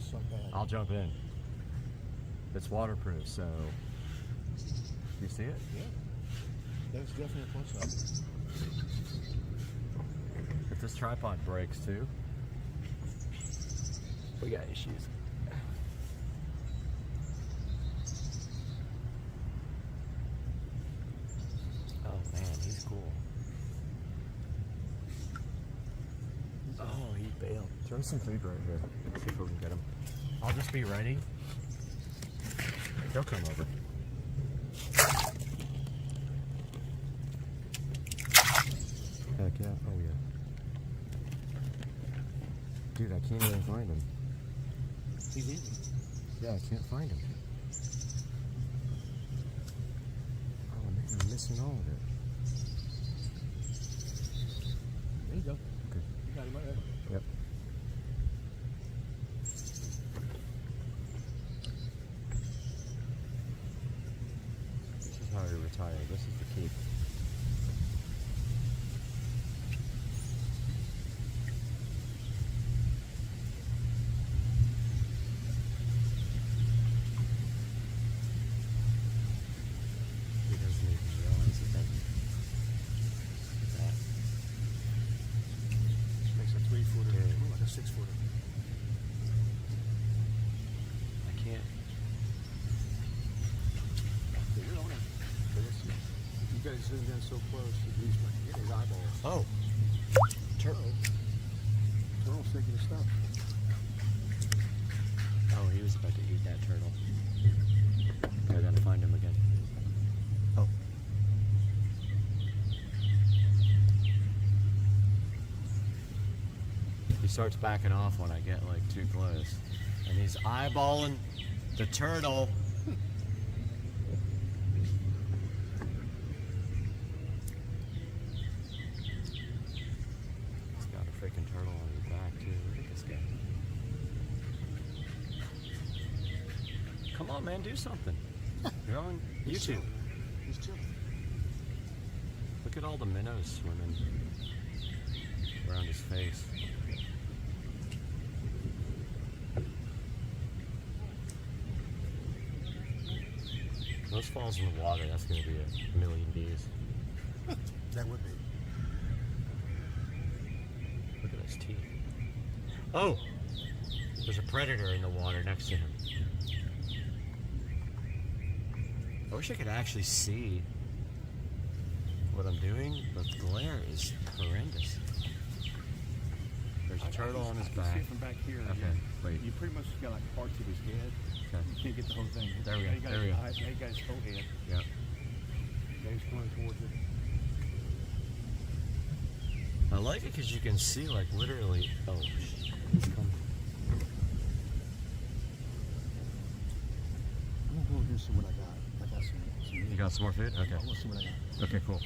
so bad. I'll jump in. It's waterproof, so you see it? Yeah, that's definitely a plus up. If this tripod breaks too, we got issues. Oh man, he's cool. Oh, he bailed. Throw some food right here. See if we can get him. I'll just be ready. He'll come over. Heck yeah. Oh yeah. Dude, I can't even find him. He's easy. Yeah, I can't find him. Oh man, I'm missing all of it. There you go. Okay. You got him right there. Yep. This is how you retire. This is the key. He doesn't even realize that that Makes a 3-footer, Yeah. like a 6-footer. I can't. Yeah, you're on it. You guys zoomed in so close, he's getting his eyeballs. Oh, turtle. Turtle's taking his stuff. Oh, he was about to eat that turtle. I gotta find him again. Oh. He starts backing off when I get like too close. And he's eyeballing the turtle. He's got a freaking turtle on his back too. Look at this guy. Come on, man, do something. You're on YouTube. He's chilling. Look at all the minnows swimming around his face. Those falls in the water, that's going to be a million views. That would be. Look at his teeth. Oh! There's a predator in the water next to him. I wish I could actually see what I'm doing, but the glare is horrendous. There's a turtle on his I can see back. it from back here. Okay, Yeah. wait. You pretty much got like parts of his head. Okay. You can't get the whole thing. There we go, Now you got there we his go. eye- now you got his whole head. Yep. Now he's going towards it. I like it because you can see, like, literally. Oh, shit. He's coming. I'm gonna go over here and see what I got. I got some You got some more food? Okay. I want to see what I got. Okay, cool.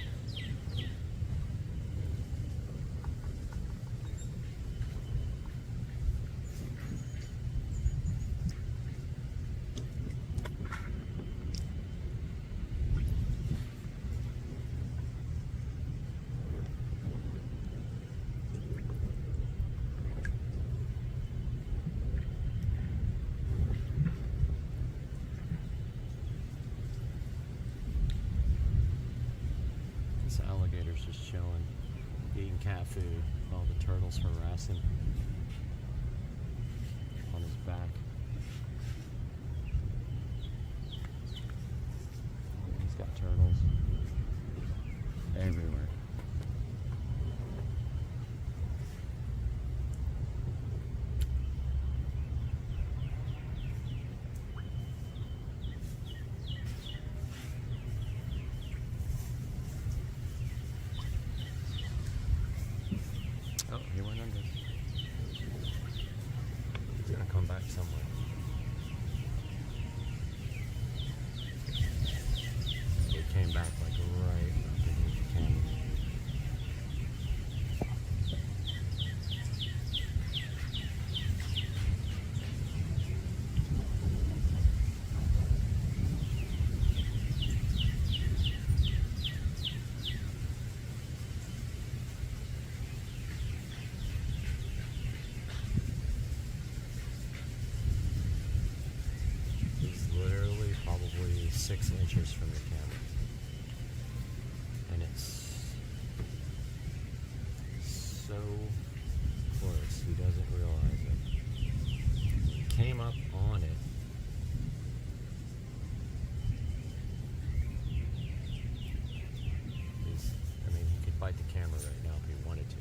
This alligator's just chilling, eating cat food while the turtle's harassing on his back. He's got turtles everywhere. Oh, he went under. He's gonna come back somewhere. He came back like right underneath the camera. 6 inches from the camera. And it's so close, he doesn't realize it. He came up on it. I mean, he could bite the camera right now if he wanted to.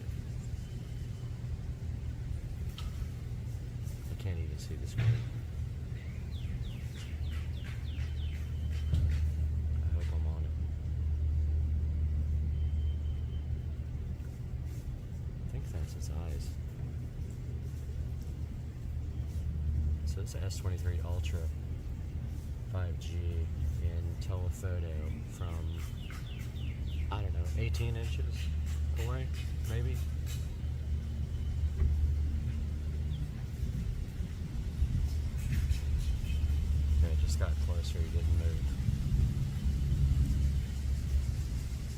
I can't even see the screen. I hope I'm on it. I think that's his eyes. So it's S23 Ultra 5G in telephoto from, I don't know, 18 inches away, maybe? Okay, it just got closer, he didn't move.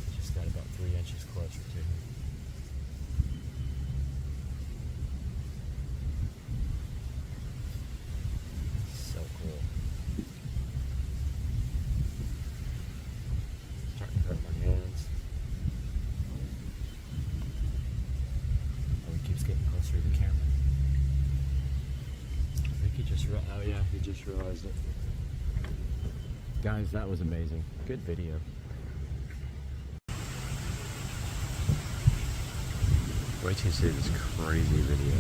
It just got about 3 inches closer to him. So cool. Starting to hurt my hands. Oh, he keeps getting closer to the camera. I think he just oh yeah, he just realized it. Guys, that was amazing. Good video. Wait till you see this crazy video.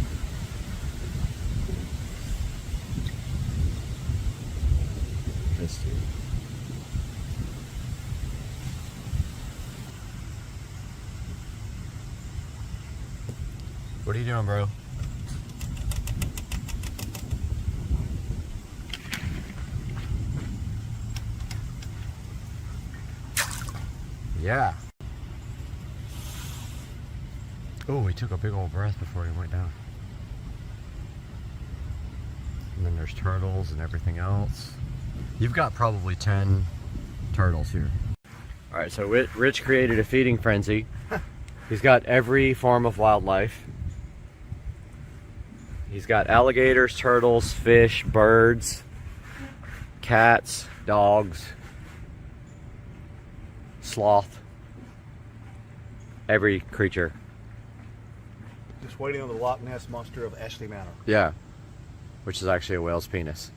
This dude. What are you doing, bro? Yeah. Oh, he took a big old breath before he went down. And then there's turtles and everything else. You've got probably 10 turtles here. All right, so Rich created a feeding frenzy. He's got every form of wildlife. He's got alligators, turtles, fish, birds, cats, dogs, sloth, every creature. Just waiting on the Loch Ness Monster of Ashley Manor. Yeah, which is actually a whale's penis.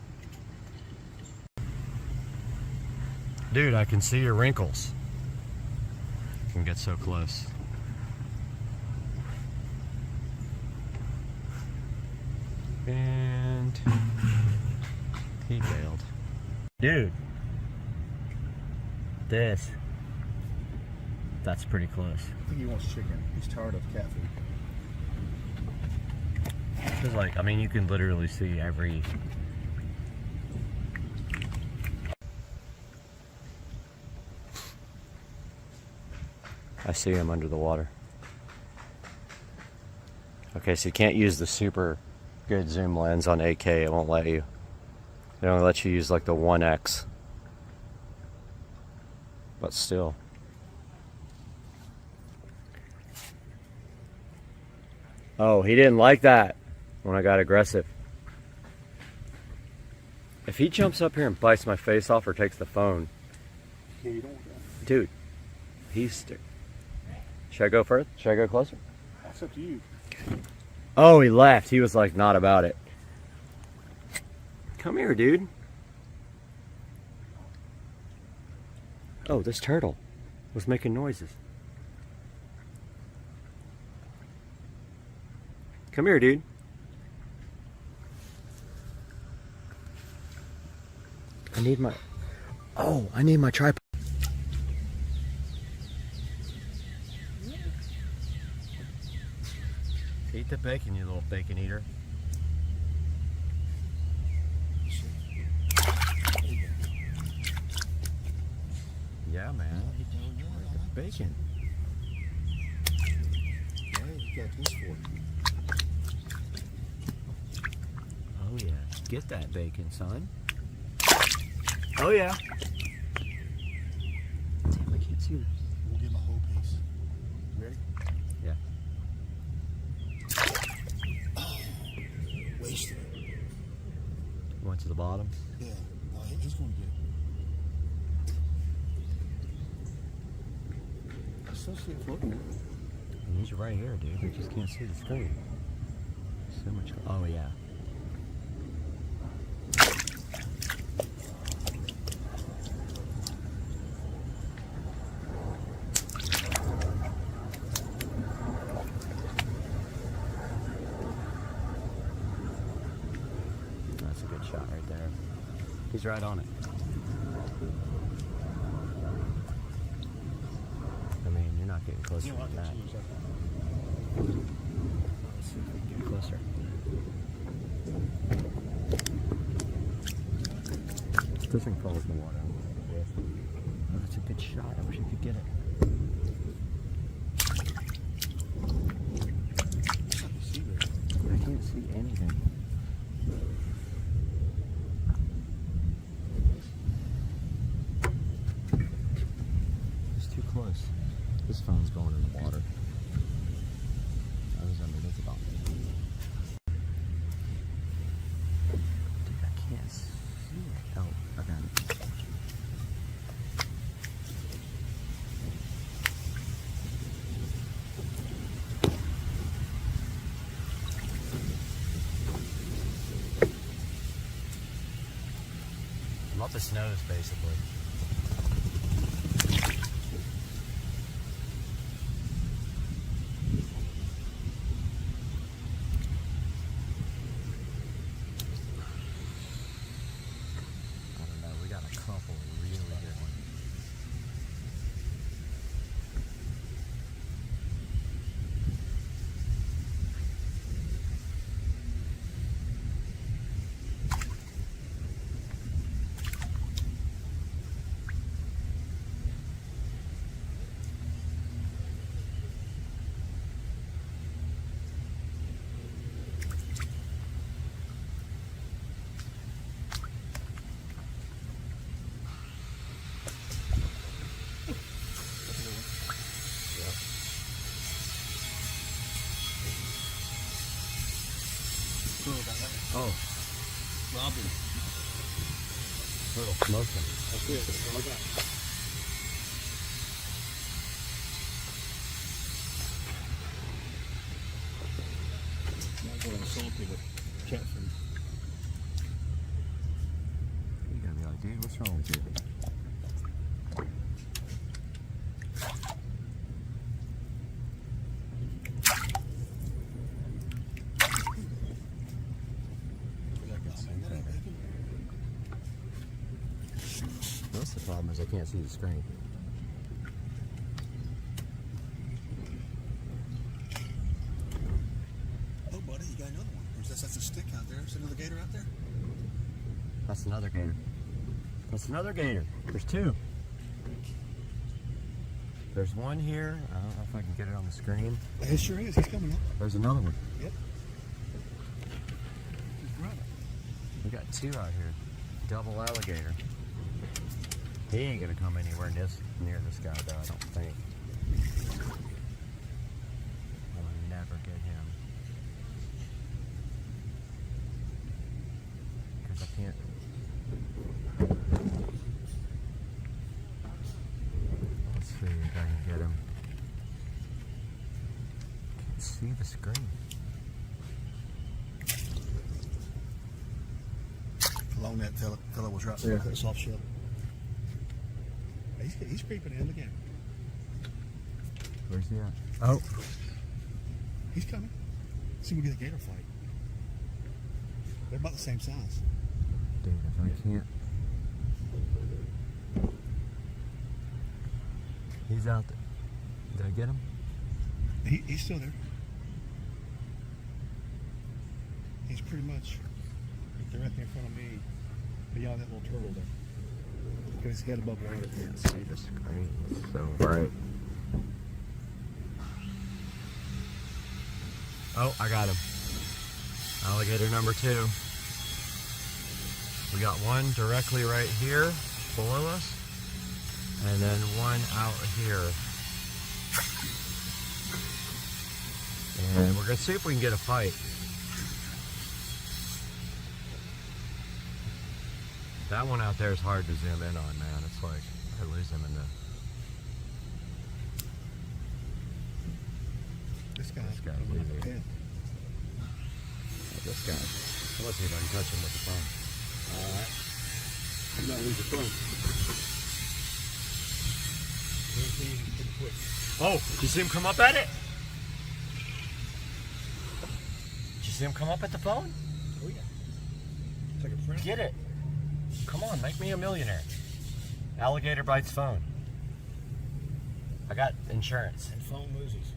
Dude, I can see your wrinkles. You can get so close. And he bailed. Dude, that's pretty close. I think he wants chicken. He's tired of cat food. It's like, I mean, you can literally see every... I see him under the water. Okay, so you can't use the super good zoom lens on 8K. It won't let you. It only lets you use like the 1X. But still. Oh, he didn't like that when I got aggressive. If he jumps up here and bites my face off or takes the phone, Yeah, you don't want that. dude, should I go further? Should I go closer? That's up to you. Oh, he left. He was like not about it. Come here, dude. Oh, this turtle was making noises. Come here, dude. I need my tripod. Eat the bacon, you little bacon eater. Yeah, man. Where's the bacon? Yeah, you got this for. Oh yeah, get that bacon, son. Oh yeah. Damn, I can't see this. We'll get my whole piece. You ready? Yeah. Oh, wasted it. Went to the bottom. Yeah, no, he's gonna get it. still see it floating there. He's right here, dude. We just can't see the screen. So much. Oh, yeah. That's a good shot right there. He's right on it. I mean, you're not getting closer than that. Let's see if we can get closer. This thing falls in the water. Oh, that's a good shot. I wish I could get it. I can't see anything. It's too close. This phone's going in the water. I was underneath it all. Dude, I can't see it. Oh, I got it. I'm up the snows, basically. Oh. Robin. Little smoking. That's it. That's all I got. Not going salty with catfish. You gotta be like, dude, what's wrong with you? That's the problem, is I can't see the screen. Oh, buddy, you got another one. Or is that's a stick out there? Is there another gator out there? That's another gator. That's another gator. There's two. There's one here. I don't know if I can get it on the screen. It sure is. He's coming up. There's another one. Yep. He's running. We got two out here. Double alligator. He ain't gonna come anywhere near this guy though, I don't think. I'll never get him. Because I can't. Let's see if I can get him. Can't see the screen. Along that fellow was right there. That soft shell. He's creeping in. Look at him. Where's he at? Oh. He's coming. See, we get a gator fight. They're about the same size. Dude, if I can't. He's out there. Did I get him? He's still there. He's pretty much right there in front of me. Beyond that little turtle there. Got his head above water. Can't see the screen. It's so bright. Oh, I got him. Alligator number 2. We got one directly right here below us, and then one out here. And we're gonna see if we can get a fight. That one out there is hard to zoom in on, man. It's like I lose him in the guy. This guy's I'm like, easy. yeah. This guy. Let's see if I can touch him with the phone. Alright. You gotta lose your phone. Pretty quick. Oh, did you see him come up at it? Did you see him come up at the phone? Oh yeah. It's like a friend. Get it. Come on, make me a millionaire. Alligator bites phone. I got insurance. And phone loses.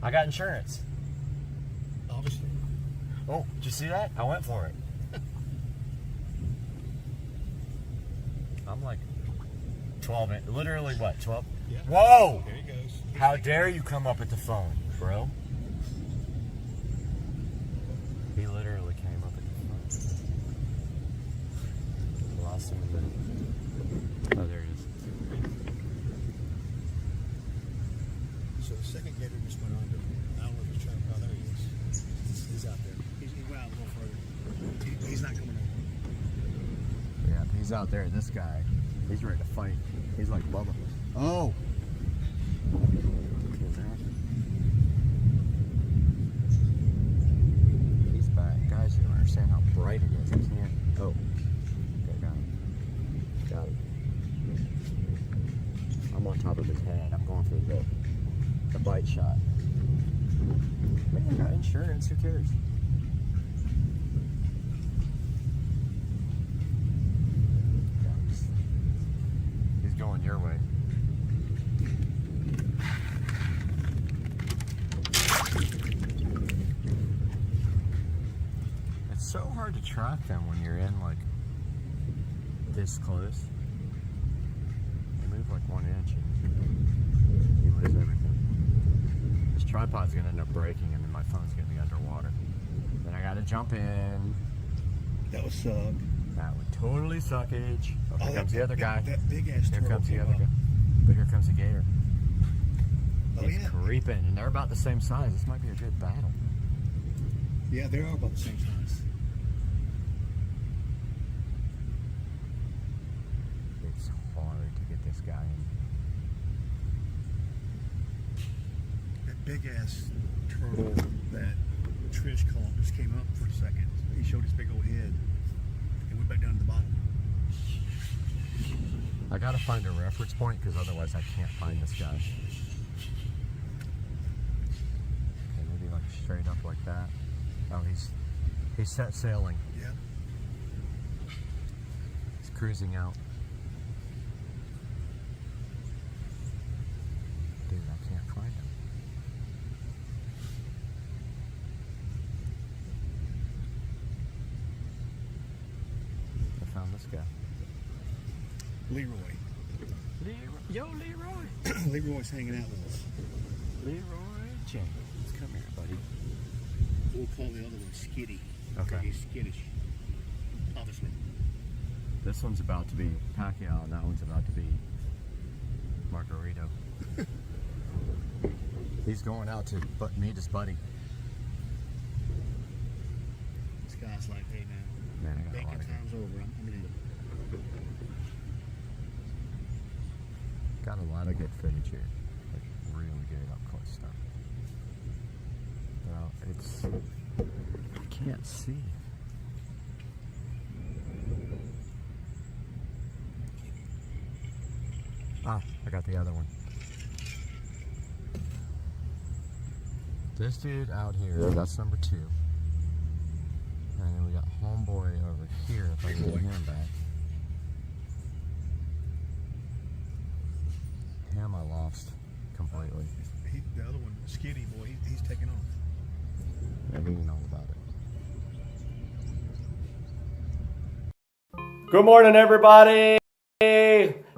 I got insurance. Obviously. Oh, did you see that? I went for it. I'm like 12 in, literally what, 12? Yeah. Whoa! There he goes. How dare you come up at the phone, bro? He literally came up at the phone. Lost him in the... Oh, there he is. So the second gator just went under. I don't know if he's trying to... Oh, there he is. He's out there. He went out a little further. He's not coming over. Yeah, he's out there. This guy, he's ready to fight. He's like Bubba. Oh! He's back. Guys, you don't understand how bright it is. I can't... Oh. Okay, got him. Got him. I'm on top of his head. I'm going for the bite shot. Man, I got insurance. Who cares? He's going your way. It's so hard to track them when you're in like this close. They move like 1 inch and you lose everything. This tripod's gonna end up breaking and then my phone's gonna be underwater. Then I gotta jump in. That would suck. That would totally suck, Age. Oh, here comes the other guy. That big ass Here turtle comes the came other up. guy. But here comes the gator. Oh, It's yeah. creeping, and they're about the same size. This might be a good battle. Yeah, they are about the same size. It's hard to get this guy in. That big ass turtle that Trish caught just came up for a second. He showed his big old head and went back down to the bottom. I gotta find a reference point because otherwise I can't find this guy. Okay, maybe like straight up like that. Oh, he's set sailing. Yeah. He's cruising out. Dude, I can't find him. I found this guy. Leroy. Yo, Leroy. Leroy's hanging out with us. Leroy James. Come here, buddy. We'll call the other one Skitty. Okay. He's skittish. Obviously. This one's about to be Pacquiao, and that one's about to be Margarito. He's going out to meet his buddy. This guy's like, hey man, Man, I got a lot bacon of time's over. I'm in. Got a lot of good footage here. Like really good up close stuff. Well, it's I can't see. Ah, I got the other one. This dude out here, that's number 2. And then we got homeboy over here, if I can get him back. Him I lost completely. The other one, Skitty boy, he's taking off. Yeah, he didn't know about it. Good morning, everybody.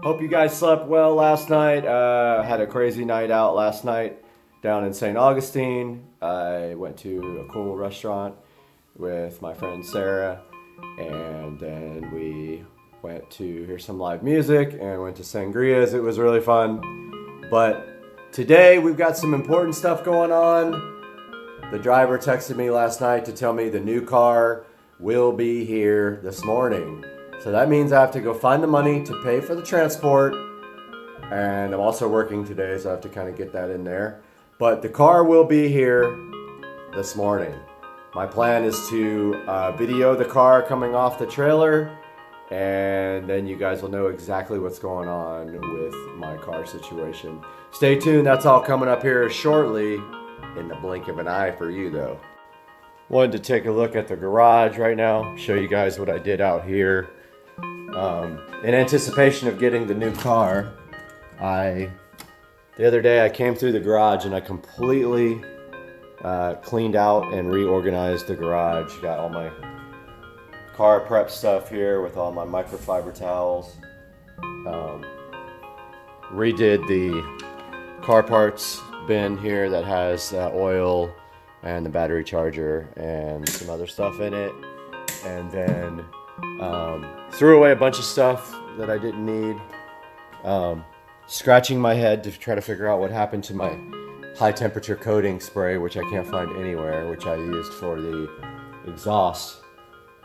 Hope you guys slept well last night. Had a crazy night out last night down in St. Augustine. I went to a cool restaurant with my friend Sarah, and then we went to hear some live music and went to sangrias. It was really fun. But today we've got some important stuff going on. The driver texted me last night to tell me the new car will be here this morning. So that means I have to go find the money to pay for the transport. And I'm also working today, so I have to kind of get that in there. But the car will be here this morning. My plan is to video the car coming off the trailer, and then you guys will know exactly what's going on with my car situation. Stay tuned, that's all coming up here shortly, in the blink of an eye for you though. Wanted to take a look at the garage right now, show you guys what I did out here. In anticipation of getting the new car, the other day I came through the garage and I completely cleaned out and reorganized the garage. Got all my car prep stuff here with all my microfiber towels. Redid the car parts bin here that has oil and the battery charger and some other stuff in it. And then threw away a bunch of stuff that I didn't need. Scratching my head to try to figure out what happened to my high temperature coating spray, which I can't find anywhere, which I used for the exhaust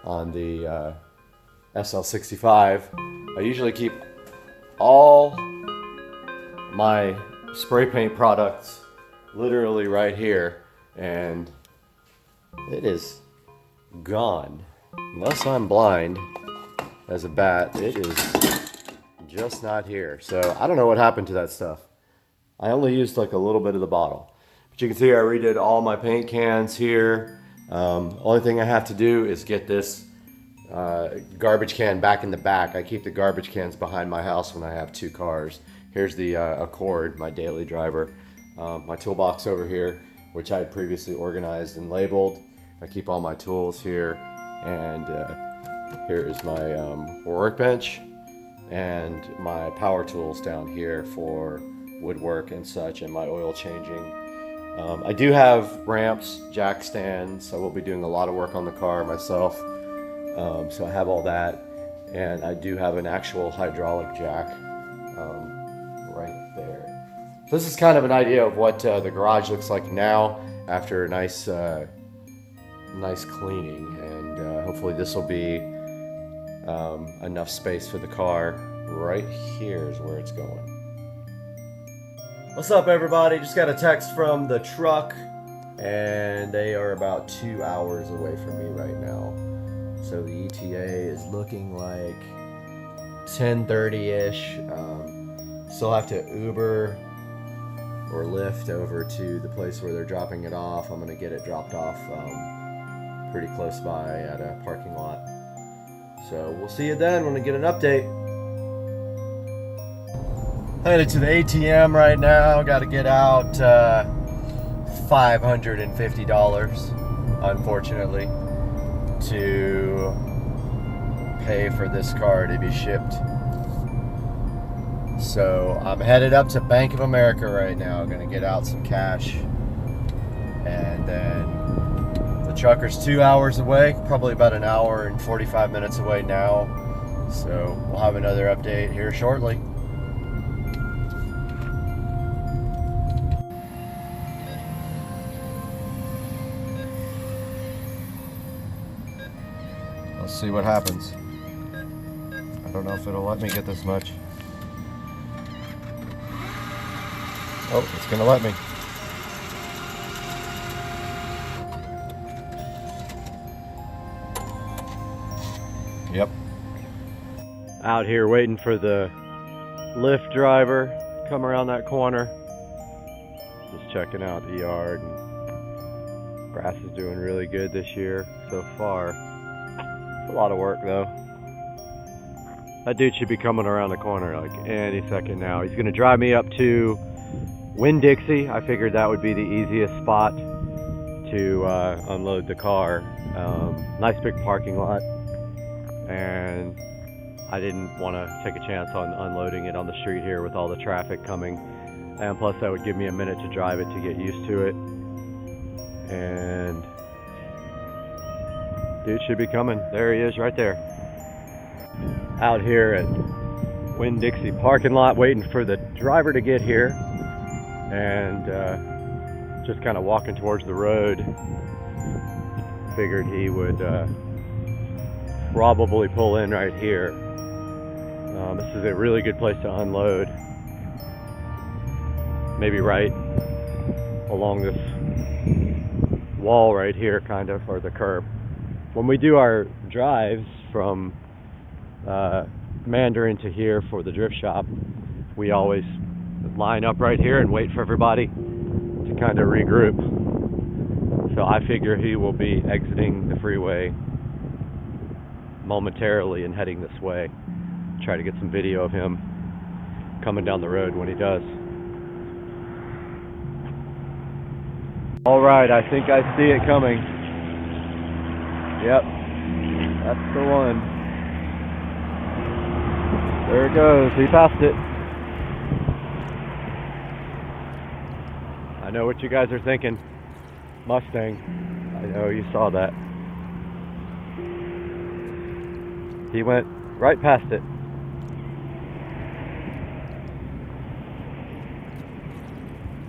on the SL65. I usually keep all my spray paint products literally right here, and it is gone. Unless I'm blind as a bat, it is just not here. So I don't know what happened to that stuff. I only used like a little bit of the bottle. But you can see I redid all my paint cans here. Only thing I have to do is get this garbage can back in the back. I keep the garbage cans behind my house when I have two cars. Here's the Accord, my daily driver. My toolbox over here, which I had previously organized and labeled. I keep all my tools here. And here is my workbench and my power tools down here for woodwork and such, and my oil changing. I do have ramps, jack stands. I will be doing a lot of work on the car myself. So I have all that, and I do have an actual hydraulic jack right there. So this is kind of an idea of what the garage looks like now after a nice cleaning, and hopefully this will be enough space for the car. Right here is where it's going. What's up, everybody? Just got a text from the truck, and they are about 2 hours away from me right now. So the ETA is looking like 10:30-ish. Still have to Uber or Lyft over to the place where they're dropping it off. I'm gonna get it dropped off pretty close by at a parking lot. So we'll see you then when I get an update. Headed to the ATM right now. Got to get out $550, unfortunately, to pay for this car to be shipped. So I'm headed up to Bank of America right now. Gonna get out some cash, and then the trucker's 2 hours away, probably about an hour and 45 minutes away now. So we'll have another update here shortly. Let's see what happens. I don't know if it'll let me get this much. Oh, it's gonna let me. Yep. Out here waiting for the Lyft driver to come around that corner. Just checking out the yard. And grass is doing really good this year so far. It's a lot of work though. That dude should be coming around the corner like any second now. He's gonna drive me up to Winn-Dixie. I figured that would be the easiest spot to unload the car. Nice big parking lot, and I didn't want to take a chance on unloading it on the street here with all the traffic coming, and plus that would give me a minute to drive it to get used to it. And dude should be coming. There he is right there. Out here at Winn-Dixie parking lot waiting for the driver to get here, and just kind of walking towards the road. Figured he would probably pull in right here. This is a really good place to unload. Maybe right along this wall right here, kind of, or the curb. When we do our drives from Mandarin to here for the drift shop, we always line up right here and wait for everybody to kind of regroup. So I figure he will be exiting the freeway momentarily and heading this way. Try to get some video of him coming down the road when he does. Alright, I think I see it coming. Yep, that's the one. There it goes, he passed it. I know what you guys are thinking. Mustang. I know you saw that. He went right past it.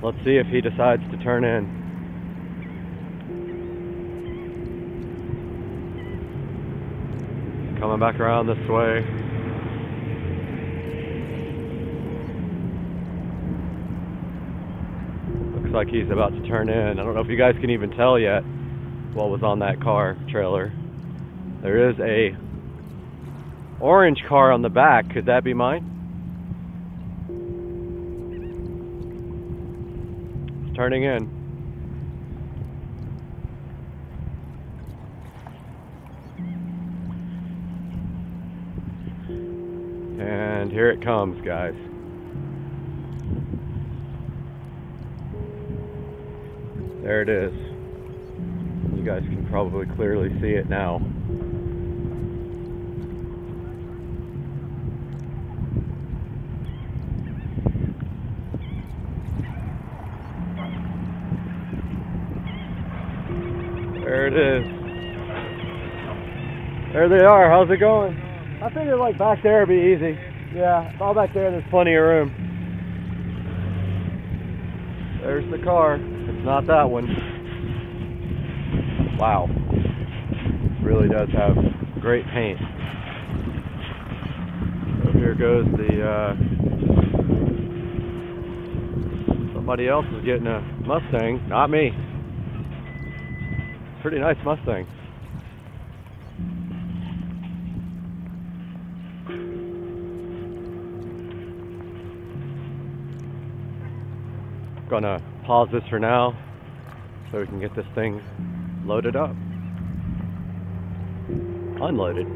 Let's see if he decides to turn in. Coming back around this way. Looks like he's about to turn in. I don't know if you guys can even tell yet what was on that car trailer. There is a orange car on the back. Could that be mine? It's turning in. And here it comes, guys. There it is. You guys can probably clearly see it now. There it is. There they are. How's it going? I figured like back there would be easy. Yeah, all back there, there's plenty of room. There's the car. It's not that one. Wow. Really does have great paint. So here goes the, somebody else is getting a Mustang, not me. Pretty nice Mustang. Gonna pause this for now so we can get this thing loaded up. Unloaded.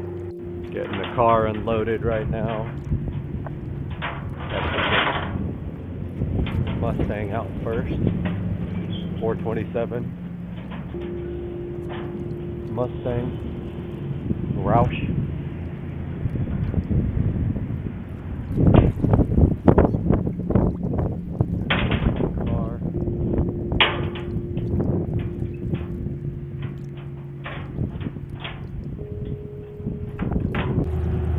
Getting the car unloaded right now. Mustang out first. 427 Mustang Roush.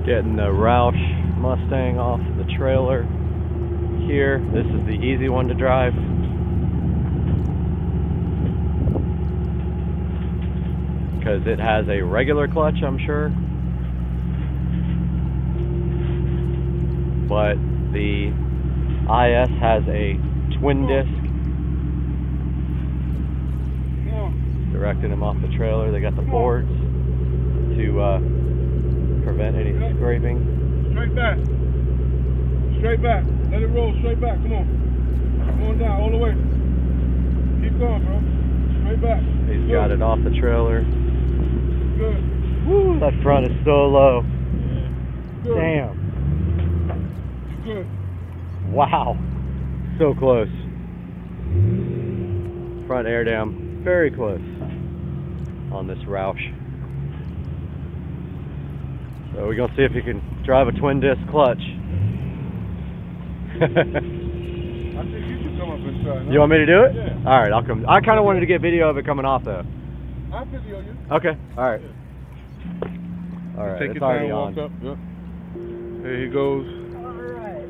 Getting the Roush Mustang off the trailer here. This is the easy one to drive. Because it has a regular clutch, I'm sure. But the IS has a twin disc. Directing them off the trailer. They got the boards to prevent any scraping. Straight back. Straight back. Let it roll straight back. Come on. Come on down all the way. Keep going, bro. Straight back. He's got it off the trailer. Good. Woo, that front is so low. Good. Damn. Good. Wow. So close. Front air dam. Very close on this Roush. So we're gonna see if you can drive a twin disc clutch. I think you should come up inside. You want me to do it? Yeah. All right, I'll come. I kind of wanted to get video of it coming off though. I'll video you. Okay. All right. All right. Take It's your already time, on. walk up. Yep. There he goes. All right.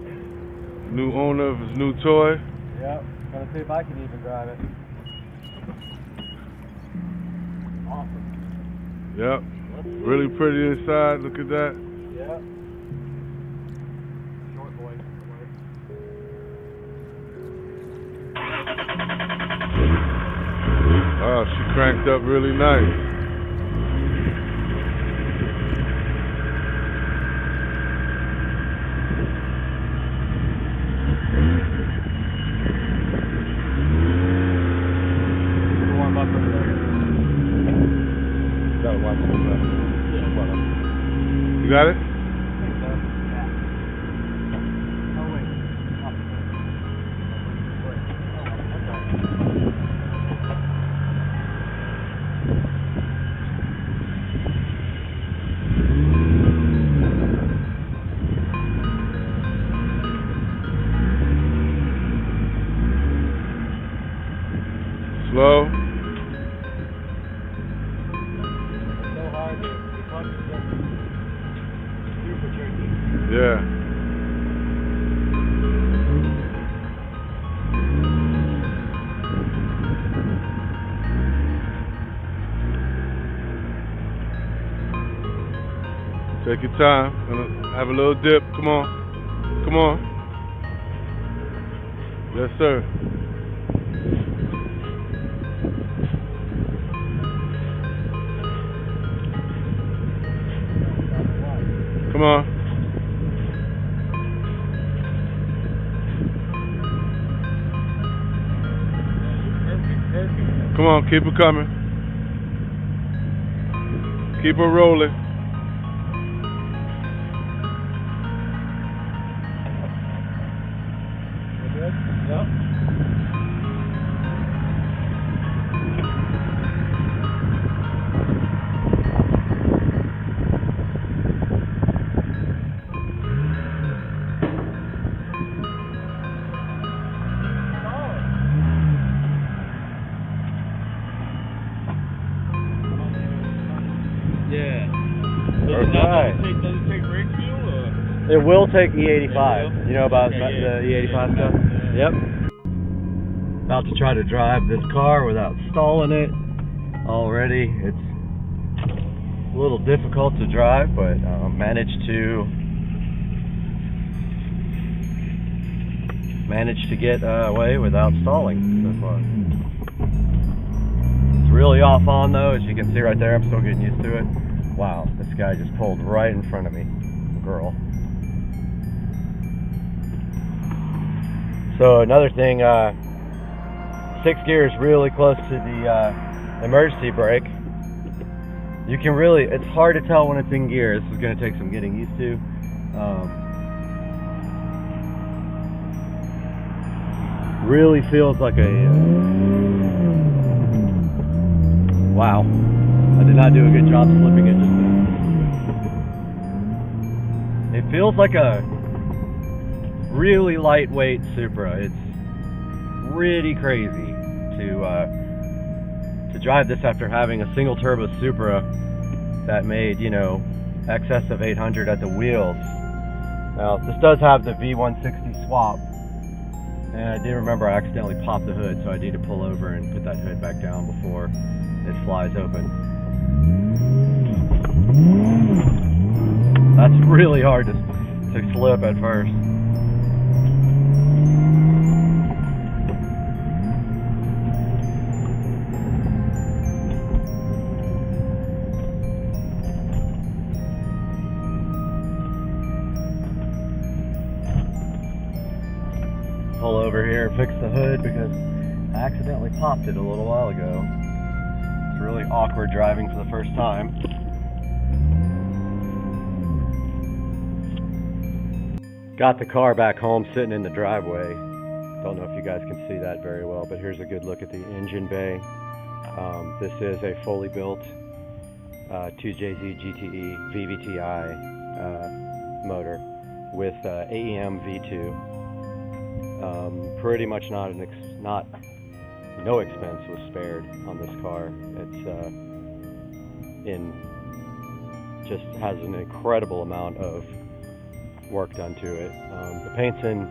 New owner of his new toy. Yep. Gonna see if I can even drive it. Awesome. Yep. Really pretty inside. Look at that. Yep. Short boy. cranked up really nice. Warm up over there. Gotta watch this stuff. You got it? Slow. It's so hard to punch it. Super tricky. Yeah. Take your time. Have a little dip. Come on. Come on. Yes, sir. Come on. Come on, keep it coming. Keep it rolling. Yep. Does it take brake fuel? Or? It will take E85. You know about the E85 stuff? Yep. About to try to drive this car without stalling it already. It's a little difficult to drive, but managed to get away without stalling so far. It's really off on though, as you can see right there. I'm still getting used to it. Wow, this guy just pulled right in front of me. Girl. So another thing, 6 gears really close to the emergency brake. You can really, it's hard to tell when it's in gear. This is going to take some getting used to. Really feels like a, wow. I did not do a good job slipping it just then. It feels like a really lightweight Supra. It's pretty crazy to drive this after having a single turbo Supra that made, you know, excess of 800 at the wheels. Now this does have the V160 swap, and I do remember I accidentally popped the hood, so I need to pull over and put that hood back down before it flies open. That's really hard to slip at first. Pull over here and fix the hood because I accidentally popped it a little while ago. It's really awkward driving for the first time. Got the car back home sitting in the driveway. Don't know if you guys can see that very well, but here's a good look at the engine bay. This is a fully built 2JZ GTE VVTi motor with AEM V2. Pretty much no expense was spared on this car. It's just has an incredible amount of work done to it. The paint's in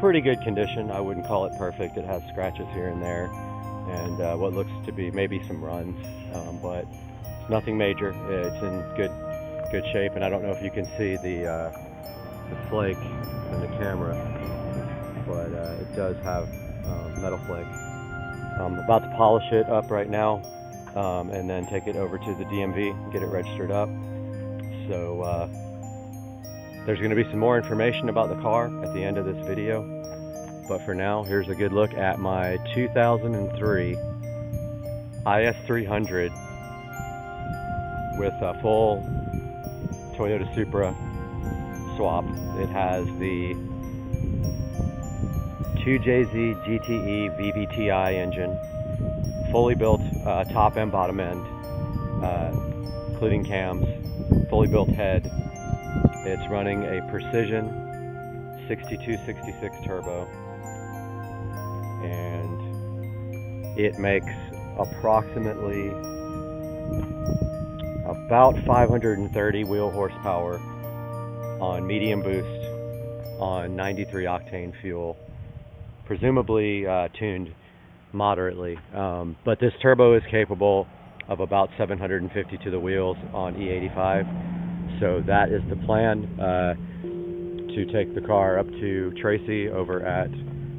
pretty good condition. I wouldn't call it perfect. It has scratches here and there, and what looks to be maybe some runs, but it's nothing major. It's in good shape, and I don't know if you can see the flake in the camera, but it does have metal flake. I'm about to polish it up right now. and then take it over to the DMV and get it registered up. So there's going to be some more information about the car at the end of this video, but for now, here's a good look at my 2003 IS300 with a full Toyota Supra swap. It has the 2JZ GTE VVTi engine, fully built top and bottom end, including cams, fully built head. It's running a Precision 6266 turbo, and it makes approximately about 530 wheel horsepower on medium boost on 93 octane fuel, presumably tuned moderately, but this turbo is capable of about 750 to the wheels on E85. So that is the plan, to take the car up to Tracy over at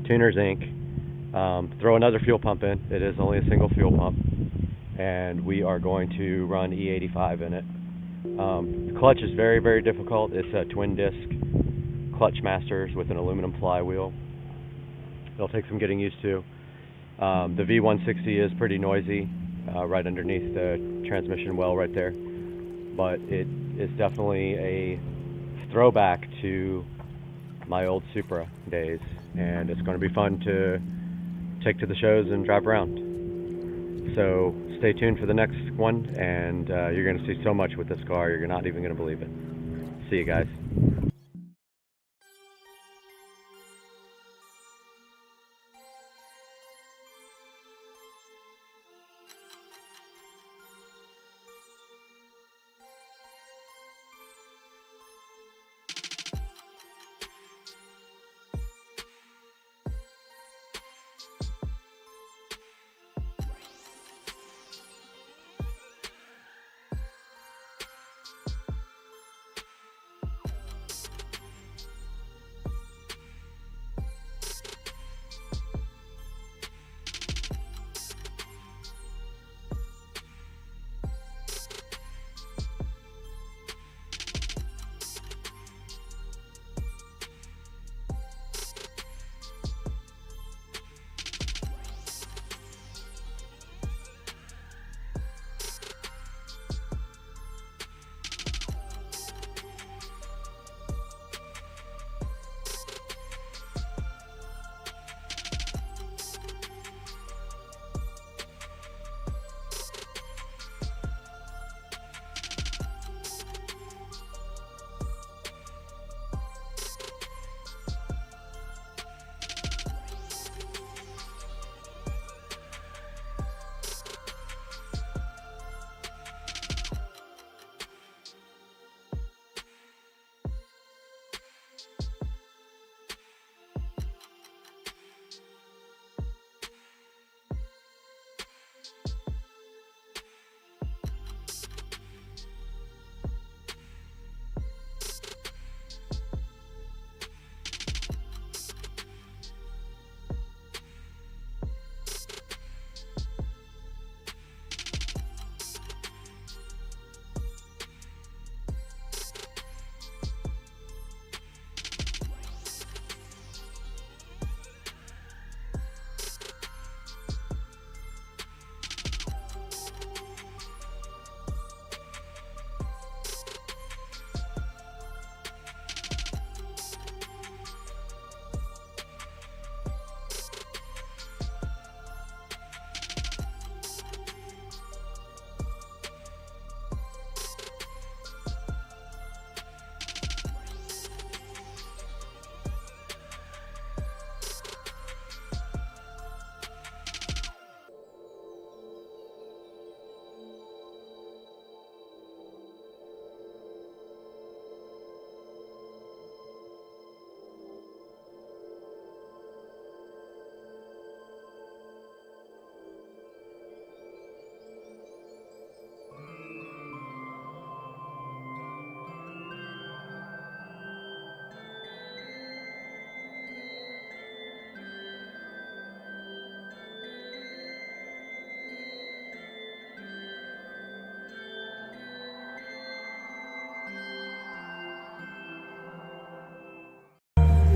Tuners Inc. Throw another fuel pump in. It is only a single fuel pump, and we are going to run E85 in it. The clutch is very, very difficult. It's a twin disc clutch masters with an aluminum flywheel. It'll take some getting used to. The V160 is pretty noisy, right underneath the transmission well right there, but it is definitely a throwback to my old Supra days, and it's going to be fun to take to the shows and drive around. So stay tuned for the next one, and you're going to see so much with this car, you're not even going to believe it. See you guys.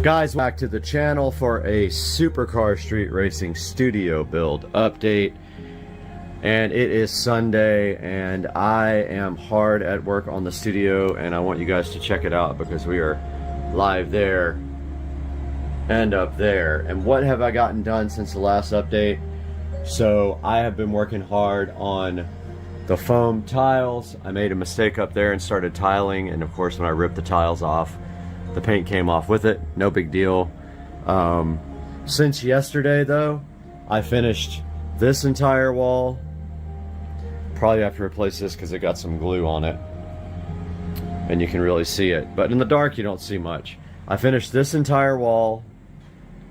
Guys, back to the channel for a Supercar Street Racing studio build update. And it is Sunday, and I am hard at work on the studio, and I want you guys to check it out because we are live there and up there. And what have I gotten done since the last update? So I have been working hard on the foam tiles. I made a mistake up there and started tiling, and of course when I ripped the tiles off, the paint came off with it. No big deal. Since yesterday though, I finished this entire wall. Probably have to replace this because it got some glue on it and you can really see it, but in the dark you don't see much. I finished this entire wall,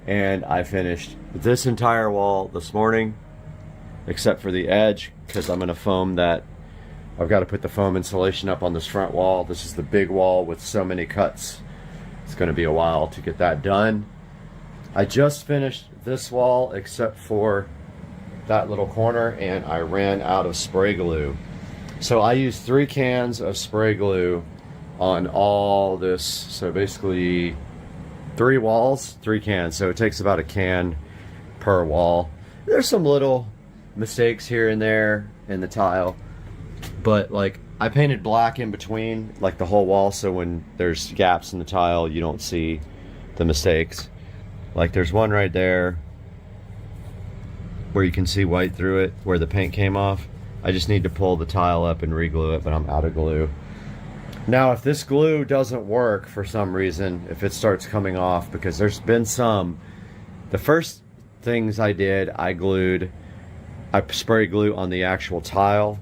and I finished this entire wall this morning except for the edge, because I'm going to foam that. I've got to put the foam insulation up on this front wall. This is the big wall with so many cuts. It's going to be a while to get that done. I just finished this wall except for that little corner, and I ran out of spray glue. So I used 3 cans of spray glue on all this. So basically 3 walls, 3 cans. So it takes about a can per wall. There's some little mistakes here and there in the tile, but like I painted black in between like the whole wall, so when there's gaps in the tile you don't see the mistakes. Like there's one right there where you can see white through it where the paint came off. I just need to pull the tile up and re-glue it, but I'm out of glue. Now if this glue doesn't work for some reason, if it starts coming off, because there's been some, the first things I did, I spray glue on the actual tile,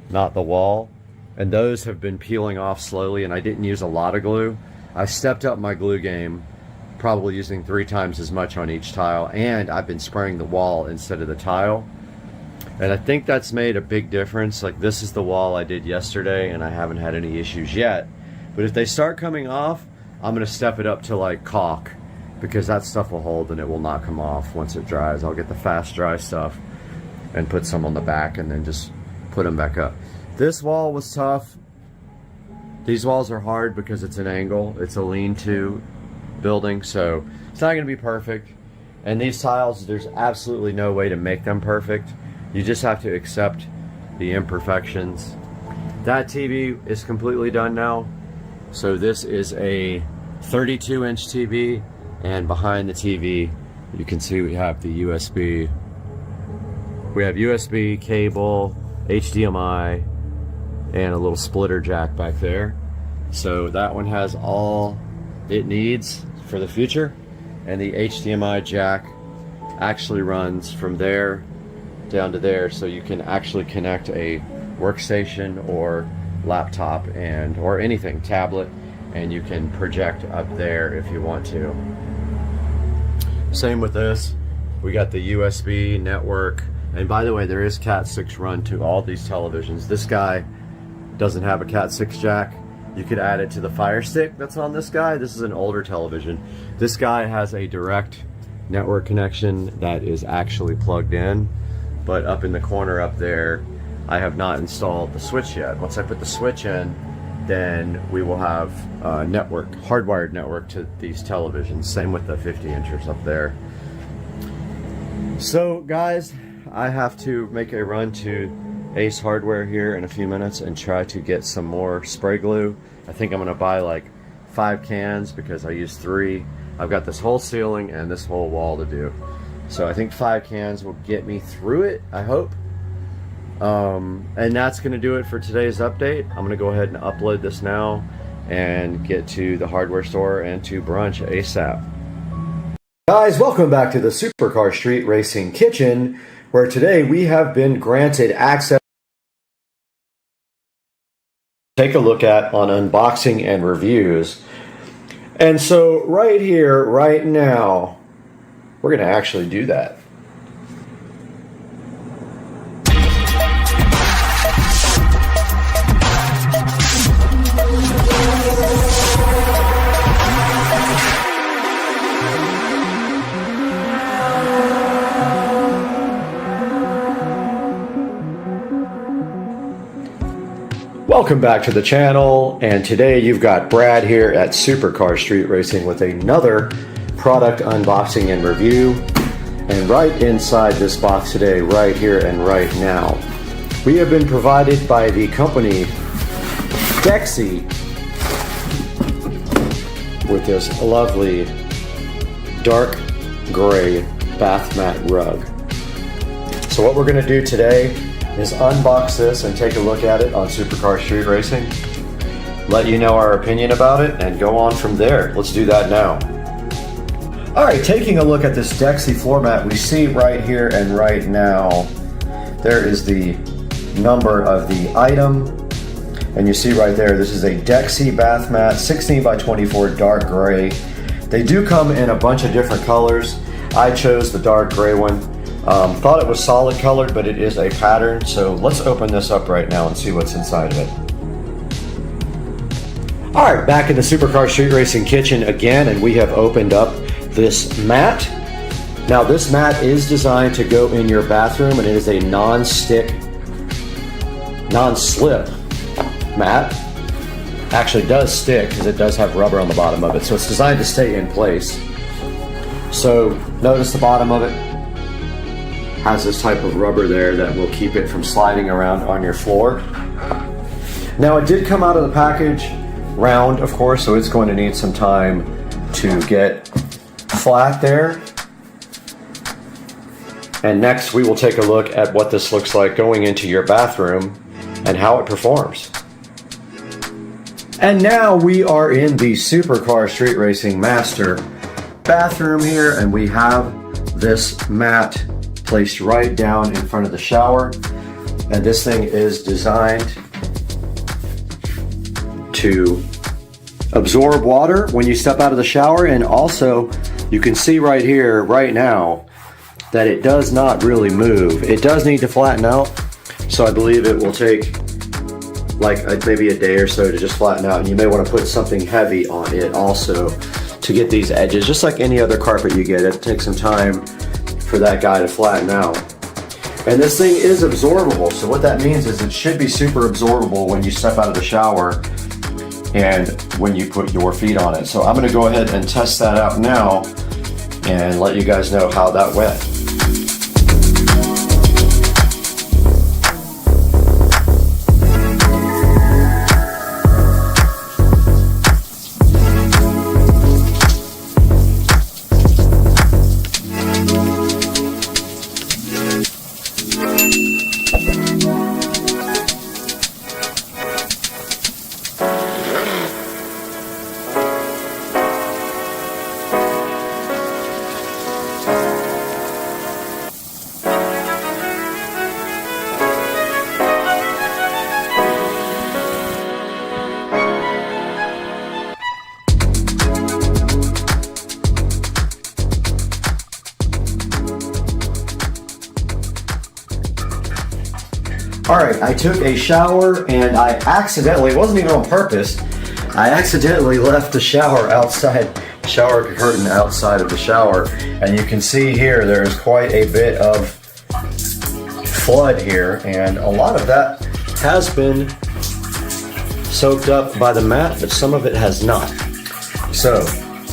not the wall, and those have been peeling off slowly, and I didn't use a lot of glue. I stepped up my glue game, probably using 3 times as much on each tile, and I've been spraying the wall instead of the tile, and I think that's made a big difference. Like this is the wall I did yesterday and I haven't had any issues yet, but if they start coming off, I'm going to step it up to like caulk, because that stuff will hold and it will not come off once it dries. I'll get the fast dry stuff and put some on the back and then just put them back up. This wall was tough. These walls are hard because it's an angle. It's a lean-to building, so it's not going to be perfect. And these tiles, there's absolutely no way to make them perfect. You just have to accept the imperfections. That TV is completely done now. So this is a 32-inch TV, and behind the TV you can see we have the USB. We have USB cable, HDMI, and a little splitter jack back there. So that one has all it needs for the future, and the HDMI jack actually runs from there down to there, so you can actually connect a workstation or laptop and or anything, tablet, and you can project up there if you want to. Same with this. We got the USB network, and by the way, there is Cat 6 run to all these televisions. This guy doesn't have a Cat 6 jack. You could add it to the Fire Stick that's on this guy. This is an older television. This guy has a direct network connection that is actually plugged in, but up in the corner up there, I have not installed the switch yet. Once I put the switch in, then we will have network, hardwired network to these televisions. Same with the 50-inchers up there. So guys, I have to make a run to Ace Hardware here in a few minutes and try to get some more spray glue. I think I'm gonna buy like 5 cans because I used 3. I've got this whole ceiling and this whole wall to do. So I think 5 cans will get me through it, I hope. And that's gonna do it for today's update. I'm gonna go ahead and upload this now and get to the hardware store and to brunch ASAP. Guys, welcome back to the Supercar Street Racing Kitchen, where today we have been granted access. Take a look at on unboxing and reviews. And so right here, right now, we're going to actually do that. Welcome back to the channel, and today you've got Brad here at Supercar Street Racing with another product unboxing and review. And right inside this box today, right here and right now, we have been provided by the company Dexy with this lovely dark gray bath mat rug. So what we're going to do today is unbox this and take a look at it on Supercar Street Racing, let you know our opinion about it, and go on from there. Let's do that now. Alright, taking a look at this Dexy floor mat, we see right here and right now, there is the number of the item, and you see right there, this is a Dexy bath mat, 16 by 24 dark gray. They do come in a bunch of different colors. I chose the dark gray one. Thought it was solid colored, but it is a pattern, so let's open this up right now and see what's inside of it. Alright, back in the Supercar Street Racing kitchen again, and we have opened up this mat. Now this mat is designed to go in your bathroom, and it is a non-stick, non-slip mat. Actually does stick because it does have rubber on the bottom of it, so it's designed to stay in place. So notice the bottom of it has this type of rubber there that will keep it from sliding around on your floor. Now it did come out of the package round, of course, so it's going to need some time to get flat there. And next we will take a look at what this looks like going into your bathroom and how it performs. And now we are in the Supercar Street Racing Master bathroom here, and we have this mat placed right down in front of the shower, and this thing is designed to absorb water when you step out of the shower. And also you can see right here right now that it does not really move. It does need to flatten out, so I believe it will take like maybe a day or so to just flatten out, and you may want to put something heavy on it also to get these edges. Just like any other carpet you get, it takes some time for that guy to flatten out. And this thing is absorbable, so what that means is it should be super absorbable when you step out of the shower and when you put your feet on it. So I'm going to go ahead and test that out now and let you guys know how that went. Alright, I took a shower and I accidentally, it wasn't even on purpose, I accidentally left the shower outside, shower curtain outside of the shower, and you can see here there's quite a bit of flood here, and a lot of that has been soaked up by the mat, but some of it has not. So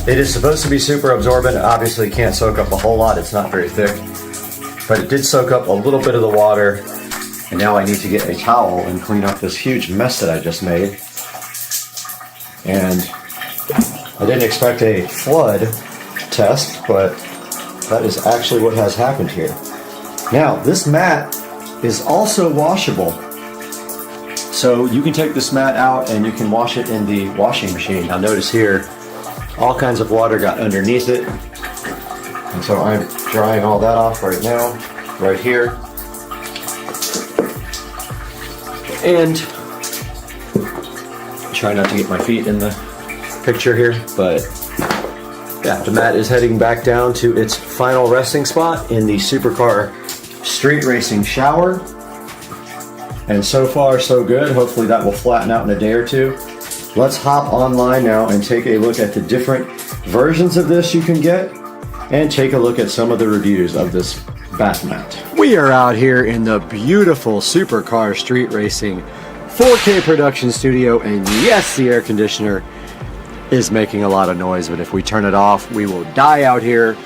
it is supposed to be super absorbent. Obviously can't soak up a whole lot, it's not very thick, but it did soak up a little bit of the water. And now I need to get a towel and clean up this huge mess that I just made. And I didn't expect a flood test, but that is actually what has happened here. Now, this mat is also washable. So you can take this mat out and you can wash it in the washing machine. Now notice here, all kinds of water got underneath it. And so I'm drying all that off right now, right here. And try not to get my feet in the picture here, but yeah, the mat is heading back down to its final resting spot in the Supercar Street Racing shower. And so far so good. Hopefully that will flatten out in a day or two. Let's hop online now and take a look at the different versions of this you can get, and take a look at some of the reviews of this bath mat. We are out here in the beautiful Supercar Street Racing 4K production studio, and yes, the air conditioner is making a lot of noise, but if we turn it off, we will die out here,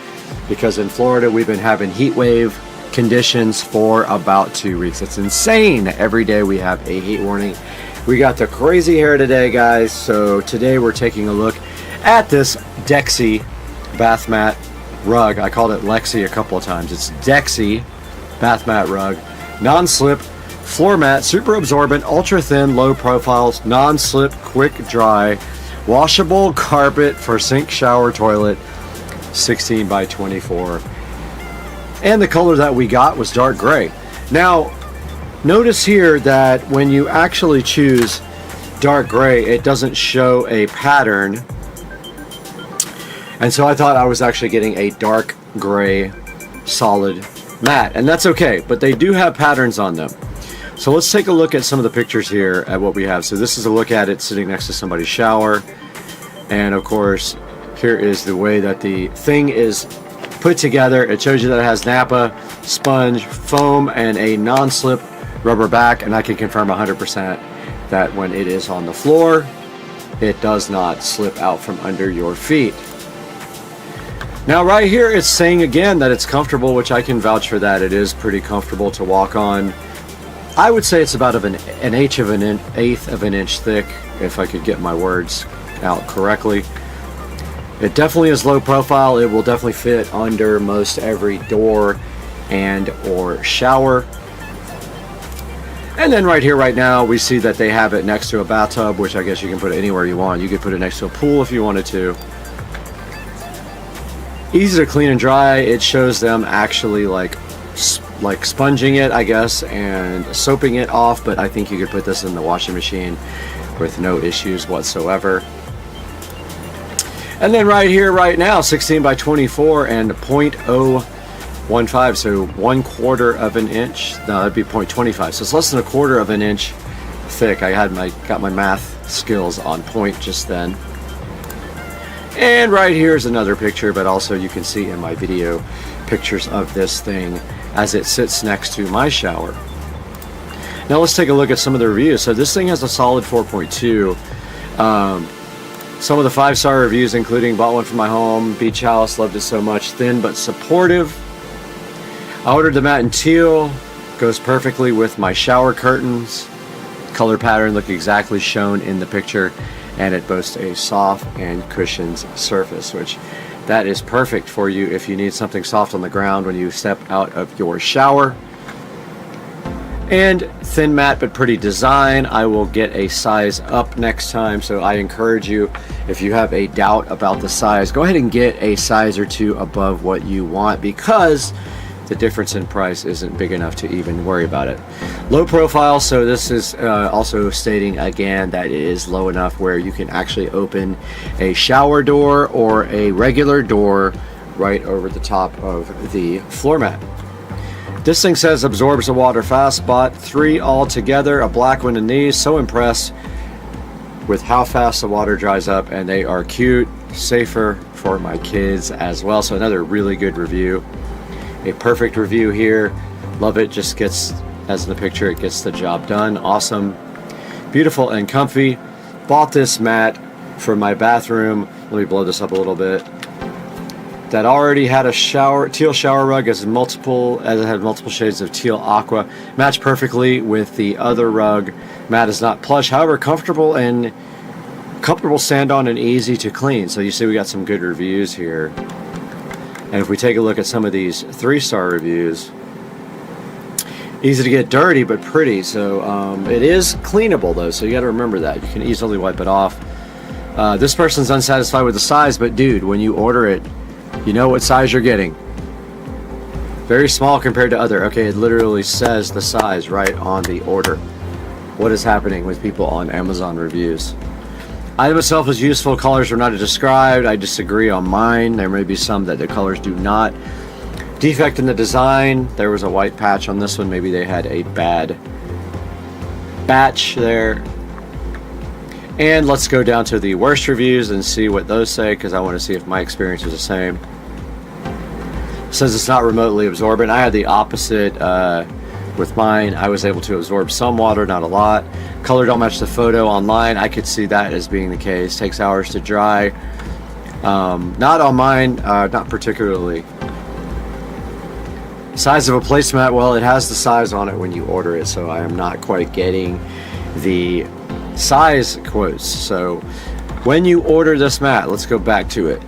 because in Florida we've been having heat wave conditions for about 2 weeks. It's insane. Every day we have a heat warning. We got the crazy hair today, guys. So today we're taking a look at this Dexy bath mat rug. I called it Lexi a couple of times. It's Dexy bath mat rug, non-slip floor mat, super absorbent, ultra thin, low profiles, non-slip, quick dry, washable carpet for sink, shower, toilet, 16 by 24. And the color that we got was dark gray. Now, notice here that when you actually choose dark gray, it doesn't show a pattern. And so I thought I was actually getting a dark gray solid mat, and that's okay, but they do have patterns on them. So let's take a look at some of the pictures here at what we have. So this is a look at it sitting next to somebody's shower. And of course, here is the way that the thing is put together. It shows you that it has Napa, sponge, foam, and a non-slip rubber back, and I can confirm 100% that when it is on the floor, it does not slip out from under your feet. Now right here it's saying again that it's comfortable, which I can vouch for that. It is pretty comfortable to walk on. I would say it's about an eighth of an inch thick, if I could get my words out correctly. It definitely is low profile. It will definitely fit under most every door and or shower. And then right here, right now, we see that they have it next to a bathtub, which I guess you can put it anywhere you want. You could put it next to a pool if you wanted to. Easy to clean and dry. It shows them actually like sponging it, I guess, and soaping it off, but I think you could put this in the washing machine with no issues whatsoever. And then right here, right now, 16 by 24 and 0.015, so 1/4 of an inch. No, that'd be 0.25, so it's less than 1/4 of an inch thick. I got my math skills on point just then. And right here is another picture, but also you can see in my video pictures of this thing as it sits next to my shower. Now let's take a look at some of the reviews. So this thing has a solid 4.2. Some of the 5-star reviews, including bought one for my home, beach house, loved it so much, thin but supportive. I ordered the mat in teal, goes perfectly with my shower curtains. Color pattern look exactly shown in the picture, and it boasts a soft and cushioned surface, which that is perfect for you if you need something soft on the ground when you step out of your shower. And thin mat but pretty design. I will get a size up next time, so I encourage you, if you have a doubt about the size, go ahead and get a size or two above what you want, because the difference in price isn't big enough to even worry about it. Low profile, so this is also stating again that it is low enough where you can actually open a shower door or a regular door right over the top of the floor mat. This thing says absorbs the water fast. Bought 3 all together, a black one in these. So impressed with how fast the water dries up, and they are cute, safer for my kids as well. So another really good review. A perfect review here. Love it. Just gets, as in the picture, it gets the job done. Awesome, beautiful and comfy. Bought this mat for my bathroom. Let me blow this up a little bit. That already had a teal shower rug as it had multiple shades of teal aqua. Matched perfectly with the other rug. Mat is not plush, however comfortable stand on and easy to clean. So you see we got some good reviews here. And if we take a look at some of these 3-star reviews, easy to get dirty but pretty. So it is cleanable though, so you got to remember that. You can easily wipe it off. This person's unsatisfied with the size, but dude, when you order it, you know what size you're getting. Very small compared to other. Okay, it literally says the size right on the order. What is happening with people on Amazon reviews? Item itself is useful. Colors are not described. I disagree on mine. There may be some that the colors do not. Defect in the design. There was a white patch on this one. Maybe they had a bad batch there. And let's go down to the worst reviews and see what those say, because I want to see if my experience is the same. It says it's not remotely absorbent. I had the opposite With mine, I was able to absorb some water, not a lot. Color don't match the photo online. I could see that as being the case. Takes hours to dry. Not on mine, not particularly. Size of a placemat, well, it has the size on it when you order it, so I am not quite getting the size quotes. So when you order this mat, let's go back to it.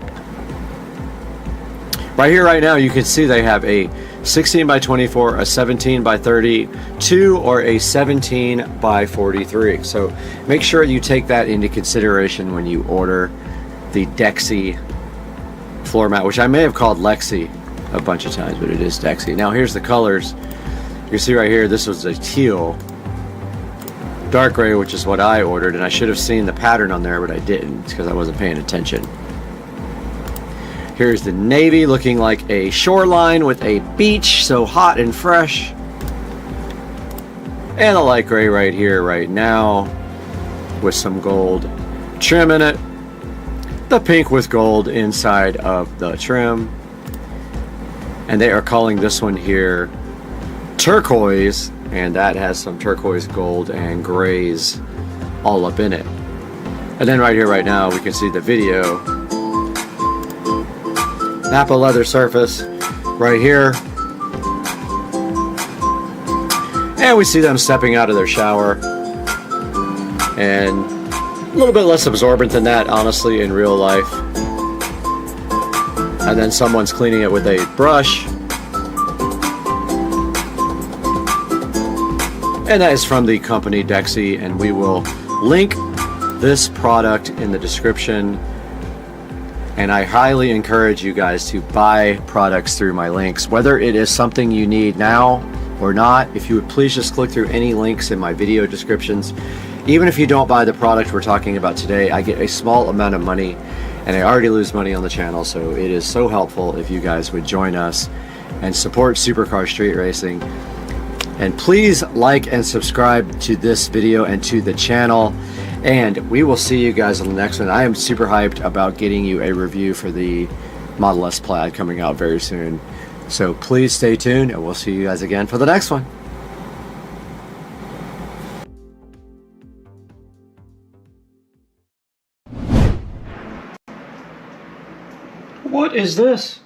Right here, right now, you can see they have a 16 by 24, a 17 by 32, or a 17 by 43. So make sure you take that into consideration when you order the Dexy floor mat, which I may have called Lexi a bunch of times, but it is Dexy. Now here's the colors. You can see right here, this was a teal, dark gray, which is what I ordered, and I should have seen the pattern on there, but I didn't because I wasn't paying attention. Here's the navy, looking like a shoreline with a beach, so hot and fresh. And the light gray right here, right now, with some gold trim in it. The pink with gold inside of the trim. And they are calling this one here turquoise, and that has some turquoise, gold, and grays all up in it. And then right here, right now, we can see the video. Napa leather surface right here. And we see them stepping out of their shower. And a little bit less absorbent than that, honestly, in real life. And then someone's cleaning it with a brush. And that is from the company Dexy, and we will link this product in the description. And I highly encourage you guys to buy products through my links, whether it is something you need now or not. If you would please just click through any links in my video descriptions. Even if you don't buy the product we're talking about today, I get a small amount of money, and I already lose money on the channel, so it is so helpful if you guys would join us and support Supercar Street Racing. And please like and subscribe to this video and to the channel. And we will see you guys on the next one. I am super hyped about getting you a review for the Model S Plaid coming out very soon. So please stay tuned, and we'll see you guys again for the next one. What is this?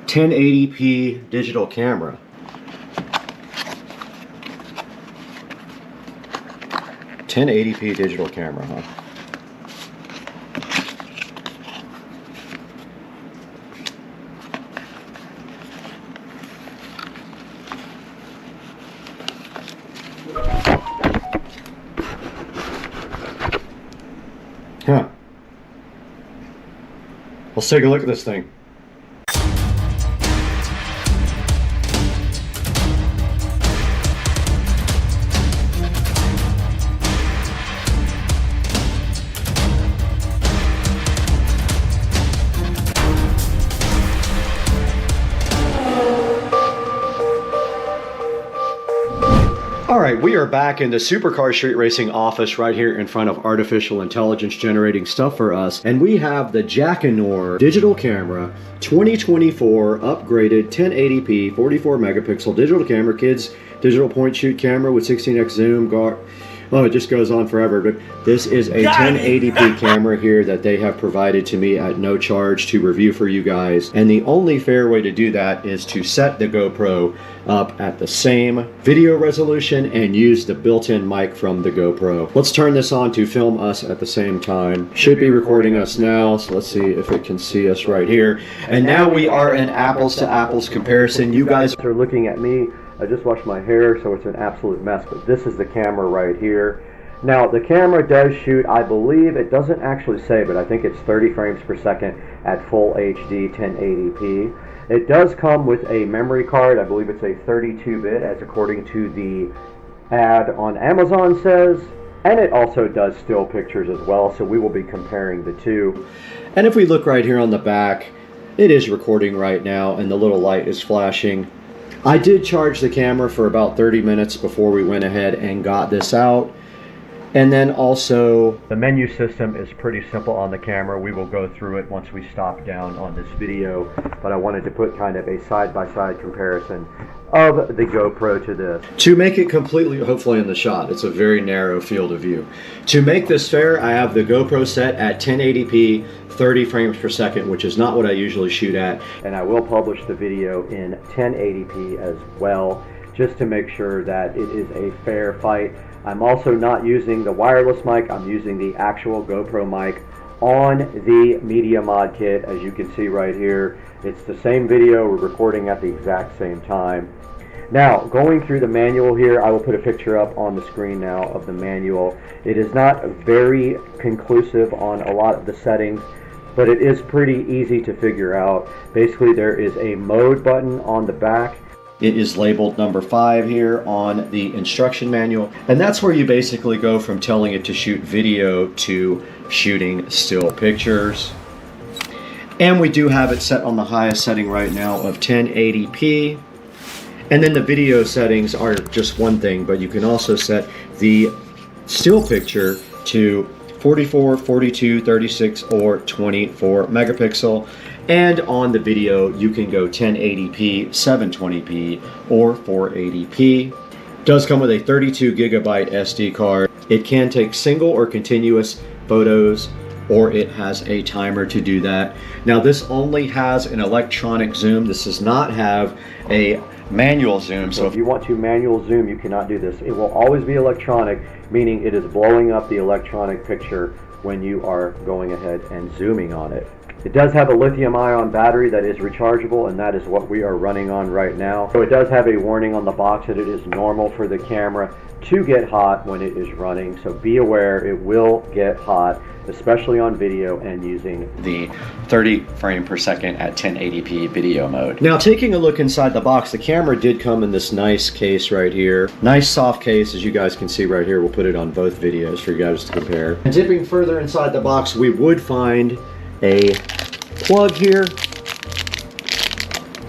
1080p digital camera. 1080p digital camera, huh? Huh. Let's take a look at this thing. Alright, we are back in the Supercar Street Racing office right here in front of artificial intelligence generating stuff for us. And we have the Jackanor digital camera 2024 upgraded 1080p 44 megapixel digital camera, kids digital point shoot camera with 16x zoom. Oh, it just goes on forever, but this is a 1080p camera here that they have provided to me at no charge to review for you guys. And the only fair way to do that is to set the GoPro up at the same video resolution and use the built-in mic from the GoPro. Let's turn this on to film us at the same time. Should be recording us now, so let's see if it can see us right here. And now we are in apples to apples comparison. You guys are looking at me. I just washed my hair, so it's an absolute mess, but this is the camera right here. Now, the camera does shoot, I believe, it doesn't actually say, but I think it's 30 frames per second at full HD 1080p. It does come with a memory card. I believe it's a 32-bit, as according to the ad on Amazon says, and it also does still pictures as well, so we will be comparing the two. And if we look right here on the back, it is recording right now, and the little light is flashing. I did charge the camera for about 30 minutes before we went ahead and got this out. And then also the menu system is pretty simple on the camera. We will go through it once we stop down on this video, but I wanted to put kind of a side-by-side comparison of the GoPro to this. To make it completely, hopefully in the shot, it's a very narrow field of view. To make this fair, I have the GoPro set at 1080p, 30 frames per second, which is not what I usually shoot at. And I will publish the video in 1080p as well, just to make sure that it is a fair fight. I'm also not using the wireless mic, I'm using the actual GoPro mic on the Media Mod kit. As you can see right here, it's the same video, we're recording at the exact same time. Now, going through the manual here, I will put a picture up on the screen now of the manual. It is not very conclusive on a lot of the settings, but it is pretty easy to figure out. Basically, there is a mode button on the back. It is labeled number 5 here on the instruction manual, and that's where you basically go from telling it to shoot video to shooting still pictures. And we do have it set on the highest setting right now of 1080p. And then the video settings are just one thing, but you can also set the still picture to 44, 42, 36, or 24 megapixel. And on the video, you can go 1080p, 720p, or 480p. It does come with a 32 gigabyte SD card. It can take single or continuous photos, or it has a timer to do that. Now, this only has an electronic zoom. This does not have a manual zoom. So if you want to manual zoom, you cannot do this. It will always be electronic, meaning it is blowing up the electronic picture when you are going ahead and zooming on it. It does have a lithium-ion battery that is rechargeable, and that is what we are running on right now. So it does have a warning on the box that it is normal for the camera to get hot when it is running. So be aware, it will get hot, especially on video and using the 30 frame per second at 1080p video mode. Now, taking a look inside the box, the camera did come in this nice case right here. Nice soft case, as you guys can see right here. We'll put it on both videos for you guys to compare. And dipping further inside the box, we would find a plug here.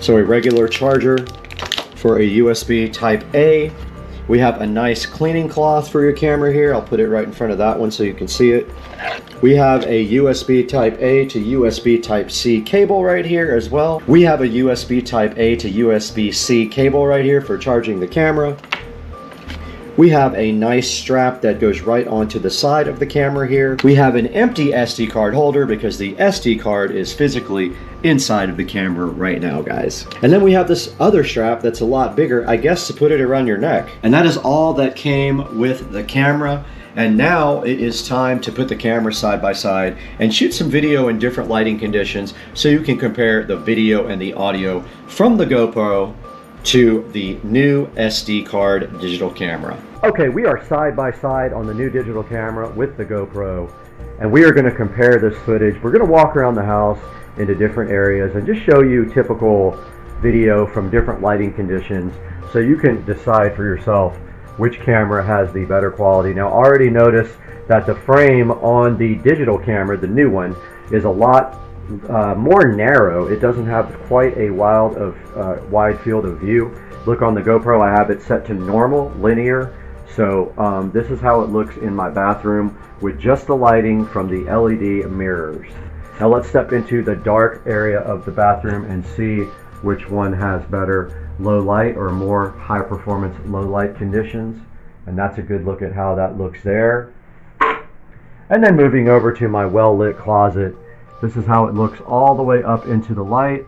So a regular charger for a USB type A. We have a nice cleaning cloth for your camera here. I'll put it right in front of that one so you can see it. We have a USB type A to USB type C cable right here as well. We have a USB type A to USB C cable right here for charging the camera. We have a nice strap that goes right onto the side of the camera here. We have an empty SD card holder because the SD card is physically inside of the camera right now, guys. And then we have this other strap that's a lot bigger, I guess, to put it around your neck. And that is all that came with the camera. And now it is time to put the camera side by side and shoot some video in different lighting conditions so you can compare the video and the audio from the GoPro to the new SD card digital camera. Okay, we are side by side on the new digital camera with the GoPro, and we are going to compare this footage. We're going to walk around the house into different areas and just show you typical video from different lighting conditions so you can decide for yourself which camera has the better quality. Now, already notice that the frame on the digital camera, the new one, is a lot more narrow. It doesn't have quite a wide field of view. Look, on the GoPro, I have it set to normal, linear. So this is how it looks in my bathroom with just the lighting from the LED mirrors. Now let's step into the dark area of the bathroom and see which one has better low light or more high performance low light conditions. And that's a good look at how that looks there. And then moving over to my well lit closet, this is how it looks all the way up into the light,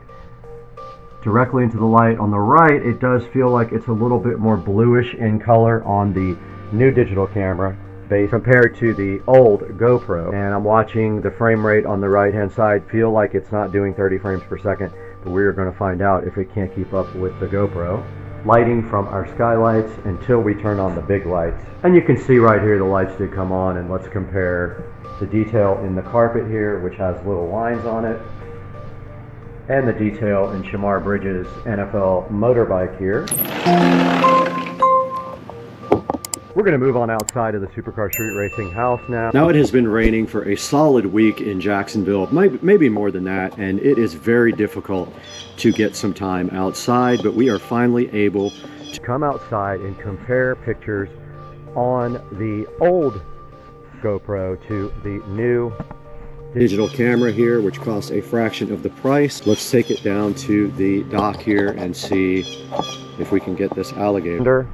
directly into the light. On the right, it does feel like it's a little bit more bluish in color on the new digital camera base compared to the old GoPro. And I'm watching the frame rate on the right hand side feel like it's not doing 30 frames per second, but we're going to find out if it can't keep up with the GoPro. Lighting from our skylights until we turn on the big lights. And you can see right here the lights did come on, and let's compare the detail in the carpet here, which has little lines on it, and the detail in Shamar Bridges' NFL motorbike here. We're going to move on outside of the Supercar Street Racing house now. Now, it has been raining for a solid week in Jacksonville, maybe more than that, and it is very difficult to get some time outside, but we are finally able to come outside and compare pictures on the old GoPro to the new digital camera here, which costs a fraction of the price. Let's take it down to the dock here and see if we can get this alligator.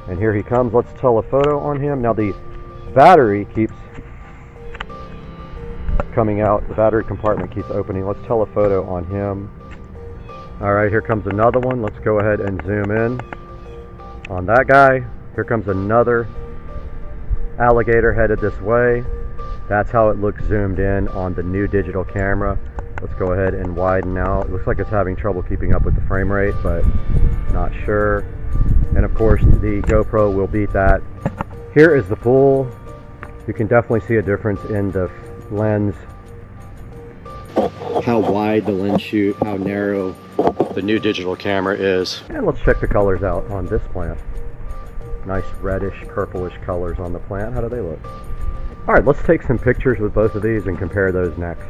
And here he comes. Let's telephoto on him. Now the battery keeps coming out. The battery compartment keeps opening. Let's telephoto on him. All right, here comes another one. Let's go ahead and zoom in on that guy. Here comes another alligator headed this way. That's how it looks zoomed in on the new digital camera. Let's go ahead and widen out. It looks like it's having trouble keeping up with the frame rate, but not sure. And of course, the GoPro will beat that. Here is the pool. You can definitely see a difference in the lens. How wide the lens shoot, how narrow the new digital camera is. And let's check the colors out on this plant. Nice reddish, purplish colors on the plant. How do they look? All right, let's take some pictures with both of these and compare those next.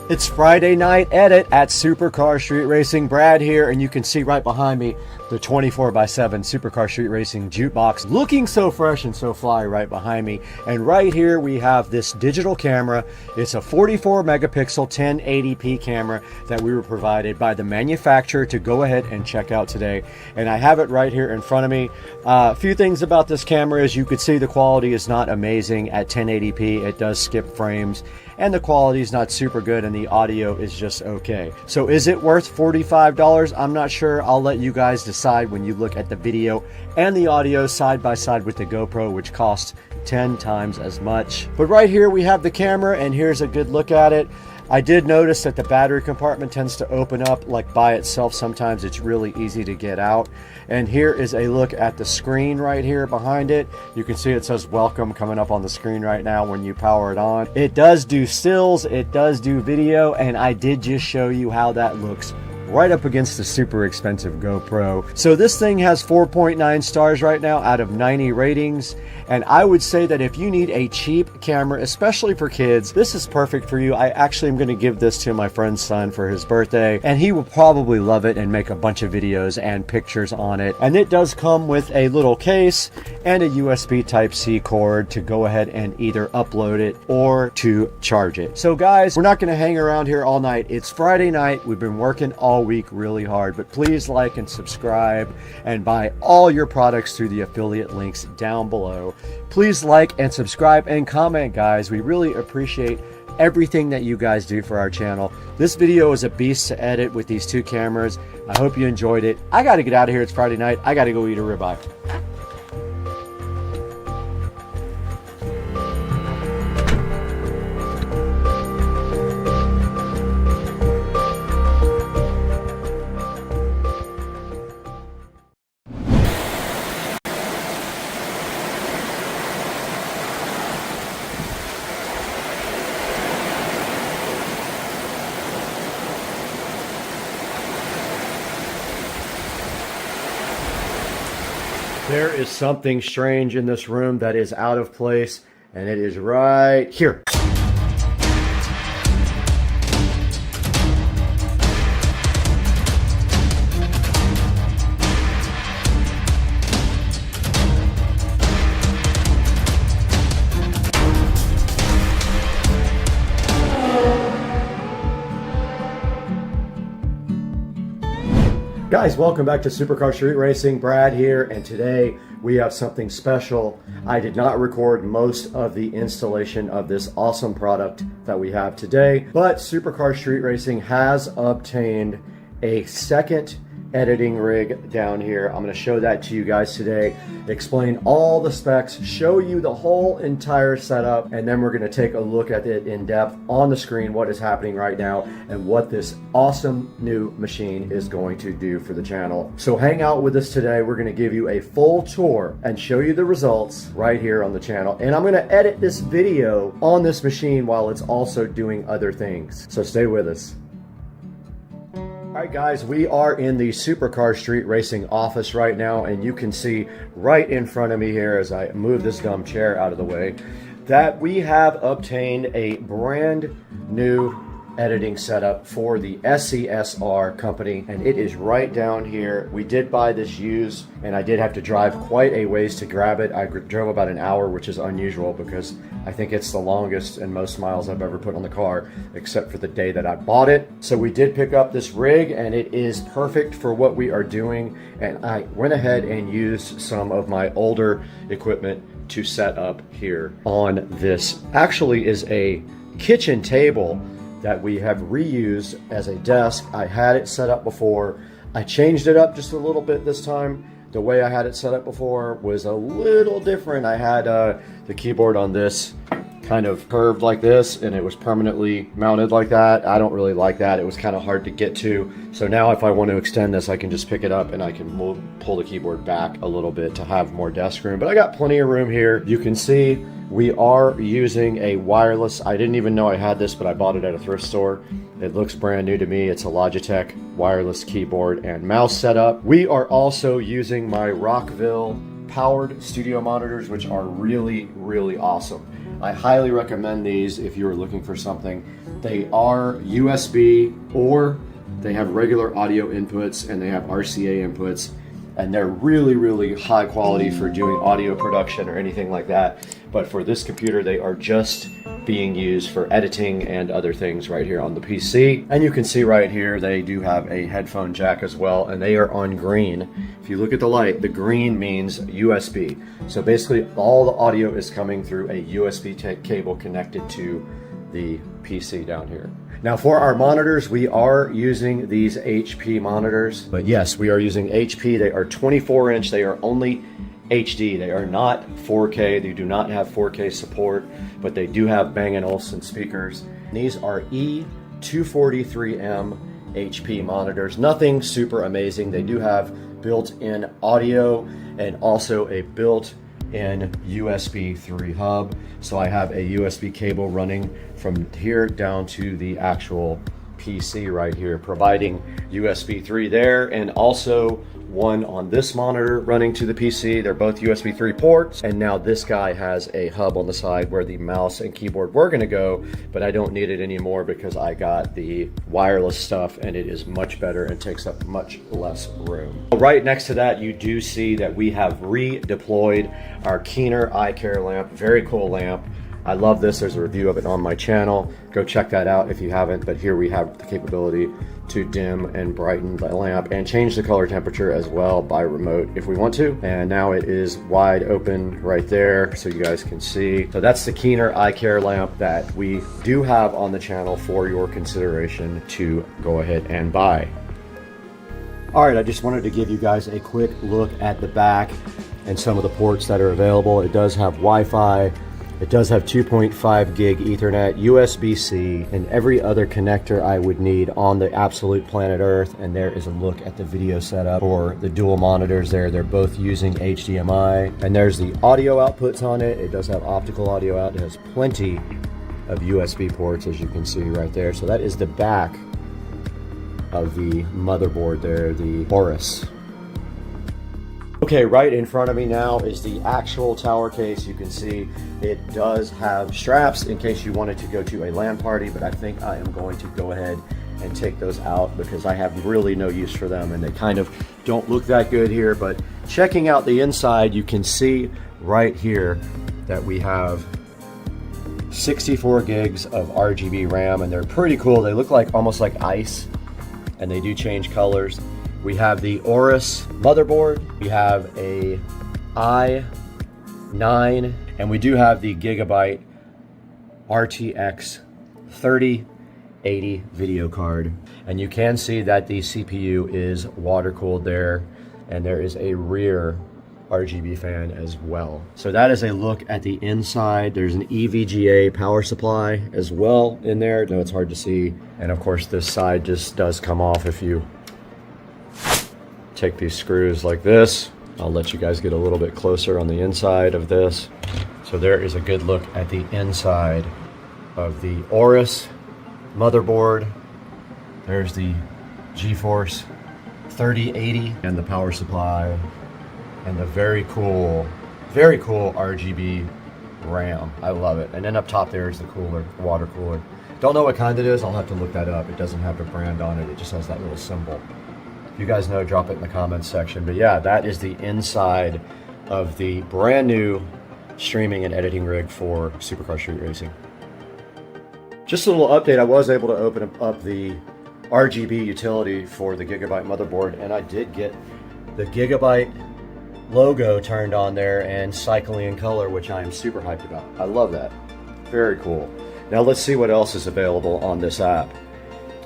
It's Friday night edit at Supercar Street Racing. Brad here, and you can see right behind me the 24/7 Supercar Street Racing Jukebox, looking so fresh and so fly right behind me. And right here we have this digital camera. It's a 44 megapixel 1080p camera that we were provided by the manufacturer to go ahead and check out today. And I have it right here in front of me. A few things about this camera is you could see the quality is not amazing at 1080p. It does skip frames, and the quality is not super good, and the audio is just okay. So is it worth $45? I'm not sure. I'll let you guys decide when you look at the video and the audio side by side with the GoPro, which costs 10 times as much. But right here we have the camera, and here's a good look at it. I did notice that the battery compartment tends to open up like by itself. Sometimes it's really easy to get out. And here is a look at the screen right here behind it. You can see it says welcome coming up on the screen right now when you power it on. It does do stills, it does do video, and I did just show you how that looks right up against the super expensive GoPro. So this thing has 4.9 stars right now out of 90 ratings. And I would say that if you need a cheap camera, especially for kids, this is perfect for you. I actually am going to give this to my friend's son for his birthday, and he will probably love it and make a bunch of videos and pictures on it. And it does come with a little case and a USB Type-C cord to go ahead and either upload it or to charge it. So guys, we're not going to hang around here all night. It's Friday night. We've been working all week really hard, but please like and subscribe and buy all your products through the affiliate links down below. Please like and subscribe and comment, guys. We really appreciate everything that you guys do for our channel. This video is a beast to edit with these two cameras. I hope you enjoyed it. I got to get out of here. It's Friday night. I got to go eat a ribeye. There is something strange in this room that is out of place, and it is right here. Guys, welcome back to Supercar Street Racing. Brad here, and today we have something special. I did not record most of the installation of this awesome product that we have today, but Supercar Street Racing has obtained a second editing rig down here. I'm going to show that to you guys today, explain all the specs, show you the whole entire setup, and then we're going to take a look at it in depth on the screen, what is happening right now and what this awesome new machine is going to do for the channel. So hang out with us today. We're going to give you a full tour and show you the results right here on the channel, and I'm going to edit this video on this machine while it's also doing other things, so stay with us. All right, guys, we are in the Supercar Street Racing office right now, and you can see right in front of me here as I move this dumb chair out of the way that we have obtained a brand new editing setup for the SCSR company, and it is right down here. We did buy this used, and I did have to drive quite a ways to grab it. I drove about an hour, which is unusual because I think it's the longest and most miles I've ever put on the car, except for the day that I bought it. So we did pick up this rig, and it is perfect for what we are doing, and I went ahead and used some of my older equipment to set up here on this. Actually is a kitchen table that we have reused as a desk. I had it set up before. I changed it up just a little bit this time. The way I had it set up before was a little different. I had the keyboard on this kind of curved like this, and it was permanently mounted like that. I don't really like that. It was kind of hard to get to. So now if I want to extend this, I can just pick it up and I can pull the keyboard back a little bit to have more desk room. But I got plenty of room here. You can see we are using a wireless. I didn't even know I had this, but I bought it at a thrift store. It looks brand new to me. It's a Logitech wireless keyboard and mouse setup. We are also using my Rockville powered studio monitors, which are really, really awesome. I highly recommend these if you are looking for something. They are USB, or they have regular audio inputs, and they have RCA inputs, and they're really, really high quality for doing audio production or anything like that. But for this computer, they are just being used for editing and other things right here on the PC. And you can see right here, they do have a headphone jack as well, and they are on green. If you look at the light, the green means USB. So basically all the audio is coming through a USB cable connected to the PC down here. Now for our monitors, we are using these HP monitors, but yes, we are using HP. They are 24-inch. They are only HD. They are not 4K. They do not have 4K support, but they do have Bang & Olufsen speakers. These are E243M HP monitors. Nothing super amazing. They do have built-in audio and also a built-in USB 3 hub. So I have a USB cable running from here down to the actual PC right here, providing USB 3 there, and also one on this monitor running to the PC. They're both USB 3 ports, and now this guy has a hub on the side where the mouse and keyboard were going to go, but I don't need it anymore because I got the wireless stuff, and it is much better and takes up much less room. Right next to that, you do see that we have redeployed our Keener eye care lamp. Very cool lamp. I love this. There's a review of it on my channel. Go check that out if you haven't. But here we have the capability to dim and brighten the lamp and change the color temperature as well by remote if we want to. And now it is wide open right there so you guys can see. So that's the Keener eye care lamp that we do have on the channel for your consideration to go ahead and buy. All right, I just wanted to give you guys a quick look at the back and some of the ports that are available. It does have Wi-Fi. It does have 2.5 gig Ethernet, USB-C, and every other connector I would need on the absolute planet Earth. And there is a look at the video setup for the dual monitors there. They're both using HDMI. And there's the audio outputs on it. It does have optical audio out. It has plenty of USB ports, as you can see right there. So that is the back of the motherboard there, the Aorus. Okay, right in front of me now is the actual tower case. You can see it does have straps in case you wanted to go to a LAN party, but I think I am going to go ahead and take those out because I have really no use for them and they kind of don't look that good here. But checking out the inside, you can see right here that we have 64 gigs of RGB RAM, and they're pretty cool. They look like almost like ice, and they do change colors. We have the Aorus motherboard. We have a i9, and we do have the Gigabyte RTX 3080 video card. And you can see that the CPU is water cooled there, and there is a rear RGB fan as well. So that is a look at the inside. There's an EVGA power supply as well in there. I know it's hard to see. And of course this side just does come off if you take these screws like this. I'll let you guys get a little bit closer on the inside of this. So there is a good look at the inside of the Aorus motherboard. There's the GeForce 3080 and the power supply and the very cool RGB RAM. I love it. And then up top there is the cooler, water cooler. Don't know what kind it is. I'll have to look that up. It doesn't have the brand on it. It just has that little symbol. If you guys know, drop it in the comments section. But yeah, that is the inside of the brand new streaming and editing rig for Supercar Street Racing. Just a little update. I was able to open up the RGB utility for the Gigabyte motherboard, and I did get the Gigabyte logo turned on there and cycling in color, which I am super hyped about. I love that. Very cool. Now let's see what else is available on this app.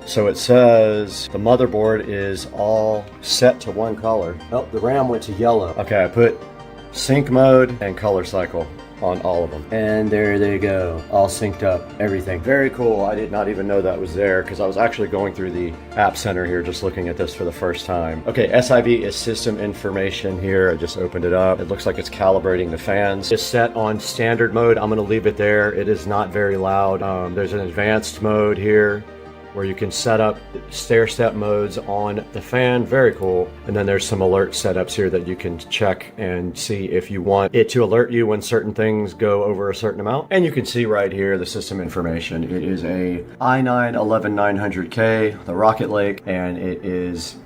So it says the motherboard is all set to one color. Oh, the RAM went to yellow. Okay, I put sync mode and color cycle on all of them. And there they go, all synced up, everything. Very cool. I did not even know that was there because I was actually going through the App Center here just looking at this for the first time. Okay, SIV is system information here. I just opened it up. It looks like it's calibrating the fans. It's set on standard mode. I'm gonna leave it there. It is not very loud. There's an advanced mode here where you can set up stair-step modes on the fan. Very cool. And then there's some alert setups here that you can check and see if you want it to alert you when certain things go over a certain amount. And you can see right here the system information. It is a i9 11900K, the Rocket Lake, and it is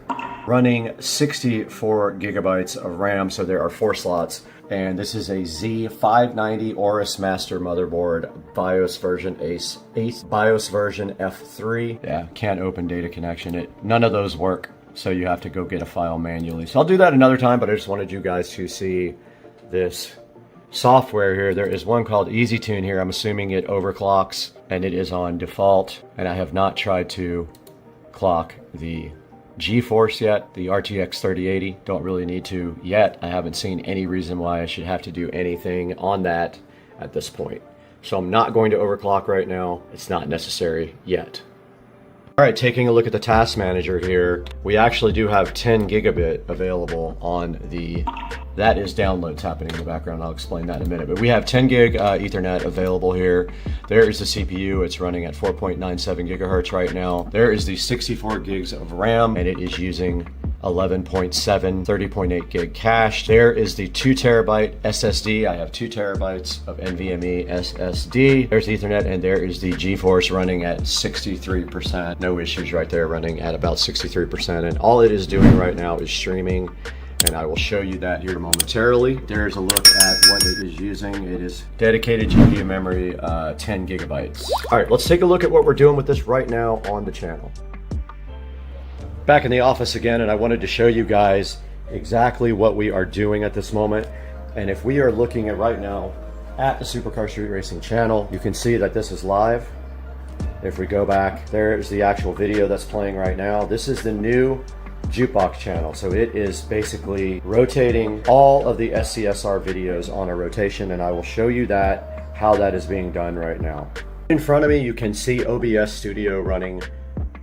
running 64 gigabytes of RAM, so there are 4 slots. And this is a Z590 Aorus Master motherboard, BIOS version BIOS version F3. Yeah, can't open data connection. None of those work, so you have to go get a file manually. So I'll do that another time, but I just wanted you guys to see this software here. There is one called EasyTune here. I'm assuming it overclocks, and it is on default. And I have not tried to clock the GeForce yet, the RTX 3080. Don't really need to yet. I haven't seen any reason why I should have to do anything on that at this point. So I'm not going to overclock right now. It's not necessary yet. All right, taking a look at the task manager here, we actually do have 10 gigabit available on the, that is downloads happening in the background. I'll explain that in a minute, but we have 10 gig Ethernet available here. There is the CPU. It's running at 4.97 gigahertz right now. There is the 64 gigs of RAM, and it is using 11.7, 30.8 gig cache. There is the 2 terabyte SSD. I have 2 terabytes of NVMe SSD. There's Ethernet, and there is the GeForce running at 63%. No issues right there, running at about 63%. And all it is doing right now is streaming, and I will show you that here momentarily. There's a look at what it is using. It is dedicated GPU memory, 10 gigabytes. All right, let's take a look at what we're doing with this right now on the channel. Back in the office again, and I wanted to show you guys exactly what we are doing at this moment. And if we are looking at right now at the Supercar Street Racing channel, you can see that this is live. If we go back, there's the actual video that's playing right now. This is the new Jukebox channel. So it is basically rotating all of the SCSR videos on a rotation, and I will show you that, how that is being done right now. In front of me, you can see OBS Studio running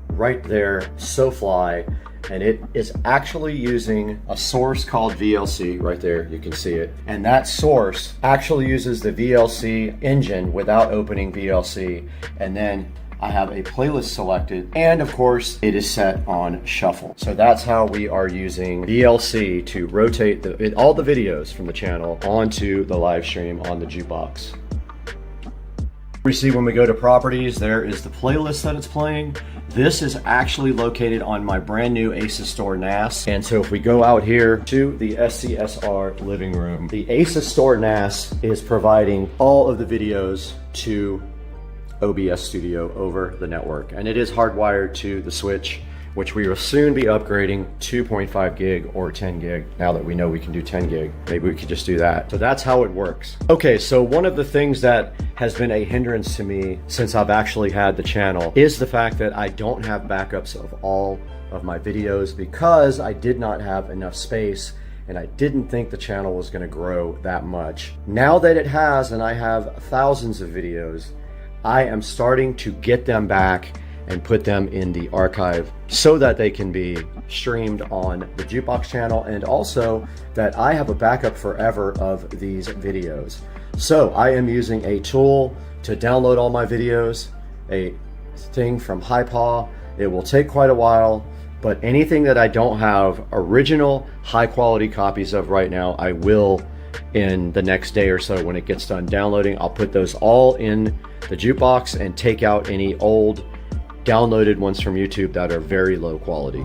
right there, SoFly, and it is actually using a source called VLC right there. You can see it, and that source actually uses the VLC engine without opening VLC. And then I have a playlist selected, and of course it is set on shuffle. So that's how we are using VLC to rotate all the videos from the channel onto the live stream on the Jukebox. We see when we go to properties, there is the playlist that it's playing. This is actually located on my brand new ASUS Store NAS. And so if we go out here to the SCSR living room, the ASUS Store NAS is providing all of the videos to OBS Studio over the network. And it is hardwired to the switch which we will soon be upgrading 2.5 gig or 10 gig. Now that we know we can do 10 gig, maybe we could just do that. So that's how it works. Okay, so one of the things that has been a hindrance to me since I've actually had the channel is the fact that I don't have backups of all of my videos because I did not have enough space and I didn't think the channel was going to grow that much. Now that it has, and I have thousands of videos, I am starting to get them back and put them in the archive so that they can be streamed on the Jukebox channel, and also that I have a backup forever of these videos. So I am using a tool to download all my videos, a thing from HiPaw. It will take quite a while, but anything that I don't have original high quality copies of right now, I will in the next day or so when it gets done downloading. I'll put those all in the Jukebox and take out any old downloaded ones from YouTube that are very low quality.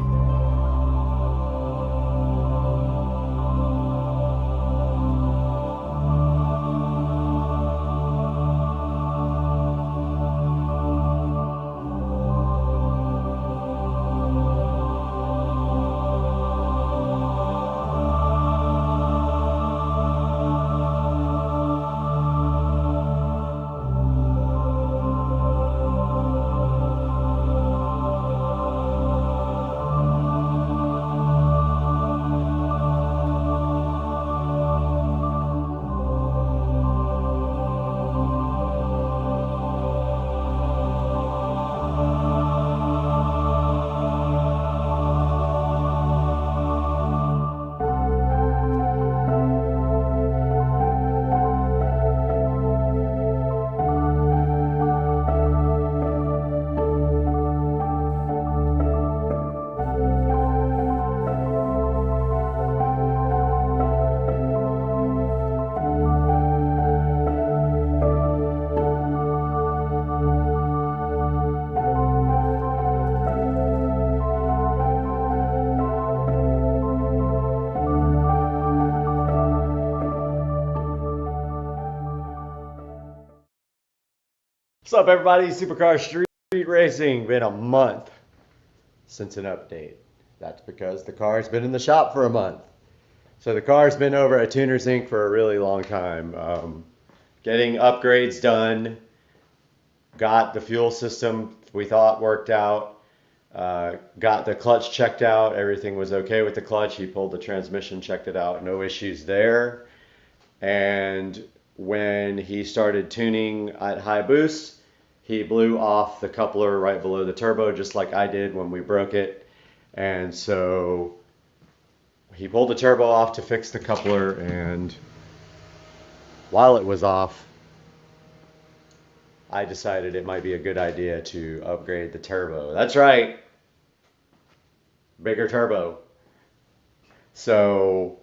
What's up, everybody? Supercar Street Racing. Been a month since an update. That's because the car's been in the shop for a month. So the car's been over at Tuners Inc. for a really long time. Getting upgrades done. Got the fuel system we thought worked out. Got the clutch checked out. Everything was okay with the clutch. He pulled the transmission, checked it out. No issues there. And when he started tuning at high boost, he blew off the coupler right below the turbo, just like I did when we broke it. And so he pulled the turbo off to fix the coupler, and while it was off, I decided it might be a good idea to upgrade the turbo. That's right, bigger turbo. So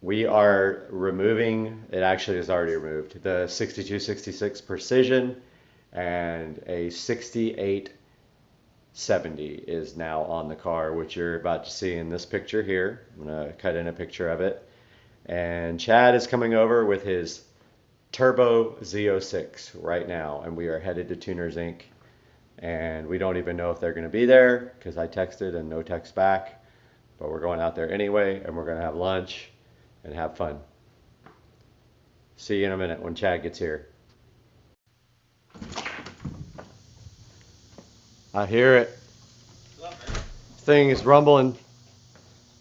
we are removing, it actually is already removed, the 6266 Precision, and a 6870 is now on the car, which you're about to see in this picture here. I'm gonna cut in a picture of it. And Chad is coming over with his Turbo Z06 right now, and we are headed to Tuners Inc. And we don't even know if they're gonna be there because I texted and no text back, but we're going out there anyway, and we're gonna have lunch and have fun. See you in a minute when Chad gets here. I hear it. What's up, man? Thing is rumbling.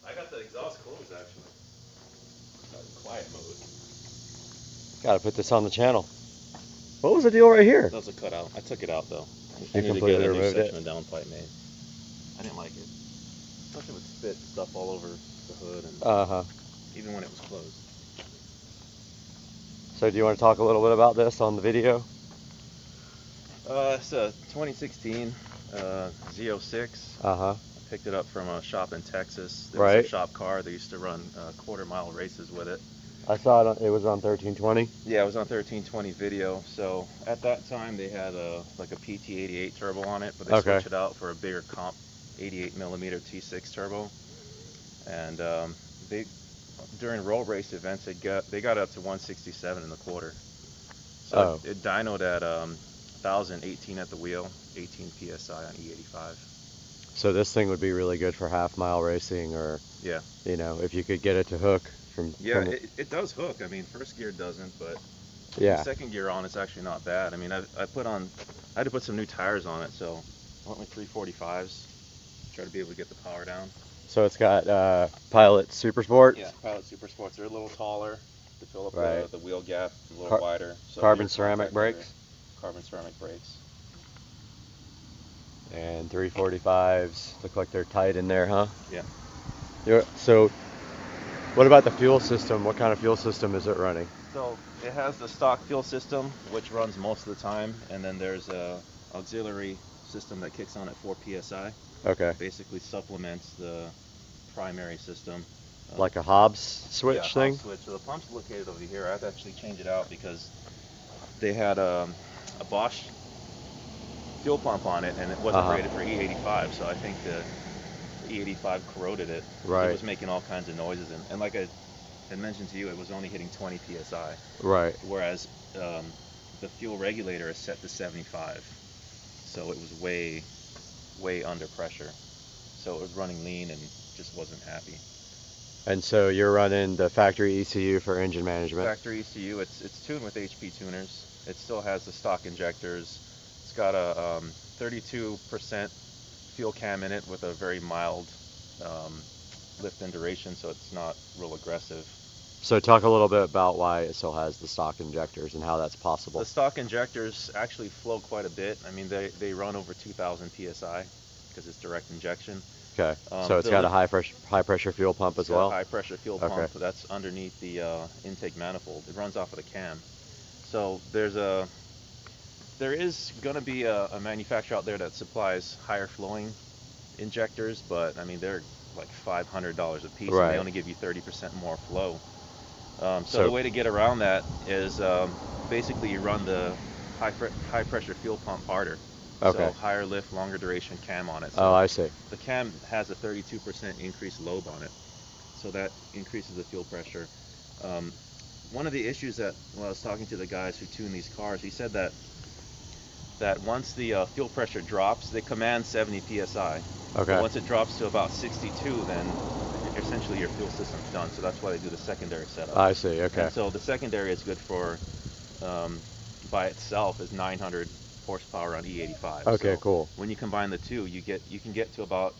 I got the exhaust closed, actually. Quiet mode. Gotta put this on the channel. What was the deal right here? That was a cutout. I took it out, though. You completely removed it? A downpipe made. I didn't like it. Plus it would spit stuff all over the hood, and even when it was closed. So do you want to talk a little bit about this on the video? It's a 2016 Z06. I picked it up from a shop in Texas. There was a shop car. They used to run quarter-mile races with it. I saw it. It was on 1320. Yeah, it was on 1320 video. So at that time they had like a PT88 turbo on it, but they switched it out for a bigger comp 88mm T6 turbo. And they during road race events they got up to 167 in the quarter. So it dynoed at 1018 at the wheel, 18 psi on E85. So this thing would be really good for half-mile racing, or Yeah. you know, if you could get it to hook from. Yeah, from it does hook. I mean, first gear doesn't, but yeah. the second gear on, it's actually not bad. I mean, I had to put some new tires on it, so I went with 345s. Try to be able to get the power down. So it's got Pilot Super Sport. Yeah, Pilot Super Sports. They're a little taller to fill up Right. the wheel gap, a little wider. So Carbon ceramic brakes. Carbon ceramic brakes. And 345s. Look like they're tight in there, huh? Yeah. So, what about the fuel system? What kind of fuel system is it running? So it has the stock fuel system, which runs most of the time, and then there's a auxiliary system that kicks on at 4 psi. Okay. Basically supplements the primary system. Like a Hobbs switch thing? Hobbs switch. So the pump's located over here. I had to actually change it out because they had a Bosch fuel pump on it, and it wasn't rated for E85. So I think the E85 corroded it. Right. It was making all kinds of noises, and like I had mentioned to you, it was only hitting 20 psi. Right. Whereas the fuel regulator is set to 75, so it was way under pressure. So it was running lean and just wasn't happy. And so you're running the factory ECU for engine management? Factory ECU, it's tuned with HP tuners. It still has the stock injectors. It's got a 32% fuel cam in it with a very mild lift and duration, so it's not real aggressive. So talk a little bit about why it still has the stock injectors and how that's possible. The stock injectors actually flow quite a bit. I mean, they run over 2,000 psi because it's direct injection. Okay. So it's got a high pressure fuel pump as well? High pressure fuel pump that's underneath the intake manifold. It runs off of the cam. So there is going to be a manufacturer out there that supplies higher flowing injectors, but I mean they're like $500 a piece, and they only give you 30% more flow. So the way to get around that is basically you run the high pressure fuel pump harder. So higher lift, longer duration cam on it. So I see. The cam has a 32% increased lobe on it, so that increases the fuel pressure. One of the issues that when I was talking to the guys who tune these cars, he said that once the fuel pressure drops, they command 70 psi. Okay. But once it drops to about 62, then essentially your fuel system's done. So that's why they do the secondary setup. I see. Okay. And so the secondary is good for by itself is 900 horsepower on E85. Okay, so cool. When you combine the two, you can get to about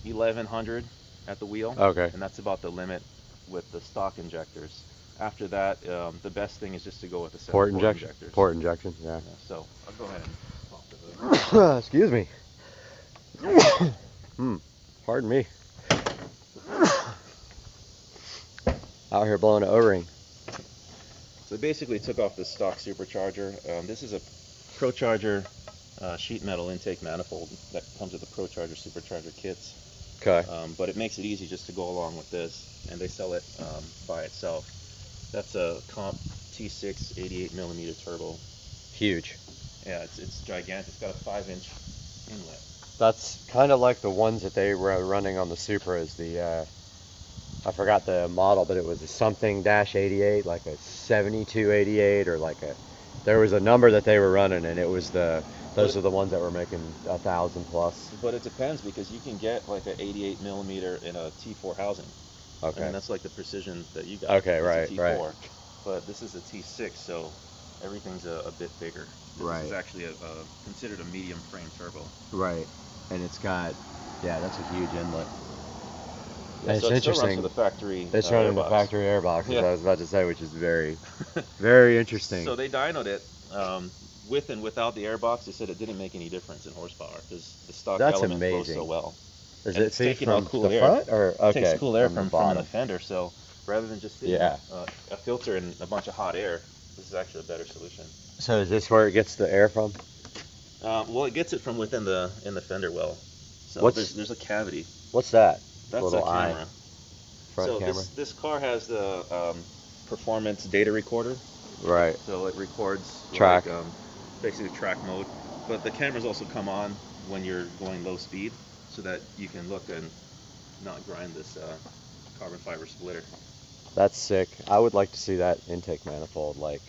1100 at the wheel. Okay. And that's about the limit with the stock injectors. After that, the best thing is just to go with the port injectors. Port injection, yeah. So I'll go ahead and pop the hood. Excuse me. Pardon me. Out here blowing an O-ring. So they basically took off the stock supercharger. This is a ProCharger sheet metal intake manifold that comes with the ProCharger supercharger kits. Okay. But it makes it easy just to go along with this, and they sell it by itself. That's a Comp T6 88mm turbo. Huge. Yeah, it's gigantic. It's got a 5-inch inlet. That's kind of like the ones that they were running on the Supras. I forgot the model, but it was a something -88, like a 7288, or like there was a number that they were running, and it was those are the ones that were making 1,000 plus. But it depends, because you can get like an 88mm in a T4 housing. Okay. And that's like the precision that you got. Okay, it's right, a T4. But this is a T6, so everything's a bit bigger. This is actually considered a medium frame turbo. Right. And it's got, that's a huge inlet. Yeah, and so it's it still runs interesting. with the factory It's running the airbox. factory airbox, Yeah. as I was about to say, which is very, very interesting. So they dynoed it with and without the airbox. They said it didn't make any difference in horsepower because the stock element flows so well. Is And it it's taking all from cool the air. front, or It takes cool air from bottom? the fender, so rather than just sitting a filter and a bunch of hot air, this is actually a better solution. So is this where it gets the air from? Well, it gets it from within the fender well. So there's a cavity. What's that? That's little a camera. eye. Front So camera. this car has the performance data recorder. Right. So it records Track. like, basically track mode. But the cameras also come on when you're going low speed, so that you can look and not grind this carbon fiber splitter. That's sick. I would like to see that intake manifold, like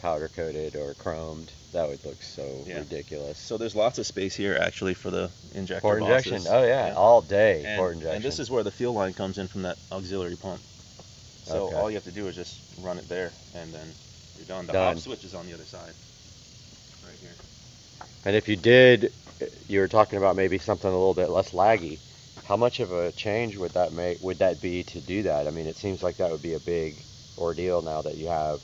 powder coated or chromed. That would look so Yeah. ridiculous. So there's lots of space here actually for the injector Port injection. bosses. Oh yeah, all day and, port injection. and this is where the fuel line comes in from that auxiliary pump. So Okay. all you have to do is just run it there, and then you're done. The Done. off switch is on the other side, right here. And if you did, you were talking about maybe something a little bit less laggy. How much of a change would that make? Would that be to do that? I mean, it seems like that would be a big ordeal now that you have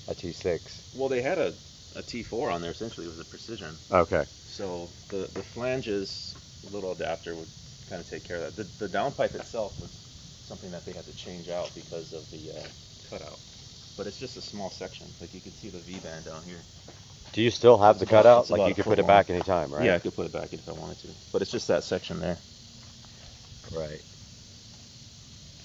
a T6. Well, they had a T4 on there. Essentially, it was a precision. Okay. So the flanges, little adapter would kind of take care of that. The downpipe itself was something that they had to change out because of the cutout. But it's just a small section. Like you can see the V-band down here. Do you still have the It's about- cutout? it's Like about you a could foot put it long. back anytime, right? Yeah, I could put it back in if I wanted to. But it's just that section there. Right.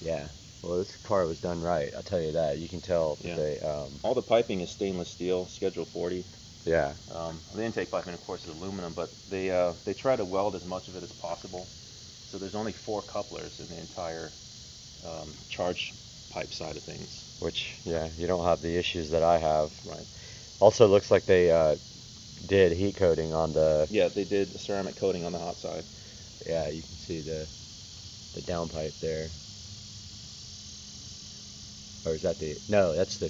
Yeah. Well, this car was done right. I'll tell you that. You can tell Yeah. they. All the piping is stainless steel, Schedule 40. Yeah. The intake piping, of course, is aluminum, but they try to weld as much of it as possible. So there's only 4 couplers in the entire charge pipe side of things. Which, yeah, you don't have the issues that I have. Right. Also, looks like they did heat coating on the. Yeah, they did the ceramic coating on the hot side. Yeah, you can see the downpipe there. Or is that the? No, that's the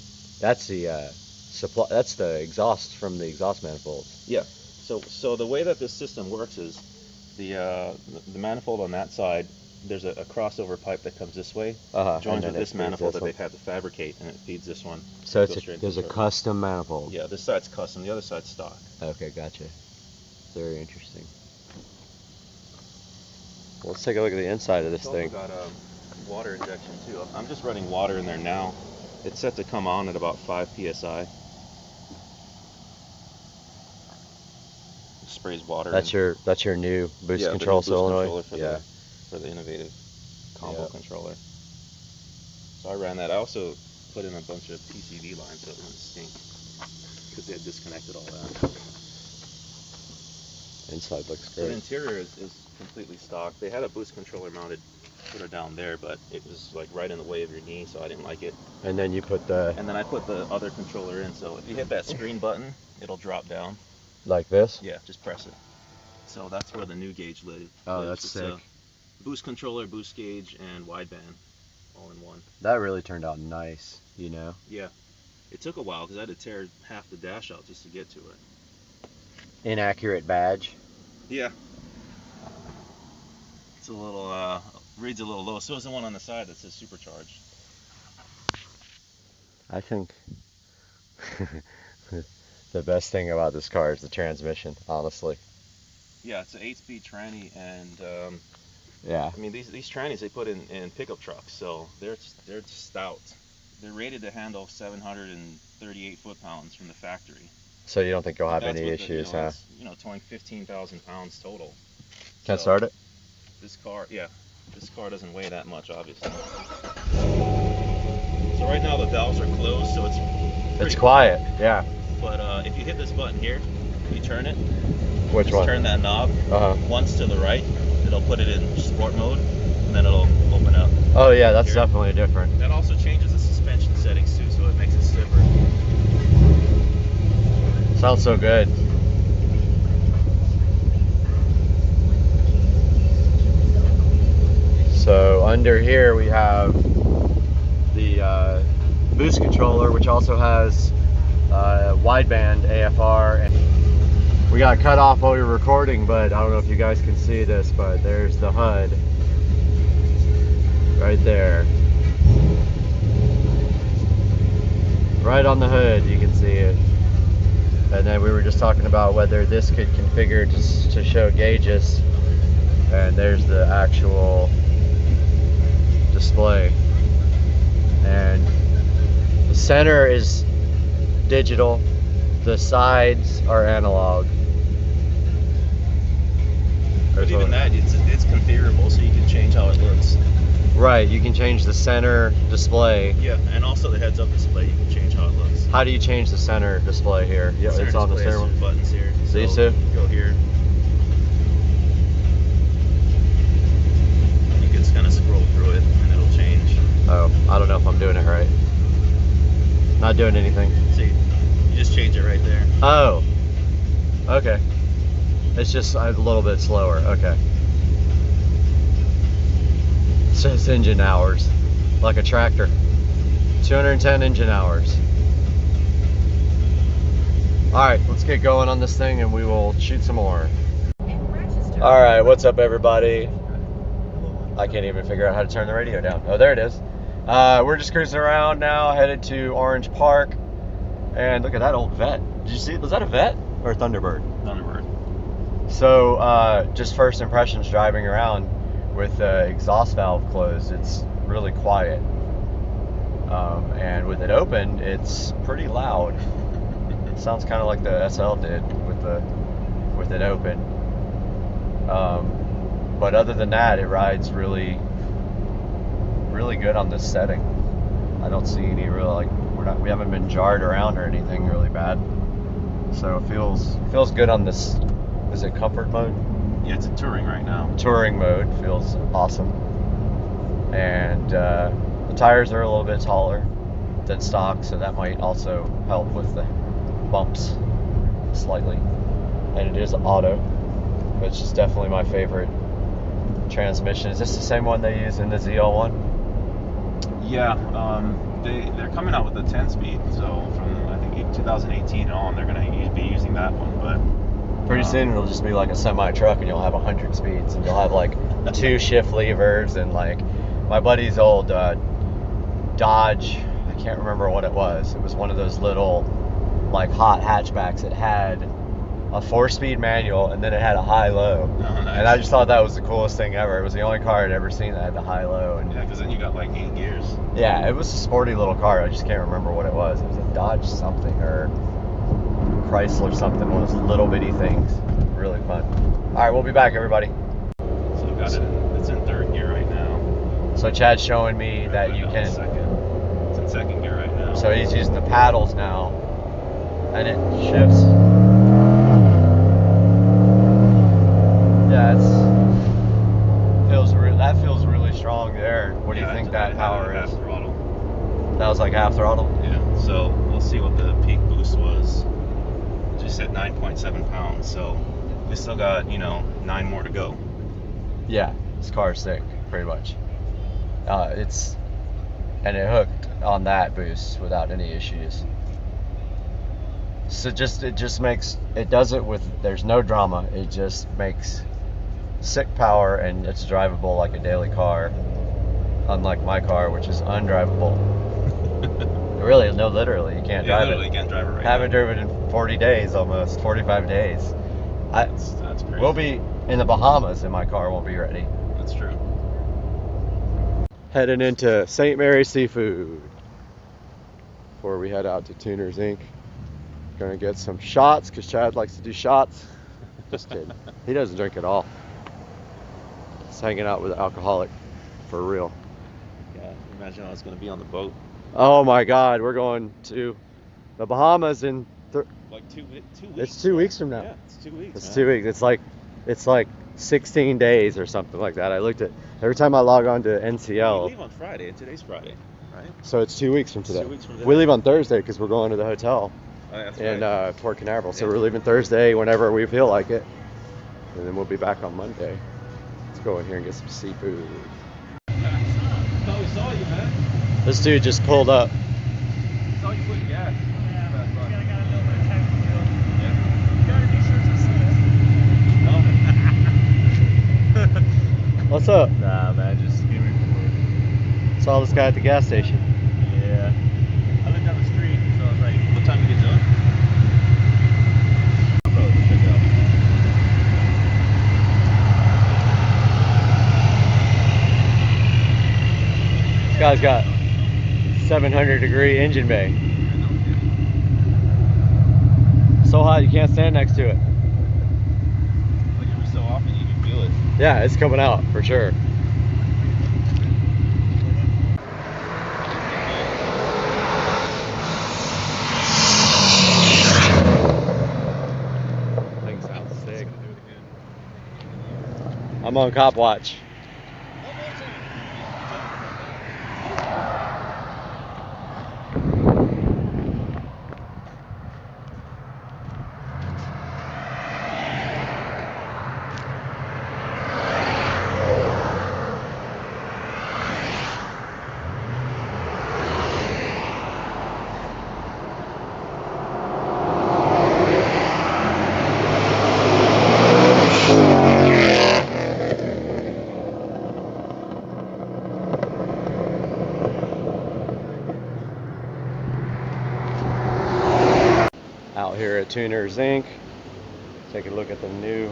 supply. That's the exhaust from the exhaust manifolds. Yeah. So the way that this system works is the manifold on that side. There's a crossover pipe that comes this way, joins with this manifold that they've had to fabricate, and it feeds this one. So Goes straight there's a into the- custom manifold. Yeah, this side's custom, the other side's stock. Okay, gotcha. Very interesting. Well, let's take a look at the inside of this It's also thing. got water injection too. I'm just running water in there now. It's set to come on at about 5 psi. It sprays water. That's your new boost the control new boost solenoid. controller for the innovative combo Yep. controller. So I ran that. I also put in a bunch of PCV lines so it wouldn't stink because they had disconnected all that. Inside looks So the great. interior is completely stock. They had a boost controller mounted sort of down there, but it was like right in the way of your knee, so I didn't like it. And then you put the And then I put the other controller in, so if you hit that screen button, it'll drop down. like this. Yeah, just press it. So that's where the new gauge lives. Oh, that's It's sick. a boost controller, boost gauge, and wideband all in one. That really turned out nice. You know. Yeah. It took a while because I had to tear half the dash out just to get to it. Inaccurate badge. Yeah. It's a little, reads a little low. So is the one on the side that says supercharged. I think the best thing about this car is the transmission, honestly. Yeah, it's an 8-speed tranny, and Yeah. I mean these trannies they put in pickup trucks, so they're stout. They're rated to handle 738 foot-pounds from the factory. So you don't think you'll have That's any with the, issues, you know, huh? it's, you know, towing 15,000 pounds total. Can I So, start it? This car doesn't weigh that much, obviously. So right now the valves are closed, so it's pretty Quiet. Yeah. But if you hit this button here, you turn it. Which Just one? turn that knob Uh-huh. once to the right. It'll put it in sport mode, and then it'll open up. Oh yeah, that's Here. definitely different. That also changes the suspension settings too, so it makes it stiffer. Sounds so good. So under here we have the boost controller, which also has wideband AFR. And we got cut off while we were recording, but I don't know if you guys can see this, but there's the HUD right there. Right on the hood, you can see it. And then we were just talking about whether this could configure to show gauges. And there's the actual display. And the center is digital. The sides are analog. But even that, it's configurable, so you can change how it looks. Right, you can change the center display. Yeah, and also the heads-up display, you can change how it looks. How do you change the center display here? Yeah, Center it's on the display center has one. buttons here. These So two? Go here. You can just kind of scroll through it, and it'll change. Oh, I don't know if I'm doing it right. Not doing anything. See, you just change it right there. Oh, okay. It's just a little bit slower. Okay. It says engine hours, like a tractor. 210 engine hours. All right, let's get going on this thing and we will shoot some more. All right, what's up, everybody? I can't even figure out how to turn the radio down. Oh, there it is. We're just cruising around now, headed to Orange Park. And look at that old Vet. Did you see it? Was that a Vet or a Thunderbird? Thunderbird. So, just first impressions driving around with the exhaust valve closed, it's really quiet. And with it open, it's pretty loud. It sounds kind of like the SL did with it open. But other than that, it rides really good on this setting. I don't see any real, like, we haven't been jarred around or anything really bad. So it feels good on this. Is it comfort mode? Yeah, it's in touring right now. Touring mode feels awesome. And the tires are a little bit taller than stock, so that might also help with the bumps slightly. And it is auto, which is definitely my favorite transmission. Is this the same one they use in the ZL1? Yeah, they're coming out with a 10-speed, so from I think 2018 on, they're going to be using that one. But pretty soon it'll just be like a semi truck, and you'll have 100 speeds, and you'll have like 2 shift levers, and like my buddy's old Dodge. I can't remember what it was. It was one of those little like hot hatchbacks. It had a 4-speed manual, and then it had a high-low. Oh, nice. And I just thought that was the coolest thing ever. It was the only car I'd ever seen that had the high-low. And yeah, because then you got like 8 gears. yeah, it was a sporty little car. I just can't remember what it was. It was a Dodge something or Chrysler something. One of those little bitty things. Really fun. All right, we'll be back, everybody. So you got it's in 3rd gear right now. So Chad's showing me that you can. It's in 2nd gear right now. So he's using the paddles now, and it shifts. Yeah, that feels really strong there. What do you think that power is? Half throttle. That was like half throttle? Yeah, so we'll see what the peak boost was. Just at 9.7 pounds, so we still got, 9 more to go. Yeah, this car's sick, pretty much. And it hooked on that boost without any issues. So it does it with, there's no drama. It just makes sick power, and it's drivable like a daily car, unlike my car, which is undrivable. Really, no, literally, you can't drive it. Can't drive it right Haven't now. driven it in 40 days, almost 45 days. That's crazy. We'll be in the Bahamas, and my car won't be ready. That's true. Heading into St. Mary's Seafood before we head out to Tuners Inc. Gonna get some shots because Chad likes to do shots. Just kidding. He doesn't drink at all. He's hanging out with an alcoholic for real. Yeah, imagine I was going to be on the boat. Oh my God, we're going to the Bahamas in Like 2 weeks. It's 2 weeks from now. Yeah, it's 2 weeks. It's 2 weeks. It's like 16 days or something like that. I looked at every time I log on to NCL. We leave on Friday, and today's Friday, right? So it's 2 weeks from today. 2 weeks from today. We leave on Thursday because we're going to the hotel That's in right. Port Canaveral. So Yeah. we're leaving Thursday whenever we feel like it, and then we'll be back on Monday. Let's go in here and get some seafood. thought we saw you, man. This dude just pulled up. Saw you putting gas. What's up? Nah, man, just give me Saw this guy at the gas station. Yeah. I live down the street, so I was like, what time you get done? This guy's got 700-degree engine bay. So hot you can't stand next to it. Like every so often you can feel it. Yeah, it's coming out for sure. Thing sounds sick. I'm on cop watch. Out here at Tuners Inc. Take a look at the new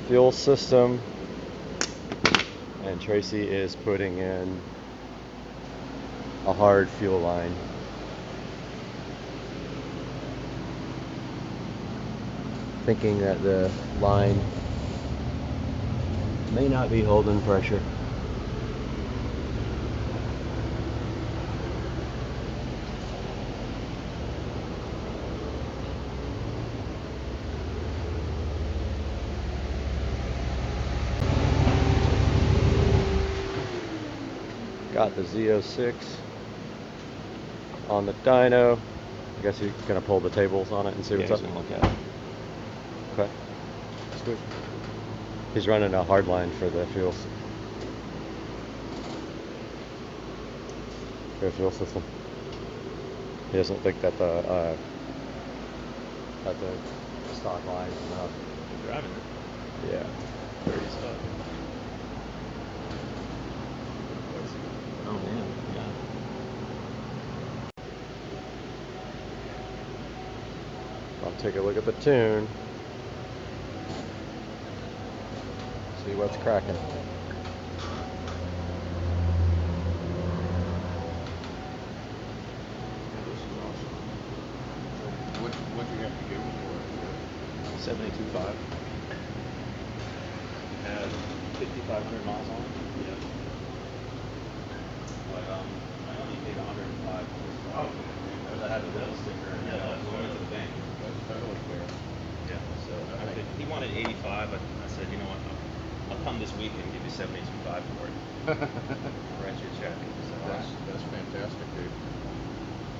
fuel system. And Tracy is putting in a hard fuel line. Thinking that the line may not be holding pressure. Got the Z06 on the dyno. I guess you're gonna pull the tables on it and see what's up. Look at it. Okay. That's good. He's running a hard line for the fuel system. He doesn't think that the stock line is enough. You're driving it. Yeah. Dirty stuff. Oh man, yeah. I'll take a look at the tune. See what's cracking. What do you have to give him for 72.5. Had 5,500 miles on it. Yeah. But I only paid 105. Oh. Because I had the metal sticker. And yeah, that's going into the bank. That's totally fair. Yeah. So he wanted 85. I said, you know what? I'll come this week and give you 72.5 for it. I'll write you a check. So, That's fantastic, dude.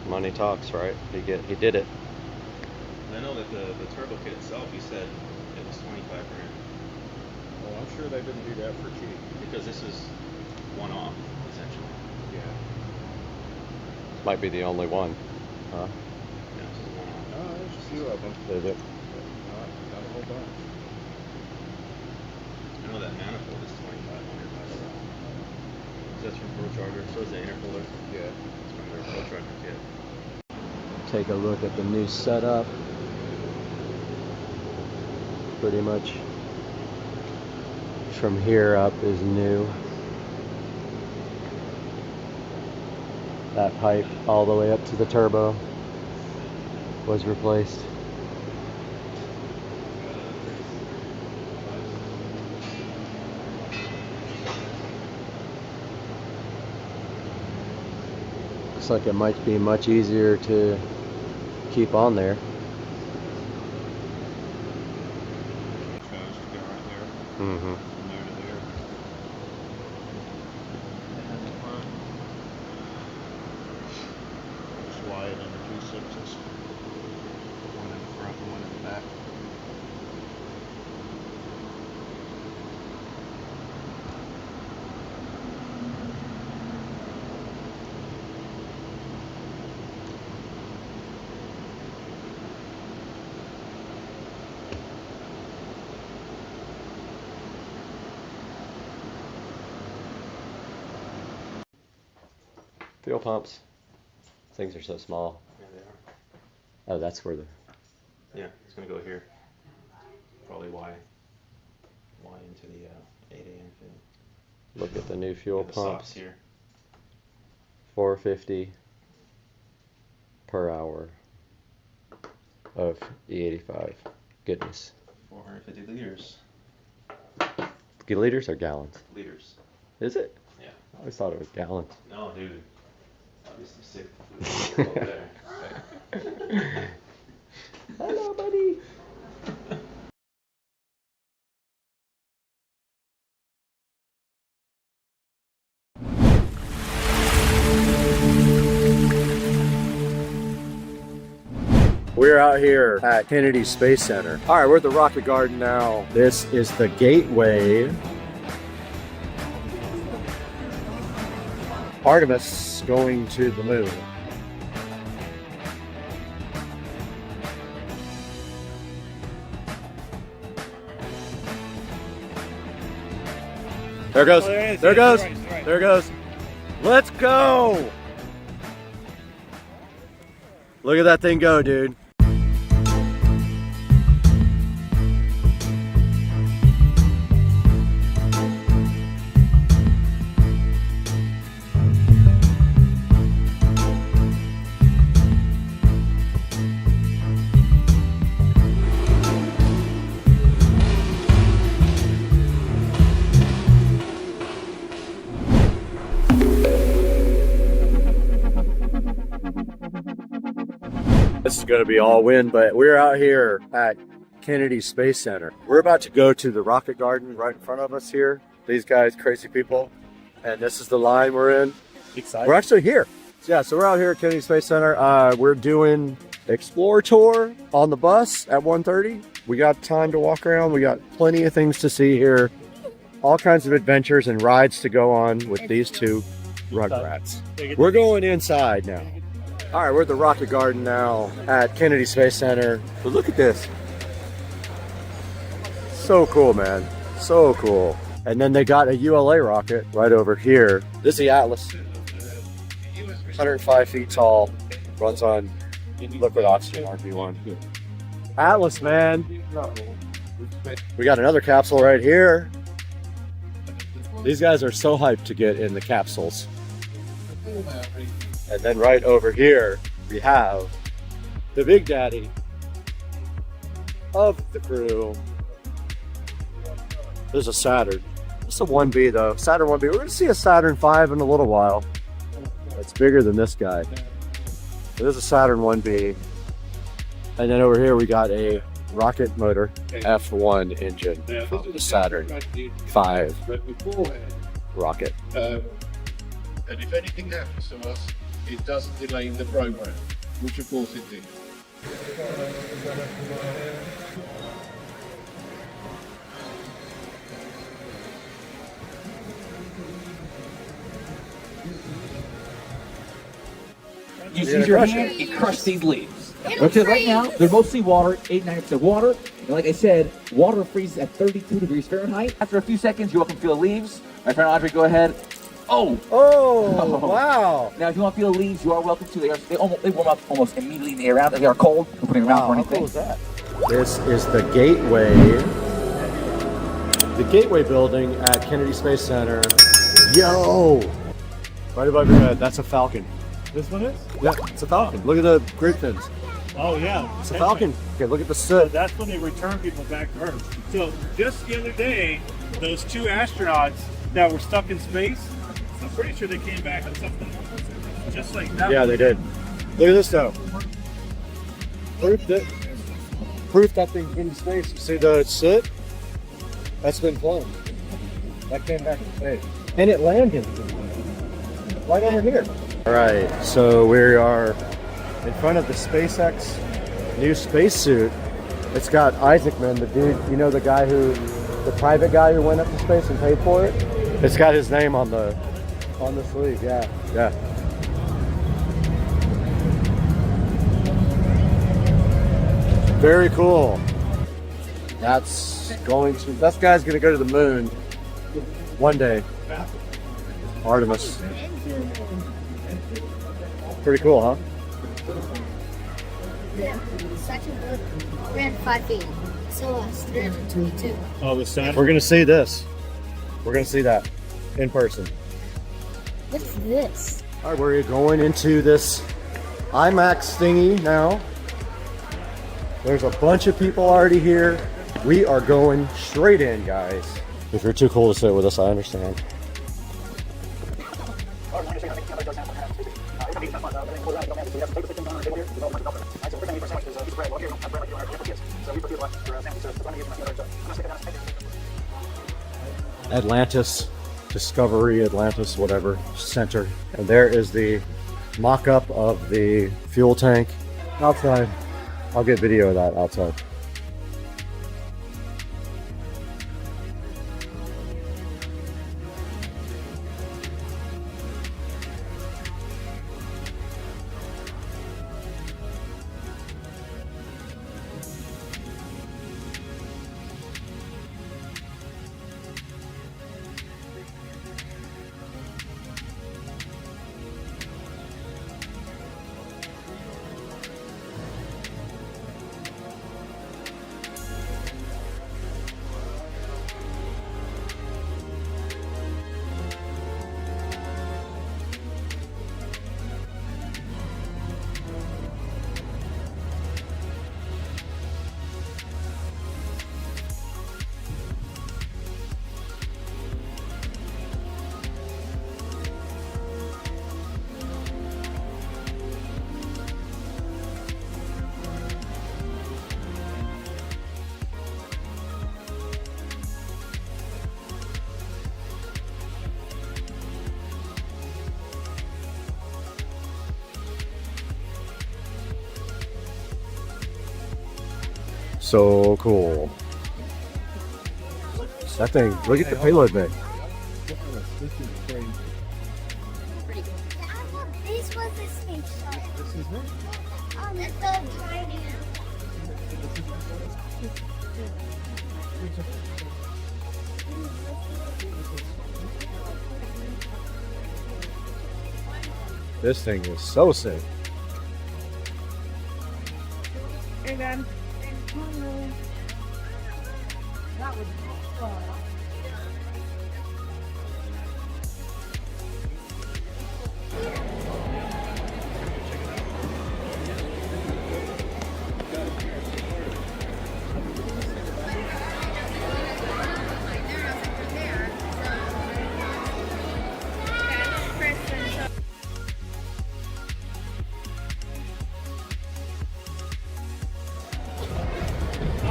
Money talks, right? He did it. I know that the turbo kit itself, he said it was 25 grand. Well, I'm sure they didn't do that for cheap. Because this is one-off, essentially. Yeah. Might be the only one. Huh? Yeah, this is one-off. No, there's a few of them. Is it? But not a whole bunch. I know that manifold is 2,500 by itself. So that's from ProCharger. So is the intercooler. Yeah. It's from their ProCharger kit. Take a look at the new setup. Pretty much from here up is new. That pipe all the way up to the turbo was replaced. Looks like it might be much easier to keep on there. Chose to go right there. Mm-hmm. From there to there. And then the front. Slide under 2 6s. One in the front and one in the back. Fuel pumps. Things are so small. Yeah, they are. Oh, that's where the... Yeah, it's going to go here. Probably Y into the 8 a.m. field. Look at the new fuel The pumps. socks here. 450 per hour of E85. Goodness. 450 liters. Liters or gallons? Liters. Is it? Yeah. I always thought it was gallons. No, dude. Obviously sick. Over there. Hello, buddy. We're out here at Kennedy Space Center. All right, we're at the Rocket Garden now. This is the gateway. Artemis going to the moon. There goes. There goes. There goes. Let's go. Look at that thing go, dude. This is going to be all wind, but we're out here at Kennedy Space Center. We're about to go to the rocket garden right in front of us here. These guys, crazy people. And this is the line we're in. Excited. We're actually here. Yeah, so we're out here at Kennedy Space Center. We're doing Explore Tour on the bus at 1:30. We got time to walk around. We got plenty of things to see here. All kinds of adventures and rides to go on with these two rugrats. We're going inside now. All right, we're at the Rocket Garden now at Kennedy Space Center. But look at this. So cool, man. So cool. And then they got a ULA rocket right over here. This is the Atlas. 105 feet tall. Runs on liquid oxygen, RB1. Atlas, man. We got another capsule right here. These guys are so hyped to get in the capsules. And then right over here, we have the big daddy of the crew. There's a Saturn. It's a 1B though, Saturn 1B. We're gonna see a Saturn 5 in a little while. It's bigger than this guy. There's a Saturn 1B. And then over here we got a rocket motor F1 engine from the Saturn 5 rocket. And if anything happens to us, it doesn't delay the program, which of course it did. You use your hand and crush these leaves. Because right now, they're mostly water, 89% water. And like I said, water freezes at 32 degrees Fahrenheit. After a few seconds, you're welcome to feel the leaves. My friend Audrey, go ahead. Oh! Oh, wow. Now, if you want to feel the leaves, you are welcome to. They warm up almost immediately in the air around. They are cold. Don't put it in your mouth or anything. How cool is that? This is the gateway. The gateway building at Kennedy Space Center. Yo! Right above your head, that's a Falcon. This one is? Yeah, it's a Falcon. Look at the grid fins. Oh yeah. It's a Falcon. Okay, look at the So soot. that's when they return people back to Earth. So just the other day, those two astronauts that were stuck in space, I'm pretty sure they came back with something just like that. Yeah, they did. Look at this though. Proof that thing in space. You see the soot? That's been flown. That came back to space. And it landed right over here. All right, so we are in front of the SpaceX new spacesuit. It's got Isaacman, the dude, you know, the private guy who went up to space and paid for it. It's got his name on the sleeve. Yeah. Very cool. That guy's gonna go to the moon one day. Artemis. Pretty cool, huh? Yeah, such a good 305 feet. So 322. Oh, the sun. We're gonna see this. We're gonna see that in person. What's this? All right, we're going into this IMAX thingy now. There's a bunch of people already here. We are going straight in, guys. If you're too cool to sit with us, I understand. Atlantis, Discovery, Atlantis, whatever, center. And there is the mock-up of the fuel tank outside. I'll get video of that outside. So cool. That thing, look at the payload bay. This is crazy. This was the space shuttle. This is what? The tiny. This thing is so sick. And then. That was fun.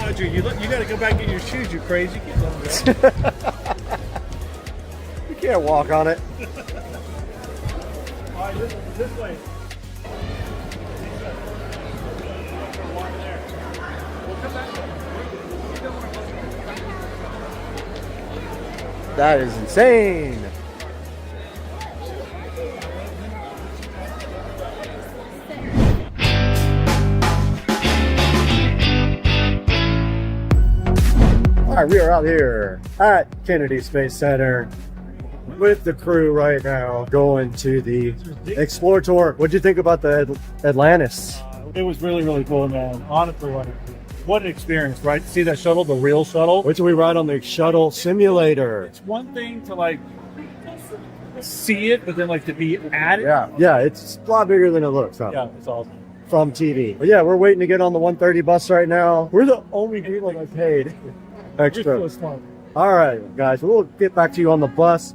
Audrey, you got to go back in your shoes, you crazy. You can't walk on it. All right, this way. That is insane. All right, we are out here at Kennedy Space Center with the crew right now going to the Explore Tour. What'd you think about the Atlantis? It was really, really cool, man. Honestly, what an experience, right? To see that shuttle, the real shuttle. Wait till we ride on the shuttle simulator. It's one thing to like see it, but then like to be at it. Yeah, it's a lot bigger than it looks. Huh? Yeah, it's awesome. From TV. But yeah, we're waiting to get on the 130 bus right now. We're the only people that paid extra. All right, guys, we'll get back to you on the bus.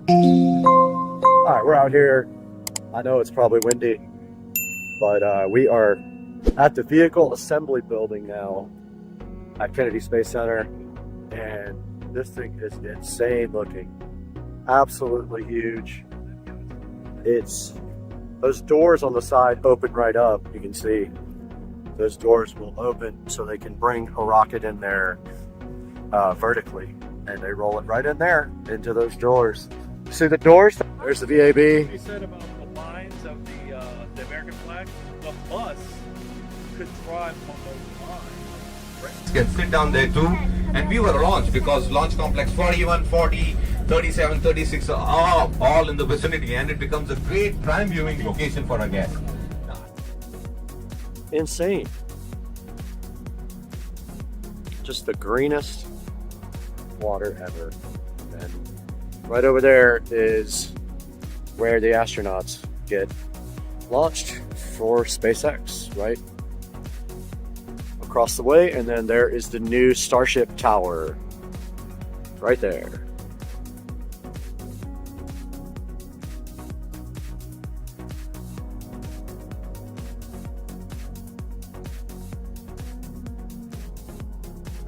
All right, we're out here. I know it's probably windy, but we are at the vehicle assembly building now at Kennedy Space Center, and this thing is insane looking. Absolutely huge. It's those doors on the side open right up. You can see those doors will open so they can bring a rocket in there vertically, and they roll it right in there into those drawers. See the doors? There's the VAB. You said about the lines of the American flag. The bus could drive on those lines. Can sit down there too, and we were launched because launch complex 41, 40, 37, 36 are all in the vicinity, and it becomes a great prime viewing location for our guests. Insane. Just the greenest water ever. And right over there is where the astronauts get launched for SpaceX, right? Across the way, and then there is the new Starship Tower right there.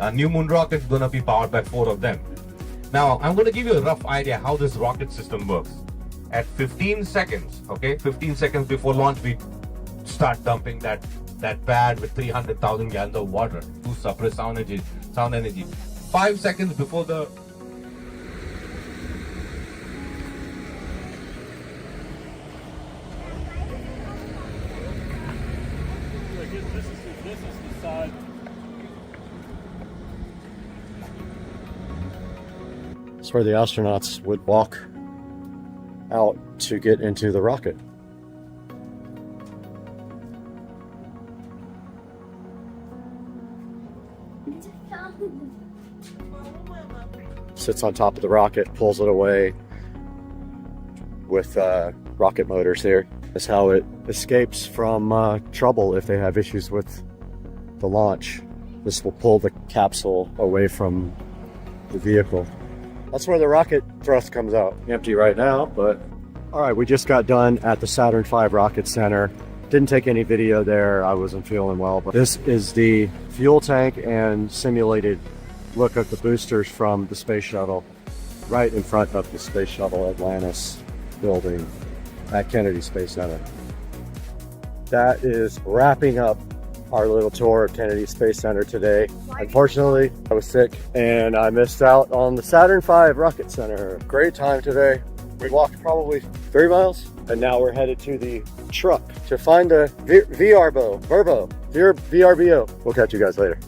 Our new moon rocket is going to be powered by 4 of them. Now, I'm going to give you a rough idea how this rocket system works. At 15 seconds, okay, 15 seconds before launch, we start dumping that pad with 300,000 gallons of water to suppress sound energy. 5 seconds before the This is the side. It's where the astronauts would walk out to get into the rocket. Sits on top of the rocket, pulls it away with rocket motors here. That's how it escapes from trouble if they have issues with the launch. This will pull the capsule away from the vehicle. That's where the rocket thrust comes out. Empty right now, but all right, we just got done at the Saturn V Rocket Center. Didn't take any video there. I wasn't feeling well, but this is the fuel tank and simulated look at the boosters from the space shuttle right in front of the Space Shuttle Atlantis building at Kennedy Space Center. That is wrapping up our little tour of Kennedy Space Center today. Unfortunately, I was sick and I missed out on the Saturn V Rocket Center. Great time today. We walked probably 3 miles and now we're headed to the truck to find a VRBO. We'll catch you guys later.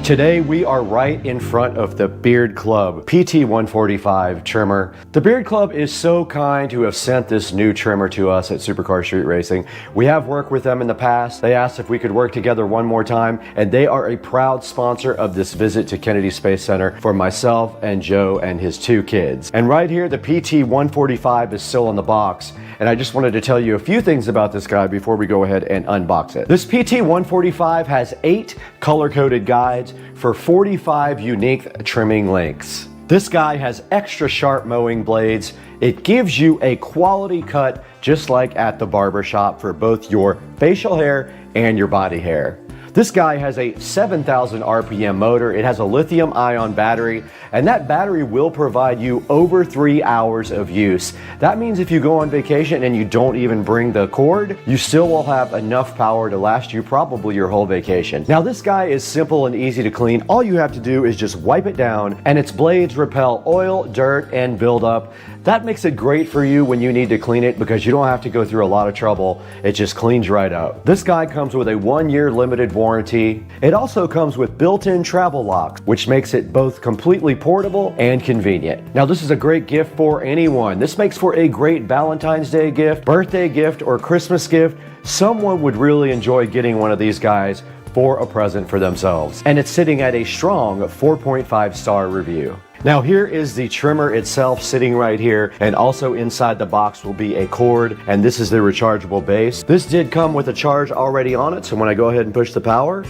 Today we are right in front of the Beard Club PT145 trimmer. The Beard Club is so kind to have sent this new trimmer to us at Supercar Street Racing. We have worked with them in the past. They asked if we could work together one more time, and they are a proud sponsor of this visit to Kennedy Space Center for myself and Joe and his 2 kids. And right here, the PT145 is still in the box. And I just wanted to tell you a few things about this guy before we go ahead and unbox it. This PT145 has 8 color-coded guides for 45 unique trimming lengths. This guy has extra sharp mowing blades. It gives you a quality cut just like at the barber shop for both your facial hair and your body hair. This guy has a 7,000 RPM motor. It has a lithium ion battery, and that battery will provide you over 3 hours of use. That means if you go on vacation and you don't even bring the cord, you still will have enough power to last you probably your whole vacation. Now this guy is simple and easy to clean. All you have to do is just wipe it down, and its blades repel oil, dirt, and buildup. That makes it great for you when you need to clean it because you don't have to go through a lot of trouble. It just cleans right up. This guy comes with a 1-year limited warranty. It also comes with built-in travel locks, which makes it both completely portable and convenient. Now this is a great gift for anyone. This makes for a great Valentine's Day gift, birthday gift, or Christmas gift. Someone would really enjoy getting one of these guys for a present for themselves. And it's sitting at a strong 4.5-star review. Now here is the trimmer itself sitting right here, and also inside the box will be a cord, and this is the rechargeable base. This did come with a charge already on it, so when I go ahead and push the power,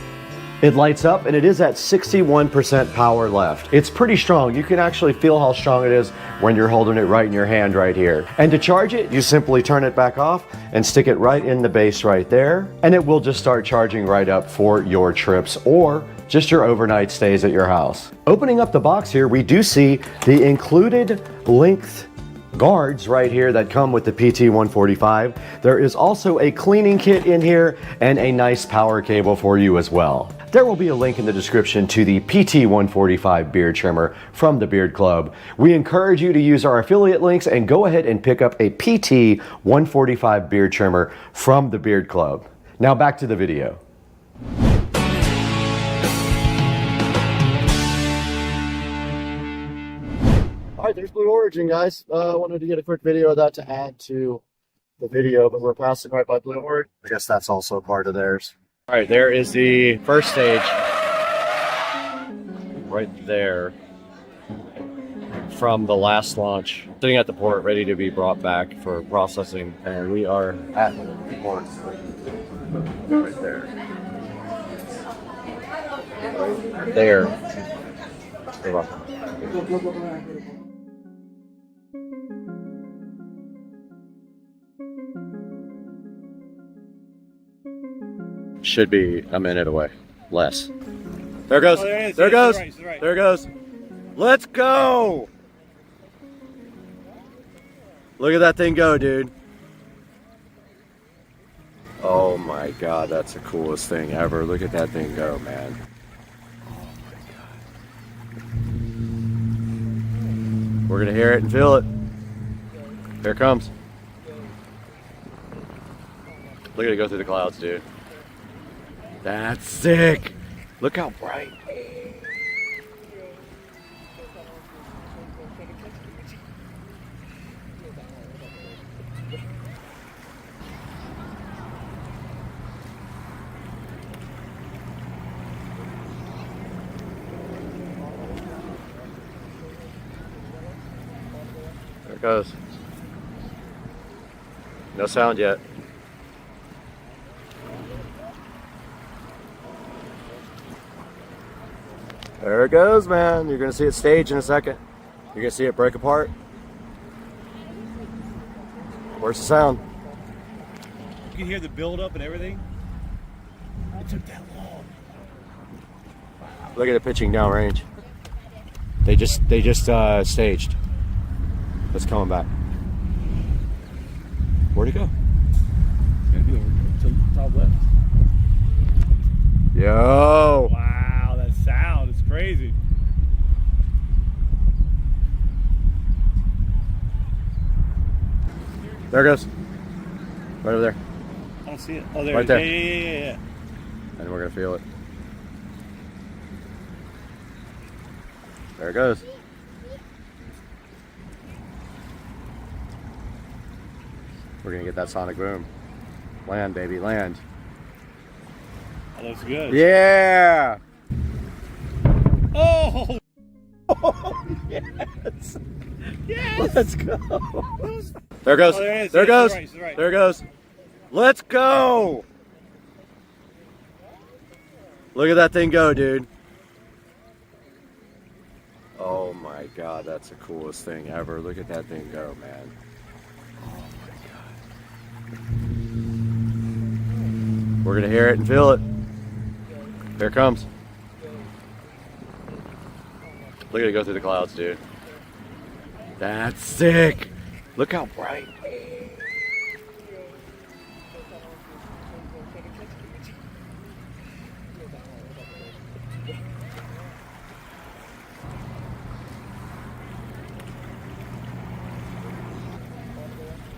it lights up, and it is at 61% power left. It's pretty strong. You can actually feel how strong it is when you're holding it right in your hand right here. And to charge it, you simply turn it back off and stick it right in the base right there, and it will just start charging right up for your trips or just your overnight stays at your house. Opening up the box here, we do see the included length guards right here that come with the PT145. There is also a cleaning kit in here and a nice power cable for you as well. There will be a link in the description to the PT145 beard trimmer from the Beard Club. We encourage you to use our affiliate links and go ahead and pick up a PT145 beard trimmer from the Beard Club. Now back to the video. All right, there's Blue Origin, guys. I wanted to get a quick video of that to add to the video, but we're passing right by Blue Origin. I guess that's also part of theirs. All right, there is the first stage right there from the last launch. Sitting at the port, ready to be brought back for processing, and we are at the port right there. Right there. Should be a minute away, less. There it goes. There it goes. There it goes. Let's go. Look at that thing go, dude. Oh my God, that's the coolest thing ever. Look at that thing go, man. Oh my God. We're gonna hear it and feel it. Here it comes. Look at it go through the clouds, dude. That's sick. Look how bright. There it goes. No sound yet. There it goes, man. You're gonna see it stage in a second. You're gonna see it break apart. Where's the sound? You can hear the build up and everything. It took that long. Look at it pitching downrange. They just staged. It's coming back. Where'd it go? It's gonna be over to the top left. Yo! Wow, that sound is crazy. There it goes. Right over there. I don't see it. Oh, there Right it is. there. Yeah. And we're gonna feel it. There it goes. We're gonna get that sonic boom. Land, baby, land. That looks good. Yeah! Oh! Oh, yes! Yes! Let's go. There it goes. Oh, there it is. There it Yes, goes. right, right. There it goes. Let's go. Look at that thing go, dude. Oh my God, that's the coolest thing ever. Look at that thing go, man. Oh my God. We're gonna hear it and feel it. Here it comes. Look at it go through the clouds, dude. That's sick. Look how bright.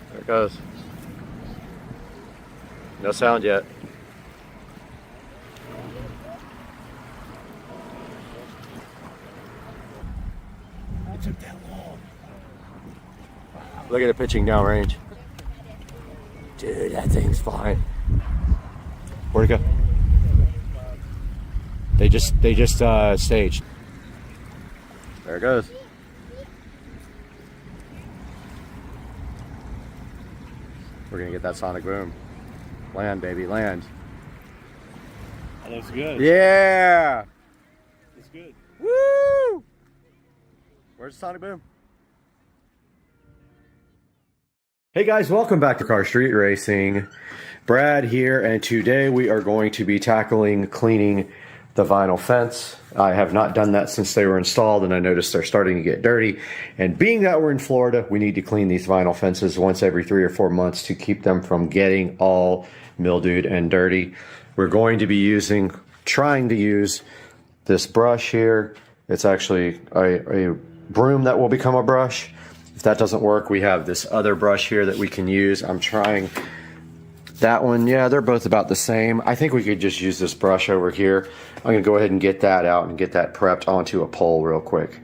There it goes. No sound yet. It took that long. Look at it pitching downrange. Dude, that thing's flying. Where'd it go? They just staged. There it goes. We're gonna get that sonic boom. Land, baby, land. That looks good. Yeah! It's good. Woo! Where's the sonic boom? Hey guys, welcome back to Car Street Racing. Brad here, and today we are going to be tackling cleaning the vinyl fence. I have not done that since they were installed, and I noticed they're starting to get dirty. And being that we're in Florida, we need to clean these vinyl fences once every 3 or 4 months to keep them from getting all mildewed and dirty. We're going to be trying to use this brush here. It's actually a broom that will become a brush. If that doesn't work, we have this other brush here that we can use. I'm trying that one. Yeah, they're both about the same. I think we could just use this brush over here. I'm gonna go ahead and get that out and get that prepped onto a pole real quick.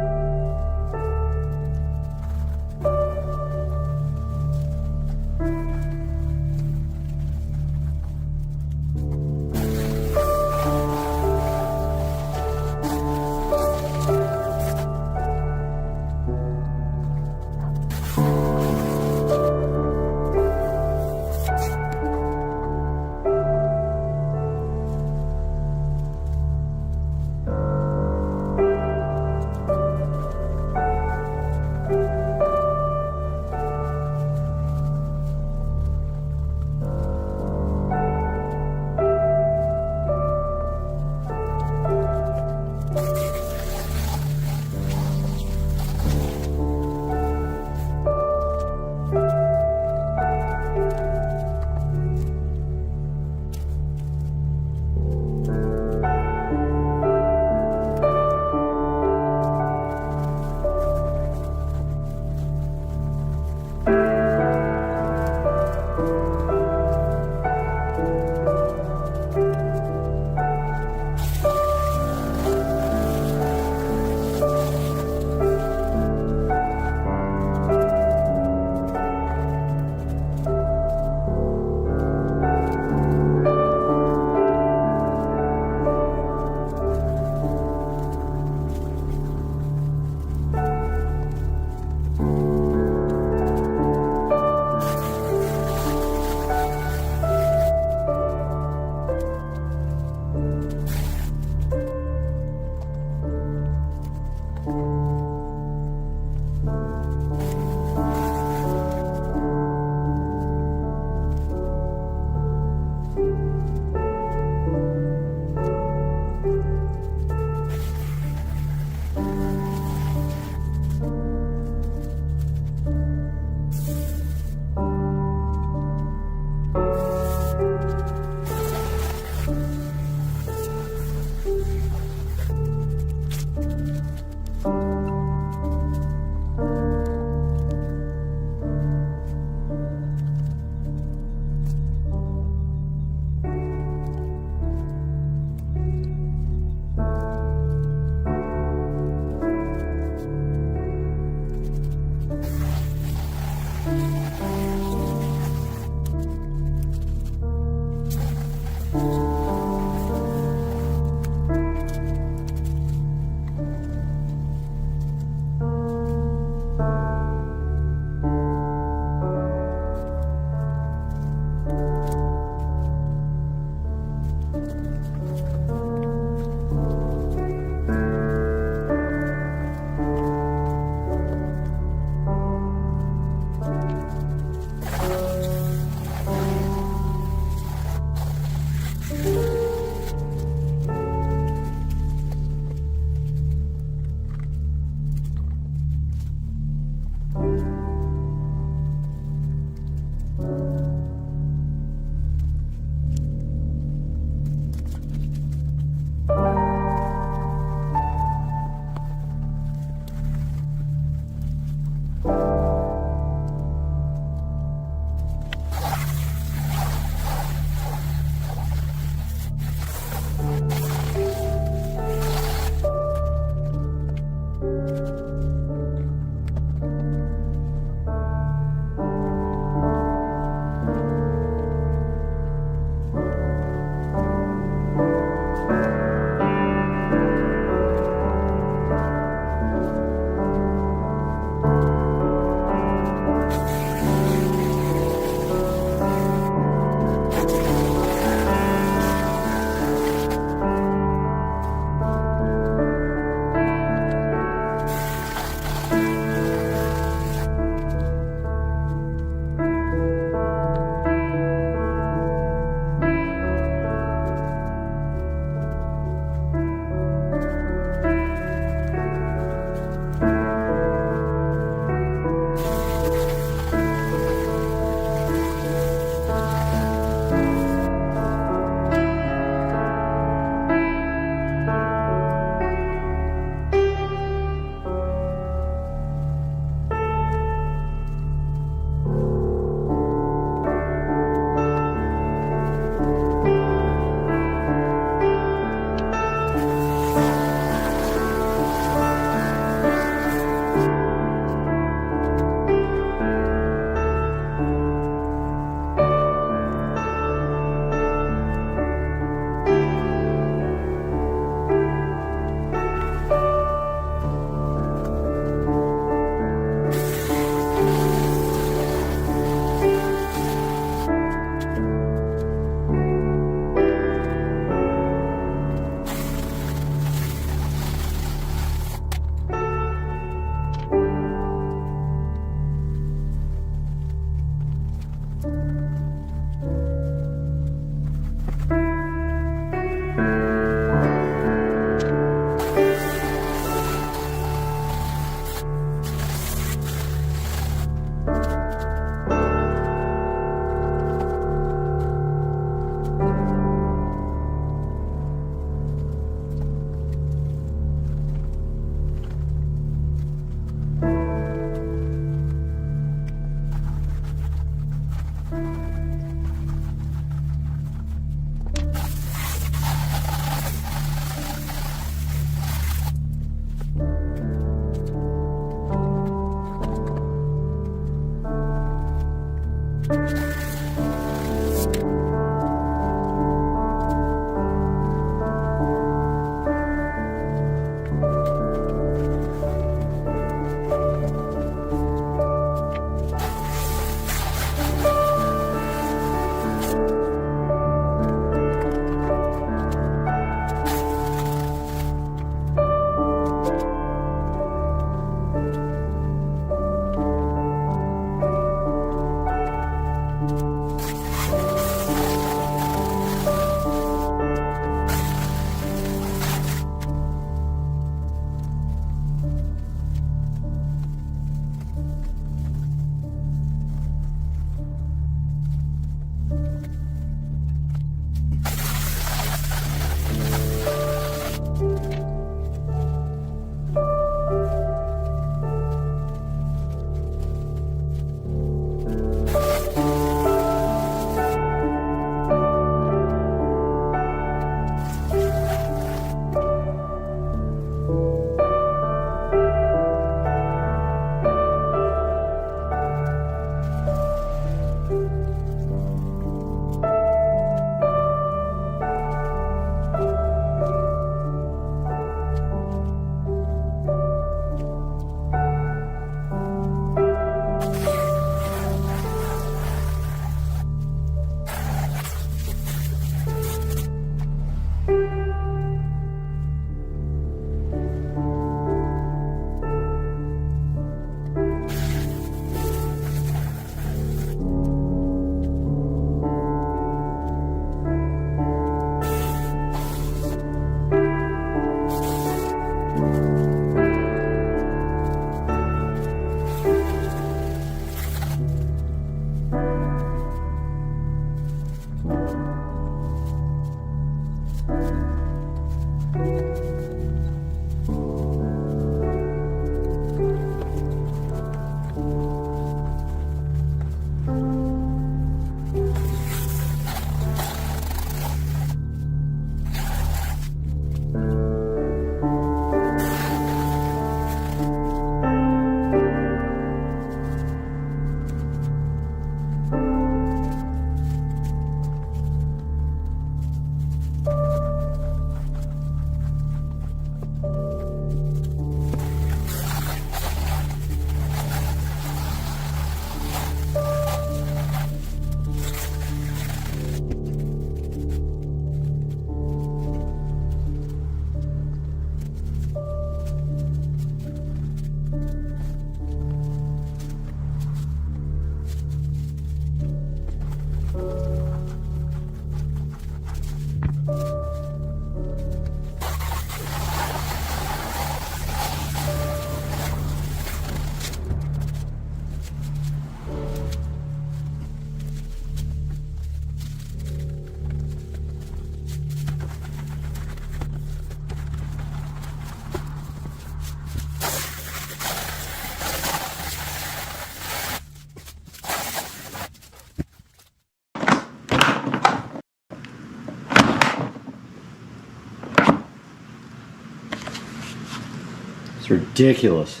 It's ridiculous.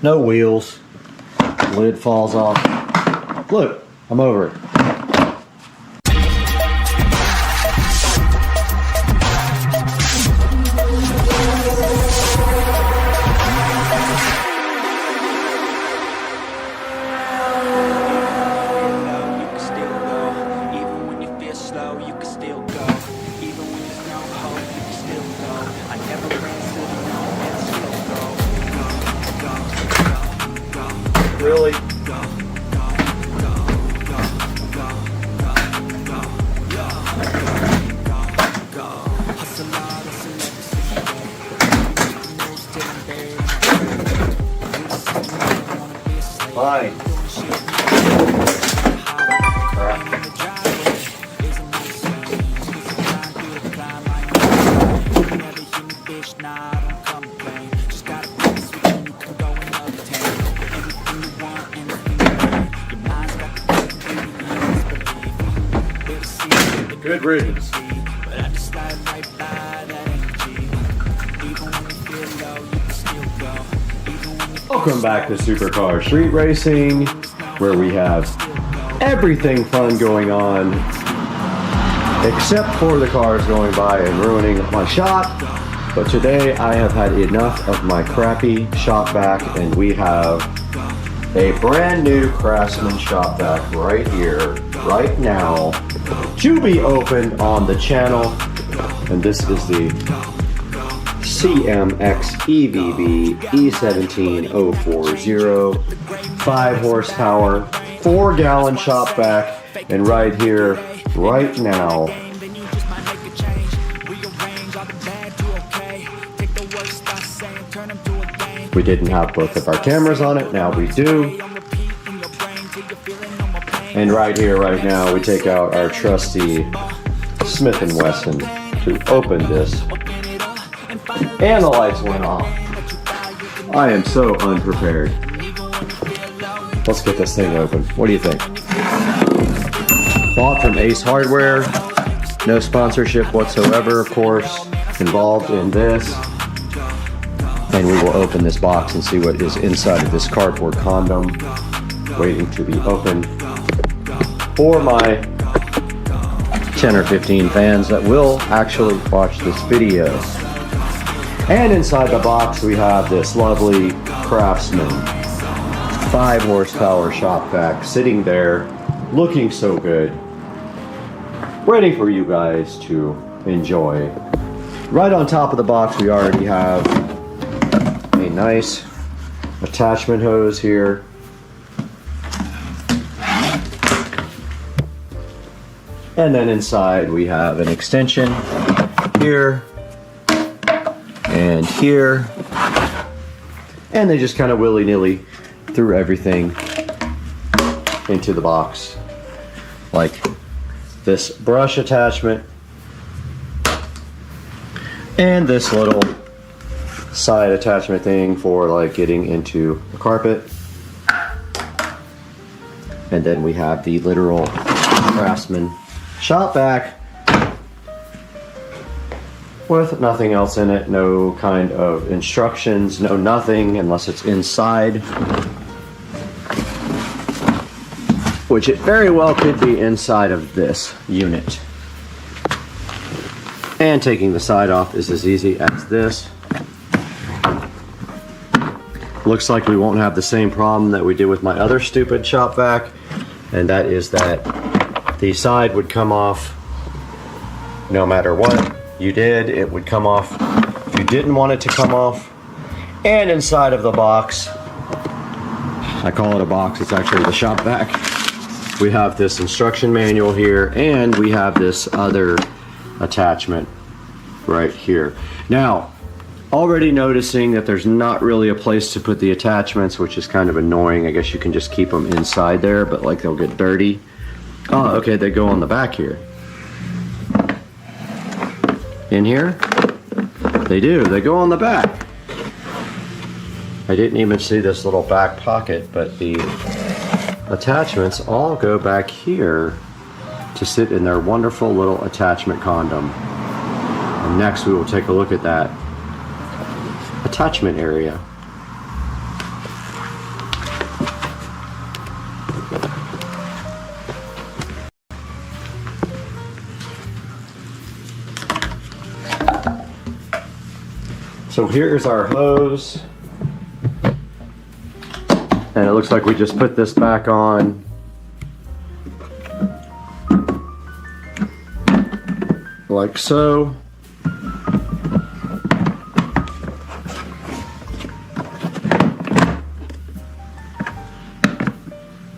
No wheels. Lid falls off. Look, I'm over it. Really? Fine. Good riddance. Welcome back to Supercar Street Racing, where we have everything fun going on, except for the cars going by and ruining my shot. But today I have had enough of my crappy shop vac, and we have a brand new Craftsman shop vac right here, right now, to be opened on the channel. And this is the CMX EVB E17040, 5 horsepower, 4-gallon shop vac, and right here, right now, we didn't have both of our cameras on it, now we do. And right here, right now, we take out our trusty Smith & Wesson to open this. And the lights went off. I am so unprepared. Let's get this thing open. What do you think? Bought from Ace Hardware. No sponsorship whatsoever, of course, involved in this. And we will open this box and see what is inside of this cardboard condom, waiting to be opened for my 10 or 15 fans that will actually watch this video. And inside the box we have this lovely Craftsman 5 horsepower shop vac sitting there, looking so good, ready for you guys to enjoy. Right on top of the box we already have a nice attachment hose here. And then inside we have an extension here and here. And they just kind of willy-nilly threw everything into the box. Like this brush attachment and this little side attachment thing for like getting into the carpet. And then we have the literal Craftsman shop vac with nothing else in it, no kind of instructions, no nothing unless it's inside, which it very well could be inside of this unit. And taking the side off is as easy as this. Looks like we won't have the same problem that we did with my other stupid shop vac, and that is that the side would come off no matter what you did. It would come off if you didn't want it to come off. And inside of the box, I call it a box, it's actually the shop vac, we have this instruction manual here, and we have this other attachment right here. Now, already noticing that there's not really a place to put the attachments, which is kind of annoying. I guess you can just keep them inside there, but like they'll get dirty. Oh, okay, they go on the back here. In here? They do, they go on the back. I didn't even see this little back pocket, but the attachments all go back here to sit in their wonderful little attachment condom. And And next we will take a look at that attachment area. So here's our hose, and it looks like we just put this back on. Like so.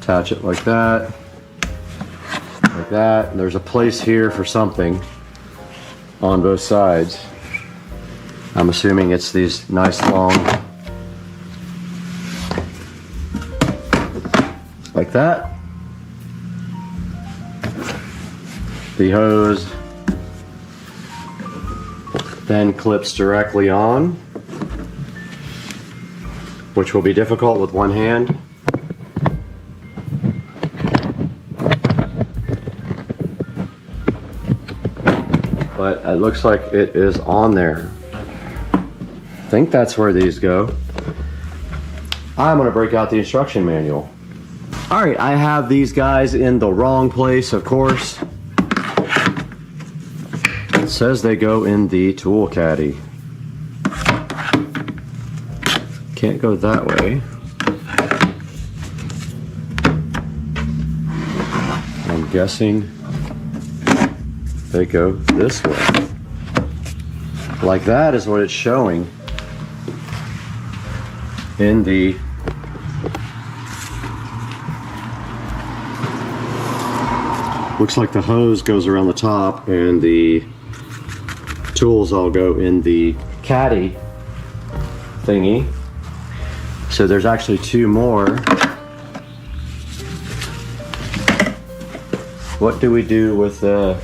Attach it like that. Like that. And there's a place here for something on both sides. I'm assuming it's these nice long, like that. The hose then clips directly on, which will be difficult with one hand. But it looks like it is on there. I think that's where these go. I'm gonna break out the instruction manual. All right, I have these guys in the wrong place, of course. It says they go in the tool caddy. Can't go that way. I'm guessing they go this way. Like that is what it's showing in the looks like the hose goes around the top and the tools all go in the caddy thingy. So there's actually two more. What do we do with the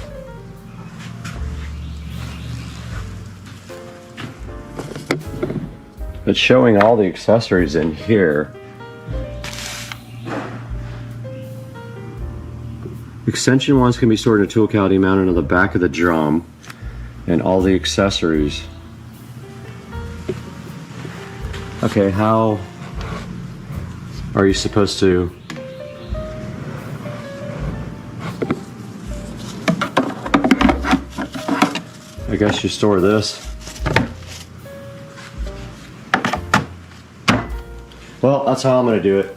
it's showing all the accessories in here. Extension ones can be stored in a tool caddy mounted on the back of the drum, and all the accessories. Okay, how are you supposed to? I guess you store this. Well, that's how I'm going to do it.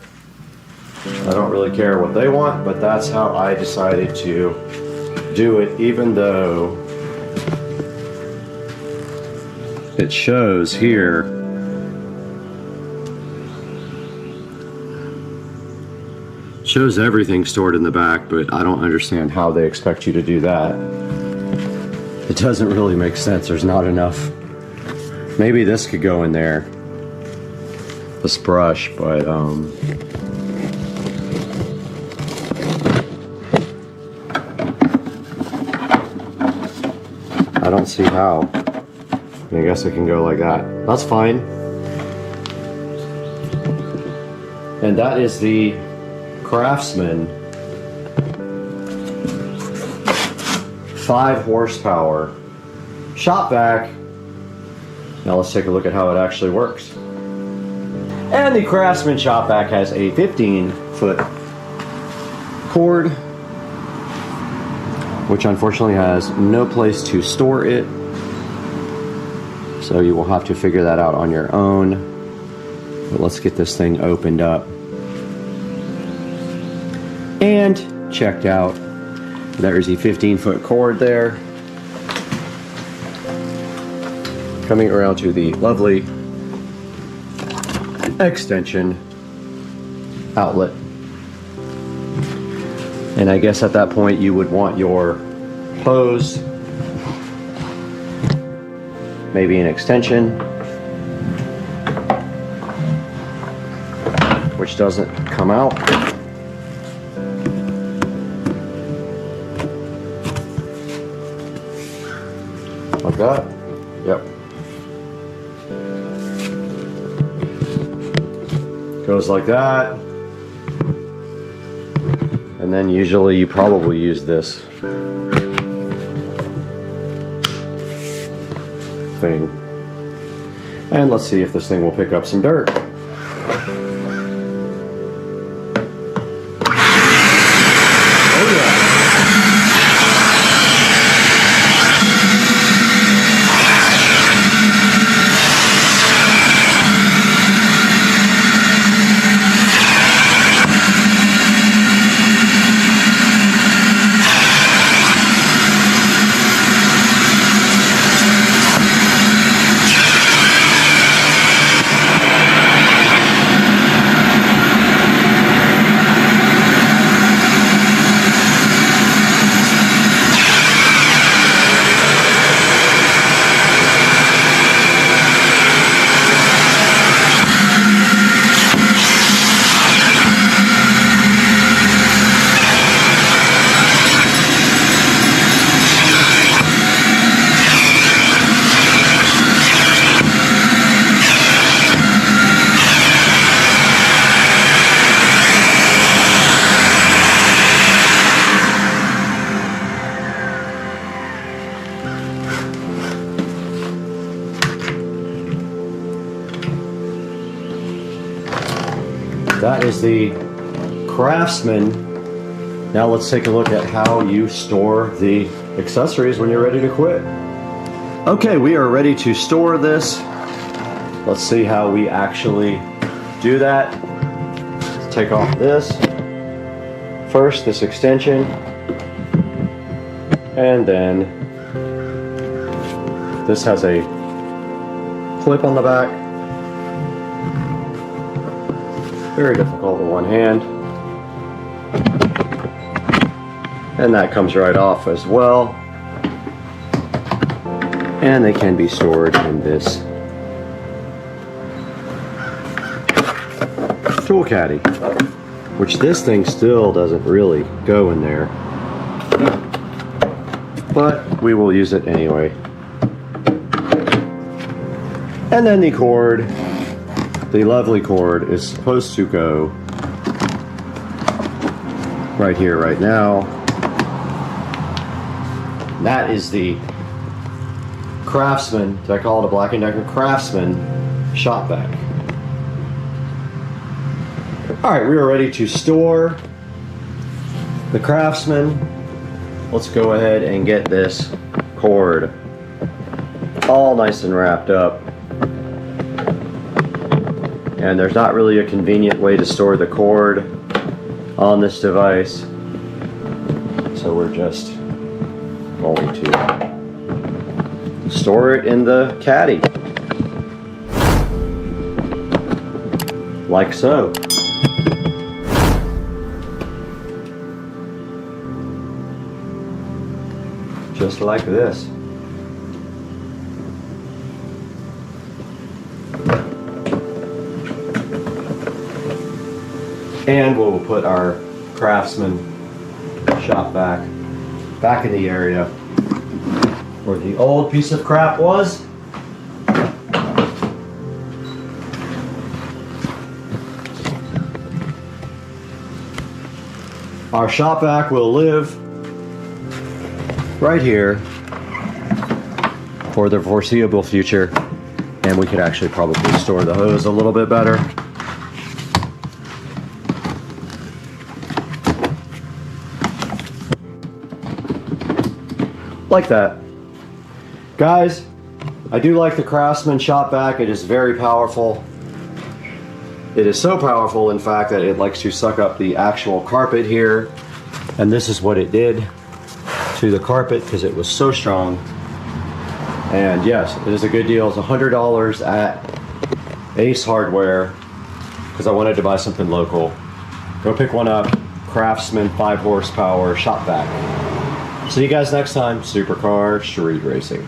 I don't really care what they want, but that's how I decided to do it, even though it shows here shows everything stored in the back, but I don't understand how they expect you to do that. It doesn't really make sense. There's not enough. Maybe this could go in there, this brush, but I don't see how. I guess it can go like that. That's fine. And that is the Craftsman 5 horsepower shop vac. Now let's take a look at how it actually works. And the Craftsman shop vac has a 15-foot cord, which unfortunately has no place to store it. So you will have to figure that out on your own. But let's get this thing opened up and checked out. There's a 15-foot cord there. Coming around to the lovely extension outlet. And I guess at that point you would want your hose, maybe an extension, which doesn't come out. Like that. Yep. Goes like that. And then usually you probably use this. thing. And let's see if this thing will pick up some dirt. That is the Craftsman. Now let's take a look at how you store the accessories when you're ready to quit. Okay, we are ready to store this. Let's see how we actually do that. Let's take off this. First, this extension. And then this has a clip on the back. Very difficult with one hand. And that comes right off as well. And they can be stored in this tool caddy, which this thing still doesn't really go in there, but we will use it anyway. And then the cord, the lovely cord, is supposed to go right here, right now. That is the Craftsman, did I call it a Black & Decker Craftsman shop vac. Alright, we are ready to store the Craftsman. Let's go ahead and get this cord all nice and wrapped up. And there's not really a convenient way to store the cord on this device, so we're just going to store it in the caddy, like so. Just like this. And we'll put our Craftsman shop vac back in the area where the old piece of crap was. Our shop vac will live right here for the foreseeable future, and we could actually probably store the hose a little bit better. Like that. Guys, I do like the Craftsman shop vac. It is very powerful. It is so powerful, in fact, that it likes to suck up the actual carpet here. And this is what it did to the carpet because it was so strong. And yes, it is a good deal. It's $100 at Ace Hardware because I wanted to buy something local. Go pick one up. Craftsman 5 horsepower shop vac. See you guys next time. Supercar Street Racing.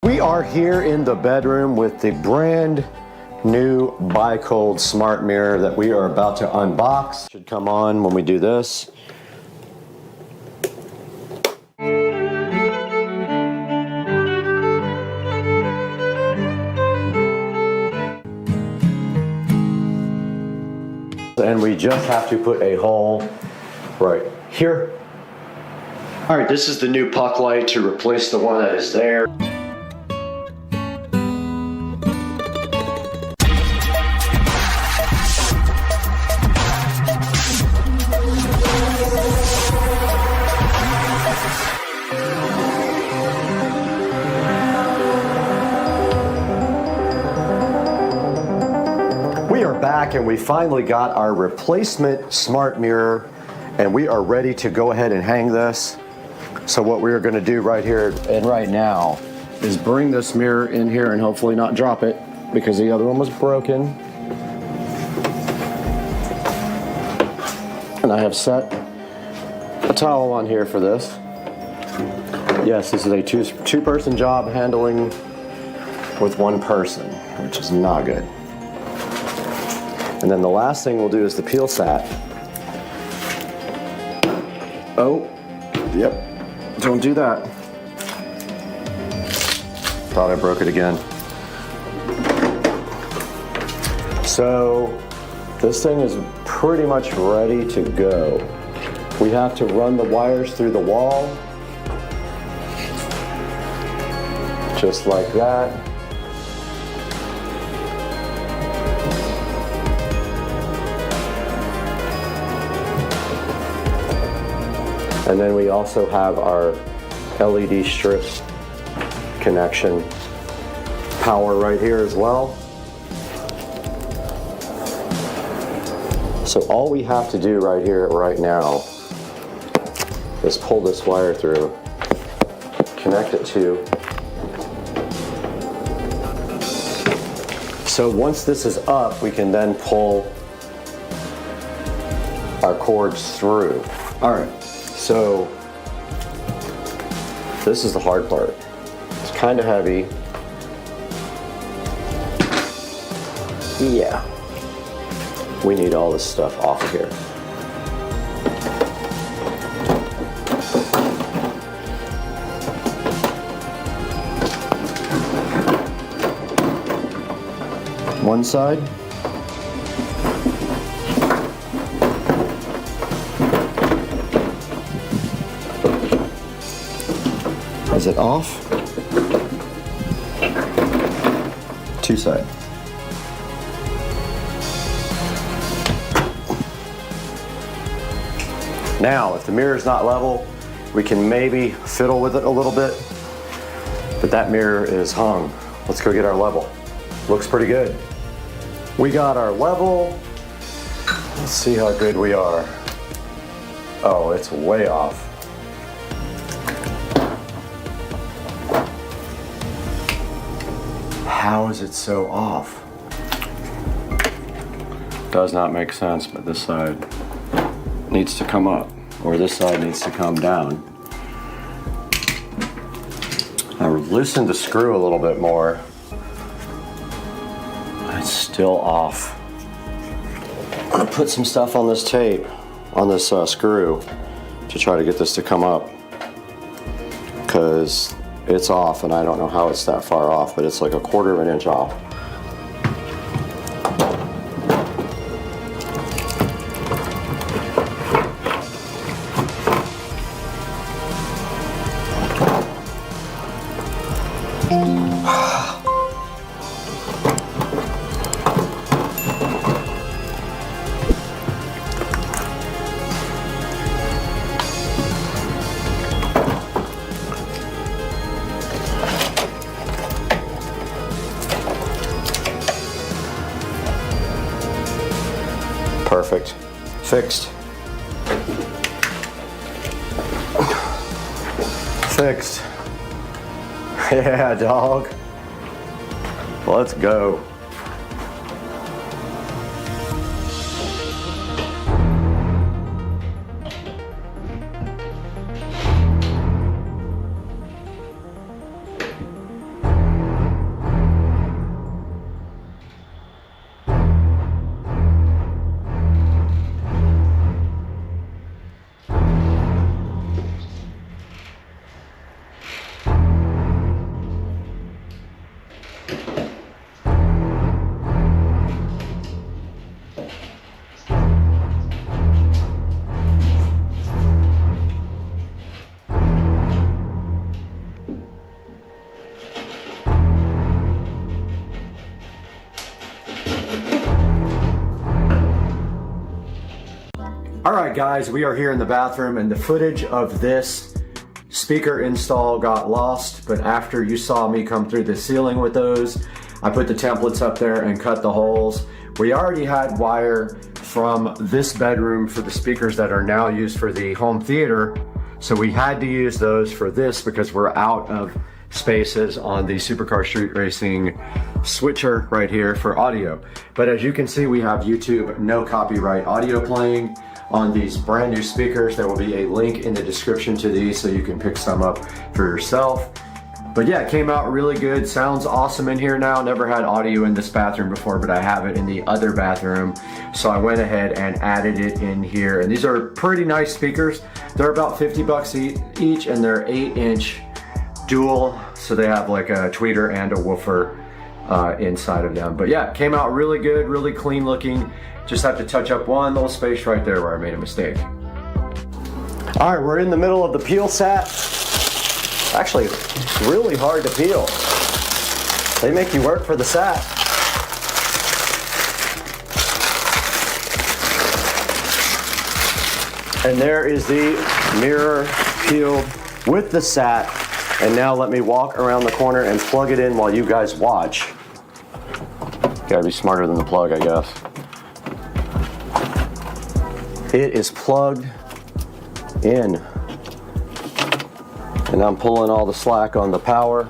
We are here in the bedroom with the brand new Bi-Cold smart mirror that we are about to unbox. Should come on when we do this. And we just have to put a hole right here. All right, this is the new puck light to replace the one that is there. We are back and we finally got our replacement smart mirror and we are ready to go ahead and hang this. So what we're going to do right here and right now is bring this mirror in here and hopefully not drop it because the other one was broken. And I have set a towel on here for this. Yes, this is a two-person job handling with one person, which is not good. And then the last thing we'll do is the peel sat. Oh, yep, don't do that. Thought I broke it again. So this thing is pretty much ready to go. We have to run the wires through the wall, just like that. And then we also have our LED strip connection power right here as well. So all we have to do right here, right now, is pull this wire through, connect it to. So once this is up, we can then pull our cords through. All right. So this is the hard part. It's kind of heavy. Yeah. We need all this stuff off of here. one side. Is it off? Two side. Now, if the mirror is not level, we can maybe fiddle with it a little bit, but that mirror is hung. Let's go get our level. Looks pretty good. We got our level. Let's see how good we are. Oh, it's way off. How is it so off? Does not make sense, but this side needs to come up, or this side needs to come down. I loosened the screw a little bit more. It's still off. I'm gonna put some stuff on this tape, on this screw, to try to get this to come up, because it's off, and I don't know how it's that far off, but it's like 1/4 of an inch off. Perfect. Fixed. Fixed. Yeah, dog. Let's go. Alright guys, we are here in the bathroom, and the footage of this speaker install got lost, but after you saw me come through the ceiling with those, I put the templates up there and cut the holes. We already had wire from this bedroom for the speakers that are now used for the home theater, so we had to use those for this because we're out of spaces on the Supercar Street Racing switcher right here for audio. But as you can see, we have YouTube no copyright audio playing on these brand new speakers. There will be a link in the description to these so you can pick some up for yourself. But yeah, it came out really good. Sounds awesome in here now. Never had audio in this bathroom before, but I have it in the other bathroom. So I went ahead and added it in here. And these are pretty nice speakers. They're about 50 bucks each, and they're 8-inch dual. So they have like a tweeter and a woofer inside of them. But yeah, came out really good, really clean looking. Just have to touch up one little space right there where I made a mistake. All right, we're in the middle of the peel sat. Actually, it's really hard to peel. They make you work for the sat. And there is the mirror peeled with the sat. And now let me walk around the corner and plug it in while you guys watch. Gotta be smarter than the plug, I guess. It is plugged in. And I'm pulling all the slack on the power.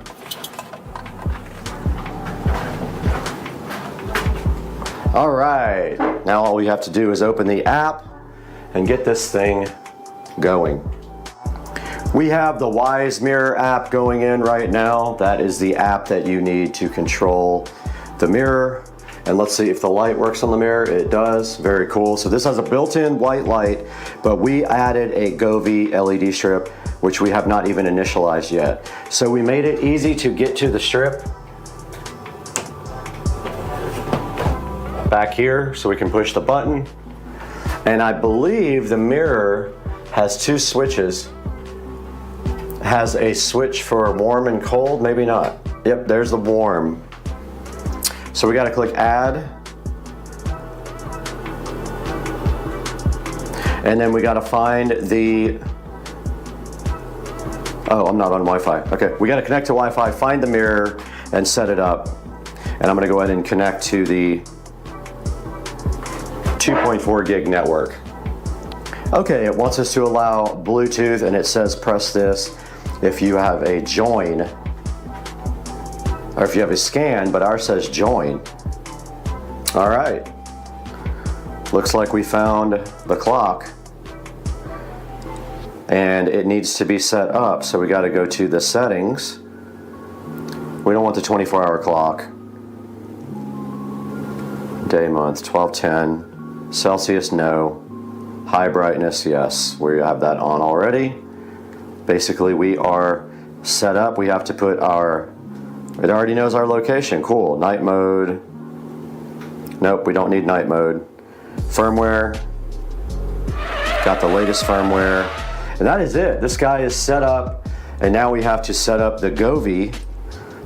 All right, now all we have to do is open the app and get this thing going. We have the Wise Mirror app going in right now. That is the app that you need to control the mirror. And let's see if the light works on the mirror. It does, very cool. So this has a built-in white light, but we added a Govee LED strip, which we have not even initialized yet. So we made it easy to get to the strip. back here so we can push the button. And I believe the mirror has 2 switches. It has a switch for warm and cold, maybe not. Yep, there's the warm. So we gotta click add. And then we gotta find the, oh, I'm not on Wi-Fi. Okay, we gotta connect to Wi-Fi, find the mirror, and set it up. And I'm gonna go ahead and connect to the 2.4 gig network. Okay, it wants us to allow Bluetooth, and it says press this if you have a join, or if you have a scan, but ours says join. All right, looks like we found the clock, and it needs to be set up, so we gotta go to the settings. We don't want the 24-hour clock. Day, month, 1210. Celsius, no. High brightness, yes. We have that on already. Basically, we are set up. We have to put our, it already knows our location. Cool. Night mode. Nope, we don't need night mode. Firmware. Got the latest firmware. And that is it. This guy is set up. And now we have to set up the Govee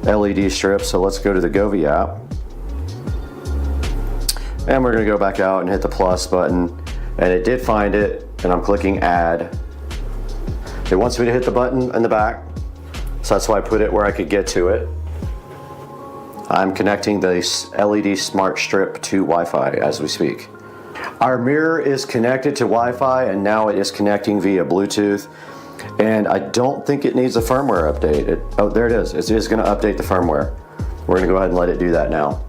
LED strip. So let's go to the Govee app. And we're gonna go back out and hit the plus button, and it did find it, and I'm clicking add. It wants me to hit the button in the back, so that's why I put it where I could get to it. I'm connecting the LED smart strip to Wi-Fi as we speak. Our mirror is connected to Wi-Fi, and now it is connecting via Bluetooth, and I don't think it needs a firmware update. Oh, there it is. It is gonna update the firmware. We're gonna go ahead and let it do that now.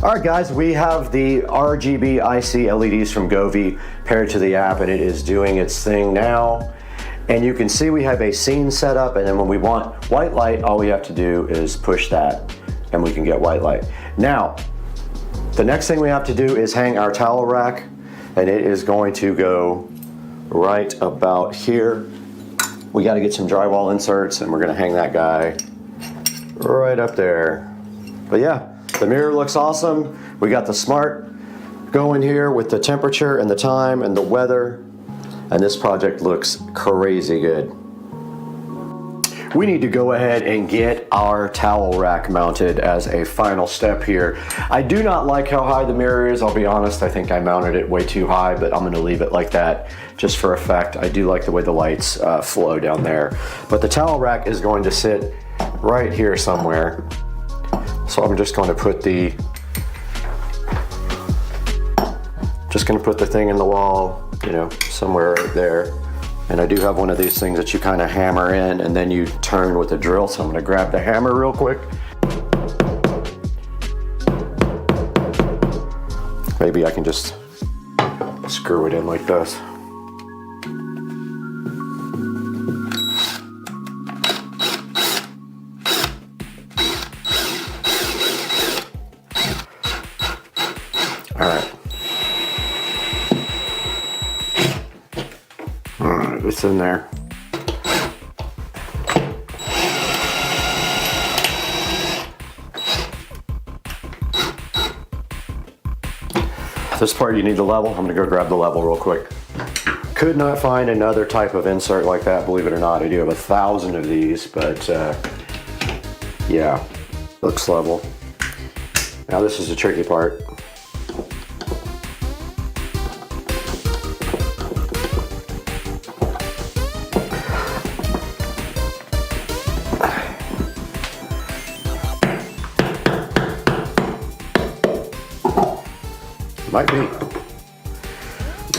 All right, guys, we have the RGB IC LEDs from Govee paired to the app, and it is doing its thing now. And you can see we have a scene set up, and then when we want white light, all we have to do is push that, and we can get white light. Now, the next thing we have to do is hang our towel rack, and it is going to go right about here. We got to get some drywall inserts, and we're going to hang that guy right up there. But yeah. The mirror looks awesome. We got the smart going here with the temperature and the time and the weather. And this project looks crazy good. We need to go ahead and get our towel rack mounted as a final step here. I do not like how high the mirror is, I'll be honest. I think I mounted it way too high, but I'm gonna leave it like that just for effect. I do like the way the lights flow down there. But the towel rack is going to sit right here somewhere. So I'm just going to put the thing in the wall, you know, somewhere right there. And I do have one of these things that you kind of hammer in and then you turn with a drill. So I'm going to grab the hammer real quick. Maybe I can just screw it in like this. It's in there. This part you need the level. I'm gonna go grab the level real quick. Could not find another type of insert like that, believe it or not. I do have 1,000 of these, but yeah, looks level. Now this is the tricky part.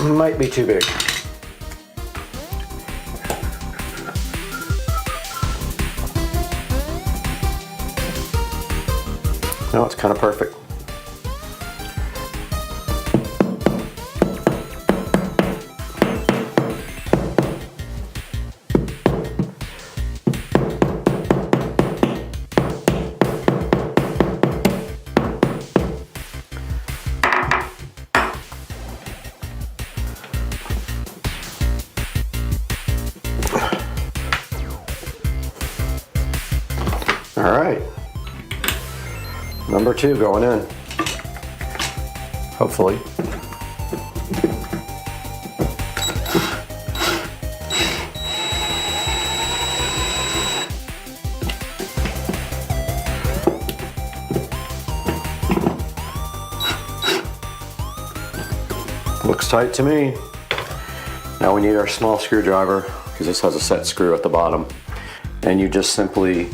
Might be too big. No, it's kind of perfect. Number 2 going in. Hopefully. Looks tight to me. Now we need our small screwdriver, because this has a set screw at the bottom. And you just simply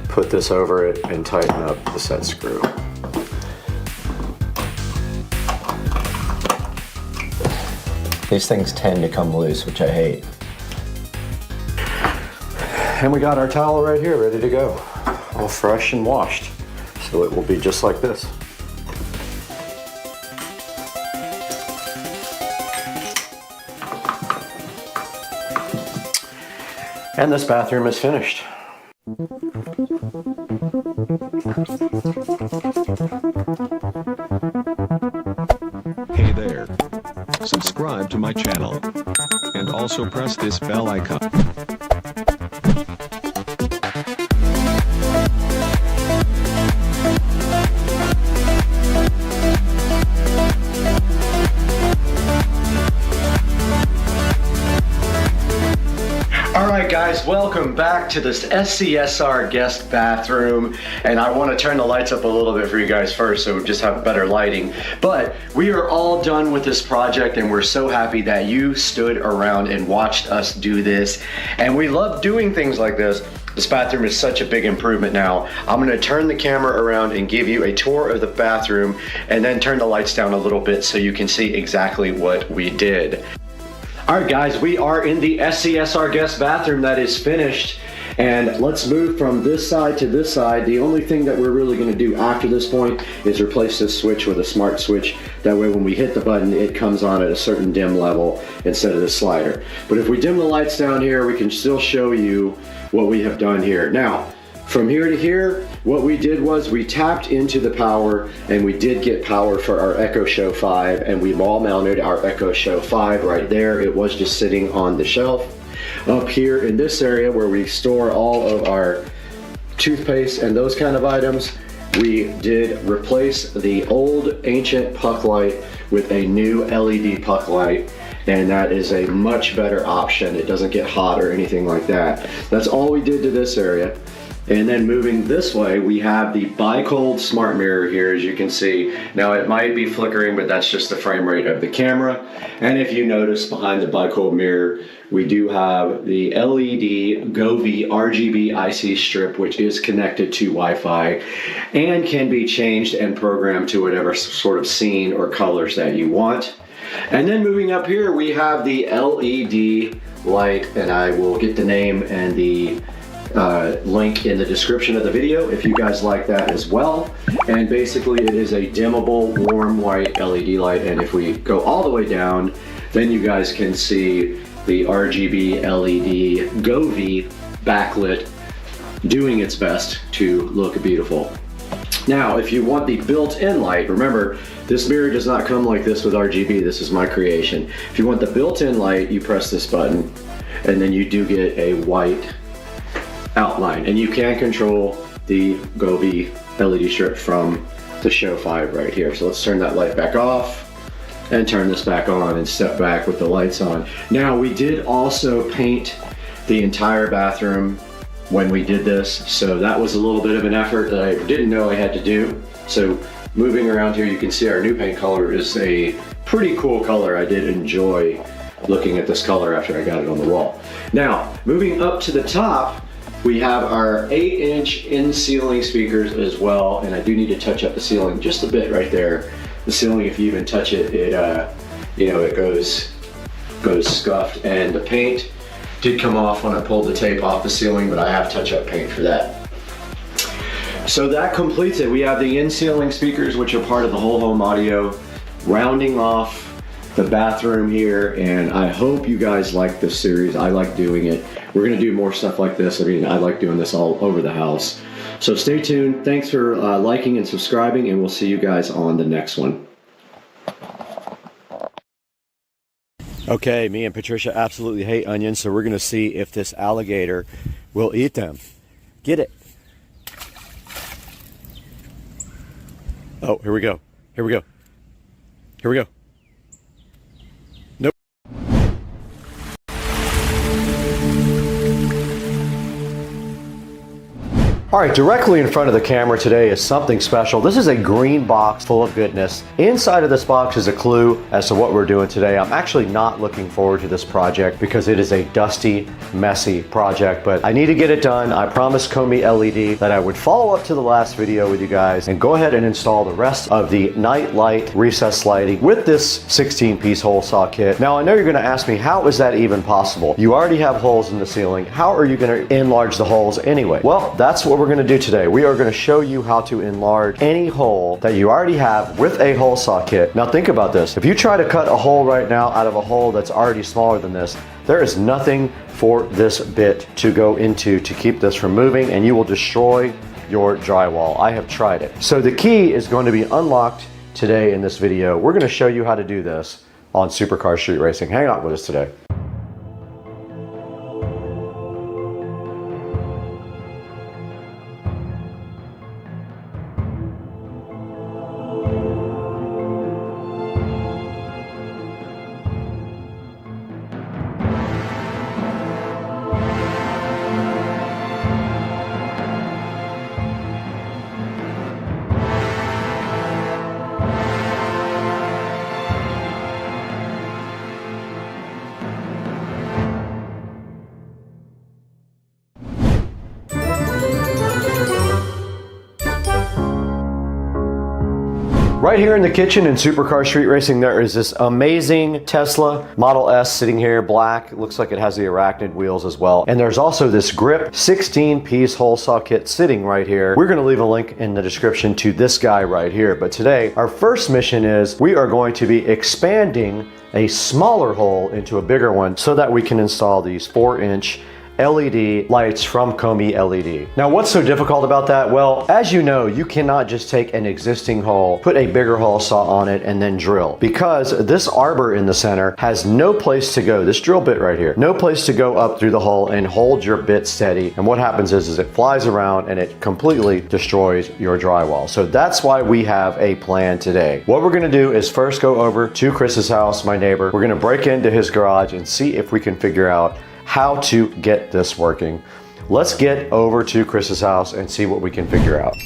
put this over it and tighten up the set screw. These things tend to come loose, which I hate. And we got our towel right here, ready to go. All fresh and washed. So it will be just like this. And this bathroom is finished. Hey there. Subscribe to my channel. And also press this bell icon. Alright guys, welcome back to this SCSR guest bathroom, and I want to turn the lights up a little bit for you guys first so we just have better lighting. But we are all done with this project and we're so happy that you stood around and watched us do this, and we love doing things like this. This bathroom is such a big improvement now. I'm going to turn the camera around and give you a tour of the bathroom and then turn the lights down a little bit so you can see exactly what we did. Alright guys, we are in the SCSR guest bathroom that is finished, and let's move from this side to this side. The only thing that we're really going to do after this point is replace this switch with a smart switch. That way when we hit the button it comes on at a certain dim level instead of the slider. But if we dim the lights down here, we can still show you what we have done here. Now, from here to here, what we did was we tapped into the power, and we did get power for our Echo Show 5, and we wall mounted our Echo Show 5 right there. It was just sitting on the shelf. Up here in this area where we store all of our toothpaste and those kind of items, we did replace the old ancient puck light with a new LED puck light, and that is a much better option. It doesn't get hot or anything like that. That's all we did to this area. And then moving this way, we have the Bi-Cold smart mirror here, as you can see. Now it might be flickering, but that's just the frame rate of the camera. And if you notice behind the Bi-Cold mirror, we do have the LED GoV RGB IC strip, which is connected to Wi-Fi and can be changed and programmed to whatever sort of scene or colors that you want. And then moving up here, we have the LED light, and I will get the name and the link in the description of the video if you guys like that as well. And basically it is a dimmable warm white LED light, and if we go all the way down, then you guys can see the RGB LED GoV backlit doing its best to look beautiful. Now if you want the built-in light, remember this mirror does not come like this with RGB, this is my creation. If you want the built-in light, you press this button and then you do get a white outline, and you can control the GoV LED strip from the Show 5 right here. So let's turn that light back off and turn this back on and step back with the lights on. Now we did also paint the entire bathroom when we did this, so that was a little bit of an effort that I didn't know I had to do. So moving around here, you can see our new paint color is a pretty cool color. I did enjoy looking at this color after I got it on the wall. Now moving up to the top, we have our 8-inch in-ceiling speakers as well, and I do need to touch up the ceiling just a bit right there. The ceiling, if you even touch it, it goes scuffed, and the paint did come off when I pulled the tape off the ceiling, but I have touch-up paint for that. So that completes it. We have the in-ceiling speakers, which are part of the whole home audio, rounding off the bathroom here, and I hope you guys like this series. I like doing it. We're gonna do more stuff like this. I mean, I like doing this all over the house. So stay tuned. Thanks for liking and subscribing, and we'll see you guys on the next one. Okay, me and Patricia absolutely hate onions, so we're gonna see if this alligator will eat them. Get it. Oh, here we go. Here we go. Here we go. Nope. All right, directly in front of the camera today is something special. This is a green box full of goodness. Inside of this box is a clue as to what we're doing today. I'm actually not looking forward to this project because it is a dusty, messy project, but I need to get it done. I promised Komi LED that I would follow up to the last video with you guys and go ahead and install the rest of the night light recessed lighting with this 16-piece hole saw kit. Now, I know you're gonna ask me, how is that even possible? You already have holes in the ceiling. How are you gonna enlarge the holes anyway? Well, that's what we're going to do today. We are going to show you how to enlarge any hole that you already have with a hole saw kit. Now think about this. If you try to cut a hole right now out of a hole that's already smaller than this, there is nothing for this bit to go into to keep this from moving, and you will destroy your drywall. I have tried it. So the key is going to be unlocked today in this video. We're going to show you how to do this on Supercar Street Racing. Hang out with us today. Right here in the kitchen in Supercar Street Racing, there is this amazing Tesla Model S sitting here, black. It looks like it has the arachnid wheels as well. And there's also this grip 16-piece hole saw kit sitting right here. We're gonna leave a link in the description to this guy right here. But today, our first mission is we are going to be expanding a smaller hole into a bigger one so that we can install these 4-inch LED lights from Komi LED. Now, what's so difficult about that? Well, as you know, you cannot just take an existing hole, put a bigger hole saw on it, and then drill, because this arbor in the center has no place to go. This drill bit right here, no place to go up through the hole and hold your bit steady. And what happens is it flies around and it completely destroys your drywall. So that's why we have a plan today. What we're gonna do is first go over to Chris's house, my neighbor. We're gonna break into his garage and see if we can figure out how to get this working. Let's get over to Chris's house and see what we can figure out.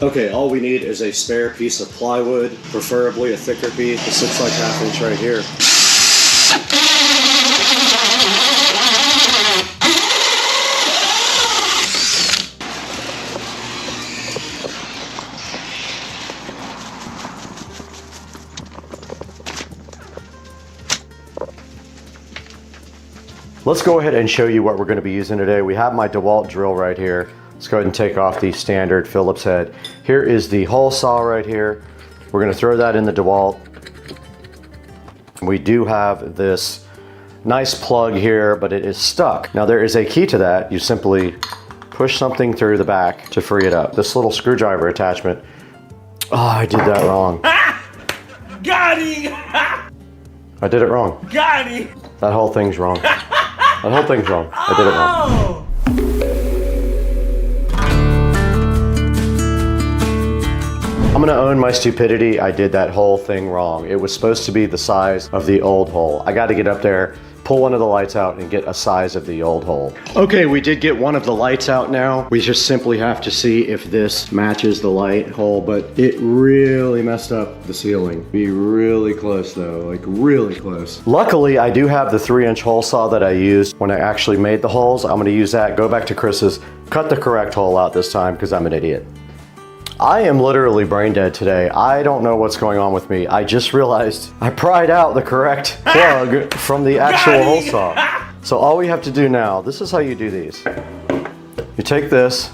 Okay, all we need is a spare piece of plywood, preferably a thicker piece. It sits like 1/2 inch right here. Let's go ahead and show you what we're going to be using today. We have my DeWalt drill right here. Let's go ahead and take off the standard Phillips head. Here is the hole saw right here. We're going to throw that in the DeWalt. We do have this nice plug here, but it is stuck. Now there is a key to that. You simply push something through the back to free it up. This little screwdriver attachment. Oh, I did that wrong. Got him! I did it wrong. Got him! That whole thing's wrong. That whole thing's wrong. I did it wrong. I'm gonna own my stupidity. I did that whole thing wrong. It was supposed to be the size of the old hole. I got to get up there, pull one of the lights out, and get a size of the old hole. Okay, we did get one of the lights out now. We just simply have to see if this matches the light hole, but it really messed up the ceiling. Be really close though, like really close. Luckily, I do have the 3-inch hole saw that I used when I actually made the holes. I'm gonna use that, go back to Chris's, cut the correct hole out this time because I'm an idiot. I am literally brain dead today. I don't know what's going on with me. I just realized I pried out the correct plug from the actual hole saw. So all we have to do now, this is how you do these. You take this,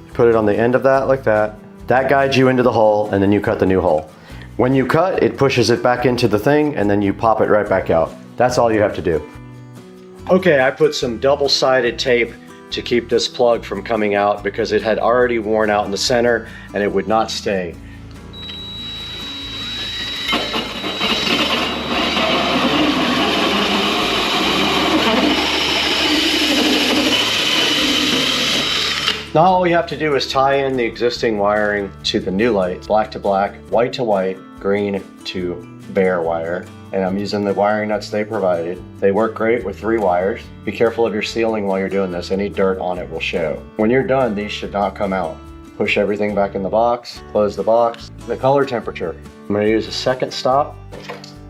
you put it on the end of that like that. That guides you into the hole, and then you cut the new hole. When you cut, it pushes it back into the thing and then you pop it right back out. That's all you have to do. Okay, I put some double-sided tape to keep this plug from coming out because it had already worn out in the center and it would not stay. Now all we have to do is tie in the existing wiring to the new lights, black to black, white to white, green to bare wire. And I'm using the wiring nuts they provided. They work great with 3 wires. Be careful of your sealing while you're doing this. Any dirt on it will show. When you're done, these should not come out. Push everything back in the box, close the box. The color temperature. I'm gonna use a second stop.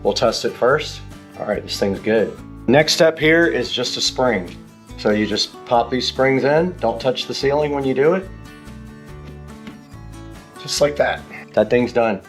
We'll test it first. All right, this thing's good. Next step here is just a spring. So you just pop these springs in. Don't touch the ceiling when you do it. Just like that. That thing's done.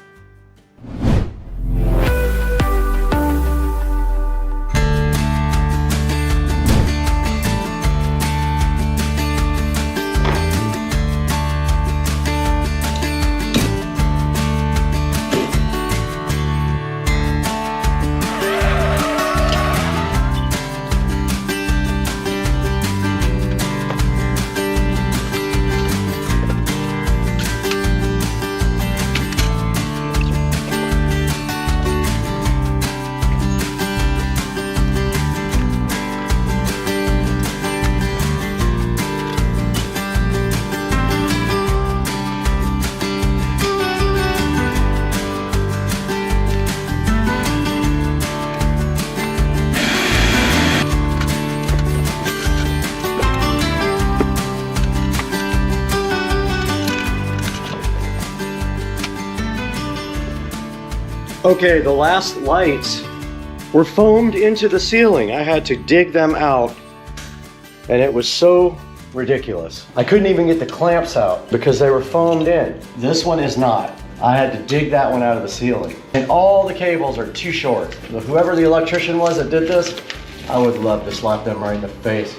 Okay, the last lights were foamed into the ceiling. I had to dig them out, and it was so ridiculous. I couldn't even get the clamps out because they were foamed in. This one is not. I had to dig that one out of the ceiling. And all the cables are too short. Whoever the electrician was that did this, I would love to slap them right in the face.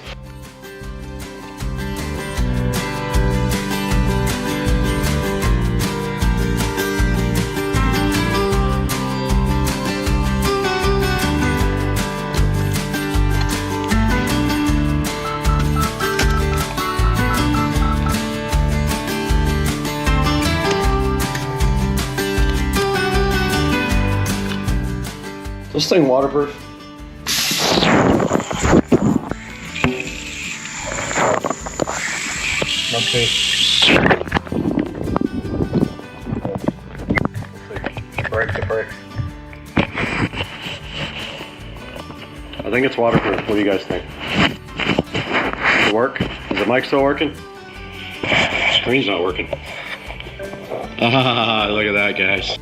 This thing waterproof? Okay. Break the brick. I think it's waterproof. What do you guys think? Does it work? Is the mic still working? Screen's not working. Ah, look at that, guys.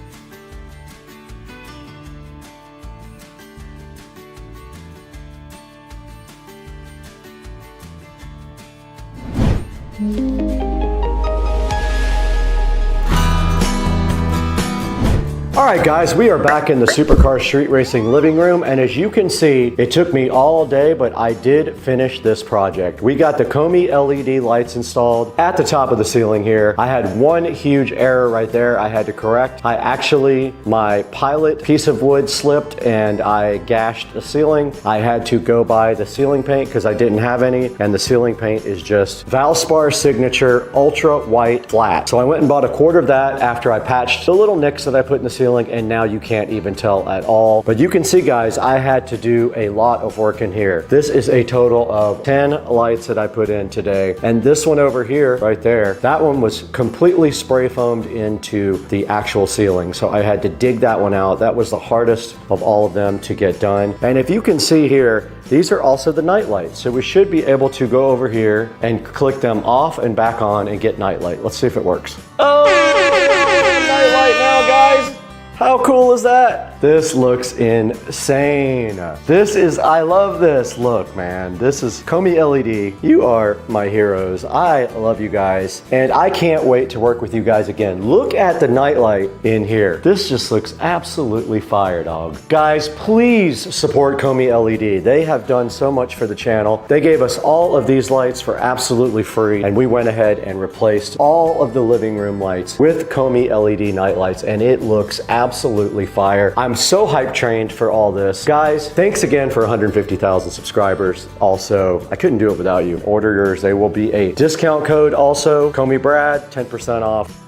Alright guys, we are back in the Supercar Street Racing living room, and as you can see, it took me all day, but I did finish this project. We got the Hdmi LED lights installed at the top of the ceiling here. I had one huge error right there I had to correct. My pilot piece of wood slipped and I gashed the ceiling. I had to go buy the ceiling paint because I didn't have any, and the ceiling paint is just Valspar Signature Ultra White Flat. So I went and bought a quart of that after I patched the little nicks that I put in the ceiling, and now you can't even tell at all. But you can see, guys, I had to do a lot of work in here. This is a total of 10 lights that I put in today, and this one over here right there, that one was completely spray foamed into the actual ceiling, so I had to dig that one out. That was the hardest of all of them to get done. And if you can see here, these are also the night lights, so we should be able to go over here and click them off and back on and get night light. Let's see if it works. Oh, night light now, guys. How cool is that? This looks insane. I love this look, man. This is Hdmi LED. You are my heroes. I love you guys, and I can't wait to work with you guys again. Look at the nightlight in here. This just looks absolutely fire, dog. Guys, please support Hdmi LED. They have done so much for the channel. They gave us all of these lights for absolutely free, and we went ahead and replaced all of the living room lights with Hdmi LED night lights, and it looks absolutely absolutely fire. I'm so hype trained for all this. Guys, thanks again for 150,000 subscribers. Also, I couldn't do it without you. Order yours. They will be a discount code also. Call me Brad, 10% off.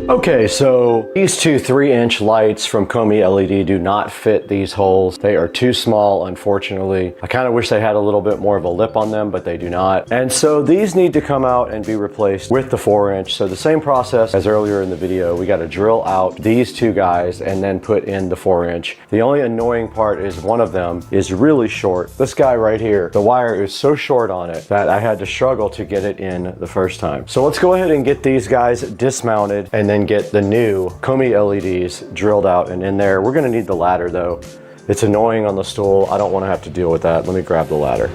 Okay, so these two 3-inch lights from Komi LED do not fit these holes. They are too small, unfortunately. I kind of wish they had a little bit more of a lip on them, but they do not. And so these need to come out and be replaced with the 4-inch. So the same process as earlier in the video, we got to drill out these two guys and then put in the 4-inch. The only annoying part is one of them is really short. This guy right here, the wire is so short on it that I had to struggle to get it in the first time. So let's go ahead and get these guys dismounted and then get the new Komi LEDs drilled out and in there. We're gonna need the ladder though. It's annoying on the stool. I don't wanna have to deal with that. Let me grab the ladder.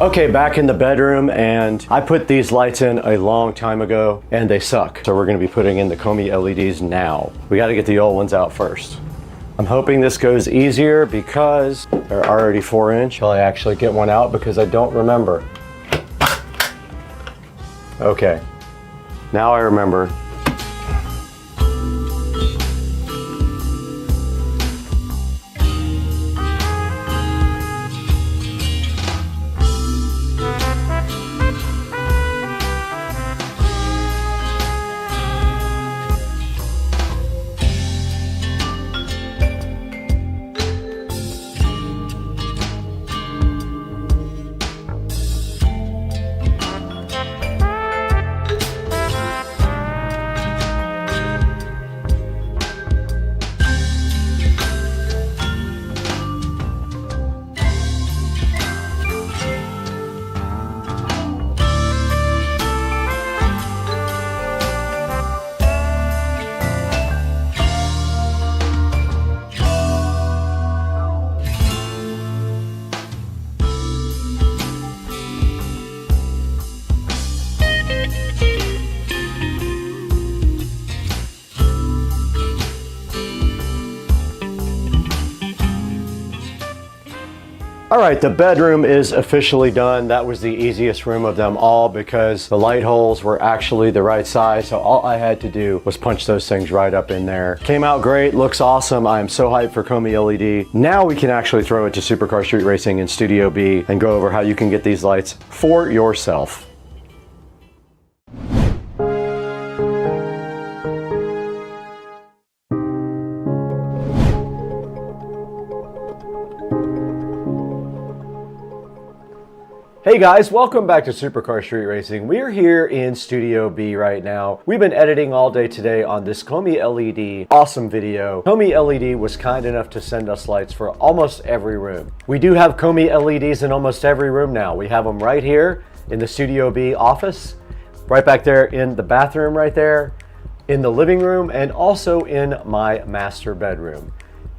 Okay, back in the bedroom, and I put these lights in a long time ago and they suck. So we're gonna be putting in the Komi LEDs now. We gotta get the old ones out first. I'm hoping this goes easier because they're already 4-inch. Will I actually get one out because I don't remember? Okay, now I remember. All right, the bedroom is officially done. That was the easiest room of them all because the light holes were actually the right size. So all I had to do was punch those things right up in there. Came out great, looks awesome. I am so hyped for Komi LED. Now we can actually throw it to Supercar Street Racing in Studio B and go over how you can get these lights for yourself. Hey guys, welcome back to Supercar Street Racing. We're here in Studio B right now. We've been editing all day today on this Komi LED awesome video. Komi LED was kind enough to send us lights for almost every room. We do have Komi LEDs in almost every room now. We have them right here in the Studio B office, right back there in the bathroom right there, in the living room, and also in my master bedroom.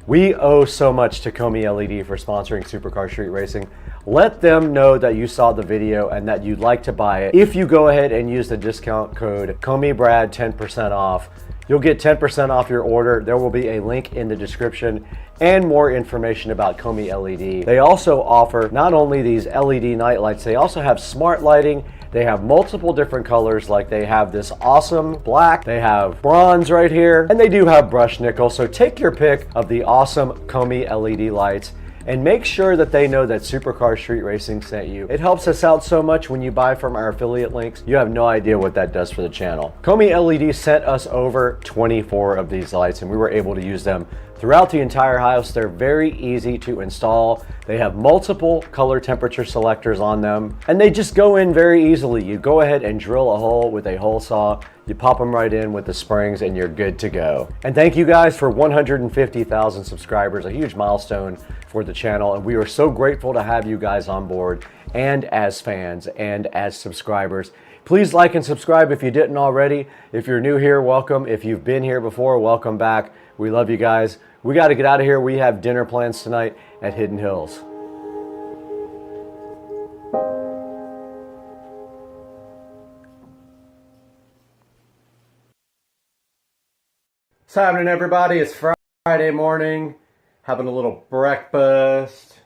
We owe so much to Komi LED for sponsoring Supercar Street Racing. Let them know that you saw the video and that you'd like to buy it. If you go ahead and use the discount code KOMIBRAD 10% off, you'll get 10% off your order. There will be a link in the description and more information about Komi LED. They also offer not only these LED night lights, they also have smart lighting. They have multiple different colors, like they have this awesome black, they have bronze right here, and they do have brushed nickel. So take your pick of the awesome Komi LED lights and make sure that they know that Supercar Street Racing sent you. It helps us out so much when you buy from our affiliate links. You have no idea what that does for the channel. Komi LED sent us over 24 of these lights and we were able to use them throughout the entire house. They're very easy to install. They have multiple color temperature selectors on them and they just go in very easily. You go ahead and drill a hole with a hole saw, you pop them right in with the springs and you're good to go. And thank you guys for 150,000 subscribers, a huge milestone for the channel. And we are so grateful to have you guys on board and as fans and as subscribers. Please like and subscribe if you didn't already. If you're new here, welcome. If you've been here before, welcome back. We love you guys. We got to get out of here. We have dinner plans tonight at Hidden Hills. What's happening, everybody? It's Friday morning. Having a little breakfast.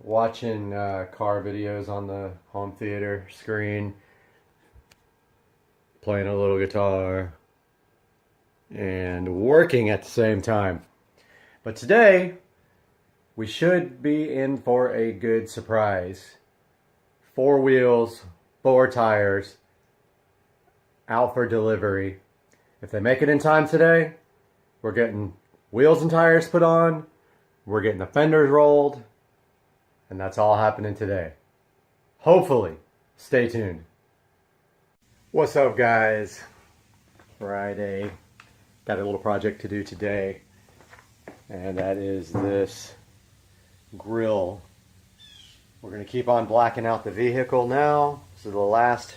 Watching car videos on the home theater screen. Playing a little guitar. And working at the same time. But today, we should be in for a good surprise. 4 wheels, 4 tires, out for delivery. If they make it in time today, we're getting wheels and tires put on, we're getting the fenders rolled, and that's all happening today. Hopefully. Stay tuned. What's up, guys? Friday. Got a little project to do today, and that is this grill. We're going to keep on blacking out the vehicle now. This is the last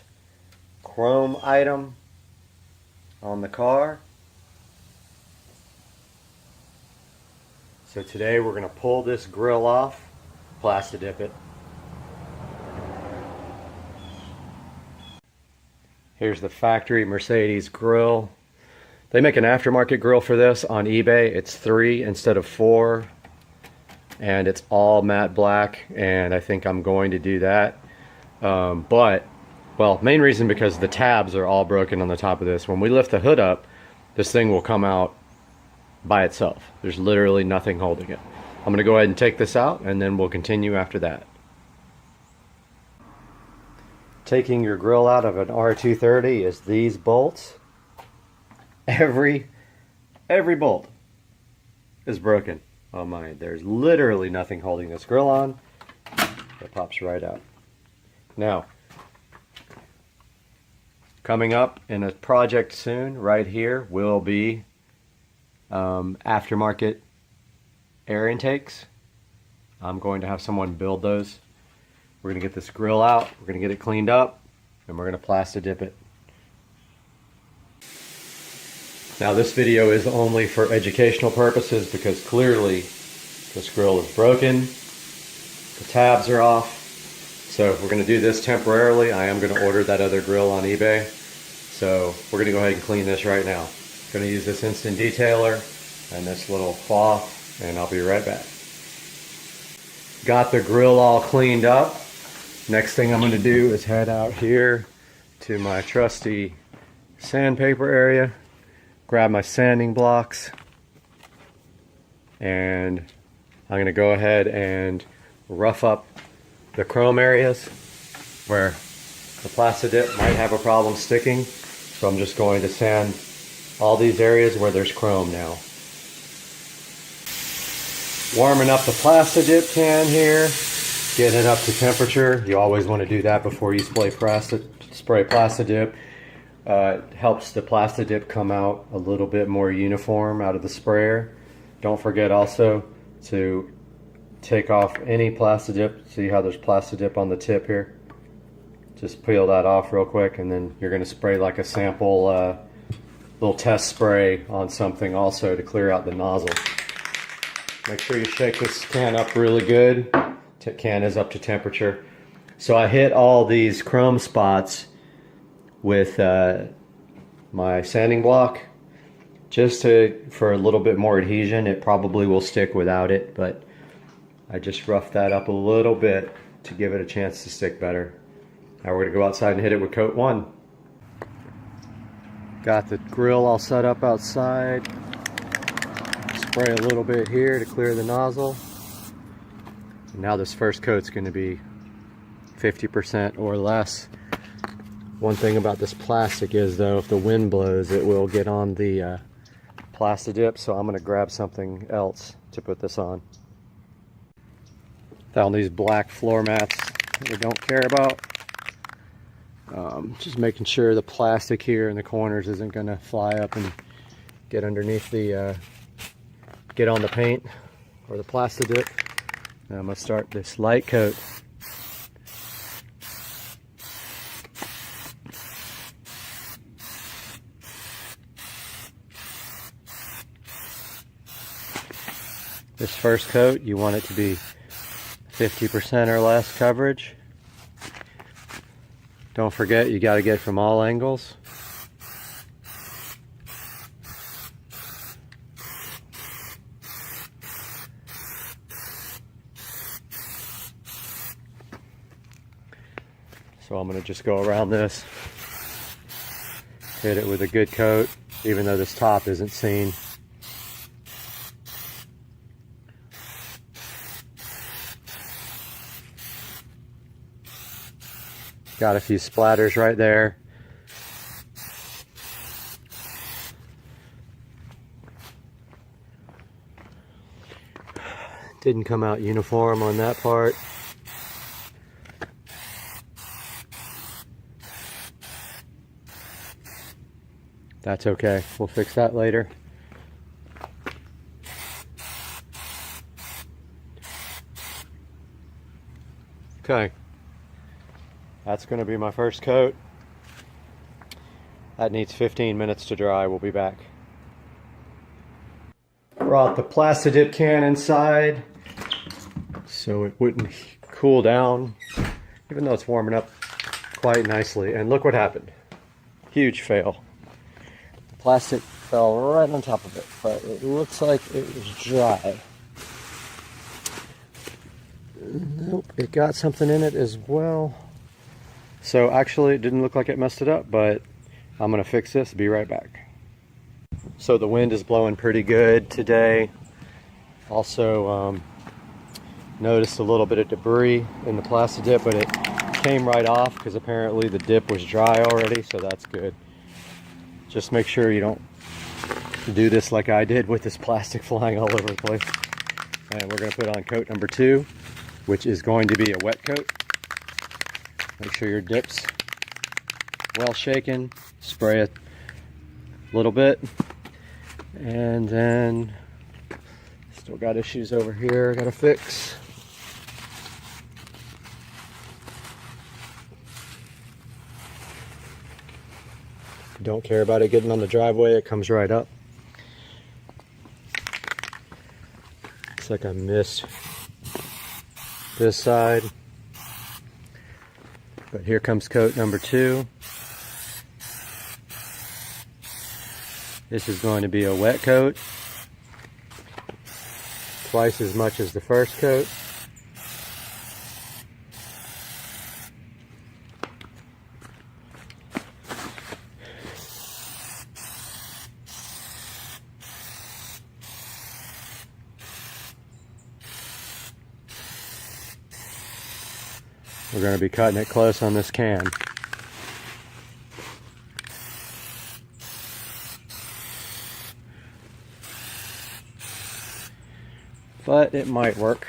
chrome item on the car. So today we're going to pull this grill off, plasti dip it. Here's the factory Mercedes grill. They make an aftermarket grill for this on eBay. It's 3 instead of 4. And it's all matte black. And I think I'm going to do that. Well, main reason because the tabs are all broken on the top of this. When we lift the hood up, this thing will come out by itself. There's literally nothing holding it. I'm going to go ahead and take this out and then we'll continue after that. Taking your grill out of an R230 is these bolts. Every bolt is broken on mine. There's literally nothing holding this grill on. It pops right out. Now, coming up in a project soon, right here, will be aftermarket air intakes. I'm going to have someone build those. We're going to get this grill out, we're going to get it cleaned up, and we're going to plasti dip it. Now this video is only for educational purposes because clearly this grill is broken, the tabs are off. So if we're going to do this temporarily, I am going to order that other grill on eBay. So we're going to go ahead and clean this right now. I'm going to use this instant detailer and this little cloth, and I'll be right back. Got the grill all cleaned up. Next thing I'm going to do is head out here to my trusty sandpaper area. Grab my sanding blocks, and I'm going to go ahead and rough up the chrome areas where the plasti dip might have a problem sticking. So I'm just going to sand all these areas where there's chrome now. Warming up the plasti dip can here. Getting it up to temperature. You always want to do that before you spray Plastidip. It helps the Plastidip come out a little bit more uniform out of the sprayer. Don't forget also to take off any Plastidip. See how there's Plastidip on the tip here? Just peel that off real quick, and then you're going to spray like a sample little test spray on something also to clear out the nozzle. Make sure you shake this can up really good. Can is up to temperature. So I hit all these chrome spots with my sanding block just for a little bit more adhesion. It probably will stick without it, but I just roughed that up a little bit to give it a chance to stick better. Now we're going to go outside and hit it with coat 1. Got the grill all set up outside. Spray a little bit here to clear the nozzle. Now this first coat's going to be 50% or less. One thing about this plastic is though, if the wind blows, it will get on the Plastidip, so I'm going to grab something else to put this on. Found these black floor mats that we don't care about. Just making sure the plastic here in the corners isn't going to fly up and get underneath the, get on the paint or the Plastidip. Now I'm going to start this light coat. This first coat, you want it to be 50% or less coverage. Don't forget, you got to get from all angles. So I'm going to just go around this, hit it with a good coat, even though this top isn't seen. Got a few splatters right there. Didn't come out uniform on that part. That's okay, we'll fix that later. Okay, that's going to be my first coat. That needs 15 minutes to dry. We'll be back. Brought the Plastidip can inside so it wouldn't cool down, even though it's warming up quite nicely. And look what happened. Huge fail. The plastic fell right on top of it, but it looks like it was dry. Nope, it got something in it as well. So actually it didn't look like it messed it up, but I'm gonna fix this, be right back. So the wind is blowing pretty good today. Also noticed a little bit of debris in the Plastidip, but it came right off because apparently the dip was dry already, so that's good. Just make sure you don't do this like I did with this plastic flying all over the place. And we're gonna put on coat number 2, which is going to be a wet coat. Make sure your dip's well shaken, spray it a little bit, and then still got issues over here I gotta fix. Don't care about it getting on the driveway, it comes right up. Looks like I missed this side. But here comes coat number 2. This is going to be a wet coat. Twice as much as the first coat. We're going to be cutting it close on this can. But it might work.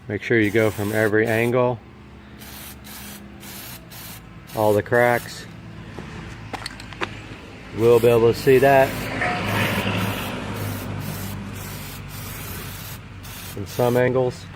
Make sure you go from every angle, all the cracks. We'll be able to see that in some angles.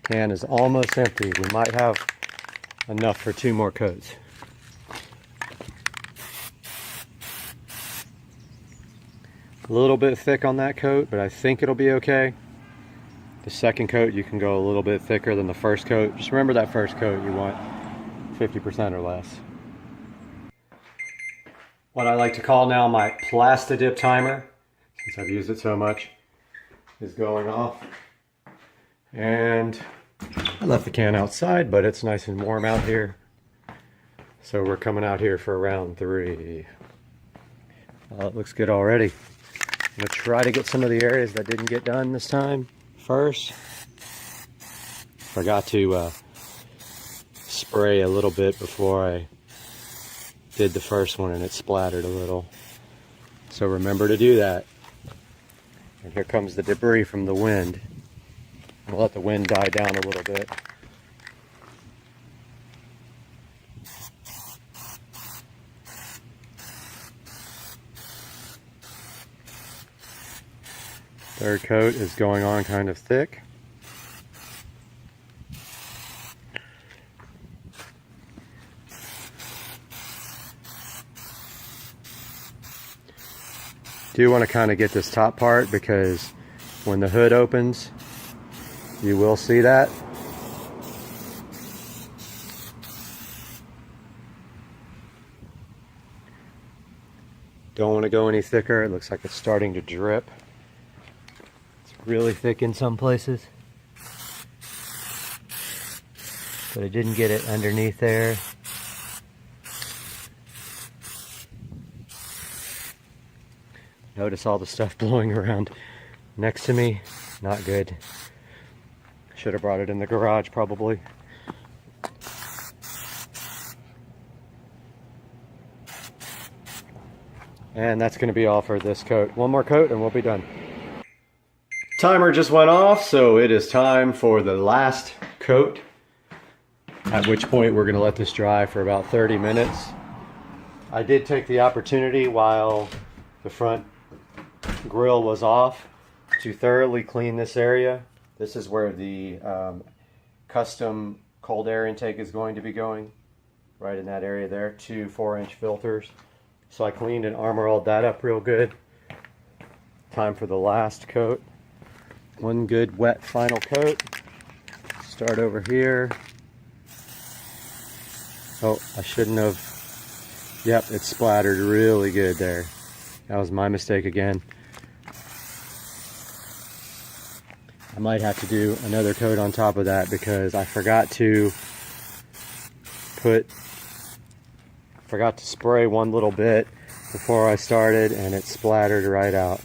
Can is almost empty. We might have enough for 2 more coats. A little bit thick on that coat, but I think it'll be okay. The second coat, you can go a little bit thicker than the first coat. Just remember that first coat, you want 50% or less. What I like to call now my Plastidip timer, since I've used it so much, is going off. And I left the can outside, but it's nice and warm out here. So we're coming out here for round 3. It looks good already. I'm going to try to get some of the areas that didn't get done this time first. Forgot to spray a little bit before I did the first one and it splattered a little. So remember to do that. And here comes the debris from the wind. We'll let the wind die down a little bit. Third coat is going on kind of thick. Do want to kind of get this top part because when the hood opens, you will see that. Don't want to go any thicker. It looks like it's starting to drip. Really thick in some places, but I didn't get it underneath there. Notice all the stuff blowing around next to me. Not good. Should have brought it in the garage probably. And that's going to be all for this coat. One more coat and we'll be done. Timer just went off, so it is time for the last coat, at which point we're going to let this dry for about 30 minutes. I did take the opportunity while the front grill was off to thoroughly clean this area. This is where the custom cold air intake is going to be going, right in that area there, 2 4-inch filters. So I cleaned and armor-alled that up real good. Time for the last coat. One good wet final coat. Start over here. Oh, I shouldn't have. Yep, it splattered really good there. That was my mistake again. I might have to do another coat on top of that because I forgot to spray one little bit before I started and it splattered right out.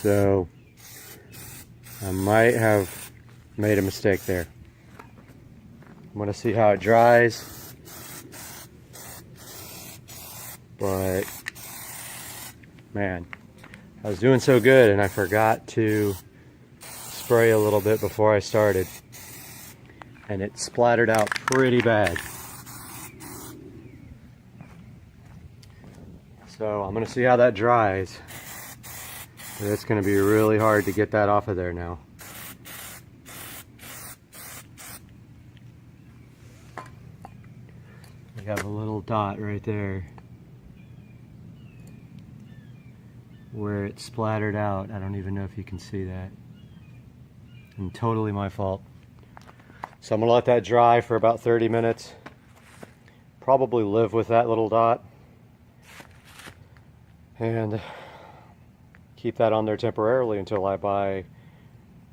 So I might have made a mistake there. I'm going to see how it dries. But man, I was doing so good and I forgot to spray a little bit before I started. And it splattered out pretty bad. So I'm going to see how that dries. It's going to be really hard to get that off of there now. We have a little dot right there where it splattered out. I don't even know if you can see that. And totally my fault. So I'm going to let that dry for about 30 minutes. Probably live with that little dot. And keep that on there temporarily until I buy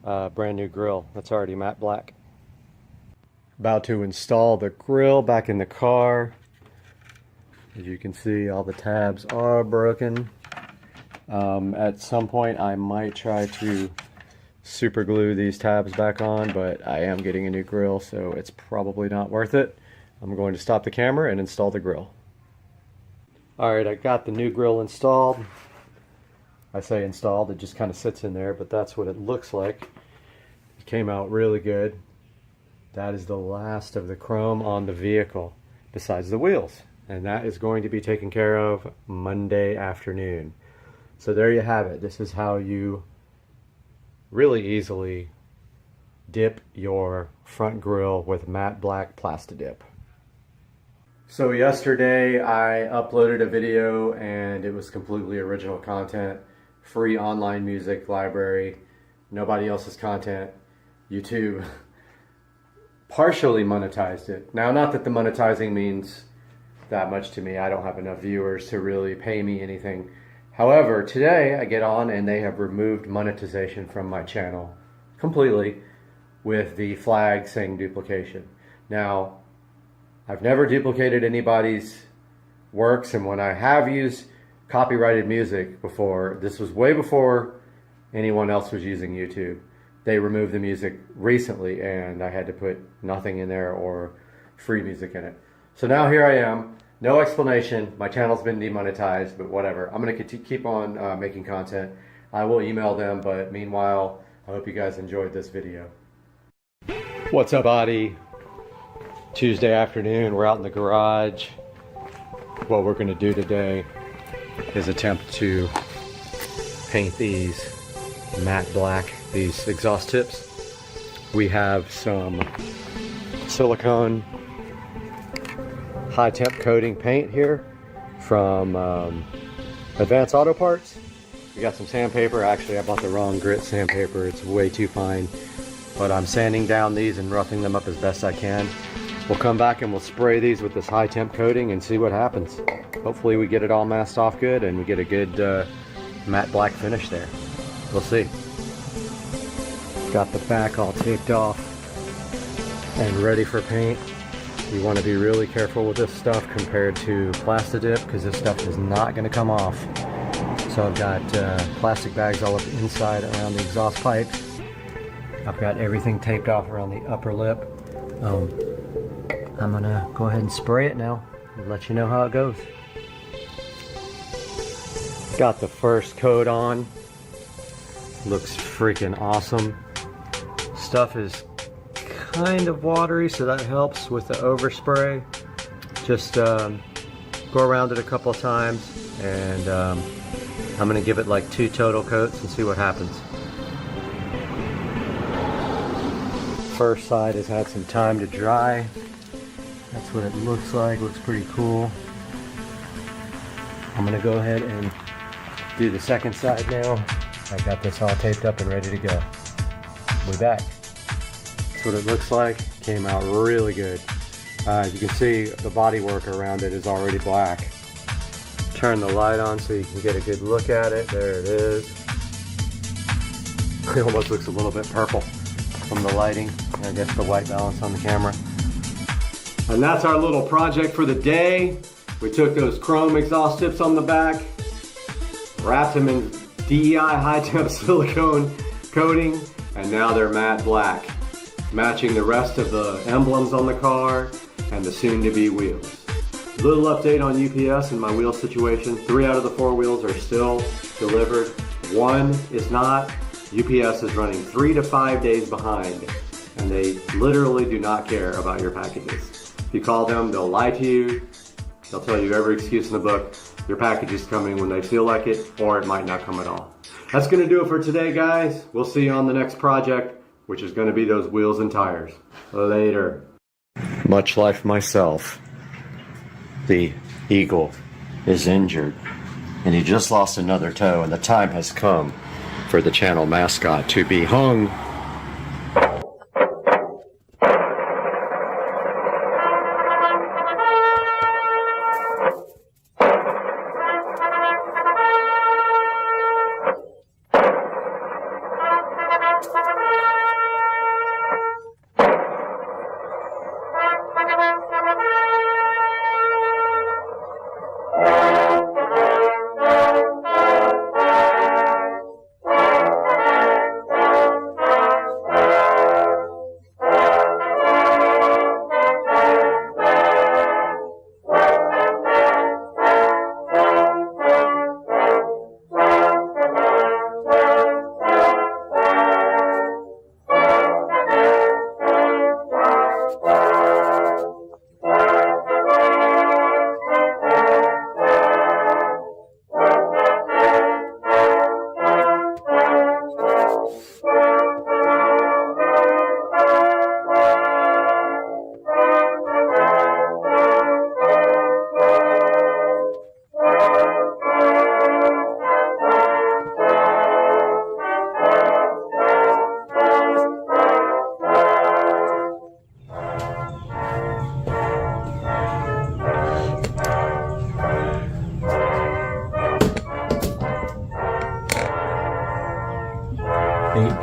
a brand new grill that's already matte black. About to install the grill back in the car. As you can see, all the tabs are broken. At some point I might try to super glue these tabs back on, but I am getting a new grill, so it's probably not worth it. I'm going to stop the camera and install the grill. Alright, I got the new grill installed. I say installed, it just kind of sits in there, but that's what it looks like. It came out really good. That is the last of the chrome on the vehicle, besides the wheels. And that is going to be taken care of Monday afternoon. So there you have it. This is how you really easily dip your front grille with matte black Plastidip. So yesterday I uploaded a video and it was completely original content, free online music library, nobody else's content. YouTube partially monetized it. Now, not that the monetizing means that much to me. I don't have enough viewers to really pay me anything. However, today I get on and they have removed monetization from my channel completely with the flag saying duplication. Now, I've never duplicated anybody's works, and when I have used copyrighted music before, this was way before anyone else was using YouTube. They removed the music recently and I had to put nothing in there or free music in it. So now here I am, no explanation, my channel's been demonetized, but whatever. I'm going to keep on making content. I will email them, but meanwhile, I hope you guys enjoyed this video. What's up, buddy? Tuesday afternoon, we're out in the garage. What we're going to do today is attempt to paint these matte black, these exhaust tips. We have some silicone high temp coating paint here from Advanced Auto Parts. We got some sandpaper. Actually, I bought the wrong grit sandpaper. It's way too fine, but I'm sanding down these and roughing them up as best I can. We'll come back and we'll spray these with this high temp coating and see what happens. Hopefully we get it all masked off good and we get a good matte black finish there. We'll see. Got the back all taped off and ready for paint. You want to be really careful with this stuff compared to Plastidip, because this stuff is not going to come off. So I've got plastic bags all up inside around the exhaust pipes. I've got everything taped off around the upper lip. I'm going to go ahead and spray it now and let you know how it goes. Got the first coat on. Looks freaking awesome. Stuff is kind of watery, so that helps with the overspray. Just go around it a couple of times, and I'm going to give it like 2 total coats and see what happens. First side has had some time to dry. That's what it looks like. Looks pretty cool. I'm going to go ahead and do the second side now. I got this all taped up and ready to go. We'll be back. That's what it looks like. Came out really good. As you can see, the body work around it is already black. Turn the light on so you can get a good look at it. There it is. It almost looks a little bit purple from the lighting. I guess the white balance on the camera. And that's our little project for the day. We took those chrome exhaust tips on the back, wrapped them in DEI high temp silicone coating, and now they're matte black, matching the rest of the emblems on the car and the soon-to-be wheels. Little update on UPS and my wheel situation. 3 out of the 4 wheels are still delivered. 1 is not. UPS is running 3 to 5 days behind, and they literally do not care about your packages. If you call them, they'll lie to you. They'll tell you every excuse in the book. Your package is coming when they feel like it, or it might not come at all. That's going to do it for today, guys. We'll see you on the next project, which is going to be those wheels and tires. Later. Much like myself, the eagle is injured, and he just lost another toe, and the time has come for the channel mascot to be hung.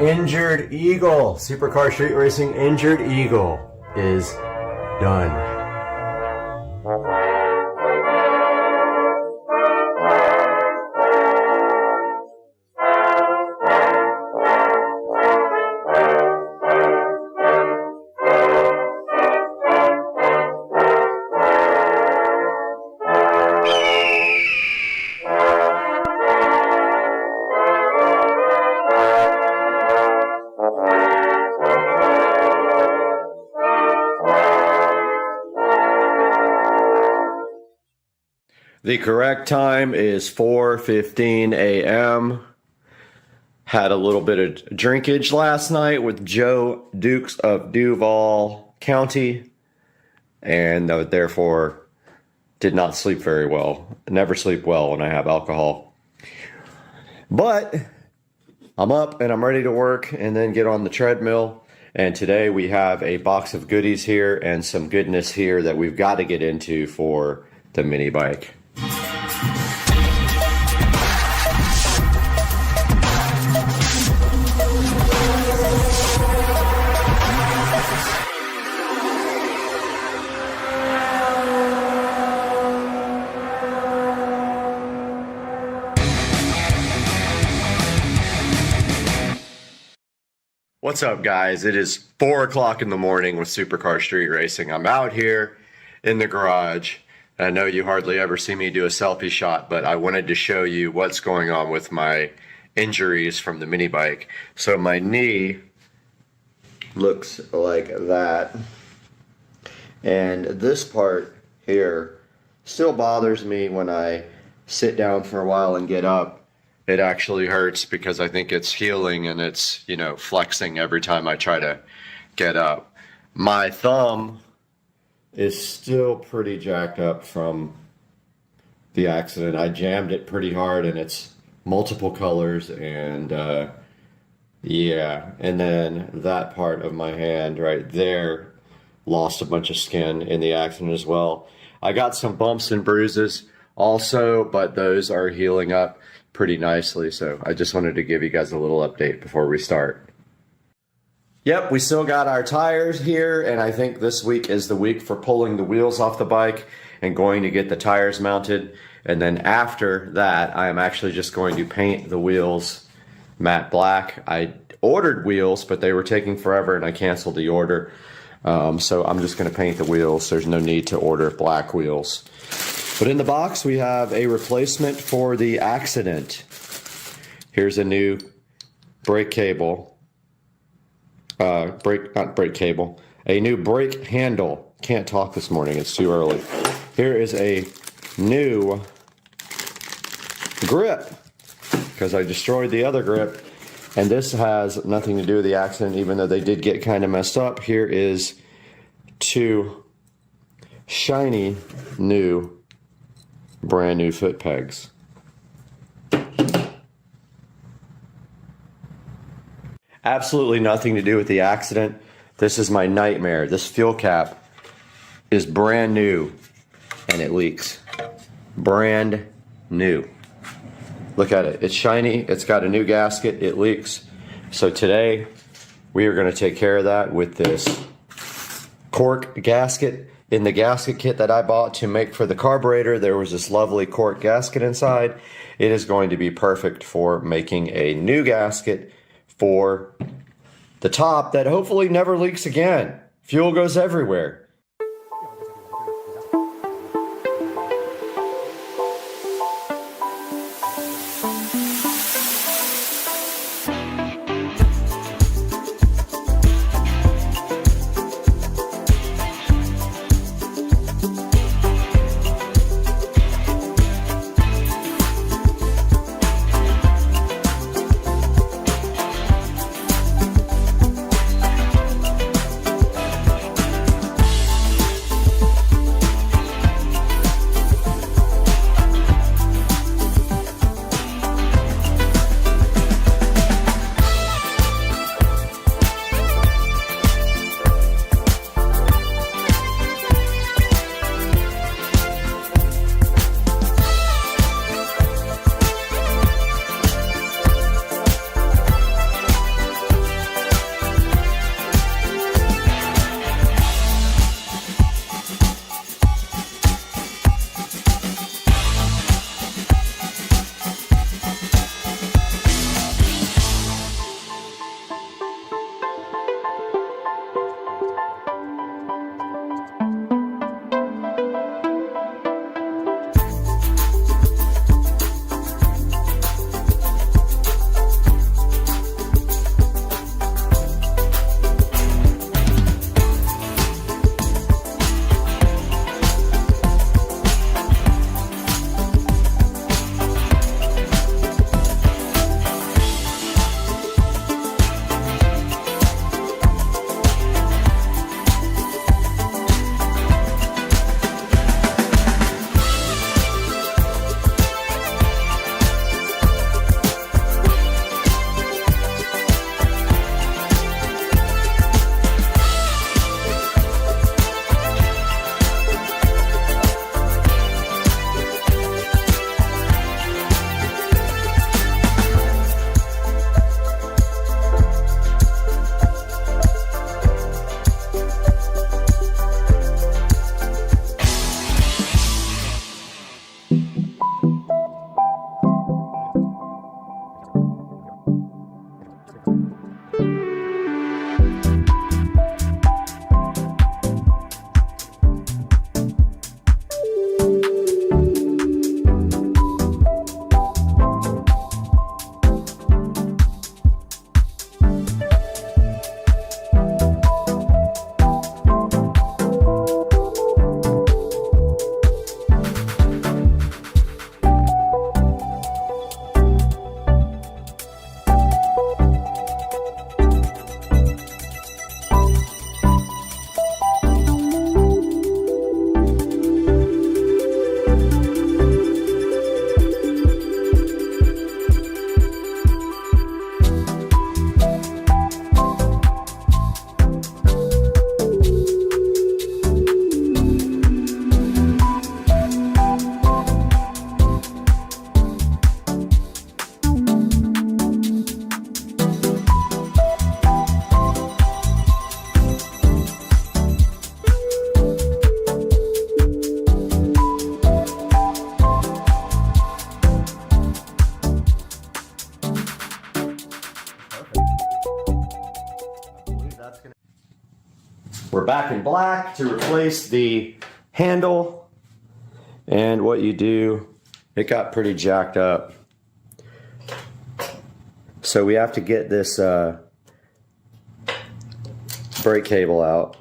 Injured Eagle, Supercar Street Racing Injured Eagle is done. The correct time is 4:15 a.m. Had a little bit of drinkage last night with Joe Dukes of Duval County, and therefore did not sleep very well. I never sleep well when I have alcohol. But I'm up and I'm ready to work and then get on the treadmill. And today we have a box of goodies here and some goodness here that we've got to get into for the mini bike. What's up, guys? It is 4 o'clock in the morning with Supercar Street Racing. I'm out here in the garage. I know you hardly ever see me do a selfie shot, but I wanted to show you what's going on with my injuries from the mini bike. So my knee looks like that. And this part here still bothers me when I sit down for a while and get up. It actually hurts because I think it's healing and it's, you know, flexing every time I try to get up. My thumb is still pretty jacked up from the accident. I jammed it pretty hard and it's multiple colors and yeah. And then that part of my hand right there lost a bunch of skin in the accident as well. I got some bumps and bruises also, but those are healing up pretty nicely. So I just wanted to give you guys a little update before we start. Yep, we still got our tires here, and I think this week is the week for pulling the wheels off the bike and going to get the tires mounted. And then after that, I am actually just going to paint the wheels matte black. I ordered wheels, but they were taking forever and I canceled the order. So I'm just going to paint the wheels. There's no need to order black wheels. But in the box, we have a replacement for the accident. Here's a new brake cable. Not brake cable. A new brake handle. Can't talk this morning, it's too early. Here is a new grip, because I destroyed the other grip. And this has nothing to do with the accident, even though they did get kind of messed up. Here is two shiny new brand new foot pegs. Absolutely nothing to do with the accident. This is my nightmare. This fuel cap is brand new and it leaks. Brand new. Look at it. It's shiny. It's got a new gasket. It leaks. So today we are going to take care of that with this cork gasket. In the gasket kit that I bought to make for the carburetor, there was this lovely cork gasket inside. It is going to be perfect for making a new gasket for the top that hopefully never leaks again. Fuel goes everywhere. back in black to replace the handle. And what you do, it got pretty jacked up. So we have to get this brake cable out.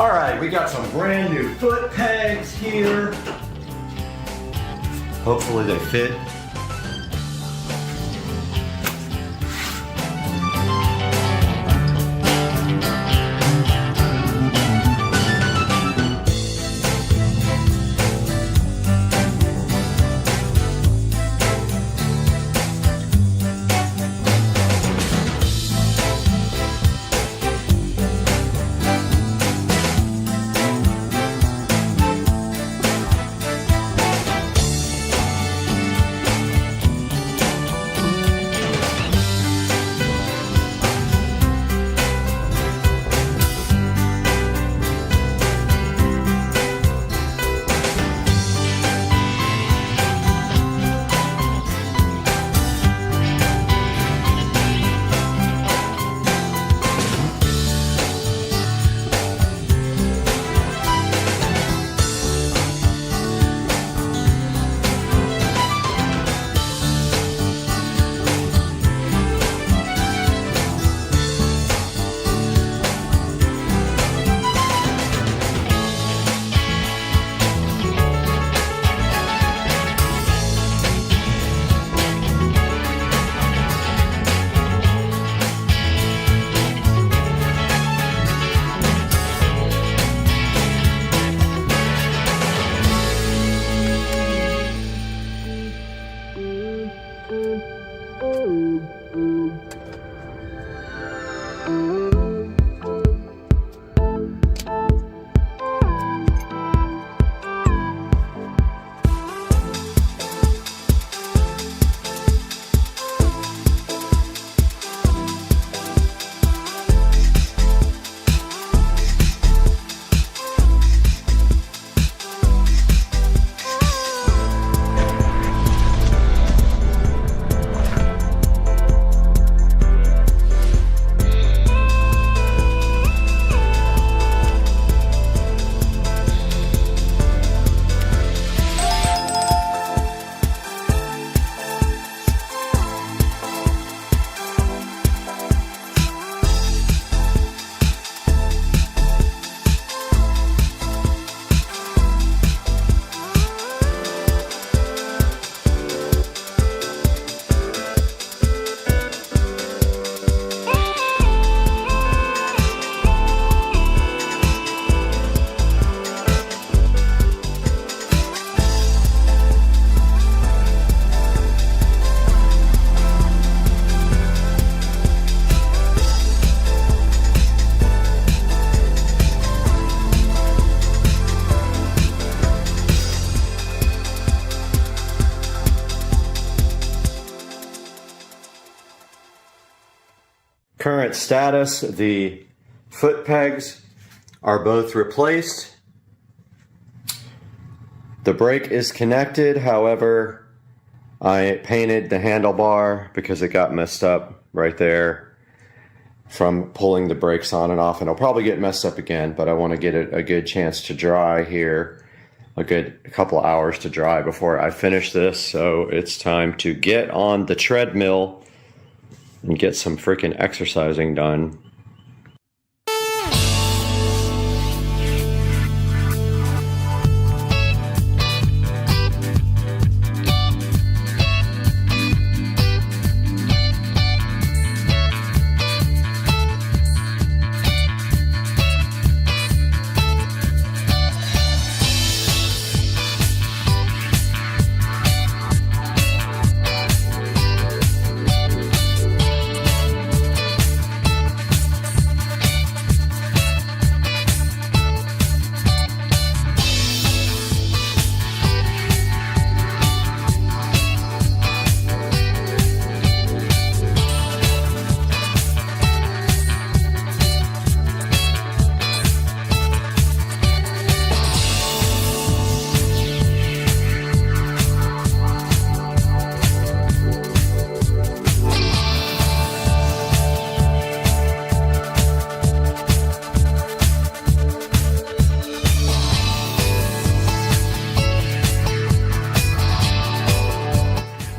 All right, we got some brand new foot pegs here. Hopefully they fit. Current status, the foot pegs are both replaced. The brake is connected, however, I painted the handlebar because it got messed up right there from pulling the brakes on and off, and it'll probably get messed up again, but I want to get it a good chance to dry here, a couple hours to dry before I finish this. So it's time to get on the treadmill and get some freaking exercising done.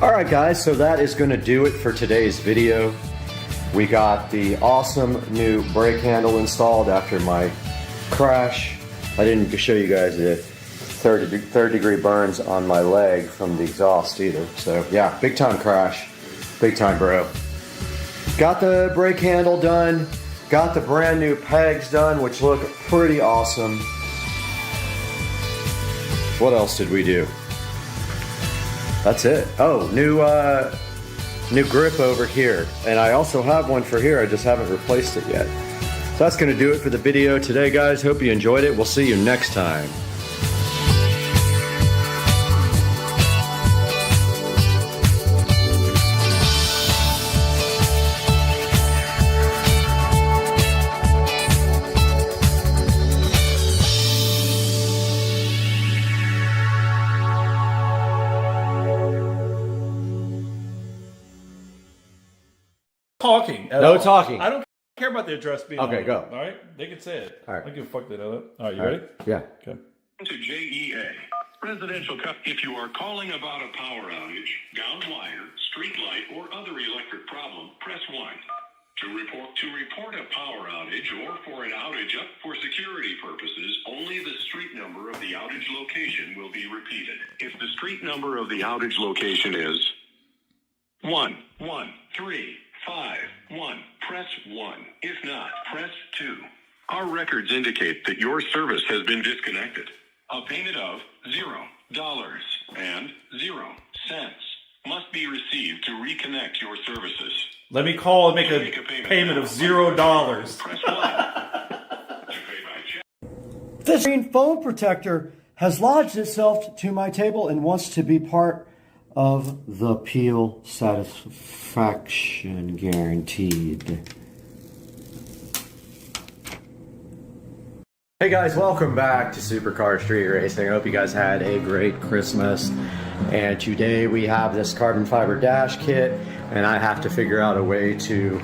Alright guys, so that is going to do it for today's video. We got the awesome new brake handle installed after my crash. I didn't show you guys the third degree burns on my leg from the exhaust either. So yeah, big time crash, big time bro. Got the brake handle done, got the brand new pegs done, which look pretty awesome. What else did we do? That's it. Oh, new grip over here. And I also have one for here, I just haven't replaced it yet. So that's gonna do it for the video today, guys. Hope you enjoyed it. We'll see you next time. Talking. No talking. I don't care about the address being Okay, on. go. All right? They can say it. All right. I don't give a fuck they know that. All right, you ready? Yeah. Okay. To JEA. Residential if you are calling about a power outage, gound wire, street light, or other electric problem, press 1. To report a power outage or for an outage up for security purposes, only the street number of the outage location will be repeated. If the street number of the outage location is 11351, press 1. If not, press 2. Our records indicate that your service has been disconnected. A payment of $0.00 must be received to reconnect your services. Let me call and make a payment of $0. Press 1 to pay by check. This green phone protector has lodged itself to my table and wants to be part of the peel satisfaction guaranteed. Hey guys, welcome back to Supercar Street Racing. I hope you guys had a great Christmas. And today we have this carbon fiber dash kit, and I have to figure out a way to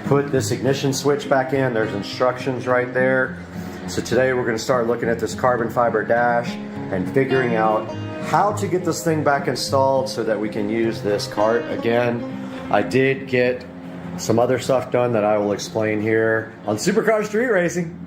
put this ignition switch back in. There's instructions right there. So today we're going to start looking at this carbon fiber dash and figuring out how to get this thing back installed so that we can use this cart again. I did get some other stuff done that I will explain here on Supercar Street Racing.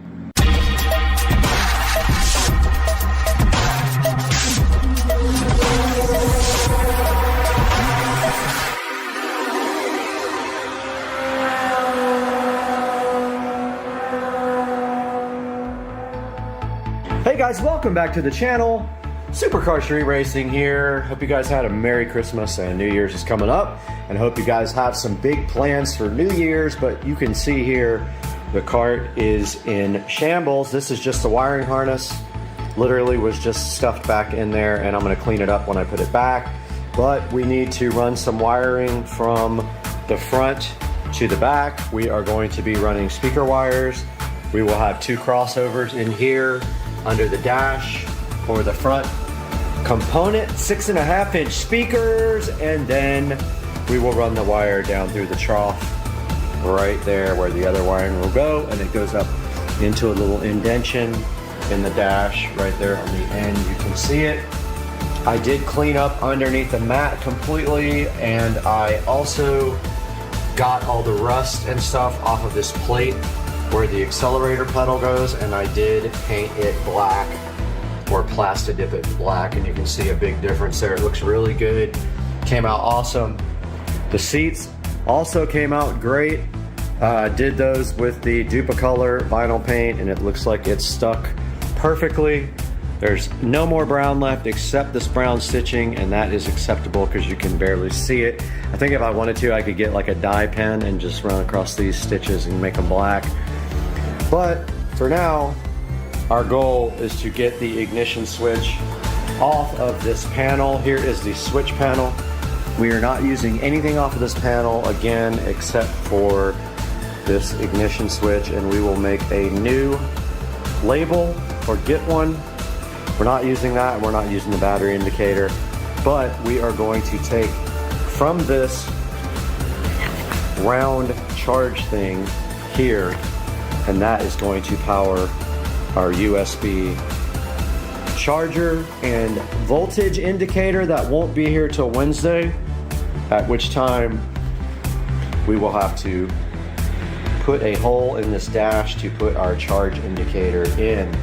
Hey guys, welcome back to the channel. Supercar Street Racing here. Hope you guys had a Merry Christmas, and New Year's is coming up, and hope you guys have some big plans for New Year's. But you can see here the cart is in shambles. This is just the wiring harness. Literally was just stuffed back in there, and I'm going to clean it up when I put it back. But we need to run some wiring from the front to the back, we are going to be running speaker wires. We will have 2 crossovers in here under the dash for the front component, 6.5-inch speakers, and then we will run the wire down through the trough right there where the other wiring will go, and it goes up into a little indentation in the dash right there on the end. You can see it. I did clean up underneath the mat completely, and I also got all the rust and stuff off of this plate where the accelerator pedal goes, and I did paint it black or plastic dip it black, and you can see a big difference there. It looks really good. Came out awesome. The seats also came out great. Did those with the Duplicolor vinyl paint, and it looks like it's stuck perfectly. There's no more brown left except this brown stitching, and that is acceptable because you can barely see it. I think if I wanted to, I could get like a dye pen and just run across these stitches and make them black. But for now, our goal is to get the ignition switch off of this panel. Here is the switch panel. We are not using anything off of this panel again except for this ignition switch, and we will make a new label or get one. We're not using that, and we're not using the battery indicator, but we are going to take from this round charge thing here, and that is going to power our USB charger and voltage indicator that won't be here till Wednesday, at which time we will have to put a hole in this dash to put our charge indicator in.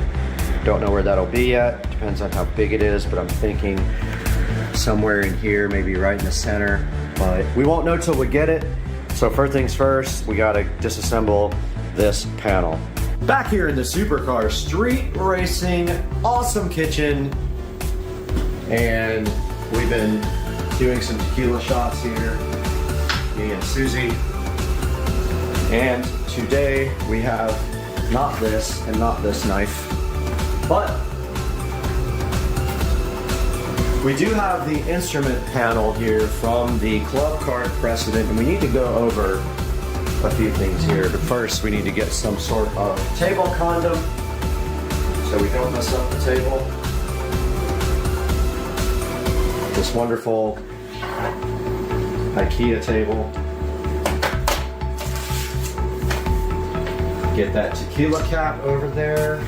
Don't know where that'll be yet, depends on how big it is, but I'm thinking somewhere in here, maybe right in the center, but we won't know till we get it. So first things first, we gotta disassemble this panel. Back here in the supercar street racing, awesome kitchen, and we've been doing some tequila shots here, me and Susie. And today we have not this and not this knife, but we do have the instrument panel here from the Club Card Precedent, and we need to go over a few things here. But first we need to get some sort of table condom so we don't mess up the table. This wonderful IKEA table. Get that tequila cap over there.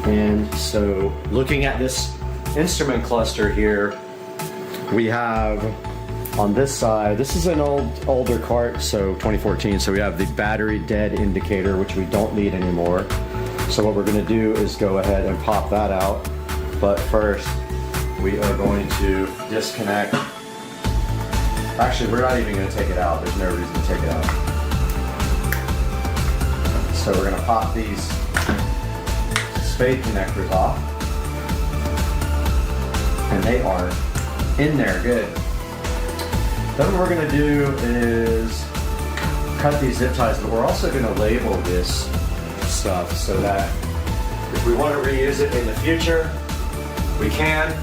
And so looking at this instrument cluster here, we have on this side, this is an older cart, so 2014, so we have the battery dead indicator, which we don't need anymore. So what we're gonna do is go ahead and pop that out. But first, we are going to disconnect. Actually, we're not even gonna take it out. There's no reason to take it out. So we're gonna pop these spade connectors off, and they are in there good. Then what we're gonna do is cut these zip ties, but we're also gonna label this stuff so that if we want to reuse it in the future, we can.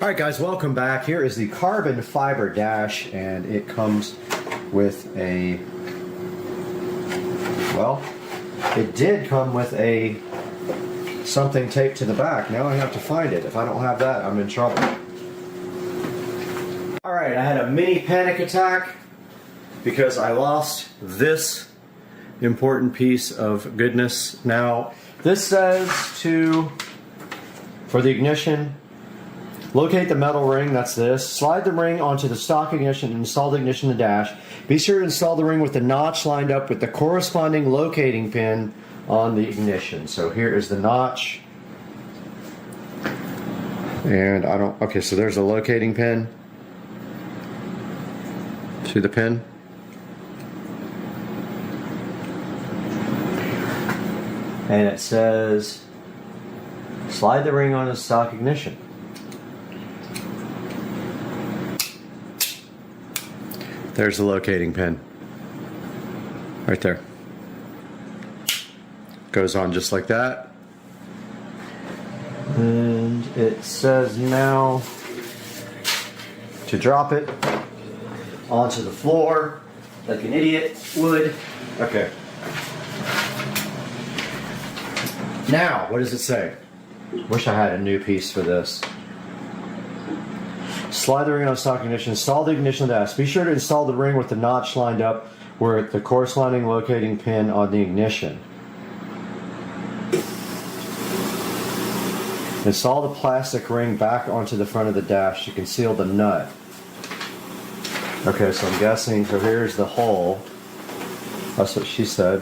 All right, guys, welcome back. Here is the carbon fiber dash, and it comes with a, well, it did come with a something taped to the back. Now I have to find it. If I don't have that, I'm in trouble. All right, I had a mini panic attack because I lost this important piece of goodness. Now, this says for the ignition, locate the metal ring, that's this. Slide the ring onto the stock ignition and install the ignition in the dash. Be sure to install the ring with the notch lined up with the corresponding locating pin on the ignition. So here is the notch. And okay, so there's a locating pin. See the pin? And it says, slide the ring on the stock ignition. There's the locating pin. Right there. Goes on just like that. And it says now to drop it onto the floor like an idiot would. Okay. Now, what does it say? Wish I had a new piece for this. Slide the ring on stock ignition. Install the ignition dash. Be sure to install the ring with the notch lined up where the corresponding locating pin on the ignition. Install the plastic ring back onto the front of the dash to conceal the nut. Okay, so I'm guessing, so here's the hole. That's what she said.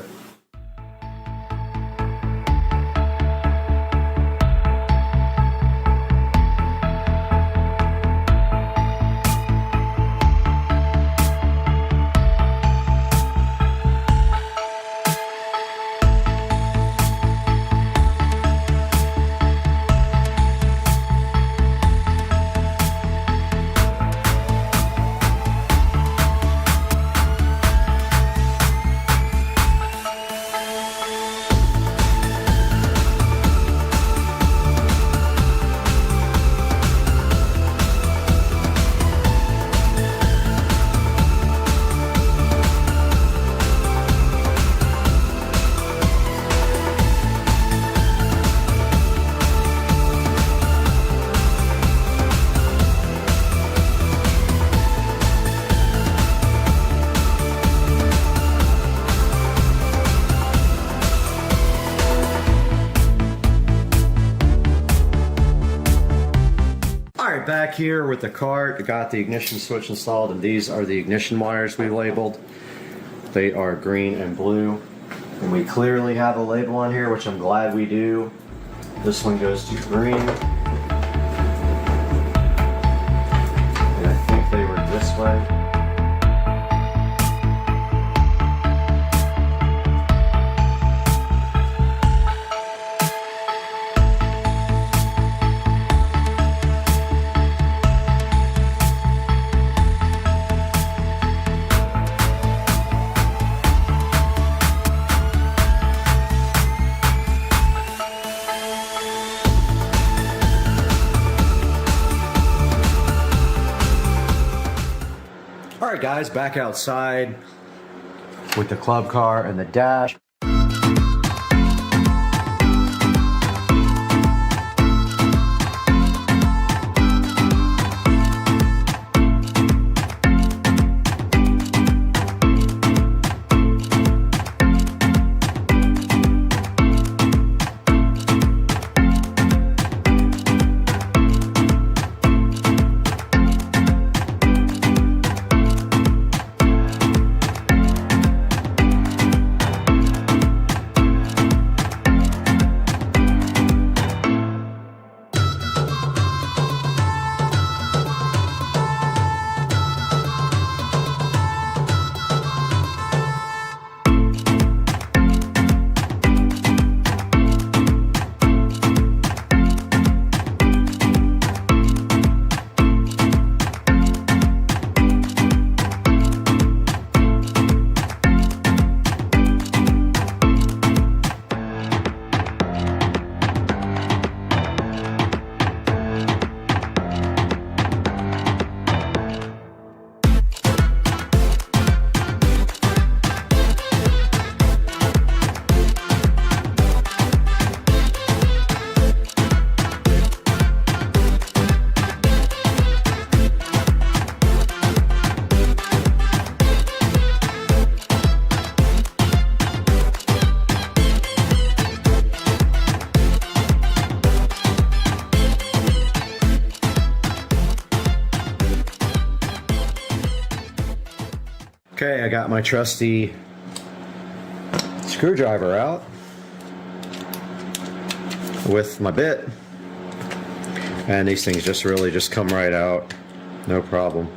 Back here with the cart, got the ignition switch installed, and these are the ignition wires we labeled. They are green and blue, and we clearly have a label on here, which I'm glad we do. This one goes to green, and I think they were this way. Alright guys, back outside with the club car and the dash. Okay, I got my trusty screwdriver out with my bit, and these things just really just come right out, no problem.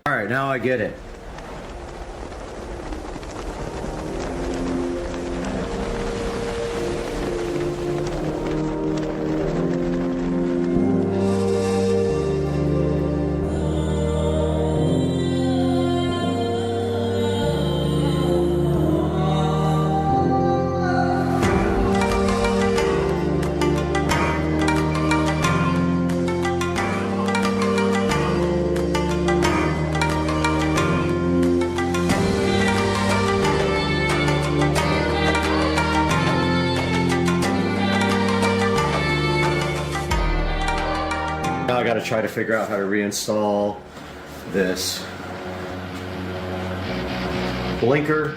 Alright, now I get it. Now I got to try to figure out how to reinstall this blinker.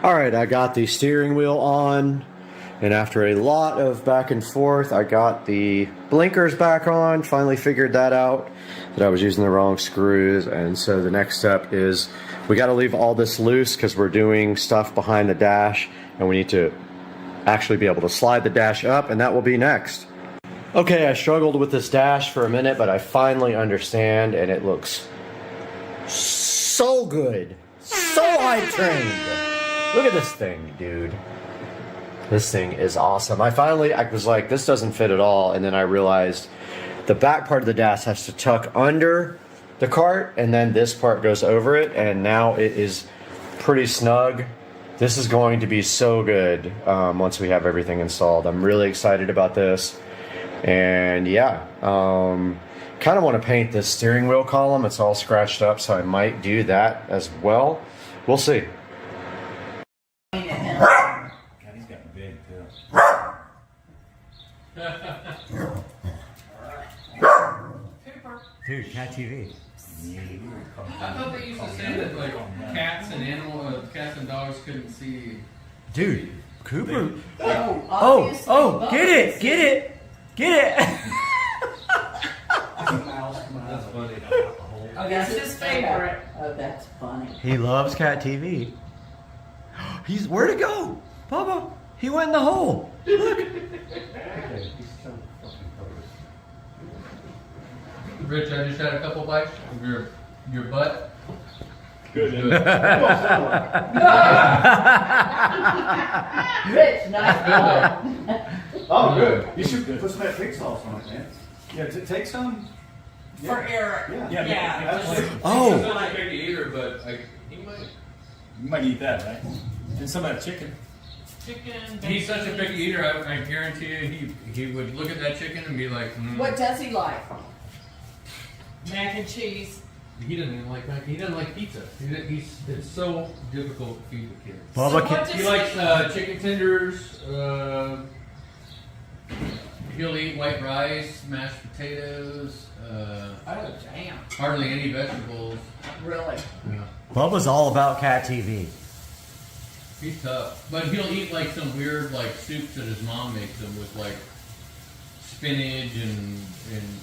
All right, I got the steering wheel on, and after a lot of back and forth, I got the blinkers back on. Finally figured that out, that I was using the wrong screws. And so the next step is we got to leave all this loose because we're doing stuff behind the dash, and we need to actually be able to slide the dash up, and that will be next. Okay, I struggled with this dash for a minute, but I finally understand, and it looks so good. So high trained. Look at this thing, dude. This thing is awesome. I was like, this doesn't fit at all, and then I realized the back part of the dash has to tuck under the cart, and then this part goes over it, and now it is pretty snug. This is going to be so good once we have everything installed. I'm really excited about this. And yeah, kind of want to paint this steering wheel column. It's all scratched up, so I might do that as well. We'll see. God, he's got big too. Dude, Cat TV. I thought they used to say that like cats and dogs couldn't see. Dude, Cooper. Oh, get it. That's funny. Oh, that's his favorite. Oh, that's funny. He loves Cat TV. Where'd it go? Papa, he went in the hole. Look. Rich, I just had a couple bites of your butt. Good. Rich, nice butt. Oh, good. You should put some of that pig sauce on it, man. Yeah, take some. For Eric. Yeah. Absolutely. Oh. He's not a picky eater, but he might. You might eat that, right? And some of that chicken. He's such a picky eater. I guarantee you, he would look at that chicken and be like, What does he like? Mac and cheese. He doesn't even like mac. He doesn't like pizza. It's so difficult to feed the kids. Bubba, He likes chicken tenders. He'll eat white rice, mashed potatoes. Oh, damn. Hardly any vegetables. Really? Yeah. Bubba's all about Cat TV. He's tough, but he'll eat like some weird like soups that his mom makes him with like spinach and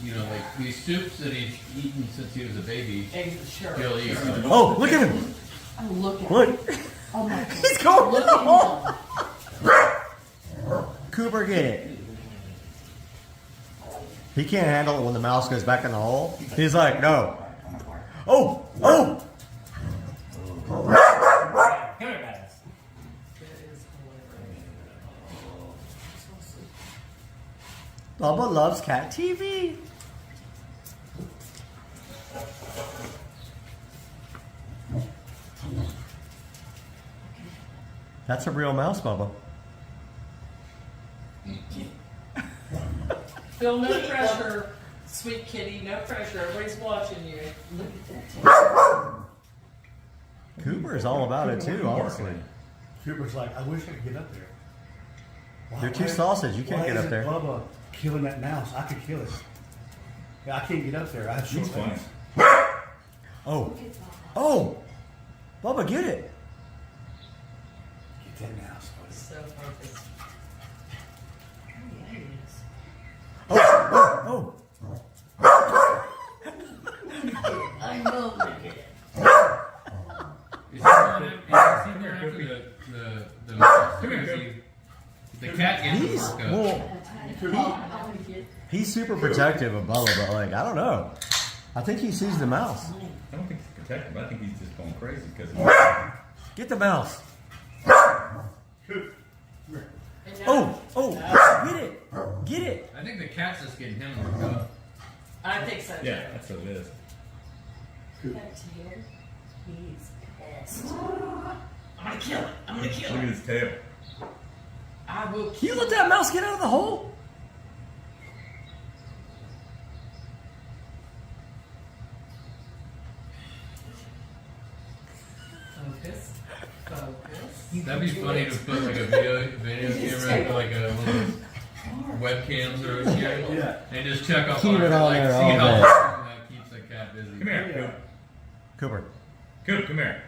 you know like these soups that he's eaten since he was a baby. Sure. He'll eat. Oh, look at him! Oh, look at Look! him. Oh my God. He's going Look in the at hole! Cooper, get it. He can't handle it when the mouse goes back in the hole. He's like, no. Oh! Bubba loves Cat TV. That's a real mouse, Bubba. Phil, no pressure. Sweet kitty, no pressure. Everybody's watching you. Look at that. Cooper is all about it too, honestly. Cooper's like, I wish I could get up there. You're too sausage. You can't get up there. Bubba killing that mouse. I could kill it. Yeah, I can't get up there. I have short legs. Oh! Bubba, get it. Get that mouse, buddy. So focused. Oh! I know that. Is he there after the mouse? The cat gets to work up. He's super protective of Bubba, but like, I don't know. I think he sees the mouse. I don't think he's protective. I think he's just going crazy because. Get the mouse. Get it. I think the cat's just getting him worked up. I think so. Yeah, that's what it is. That tail, he's pissed. I'm gonna kill it. Look at his tail. I will You let that mouse get out of the hole? Focus. That'd be funny to put like a video camera, like one of those webcams or and just check up Keep on it it, on like there see all how day. long that keeps the cat busy. Come here, Cooper. Coop, come here.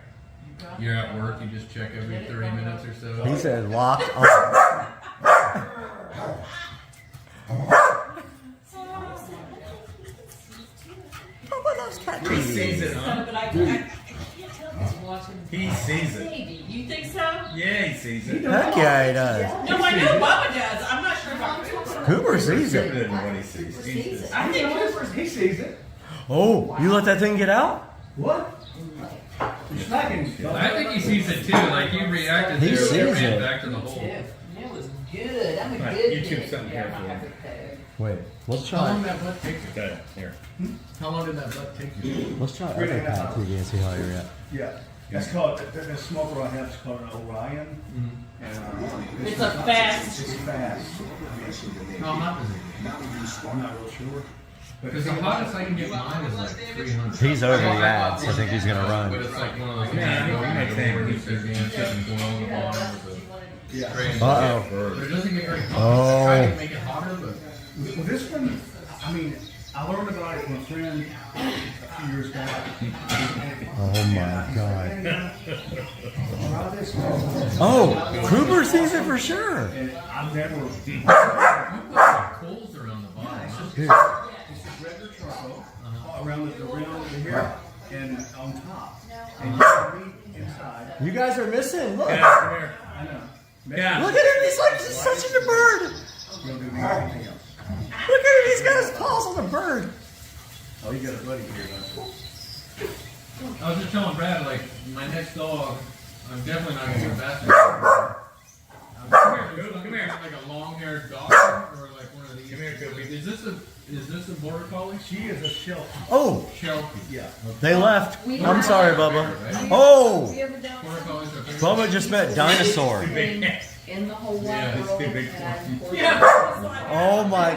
You're at work, you just check every 30 minutes or so. He said locked on. He sees it, huh? But I can't tell he's watching. He sees it. Maybe. You think so? Yeah, he sees it. Heck yeah, he does. No, I know Bubba does. I'm not sure about Cooper. Cooper sees it. Cooper doesn't know what he sees. I think Cooper's. He sees it. Oh, you let that thing get out? What? You're smacking. I think he sees it too. Like he reacted He there, sees it ran it. back to the hole. It was good. I'm a Right, good you kid. choose something Yeah, careful. I'm not prepared. Wait, let's How long try. did that butt take you? Okay, here. How long did that butt take you? Let's try other pad TV and see how you react. Yeah. That's called, the smoker I have is called an Orion. And, It's a fast. It's fast. How hot is it? I'm not real sure. Because the hottest I can get mine is like 300. He's over the ads. I think he's gonna But run. it's like one of those Yeah, things he makes where sense. it's getting glow on the bottom with the Yeah. spray. Uh-oh. But it doesn't get very hot. Oh. I try to make it hotter, but Well, this one, I mean, I learned about it from a friend a few years back. Oh my god. Try this one. Oh, Cooper sees it for sure. And I've never. you've got some coals around the bottom. Huh? Dude. It's just regular charcoal around the rim over here and on top. And you can read inside. You guys are missing. Look. Yeah, come here. I know. Yeah. Look at him. He's like he's touching the bird. You don't do anything else. Look at him. He's got his paws on the bird. Oh, you got a buddy here, don't you? I was just telling Brad, like, my next dog, I'm definitely not going to get a basset. Come here, Coop, come here. Like a long-haired dog, or like one of these. Come here, Coop. Is this a border collie? She is a shelf. Oh, Sheltie. Yeah. they left. I'm sorry, Bubba. Oh, Border collies are big. Bubba just met dinosaur. In the whole Yeah, wide it's too world. big for and him. for Oh my!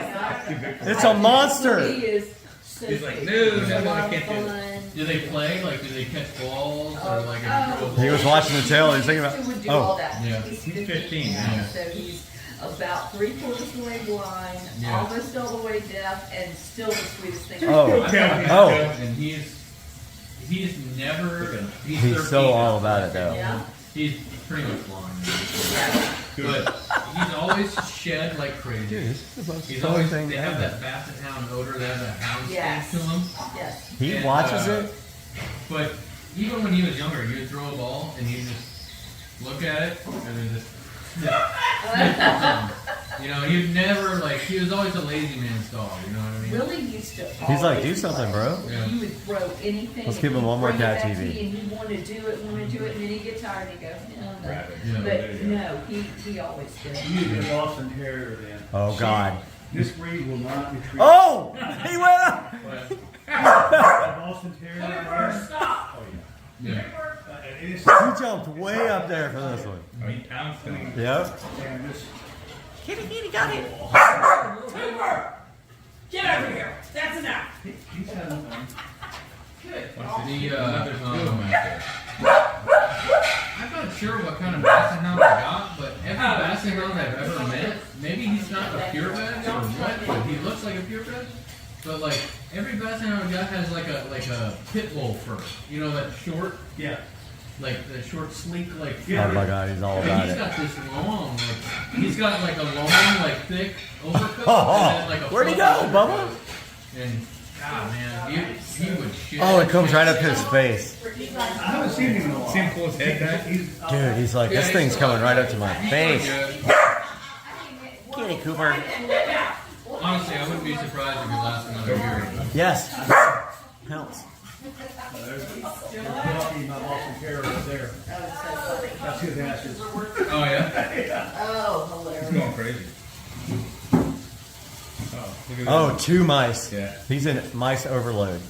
It's a monster. He is so He's like, big. no, It's no, a no, lot I of can't do fun. Do they play? Like, do they catch balls? Or like, if you throw a He ball? was watching the tail. He's thinking about. He would do all Oh, that. Yeah. He's He's 15 now. So he's about 3/4 of the way blind, Yeah. almost all the way deaf, and still the sweetest thing. oh, oh! And he's never. He's He's 13 so now. all about it though. Yeah. He's pretty much blind. Yeah. But he's always shed like crazy. Dude, this is the most He's fun always, thing they have ever. that basset hound odor, they have that hound Yes. stench to him. Yes. He And, watches it. But even when he was younger, he would throw a ball and he'd just look at it and then just you know, he'd never like he was always a lazy man's dog, you know what I mean? Willie used to. He's like, do something, bro. Yeah. He would throw anything. Let's give him one more Bring it cat back to TV. me, And he'd want to do it, and then he'd get tired and he'd go, no. Rabbit. Yeah, But no, he always did. You need a Boston Terrier then. Oh God. This breed will not be treated. Oh, he went up. A Boston Terrier. right here. Stop. Oh Yeah. yeah. It is. He jumped way up there for this one. Oh, he pounced on him. Yep. And this. Kitty got it. Cooper! Get over here. That's enough. He's having fun. Good. I'm not sure what kind of basset hound I got, but every basset hound I've ever met, maybe he's not a purebred or what, but he looks like a purebred. But like every basset hound I got has like a pit bull fur. You know that short, Yeah. like the short, sleek, like. Oh my God, he's all But about he's it. got this long, like he's got like a long, like thick overcoat, and then like a Where'd he fluffy go, Bubba? overcoat. And God, man, he would shit. Oh, it comes right up his face. I haven't seen him in a while. See him pull his head back? Dude, he's like, this thing's coming right up to my face. Kitty Cooper. Honestly, I wouldn't be surprised if he lasted another year. Yes. Pounce. Lucky my Boston Terrier was there. That's his ashes. Oh yeah. Oh, He's hilarious. going crazy. Oh, look at Oh, this. 2 mice. Yeah. He's in mice overload.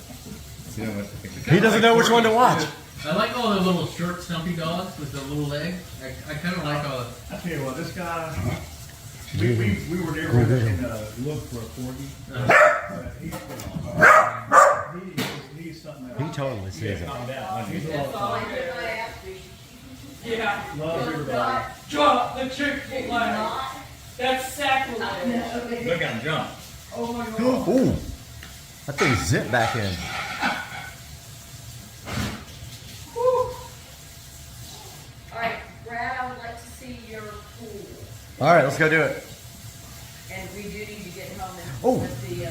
You know what to think. He doesn't know which one to watch. I like all the little short, stumpy dogs with the little legs. I kind of like all the. I tell you what, this guy. We were there and looked for a corgi. He's something else. He totally sees it. Calm down. He's a lot of fun. Yeah. Loves everybody. Drop the chick line. That's sacrilege. Look at him jump. Oh my God. Ooh. That thing zipped back in. All right, let's go do it. And we do need to get home and Oh. let the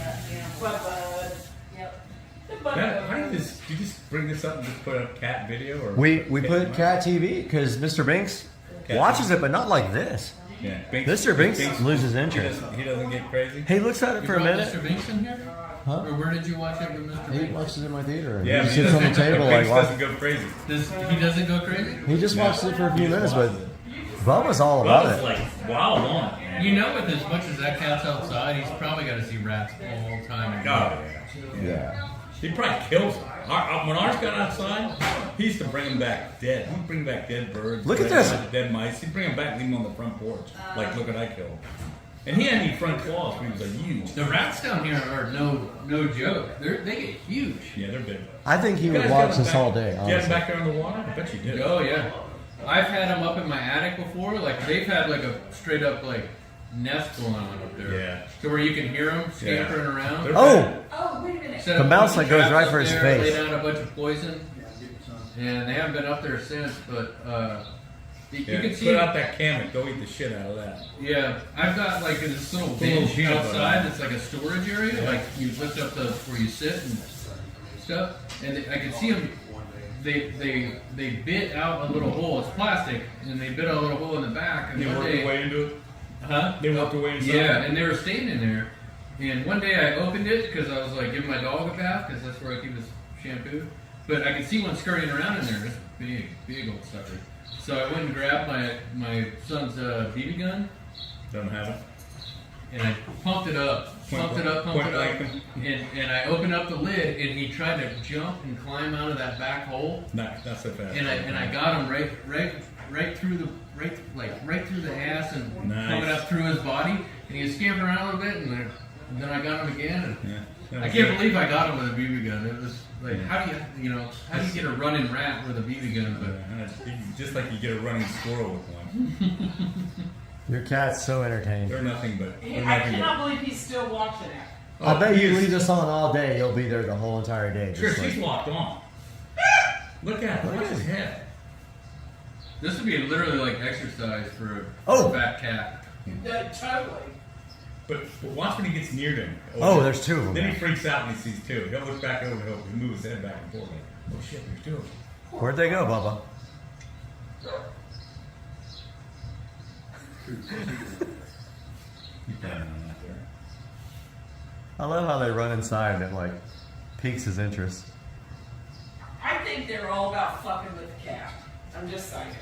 bud. Yep. The bud. How do you just bring this up and just put a cat video? Or We put Cat TV because Mr. Binks watches it, but not like this. Yeah, Mr. Binks loses interest. He doesn't get crazy. He looks at it for a minute. Mr. Binks in here? Huh? Or where did you watch it with Mr. He Binks? watches it in my theater. And Yeah, he but sits on the table like doesn't go crazy. He doesn't go crazy? He just watched it for a few minutes, but Bubba's all about it. Like wild on it. You know, with as much as that cat's outside, he's probably got to see rats all the time. Yeah. He probably kills them. When ours got outside, he used to bring them back dead. He'd bring back dead birds. Look at this. Dead mice. He'd bring them back and leave them on the front porch. Like, look what I killed. And he hadn't any front claws, but he was a huge. The rats down here are no joke. They get huge. Yeah, they're big. I think he would watch this all day. You had Honestly. them back there in the water? I bet you did. Oh yeah, I've had them up in my attic before. Like they've had like a straight up like nest going on up there. Yeah. So where you can hear them scampering around. Oh, wait a minute. Set The up a mouse bunch that of goes traps right up for his there, face. Lay down a bunch of poison, and they haven't been up there since. But you can see Put out that camel. Go eat the shit out of that. Yeah, I've got like this little Put a little bench peanut butter outside on it. that's like a storage area. Yeah. Like you lift up where you sit and stuff, and I can see them. They bit out a little hole. It's plastic, and they bit out a little hole in the back. And They one worked day, their way into it? huh? They worked their way inside? Yeah, and they were staying in there. And one day I opened it because I was like giving my dog a bath because that's where I keep his shampoo. But I could see one scurrying around in there. This big old sucker. So I went and grabbed my son's BB gun. Don't have it. And I pumped it up, and I opened up the lid, and he tried to jump and climb out of that back hole. Not so fast. And I got him right through the ass and Nice. coming up through his body, and he was scampering around a little bit, and then I got him again. And I can't believe I got him with a BB gun. It was like, how do you get a running rat with a BB gun? But just like you get a running squirrel with one. Your cat's so entertained. They're nothing but. I cannot believe he's still watching it. I bet you leave this on all day, you'll be there the whole entire day. Sure, just she's like- locked on. Look at him. Watch his head. this would be literally like exercise for Oh. a fat cat. Yeah, totally. But watch when he gets near them. Oh, there's two of them Then now. he freaks out when he sees two. He'll look back over, he'll move his head back and forth. Like, oh shit, there's two of them. Where'd they go, Bubba? Keep planning on that there. I love how they run inside and it like piques his interest. I think they're all about fucking with the cat. I'm just saying.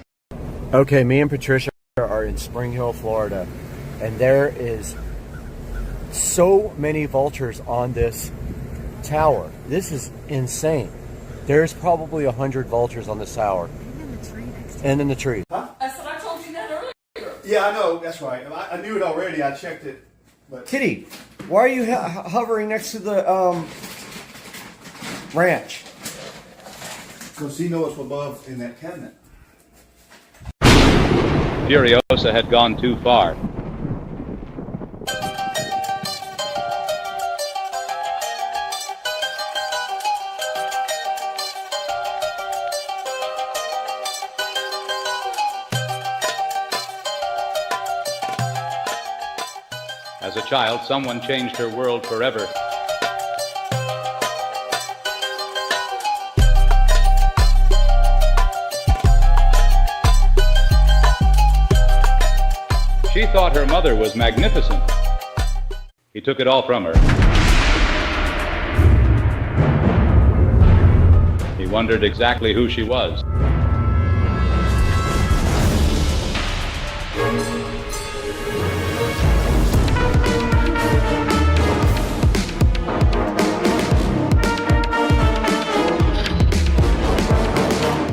Okay, me and Patricia are in Spring Hill, Florida, and there is so many vultures on this tower. This is insane. There's probably 100 vultures on this tower. And in the tree. That's what I told you that earlier. Yeah, I know. That's right. I knew it already. I checked it. But Kitty, why are you hovering next to the ranch? because he knows what's above in that cabinet. Furiosa had gone too far. As a child, someone changed her world forever. She thought her mother was magnificent. He took it all from her. He wondered exactly who she was.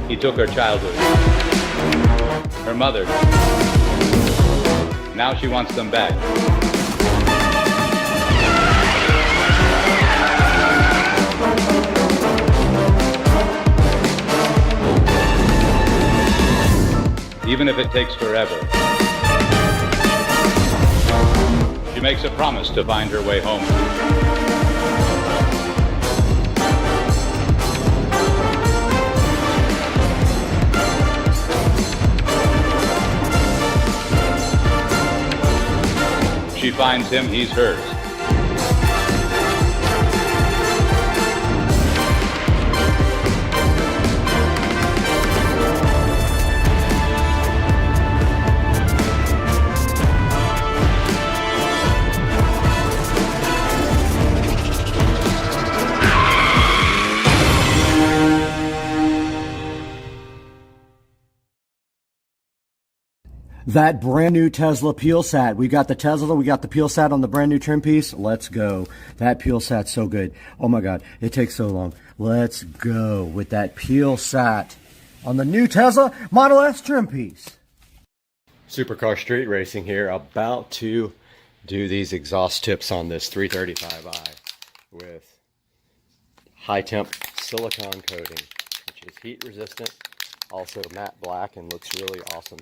He took her childhood, her mother. Now she wants them back. Even if it takes forever. She makes a promise to find her way home. finds him, he's hers. That brand new Tesla peel sat. We got the Tesla, we got the peel sat on the brand new trim piece. Let's go. That peel sat's so good. Oh my God, it takes so long. Let's go with that peel sat on the new Tesla Model S trim piece. Supercar street racing here, about to do these exhaust tips on this 335i with high temp silicone coating, which is heat resistant, also matte black, and looks really awesome.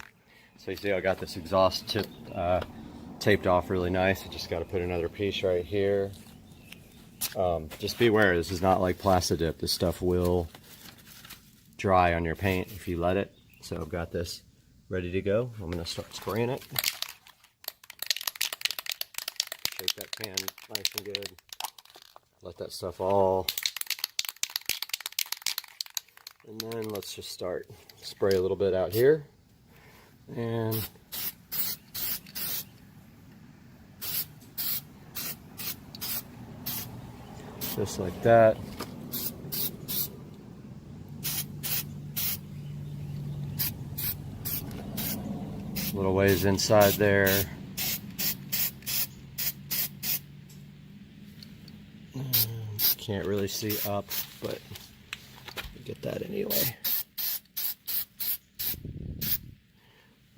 So you see I got this exhaust tip taped off really nice. I just got to put another piece right here. Just be aware, this is not like Plastidip. This stuff will dry on your paint if you let it. So I've got this ready to go. I'm going to start spraying it. Shake that can nice and good. Let that stuff all. And then let's just start. Spray a little bit out here. And just like that. Little ways inside there. Can't really see up, but get that anyway.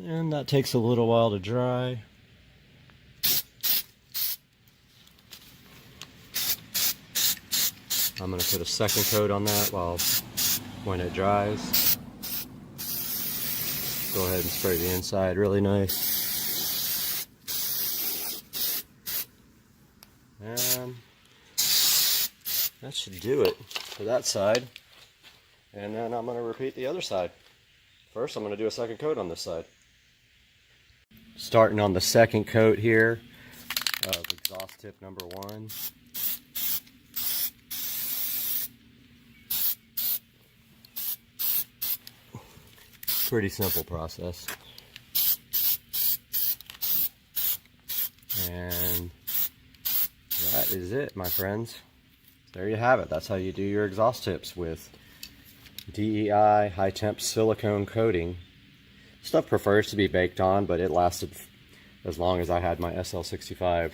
And that takes a little while to dry. I'm going to put a second coat on that when it dries. Go ahead and spray the inside really nice. And that should do it for that side. And then I'm going to repeat the other side. First, I'm going to do a second coat on this side. Starting on the second coat here of exhaust tip number 1. Pretty simple process. And that is it, my friends. There you have it. That's how you do your exhaust tips with DEI high temp silicone coating. Stuff prefers to be baked on, but it lasted as long as I had my SL65.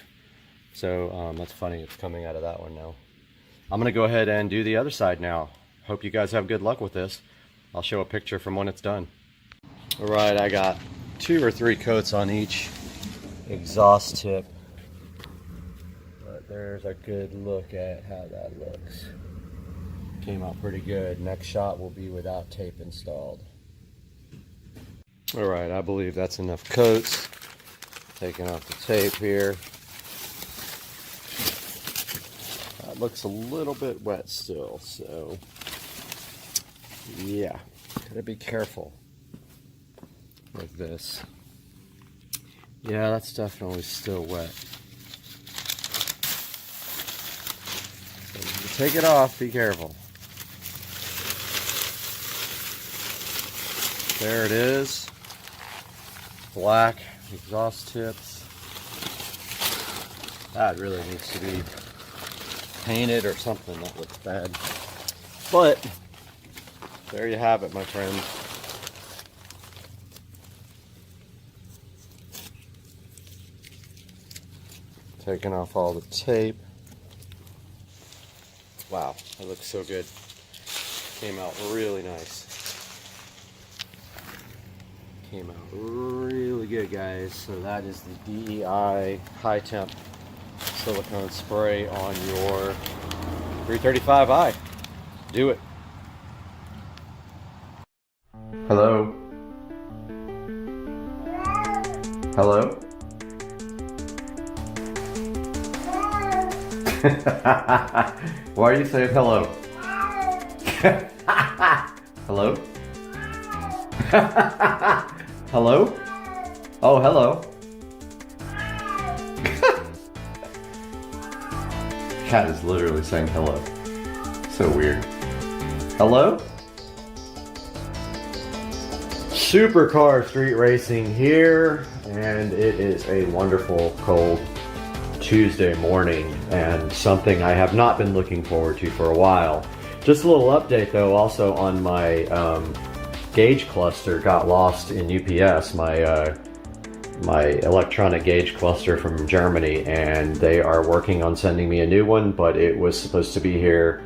So that's funny, it's coming out of that one now. I'm going to go ahead and do the other side now. Hope you guys have good luck with this. I'll show a picture from when it's done. Alright, I got 2 or 3 coats on each exhaust tip. But there's a good look at how that looks. Came out pretty good. Next shot will be without tape installed. Alright, I believe that's enough coats. Taking off the tape here. That looks a little bit wet still, so yeah, gotta be careful with this. Yeah, that's definitely still wet. So when you take it off, be careful. There it is. Black exhaust tips. That really needs to be painted or something. That looks bad. But there you have it, my friends. Taking off all the tape. Wow, that looks so good. Came out really nice. Came out really good, guys. So that is the DEI high temp silicone spray on your 335i. Do it. Hello? Hello? Why are you saying hello? Hello? Hello? Oh, hello. cat is literally saying hello. So weird. Hello? Supercar street racing here, and it is a wonderful cold Tuesday morning, and something I have not been looking forward to for a while. Just a little update though, also on my gauge cluster got lost in UPS, my electronic gauge cluster from Germany, and they are working on sending me a new one, but it was supposed to be here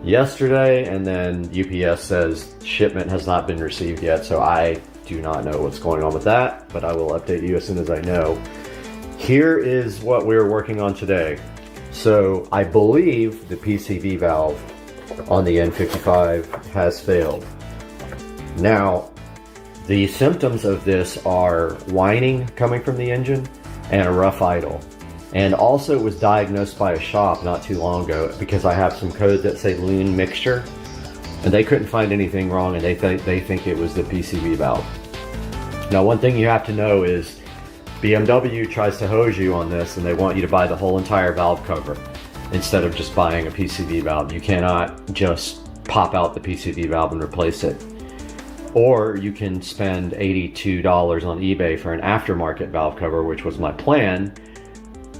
yesterday, and then UPS says shipment has not been received yet, so I do not know what's going on with that, but I will update you as soon as I know. Here is what we're working on today. So I believe the PCV valve on the N55 has failed. Now, the symptoms of this are whining coming from the engine and a rough idle. And also it was diagnosed by a shop not too long ago because I have some codes that say loon mixture, and they couldn't find anything wrong, and they think it was the PCV valve. Now, one thing you have to know is BMW tries to hose you on this, and they want you to buy the whole entire valve cover instead of just buying a PCV valve. You cannot just pop out the PCV valve and replace it. Or you can spend $82 on eBay for an aftermarket valve cover, which was my plan.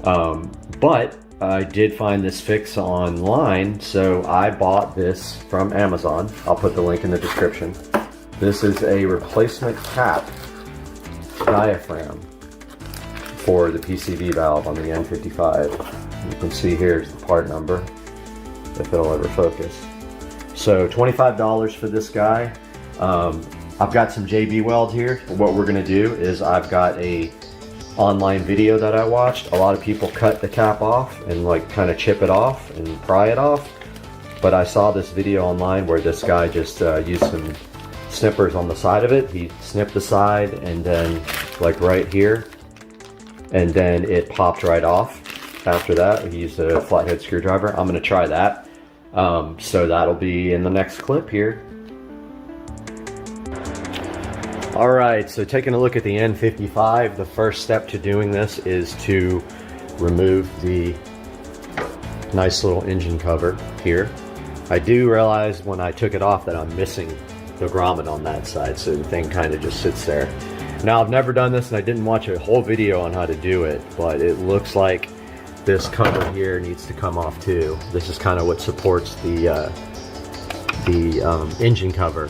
But I did find this fix online, so I bought this from Amazon. I'll put the link in the description. This is a replacement cap diaphragm for the PCV valve on the N55. You can see here's the part number, if it'll ever focus. So $25 for this guy. I've got some JB Weld here. What we're gonna do is I've got a online video that I watched. A lot of people cut the cap off and like kind of chip it off and pry it off. But I saw this video online where this guy just used some snippers on the side of it. He snipped the side and then like right here, and then it popped right off. After that, he used a flathead screwdriver. I'm gonna try that. So that'll be in the next clip here. Alright, so taking a look at the N55, the first step to doing this is to remove the nice little engine cover here. I do realize when I took it off that I'm missing the grommet on that side, so the thing kind of just sits there. Now, I've never done this and I didn't watch a whole video on how to do it, but it looks like this cover here needs to come off too. This is kind of what supports the engine cover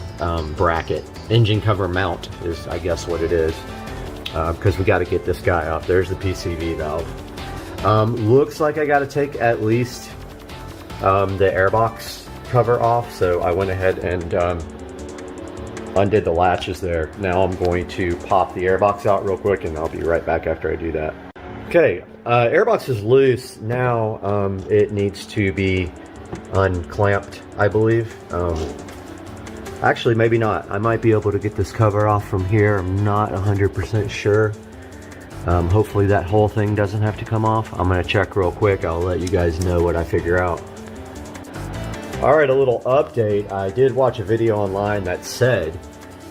bracket. Engine cover mount is, I guess, what it is, because we got to get this guy off. There's the PCV valve. Looks like I got to take at least the airbox cover off, so I went ahead and undid the latches there. Now I'm going to pop the airbox out real quick, and I'll be right back after I do that. Okay, airbox is loose. Now it needs to be unclamped, I believe. Actually, maybe not. I might be able to get this cover off from here. I'm not 100% sure. Hopefully that whole thing doesn't have to come off. I'm gonna check real quick. I'll let you guys know what I figure out. Alright, a little update. I did watch a video online that said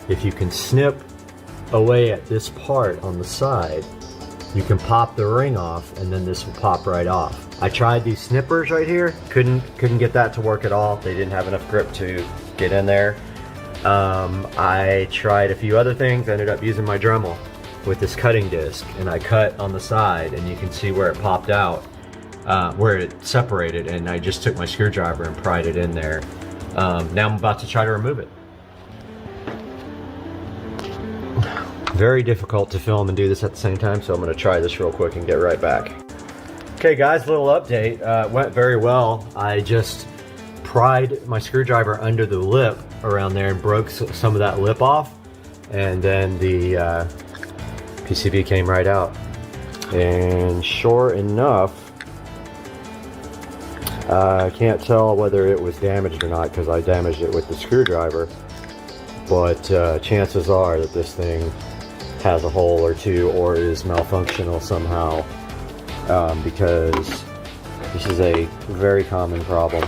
if you can snip away at this part on the side, you can pop the ring off and then this will pop right off. I tried these snippers right here, couldn't get that to work at all. They didn't have enough grip to get in there. I tried a few other things, ended up using my Dremel with this cutting disc, and I cut on the side and you can see where it popped out, where it separated, and I just took my screwdriver and pried it in there. Now I'm about to try to remove it. Very difficult to film and do this at the same time, so I'm going to try this real quick and get right back. Okay guys, little update. Went very well. I just pried my screwdriver under the lip around there and broke some of that lip off, and then the PCB came right out. And sure enough, I can't tell whether it was damaged or not because I damaged it with the screwdriver, but chances are that this thing has a hole or two or is malfunctional somehow, because this is a very common problem.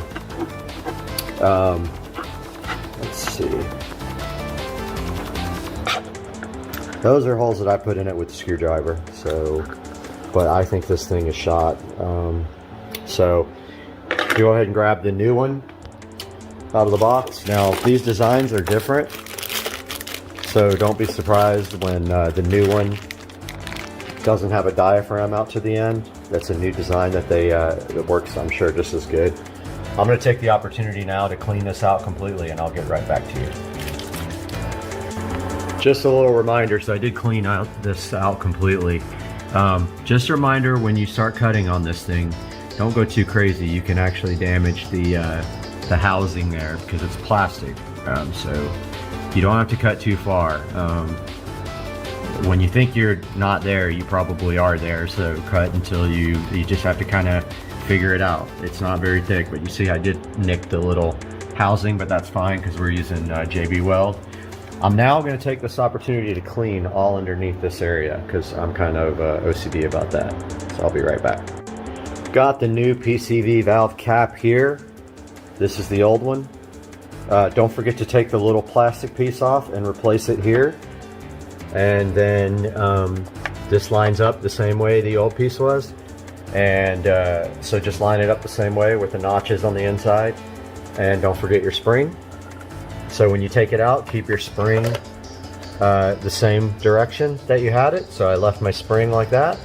Let's see. Those are holes that I put in it with the screwdriver, so, but I think this thing is shot. So go ahead and grab the new one out of the box. Now, these designs are different, so don't be surprised when the new one doesn't have a diaphragm out to the end. That's a new design that that works, I'm sure, just as good. I'm going to take the opportunity now to clean this out completely, and I'll get right back to you. Just a little reminder, so I did clean this out completely. Just a reminder, when you start cutting on this thing, don't go too crazy. You can actually damage the housing there because it's plastic. So you don't have to cut too far. When you think you're not there, you probably are there. So cut until you just have to kind of figure it out. It's not very thick, but you see I did nick the little housing, but that's fine because we're using JB Weld. I'm now going to take this opportunity to clean all underneath this area because I'm kind of OCD about that. So I'll be right back. Got the new PCV valve cap here. This is the old one. Don't forget to take the little plastic piece off and replace it here. And then this lines up the same way the old piece was. And so just line it up the same way with the notches on the inside. And don't forget your spring. So when you take it out, keep your spring the same direction that you had it. So I left my spring like that.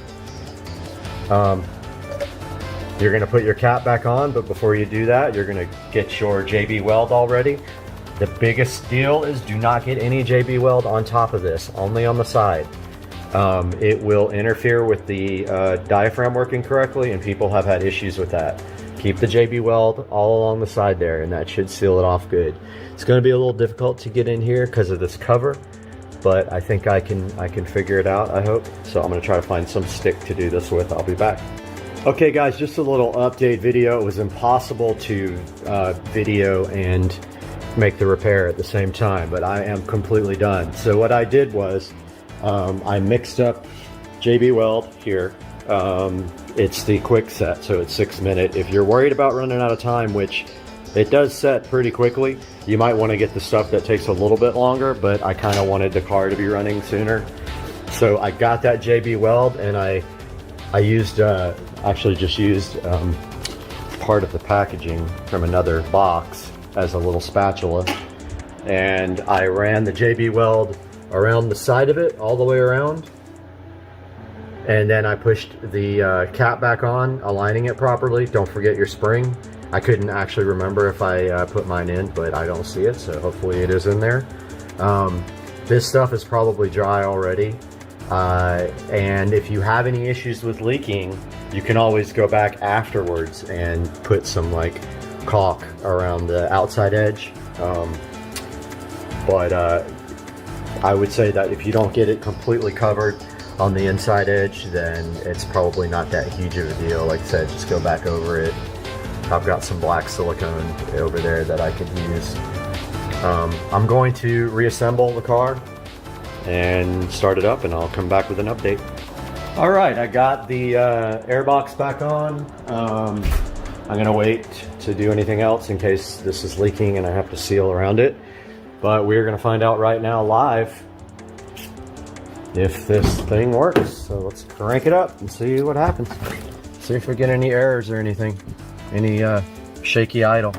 You're going to put your cap back on, but before you do that, you're going to get your JB Weld all ready. The biggest deal is do not get any JB Weld on top of this, only on the side. It will interfere with the diaphragm working correctly, and people have had issues with that. Keep the JB Weld all along the side there, and that should seal it off good. It's going to be a little difficult to get in here because of this cover, but I think I can figure it out, I hope. So I'm going to try to find some stick to do this with. I'll be back. Okay guys, just a little update video. It was impossible to video and make the repair at the same time, but I am completely done. So what I did was I mixed up JB Weld here. It's the quick set, so it's 6 minute. If you're worried about running out of time, which it does set pretty quickly, you might want to get the stuff that takes a little bit longer, but I kind of wanted the car to be running sooner. So I got that JB Weld, and I used actually just used part of the packaging from another box as a little spatula, and I ran the JB Weld around the side of it all the way around, and then I pushed the cap back on, aligning it properly. Don't forget your spring. I couldn't actually remember if I put mine in, but I don't see it, so hopefully it is in there. This stuff is probably dry already. And if you have any issues with leaking, you can always go back afterwards and put some like caulk around the outside edge. But I would say that if you don't get it completely covered on the inside edge, then it's probably not that huge of a deal. Like I said, just go back over it. I've got some black silicone over there that I could use. I'm going to reassemble the car and start it up, and I'll come back with an update. All right, I got the airbox back on. I'm gonna wait to do anything else in case this is leaking and I have to seal around it. But we're gonna find out right now live if this thing works. So let's crank it up and see what happens. See if we get any errors or anything. Any shaky idle.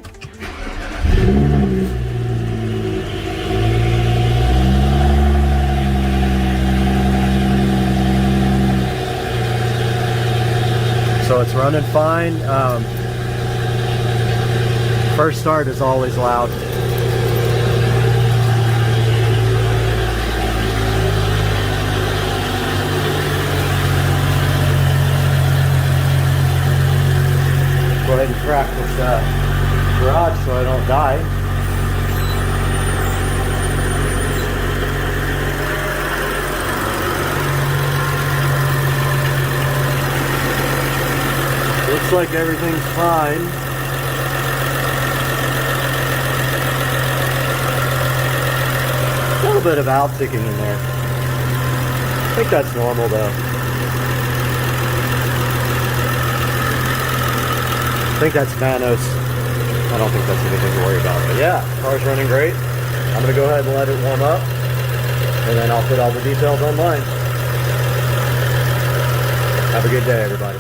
So it's running fine. First start is always loud. Go ahead and crack this garage so I don't die. Looks like everything's fine. A little bit of valve ticking in there. I think that's normal though. I think that's Manos. I don't think that's anything to worry about. But yeah, car's running great. I'm gonna go ahead and let it warm up, and then I'll put all the details online. Have a good day, everybody.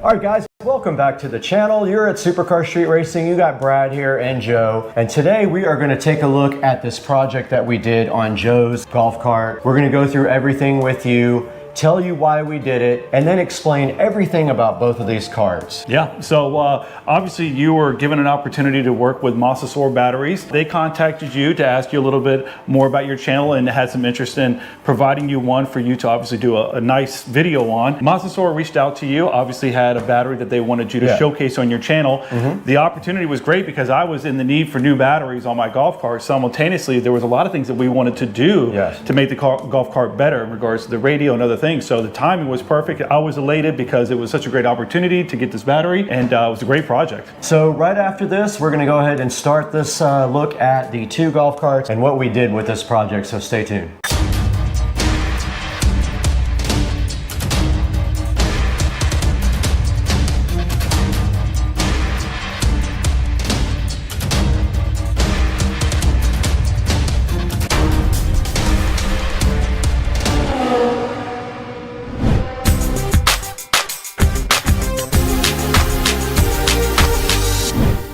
All right, guys, welcome back to the channel. You're at Supercar Street Racing. You got Brad here and Joe. And today we are going to take a look at this project that we did on Joe's golf cart. We're going to go through everything with you, tell you why we did it, and then explain everything about both of these carts. Yeah, so obviously you were given an opportunity to work with Masasor Batteries. They contacted you to ask you a little bit more about your channel and had some interest in providing you one for you to obviously do a nice video on. Masasor reached out to you, obviously had a battery that they wanted you to showcase on your channel. The opportunity was great because I was in the need for new batteries on my golf cart. Simultaneously, there was a lot of things that we wanted to do to make the golf cart better in regards to the radio and other things. So the timing was perfect. I was elated because it was such a great opportunity to get this battery, and it was a great project. So right after this, we're going to go ahead and start this look at the two golf carts and what we did with this project, so stay tuned.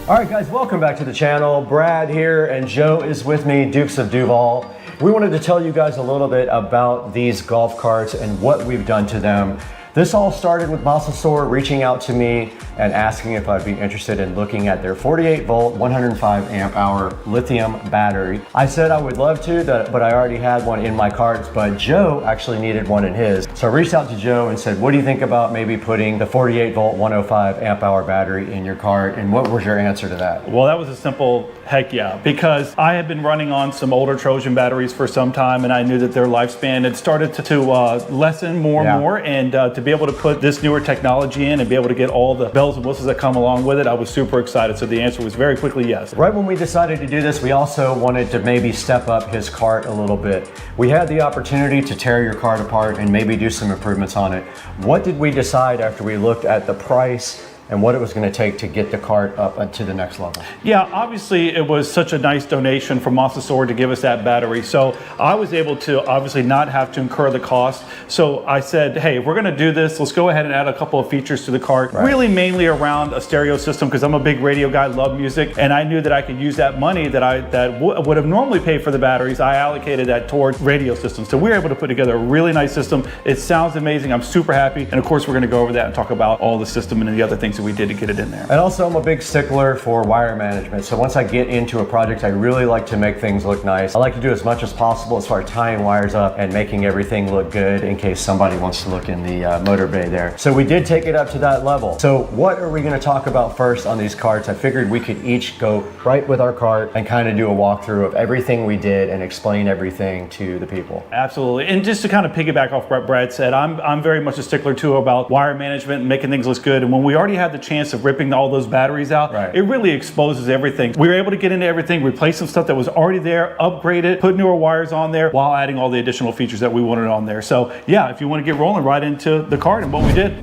All right, guys, welcome back to the channel. Brad here, and Joe is with me, Dukes of Duval. We wanted to tell you guys a little bit about these golf carts and what we've done to them. This all started with Masasor reaching out to me and asking if I'd be interested in looking at their 48 volt, 105 amp hour lithium battery. I said I would love to, but I already had one in my carts, but Joe actually needed one in his. So I reached out to Joe and said, what do you think about maybe putting the 48 volt, 105 amp hour battery in your cart? And what was your answer to that? Well, that was a simple heck yeah, because I had been running on some older Trojan batteries for some time, and I knew that their lifespan had started to lessen more and more, and to be able to put this newer technology in and be able to get all the bells and whistles that come along with it, I was super excited. So the answer was very quickly yes. Right when we decided to do this, we also wanted to maybe step up his cart a little bit. We had the opportunity to tear your cart apart and maybe do some improvements on it. What did we decide after we looked at the price and what it was going to take to get the cart up to the next level? Yeah, obviously it was such a nice donation from Masasor to give us that battery. So I was able to obviously not have to incur the cost. So I said, hey, if we're going to do this, let's go ahead and add a couple of features to the cart. Really mainly around a stereo system, because I'm a big radio guy, love music, and I knew that I could use that money that would have normally paid for the batteries. I allocated that towards radio systems. So we were able to put together a really nice system. It sounds amazing. I'm super happy. And of course, we're going to go over that and talk about all the system and the other things that we did to get it in there. And also, I'm a big stickler for wire management. So once I get into a project, I really like to make things look nice. I like to do as much as possible as far as tying wires up and making everything look good in case somebody wants to look in the motor bay there. So we did take it up to that level. So what are we going to talk about first on these carts? I figured we could each go right with our cart and kind of do a walkthrough of everything we did and explain everything to the people. Absolutely. And just to kind of piggyback off what Brad said, I'm very much a stickler too about wire management and making things look good. And when we already had the chance of ripping all those batteries out, it really exposes everything. We were able to get into everything, replace some stuff that was already there, upgrade it, put newer wires on there while adding all the additional features that we wanted on there. So yeah, if you want to get rolling right into the cart and what we did.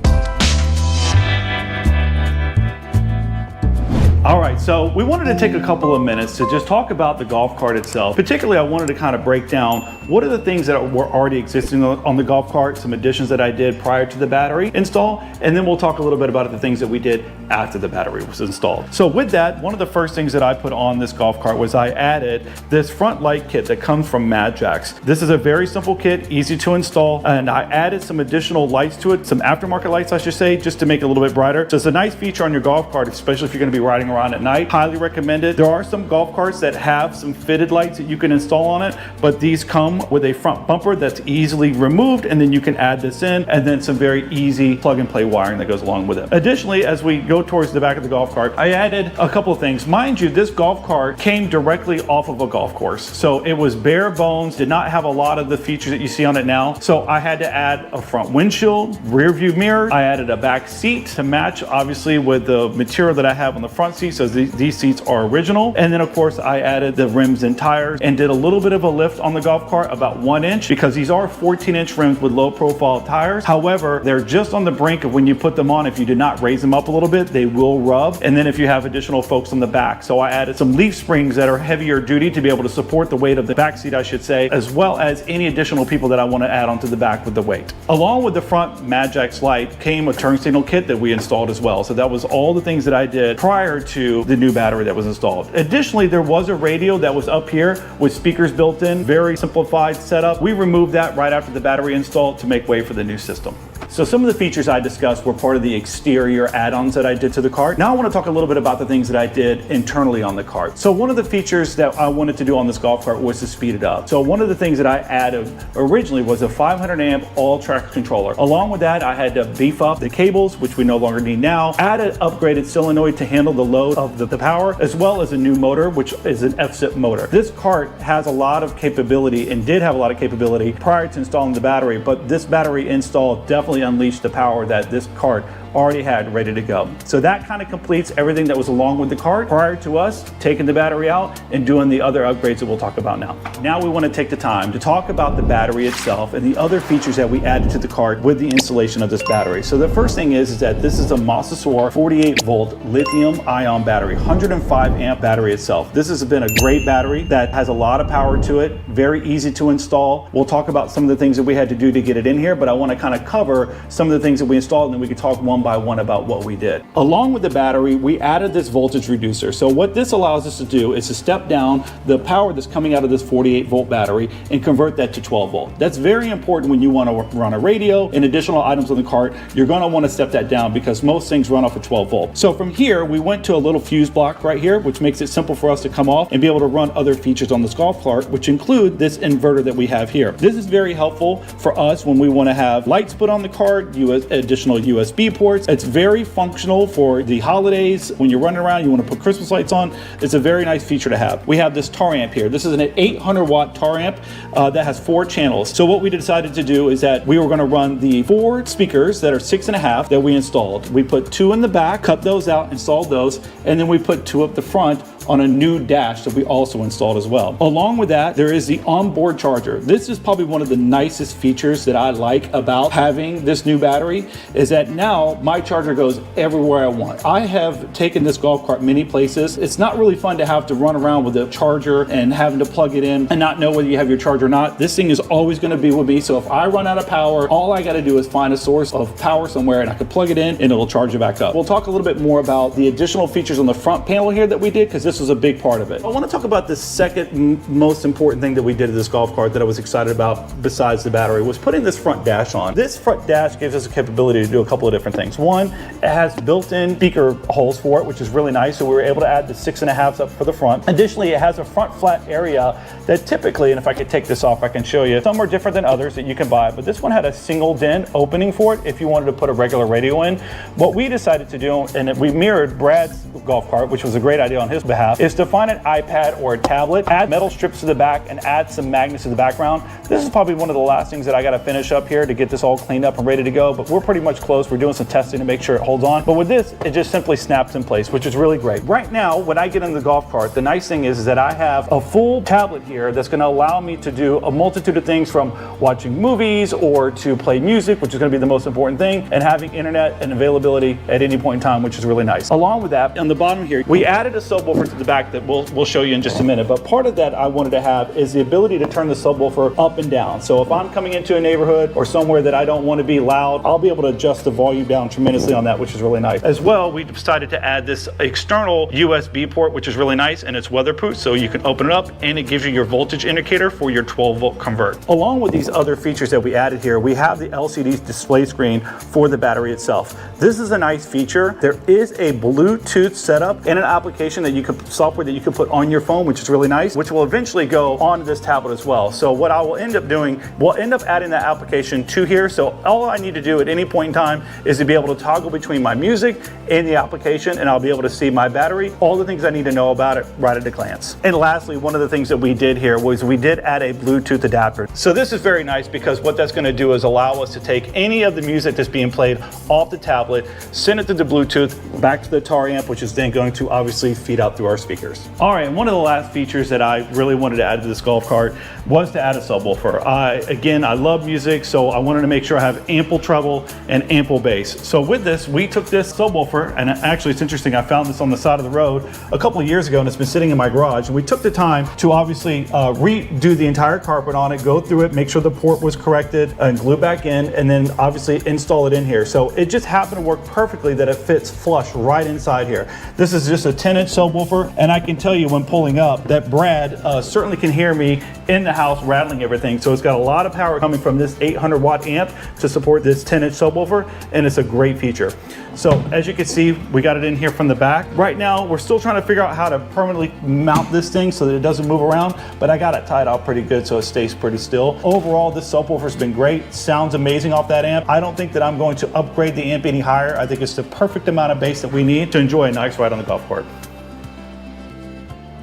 All right, so we wanted to take a couple of minutes to just talk about the golf cart itself. Particularly, I wanted to kind of break down what are the things that were already existing on the golf cart, some additions that I did prior to the battery install, and then we'll talk a little bit about the things that we did after the battery was installed. So with that, one of the first things that I put on this golf cart was I added this front light kit that comes from Madjax. This is a very simple kit, easy to install, and I added some additional lights to it, some aftermarket lights I should say, just to make it a little bit brighter. So it's a nice feature on your golf cart, especially if you're going to be riding around at night. Highly recommend it. There are some golf carts that have some fitted lights that you can install on it, but these come with a front bumper that's easily removed, and then you can add this in, and then some very easy plug and play wiring that goes along with it. Additionally, as we go towards the back of the golf cart, I added a couple of things. Mind you, this golf cart came directly off of a golf course. So it was bare bones, did not have a lot of the features that you see on it now. So I had to add a front windshield, rear view mirror. I added a back seat to match obviously with the material that I have on the front seat. So because these seats are original. And then of course I added the rims and tires and did a little bit of a lift on the golf cart, about 1 inch, because these are 14-inch rims with low profile tires. However, they're just on the brink of when you put them on, if you did not raise them up a little bit, they will rub. And then if you have additional folks on the back. So I added some leaf springs that are heavier duty to be able to support the weight of the back seat, I should say, as well as any additional people that I want to add onto the back with the weight. Along with the front Magix light came a turn signal kit that we installed as well. So that was all the things that I did prior to the new battery that was installed. Additionally, there was a radio that was up here with speakers built in, very simplified setup. We removed that right after the battery installed to make way for the new system. So some of the features I discussed were part of the exterior add-ons that I did to the cart. Now I want to talk a little bit about the things that I did internally on the cart. So one of the features that I wanted to do on this golf cart was to speed it up. So one of the things that I added originally was a 500 amp all-track controller. Along with that, I had to beef up the cables, which we no longer need now, add an upgraded solenoid to handle the load of the power, as well as a new motor, which is an FSIP motor. This cart has a lot of capability and did have a lot of capability prior to installing the battery, but this battery install definitely unleashed the power that this cart already had ready to go. So that kind of completes everything that was along with the cart prior to us taking the battery out and doing the other upgrades that we'll talk about now. Now we want to take the time to talk about the battery itself and the other features that we added to the cart with the installation of this battery. So the first thing is that this is a Masasor 48 volt lithium ion battery, 105 amp battery itself. This has been a great battery that has a lot of power to it, very easy to install. We'll talk about some of the things that we had to do to get it in here, but I want to kind of cover some of the things that we installed and then we can talk one by one about what we did. Along with the battery, we added this voltage reducer. So what this allows us to do is to step down the power that's coming out of this 48 volt battery and convert that to 12 volt. That's very important when you want to run a radio and additional items on the cart. You're going to want to step that down because most things run off of 12 volt. So from here, we went to a little fuse block right here, which makes it simple for us to come off and be able to run other features on this golf cart, which include this inverter that we have here. This is very helpful for us when we want to have lights put on the cart, additional USB ports. It's very functional for the holidays. When you're running around, you want to put Christmas lights on. It's a very nice feature to have. We have this tar amp here. This is an 800 watt tar amp that has 4 channels. So what we decided to do is that we were going to run the 4 speakers that are 6.5 that we installed. We put 2 in the back, cut those out, installed those, and then we put 2 up the front on a new dash that we also installed as well. Along with that, there is the onboard charger. This is probably one of the nicest features that I like about having this new battery, is that now my charger goes everywhere I want. I have taken this golf cart many places. It's not really fun to have to run around with a charger and having to plug it in and not know whether you have your charger or not. This thing is always going to be with me. So if I run out of power, all I got to do is find a source of power somewhere and I can plug it in and it'll charge it back up. We'll talk a little bit more about the additional features on the front panel here that we did, because this was a big part of it. I want to talk about the second most important thing that we did to this golf cart that I was excited about besides the battery was putting this front dash on. This front dash gives us a capability to do a couple of different things. One, it has built-in speaker holes for it, which is really nice. So we were able to add the 6.5s up for the front. Additionally, it has a front flat area that typically, and if I could take this off, I can show you, some are different than others that you can buy, but this one had a single DIN opening for it if you wanted to put a regular radio in. What we decided to do, and we mirrored Brad's golf cart, which was a great idea on his behalf, is to find an iPad or a tablet, add metal strips to the back, and add some magnets to the background. This is probably one of the last things that I got to finish up here to get this all cleaned up and ready to go, but we're pretty much close. We're doing some testing to make sure it holds on. But with this, it just simply snaps in place, which is really great. Right now, when I get in the golf cart, the nice thing is that I have a full tablet here that's going to allow me to do a multitude of things, from watching movies or to play music, which is going to be the most important thing, and having internet and availability at any point in time, which is really nice. Along with that, on the bottom here, we added a subwoofer to the back that we'll show you in just a minute, but part of that I wanted to have is the ability to turn the subwoofer up and down. So if I'm coming into a neighborhood or somewhere that I don't want to be loud, I'll be able to adjust the volume down tremendously on that, which is really nice. As well, we decided to add this external USB port, which is really nice, and it's weatherproof, so you can open it up and it gives you your voltage indicator for your 12 volt convert. Along with these other features that we added here, we have the LCD display screen for the battery itself. This is a nice feature. There is a Bluetooth setup and an application that you can software that you can put on your phone, which is really nice, which will eventually go onto this tablet as well. So what I will end up doing, we'll end up adding that application to here. So all I need to do at any point in time is to be able to toggle between my music and the application, and I'll be able to see my battery, all the things I need to know about it right at a glance. And lastly, one of the things that we did here was we did add a Bluetooth adapter. So this is very nice because what that's going to do is allow us to take any of the music that's being played off the tablet, send it through the Bluetooth back to the Tar amp, which is then going to obviously feed out through our speakers. All right, and one of the last features that I really wanted to add to this golf cart was to add a subwoofer. Again, I love music, so I wanted to make sure I have ample treble and ample bass. So with this, we took this subwoofer, and actually it's interesting, I found this on the side of the road a couple of years ago, and it's been sitting in my garage, and we took the time to obviously redo the entire carpet on it, go through it, make sure the port was corrected, and glue back in, and then obviously install it in here. So it just happened to work perfectly that it fits flush right inside here. This is just a 10-inch subwoofer, and I can tell you when pulling up that Brad certainly can hear me in the house rattling everything. So it's got a lot of power coming from this 800 watt amp to support this 10-inch subwoofer, and it's a great feature. So as you can see, we got it in here from the back. Right now, we're still trying to figure out how to permanently mount this thing so that it doesn't move around, but I got it tied out pretty good so it stays pretty still. Overall, this subwoofer's been great. Sounds amazing off that amp. I don't think that I'm going to upgrade the amp any higher. I think it's the perfect amount of bass that we need to enjoy a nice ride on the golf cart.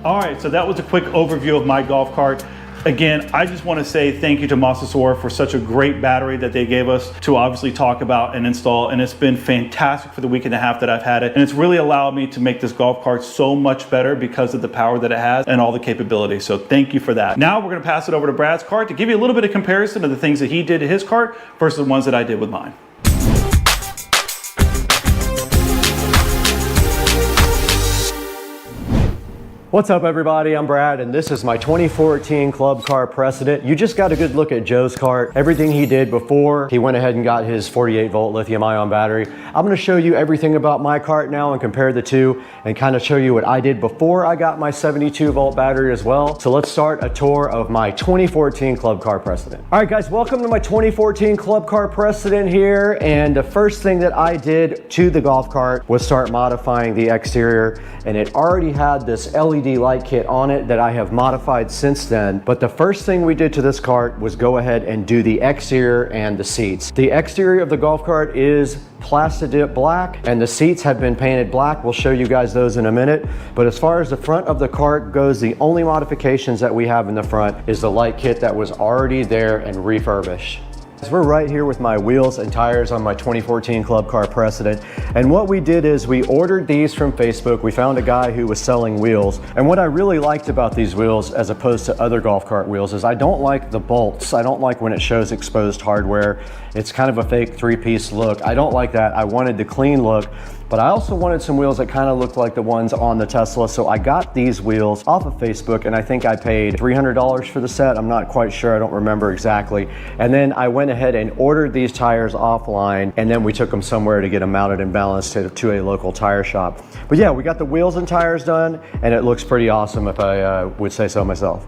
All right, so that was a quick overview of my golf cart. Again, I just want to say thank you to Masasora for such a great battery that they gave us to obviously talk about and install, and it's been fantastic for the week and a half that I've had it, and it's really allowed me to make this golf cart so much better because of the power that it has and all the capabilities. So thank you for that. Now we're going to pass it over to Brad's cart to give you a little bit of comparison of the things that he did to his cart versus the ones that I did with mine. What's up everybody, I'm Brad and this is my 2014 Club Car Precedent. You just got a good look at Joe's cart, everything he did before he went ahead and got his 48 volt lithium ion battery. I'm going to show you everything about my cart now and compare the two and kind of show you what I did before I got my 72 volt battery as well. So let's start a tour of my 2014 Club Car Precedent. All right guys, welcome to my 2014 Club Car Precedent here, and the first thing that I did to the golf cart was start modifying the exterior, and it already had this LED light kit on it that I have modified since then. But the first thing we did to this cart was go ahead and do the exterior and the seats. The exterior of the golf cart is Plastidip black and the seats have been painted black. We'll show you guys those in a minute. But as far as the front of the cart goes, the only modifications that we have in the front is the light kit that was already there and refurbished. So we're right here with my wheels and tires on my 2014 Club Car Precedent, and what we did is we ordered these from Facebook. We found a guy who was selling wheels, and what I really liked about these wheels as opposed to other golf cart wheels is I don't like the bolts. I don't like when it shows exposed hardware. It's kind of a fake three-piece look. I don't like that. I wanted the clean look, but I also wanted some wheels that kind of looked like the ones on the Tesla. So I got these wheels off of Facebook, and I think I paid $300 for the set. I'm not quite sure, I don't remember exactly. And then I went ahead and ordered these tires offline, and then we took them somewhere to get them mounted and balanced to a local tire shop. But yeah, we got the wheels and tires done, and it looks pretty awesome if I would say so myself.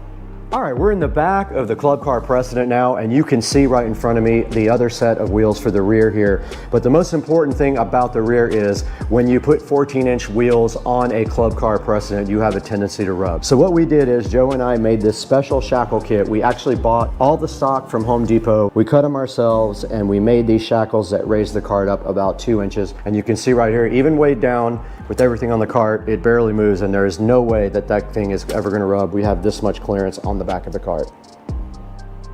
All right, we're in the back of the Club Car Precedent now, and you can see right in front of me the other set of wheels for the rear here. But the most important thing about the rear is when you put 14-inch wheels on a Club Car Precedent, you have a tendency to rub. So what we did is Joe and I made this special shackle kit. We actually bought all the stock from Home Depot. We cut them ourselves, and we made these shackles that raise the cart up about 2 inches. And you can see right here, even weighed down with everything on the cart, it barely moves, and there is no way that that thing is ever gonna rub. We have this much clearance on the back of the cart.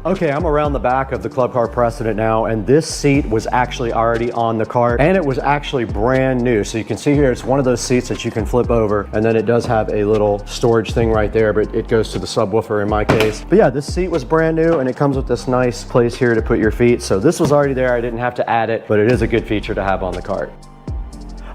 Okay, I'm around the back of the Club Car Precedent now, and this seat was actually already on the cart, and it was actually brand new. So you can see here, it's one of those seats that you can flip over, and then it does have a little storage thing right there, but it goes to the subwoofer in my case. But yeah, this seat was brand new, and it comes with this nice place here to put your feet. So this was already there, I didn't have to add it, but it is a good feature to have on the cart.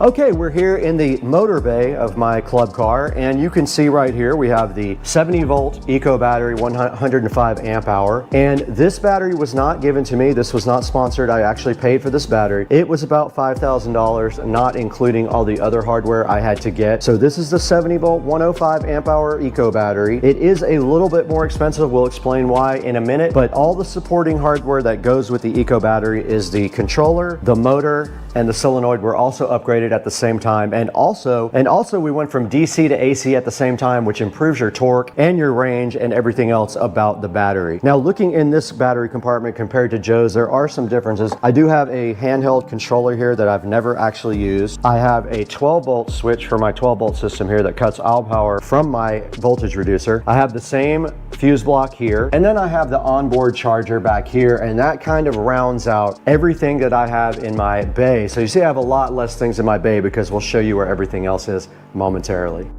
Okay, we're here in the motor bay of my club car, and you can see right here we have the 70 volt eco battery, 105 amp hour, and this battery was not given to me. This was not sponsored. I actually paid for this battery. It was about $5,000, not including all the other hardware I had to get. So this is the 70 volt 105 amp hour eco battery. It is a little bit more expensive. We'll explain why in a minute, but all the supporting hardware that goes with the eco battery is the controller, the motor, and the solenoid were also upgraded. upgrade at the same time. And also we went from DC to AC at the same time, which improves your torque and your range and everything else about the battery. Now, looking in this battery compartment compared to Joe's, there are some differences. I do have a handheld controller here that I've never actually used. I have a 12-volt switch for my 12-volt system here that cuts all power from my voltage reducer. I have the same fuse block here, and then I have the onboard charger back here, and that kind of rounds out everything that I have in my bay. So you see I have a lot less things in my bay because we'll show you where everything else is momentarily.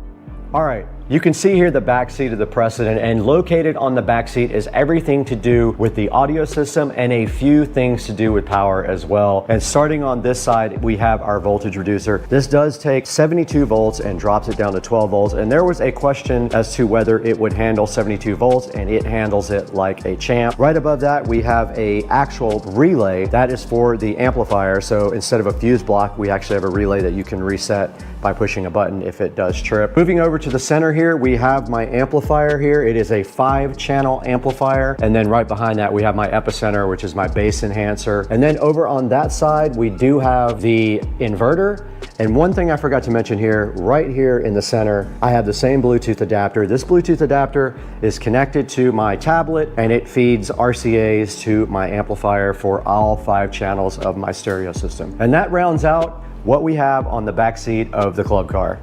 All right, you can see here the back seat of the Precedent, and located on the back seat is everything to do with the audio system and a few things to do with power as well. And starting on this side, we have our voltage reducer. This does take 72 volts and drops it down to 12 volts. And there was a question as to whether it would handle 72 volts, and it handles it like a champ. Right above that, we have a actual relay that is for the amplifier. So instead of a fuse block, we actually have a relay that you can reset by pushing a button if it does trip. Moving over to the center here, we have my amplifier here. It is a 5-channel amplifier. And then right behind that, we have my epicenter, which is my bass enhancer. And then over on that side, we do have the inverter. And one thing I forgot to mention here, right here in the center, I have the same Bluetooth adapter. This Bluetooth adapter is connected to my tablet, and it feeds RCAs to my amplifier for all 5 channels of my stereo system. And that rounds out what we have on the back seat of the club car.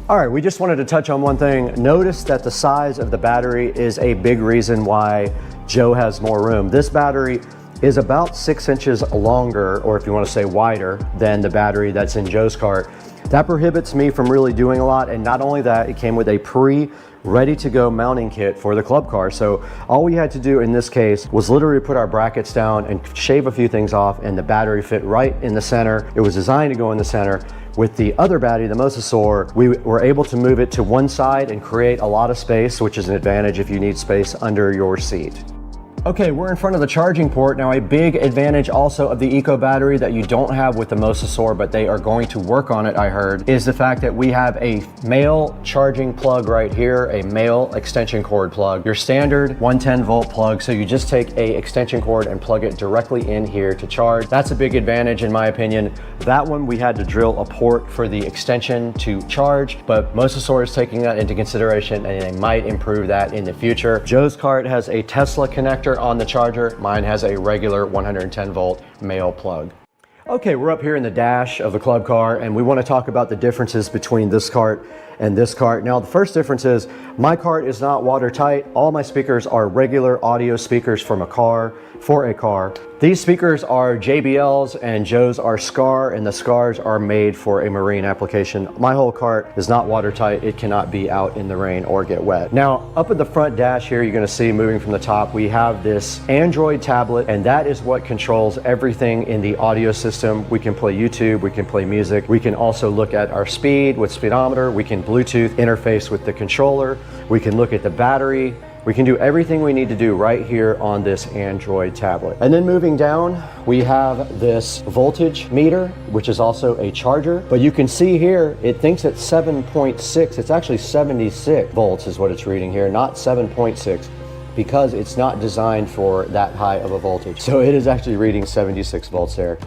All right, we just wanted to touch on one thing. Notice that the size of the battery is a big reason why Joe has more room. This battery is about 6 inches longer, or if you want to say wider, than the battery that's in Joe's cart. That prohibits me from really doing a lot, and not only that, it came with a ready-to-go mounting kit for the club car. So all we had to do in this case was literally put our brackets down and shave a few things off, and the battery fit right in the center. It was designed to go in the center. With the other battery, the Mosasaur, we were able to move it to one side and create a lot of space, which is an advantage if you need space under your seat. Okay, we're in front of the charging port. Now, a big advantage also of the Eco battery that you don't have with the Mosasaur, but they are going to work on it, I heard, is the fact that we have a male charging plug right here, a male extension cord plug, your standard 110 volt plug. So you just take a extension cord and plug it directly in here to charge. That's a big advantage in my opinion. That one, we had to drill a port for the extension to charge, but Mosasaur is taking that into consideration, and they might improve that in the future. Joe's cart has a Tesla connector on the charger. Mine has a regular 110 volt male plug. Okay, we're up here in the dash of the club car, and we want to talk about the differences between this cart and this cart. Now, the first difference is my cart is not watertight. All my speakers are regular audio speakers from a car, for a car. These speakers are JBLs, and Joe's are SCAR, and the SCARs are made for a marine application. My whole cart is not watertight. It cannot be out in the rain or get wet. Now, up at the front dash here, you're gonna see moving from the top, we have this Android tablet, and that is what controls everything in the audio system. We can play YouTube, we can play music. We can also look at our speed with speedometer. We can Bluetooth interface with the controller. We can look at the battery. We can do everything we need to do right here on this Android tablet. And then moving down, we have this voltage meter, which is also a charger. But you can see here, it thinks it's 7.6. It's actually 76 volts is what it's reading here, not 7.6, because it's not designed for that high of a voltage. So it is actually reading 76 volts there.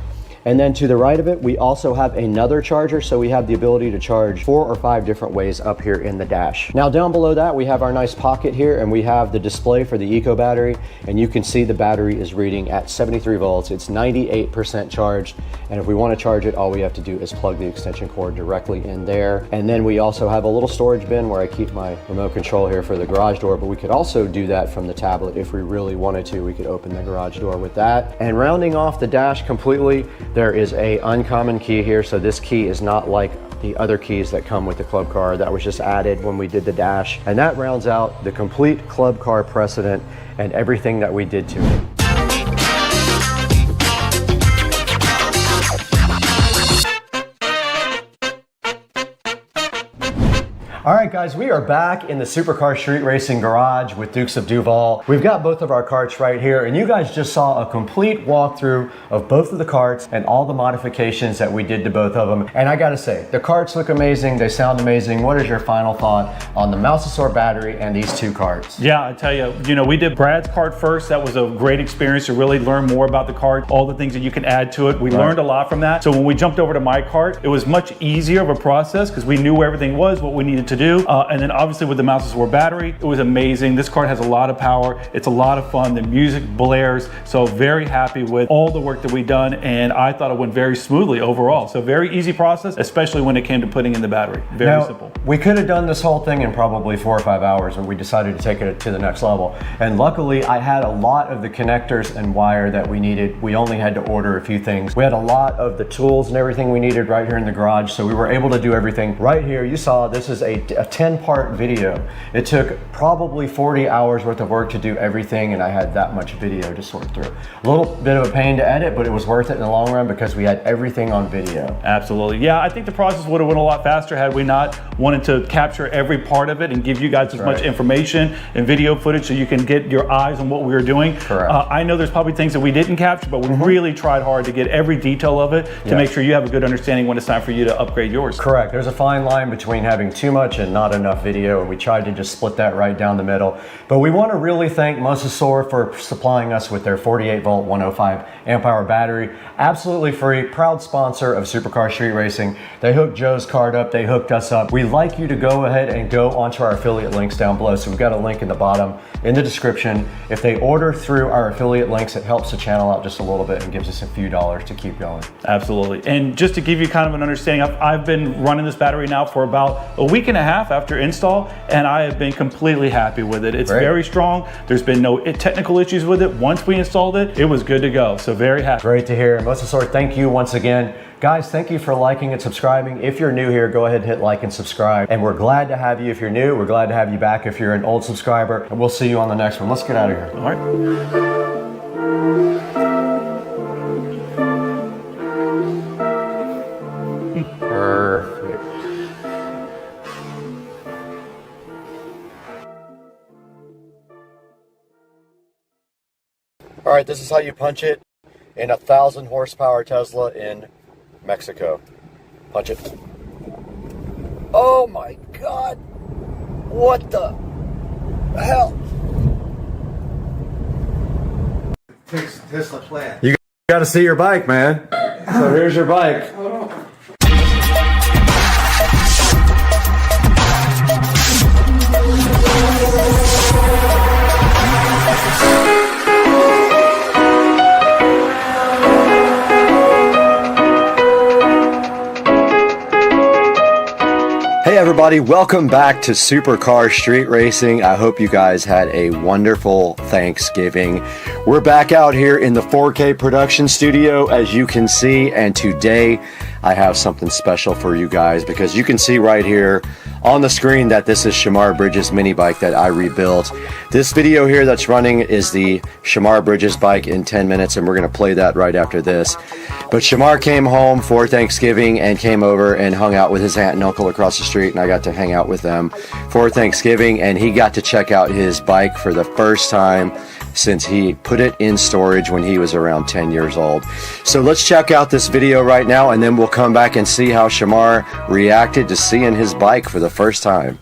And then to the right of it, we also have another charger. So we have the ability to charge 4 or 5 different ways up here in the dash. Now down below that, we have our nice pocket here, and we have the display for the Eco battery. And you can see the battery is reading at 73 volts. It's 98% charged. And if we want to charge it, all we have to do is plug the extension cord directly in there. And then we also have a little storage bin where I keep my remote control here for the garage door, but we could also do that from the tablet if we really wanted to. We could open the garage door with that. And rounding off the dash completely, there is a uncommon key here. So this key is not like the other keys that come with the club car. That was just added when we did the dash. And that rounds out the complete club car Precedent and everything that we did to it. All right, guys, we are back in the Supercar Street Racing garage with Dukes of Duval. We've got both of our carts right here, and you guys just saw a complete walkthrough of both of the carts and all the modifications that we did to both of them. And I gotta say, the carts look amazing, they sound amazing. What is your final thought on the Mousesaur battery and these two carts? Yeah, I tell you, we did Brad's cart first. That was a great experience to really learn more about the cart, all the things that you can add to it. We learned a lot from that. So when we jumped over to my cart, it was much easier of a process because we knew where everything was, what we needed to do. And then obviously with the Mousesaur battery, it was amazing. This cart has a lot of power. It's a lot of fun. The music blares. So very happy with all the work that we've done. And I thought it went very smoothly overall. So very easy process, especially when it came to putting in the battery. Very simple. We could have done this whole thing in probably 4 or 5 hours, and we decided to take it to the next level. And luckily I had a lot of the connectors and wire that we needed. We only had to order a few things. We had a lot of the tools and everything we needed right here in the garage. So we were able to do everything right here. You saw this is a 10-part video. It took probably 40 hours worth of work to do everything, and I had that much video to sort through. A little bit of a pain to edit, but it was worth it in the long run because we had everything on video. Absolutely. Yeah, I think the process would have went a lot faster had we not wanted to capture every part of it and give you guys as much information and video footage so you can get your eyes on what we were doing. Correct. I know there's probably things that we didn't capture, but we really tried hard to get every detail of it to make sure you have a good understanding when it's time for you to upgrade yours. Correct. There's a fine line between having too much and not enough video, and we tried to just split that right down the middle. But we want to really thank Mousesaur for supplying us with their 48 volt 105 amp hour battery. Absolutely free, proud sponsor of Supercar Street Racing. They hooked Joe's card up, they hooked us up. We'd like you to go ahead and go onto our affiliate links down below. So we've got a link in the bottom in the description. If they order through our affiliate links, it helps the channel out just a little bit and gives us a few dollars to keep going. Absolutely. And just to give you kind of an understanding, I've been running this battery now for about a week and a half after install, and I have been completely happy with it. It's very strong. There's been no technical issues with it. Once we installed it, it was good to go. So very happy. Great to hear. Mousesaur, thank you once again. Guys, thank you for liking and subscribing. If you're new here, go ahead and hit like and subscribe. And we're glad to have you if you're new. We're glad to have you back if you're an old subscriber. And we'll see you on the next one. Let's get out of here. All right. All right, this is how you punch it in a 1,000 horsepower Tesla in Mexico. Punch it. Oh my God! What the hell? Tesla plant. You got to see your bike, man. So here's your bike. Hey everybody, welcome back to Supercar Street Racing. I hope you guys had a wonderful Thanksgiving. We're back out here in the 4K production studio, as you can see, and today I have something special for you guys because you can see right here on the screen that this is Shamar Bridges mini bike that I rebuilt. This video here that's running is the Shamar Bridges bike in 10 minutes, and we're going to play that right after this. But Shamar came home for Thanksgiving and came over and hung out with his aunt and uncle across the street, and I got to hang out with them for Thanksgiving, and he got to check out his bike for the first time since he put it in storage when he was around 10 years old. So let's check out this video right now, and then we'll come back and see how Shamar reacted to seeing his bike for the first time.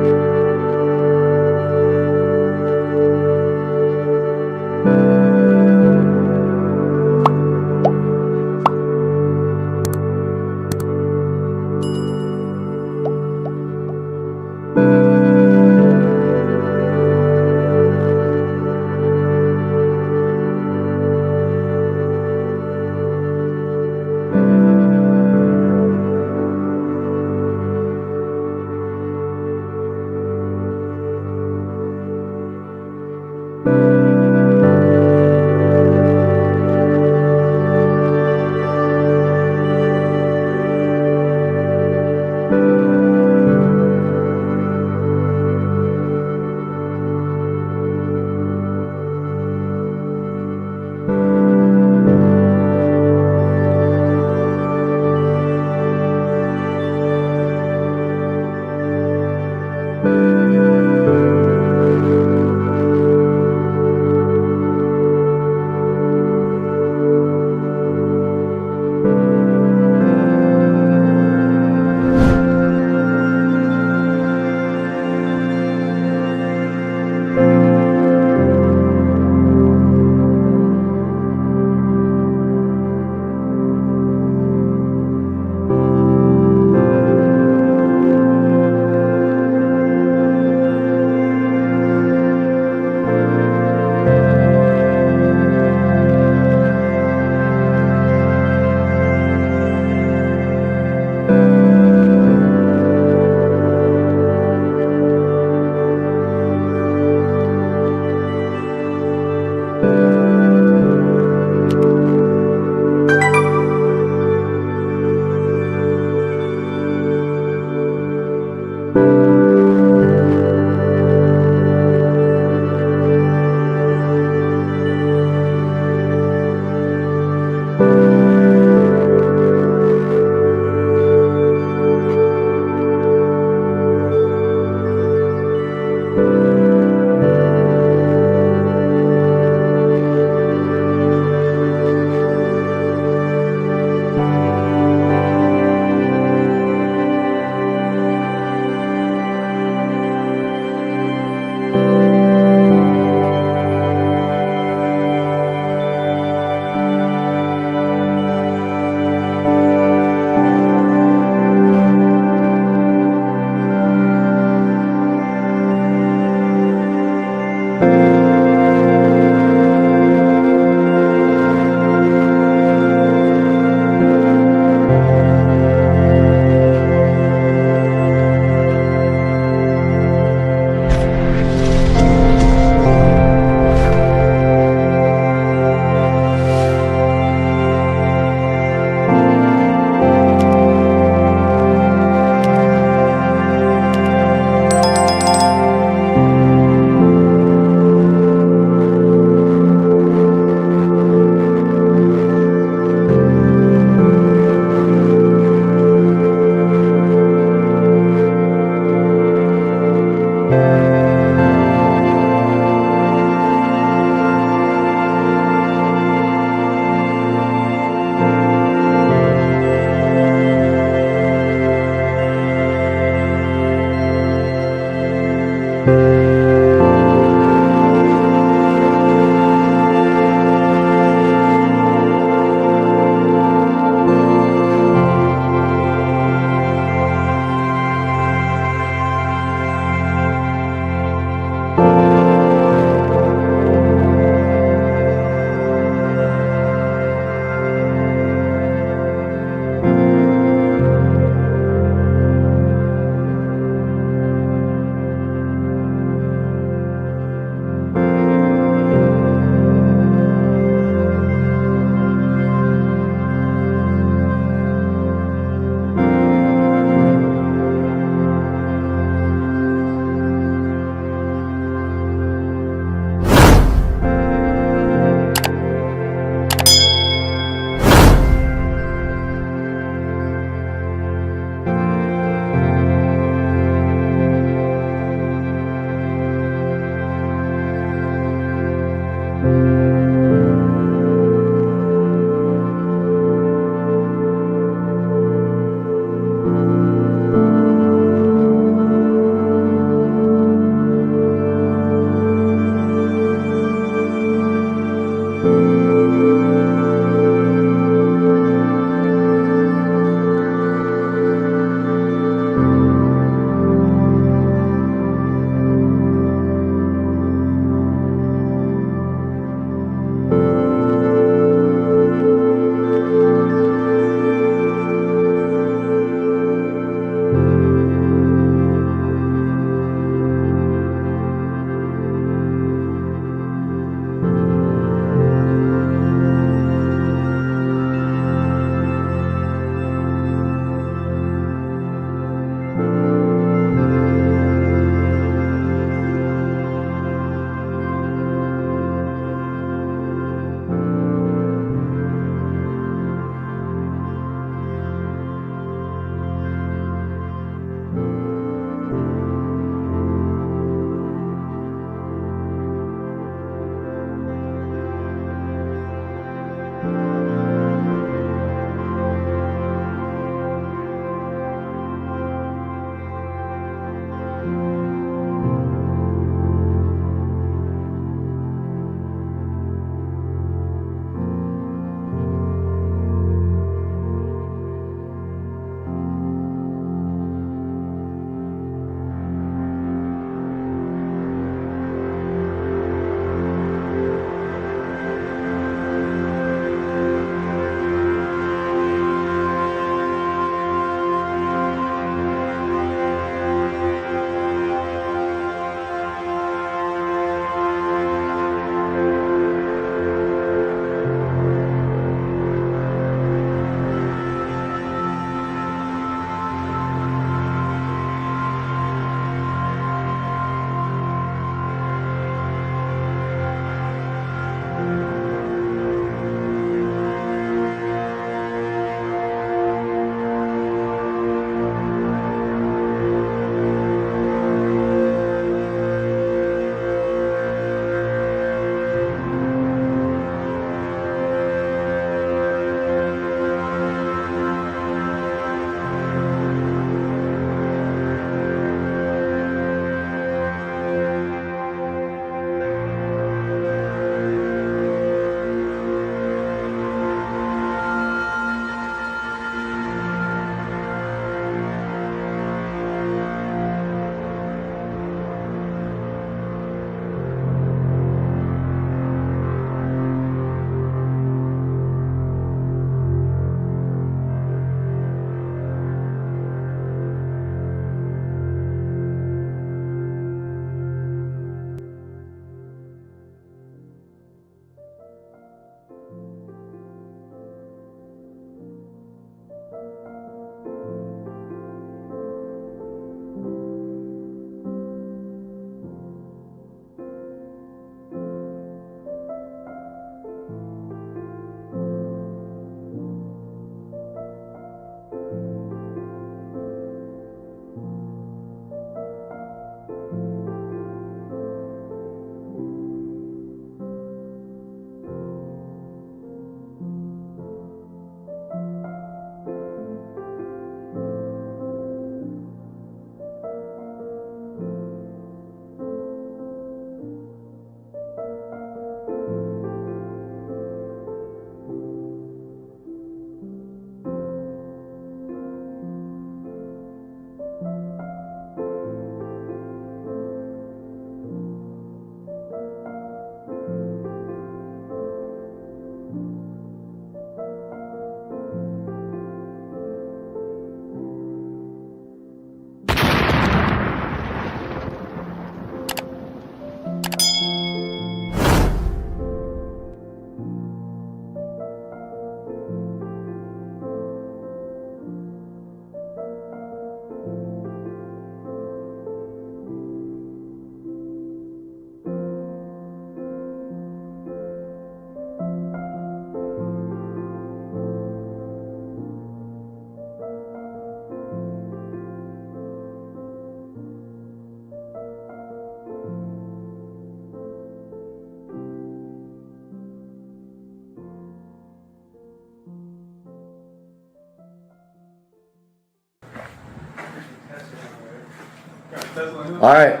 All right.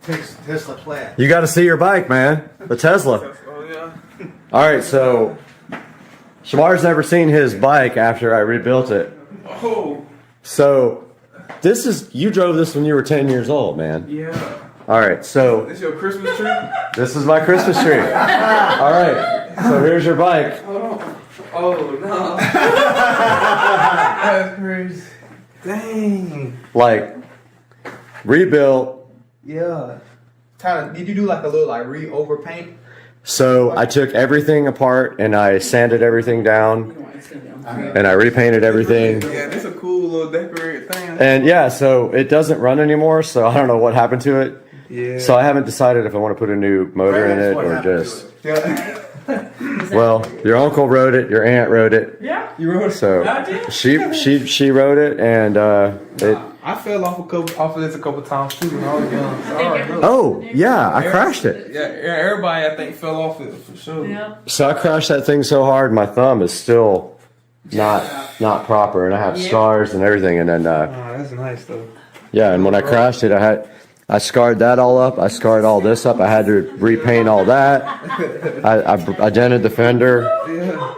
Tesla Plaid. You got to see your bike, man. The Tesla. Oh, yeah. All right, so Shamar's never seen his bike after I rebuilt it. Oh. So this is, you drove this when you were 10 years old, man. Yeah. All right, so This your Christmas tree? this is my Christmas tree. All right, so here's your bike. Oh, no. That's crazy. Dang. Like, rebuilt. Yeah. Tyler, did you do like a little like overpaint? So I took everything apart and I sanded everything down and I repainted everything. Yeah, that's a cool little decorated thing. And yeah, so it doesn't run anymore, so I don't know what happened to it. Yeah. So I haven't decided if I want to put a new motor in it or just. Well, your uncle rode it, your aunt rode it. Yeah, you rode it. So I did. she rode it, and it. I fell off of this a couple times too when I was young. So Oh yeah, I crashed it. Yeah, everybody I think fell off it for sure. Yeah. So I crashed that thing so hard, my thumb is still not proper, and I have scars and everything. And then that's nice though. yeah, and when I crashed it, I scarred that all up. I scarred all this up. I had to repaint all that. I dented the fender. Yeah.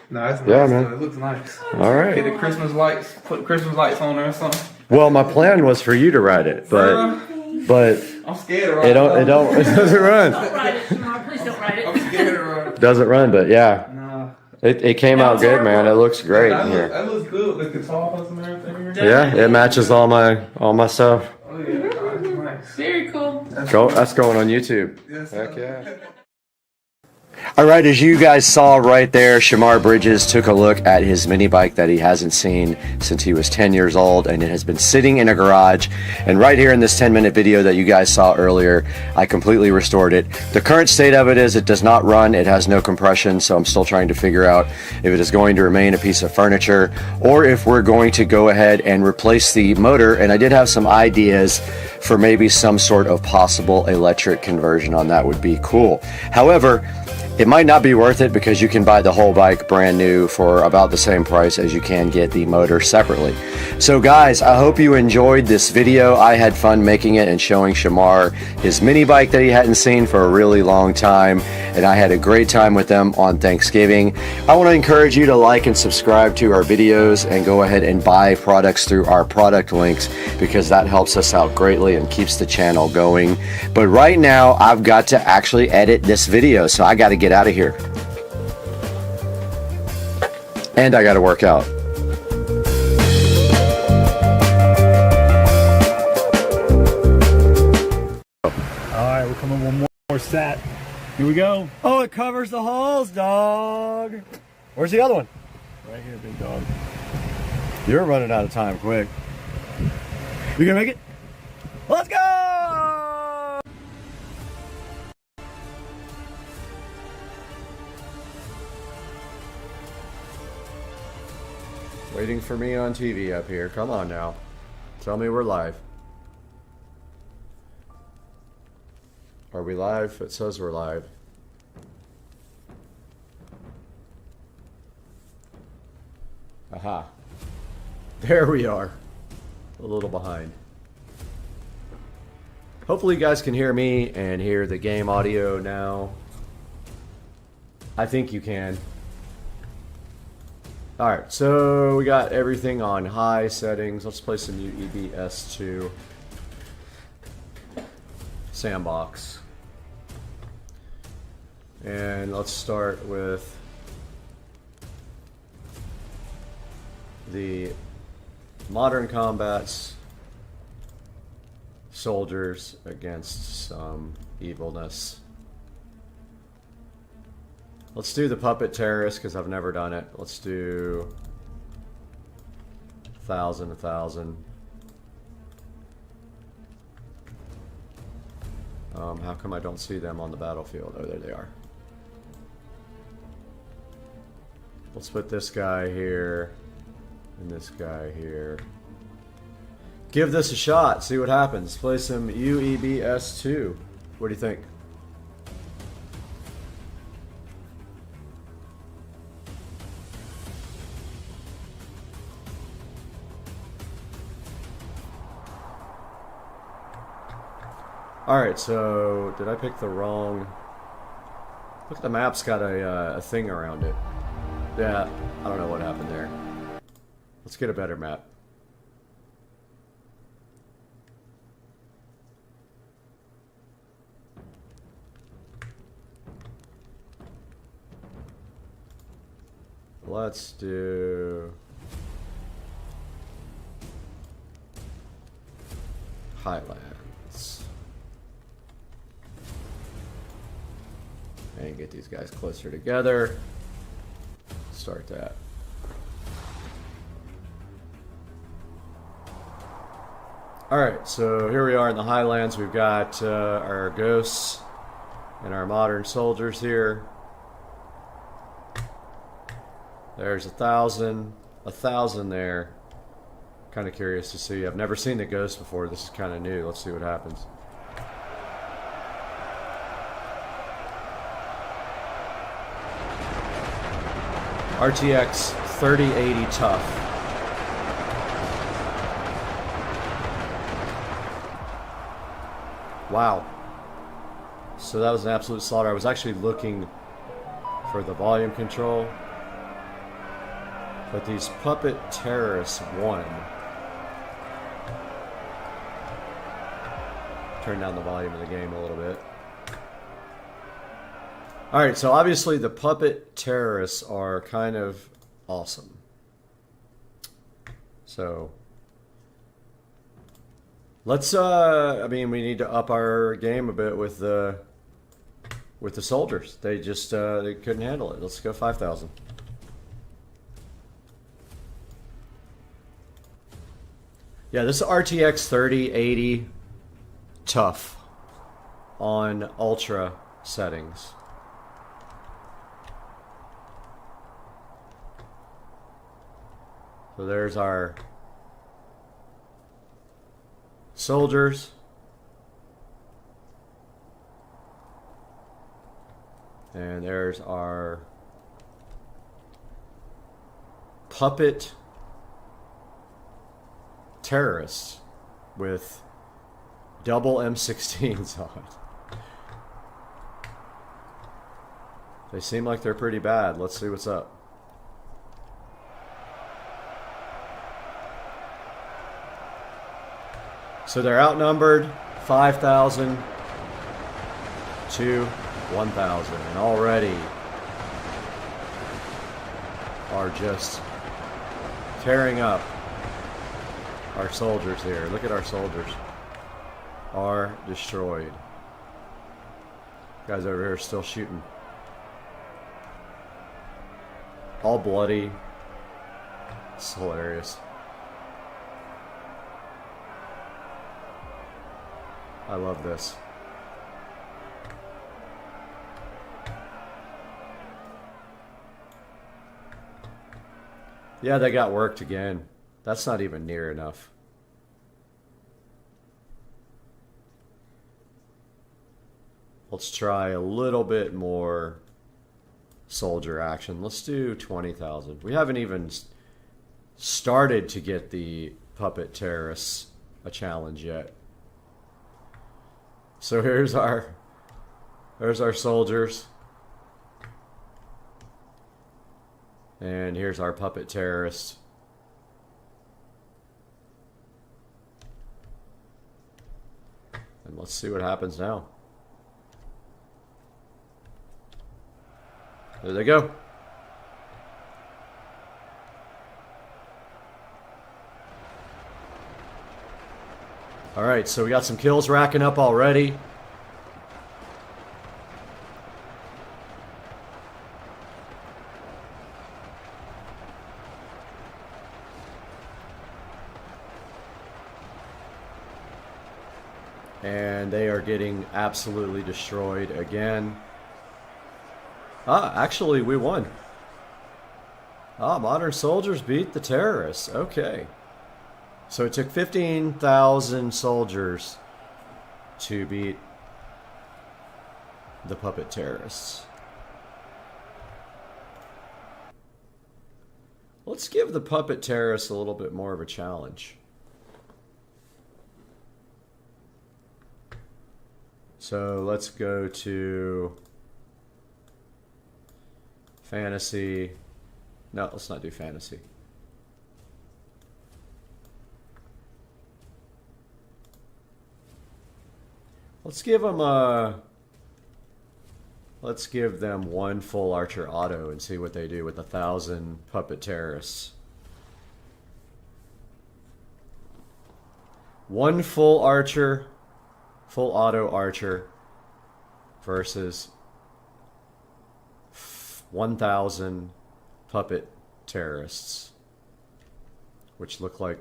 No, it's nice. Yeah, man. Though. It looks nice. All right. Get the Christmas lights. Put Christmas lights on there or something. Well, my plan was for you to ride it, but I'm scared to ride it doesn't run. Don't ride it, Shamar. Please don't ride it. I'm scared to ride it. Doesn't run, but yeah. No. It came out good, man. It looks great in here. That looks good with the guitars and everything. Yeah, it matches all my stuff. Oh yeah, that's nice. Very cool. That's going on YouTube. Yes, Heck yeah. All right, as you guys saw right there, Shamar Bridges took a look at his mini bike that he hasn't seen since he was 10 years old, and it has been sitting in a garage. And right here in this 10-minute video that you guys saw earlier, I completely restored it. The current state of it is it does not run, it has no compression, so I'm still trying to figure out if it is going to remain a piece of furniture or if we're going to go ahead and replace the motor. And I did have some ideas for maybe some sort of possible electric conversion on that. Would be cool. However, it might not be worth it because you can buy the whole bike brand new for about the same price as you can get the motor separately. So guys, I hope you enjoyed this video. I had fun making it and showing Shamar his mini bike that he hadn't seen for a really long time, and I had a great time with them on Thanksgiving. I want to encourage you to like and subscribe to our videos and go ahead and buy products through our product links because that helps us out greatly and keeps the channel going. But right now I've got to actually edit this video, so I got to get out of here. And I got to work out. Alright, we're coming one more set. Here we go. Oh, it covers the holes, dog. Where's the other one? Right here, big dog. You're running out of time quick. You gonna make it? Let's go! Waiting for me on TV up here. Come on now. Tell me we're live. Are we live? It says we're live. Aha. There we are. A little behind. Hopefully you guys can hear me and hear the game audio now. I think you can. Alright, so we got everything on high settings. Let's play some UEBS2 sandbox. And let's start with the modern combats, soldiers against some evilness. Let's do the puppet terrorist because I've never done it. Let's do 1,000. How come I don't see them on the battlefield? Oh, there they are. Let's put this guy here and this guy here. Give this a shot, see what happens. Play some UEBS2. What do you think? Alright, so did I pick the wrong... Look, the map's got a thing around it. Yeah, I don't know what happened there. Let's get a better map. Let's do Highlands. And get these guys closer together. Start that. Alright, so here we are in the Highlands. We've got our ghosts and our modern soldiers here. There's 1,000 there. Kind of curious to see. I've never seen the ghost before. This is kind of new. Let's see what happens. RTX 3080 tough. Wow. So that was an absolute slaughter. I was actually looking for the volume control. But these puppet terrorists won. Turn down the volume of the game a little bit. Alright, so obviously the puppet terrorists are kind of awesome. So let's I mean, we need to up our game a bit with the soldiers. They just they couldn't handle it. Let's go 5,000. Yeah, this is RTX 3080 tough on ultra settings. So there's our soldiers. And there's our puppet terrorists with double M16s on. They seem like they're pretty bad. Let's see what's up. So they're outnumbered 5,000 to 1,000, and already are just tearing up our soldiers here. Look at our soldiers. Are destroyed. Guys over here are still shooting. All bloody. It's hilarious. I love this. Yeah, they got worked again. That's not even near enough. Let's try a little bit more soldier action. Let's do 20,000. We haven't even started to get the puppet terrorists a challenge yet. So there's our soldiers. And here's our puppet terrorists. And let's see what happens now. There they go. All right, so we got some kills racking up already. And they are getting absolutely destroyed again. Ah, actually, we won. Ah, modern soldiers beat the terrorists. Okay. So it took 15,000 soldiers to beat the puppet terrorists. Let's give the puppet terrorists a little bit more of a challenge. So let's go to fantasy. No, let's not do fantasy. Let's give them let's give them one full archer auto and see what they do with 1,000 puppet terrorists. One full archer, full auto archer versus 1,000 puppet terrorists, which look like,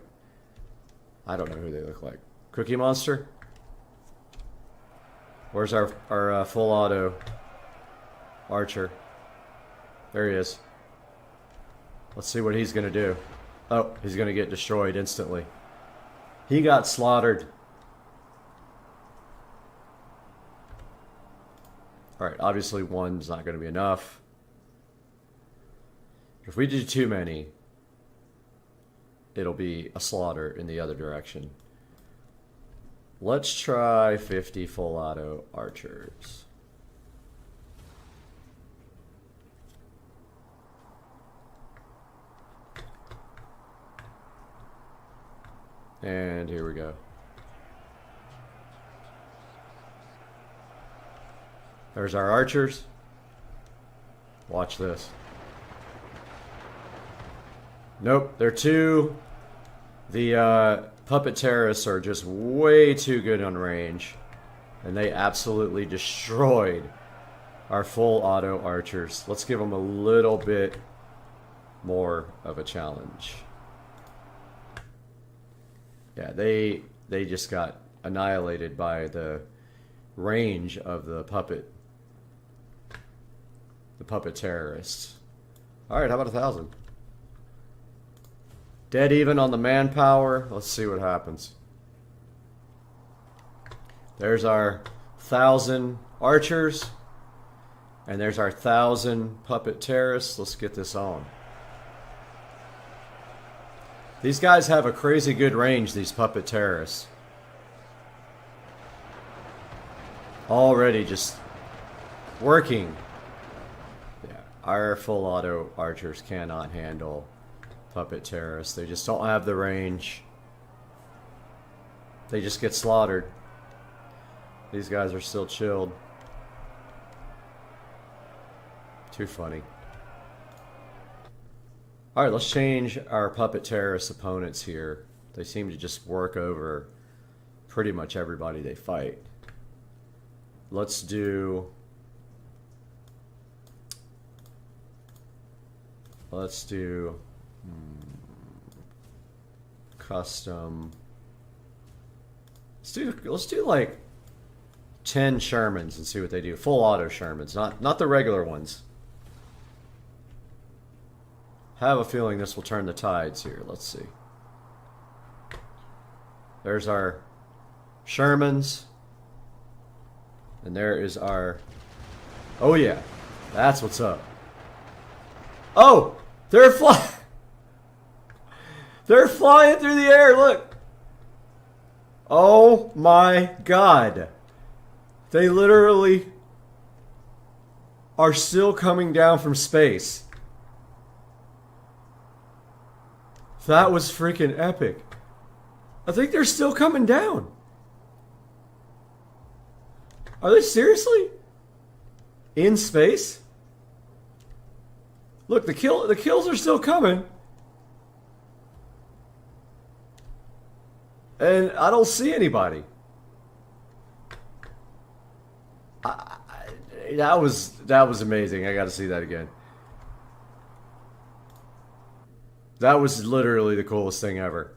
I don't know who they look like. Cookie Monster? Where's our full auto archer? There he is. Let's see what he's gonna do. Oh, he's gonna get destroyed instantly. He got slaughtered. Alright, obviously one's not gonna be enough. If we do too many, it'll be a slaughter in the other direction. Let's try 50 full auto archers. And here we go. There's our archers. Watch this. Nope, they're too... The puppet terrorists are just way too good on range. And they absolutely destroyed our full auto archers. Let's give them a little bit more of a challenge. Yeah, they just got annihilated by the range of the puppet terrorists. Alright, how about 1,000? Dead even on the manpower. Let's see what happens. There's our 1,000 archers. And there's our 1,000 puppet terrorists. Let's get this on. These guys have a crazy good range, these puppet terrorists. Already just working. Yeah, our full auto archers cannot handle puppet terrorists. They just don't have the range. They just get slaughtered. These guys are still chilled. Too funny. Alright, let's change our puppet terrorist opponents here. They seem to just work over pretty much everybody they fight. Let's do... custom. Let's do like 10 Shermans and see what they do. Full auto Shermans, not the regular ones. Have a feeling this will turn the tides here. Let's see. There's our Shermans. And there is our... Oh yeah, that's what's up. Oh! They're flying! They're flying through the air, look! Oh my god. They literally are still coming down from space. That was freaking epic. I think they're still coming down. Are they seriously in space? Look, the kills are still coming. And I don't see anybody. That was amazing. I got to see that again. That was literally the coolest thing ever.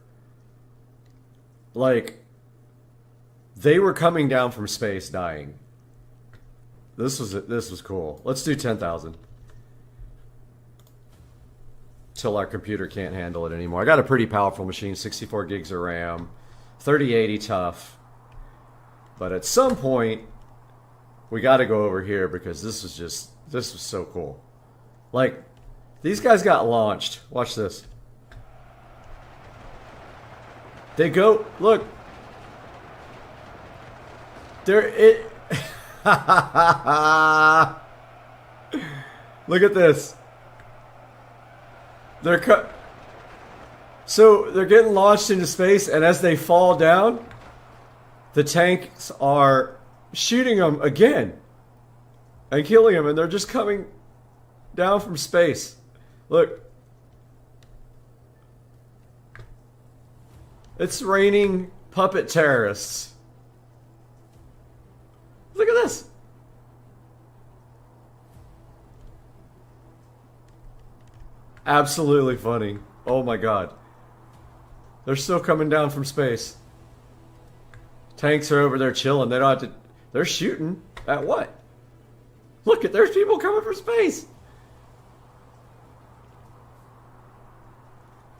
Like, they were coming down from space dying. This was cool. Let's do 10,000. Till our computer can't handle it anymore. I got a pretty powerful machine, 64 gigs of RAM, 3080 tough. But at some point, we got to go over here because this was so cool. Like, these guys got launched. Watch this. They go, look. Look at this. So they're getting launched into space, and as they fall down, the tanks are shooting them again and killing them, and they're just coming down from space. Look. It's raining puppet terrorists. Look at this. Absolutely funny. Oh my god. They're still coming down from space. Tanks are over there chilling. They don't have to... They're shooting at what? Look at, there's people coming from space.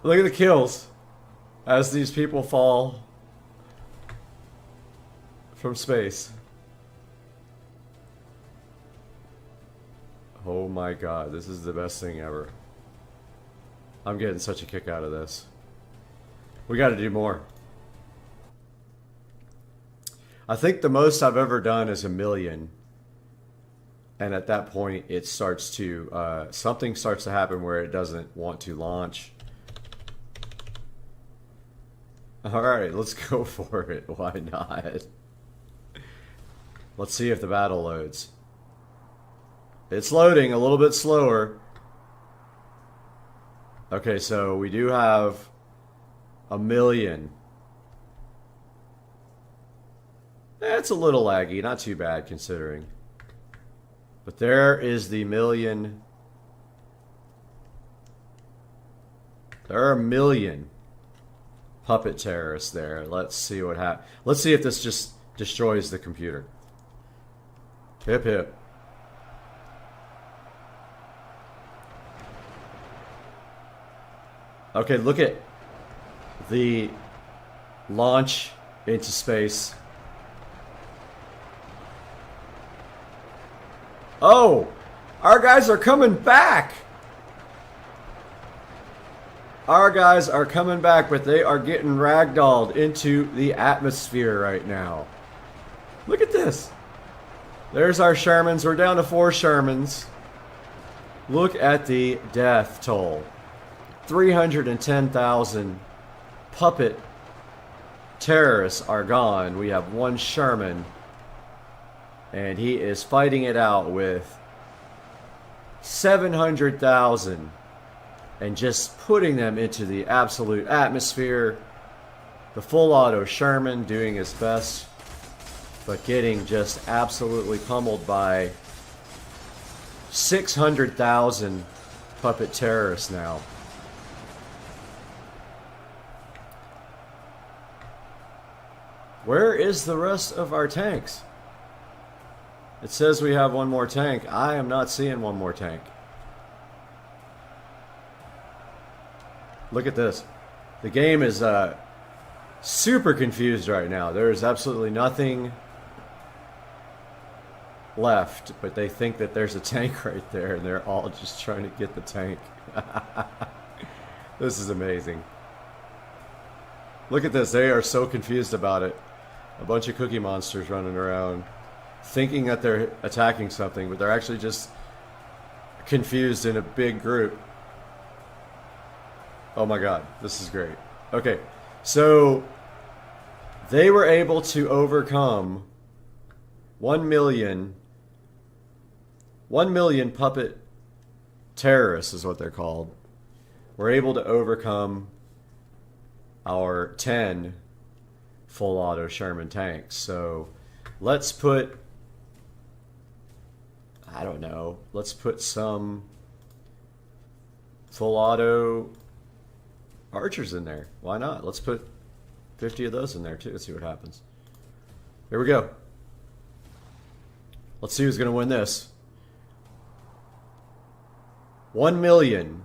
Look at the kills as these people fall from space. Oh my god, this is the best thing ever. I'm getting such a kick out of this. We got to do more. I think the most I've ever done is 1 million. And at that point, it starts to... something starts to happen where it doesn't want to launch. Alright, let's go for it. Why not? Let's see if the battle loads. It's loading a little bit slower. Okay, so we do have 1 million. That's a little laggy, not too bad considering. But there is the 1 million. There are 1 million puppet terrorists there. Let's see what happens. Let's see if this just destroys the computer. Hip hip. Okay, look at the launch into space. Oh, our guys are coming back. Our guys are coming back, but they are getting ragdolled into the atmosphere right now. Look at this. There's our Shermans. We're down to 4 Shermans. Look at the death toll. 310,000 puppet terrorists are gone. We have 1 Sherman, and he is fighting it out with 700,000 and just putting them into the absolute atmosphere. The full auto Sherman doing his best, but getting just absolutely pummeled by 600,000 puppet terrorists now. Where is the rest of our tanks? It says we have 1 more tank. I am not seeing 1 more tank. Look at this. The game is super confused right now. There is absolutely nothing left, but they think that there's a tank right there, and they're all just trying to get the tank. This is amazing. Look at this. They are so confused about it. A bunch of cookie monsters running around thinking that they're attacking something, but they're actually just confused in a big group. Oh my god, this is great. Okay, so they were able to overcome 1 million puppet terrorists is what they're called. We're able to overcome our 10 full auto Sherman tanks. So let's put, I don't know, let's put some full auto archers in there. Why not? Let's put 50 of those in there too. Let's see what happens. Here we go. Let's see who's going to win this. 1 million.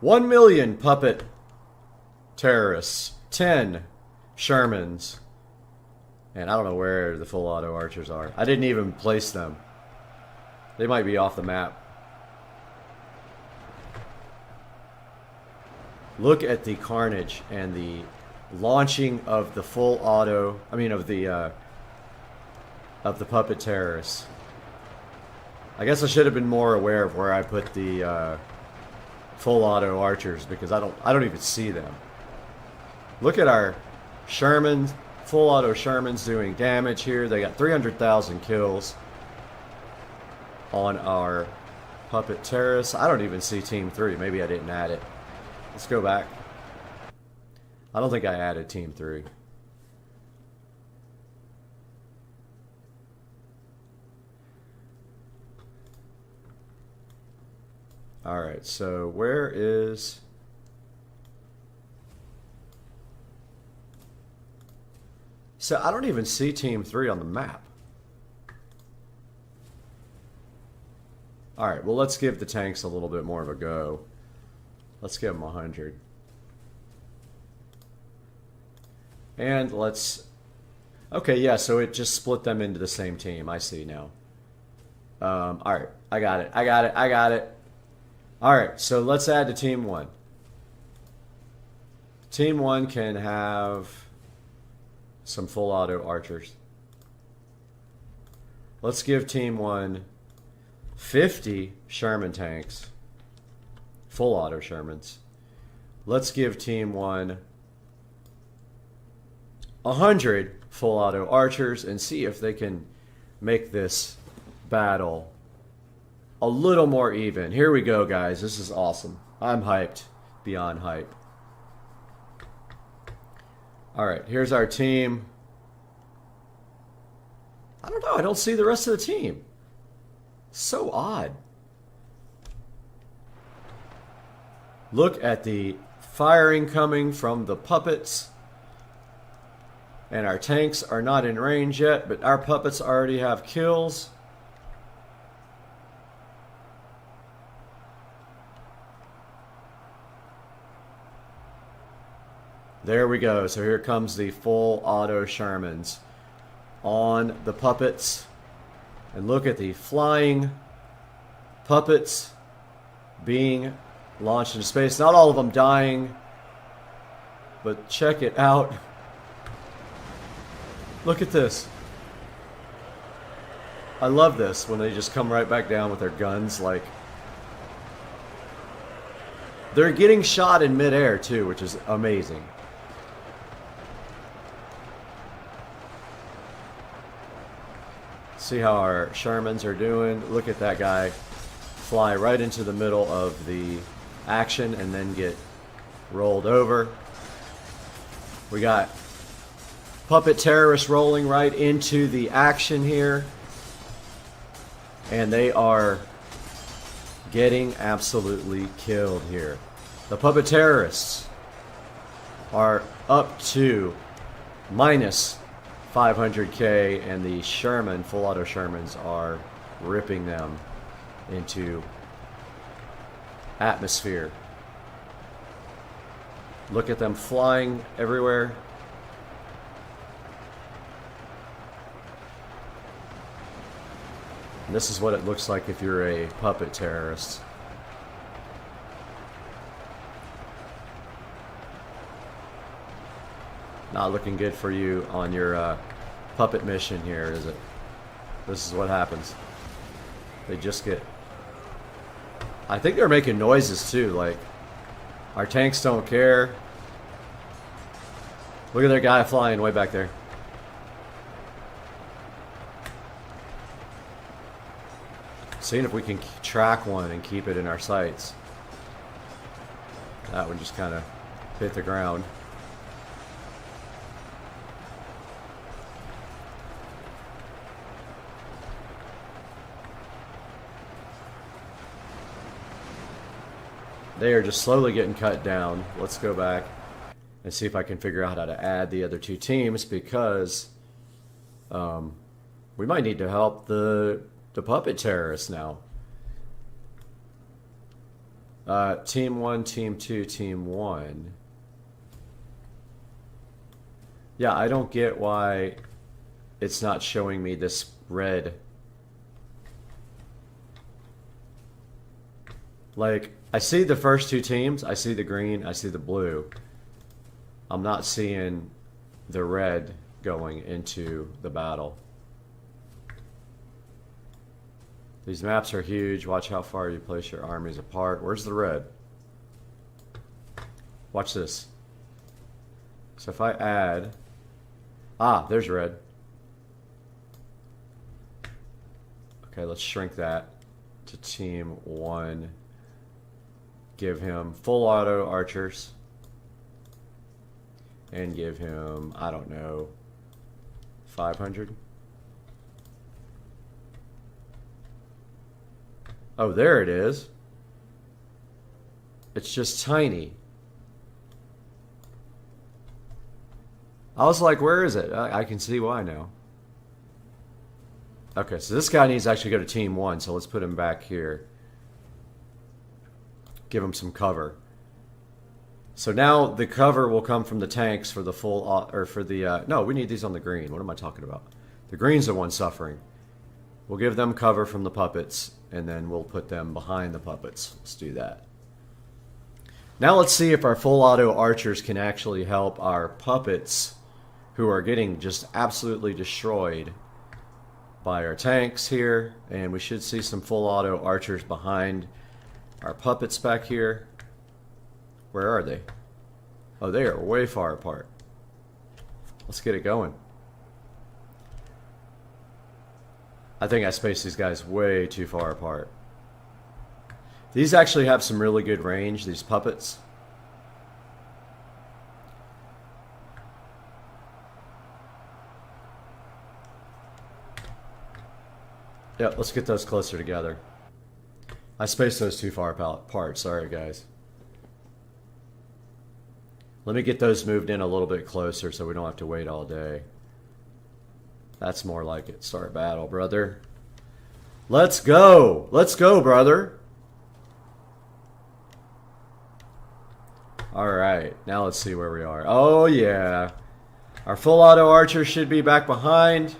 1 million puppet terrorists. 10 Shermans. And I don't know where the full auto archers are. I didn't even place them. They might be off the map. Look at the carnage and the launching of the full auto, of of the puppet terrorists. I guess I should have been more aware of where I put the full auto archers, because I don't even see them. Look at our Shermans, full auto Shermans doing damage here. They got 300,000 kills on our puppet terrorists. I don't even see Team 3. Maybe I didn't add it. Let's go back. I don't think I added Team 3. Alright, so where is... So I don't even see Team 3 on the map. Alright, well let's give the tanks a little bit more of a go. Let's give them 100. And let's... Okay, yeah, so it just split them into the same team. I see now. Alright, I got it. Alright, so let's add to Team 1. Team 1 can have some full auto archers. Let's give Team 1 50 Sherman tanks. Full auto Shermans. Let's give Team 1 100 full auto archers and see if they can make this battle a little more even. Here we go, guys. This is awesome. I'm hyped. Beyond hype. Alright, here's our team. I don't know. I don't see the rest of the team. So odd. Look at the firing coming from the puppets. And our tanks are not in range yet, but our puppets already have kills. There we go. So here comes the full auto Shermans on the puppets. And look at the flying puppets being launched into space. Not all of them dying, but check it out. Look at this. I love this when they just come right back down with their guns. Like, they're getting shot in midair too, which is amazing. See how our Shermans are doing. Look at that guy fly right into the middle of the action and then get rolled over. We got puppet terrorists rolling right into the action here. And they are getting absolutely killed here. The puppet terrorists are up to minus 500k, and the Sherman, full auto Shermans, are ripping them into atmosphere. Look at them flying everywhere. And this is what it looks like if you're a puppet terrorist. Not looking good for you on your puppet mission here, is it? This is what happens. They just get... I think they're making noises too, like, our tanks don't care. Look at that guy flying way back there. Seeing if we can track one and keep it in our sights. That one just kind of hit the ground. They are just slowly getting cut down. Let's go back and see if I can figure out how to add the other two teams, because we might need to help the puppet terrorists now. Team 1, Team 2, Team 1. Yeah, I don't get why it's not showing me this red. Like, I see the first two teams, I see the green, I see the blue. I'm not seeing the red going into the battle. These maps are huge. Watch how far you place your armies apart. Where's the red? Watch this. So if I add... Ah, there's red. Okay, let's shrink that to team 1. Give him full auto archers. And give him, I don't know, 500. Oh, there it is. It's just tiny. I was like, where is it? I can see why now. Okay, so this guy needs to actually go to team 1, so let's put him back here. Give him some cover. So now the cover will come from the tanks for the full, or for the, no, we need these on the green. What am I talking about? The green's the one suffering. We'll give them cover from the puppets, and then we'll put them behind the puppets. Let's do that. Now let's see if our full auto archers can actually help our puppets, who are getting just absolutely destroyed by our tanks here. And we should see some full auto archers behind our puppets back here. Where are they? Oh, they are way far apart. Let's get it going. I think I spaced these guys way too far apart. These actually have some really good range, these puppets. Yeah, let's get those closer together. I spaced those too far apart. Sorry, guys. Let me get those moved in a little bit closer so we don't have to wait all day. That's more like it. Start battle, brother. Let's go. Let's go, brother. All right. Now let's see where we are. Oh, yeah. Our full auto archers should be back behind.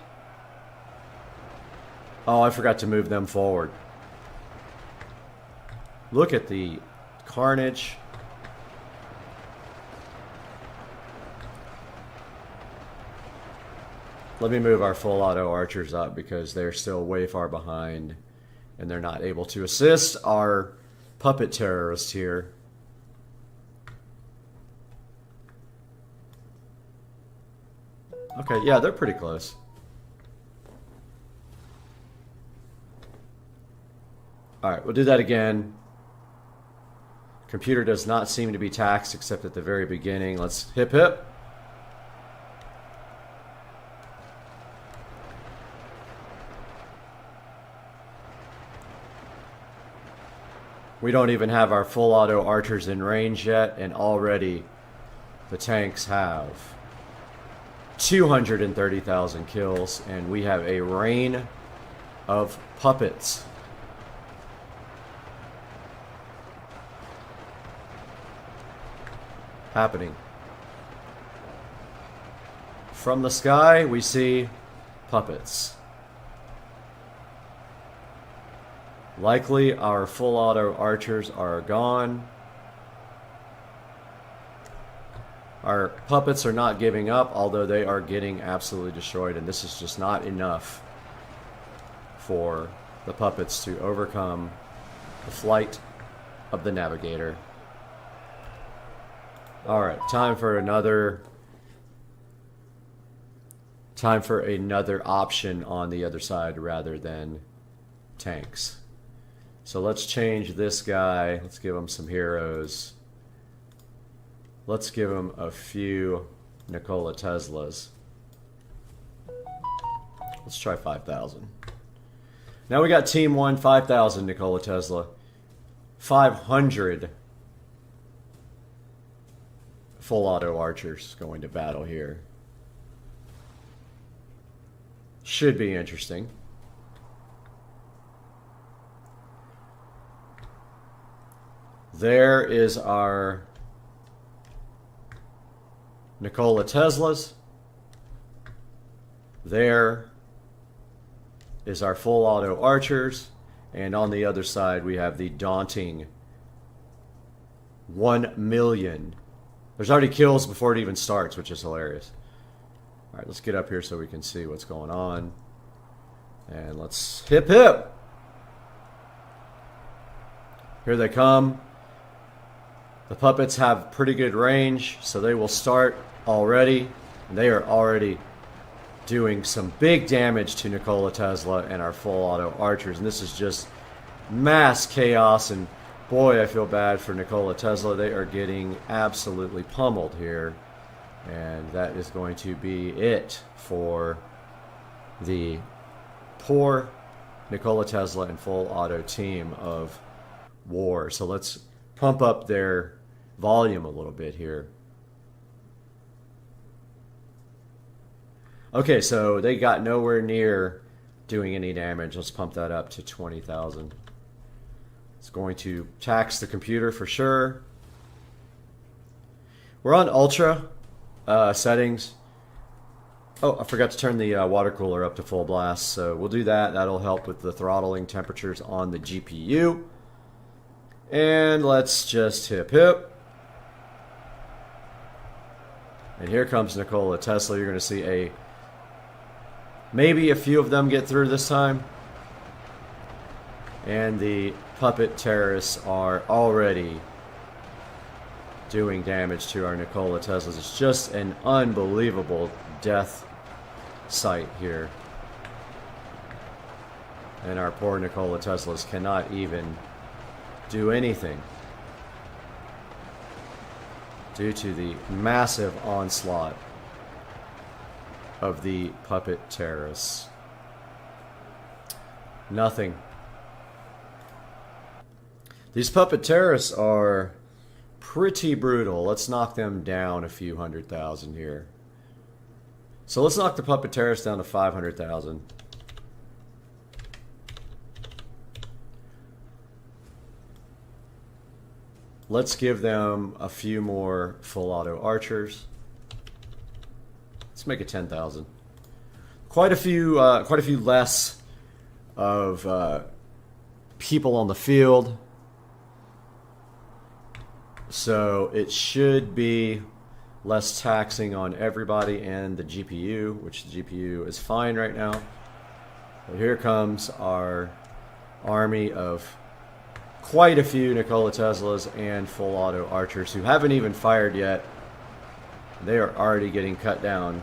Oh, I forgot to move them forward. Look at the carnage. Let me move our full auto archers up because they're still way far behind and they're not able to assist our puppet terrorists here. Okay, yeah, they're pretty close. Alright, we'll do that again. Computer does not seem to be taxed except at the very beginning. Let's hip hip. We don't even have our full auto archers in range yet, and already the tanks have 230,000 kills, and we have a rain of puppets. Happening. From the sky, we see puppets. Likely our full auto archers are gone. Our puppets are not giving up, although they are getting absolutely destroyed, and this is just not enough for the puppets to overcome the flight of the navigator. Alright, time for another option on the other side rather than tanks. So let's change this guy. Let's give him some heroes. Let's give him a few Nikola Teslas. Let's try 5,000. Now we got Team 1, 5,000 Nikola Tesla. 500 full auto archers going to battle here. Should be interesting. There is our Nikola Teslas. There is our full auto archers. And on the other side we have the daunting 1 million. There's already kills before it even starts, which is hilarious. Alright, let's get up here so we can see what's going on. And let's hip hip! Here they come. The puppets have pretty good range, so they will start already. They are already doing some big damage to Nikola Tesla and our full auto archers. And this is just mass chaos. And boy, I feel bad for Nikola Tesla. They are getting absolutely pummeled here. And that is going to be it for the poor Nikola Tesla and full auto team of war. So let's pump up their volume a little bit here. Okay, so they got nowhere near doing any damage. Let's pump that up to 20,000. It's going to tax the computer for sure. We're on ultra settings. Oh, I forgot to turn the water cooler up to full blast, so we'll do that. That'll help with the throttling temperatures on the GPU. And let's just hip hip. And here comes Nikola Tesla. You're going to see maybe a few of them get through this time. And the puppet terrorists are already doing damage to our Nikola Teslas. It's just an unbelievable death sight here. And our poor Nikola Teslas cannot even do anything due to the massive onslaught of the puppet terrorists. Nothing. These puppet terrorists are pretty brutal. Let's knock them down a few 100,000 here. So let's knock the puppet terrorists down to 500,000. Let's give them a few more full auto archers. Let's make it 10,000. Quite a few less of people on the field. So it should be less taxing on everybody and the GPU, which the GPU is fine right now. But here comes our army of quite a few Nikola Teslas and full auto archers who haven't even fired yet. They are already getting cut down.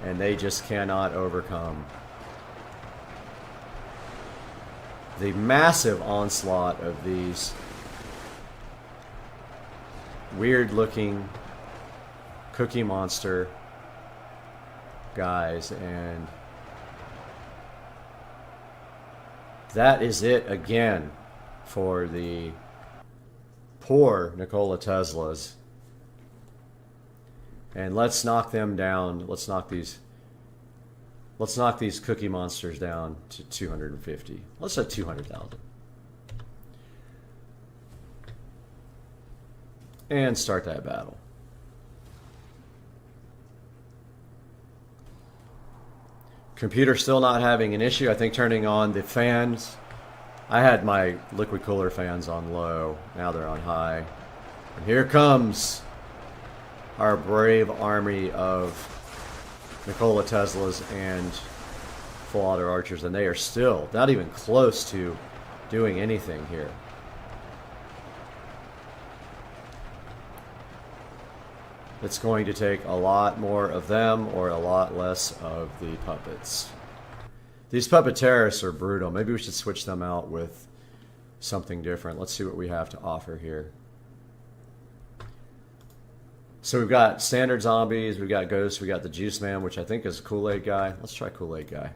And they just cannot overcome the massive onslaught of these weird looking Cookie Monster guys. And that is it again for the poor Nikola Teslas. And let's knock them down. Let's knock these Cookie Monsters down to 250. Let's say 200,000. And start that battle. Computer still not having an issue. I think turning on the fans. I had my liquid cooler fans on low. Now they're on high. And here comes our brave army of Nikola Teslas and full auto archers, and they are still not even close to doing anything here. It's going to take a lot more of them or a lot less of the puppets. These puppet terrorists are brutal. Maybe we should switch them out with something different. Let's see what we have to offer here. So we've got standard zombies, we've got ghosts, we got the Juice Man, which I think is Kool-Aid Guy. Let's try Kool-Aid Guy.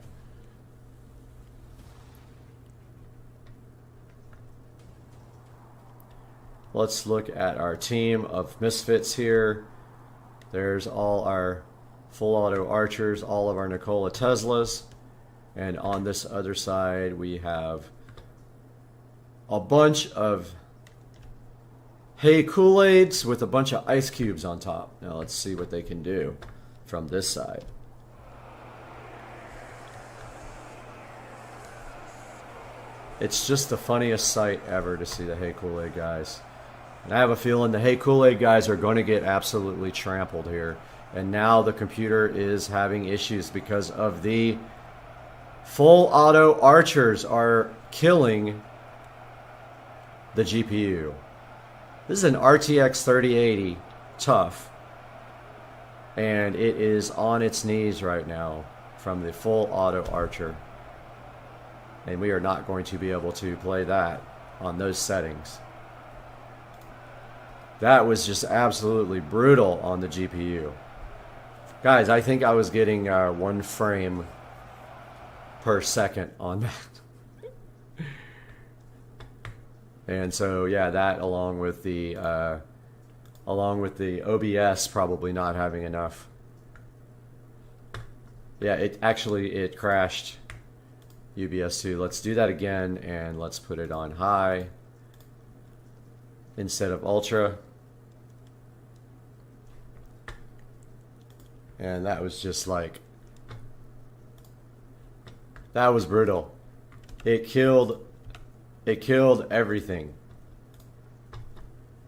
Let's look at our team of misfits here. There's all our full auto archers, all of our Nikola Teslas. And on this other side, we have a bunch of Hey Kool-Aids with a bunch of ice cubes on top. Now let's see what they can do from this side. It's just the funniest sight ever to see the Hey Kool-Aid guys. And I have a feeling the Hey Kool-Aid guys are going to get absolutely trampled here And now the computer is having issues because of the full auto archers are killing the GPU. This is an RTX 3080 tough, and it is on its knees right now from the full auto archer. And we are not going to be able to play that on those settings. That was just absolutely brutal on the GPU. Guys, I think I was getting 1 frame per second on that. And so, yeah, that along with the OBS probably not having enough. Yeah, it crashed UBS 2. Let's do that again, and let's put it on high instead of ultra. And that was just like, that was brutal. It killed everything.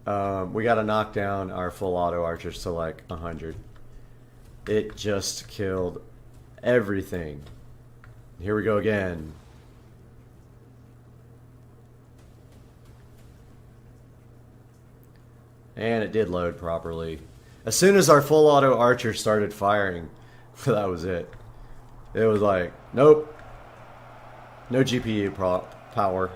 We got to knock down our full auto archers to like 100. It just killed everything. Here we go again. And it did load properly. As soon as our full auto archer started firing, that was it. It was like, nope. No GPU power.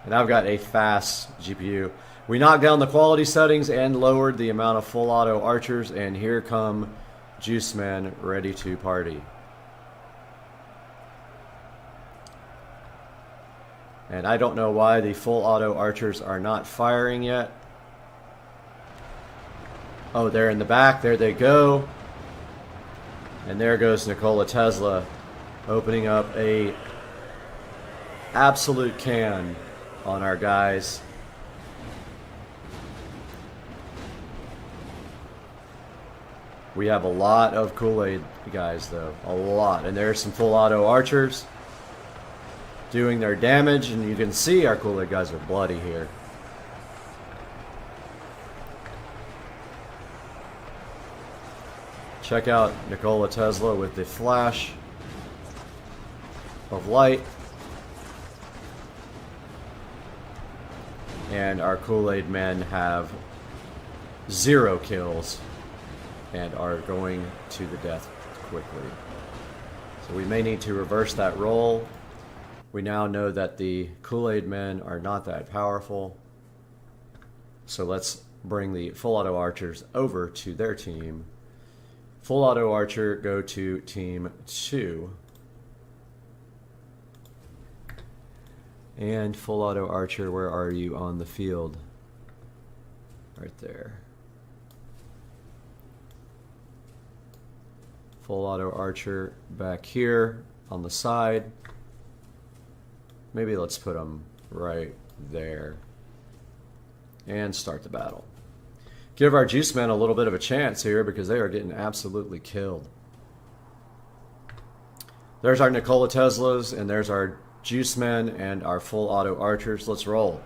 And I've got a fast GPU. We knocked down the quality settings and lowered the amount of full auto archers, and here come Juicemen ready to party. And I don't know why the full auto archers are not firing yet. Oh, they're in the back. There they go. And there goes Nikola Tesla opening up a absolute can on our guys. We have a lot of Kool-Aid guys, though. A lot. And there's some full auto archers doing their damage. And you can see our Kool-Aid guys are bloody here. Check out Nikola Tesla with the flash of light. And our Kool-Aid men have 0 kills and are going to the death quickly. So we may need to reverse that role. We now know that the Kool-Aid men are not that powerful. So let's bring the full auto archers over to their team. Full auto archer, go to team 2. And full auto archer, where are you on the field? Right there. Full auto archer back here on the side. Maybe let's put them right there. And start the battle. Give our Juicemen a little bit of a chance here because they are getting absolutely killed. There's our Nikola Teslas, and there's our Juicemen and our full auto archers. Let's roll.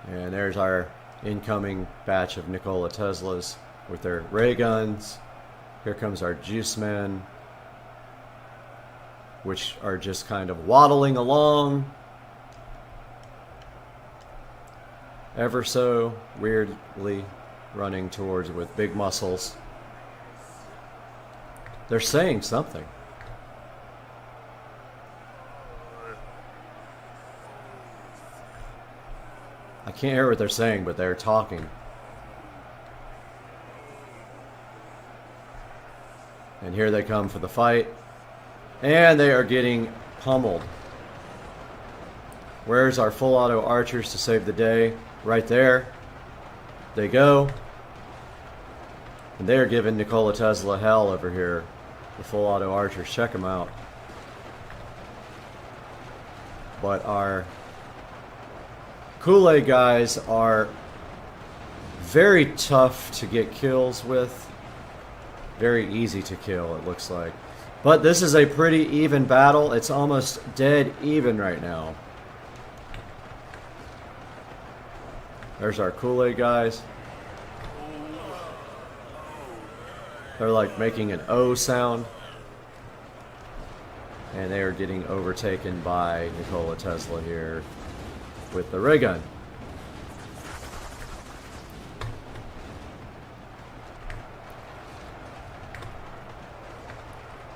And there's our incoming batch of Nikola Teslas with their ray guns. Here comes our Juicemen, which are just kind of waddling along. Ever so weirdly running towards with big muscles. They're saying something. I can't hear what they're saying, but they're talking. And here they come for the fight. And they are getting pummeled. Where's our full auto archers to save the day? Right there. They go. And they're giving Nikola Tesla hell over here. The full auto archers. Check them out. But our Kool-Aid guys are very tough to get kills with. Very easy to kill, it looks like. But this is a pretty even battle. It's almost dead even right now. There's our Kool-Aid guys. They're like making an O sound. And they are getting overtaken by Nikola Tesla here with the ray gun.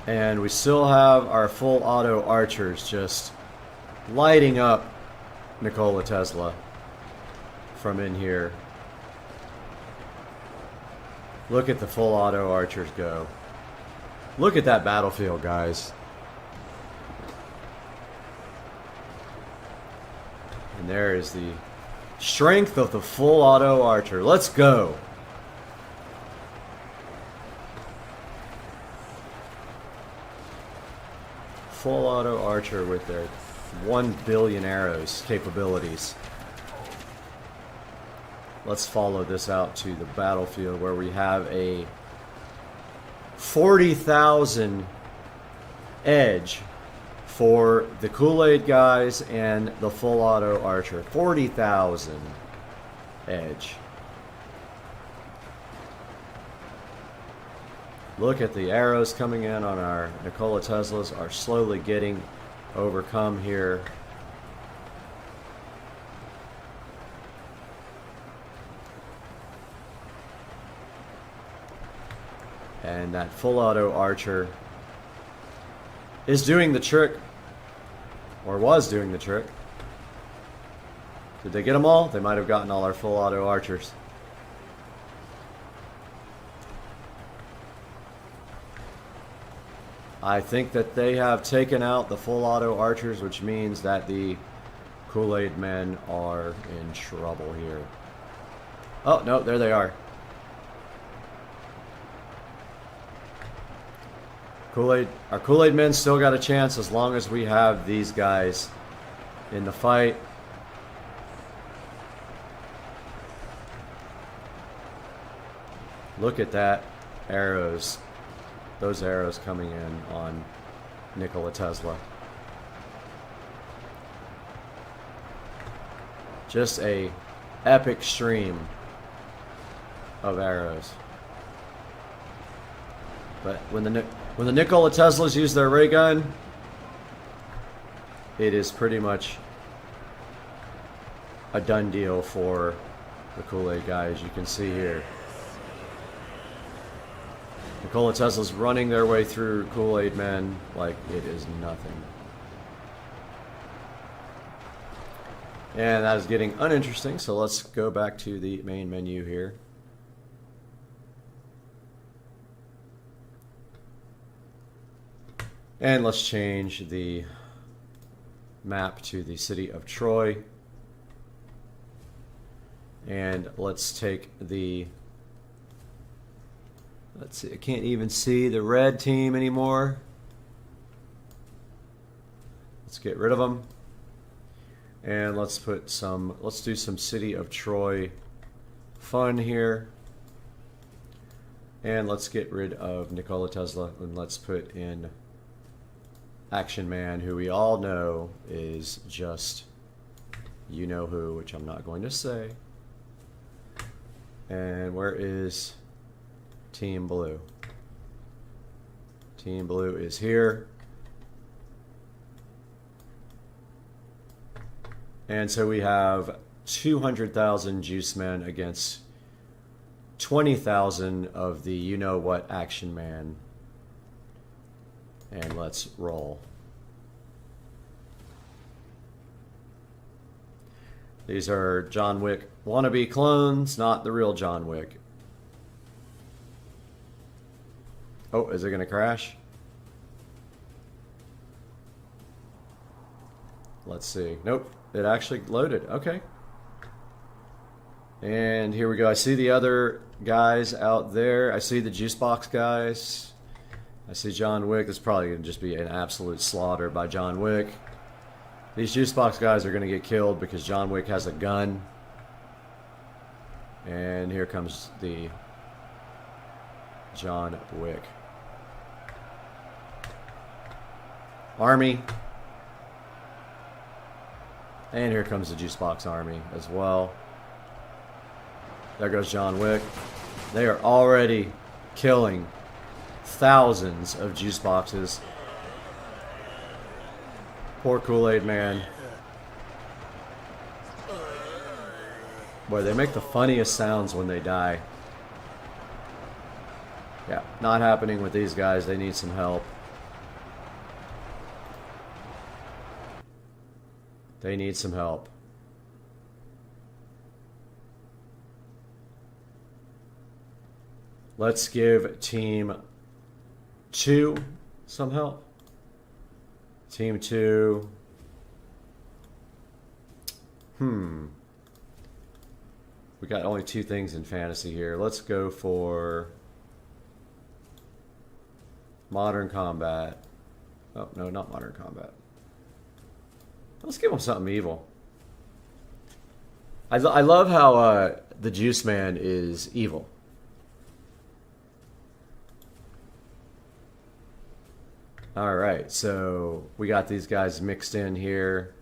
And we still have our full auto archers just lighting up Nikola Tesla from in here. Look at the full auto archers go. Look at that battlefield, guys. And there is the strength of the full auto archer. Let's go. Full auto archer with their 1 billion arrows capabilities. Let's follow this out to the battlefield where we have a 40,000 edge for the Kool-Aid guys and the full auto archer. 40,000 edge. Look at the arrows coming in on our Nikola Teslas are slowly getting overcome here. And that full auto archer is doing the trick, or was doing the trick. Did they get them all? They might have gotten all our full auto archers. I think that they have taken out the full auto archers, which means that the Kool-Aid men are in trouble here. Oh, no, there they are. Our Kool-Aid men still got a chance as long as we have these guys in the fight. Look at that arrows. Those arrows coming in on Nikola Tesla. Just a epic stream of arrows. But when the Nikola Teslas use their ray gun, it is pretty much a done deal for the Kool-Aid guys. You can see here. Nikola Tesla's running their way through Kool-Aid men like it is nothing. And that is getting uninteresting, so let's go back to the main menu here. And let's change the map to the city of Troy. And let's take the... Let's see, I can't even see the red team anymore. Let's get rid of them. And let's do some City of Troy fun here. And let's get rid of Nikola Tesla and let's put in Action Man, who we all know is just you know who, which I'm not going to say. And where is Team Blue? Team Blue is here. And so we have 200,000 Juice Men against 20,000 of the you-know-what Action Man. And let's roll. These are John Wick wannabe clones, not the real John Wick. Oh, is it going to crash? Let's see. Nope, it actually loaded. Okay. And here we go. I see the other guys out there. I see the Jukebox guys. I see John Wick. This is probably going to just be an absolute slaughter by John Wick. These Jukebox guys are going to get killed because John Wick has a gun. And here comes the John Wick army. And here comes the Jukebox army as well. There goes John Wick. They are already killing thousands of juice boxes. Poor Kool-Aid man. Boy, they make the funniest sounds when they die. Yeah, not happening with these guys. They need some help. They need some help. Let's give Team 2 some help. Team 2. We got only 2 things in fantasy here. Let's go for Modern Combat. Oh, no, not Modern Combat. Let's give them something evil. I love how the Juice Man is evil. Alright, so we got these guys mixed in here.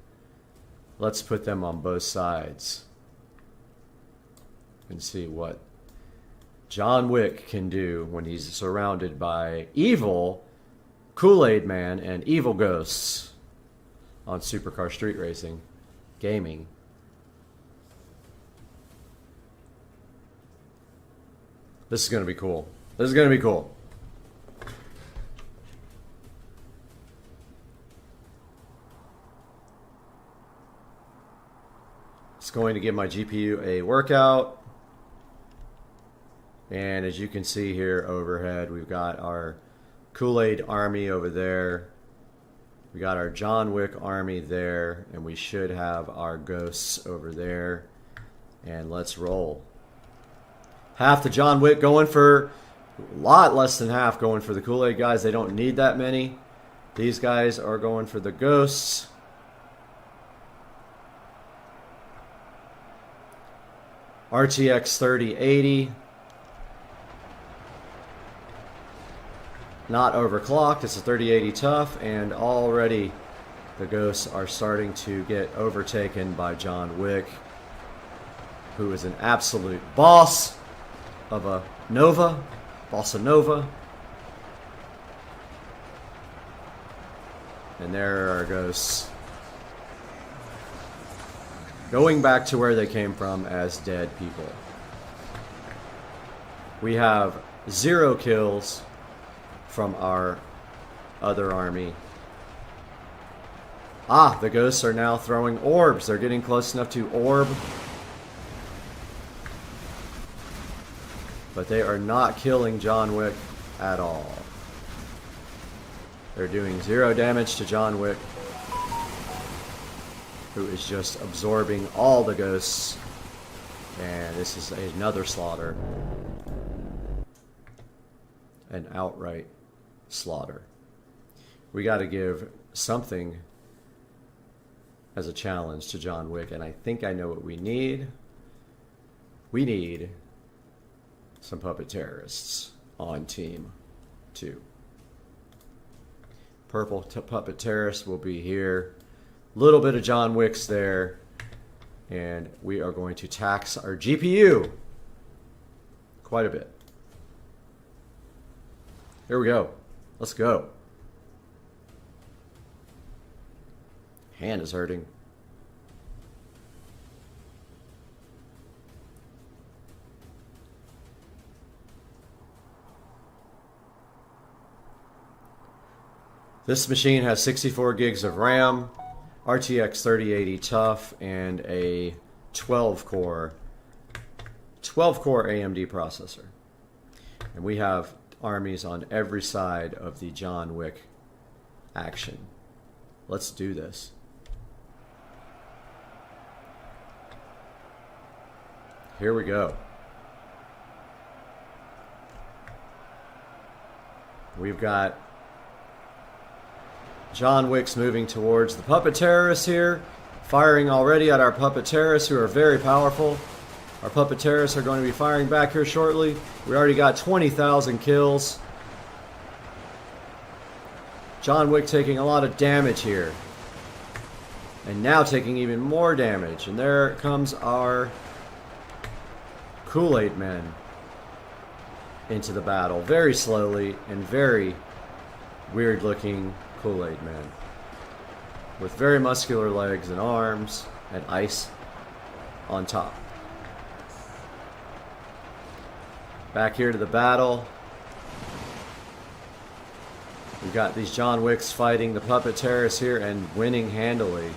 Let's put them on both sides and see what John Wick can do when he's surrounded by evil Kool-Aid Man and evil ghosts on Supercar Street Racing Gaming. This is going to be cool. This is going to be cool. It's going to give my GPU a workout. And as you can see here overhead, we've got our Kool-Aid army over there. We got our John Wick army there. And we should have our ghosts over there. And let's roll. Half the John Wick going for, a lot less than half going for the Kool-Aid guys. They don't need that many. These guys are going for the ghosts. RTX 3080. Not overclocked. It's a 3080 tough, and already the ghosts are starting to get overtaken by John Wick, who is an absolute boss of a Nova, Bossa Nova. And there are our ghosts going back to where they came from as dead people. We have 0 kills from our other army. Ah, the ghosts are now throwing orbs. They're getting close enough to orb. But they are not killing John Wick at all. They're doing 0 damage to John Wick, who is just absorbing all the ghosts. And this is another slaughter. An outright slaughter. We got to give something as a challenge to John Wick, and I think I know what we need. We need some puppet terrorists on Team 2. Purple puppet terrorists will be here. Little bit of John Wick's there, and we are going to tax our GPU quite a bit. Here we go. Let's go. Hand is hurting. This machine has 64 gigs of RAM, RTX 3080 tough, and a 12-core AMD processor. And we have armies on every side of the John Wick action. Let's do this. Here we go. We've got John Wick's moving towards the puppet terrorists here, firing already at our puppet terrorists, who are very powerful. Our puppet terrorists are going to be firing back here shortly. We already got 20,000 kills. John Wick taking a lot of damage here. And now taking even more damage. And there comes our Kool-Aid men. into the battle very slowly and very weird looking Kool-Aid man with very muscular legs and arms and ice on top. Back here to the battle. We've got these John Wicks fighting the puppet terrorists here and winning handily.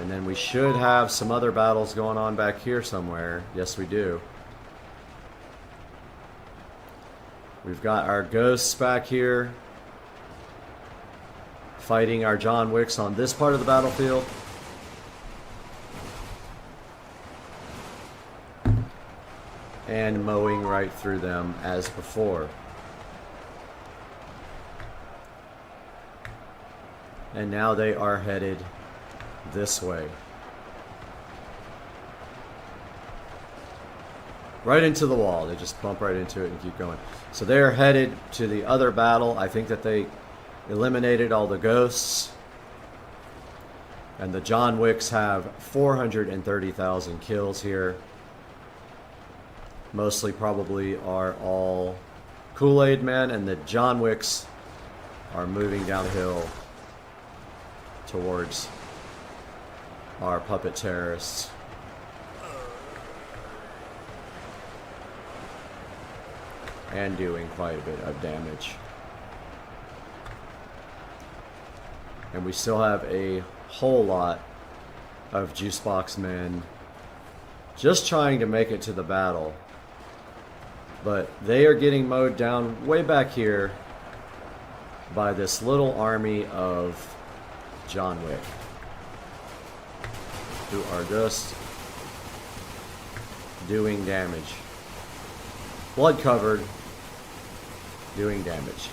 And then we should have some other battles going on back here somewhere. Yes, we do. We've got our ghosts back here fighting our John Wicks on this part of the battlefield. And mowing right through them as before. And now they are headed this way. Right into the wall. They just bump right into it and keep going. So they are headed to the other battle. I think that they eliminated all the ghosts. And the John Wicks have 430,000 kills here. Mostly probably are all Kool-Aid men, and the John Wicks are moving downhill towards our puppet terrorists. And doing quite a bit of damage. And we still have a whole lot of Jukebox men just trying to make it to the battle. But they are getting mowed down way back here by this little army of John Wick, who are just doing damage. Blood covered, doing damage.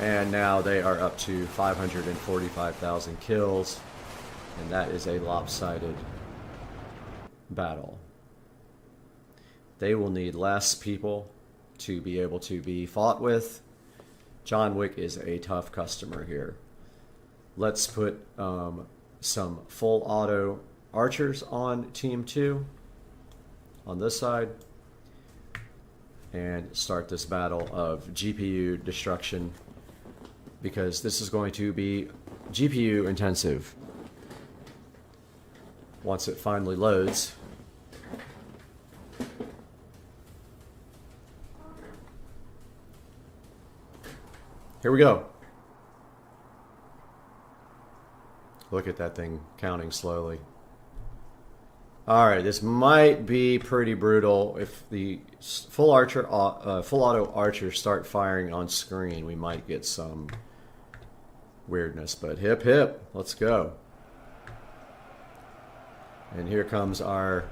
And now they are up to 545,000 kills, and that is a lopsided battle. They will need less people to be able to be fought with. John Wick is a tough customer here. Let's put some full auto archers on team 2 on this side and start this battle of GPU destruction, because this is going to be GPU intensive once it finally loads. Here we go. Look at that thing counting slowly. Alright, this might be pretty brutal. If the full auto archers start firing on screen, we might get some weirdness, but hip hip, let's go. And here comes our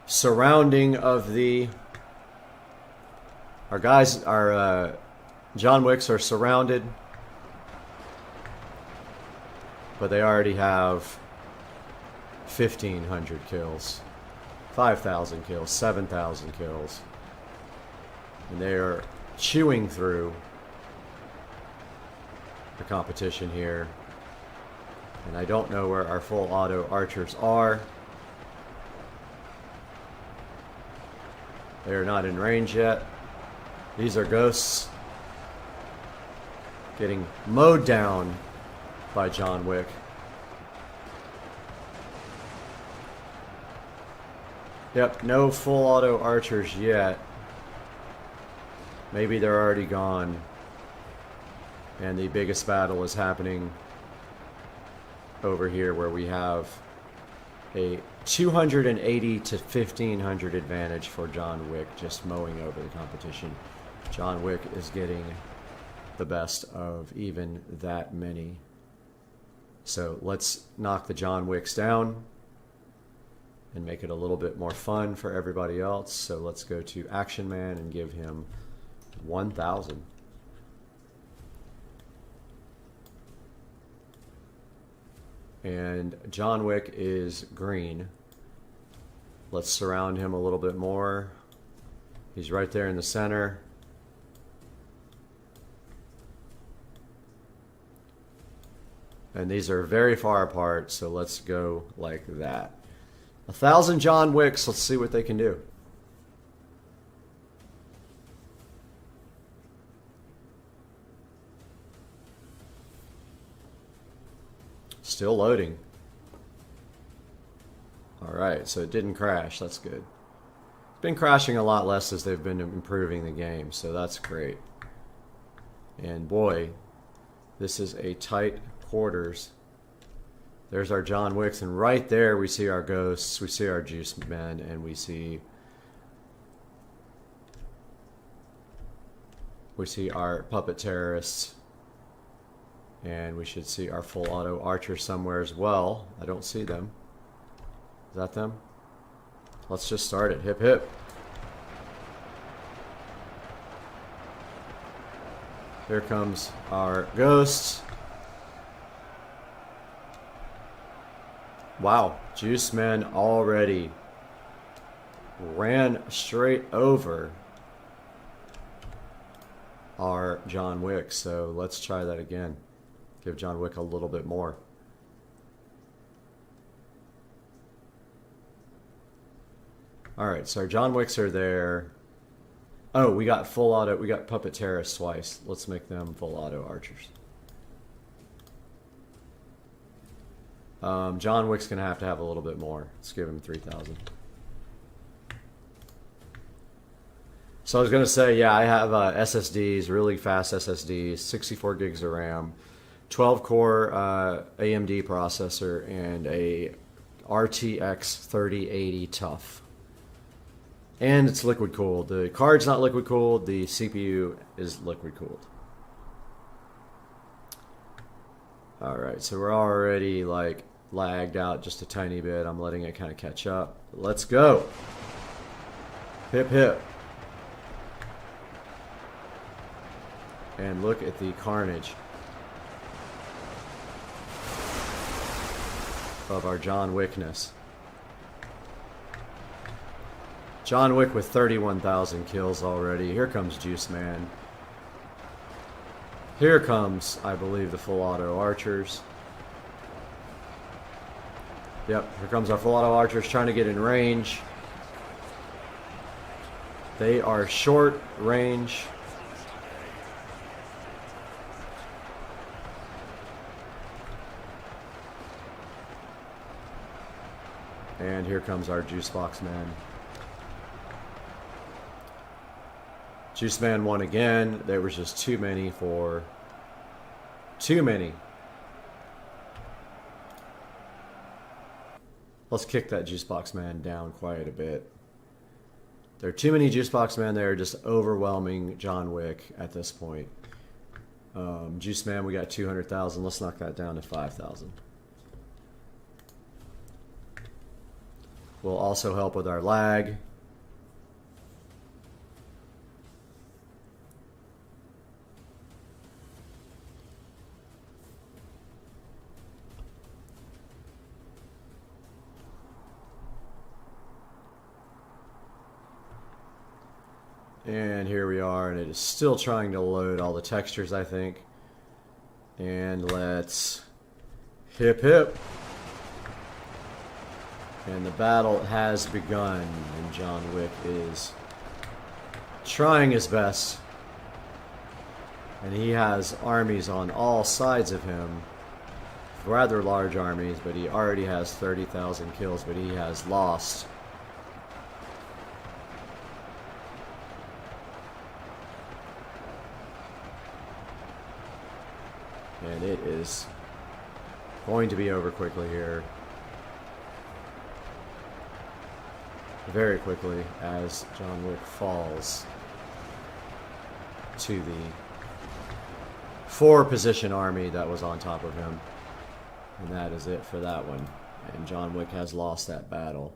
surrounding of our guys. Our John Wicks are surrounded, but they already have 1,500 kills, 5,000 kills, 7,000 kills, and they are chewing through the competition here. And I don't know where our full auto archers are. They are not in range yet. These are ghosts getting mowed down by John Wick. Yep, no full auto archers yet. Maybe they're already gone. And the biggest battle is happening over here, where we have a 280 to 1,500 advantage for John Wick, just mowing over the competition. John Wick is getting the best of even that many. So let's knock the John Wicks down and make it a little bit more fun for everybody else. So let's go to Action Man and give him 1,000. And John Wick is green. Let's surround him a little bit more. He's right there in the center. And these are very far apart, so let's go like that. 1,000 John Wicks, let's see what they can do. Still loading. Alright, so it didn't crash, that's good. It's been crashing a lot less as they've been improving the game, so that's great. And boy, this is a tight quarters. There's our John Wicks, and right there we see our ghosts, we see our juice men, and we see our puppet terrorists, and we should see our full auto archers somewhere as well. I don't see them. Is that them? Let's just start it. Hip hip. Here comes our ghosts. Wow, Juice Man already ran straight over our John Wick. So let's try that again. Give John Wick a little bit more. Alright, so our John Wicks are there. Oh, we got full auto, we got puppet terrorists twice. Let's make them full auto archers. John Wick's gonna have to have a little bit more. Let's give him 3,000. So I was gonna say, yeah, I have SSDs, really fast SSDs, 64 gigs of RAM, 12 core AMD processor, and a RTX 3080 TUF. And it's liquid cooled. The card's not liquid cooled, the CPU is liquid cooled. Alright, so we're already like lagged out just a tiny bit. I'm letting it kind of catch up. Let's go. Hip hip. And look at the carnage of our John Wickness. John Wick with 31,000 kills already. Here comes Juice Man. Here comes, I believe, the full auto archers. Yep, here comes our full auto archers trying to get in range. They are short range. And here comes our Juicebox Man. Juice Man won again. There was just too many for... Too many. Let's kick that Juicebox Man down quite a bit. There are too many Juicebox Men. They're just overwhelming John Wick at this point. Juice Man, we got 200,000. Let's knock that down to 5,000. Will also help with our lag. And here we are, and it is still trying to load all the textures, I think. And let's hip hip. And the battle has begun, and John Wick is trying his best. And he has armies on all sides of him. Rather large armies, but he already has 30,000 kills, but he has lost. And it is going to be over quickly here. Very quickly as John Wick falls to the 4-position army that was on top of him. And that is it for that one. And John Wick has lost that battle.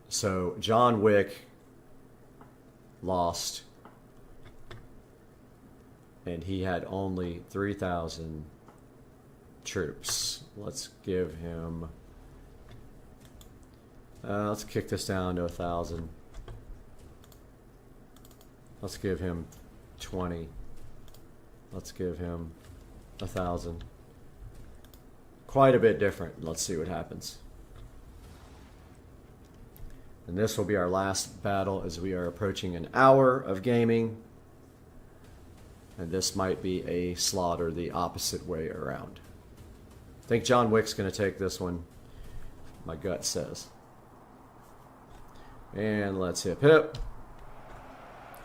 So John Wick lost. And he had only 3,000 troops. Let's give him Let's kick this down to 1,000. Let's give him 20. Let's give him 1,000. Quite a bit different. Let's see what happens. And this will be our last battle as we are approaching an hour of gaming. And this might be a slaughter the opposite way around. I think John Wick's going to take this one. My gut says. And let's hip hip.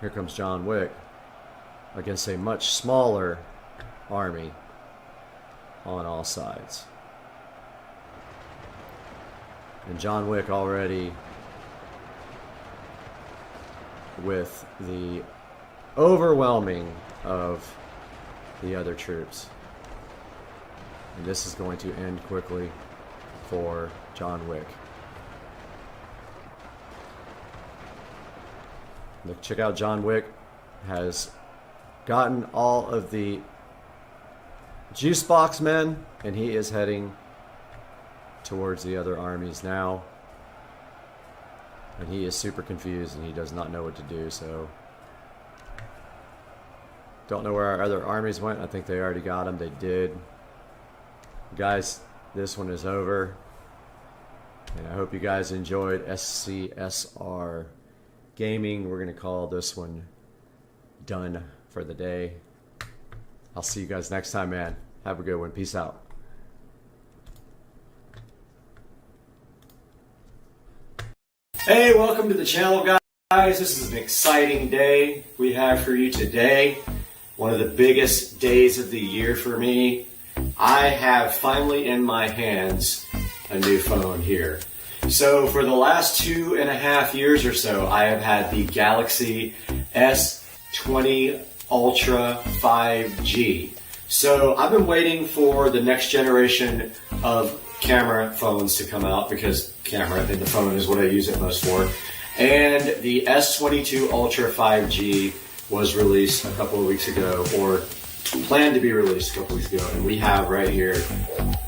Here comes John Wick against a much smaller army on all sides. And John Wick already with the overwhelming of the other troops. And this is going to end quickly for John Wick. Look, check out John Wick has gotten all of the juice box men, and he is heading towards the other armies now. And he is super confused and he does not know what to do, so don't know where our other armies went. I think they already got them. They did. Guys, this one is over. And I hope you guys enjoyed SCSR gaming. We're going to call this one done for the day. I'll see you guys next time, man. Have a good one. Peace out. Hey, welcome to the channel, guys. This is an exciting day we have for you today. One of the biggest days of the year for me. I have finally in my hands a new phone here. So for the last 2.5 years or so, I have had the Galaxy S20 Ultra 5G. So I've been waiting for the next generation of camera phones to come out, because camera in the phone is what I use it most for. And the S22 Ultra 5G was released a couple of weeks ago, or planned to be released a couple weeks ago, and we have right here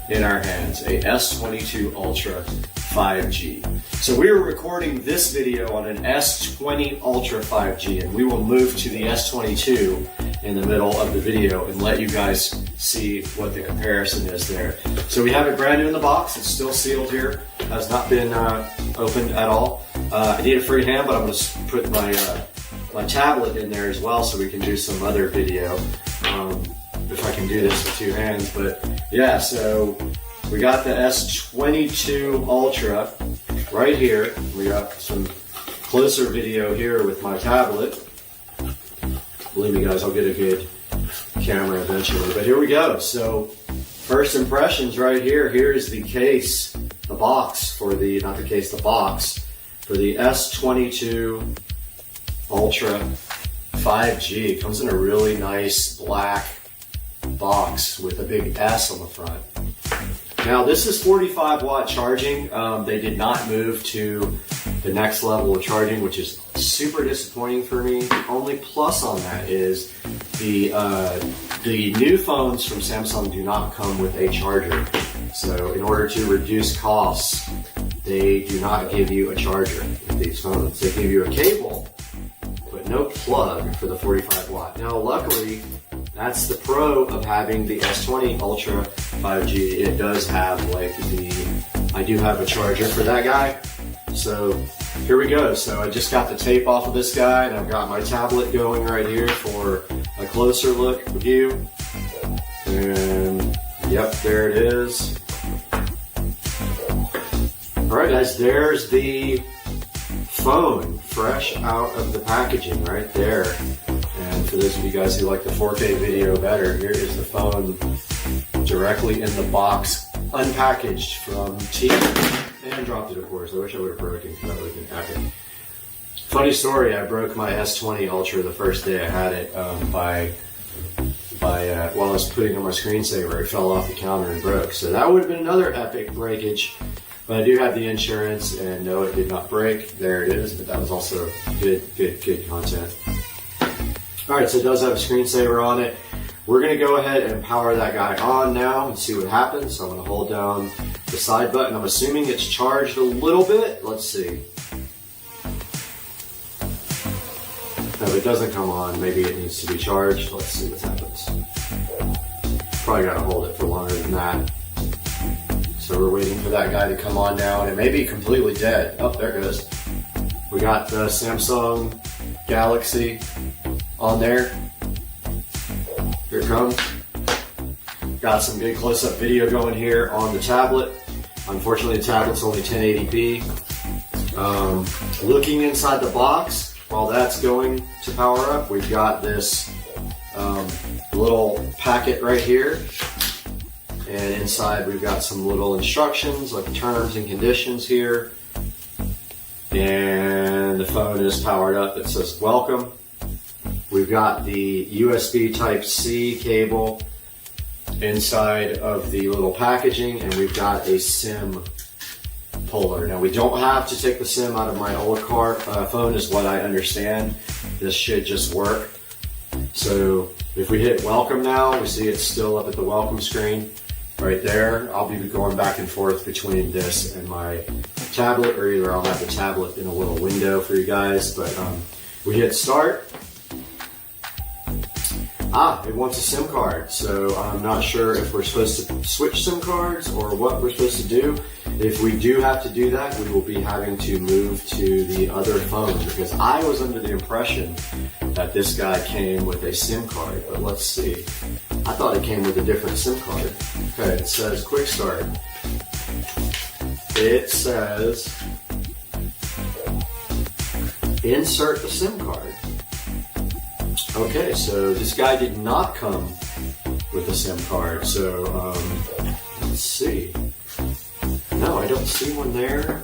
in our hands a S22 Ultra 5G. So we are recording this video on an S20 Ultra 5G, and we will move to the S22 in the middle of the video and let you guys see what the comparison is there. So we have it brand new in the box. It's still sealed here. Has not been opened at all. I need a free hand, but I'm going to put my tablet in there as well so we can do some other video. If I can do this with two hands. But yeah, so we got the S22 Ultra right here. We got some closer video here with my tablet. Believe me, guys, I'll get a good camera eventually. But here we go. So first impressions right here. Here is the case, the box for the, not the case, the box for the S22 Ultra 5G. It comes in a really nice black box with a big S on the front. Now this is 45 watt charging. They did not move to the next level of charging, which is super disappointing for me. The only plus on that is the new phones from Samsung do not come with a charger. So in order to reduce costs, they do not give you a charger with these phones. They give you a cable, but no plug for the 45 watt. Now luckily, that's the pro of having the S20 Ultra 5G. It does have like I do have a charger for that guy. So here we go. So I just got the tape off of this guy, and I've got my tablet going right here for a closer look view. And yep, there it is. All right, guys, there's the phone fresh out of the packaging right there. And for those of you guys who like the 4K video better, here is the phone directly in the box, unpackaged from T. And dropped it, of course. I wish I would have broken it, because that would have been epic. Funny story, I broke my S20 Ultra the first day I had it while I was putting on my screensaver. It fell off the counter and broke. So that would have been another epic breakage. But I do have the insurance, and no, it did not break. There it is, but that was also good content. Alright, so it does have a screensaver on it. We're going to go ahead and power that guy on now and see what happens. So I'm going to hold down the side button. I'm assuming it's charged a little bit. Let's see. No, if it doesn't come on, maybe it needs to be charged. Let's see what happens. Probably gotta hold it for longer than that. So we're waiting for that guy to come on now, and it may be completely dead. Oh, there it goes. We got the Samsung Galaxy on there. Here it comes. Got some good close-up video going here on the tablet. Unfortunately, the tablet's only 1080p. Looking inside the box, while that's going to power up, we've got this little packet right here. And inside we've got some little instructions, like terms and conditions here. And the phone is powered up. It says welcome. We've got the USB Type-C cable inside of the little packaging, and we've got a SIM puller. Now, we don't have to take the SIM out of my old phone, is what I understand. This should just work. So if we hit welcome now, we see it's still up at the welcome screen right there. I'll be going back and forth between this and my tablet, or either I'll have the tablet in a little window for you guys. But we hit start. It wants a SIM card, so I'm not sure if we're supposed to switch SIM cards or what we're supposed to do. If we do have to do that, we will be having to move to the other phone, because I was under the impression that this guy came with a SIM card, but let's see. I thought it came with a different SIM card. Okay, it says quick start. It says insert the SIM card. Okay, so this guy did not come with a SIM card, so let's see. No, I don't see one there.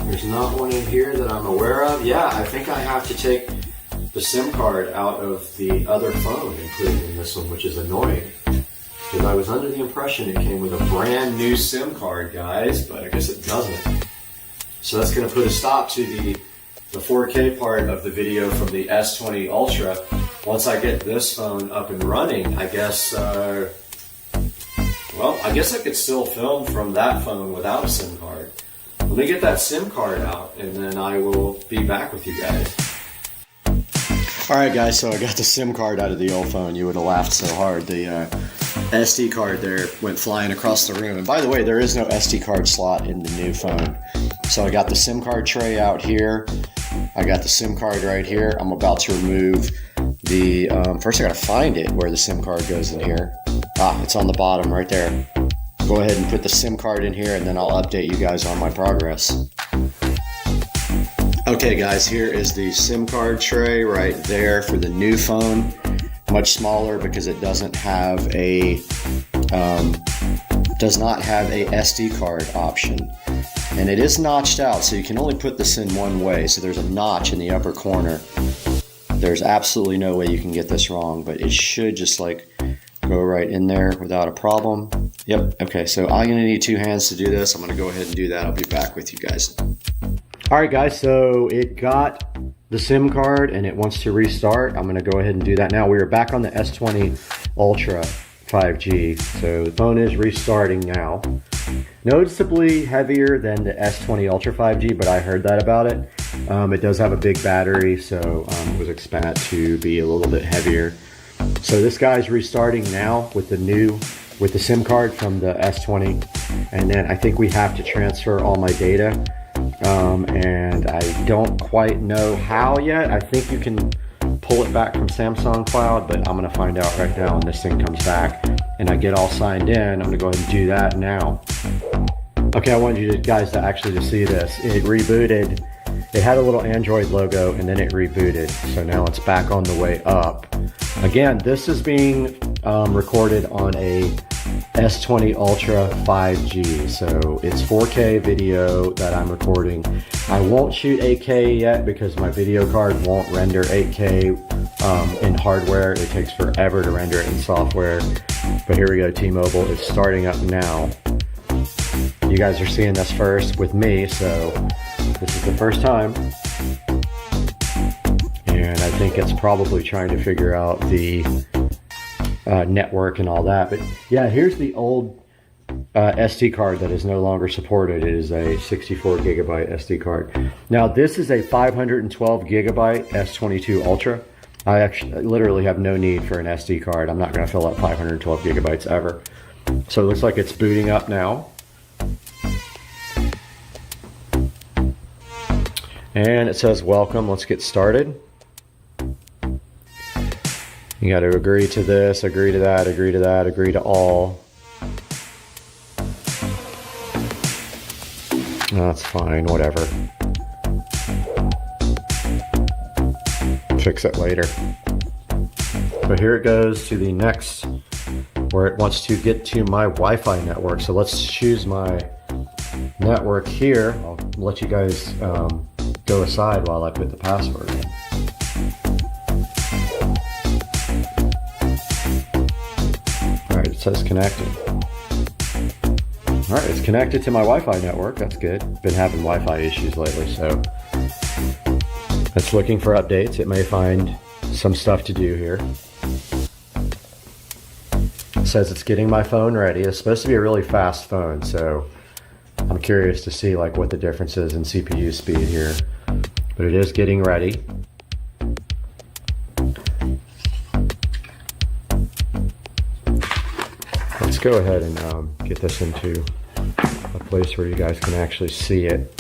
There's not one in here that I'm aware of. Yeah, I think I have to take the SIM card out of the other phone and put it in this one, which is annoying. Because I was under the impression it came with a brand new SIM card, guys, but I guess it doesn't. So that's going to put a stop to the 4K part of the video from the S20 Ultra. Once I get this phone up and running, I guess, I guess I could still film from that phone without a SIM card. Let me get that SIM card out, and then I will be back with you guys. Alright guys, so I got the SIM card out of the old phone. You would have laughed so hard. The SD card there went flying across the room. And by the way, there is no SD card slot in the new phone. So I got the SIM card tray out here. I got the SIM card right here. I'm about to remove the, first I gotta find it where the SIM card goes in here. It's on the bottom right there. Go ahead and put the SIM card in here, and then I'll update you guys on my progress. Okay guys, here is the SIM card tray right there for the new phone. Much smaller because it doesn't have a, does not have a SD card option. And it is notched out, so you can only put this in one way. So there's a notch in the upper corner. There's absolutely no way you can get this wrong, but it should just like go right in there without a problem. Yep, okay, so I'm gonna need two hands to do this. I'm gonna go ahead and do that. I'll be back with you guys. All right guys, so it got the SIM card and it wants to restart. I'm gonna go ahead and do that now. We are back on the S20 Ultra 5G. So the phone is restarting now. Noticeably heavier than the S20 Ultra 5G, but I heard that about it. It does have a big battery, so it was expected to be a little bit heavier. So this guy's restarting now with the SIM card from the S20, and then I think we have to transfer all my data. And I don't quite know how yet. I think you can pull it back from Samsung Cloud, but I'm gonna find out right now when this thing comes back and I get all signed in. I'm gonna go ahead and do that now. Okay, I wanted you guys to actually see this. It rebooted. It had a little Android logo and then it rebooted. So now it's back on the way up. Again, this is being recorded on a S20 Ultra 5G. So it's 4K video that I'm recording. I won't shoot 8K yet because my video card won't render 8K in hardware. It takes forever to render it in software. But here we go, T-Mobile. It's starting up now. You guys are seeing this first with me, so this is the first time. And I think it's probably trying to figure out the network and all that. But yeah, here's the old SD card that is no longer supported. It is a 64 gigabyte SD card. Now this is a 512 gigabyte S22 Ultra. I actually literally have no need for an SD card. I'm not going to fill up 512 gigabytes ever. So it looks like it's booting up now. And it says welcome. Let's get started. You got to agree to this, agree to that, agree to that, agree to all. That's fine, whatever. Fix it later. But here it goes to the next, where it wants to get to my Wi-Fi network. So let's choose my network here. I'll let you guys go aside while I put the password in. Alright, it says connected. Alright, it's connected to my Wi-Fi network. That's good. Been having Wi-Fi issues lately, so it's looking for updates. It may find some stuff to do here. It says it's getting my phone ready. It's supposed to be a really fast phone, so I'm curious to see like what the difference is in CPU speed here. But it is getting ready. Let's go ahead and get this into a place where you guys can actually see it.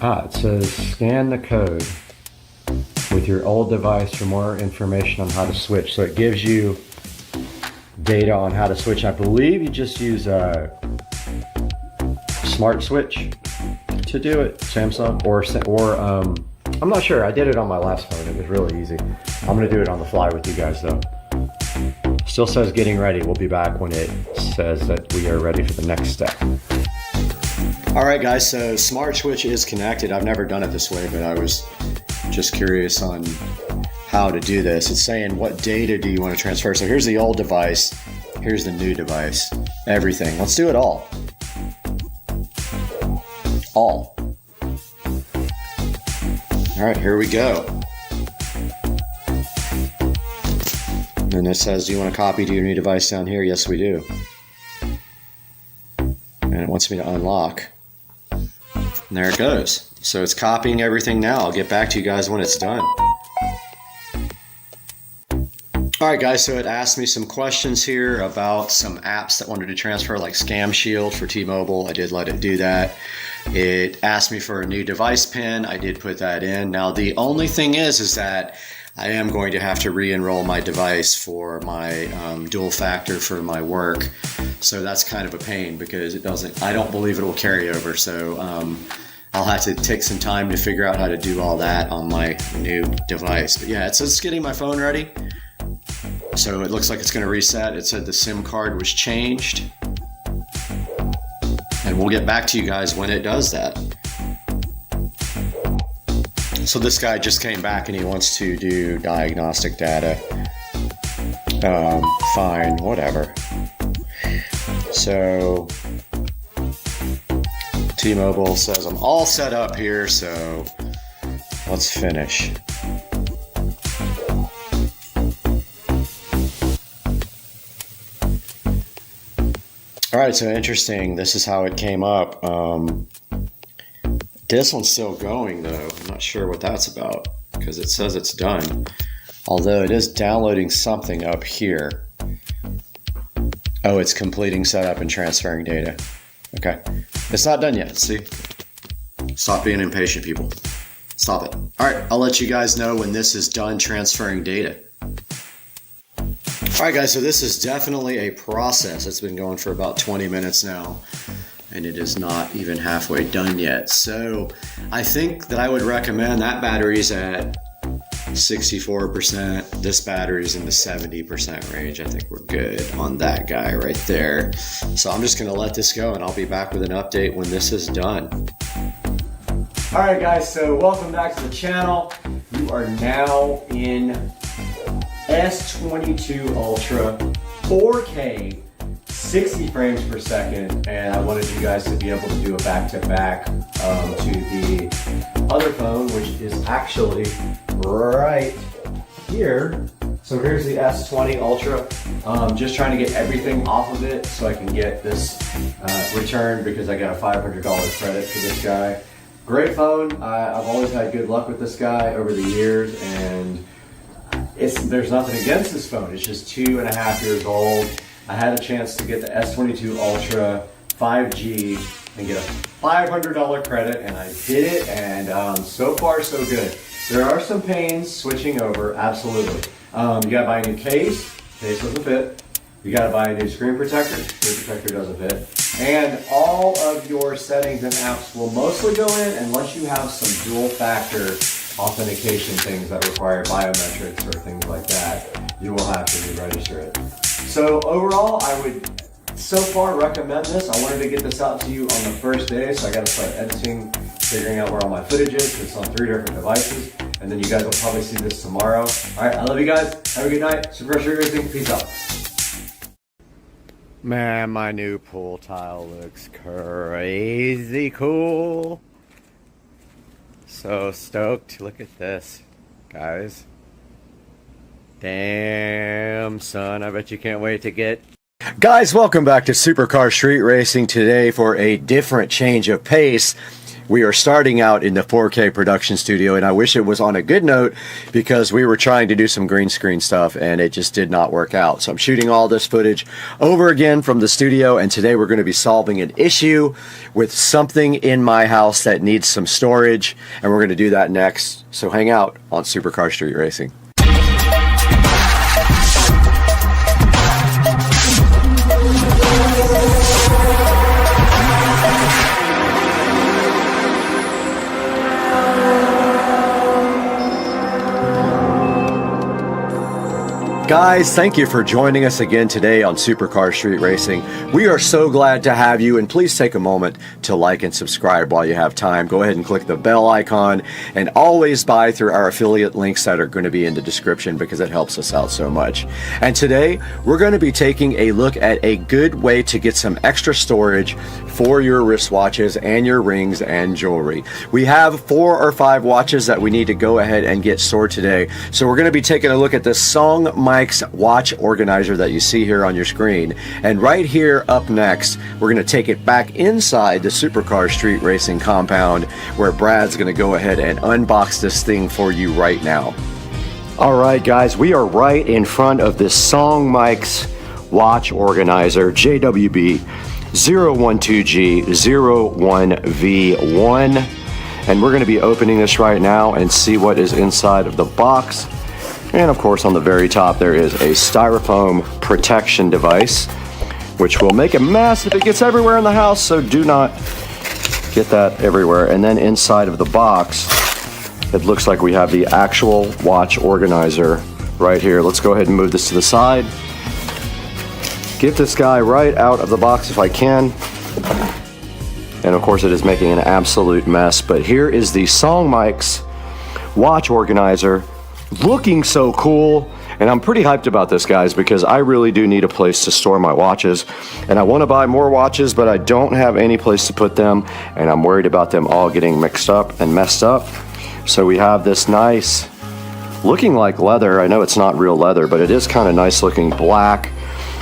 It says scan the code with your old device for more information on how to switch. So it gives you data on how to switch. I believe you just use a smart switch to do it, Samsung, or I'm not sure. I did it on my last phone. It was really easy. I'm gonna do it on the fly with you guys though. Still says getting ready. We'll be back when it says that we are ready for the next step. All right, guys, so smart switch is connected. I've never done it this way, but I was just curious on how to do this. It's saying what data do you want to transfer? So here's the old device, here's the new device, everything. Let's do it all. All. All right, here we go. And it says, do you want to copy to your new device down here? Yes, we do. And it wants me to unlock. And there it goes. So it's copying everything now. I'll get back to you guys when it's done. All right, guys, so it asked me some questions here about some apps that wanted to transfer, like Scam Shield for T-Mobile. I did let it do that. It asked me for a new device pin. I did put that in. Now, the only thing is that I am going to have to re-enroll my device for my dual factor for my work. So that's kind of a pain because I don't believe it will carry over. So I'll have to take some time to figure out how to do all that on my new device. But yeah, it's getting my phone ready. So it looks like it's going to reset. It said the SIM card was changed. And we'll get back to you guys when it does that. So this guy just came back and he wants to do diagnostic data. Fine, whatever. So T-Mobile says I'm all set up here, so let's finish. All right, so interesting. This is how it came up. This one's still going though. I'm not sure what that's about because it says it's done. Although it is downloading something up here. Oh, it's completing setup and transferring data. Okay, it's not done yet, see? Stop being impatient, people. Stop it. All right, I'll let you guys know when this is done transferring data. All right, guys, so this is definitely a process. It's been going for about 20 minutes now, and it is not even halfway done yet. So I think that I would recommend that battery's at 64%. This battery's in the 70% range. I think we're good on that guy right there. So I'm just gonna let this go and I'll be back with an update when this is done. All right, guys, so welcome back to the channel. You are now in S22 Ultra 4K 60 frames per second, and I wanted you guys to be able to do a back-to-back to the other phone, which is actually right here. So here's the S20 Ultra. Just trying to get everything off of it so I can get this returned because I got a $500 credit for this guy. Great phone. I've always had good luck with this guy over the years, and there's nothing against this phone. It's just 2.5 years old. I had a chance to get the S22 Ultra 5G and get a $500 credit, and I did it, and so far so good. There are some pains switching over, absolutely. You gotta buy a new case doesn't fit. You gotta buy a new screen protector doesn't fit. And all of your settings and apps will mostly go in unless you have some dual factor authentication things that require biometrics or things like that. You will have to re-register it. So overall, I would so far recommend this. I wanted to get this out to you on the first day, so I gotta start editing, figuring out where all my footage is. It's on 3 different devices. And then you guys will probably see this tomorrow. All right, I love you guys. Have a good night. Super Rush Racing. Peace out. Man, my new pool tile looks crazy cool. So stoked. Look at this, guys. Damn, son. I bet you can't wait to get... Guys, welcome back to Supercar Street Racing today for a different change of pace. We are starting out in the 4K production studio, and I wish it was on a good note because we were trying to do some green screen stuff and it just did not work out. So I'm shooting all this footage over again from the studio, and today we're going to be solving an issue with something in my house that needs some storage, and we're going to do that next. So hang out on Supercar Street Racing. Guys, thank you for joining us again today on Supercar Street Racing. We are so glad to have you, and please take a moment to like and subscribe while you have time. Go ahead and click the bell icon, and always buy through our affiliate links that are going to be in the description because it helps us out so much. And today, we're going to be taking a look at a good way to get some extra storage for your wristwatches and your rings and jewelry. We have 4 or 5 watches that we need to go ahead and get stored today. So we're going to be taking a look at the Song watch organizer that you see here on your screen, and right here up next we're going to take it back inside the Supercar Street Racing compound where Brad's going to go ahead and unbox this thing for you right now. Alright guys, we are right in front of this Song watch organizer JWB 012G01V1, and we're going to be opening this right now and see what is inside of the box. And of course on the very top there is a styrofoam protection device, which will make a mess if it gets everywhere in the house, so do not get that everywhere. And then inside of the box, it looks like we have the actual watch organizer right here. Let's go ahead and move this to the side. Get this guy right out of the box if I can. And of course it is making an absolute mess, but here is the Song watch organizer. Looking so cool, and I'm pretty hyped about this, guys, because I really do need a place to store my watches, and I want to buy more watches, but I don't have any place to put them, and I'm worried about them all getting mixed up and messed up. So we have this nice, looking like leather. I know it's not real leather, but it is kind of nice looking black,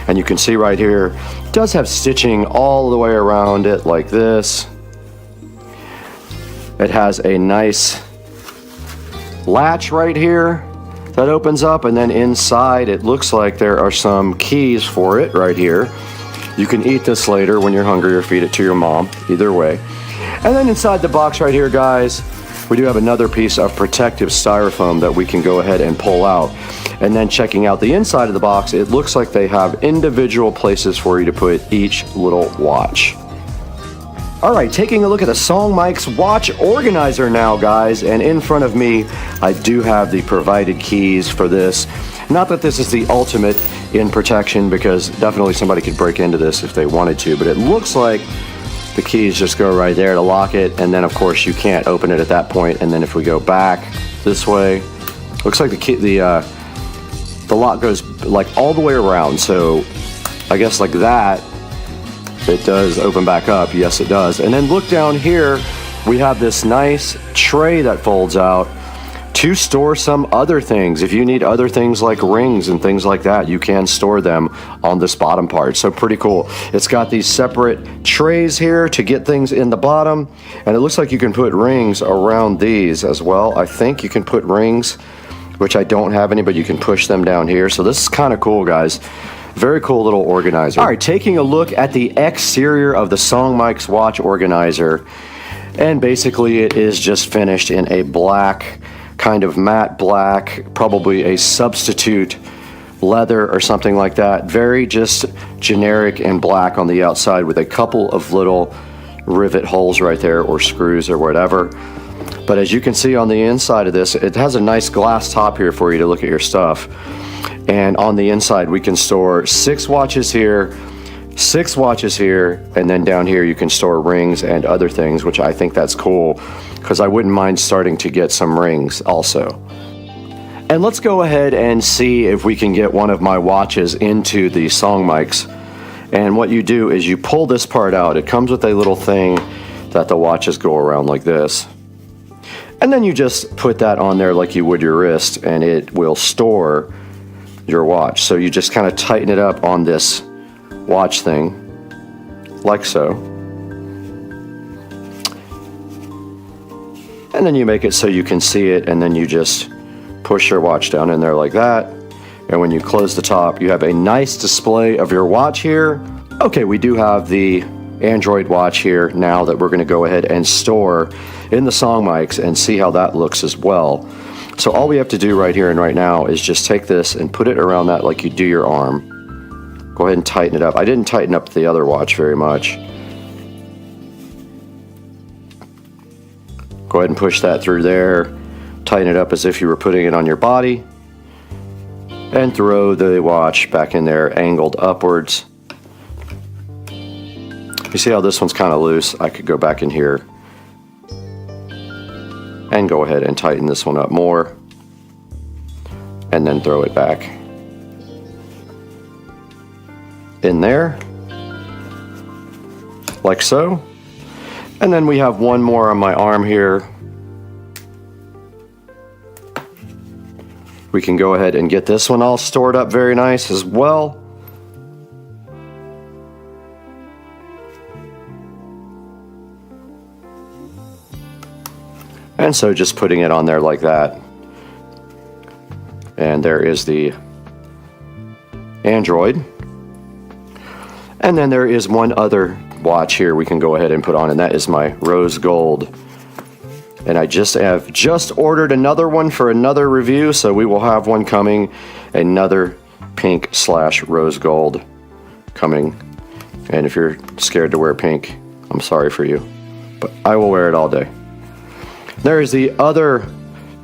and you can see right here, it does have stitching all the way around it like this. It has a nice latch right here that opens up, and then inside it looks like there are some keys for it right here. You can eat this later when you're hungry or feed it to your mom, either way. And then inside the box right here, guys, we do have another piece of protective styrofoam that we can go ahead and pull out. And then checking out the inside of the box, it looks like they have individual places for you to put each little watch. Alright, taking a look at the Song watch organizer now, guys, and in front of me I do have the provided keys for this. Not that this is the ultimate in protection, because definitely somebody could break into this if they wanted to, but it looks like the keys just go right there to lock it, and then of course you can't open it at that point. And then if we go back this way, looks like the lock goes like all the way around, so I guess like that. It does open back up, yes it does. And then look down here, we have this nice tray that folds out to store some other things. If you need other things like rings and things like that, you can store them on this bottom part. So pretty cool. It's got these separate trays here to get things in the bottom, and it looks like you can put rings around these as well. I think you can put rings, which I don't have any, but you can push them down here. So this is kind of cool, guys. Very cool little organizer. All right, taking a look at the exterior of the SONGMIC's watch organizer, and basically it is just finished in a black, kind of matte black, probably a substitute leather or something like that. Very just generic and black on the outside with a couple of little rivet holes right there, or screws or whatever. But as you can see on the inside of this, it has a nice glass top here for you to look at your stuff. And on the inside we can store 6 watches here, 6 watches here, and then down here you can store rings and other things, which I think that's cool, because I wouldn't mind starting to get some rings also. And let's go ahead and see if we can get one of my watches into the SONGMICs. And what you do is you pull this part out. It comes with a little thing that the watches go around like this. And then you just put that on there like you would your wrist, and it will store your watch. So you just kind of tighten it up on this watch thing, like so. And then you make it so you can see it, and then you just push your watch down in there like that. And when you close the top, you have a nice display of your watch here. Okay, we do have the Android watch here now that we're going to go ahead and store in the SONGMICs and see how that looks as well. So all we have to do right here and right now is just take this and put it around that like you do your arm. Go ahead and tighten it up. I didn't tighten up the other watch very much. Go ahead and push that through there. Tighten it up as if you were putting it on your body. And throw the watch back in there, angled upwards. You see how this one's kind of loose? I could go back in here and go ahead and tighten this one up more, and then throw it back in there, like so. And then we have one more on my arm here. We can go ahead and get this one all stored up very nice as well. And so just putting it on there like that. And there is the Android. And then there is one other watch here we can go ahead and put on, and that is my rose gold. And I have just ordered another one for another review, so we will have one coming, another pink / rose gold coming. And if you're scared to wear pink, I'm sorry for you, but I will wear it all day. There is the other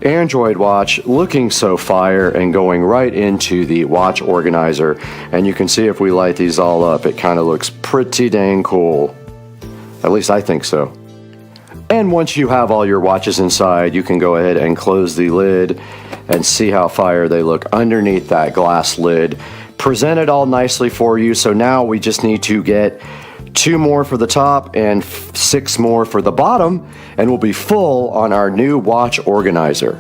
Android watch, looking so fire and going right into the watch organizer. And you can see if we light these all up, it kind of looks pretty dang cool. At least I think so. And once you have all your watches inside, you can go ahead and close the lid and see how fire they look underneath that glass lid. Presented all nicely for you. So now we just need to get 2 more for the top and 6 more for the bottom, and we'll be full on our new watch organizer.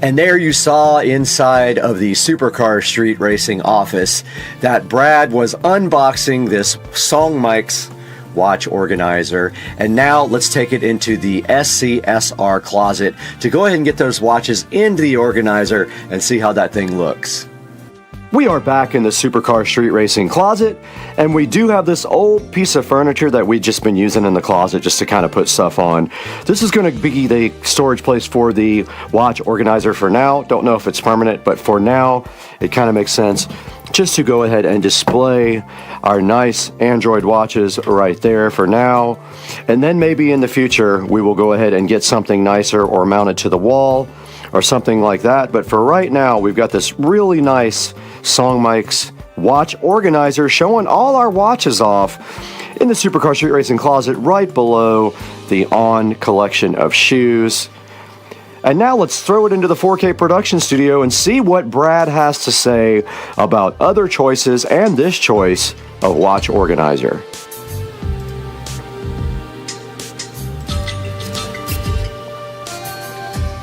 And there you saw inside of the Supercar Street Racing office that Brad was unboxing this SONGMIC's watch organizer. And now let's take it into the SCSR closet to go ahead and get those watches into the organizer and see how that thing looks. We are back in the Supercar Street Racing closet, and we do have this old piece of furniture that we've just been using in the closet just to kind of put stuff on. This is going to be the storage place for the watch organizer for now. Don't know if it's permanent, but for now, it kind of makes sense just to go ahead and display our nice Android watches right there for now. And then maybe in the future, we will go ahead and get something nicer or mount it to the wall or something like that. But for right now, we've got this really nice SONGMIC's watch organizer showing all our watches off in the Supercar Street Racing closet right below the On collection of shoes. And now let's throw it into the 4K production studio and see what Brad has to say about other choices and this choice of watch organizer.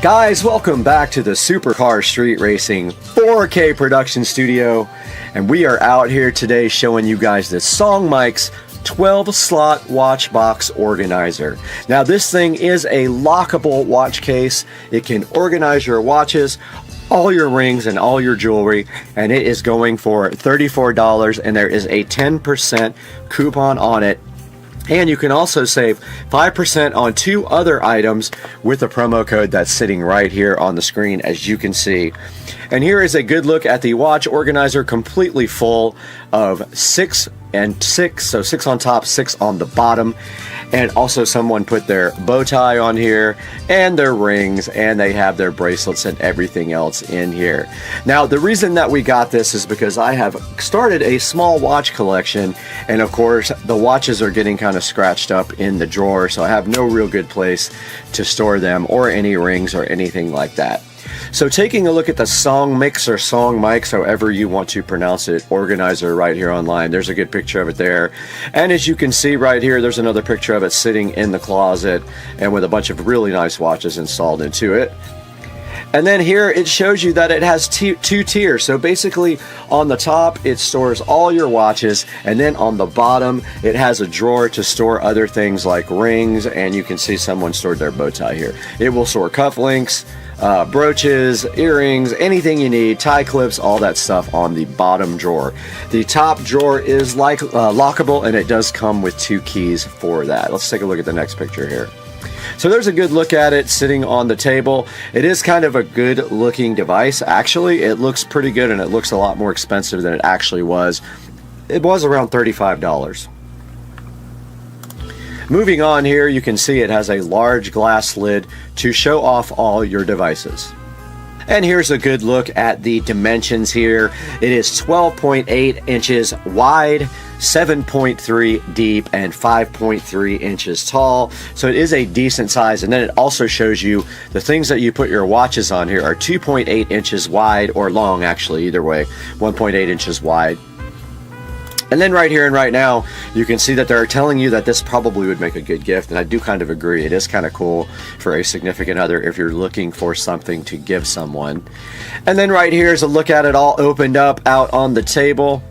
Guys, welcome back to the Supercar Street Racing 4K production studio, and we are out here today showing you guys the SONGMIC's 12-slot watch box organizer. Now this thing is a lockable watch case. It can organize your watches, all your rings, and all your jewelry, and it is going for $34, and there is a 10% coupon on it. And you can also save 5% on 2 other items with a promo code that's sitting right here on the screen, as you can see. And here is a good look at the watch organizer, completely full of 6 and 6, so 6 on top, 6 on the bottom. And also someone put their bow tie on here and their rings, and they have their bracelets and everything else in here. Now the reason that we got this is because I have started a small watch collection, and of course the watches are getting kind of scratched up in the drawer, so I have no real good place to store them, or any rings or anything like that. So taking a look at the SONGMIC or SONGMIC, however you want to pronounce it, organizer right here online. There's a good picture of it there. And as you can see right here, there's another picture of it sitting in the closet and with a bunch of really nice watches installed into it. And then here it shows you that it has 2 tiers. So basically on the top it stores all your watches, and then on the bottom it has a drawer to store other things like rings, and you can see someone stored their bow tie here. It will store cufflinks, brooches, earrings, anything you need, tie clips, all that stuff on the bottom drawer. The top drawer is like lockable, and it does come with 2 keys for that. Let's take a look at the next picture here. So there's a good look at it sitting on the table. It is kind of a good looking device. Actually, it looks pretty good, and it looks a lot more expensive than it actually was. It was around $35. Moving on here, you can see it has a large glass lid to show off all your devices. And here's a good look at the dimensions here. It is 12.8 inches wide, 7.3 deep, and 5.3 inches tall. So it is a decent size. And then it also shows you the things that you put your watches on here are 2.8 inches wide, or long actually, either way, 1.8 inches wide. And then right here and right now, you can see that they're telling you that this probably would make a good gift, and I do kind of agree. It is kind of cool for a significant other if you're looking for something to give someone. And then right here is a look at it all opened up out on the table.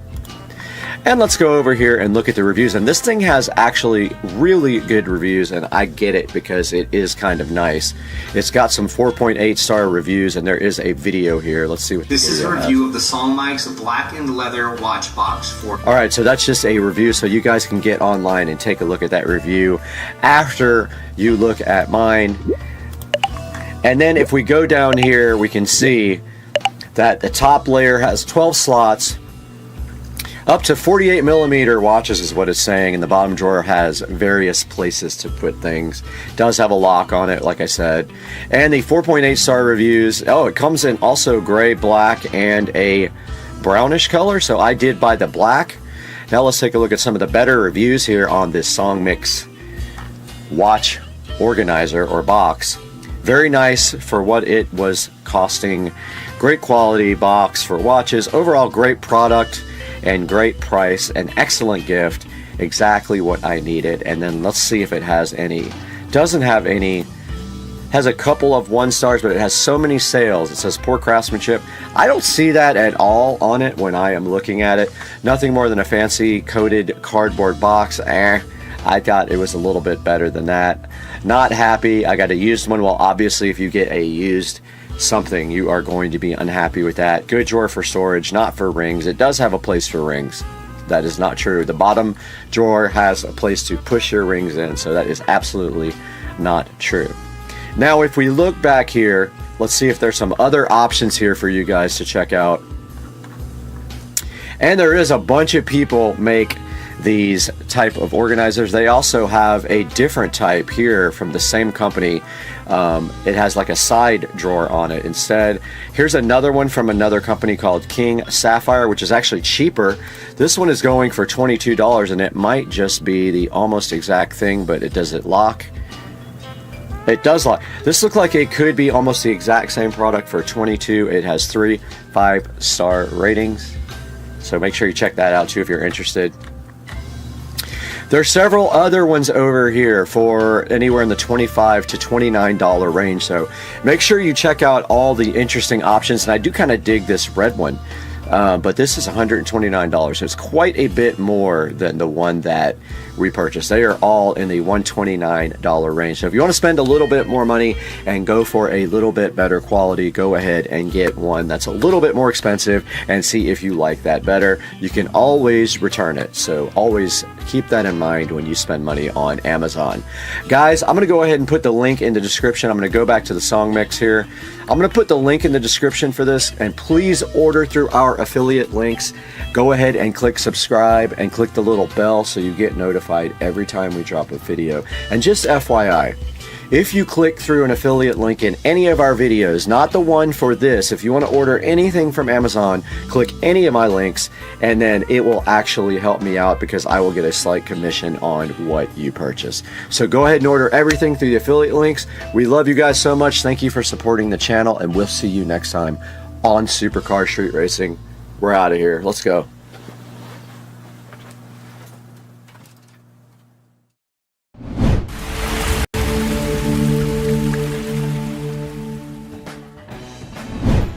And let's go over here and look at the reviews. And this thing has actually really good reviews, and I get it because it is kind of nice. It's got some 4.8 star reviews, and there is a video here. Let's see what this is. A review of the SONGMIC's blackened leather watch box for. All right, so that's just a review, so you guys can get online and take a look at that review after you look at mine. And then if we go down here, we can see that the top layer has 12 slots. Up to 48 millimeter watches is what it's saying, and the bottom drawer has various places to put things. It does have a lock on it, like I said. And the 4.8 star reviews, oh, it comes in also gray, black, and a brownish color, so I did buy the black. Now let's take a look at some of the better reviews here on this SONGMIC watch organizer or box. Very nice for what it was costing. Great quality box for watches. Overall, great product and great price, an excellent gift, exactly what I needed. And then let's see if it has any. Doesn't have any. Has a couple of 1 stars, but it has so many sales. It says poor craftsmanship. I don't see that at all on it when I am looking at it. Nothing more than a fancy coated cardboard box. I thought it was a little bit better than that. Not happy. I got a used one. Well, obviously if you get a used something, you are going to be unhappy with that. Good drawer for storage, not for rings. It does have a place for rings. That is not true. The bottom drawer has a place to push your rings in, so that is absolutely not true. Now if we look back here, let's see if there's some other options here for you guys to check out. And there is a bunch of people make these type of organizers. They also have a different type here from the same company. It has like a side drawer on it instead. Here's another one from another company called King Sapphire, which is actually cheaper. This one is going for $22, and it might just be the almost exact thing, but does it lock? It does lock. This looks like it could be almost the exact same product for $22. It has 3 5-star ratings, so make sure you check that out too if you're interested. There's several other ones over here for anywhere in the $25 to $29 range, so make sure you check out all the interesting options. And I do kind of dig this red one, but this is $129, so it's quite a bit more than the one that we purchased. They are all in the $129 range. So if you want to spend a little bit more money and go for a little bit better quality, go ahead and get one that's a little bit more expensive and see if you like that better. You can always return it, so always keep that in mind when you spend money on Amazon. Guys, I'm going to go ahead and put the link in the description. I'm going to go back to the song mix here. I'm going to put the link in the description for this, and please order through our affiliate links. Go ahead and click subscribe and click the little bell so you get notified every time we drop a video. And just FYI, if you click through an affiliate link in any of our videos, not the one for this, if you want to order anything from Amazon, click any of my links, and then it will actually help me out because I will get a slight commission on what you purchase. So go ahead and order everything through the affiliate links. We love you guys so much. Thank you for supporting the channel, and we'll see you next time on Supercar Street Racing. We're out of here. Let's go.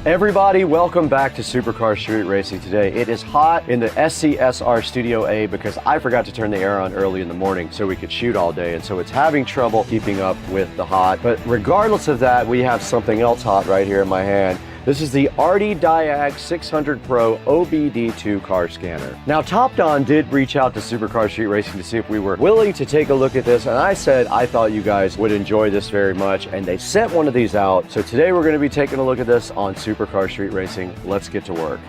Everybody, welcome back to Supercar Street Racing. Today it is hot in the SCSR Studio A because I forgot to turn the air on early in the morning so we could shoot all day, and so it's having trouble keeping up with the hot. But regardless of that, we have something else hot right here in my hand. This is the Diag 600 Pro OBD2 car scanner. Now, Top Don did reach out to Supercar Street Racing to see if we were willing to take a look at this, and I said I thought you guys would enjoy this very much, and they sent one of these out. So today we're going to be taking a look at this on Supercar Street Racing. Let's get to work.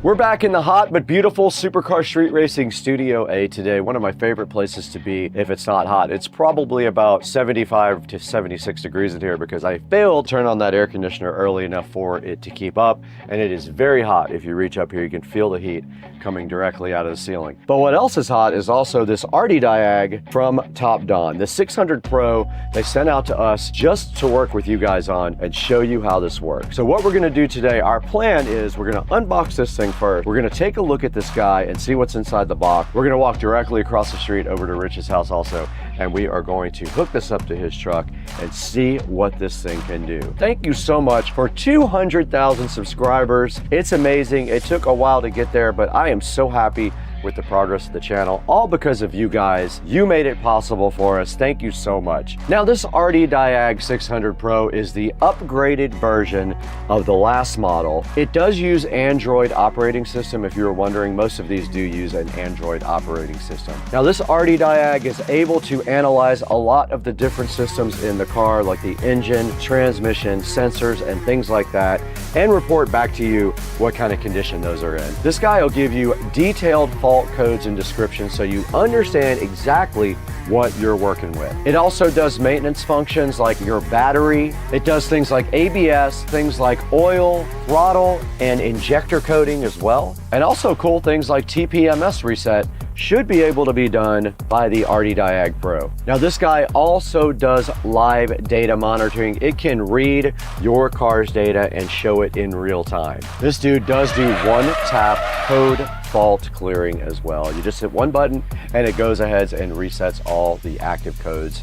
We're back in the hot but beautiful Supercar Street Racing Studio A today. One of my favorite places to be if it's not hot. It's probably about 75 to 76 degrees in here because I failed to turn on that air conditioner early enough for it to keep up, and it is very hot. If you reach up here, you can feel the heat coming directly out of the ceiling. But what else is hot is also this Diag from Top Don. The 600 Pro they sent out to us just to work with you guys on and show you how this works. So what we're gonna do today, our plan is we're gonna unbox this thing first. We're gonna take a look at this guy and see what's inside the box. We're gonna walk directly across the street over to Rich's house also, and we are going to hook this up to his truck and see what this thing can do. Thank you so much for 200,000 subscribers. It's amazing. It took a while to get there, but I am so happy with the progress of the channel, all because of you guys. You made it possible for us. Thank you so much. Now, this Diag 600 Pro is the upgraded version of the last model. It does use Android operating system. If you were wondering, most of these do use an Android operating system. Now, this Diag is able to analyze a lot of the different systems in the car, like the engine, transmission, sensors, and things like that, and report back to you what kind of condition those are in. This guy will give you detailed fault codes and descriptions so you understand exactly what you're working with. It also does maintenance functions like your battery. It does things like ABS, things like oil, throttle, and injector coding as well. And also cool things like TPMS reset should be able to be done by the Diag Pro. Now, this guy also does live data monitoring. It can read your car's data and show it in real time. This dude does do one-tap code fault clearing as well. You just hit one button and it goes ahead and resets all the active codes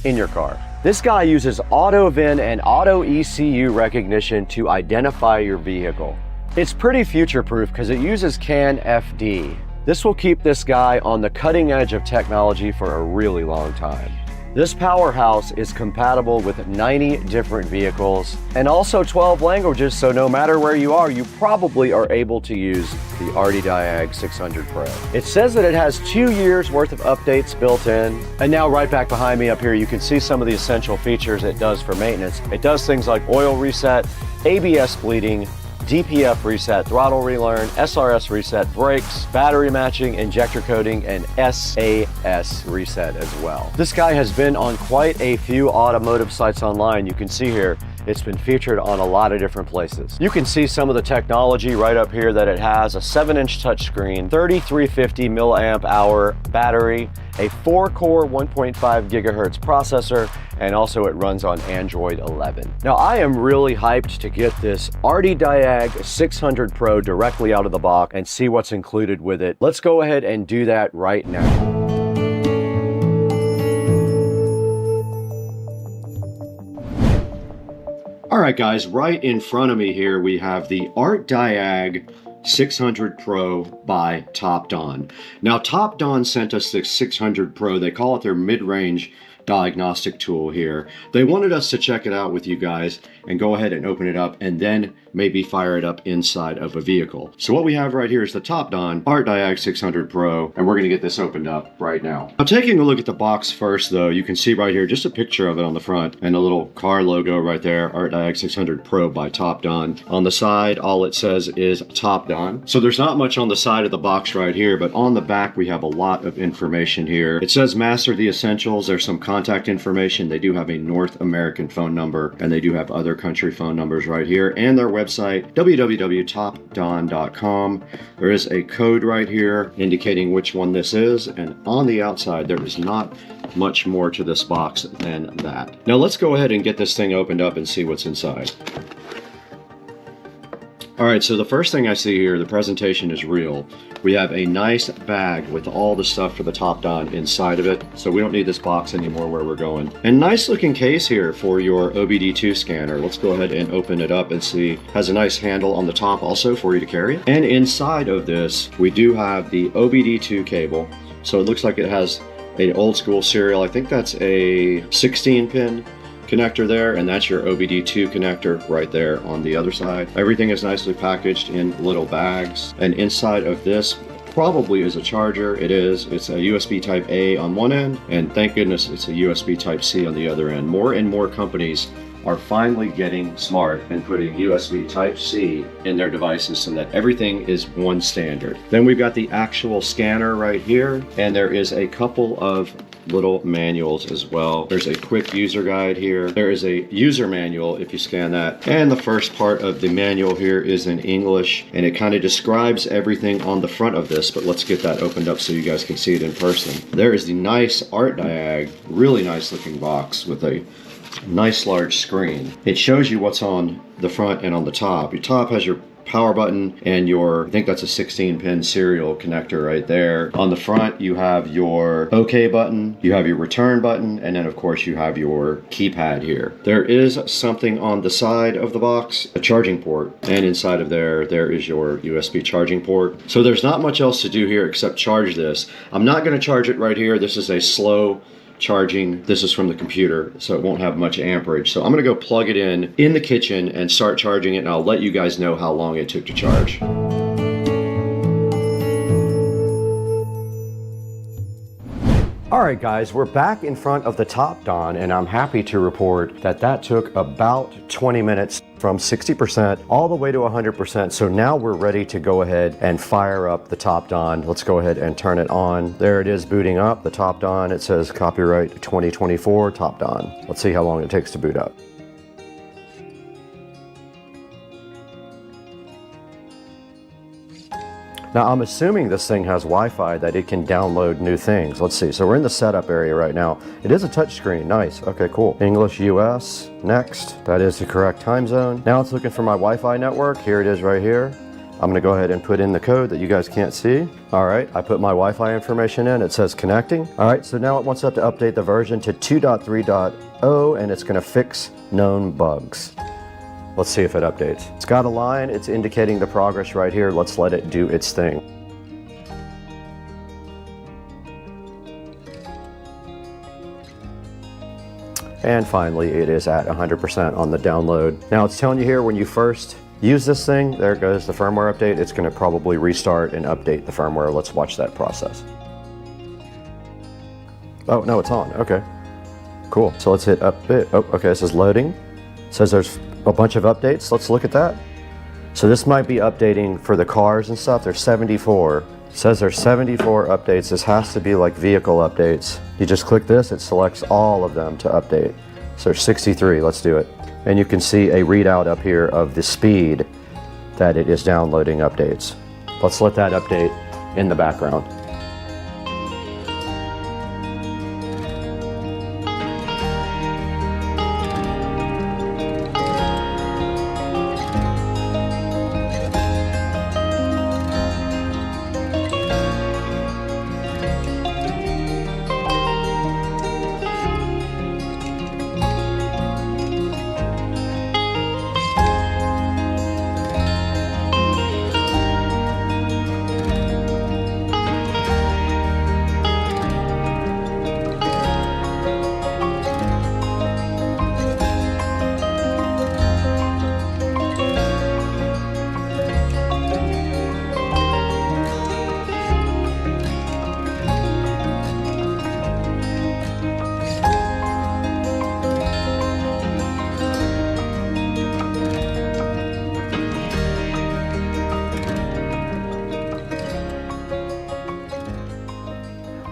in your car. This guy uses auto VIN and auto ECU recognition to identify your vehicle. It's pretty future-proof because it uses CAN FD. This will keep this guy on the cutting edge of technology for a really long time. This powerhouse is compatible with 90 different vehicles and also 12 languages, so no matter where you are, you probably are able to use the Hdmi 600 Pro. It says that it has 2 years worth of updates built in. And now right back behind me up here, you can see some of the essential features it does for maintenance. It does things like oil reset, ABS bleeding, DPF reset, throttle relearn, SRS reset, brakes, battery matching, injector coating, and SAS reset as well. This guy has been on quite a few automotive sites online. You can see here, it's been featured on a lot of different places. You can see some of the technology right up here that it has: a 7-inch touchscreen, 3350 milliamp hour battery, a 4-core 1.5 gigahertz processor, and also it runs on Android 11. Now I am really hyped to get this Hdmi 600 Pro directly out of the box and see what's included with it. Let's go ahead and do that right now. All right, guys, right in front of me here, we have the Hdmi 600 Pro by Topdon. Now, Topdon sent us the 600 Pro. They call it their mid-range diagnostic tool here. They wanted us to check it out with you guys and go ahead and open it up and then maybe fire it up inside of a vehicle. So what we have right here is the Topdon Hdmi 600 Pro, and we're going to get this opened up right now. Now, taking a look at the box first, though, you can see right here just a picture of it on the front and a little car logo right there, Hdmi 600 Pro by Topdon. On the side, all it says is Topdon. So there's not much on the side of the box right here, but on the back we have a lot of information here. It says master the essentials. There's some contact information. They do have a North American phone number, and they do have other country phone numbers right here, and their website, www.topdon.com. There is a code right here indicating which one this is, and on the outside there is not much more to this box than that. Now let's go ahead and get this thing opened up and see what's inside. All right, so the first thing I see here, the presentation is real. We have a nice bag with all the stuff for the Topdon inside of it, so we don't need this box anymore where we're going. And nice looking case here for your OBD2 scanner. Let's go ahead and open it up and see. Has a nice handle on the top also for you to carry it. And inside of this, we do have the OBD2 cable. So it looks like it has an old school serial. I think that's a 16-pin connector there, and that's your OBD2 connector right there on the other side. Everything is nicely packaged in little bags, and inside of this probably is a charger. It is. It's a USB type A on one end, and thank goodness it's a USB type C on the other end. More and more companies are finally getting smart and putting USB type C in their devices so that everything is one standard. Then we've got the actual scanner right here, and there is a couple of little manuals as well. There's a quick user guide here. There is a user manual if you scan that. And the first part of the manual here is in English, and it kind of describes everything on the front of this, but let's get that opened up so you guys can see it in person. There is the nice Hdmi, really nice looking box with a nice large screen. It shows you what's on the front and on the top. Your top has your power button and your, I think that's a 16-pin serial connector right there. On the front you have your OK button, you have your return button, and then of course you have your keypad here. There is something on the side of the box, a charging port, and inside of there is your USB charging port. So there's not much else to do here except charge this. I'm not going to charge it right here. This is a slow charging. This is from the computer, so it won't have much amperage. So I'm gonna go plug it in the kitchen and start charging it, and I'll let you guys know how long it took to charge. All right, guys, we're back in front of the Topdon, and I'm happy to report that that took about 20 minutes from 60% all the way to 100%. So now we're ready to go ahead and fire up the Topdon. Let's go ahead and turn it on. There it is booting up, the Topdon. It says copyright 2024 Topdon. Let's see how long it takes to boot up. Now I'm assuming this thing has Wi-Fi that it can download new things. Let's see, so we're in the setup area right now. It is a touchscreen, nice, okay, cool. English US, next, that is the correct time zone. Now it's looking for my Wi-Fi network, here it is right here. I'm gonna go ahead and put in the code that you guys can't see. All right, I put my Wi-Fi information in, it says connecting. All right, so now it wants us to update the version to 2.3.0 and it's gonna fix known bugs. Let's see if it updates. It's got a line, it's indicating the progress right here. Let's let it do its thing. And finally, it is at 100% on the download. Now it's telling you here when you first use this thing, there goes the firmware update. It's gonna probably restart and update the firmware. Let's watch that process. Oh, no, it's on, okay. Cool, so let's hit update. Oh, okay, this is loading. It says there's a bunch of updates. Let's look at that. So this might be updating for the cars and stuff. There's 74. It says there's 74 updates. This has to be like vehicle updates. You just click this, it selects all of them to update. So there's 63, let's do it. And you can see a readout up here of the speed that it is downloading updates. Let's let that update in the background.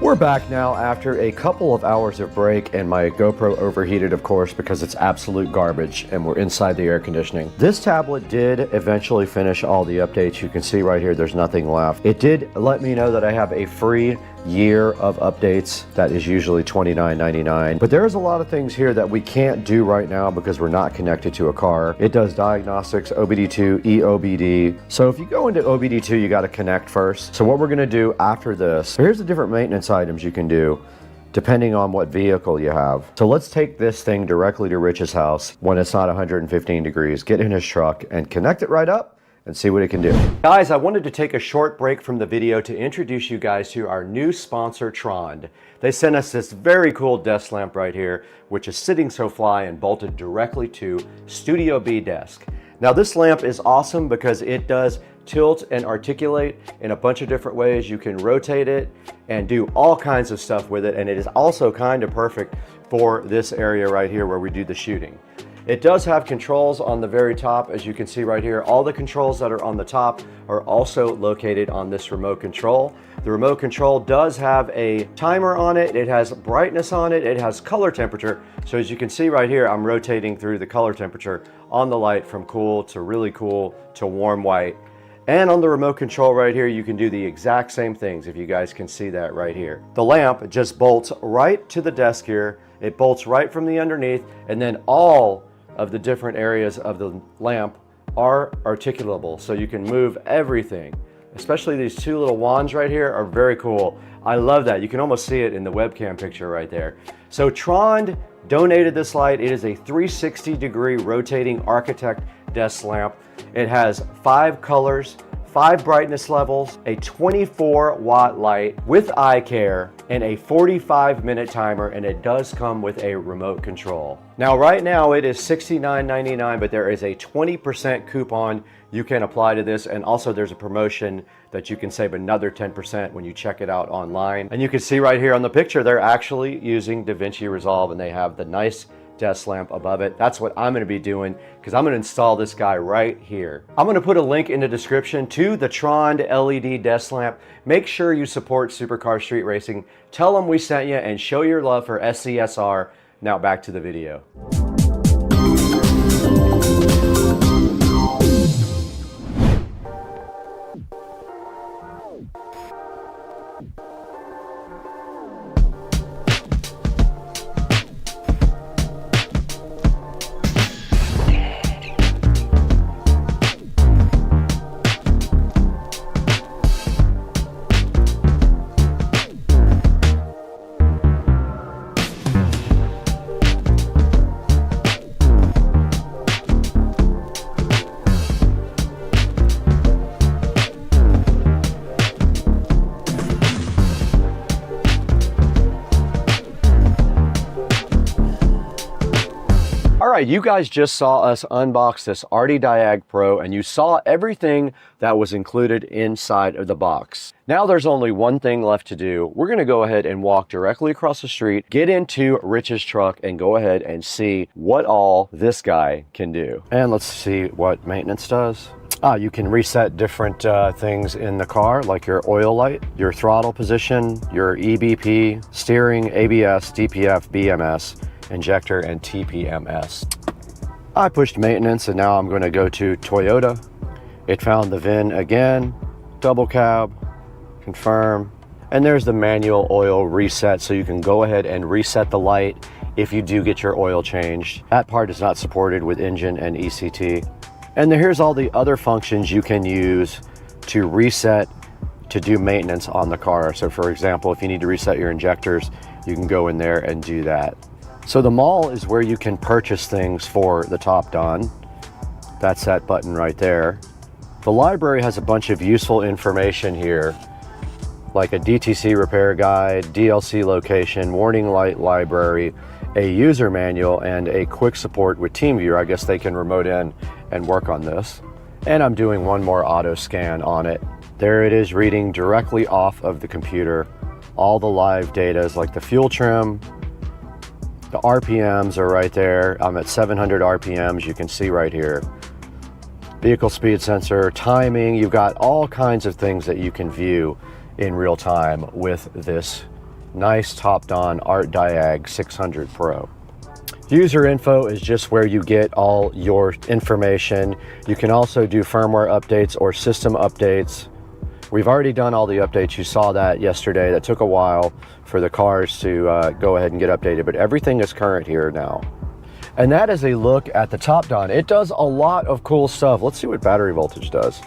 We're back now after a couple of hours of break, and my GoPro overheated, of course, because it's absolute garbage and we're inside the air conditioning. This tablet did eventually finish all the updates. You can see right here there's nothing left. It did let me know that I have a free year of updates that is usually $29.99, but there's a lot of things here that we can't do right now because we're not connected to a car. It does diagnostics, OBD2, EOBD. So if you go into OBD2, you got to connect first. So what we're going to do after this, here's the different maintenance items you can do depending on what vehicle you have. So let's take this thing directly to Rich's house when it's not 115 degrees, get in his truck and connect it right up and see what it can do. Guys, I wanted to take a short break from the video to introduce you guys to our new sponsor, Trond. They sent us this very cool desk lamp right here, which is sitting so fly and bolted directly to Studio B desk. Now this lamp is awesome because it does tilt and articulate in a bunch of different ways. You can rotate it and do all kinds of stuff with it, and it is also kind of perfect for this area right here where we do the shooting. It does have controls on the very top, as you can see right here. All the controls that are on the top are also located on this remote control. The remote control does have a timer on it. It has brightness on it. It has color temperature. So as you can see right here, I'm rotating through the color temperature on the light from cool to really cool to warm white. And on the remote control right here, you can do the exact same things, if you guys can see that right here. The lamp just bolts right to the desk here. It bolts right from the underneath, and then all of the different areas of the lamp are articulable, so you can move everything. Especially these two little wands right here are very cool. I love that. You can almost see it in the webcam picture right there. So Trond donated this light. It is a 360-degree rotating Architect desk lamp. It has 5 colors, 5 brightness levels, a 24-watt light with eye care, and a 45-minute timer, and it does come with a remote control. Now, right now it is $69.99, but there is a 20% coupon you can apply to this, and also there's a promotion that you can save another 10% when you check it out online. And you can see right here on the picture, they're actually using DaVinci Resolve, and they have the nice desk lamp above it. That's what I'm going to be doing, because I'm going to install this guy right here. I'm going to put a link in the description to the Trond LED desk lamp. Make sure you support Supercar Street Racing. Tell them we sent you and show your love for SCSR. Now back to the video. right, you guys just saw us unbox this RD Diag Pro, and you saw everything that was included inside of the box. Now there's only one thing left to do. We're gonna go ahead and walk directly across the street, get into Rich's truck, and go ahead and see what all this guy can do. And let's see what maintenance does. You can reset different things in the car, like your oil light, your throttle position, your EBP, steering, ABS, DPF, BMS, injector, and TPMS. I pushed maintenance, and now I'm going to go to Toyota. It found the VIN again, double cab, confirm, and there's the manual oil reset, so you can go ahead and reset the light if you do get your oil changed. That part is not supported with engine and ECT. And here's all the other functions you can use to reset to do maintenance on the car. So for example, if you need to reset your injectors, you can go in there and do that. So the mall is where you can purchase things for the Topdon. That's that button right there. The library has a bunch of useful information here, like a DTC repair guide, DLC location, warning light library, a user manual, and a quick support with TeamViewer. I guess they can remote in and work on this. And I'm doing one more auto scan on it. There it is, reading directly off of the computer. All the live data is like the fuel trim, the RPMs are right there. I'm at 700 RPMs, you can see right here. Vehicle speed sensor, timing, you've got all kinds of things that you can view in real time with this nice Topdon Art Diag 600 Pro. User info is just where you get all your information. You can also do firmware updates or system updates. We've already done all the updates. You saw that yesterday. That took a while for the cars to go ahead and get updated, but everything is current here now. And that is a look at the Topdon. It does a lot of cool stuff. Let's see what battery voltage does.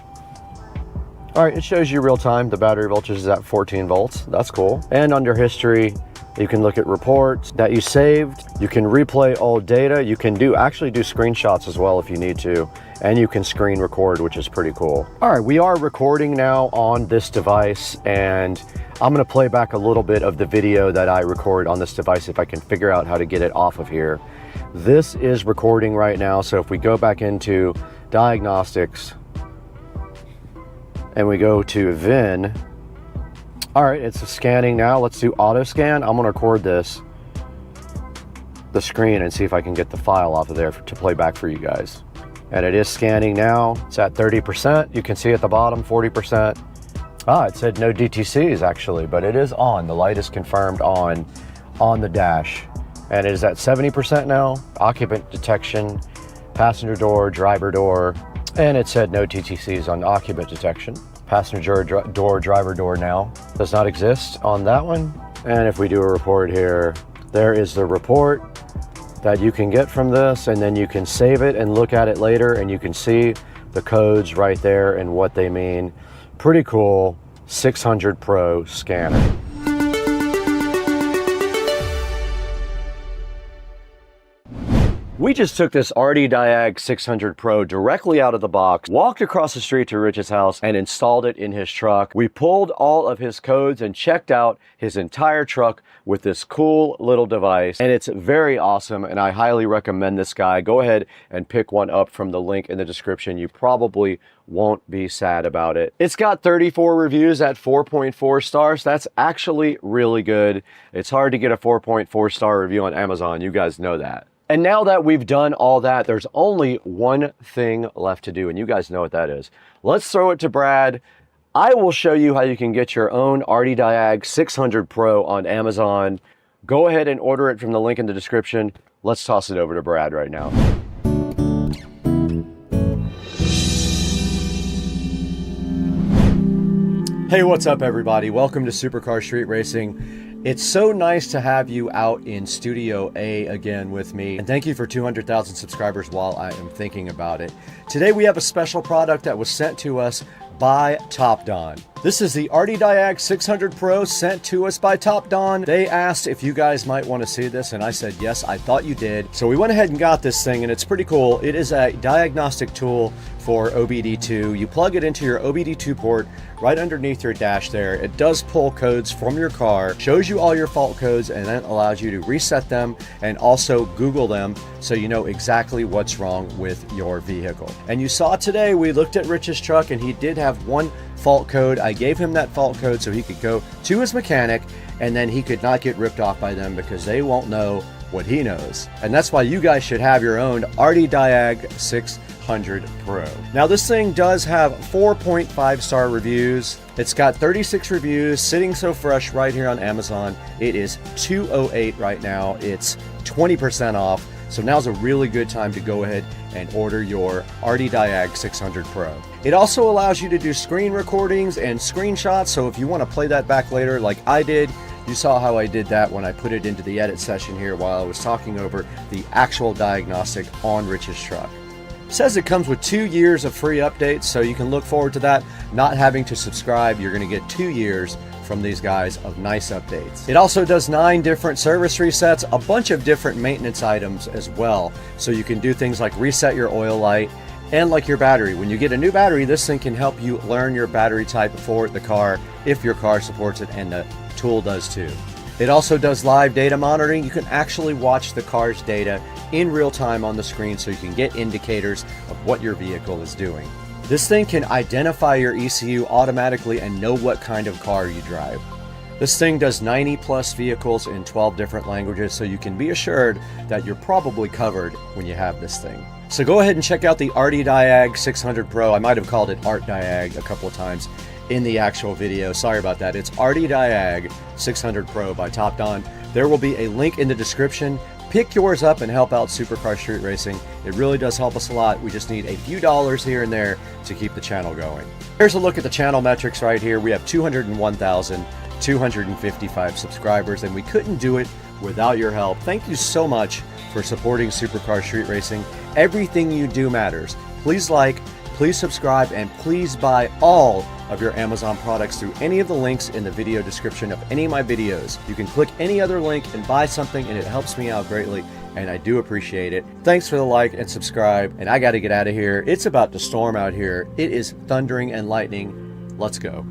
All right, it shows you real time. The battery voltage is at 14 volts. That's cool. And under history, you can look at reports that you saved. You can replay old data. You can actually do screenshots as well if you need to. And you can screen record, which is pretty cool. All right, we are recording now on this device, and I'm gonna play back a little bit of the video that I record on this device if I can figure out how to get it off of here. This is recording right now, so if we go back into diagnostics and we go to VIN, all right, it's scanning now. Let's do auto scan. I'm gonna record the screen and see if I can get the file off of there to play back for you guys. And it is scanning now. It's at 30%. You can see at the bottom, 40%. It said no DTCs actually, but it is on. The light is confirmed on the dash. And it is at 70% now. Occupant detection, passenger door, driver door, and it said no TTCs on occupant detection. Passenger door, driver door now does not exist on that one. And if we do a report here, there is the report that you can get from this, and then you can save it and look at it later, and you can see the codes right there and what they mean. Pretty cool 600 Pro scanner. We just took this RD Diag 600 Pro directly out of the box, walked across the street to Rich's house, and installed it in his truck. We pulled all of his codes and checked out his entire truck with this cool little device, and it's very awesome, and I highly recommend this guy. Go ahead and pick one up from the link in the description. You probably won't be sad about it. It's got 34 reviews at 4.4 stars. That's actually really good. It's hard to get a 4.4 star review on Amazon. You guys know that. And now that we've done all that, there's only one thing left to do, and you guys know what that is. Let's throw it to Brad. I will show you how you can get your own RD Diag 600 Pro on Amazon. Go ahead and order it from the link in the description. Let's toss it over to Brad right now. Hey, what's up everybody? Welcome to Supercar Street Racing. It's so nice to have you out in Studio A again with me, and thank you for 200,000 subscribers while I am thinking about it. Today we have a special product that was sent to us by Topdon. This is the Diag 600 Pro sent to us by Top Don. They asked if you guys might want to see this, and I said yes, I thought you did. So we went ahead and got this thing, and it's pretty cool. It is a diagnostic tool for OBD2. You plug it into your OBD2 port right underneath your dash there. It does pull codes from your car, shows you all your fault codes, and then allows you to reset them and also Google them so you know exactly what's wrong with your vehicle. And you saw today, we looked at Rich's truck, and he did have one fault code. I gave him that fault code so he could go to his mechanic, and then he could not get ripped off by them because they won't know what he knows. And that's why you guys should have your own Diag 600 Pro. Now this thing does have 4.5 star reviews. It's got 36 reviews sitting so fresh right here on Amazon. It is $208 right now. It's 20% off. So now's a really good time to go ahead and order your Diag 600 Pro. It also allows you to do screen recordings and screenshots, so if you want to play that back later like I did, you saw how I did that when I put it into the edit session here while I was talking over the actual diagnostic on Rich's truck. It says it comes with 2 years of free updates, so you can look forward to that, not having to subscribe. You're going to get 2 years from these guys of nice updates. It also does 9 different service resets, a bunch of different maintenance items as well. So you can do things like reset your oil light and like your battery. When you get a new battery, this thing can help you learn your battery type for the car if your car supports it, and the tool does too. It also does live data monitoring. You can actually watch the car's data in real time on the screen so you can get indicators of what your vehicle is doing. This thing can identify your ECU automatically and know what kind of car you drive. This thing does 90 plus vehicles in 12 different languages, so you can be assured that you're probably covered when you have this thing. So go ahead and check out the Diag 600 Pro. I might have called it Diag a couple of times in the actual video. Sorry about that. It's Diag 600 Pro by Top Don. There will be a link in the description. Pick yours up and help out Supercar Street Racing. It really does help us a lot. We just need a few dollars here and there to keep the channel going. Here's a look at the channel metrics right here. We have 201,255 subscribers, and we couldn't do it without your help. Thank you so much for supporting Supercar Street Racing. Everything you do matters. Please like, please subscribe, and please buy all of your Amazon products through any of the links in the video description of any of my videos. You can click any other link and buy something, and it helps me out greatly, and I do appreciate it. Thanks for the like and subscribe, and I got to get out of here. It's about to storm out here. It is thundering and lightning. Let's go.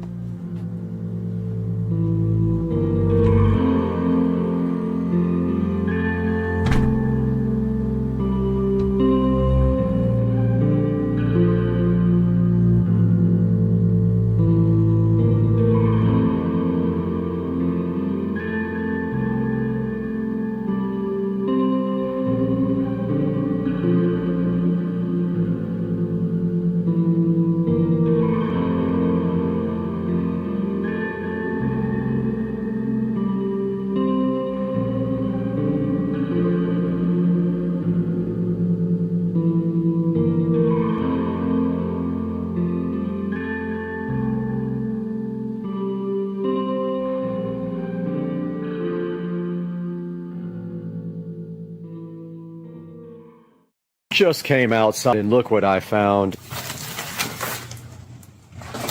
Just came outside and look what I found.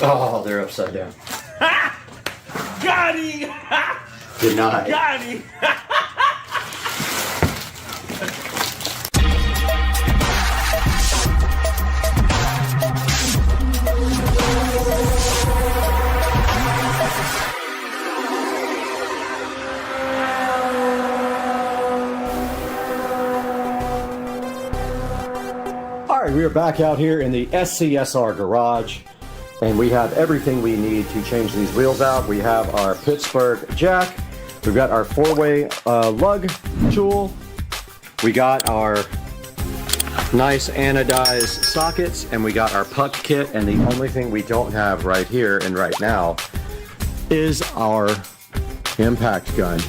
Oh, they're upside down. Got him! Denied. Got him! We are back out here in the SCSR garage, and we have everything we need to change these wheels out. We have our Pittsburgh jack, we've got our 4-way lug tool, we got our nice anodized sockets, and we got our puck kit, and the only thing we don't have right here and right now is our impact gun.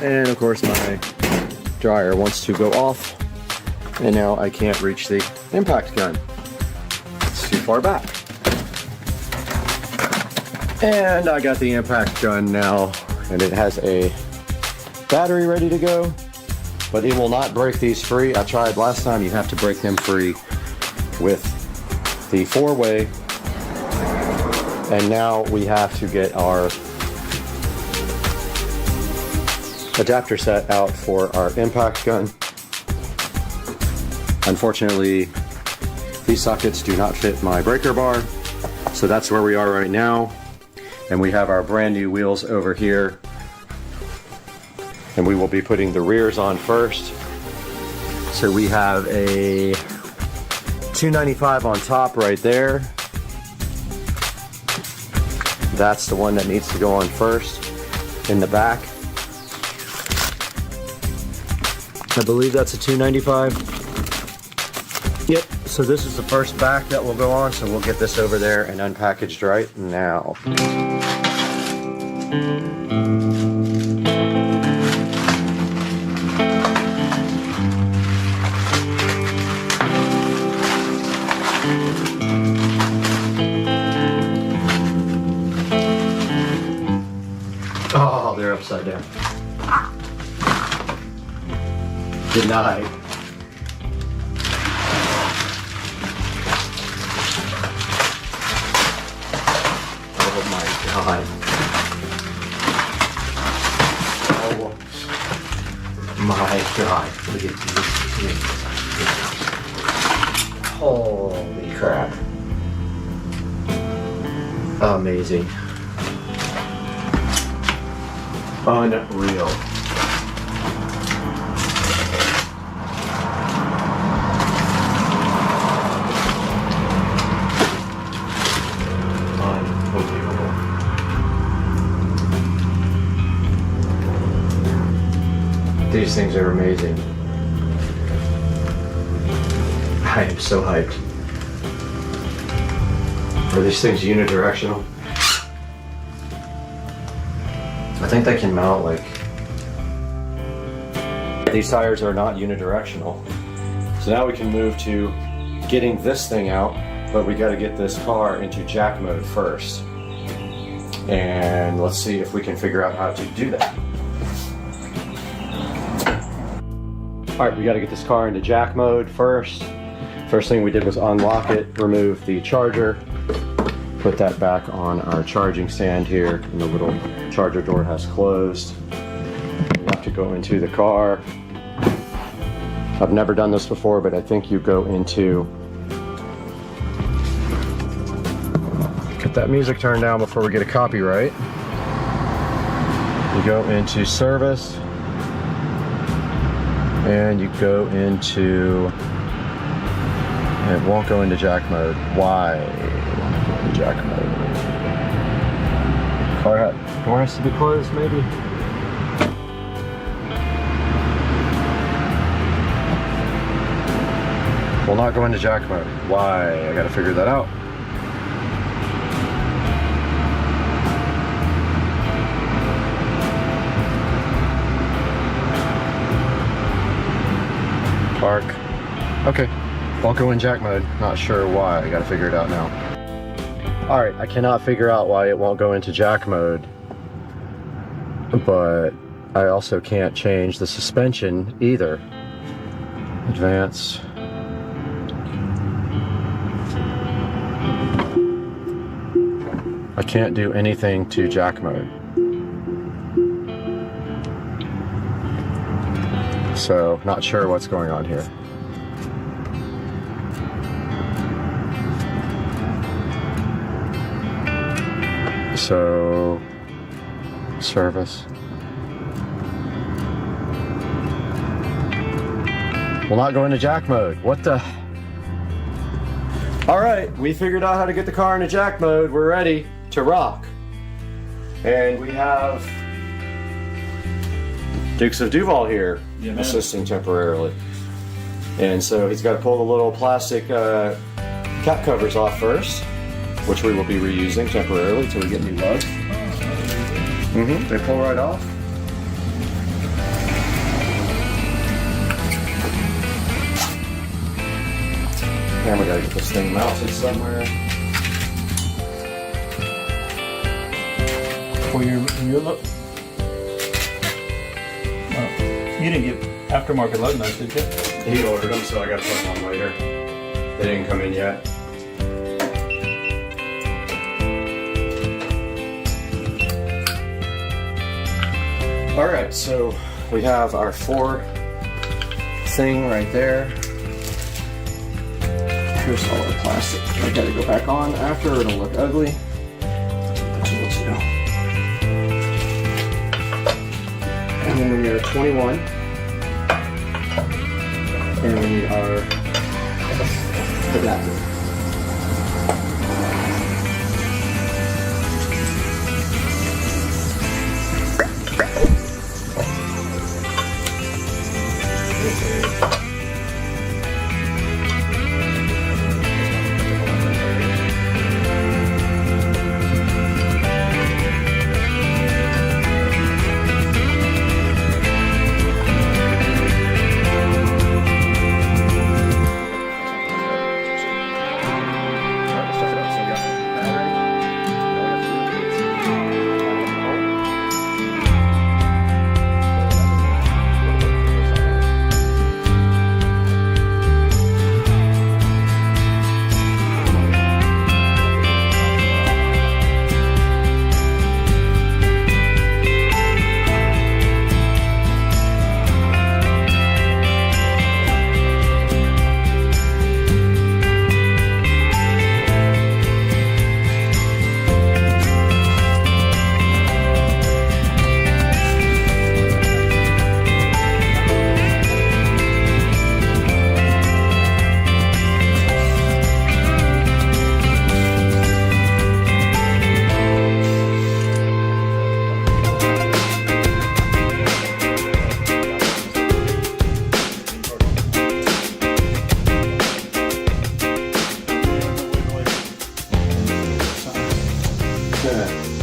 And of course my dryer wants to go off, and now I can't reach the impact gun. It's too far back. And I got the impact gun now, and it has a battery ready to go, but it will not break these free. I tried last time. You have to break them free with the 4-way And now we have to get our adapter set out for our impact gun. Unfortunately, these sockets do not fit my breaker bar, so that's where we are right now. And we have our brand new wheels over here, and we will be putting the rears on first. So we have a 295 on top right there. That's the one that needs to go on first in the back. I believe that's a 295. Yep, so this is the first back that will go on, so we'll get this over there and unpackaged right now. Oh, they're upside down. Denied. Oh my God. Oh my God. Look at these. Holy crap. Amazing. Unreal. Unbelievable. These things are amazing. I am so hyped. Are these things unidirectional? I think they can mount like... These tires are not unidirectional. So now we can move to getting this thing out, but we got to get this car into jack mode first. And let's see if we can figure out how to do that. All right, we got to get this car into jack mode first. First thing we did was unlock it, remove the charger, put that back on our charging stand here, and the little charger door has closed. You have to go into the car. I've never done this before, but I think you go into... Get that music turned down before we get a copyright. You go into service, and you go into... It won't go into jack mode. Why? Jack mode. Door has to be closed, maybe? Will not go into jack mode. Why? I gotta figure that out. Park. Okay. Won't go in jack mode. Not sure why. I gotta figure it out now. Alright, I cannot figure out why it won't go into jack mode. But I also can't change the suspension either. Advance. I can't do anything to jack mode. So, not sure what's going on here. So, service. Will not go into jack mode. What the? All right, we figured out how to get the car into jack mode. We're ready to rock. And we have Dukes of Duval here, assisting temporarily. And so he's got to pull the little plastic cap covers off first, which we will be reusing temporarily until we get new lugs. They pull right off. And we gotta get this thing mounted somewhere. For your look. Oh, you didn't get aftermarket lug nuts, did you? He ordered them, so I gotta put them on later. They didn't come in yet. Alright, so we have our 4 thing right there. Here's all our plastic. I gotta go back on after, it'll look ugly. And then we need our 21. And we need our adapter.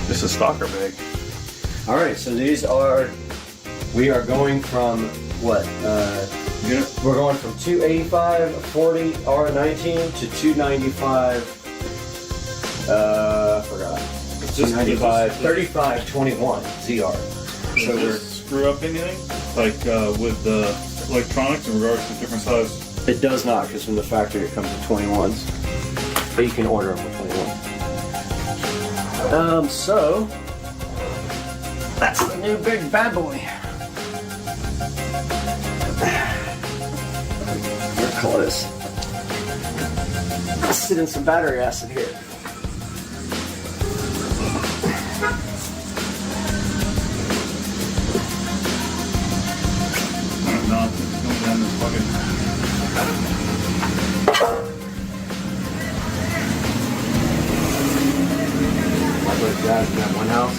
This is stalker big. Alright, so these are, we are going from what? We're going from 285 40 R19 to 295, forgot. 295 3521 ZR. So we're screw up anything? Like with the electronics in regards to different size? It does not, because from the factory it comes with 21s. But you can order them with 21. So that's the new big bad boy. Let's call this. Let's sit in some battery acid here. Guys, in that one house.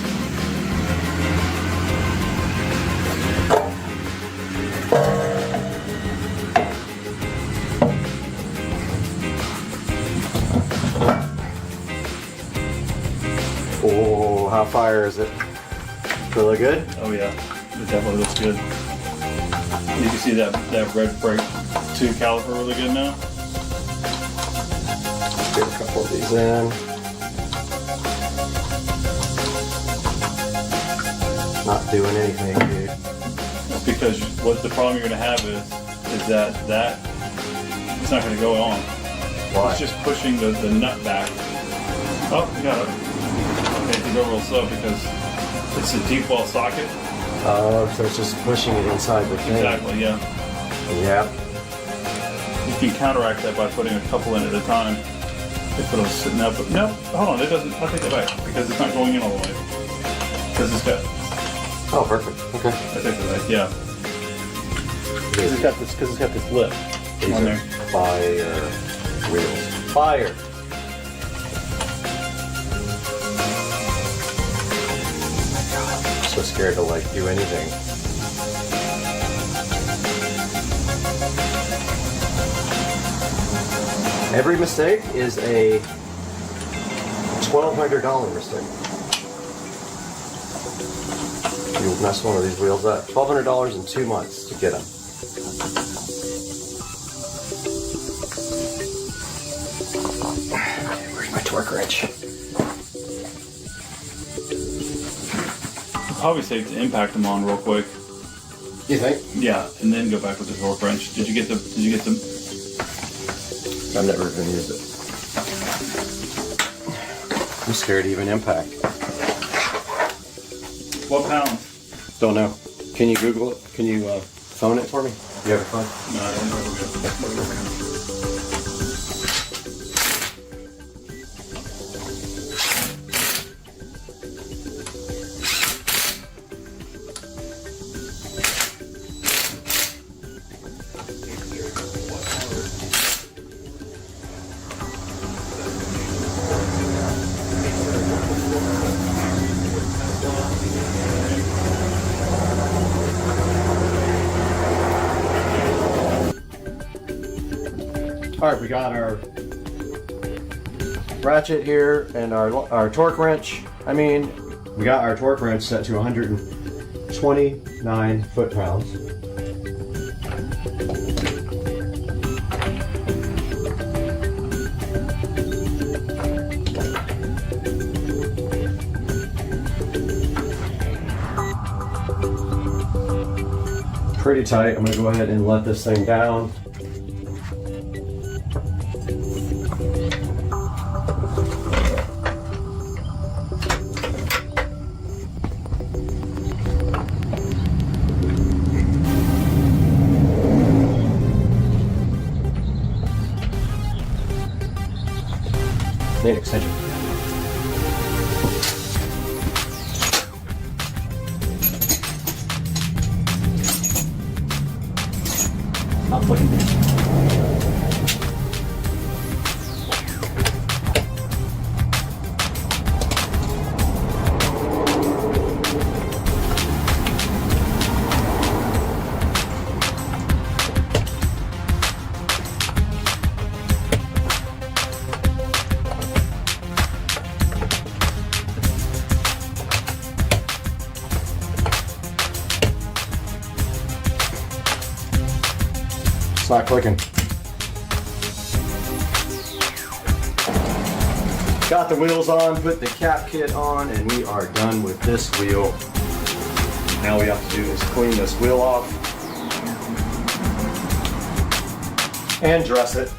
Oh, how fire is it? Really good? Oh yeah, it definitely looks good. You can see that red brake 2 caliper really good now. Get a couple of these in. Not doing anything, dude. It's because what the problem you're going to have is that it's not going to go on. Why? It's just pushing the nut back. Oh, you got it. Okay, to go real slow because it's a deep well socket. Oh, so it's just pushing it inside the thing. Exactly, yeah. Yeah. You can counteract that by putting a couple in at a time. If it'll sit now, but no, hold on, it doesn't. I'll take it back because it's not going in all the way. Because it's got. Oh, perfect. Okay. I take it back. Yeah. Because it's got this lip on there. Fire wheels. Fire. I'm so scared to like do anything. Every mistake is a $1,200 mistake. You mess one of these wheels up. $1,200 in 2 months to get them. Where's my torque wrench? Probably safe to impact them on real quick. You think? Yeah, and then go back with the torque wrench. Did you get the? I've never even used it. I'm scared to even impact. What pounds? Don't know. Can you Google it? Can you phone it for me? You have a phone? No, I don't know. All right, we got our ratchet here and our torque wrench. I mean, we got our torque wrench set to 129 foot-pounds. Pretty tight. I'm gonna go ahead and let this thing down. Need extension. Stop looking there. It's not clicking. Got the wheels on, put the cap kit on, and we are done with this wheel. Now all we have to do is clean this wheel off and dress it.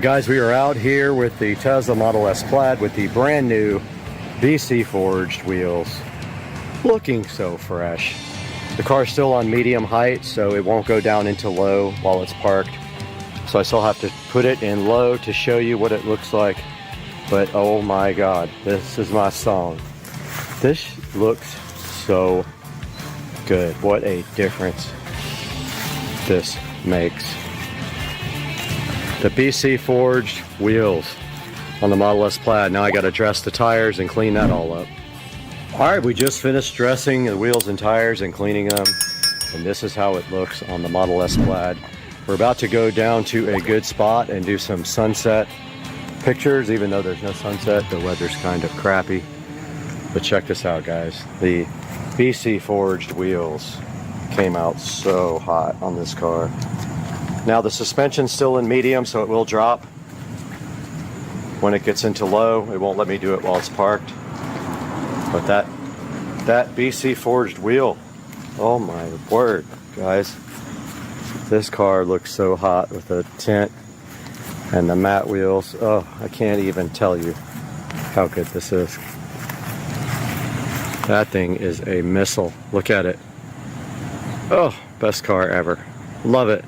Guys, we are out here with the Tesla Model S Plaid with the brand new BC forged wheels. Looking so fresh. The car's still on medium height, so it won't go down into low while it's parked. So I still have to put it in low to show you what it looks like. But oh my God, this is my song. This looks so good. What a difference this makes. The BC forged wheels on the Model S Plaid. Now I got to dress the tires and clean that all up. All right, we just finished dressing the wheels and tires and cleaning them, and this is how it looks on the Model S Plaid. We're about to go down to a good spot and do some sunset pictures, even though there's no sunset. The weather's kind of crappy. But check this out, guys. The BC forged wheels came out so hot on this car. Now the suspension's still in medium, so it will drop. When it gets into low, it won't let me do it while it's parked. But that BC forged wheel, oh my word, guys. This car looks so hot with the tint and the matte wheels. Oh, I can't even tell you how good this is. That thing is a missile. Look at it. Oh, best car ever. Love it.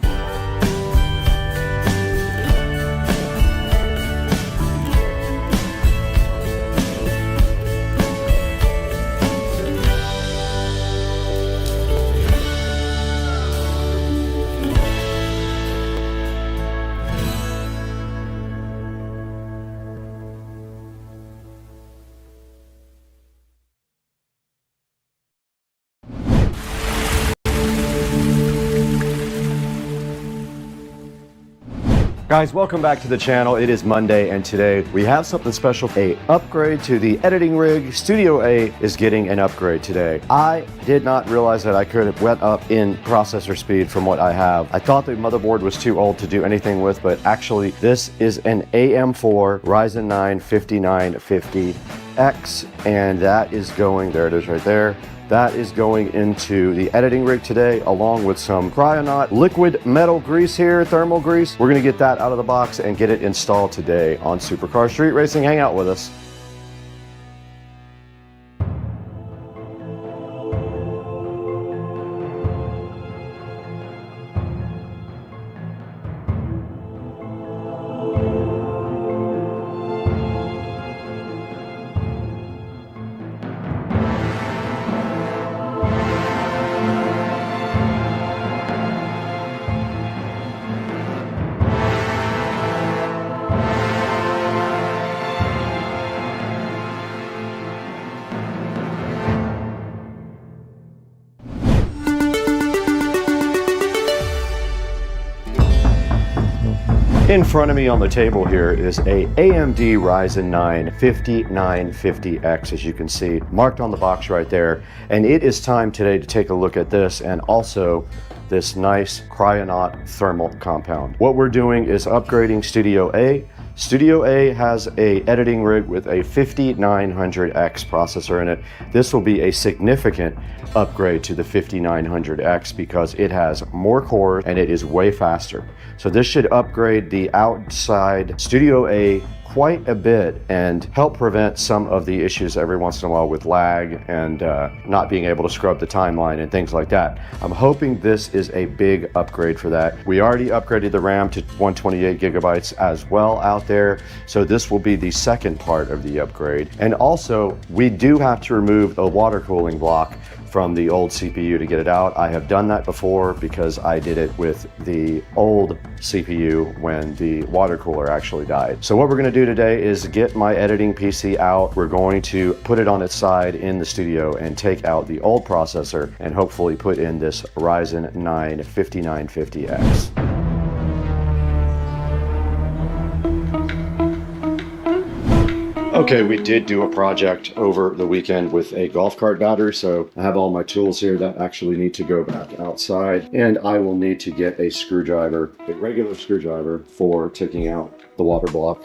Guys, welcome back to the channel. It is Monday, and today we have something special. A upgrade to the editing rig. Studio A is getting an upgrade today. I did not realize that I could have went up in processor speed from what I have. I thought the motherboard was too old to do anything with, but actually this is an AM4 Ryzen 9 5950X, and that is going, there it is right there. That is going into the editing rig today, along with some Cryonaut liquid metal grease here, thermal grease. We're gonna get that out of the box and get it installed today on Supercar Street Racing. Hang out with us. In front of me on the table here is a AMD Ryzen 9 5950X, as you can see, marked on the box right there. And it is time today to take a look at this and also this nice Cryonaut thermal compound. What we're doing is upgrading Studio A. Studio A has a editing rig with a 5900X processor in it. This will be a significant upgrade to the 5900X because it has more cores and it is way faster. So this should upgrade the outside Studio A quite a bit and help prevent some of the issues every once in a while with lag and not being able to scrub the timeline and things like that. I'm hoping this is a big upgrade for that. We already upgraded the RAM to 128 gigabytes as well out there, so this will be the second part of the upgrade. And also, we do have to remove a water cooling block from the old CPU to get it out. I have done that before because I did it with the old CPU when the water cooler actually died. So what we're gonna do today is get my editing PC out. We're going to put it on its side in the studio and take out the old processor and hopefully put in this Ryzen 9 5950X. Okay, we did do a project over the weekend with a golf cart battery, so I have all my tools here that actually need to go back outside, and I will need to get a screwdriver, a regular screwdriver, for taking out the water block.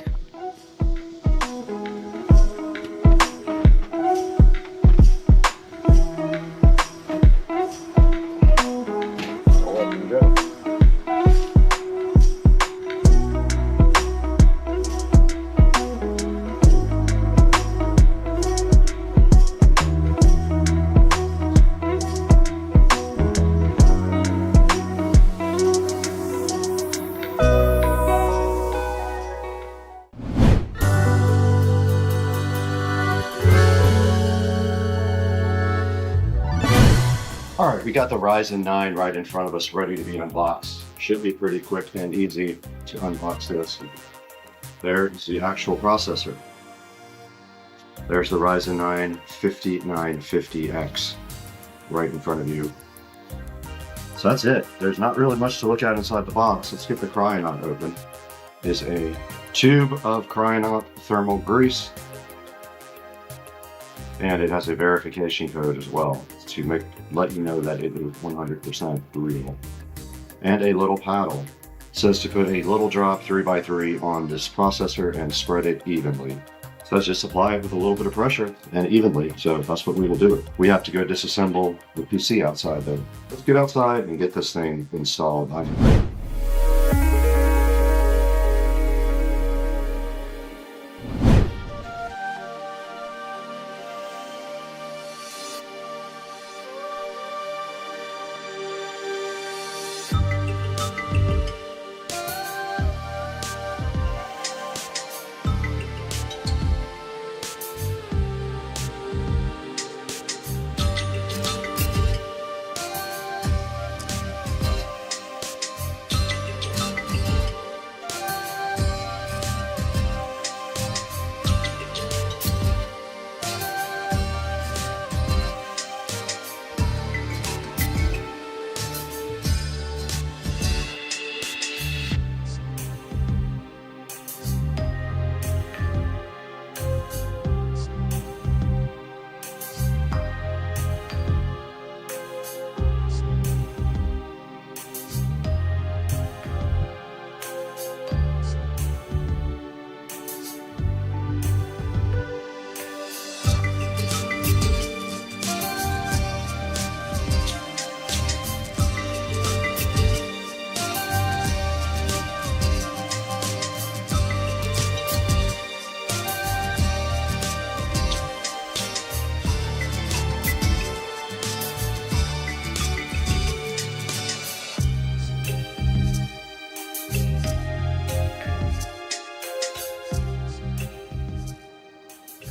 we got the Ryzen 9 right in front of us, ready to be unboxed. Should be pretty quick and easy to unbox this. There is the actual processor. There's the Ryzen 9 5950X right in front of you. So that's it. There's not really much to look at inside the box. Let's get the Cryonaut open. Is a tube of Cryonaut thermal grease. And it has a verification code as well to let you know that it is 100% real. And a little paddle. It says to put a little drop 3x3 on this processor and spread it evenly. So let's just apply it with a little bit of pressure and evenly. So that's what we will do. We have to go disassemble the PC outside though. Let's get outside and get this thing installed.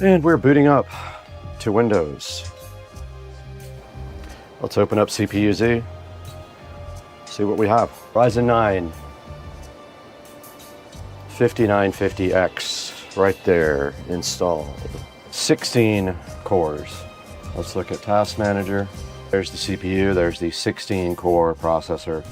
And we're booting up to Windows. Let's open up CPU-Z, see what we have. Ryzen 9 5950X right there installed. 16 cores. Let's look at Task Manager. There's the CPU, there's the 16 core processor.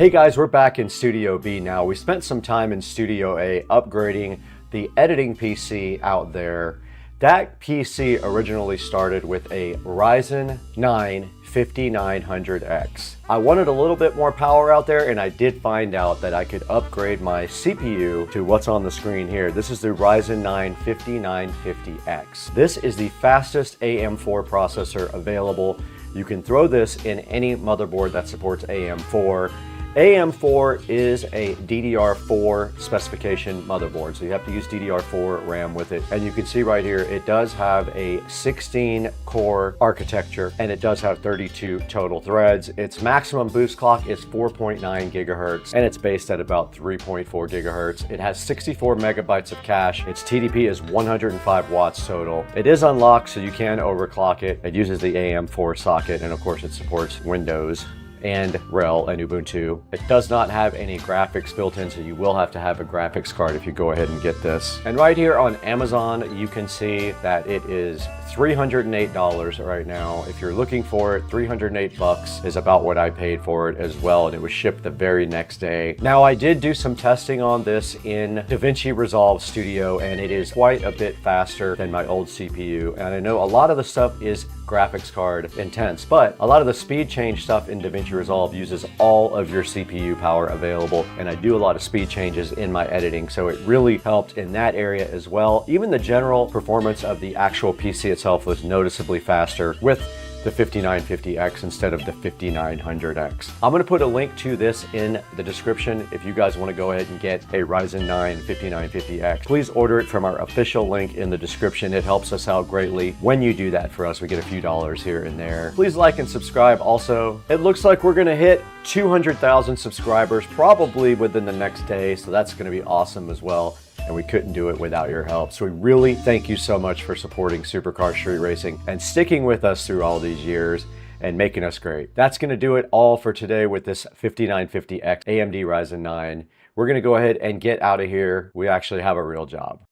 Hey guys, we're back in Studio B now. We spent some time in Studio A upgrading the editing PC out there. That PC originally started with a Ryzen 9 5900X. I wanted a little bit more power out there, and I did find out that I could upgrade my CPU to what's on the screen here. This is the Ryzen 9 5950X. This is the fastest AM4 processor available. You can throw this in any motherboard that supports AM4. AM4 is a DDR4 specification motherboard, so you have to use DDR4 RAM with it. And you can see right here, it does have a 16 core architecture, and it does have 32 total threads. Its maximum boost clock is 4.9 gigahertz, and it's based at about 3.4 gigahertz. It has 64 megabytes of cache. Its TDP is 105 watts total. It is unlocked, so you can overclock it. It uses the AM4 socket, and of course it supports Windows and RHEL and Ubuntu. It does not have any graphics built in, so you will have to have a graphics card if you go ahead and get this. And right here on Amazon, you can see that it is $308 right now. If you're looking for it, 308 bucks is about what I paid for it as well, and it was shipped the very next day. Now, I did do some testing on this in DaVinci Resolve Studio, and it is quite a bit faster than my old CPU. And I know a lot of the stuff is graphics card intense, but a lot of the speed change stuff in DaVinci Resolve uses all of your CPU power available, and I do a lot of speed changes in my editing, so it really helped in that area as well. Even the general performance of the actual PC itself was noticeably faster with the 5950X instead of the 5900X. I'm going to put a link to this in the description if you guys want to go ahead and get a Ryzen 9 5950X. Please order it from our official link in the description. It helps us out greatly when you do that for us. We get a few dollars here and there. Please like and subscribe also. It looks like we're going to hit 200,000 subscribers probably within the next day, so that's going to be awesome as well. and we couldn't do it without your help. So we really thank you so much for supporting Supercar Street Racing and sticking with us through all these years and making us great. That's gonna do it all for today with this 5950X AMD Ryzen 9. We're gonna go ahead and get out of here. We actually have a real job.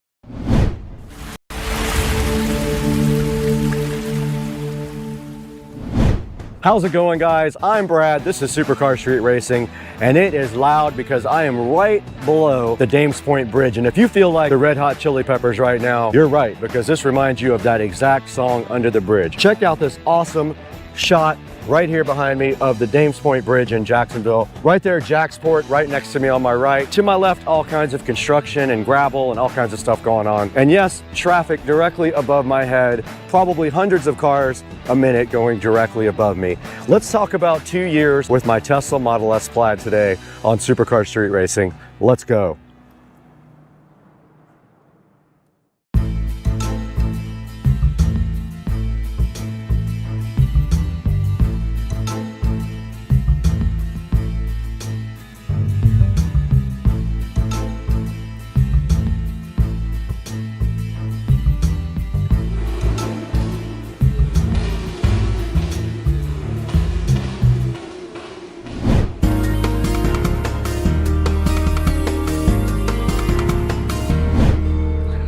How's it going, guys? I'm Brad, this is Supercar Street Racing, and it is loud because I am right below the Dames Point Bridge. And if you feel like the Red Hot Chili Peppers right now, you're right, because this reminds you of that exact song, Under the Bridge. Check out this awesome shot right here behind me of the Dames Point Bridge in Jacksonville. Right there, Jacksport, right next to me on my right. To my left, all kinds of construction and gravel and all kinds of stuff going on. And yes, traffic directly above my head, probably hundreds of cars a minute going directly above me. Let's talk about 2 years with my Tesla Model S Plaid today on Supercar Street Racing. Let's go.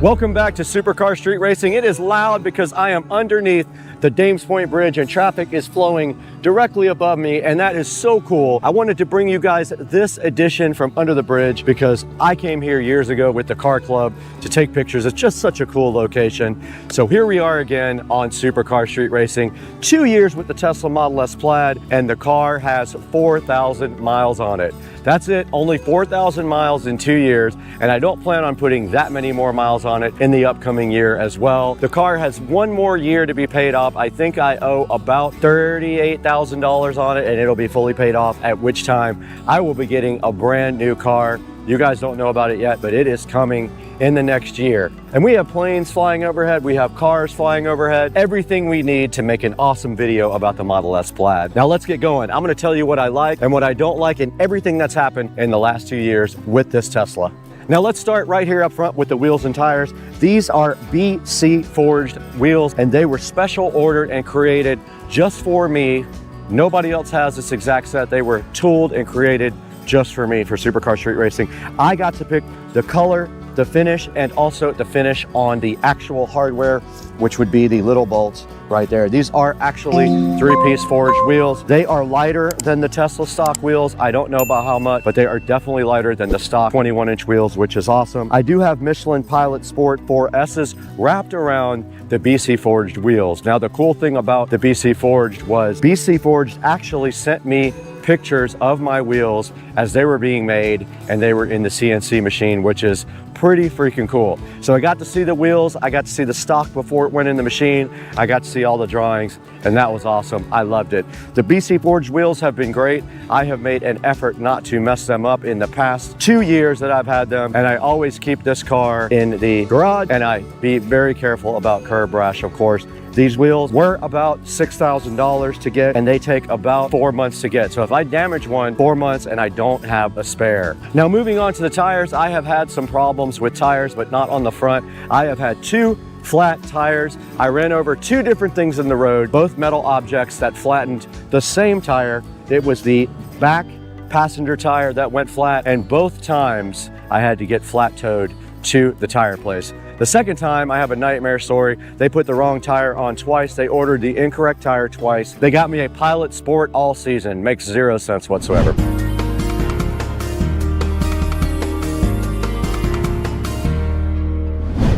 Welcome back to Supercar Street Racing. It is loud because I am underneath the Dames Point Bridge and traffic is flowing directly above me, and that is so cool. I wanted to bring you guys this edition from under the bridge because I came here years ago with the car club to take pictures. It's just such a cool location. So here we are again on Supercar Street Racing. 2 years with the Tesla Model S Plaid, and the car has 4,000 miles on it. That's it, only 4,000 miles in 2 years, and I don't plan on putting that many more miles on it in the upcoming year as well. The car has one more year to be paid off. I think I owe about $38,000 on it, and it'll be fully paid off, at which time I will be getting a brand new car. You guys don't know about it yet, but it is coming in the next year. And we have planes flying overhead, we have cars flying overhead, everything we need to make an awesome video about the Model S Plaid. Now let's get going. I'm gonna tell you what I like and what I don't like and everything that's happened in the last 2 years with this Tesla. Now let's start right here up front with the wheels and tires. These are BC forged wheels, and they were special ordered and created just for me. Nobody else has this exact set. They were tooled and created just for me for Supercar Street Racing. I got to pick the color, the finish, and also the finish on the actual hardware, which would be the little bolts right there. These are actually 3-piece forged wheels. They are lighter than the Tesla stock wheels. I don't know about how much, but they are definitely lighter than the stock 21-inch wheels, which is awesome. I do have Michelin Pilot Sport 4S's wrapped around the BC Forged wheels. Now, the cool thing about the BC Forged was BC Forged actually sent me pictures of my wheels as they were being made, and they were in the CNC machine, which is pretty freaking cool. So I got to see the wheels, I got to see the stock before it went in the machine, I got to see all the drawings, and that was awesome. I loved it. The BC Forged wheels have been great. I have made an effort not to mess them up in the past 2 years that I've had them, and I always keep this car in the garage, and I be very careful about curb rash, of course. These wheels were about $6,000 to get, and they take about 4 months to get. So if I damage one, 4 months, and I don't have a spare. Now, moving on to the tires, I have had some problems with tires, but not on the front. I have had 2 flat tires. I ran over 2 different things in the road, both metal objects that flattened the same tire. It was the back passenger tire that went flat, and both times I had to get flat towed to the tire place. The second time, I have a nightmare story. They put the wrong tire on twice. They ordered the incorrect tire twice. They got me a Pilot Sport all season. Makes 0 sense whatsoever.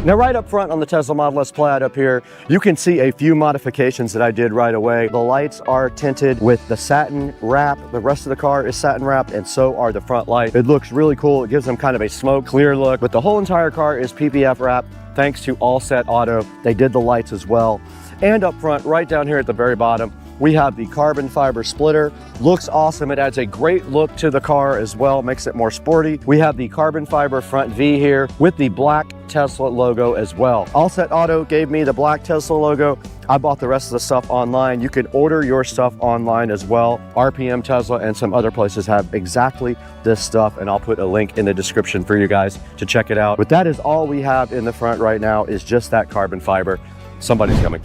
Now, right up front on the Tesla Model S Plaid up here, you can see a few modifications that I did right away. The lights are tinted with the satin wrap. The rest of the car is satin wrapped, and so are the front lights. It looks really cool. It gives them kind of a smoke clear look, but the whole entire car is PPF wrapped thanks to All Set Auto. They did the lights as well. And up front, right down here at the very bottom, we have the carbon fiber splitter. Looks awesome. It adds a great look to the car as well, makes it more sporty. We have the carbon fiber front V here with the black Tesla logo as well. Allset Auto gave me the black Tesla logo. I bought the rest of the stuff online. You can order your stuff online as well. RPM Tesla and some other places have exactly this stuff, and I'll put a link in the description for you guys to check it out. But that is all we have in the front right now, is just that carbon fiber. Somebody's coming.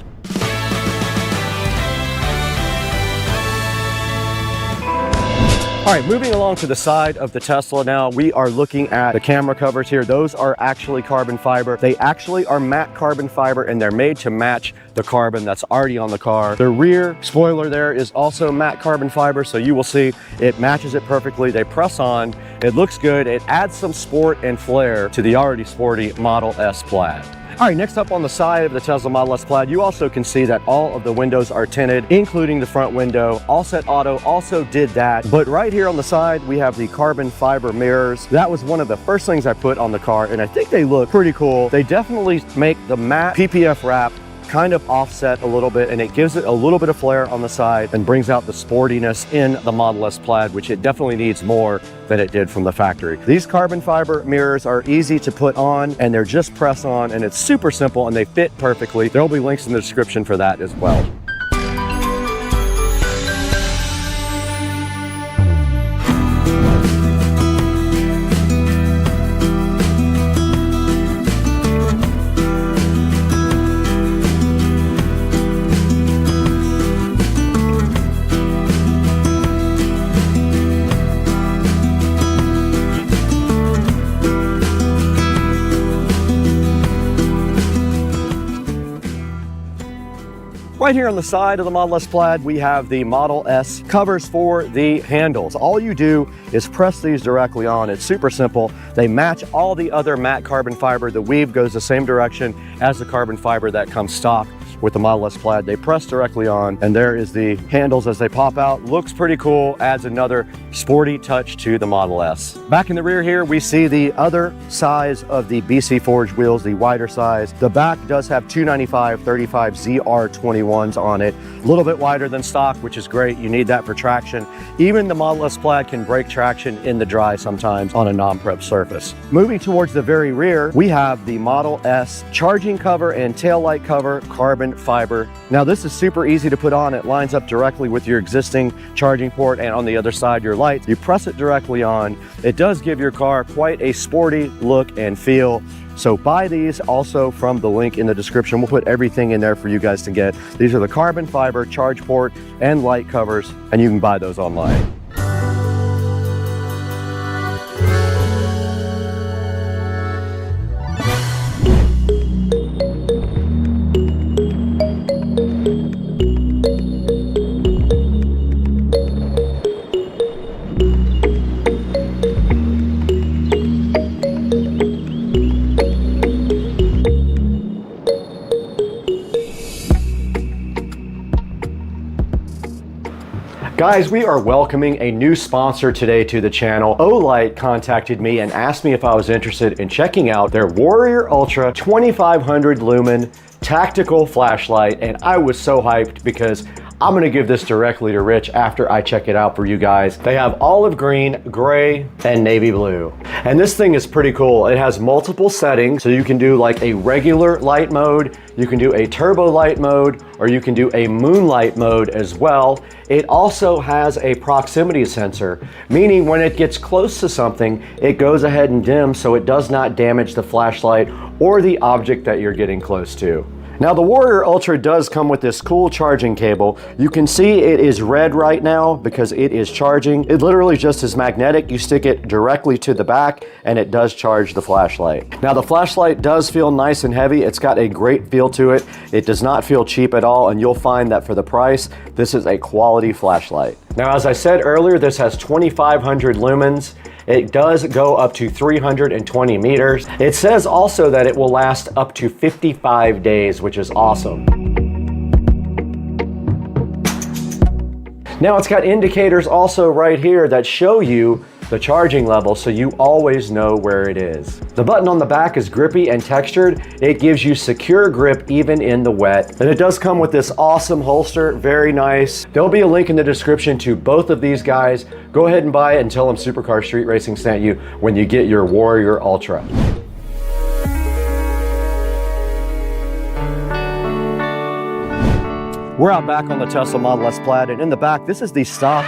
All right, moving along to the side of the Tesla now, we are looking at the camera covers here. Those are actually carbon fiber. They actually are matte carbon fiber, and they're made to match the carbon that's already on the car. The rear spoiler there is also matte carbon fiber, so you will see it matches it perfectly. They press on, it looks good. It adds some sport and flair to the already sporty Model S Plaid. All right, next up on the side of the Tesla Model S Plaid, you also can see that all of the windows are tinted, including the front window. Allset Auto also did that. But right here on the side, we have the carbon fiber mirrors. That was one of the first things I put on the car, and I think they look pretty cool. They definitely make the matte PPF wrap kind of offset a little bit, and it gives it a little bit of flair on the side and brings out the sportiness in the Model S Plaid, which it definitely needs more than it did from the factory. These carbon fiber mirrors are easy to put on, and they're just press on, and it's super simple, and they fit perfectly. There'll be links in the description for that as well. Right here on the side of the Model S Plaid, we have the Model S covers for the handles. All you do is press these directly on. It's super simple. They match all the other matte carbon fiber. The weave goes the same direction as the carbon fiber that comes stock with the Model S Plaid. They press directly on, and there is the handles as they pop out. Looks pretty cool, adds another sporty touch to the Model S. Back in the rear here, we see the other size of the BC Forge wheels, the wider size. The back does have 295/35 ZR21s on it. A little bit wider than stock, which is great. You need that for traction. Even the Model S Plaid can break traction in the dry sometimes on a non-prep surface. Moving towards the very rear, we have the Model S charging cover and taillight cover carbon fiber. Now this is super easy to put on. It lines up directly with your existing charging port, and on the other side your lights. You press it directly on. It does give your car quite a sporty look and feel. So buy these also from the link in the description. We'll put everything in there for you guys to get. These are the carbon fiber charge port and light covers, and you can buy those online. Guys, we are welcoming a new sponsor today to the channel. Olight contacted me and asked me if I was interested in checking out their Warrior Ultra 2500 lumen tactical flashlight, and I was so hyped because I'm gonna give this directly to Rich after I check it out for you guys. They have olive green, gray, and navy blue. And this thing is pretty cool. It has multiple settings, so you can do like a regular light mode, you can do a turbo light mode, or you can do a moonlight mode as well. It also has a proximity sensor, meaning when it gets close to something, it goes ahead and dims so it does not damage the flashlight or the object that you're getting close to. Now the Warrior Ultra does come with this cool charging cable. You can see it is red right now because it is charging. It literally just is magnetic. You stick it directly to the back and it does charge the flashlight. Now the flashlight does feel nice and heavy. It's got a great feel to it. It does not feel cheap at all, and you'll find that for the price, this is a quality flashlight. Now as I said earlier, this has 2500 lumens. It does go up to 320 meters. It says also that it will last up to 55 days, which is awesome. Now it's got indicators also right here that show you the charging level so you always know where it is. The button on the back is grippy and textured. It gives you secure grip even in the wet. And it does come with this awesome holster, very nice. There'll be a link in the description to both of these guys. Go ahead and buy it and tell them Supercar Street Racing sent you when you get your Warrior Ultra. We're out back on the Tesla Model S Plaid, and in the back, this is the stock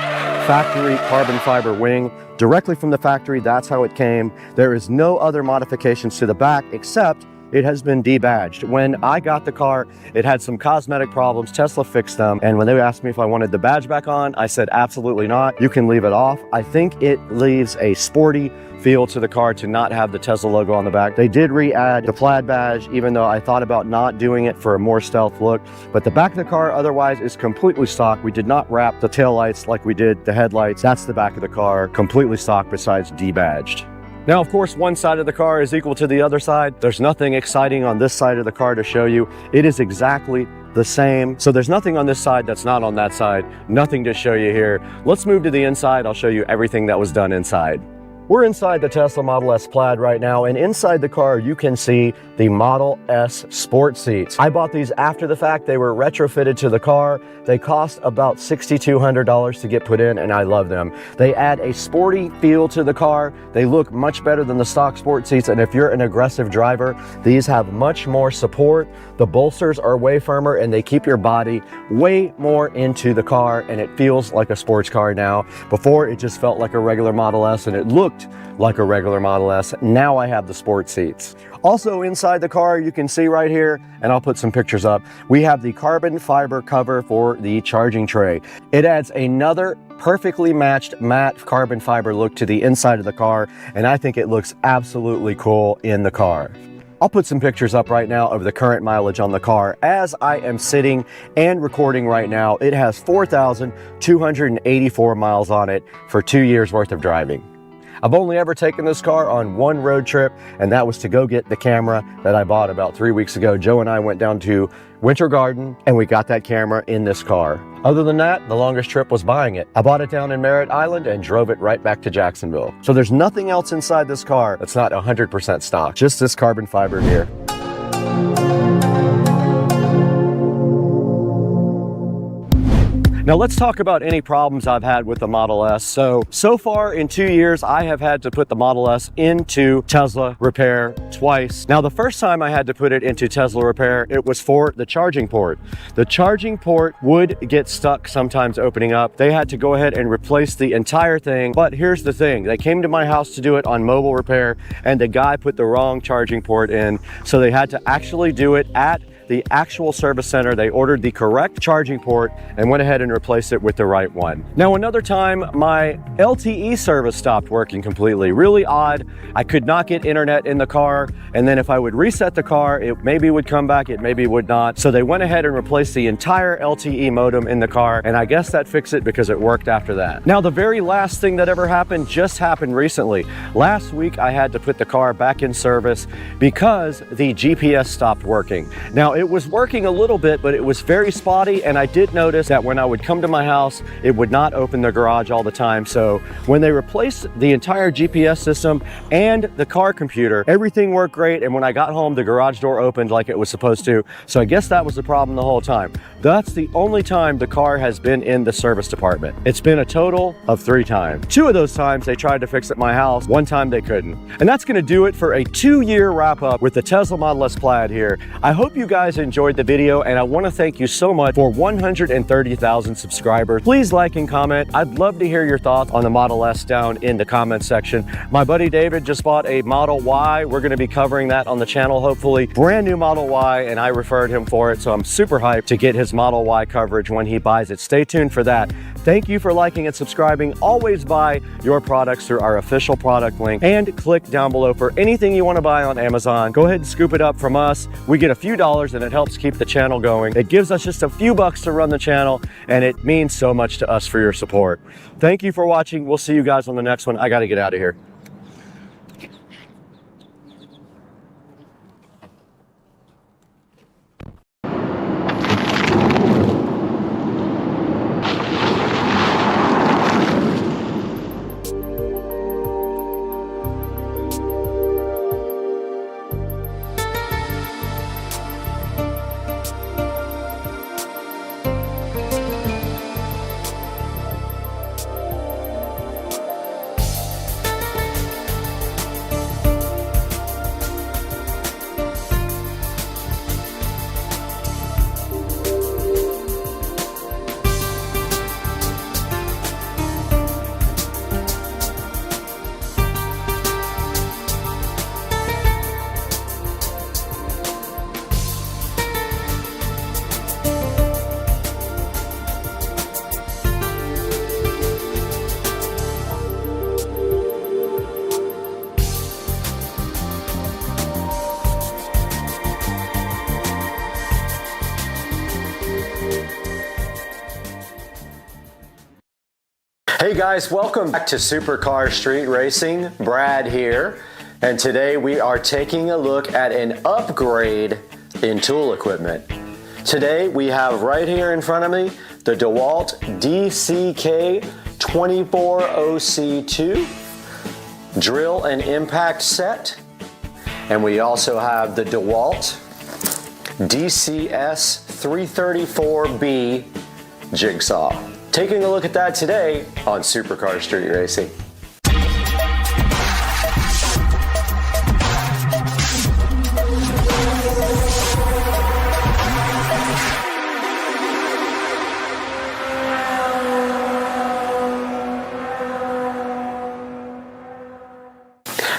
factory carbon fiber wing. Directly from the factory, that's how it came. There is no other modifications to the back except it has been debadged. When I got the car, it had some cosmetic problems. Tesla fixed them. And when they asked me if I wanted the badge back on, I said, absolutely not. You can leave it off. I think it leaves a sporty feel to the car to not have the Tesla logo on the back. They did re-add the plaid badge, even though I thought about not doing it for a more stealth look. But the back of the car otherwise is completely stock. We did not wrap the taillights like we did the headlights. That's the back of the car, completely stock besides debadged. Now, of course, one side of the car is equal to the other side. There's nothing exciting on this side of the car to show you. It is exactly the same. So there's nothing on this side that's not on that side. Nothing to show you here. Let's move to the inside. I'll show you everything that was done inside. We're inside the Tesla Model S Plaid right now, and inside the car you can see the Model S sport seats. I bought these after the fact. They were retrofitted to the car. They cost about $6,200 to get put in, and I love them. They add a sporty feel to the car. They look much better than the stock sport seats, and if you're an aggressive driver, these have much more support. The bolsters are way firmer, and they keep your body way more into the car, and it feels like a sports car now. Before, it just felt like a regular Model S, and it looked like a regular Model S. Now I have the sport seats. Also inside the car, you can see right here, and I'll put some pictures up, we have the carbon fiber cover for the charging tray. It adds another perfectly matched matte carbon fiber look to the inside of the car, and I think it looks absolutely cool in the car. I'll put some pictures up right now of the current mileage on the car. As I am sitting and recording right now, it has 4,284 miles on it for 2 years worth of driving. I've only ever taken this car on one road trip, and that was to go get the camera that I bought about 3 weeks ago. Joe and I went down to Winter Garden, and we got that camera in this car. Other than that, the longest trip was buying it. I bought it down in Merritt Island and drove it right back to Jacksonville. So there's nothing else inside this car that's not 100% stock, just this carbon fiber here. Now let's talk about any problems I've had with the Model S. So far in 2 years, I have had to put the Model S into Tesla repair twice. Now the first time I had to put it into Tesla repair, it was for the charging port. The charging port would get stuck sometimes opening up. They had to go ahead and replace the entire thing. But here's the thing, they came to my house to do it on mobile repair, and the guy put the wrong charging port in. So they had to actually do it at the actual service center. They ordered the correct charging port and went ahead and replaced it with the right one. Now another time, my LTE service stopped working completely. Really odd. I could not get internet in the car, and then if I would reset the car, it maybe would come back, it maybe would not. So they went ahead and replaced the entire LTE modem in the car, and I guess that fixed it because it worked after that. Now the very last thing that ever happened just happened recently. Last week I had to put the car back in service because the GPS stopped working. Now it was working a little bit, but it was very spotty, and I did notice that when I would come to my house, it would not open the garage all the time. So when they replaced the entire GPS system and the car computer, everything worked great, and when I got home, the garage door opened like it was supposed to. So I guess that was the problem the whole time. That's the only time the car has been in the service department. It's been a total of 3 times. 2 of those times they tried to fix it at my house. 1 time they couldn't. And that's gonna do it for a 2-year wrap up with the Tesla Model S Plaid here. I hope you guys enjoyed the video, and I want to thank you so much for 130,000 subscribers. Please like and comment. I'd love to hear your thoughts on the Model S down in the comment section. My buddy David just bought a Model Y. We're going to be covering that on the channel, hopefully. Brand new Model Y, and I referred him for it, so I'm super hyped to get his Model Y coverage when he buys it. Stay tuned for that. Thank you for liking and subscribing. Always buy your products through our official product link, and click down below for anything you want to buy on Amazon. Go ahead and scoop it up from us. We get a few dollars, and it helps keep the channel going. It gives us just a few bucks to run the channel, and it means so much to us for your support. Thank you for watching. We'll see you guys on the next one. I got to get out of here. Hey guys, welcome back to Supercar Street Racing. Brad here, and today we are taking a look at an upgrade in tool equipment. Today we have right here in front of me the DeWalt DCK24OC2 drill and impact set, and we also have the DeWalt DCS334B jigsaw. Taking a look at that today on Supercar Street Racing.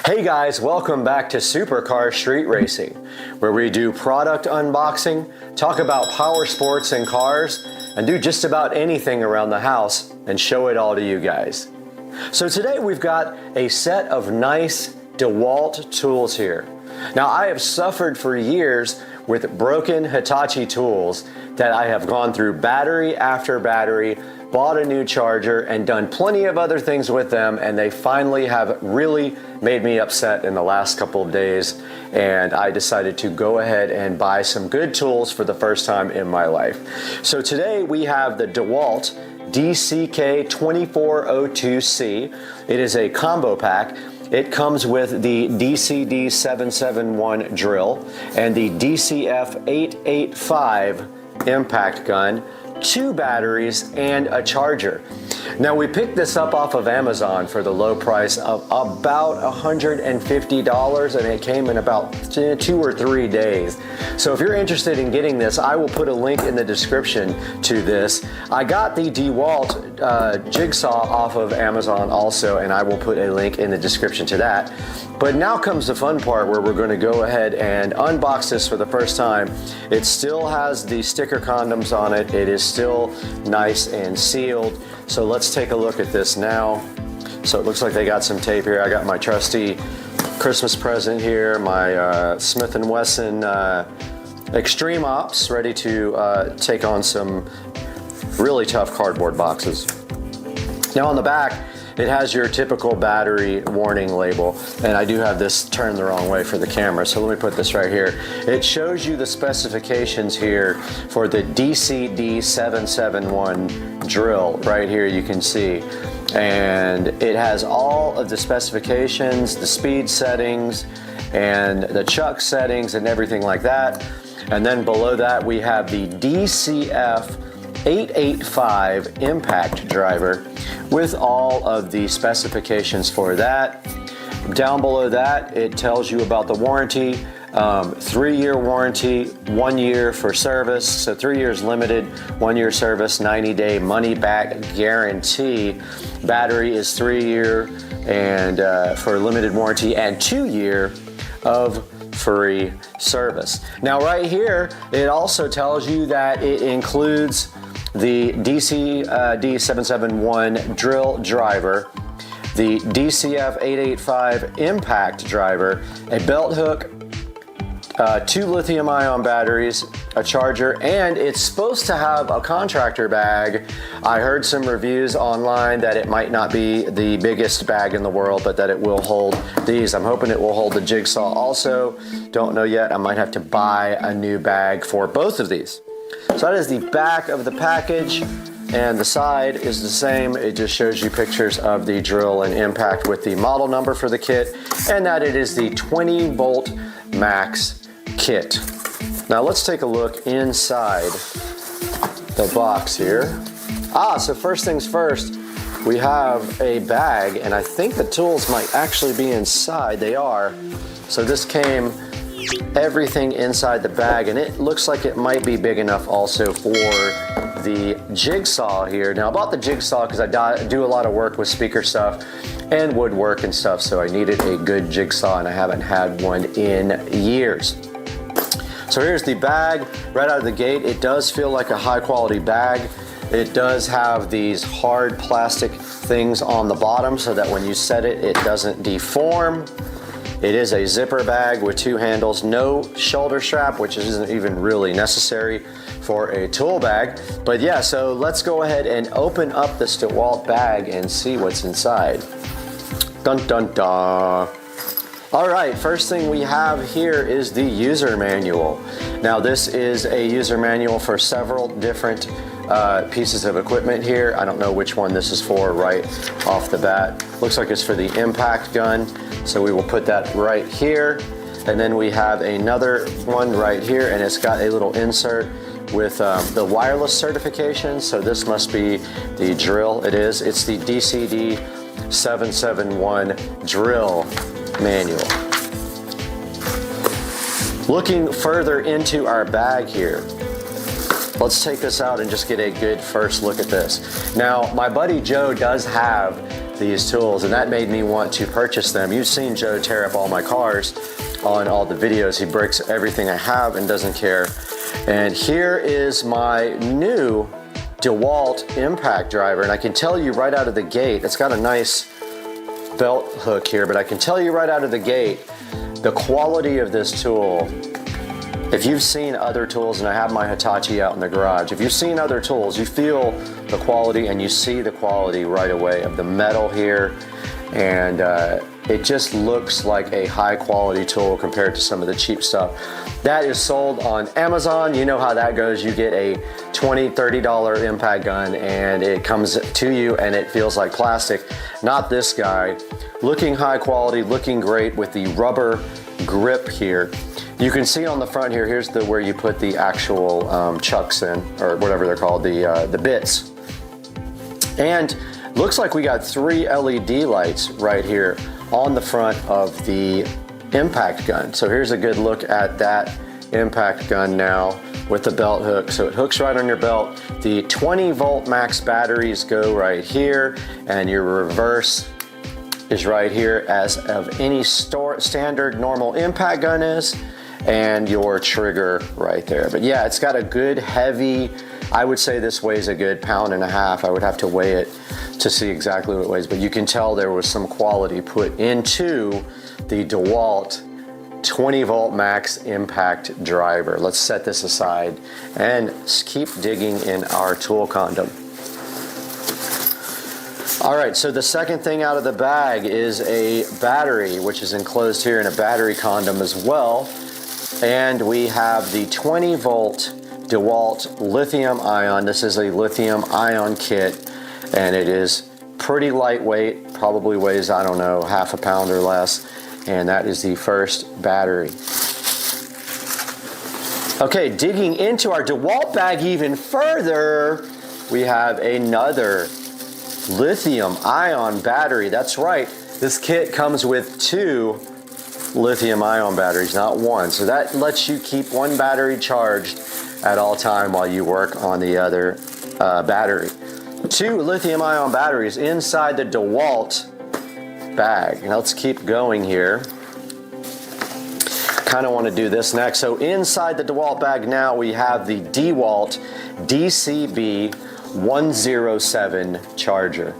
Hey guys, welcome back to Supercar Street Racing, where we do product unboxing, talk about power sports and cars, and do just about anything around the house and show it all to you guys. So today we've got a set of nice DeWalt tools here. Now I have suffered for years with broken Hitachi tools that I have gone through battery after battery, bought a new charger, and done plenty of other things with them, and they finally have really made me upset in the last couple of days, and I decided to go ahead and buy some good tools for the first time in my life. So today we have the DeWalt DCK2402C. It is a combo pack. It comes with the DCD771 drill and the DCF885 impact gun, 2 batteries, and a charger. Now we picked this up off of Amazon for the low price of about $150, and it came in about 2 or 3 days. So if you're interested in getting this, I will put a link in the description to this. I got the DeWalt jigsaw off of Amazon also, and I will put a link in the description to that. But now comes the fun part where we're going to go ahead and unbox this for the first time. It still has the sticker condoms on it. It is still nice and sealed. So let's take a look at this now. So it looks like they got some tape here. I got my trusty Christmas present here, my Smith & Wesson Extreme Ops, ready to take on some really tough cardboard boxes. Now on the back, it has your typical battery warning label, and I do have this turned the wrong way for the camera, so let me put this right here. It shows you the specifications here for the DCD771 drill. Right here you can see, and it has all of the specifications, the speed settings, and the chuck settings and everything like that. And then below that we have the DCF885 impact driver with all of the specifications for that. Down below that, it tells you about the warranty, 3-year warranty, 1 year for service, so 3 years limited, 1 year service, 90-day money-back guarantee. Battery is 3-year and for limited warranty, and 2-year of free service. Now right here, it also tells you that it includes the DCD771 drill driver, the DCF885 impact driver, a belt hook, 2 lithium-ion batteries, a charger, and it's supposed to have a contractor bag. I heard some reviews online that it might not be the biggest bag in the world, but that it will hold these. I'm hoping it will hold the jigsaw also. Don't know yet. I might have to buy a new bag for both of these. So that is the back of the package, and the side is the same. It just shows you pictures of the drill and impact with the model number for the kit, and that it is the 20-volt max kit. Now let's take a look inside the box here. So first things first, we have a bag, and I think the tools might actually be inside. They are. So this came everything inside the bag, and it looks like it might be big enough also for the jigsaw here. Now I bought the jigsaw because I do a lot of work with speaker stuff and woodwork and stuff, so I needed a good jigsaw, and I haven't had one in years. So here's the bag right out of the gate. It does feel like a high quality bag. It does have these hard plastic things on the bottom so that when you set it, it doesn't deform. It is a zipper bag with 2 handles, no shoulder strap, which isn't even really necessary for a tool bag. But yeah, so let's go ahead and open up this DeWalt bag and see what's inside. Dun dun dun. All right, first thing we have here is the user manual. Now this is a user manual for several different pieces of equipment here. I don't know which one this is for right off the bat. Looks like it's for the impact gun, so we will put that right here. And then we have another one right here, and it's got a little insert with the wireless certification. So this must be the drill. It is. It's the DCD 771 drill manual. Looking further into our bag here, let's take this out and just get a good first look at this. Now, my buddy Joe does have these tools, and that made me want to purchase them. You've seen Joe tear up all my cars on all the videos. He breaks everything I have and doesn't care. And here is my new DeWalt impact driver, and I can tell you right out of the gate, it's got a nice belt hook here, but I can tell you right out of the gate, the quality of this tool. If you've seen other tools, and I have my Hitachi out in the garage, if you've seen other tools, you feel the quality and you see the quality right away of the metal here, and it just looks like a high quality tool compared to some of the cheap stuff that is sold on Amazon. You know how that goes. You get a $20, $30 impact gun and it comes to you and it feels like plastic. Not this guy. Looking high quality, looking great with the rubber grip here. You can see on the front here, here's where you put the actual chucks in, or whatever they're called, the bits. And looks like we got 3 LED lights right here on the front of the impact gun. So here's a good look at that impact gun now with the belt hook. So it hooks right on your belt. The 20 volt max batteries go right here, and your reverse is right here, as of any standard normal impact gun is, and your trigger right there. But yeah, it's got a good heavy, I would say this weighs a good 1.5 pounds. I would have to weigh it to see exactly what it weighs, but you can tell there was some quality put into the DeWalt 20 volt max impact driver. Let's set this aside and keep digging in our tool condom. All right, so the second thing out of the bag is a battery, which is enclosed here in a battery condom as well. And we have the 20 volt DeWalt lithium ion. This is a lithium ion kit, and it is pretty lightweight, probably weighs, I don't know, 0.5 pound or less. And that is the first battery. Okay, digging into our DeWalt bag even further, we have another lithium ion battery. That's right, this kit comes with 2 lithium ion batteries, not 1. So that lets you keep 1 battery charged at all time while you work on the other battery. 2 lithium ion batteries inside the DeWalt bag. Now let's keep going here. Kind of want to do this next. So inside the DeWalt bag now we have the DeWalt DCB 107 charger.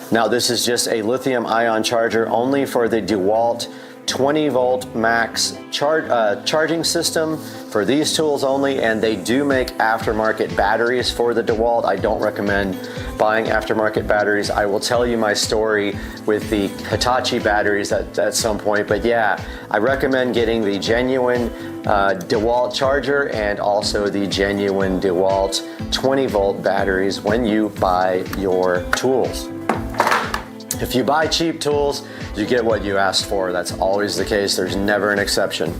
Now this is just a lithium ion charger only for the DeWalt 20 volt max charging system for these tools only, and they do make aftermarket batteries for the DeWalt. I don't recommend buying aftermarket batteries. I will tell you my story with the Hitachi batteries at some point, but yeah, I recommend getting the genuine DeWalt charger and also the genuine DeWalt 20 volt batteries when you buy your tools. If you buy cheap tools, you get what you asked for. That's always the case. There's never an exception.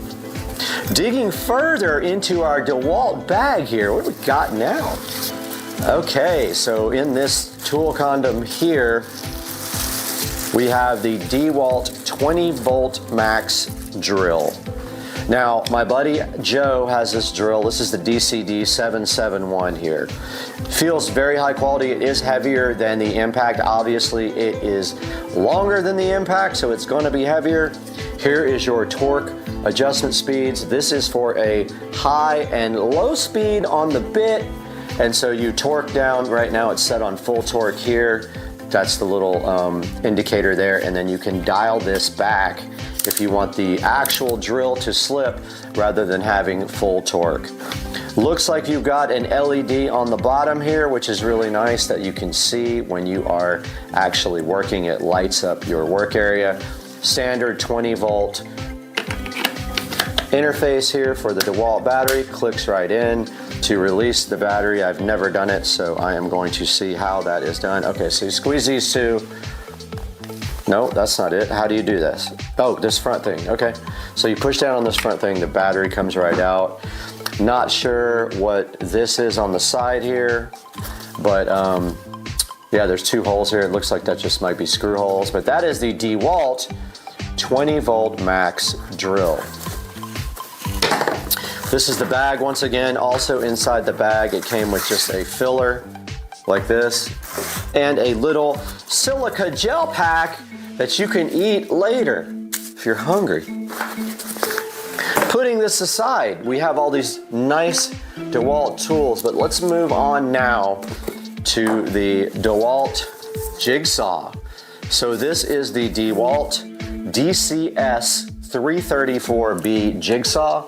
Digging further into our DeWalt bag here, what do we got now? Okay, so in this tool condom here, we have the DeWalt 20 volt max drill. Now, my buddy Joe has this drill. This is the DCD 771 here. Feels very high quality. It is heavier than the Impact. Obviously, it is longer than the Impact, so it's going to be heavier. Here is your torque adjustment speeds. This is for a high and low speed on the bit, and so you torque down. Right now, it's set on full torque here. That's the little indicator there, and then you can dial this back if you want the actual drill to slip rather than having full torque. Looks like you've got an LED on the bottom here, which is really nice that you can see when you are actually working. It lights up your work area. Standard 20 volt interface here for the DeWalt battery. Clicks right in to release the battery. I've never done it, so I am going to see how that is done. Okay, so you squeeze these two. No, that's not it. How do you do this? Oh, this front thing. Okay, so you push down on this front thing, the battery comes right out. Not sure what this is on the side here, but yeah, there's two holes here. It looks like that just might be screw holes, but that is the DeWalt 20 volt max drill. This is the bag once again. Also inside the bag, it came with just a filler like this and a little silica gel pack that you can eat later if you're hungry. Putting this aside, we have all these nice DeWalt tools, but let's move on now to the DeWalt Jigsaw. So this is the DeWalt DCS 334B Jigsaw.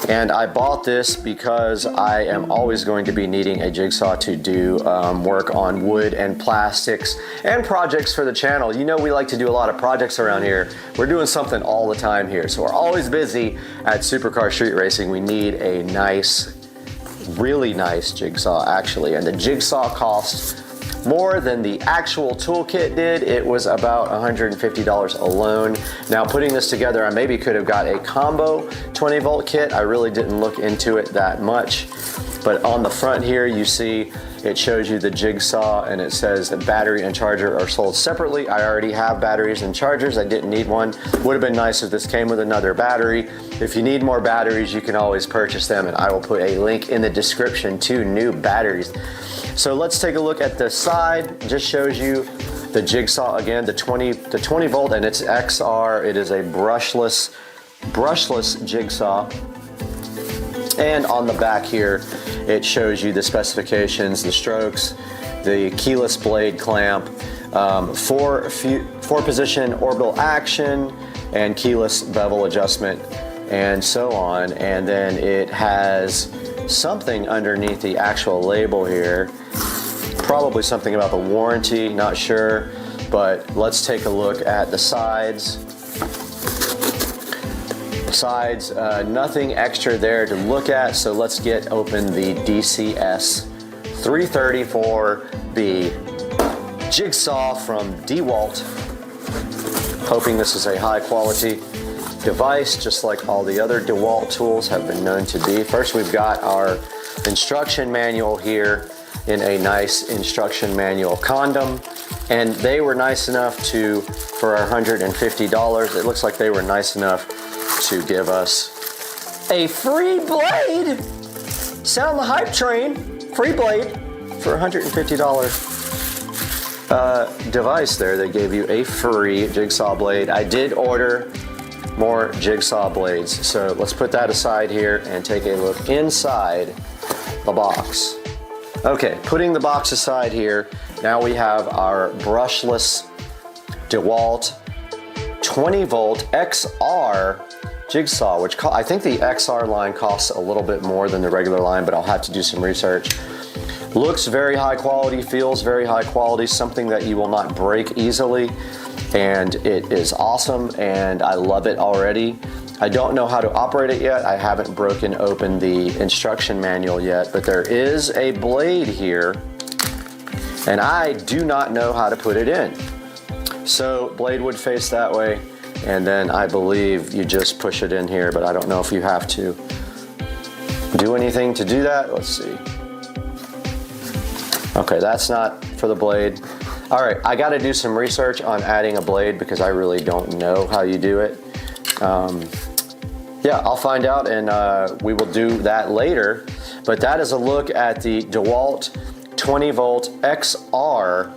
And I bought this because I am always going to be needing a jigsaw to do work on wood and plastics and projects for the channel. You know, we like to do a lot of projects around here. We're doing something all the time here. So we're always busy at Supercar Street Racing. We need a nice, really nice jigsaw actually. And the jigsaw costs more than the actual toolkit did. It was about $150 alone. Now putting this together, I maybe could have got a combo 20 volt kit. I really didn't look into it that much. But on the front here, you see it shows you the jigsaw and it says that battery and charger are sold separately. I already have batteries and chargers. I didn't need one. Would have been nice if this came with another battery. If you need more batteries, you can always purchase them, and I will put a link in the description to new batteries. So let's take a look at the side. It just shows you the jigsaw again, the 20 volt, and it's XR. It is a brushless jigsaw. And on the back here, it shows you the specifications, the strokes, the keyless blade clamp, four position orbital action, and keyless bevel adjustment, and so on. And then it has something underneath the actual label here. Probably something about the warranty, not sure. But let's take a look at the sides. Nothing extra there to look at, so let's get open the DCS 334B jigsaw from DeWalt. Hoping this is a high quality device, just like all the other DeWalt tools have been known to be. First, we've got our instruction manual here in a nice instruction manual condom, and they were nice enough to, for our $150, it looks like they were nice enough to give us a free blade. Sound the hype train. Free blade for $150 device there. They gave you a free jigsaw blade. I did order more jigsaw blades, so let's put that aside here and take a look inside the box. Okay, putting the box aside here, now we have our brushless DeWalt 20 volt XR jigsaw, which I think the XR line costs a little bit more than the regular line, but I'll have to do some research. Looks very high quality, feels very high quality, something that you will not break easily, and it is awesome, and I love it already. I don't know how to operate it yet. I haven't broken open the instruction manual yet, but there is a blade here, and I do not know how to put it in. So blade would face that way, and then I believe you just push it in here, but I don't know if you have to do anything to do that. Let's see. Okay, that's not for the blade. All right, I got to do some research on adding a blade because I really don't know how you do it. Yeah, I'll find out, and we will do that later. But that is a look at the DeWalt 20 volt XR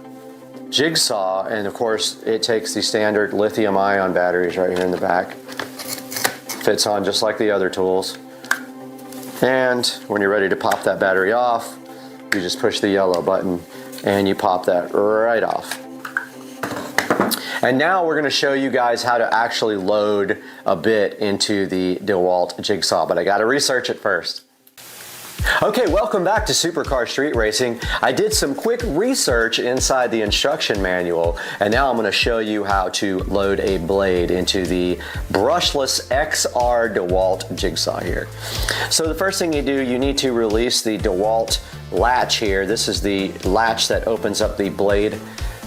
jigsaw, and of course it takes the standard lithium ion batteries right here in the back. Fits on just like the other tools. And when you're ready to pop that battery off, you just push the yellow button and you pop that right off. And now we're going to show you guys how to actually load a bit into the DeWalt jigsaw, but I got to research it first. Okay, welcome back to Supercar Street Racing. I did some quick research inside the instruction manual, and now I'm going to show you how to load a blade into the brushless XR DeWalt jigsaw here. So the first thing you do, you need to release the DeWalt latch here. This is the latch that opens up the blade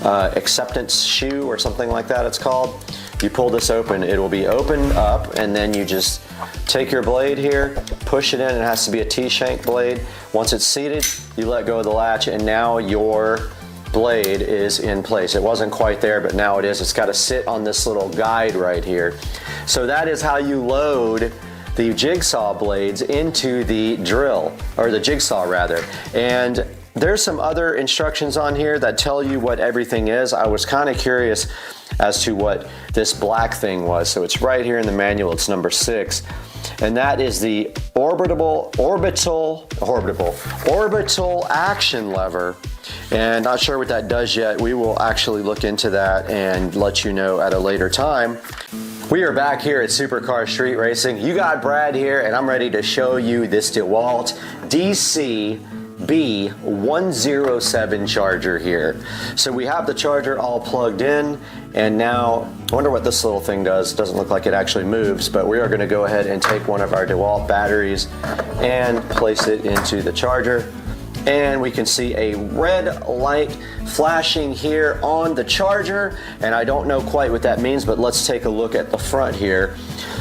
acceptance shoe or something like that it's called. You pull this open, it will be opened up, and then you just take your blade here, push it in. It has to be a T-shank blade. Once it's seated, you let go of the latch, and now your blade is in place. It wasn't quite there, but now it is. It's got to sit on this little guide right here. So that is how you load the jigsaw blades into the drill, or the jigsaw rather. And there's some other instructions on here that tell you what everything is. I was kind of curious as to what this black thing was. So it's right here in the manual, it's number 6. And that is the orbital action lever. And not sure what that does yet. We will actually look into that and let you know at a later time. We are back here at Supercar Street Racing. You got Brad here, and I'm ready to show you this DeWalt DC-B107 charger here. So we have the charger all plugged in, and now I wonder what this little thing does. It doesn't look like it actually moves, but we are going to go ahead and take one of our DeWalt batteries and place it into the charger. And we can see a red light flashing here on the charger, and I don't know quite what that means, but let's take a look at the front here.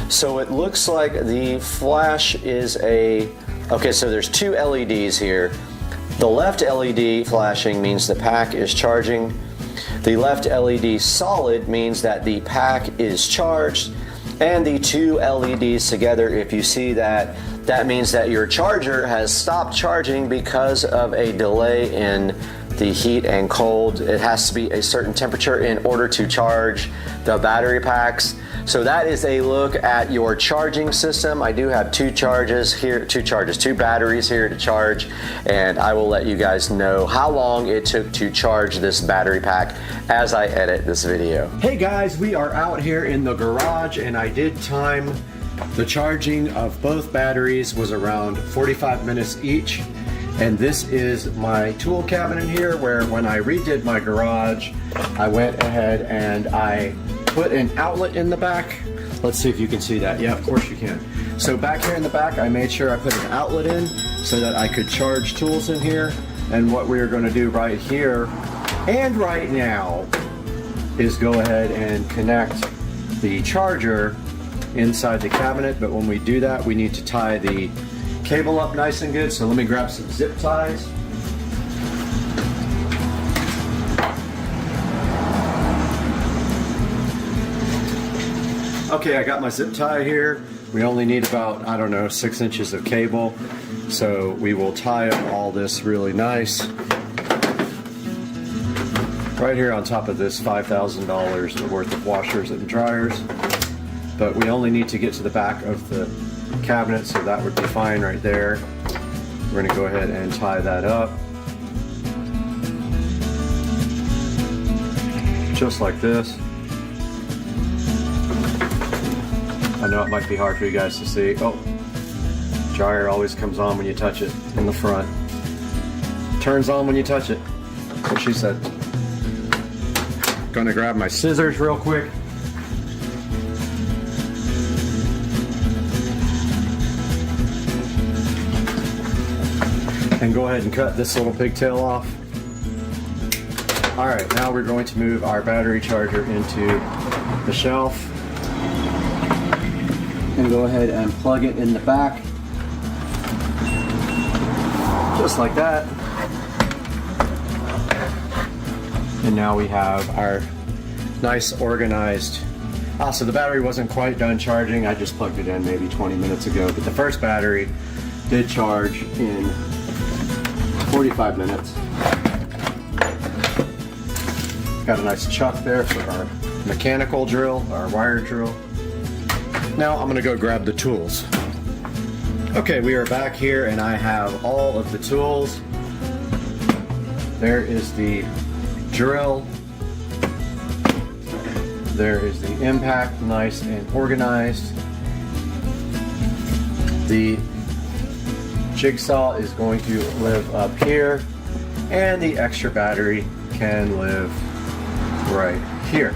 So it looks like the flash is okay, so there's 2 LEDs here. The left LED flashing means the pack is charging. The left LED solid means that the pack is charged. And the 2 LEDs together, if you see that, that means that your charger has stopped charging because of a delay in the heat and cold. It has to be a certain temperature in order to charge the battery packs. So that is a look at your charging system. I do have 2 batteries here to charge, and I will let you guys know how long it took to charge this battery pack as I edit this video. Hey guys, we are out here in the garage, and I did time the charging of both batteries was around 45 minutes each. And this is my tool cabinet here, where when I redid my garage, I went ahead and I put an outlet in the back. Let's see if you can see that. Yeah, of course you can. So back here in the back, I made sure I put an outlet in so that I could charge tools in here. And what we are going to do right here and right now is go ahead and connect the charger inside the cabinet. But when we do that, we need to tie the cable up nice and good. So let me grab some zip ties. Okay, I got my zip tie here. We only need about, I don't know, 6 inches of cable. So we will tie up all this really nice. Right here on top of this $5,000 worth of washers and dryers. But we only need to get to the back of the cabinet, so that would be fine right there. We're going to go ahead and tie that up. Just like this. I know it might be hard for you guys to see. Oh, dryer always comes on when you touch it in the front. Turns on when you touch it. That's what she said. Gonna grab my scissors real quick. And go ahead and cut this little pigtail off. All right, now we're going to move our battery charger into the shelf and go ahead and plug it in the back, just like that. And now we have our nice organized, so the battery wasn't quite done charging. I just plugged it in maybe 20 minutes ago, but the first battery did charge in 45 minutes. Got a nice chuck there for our mechanical drill, our wire drill. Now I'm gonna go grab the tools. Okay, we are back here and I have all of the tools. There is the drill. There is the impact, nice and organized. The Jigsaw is going to live up here, and the extra battery can live right here.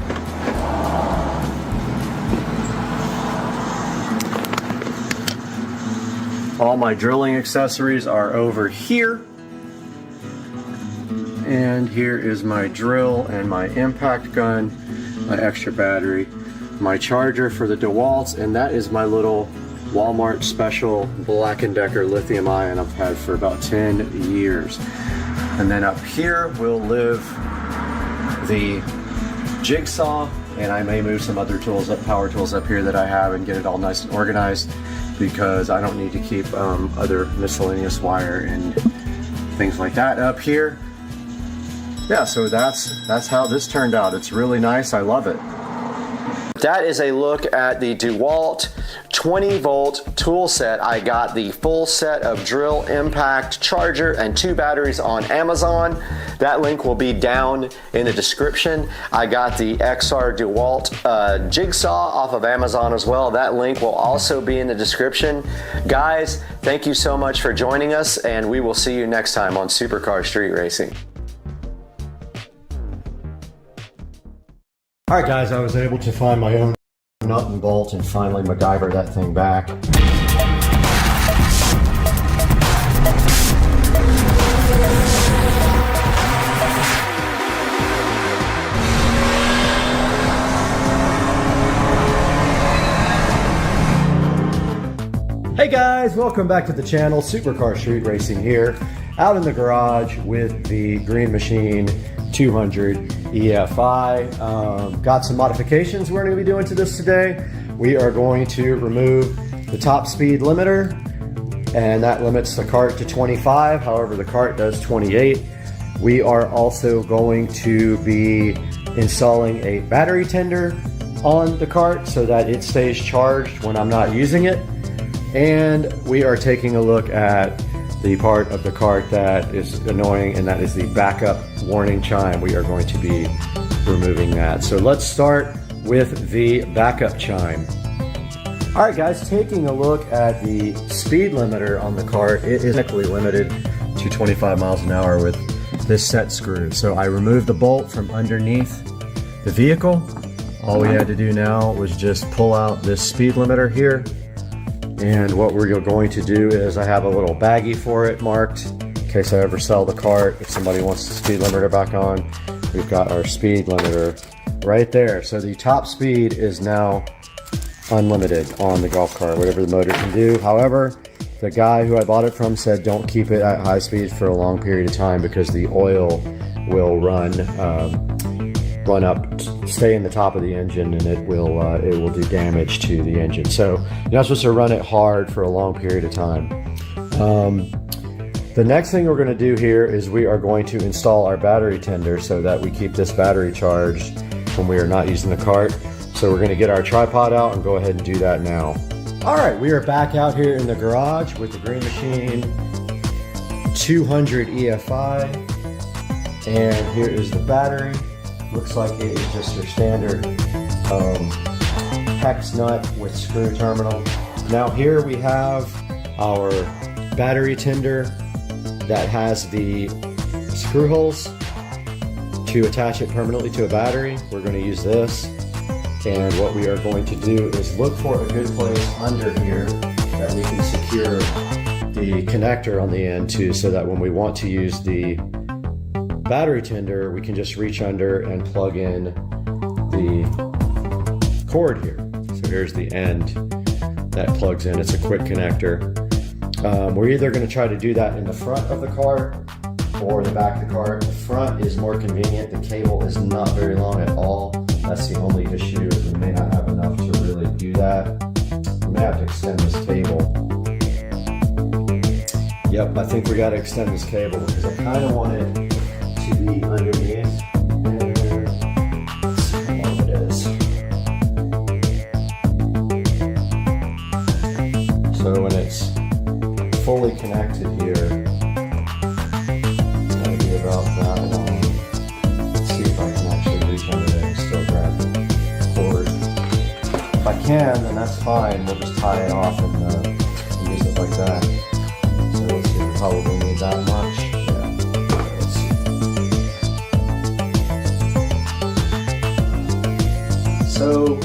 All my drilling accessories are over here. And here is my drill and my impact gun, my extra battery, my charger for the DeWalt's, and that is my little Walmart special Black & Decker lithium ion I've had for about 10 years. And then up here will live the Jigsaw, and I may move some other tools up, power tools up here that I have, and get it all nice and organized, because I don't need to keep other miscellaneous wire and things like that up here. Yeah, so that's how this turned out. It's really nice. I love it. That is a look at the DeWalt 20-volt tool set. I got the full set of drill, impact, charger, and 2 batteries on Amazon. That link will be down in the description. I got the XR DeWalt Jigsaw off of Amazon as well. That link will also be in the description. Guys, thank you so much for joining us, and we will see you next time on Supercar Street Racing. Alright guys, I was able to find my own nut and bolt and finally MacGyver that thing back. Hey guys, welcome back to the channel. Supercar Street Racing here, out in the garage with the Green Machine 200 EFI. Got some modifications we're going to be doing to this today. We are going to remove the top speed limiter, and that limits the cart to 25. However, the cart does 28. We are also going to be installing a battery tender on the cart so that it stays charged when I'm not using it. And we are taking a look at the part of the cart that is annoying, and that is the backup warning chime. We are going to be removing that. So let's start with the backup chime. All right guys, taking a look at the speed limiter on the cart, it is technically limited to 25 miles an hour with this set screw. So I removed the bolt from underneath the vehicle. All we had to do now was just pull out this speed limiter here. And what we're going to do is I have a little baggie for it marked in case I ever sell the cart. If somebody wants the speed limiter back on, we've got our speed limiter right there. So the top speed is now unlimited on the golf cart, whatever the motor can do. However, the guy who I bought it from said don't keep it at high speed for a long period of time because the oil will run up, stay in the top of the engine, and it will do damage to the engine. So you're not supposed to run it hard for a long period of time. The next thing we're going to do here is we are going to install our battery tender so that we keep this battery charged when we are not using the cart. So we're going to get our tripod out and go ahead and do that now. All right, we are back out here in the garage with the Green Machine 200 EFI, and here is the battery. Looks like it is just your standard hex nut with screw terminal. Now here we have our battery tender that has the screw holes to attach it permanently to a battery. We're going to use this, and what we are going to do is look for a good place under here that we can secure the connector on the end to, so that when we want to use the battery tender, we can just reach under and plug in the cord here. So here's the end that plugs in. It's a quick connector. We're either going to try to do that in the front of the cart or the back of the cart. The front is more convenient. The cable is not very long at all. That's the only issue, is we may not have enough to really do that. We may have to extend this cable. Yep, I think we got to extend this cable because I kind of want it to be underneath. Let's see how long it is. So when it's fully connected here, it's going to be about that long. Let's see if I can actually reach under there and still grab the cord. If I can, then that's fine. We'll just tie it off and use it like that. So probably need that much. Yeah, let's see. So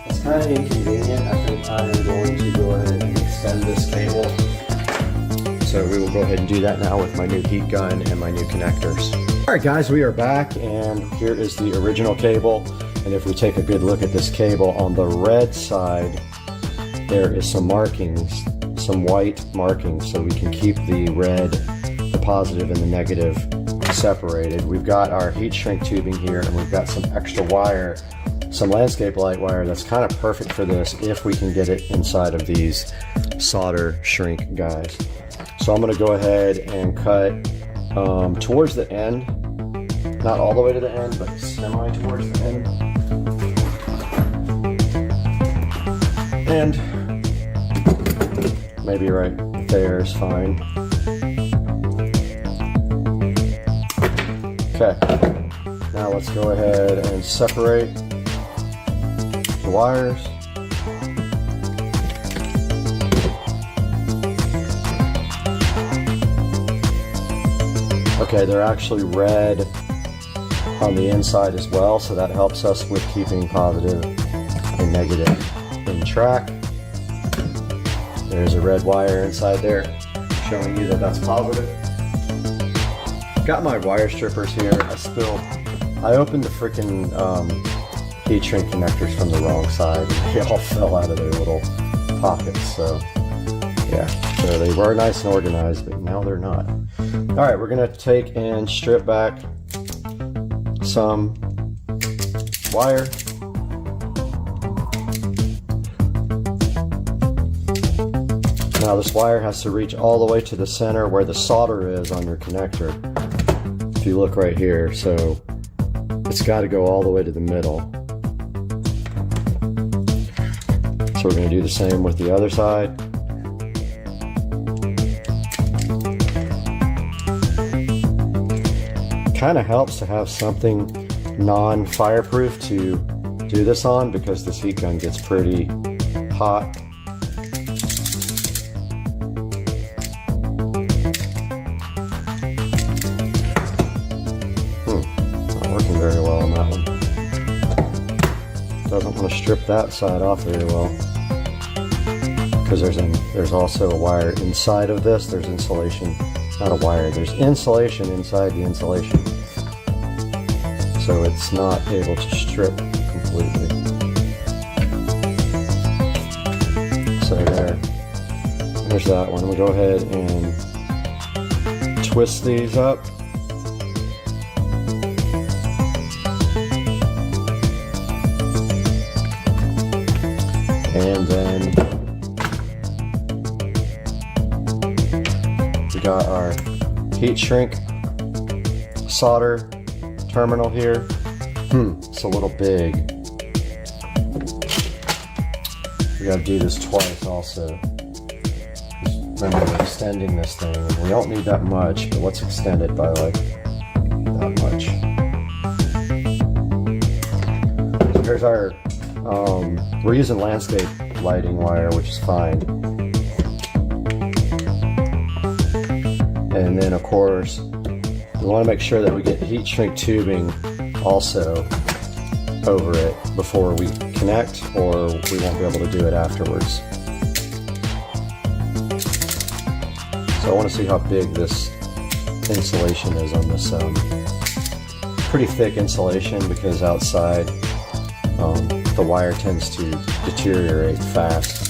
it's kind of inconvenient. I think I am going to go ahead and extend this cable. So we will go ahead and do that now with my new heat gun and my new connectors. All right, guys, we are back, and here is the original cable. And if we take a good look at this cable, on the red side, there is some markings, some white markings, so we can keep the red, the positive, and the negative separated. We've got our heat shrink tubing here, and we've got some extra wire, some landscape light wire that's kind of perfect for this if we can get it inside of these solder shrink guys. So I'm going to go ahead and cut towards the end, not all the way to the end, but semi towards the end. And maybe right there is fine. Okay, now let's go ahead and separate the wires. Okay, they're actually red on the inside as well, so that helps us with keeping positive and negative in track. There's a red wire inside there showing you that that's positive. Got my wire strippers here. I opened the freaking heat shrink connectors from the wrong side. They all fell out of their little pockets, so yeah. So they were nice and organized, but now they're not. All right, we're gonna take and strip back some wire. Now this wire has to reach all the way to the center where the solder is on your connector. If you look right here, so it's got to go all the way to the middle. So we're going to do the same with the other side. Kind of helps to have something non-fireproof to do this on, because this heat gun gets pretty hot. Not working very well on that one. Doesn't want to strip that side off very well, because there's also a wire inside of this. There's insulation. Not a wire, there's insulation inside the insulation, so it's not able to strip completely. So there's that one. We'll go ahead and twist these up. And then we got our heat shrink solder terminal here. It's a little big. We gotta do this twice also. Just remember, we're extending this thing, and we don't need that much, but let's extend it by like that much. So here's our, we're using landscape lighting wire, which is fine. And then of course, we want to make sure that we get heat shrink tubing also over it before we connect, or we won't be able to do it afterwards. So I want to see how big this insulation is on this. Pretty thick insulation, because outside the wire tends to deteriorate fast.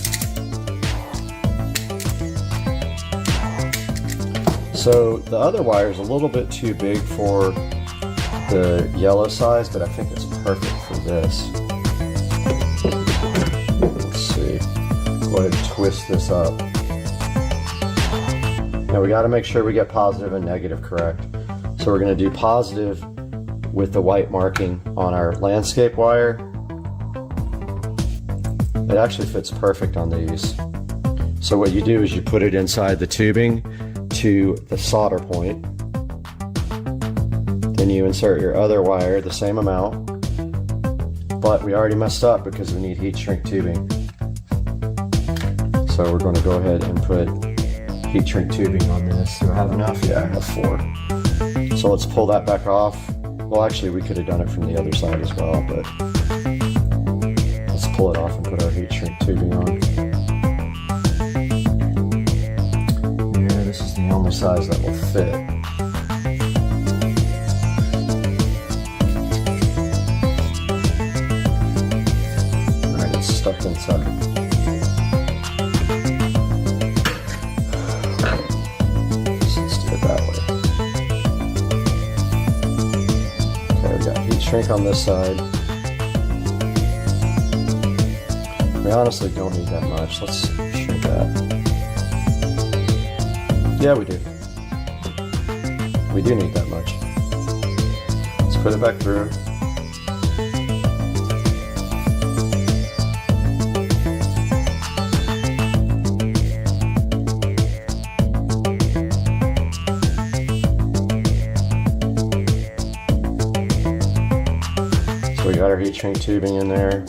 So the other wire is a little bit too big for the yellow size, but I think it's perfect for this. Let's see. Go ahead and twist this up. Now we got to make sure we get positive and negative correct. So we're going to do positive with the white marking on our landscape wire. It actually fits perfect on these. So what you do is you put it inside the tubing to the solder point. Then you insert your other wire, the same amount, but we already messed up because we need heat shrink tubing. So we're going to go ahead and put heat shrink tubing on this. Do I have enough? Yeah, I have 4. So let's pull that back off. Well, actually, we could have done it from the other side as well, but let's pull it off and put our heat shrink tubing on. Yeah, this is the only size that will fit. Alright, it's stuck inside. Shrink on this side. We honestly don't need that much. Let's shrink that. Yeah, we do. We do need that much. Let's put it back through. We got our heat shrink tubing in there.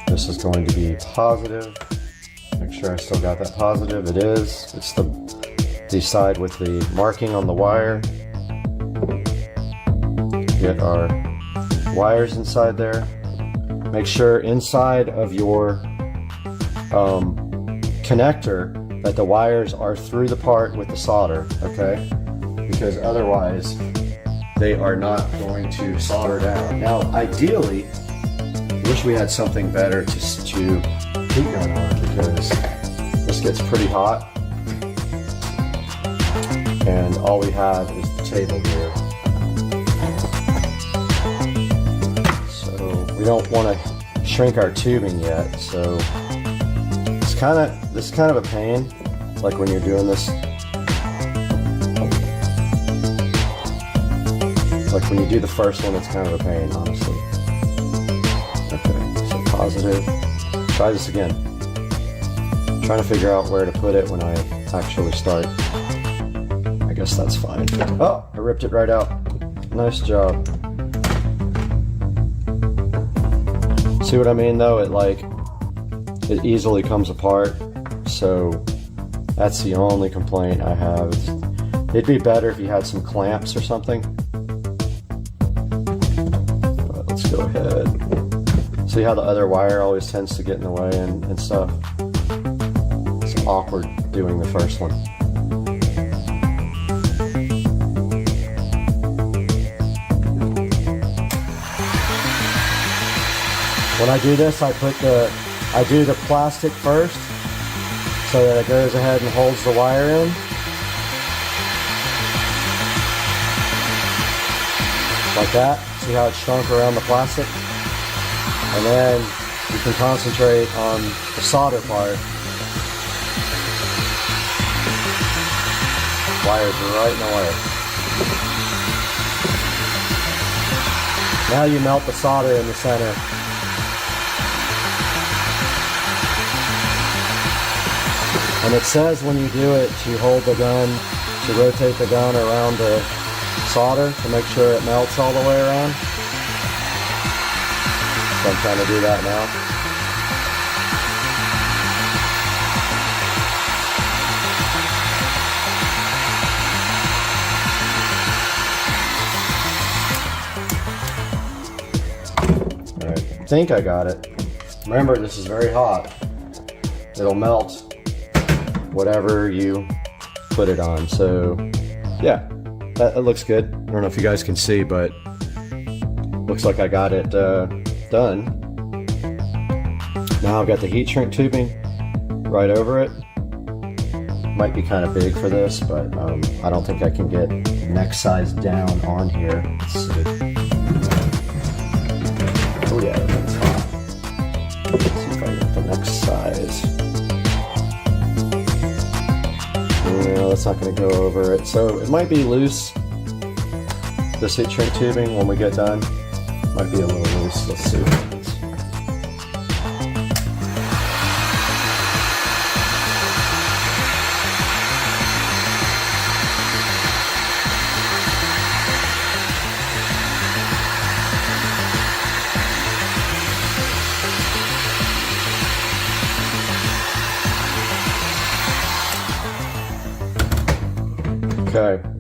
This is going to be positive. Make sure I still got that positive. It is. It's the side with the marking on the wire. Get our wires inside there. Make sure inside of your connector that the wires are through the part with the solder, okay? Because otherwise they are not going to solder down. Now, ideally, I wish we had something better to heat gun on, because this gets pretty hot, and all we have is the table here. So we don't want to shrink our tubing yet. So this is kind of a pain, like when you're doing this. Like when you do the first one, it's kind of a pain, honestly. Okay, so positive. Try this again. I'm trying to figure out where to put it when I actually start. I guess that's fine. Oh, I ripped it right out. Nice job. See what I mean though? It easily comes apart. So that's the only complaint I have. It'd be better if you had some clamps or something. Go ahead. See how the other wire always tends to get in the way and stuff? It's awkward doing the first one. When I do this, I do the plastic first so that it goes ahead and holds the wire in. Like that. See how it shrunk around the plastic? And then you can concentrate on the solder part. Wires are right in the way. Now you melt the solder in the center. And it says when you do it to hold the gun, to rotate the gun around the solder to make sure it melts all the way around. So I'm trying to do that now. Alright, I think I got it. Remember, this is very hot. It'll melt whatever you put it on. So yeah. That looks good. I don't know if you guys can see, but looks like I got it done. Now I've got the heat shrink tubing right over it. Might be kind of big for this, but I don't think I can get the next size down on here. Let's see. Oh yeah, that's hot. Let's see if I get the next size. No, that's not going to go over it. So it might be loose. This heat shrink tubing, when we get done, might be a little loose. Let's see.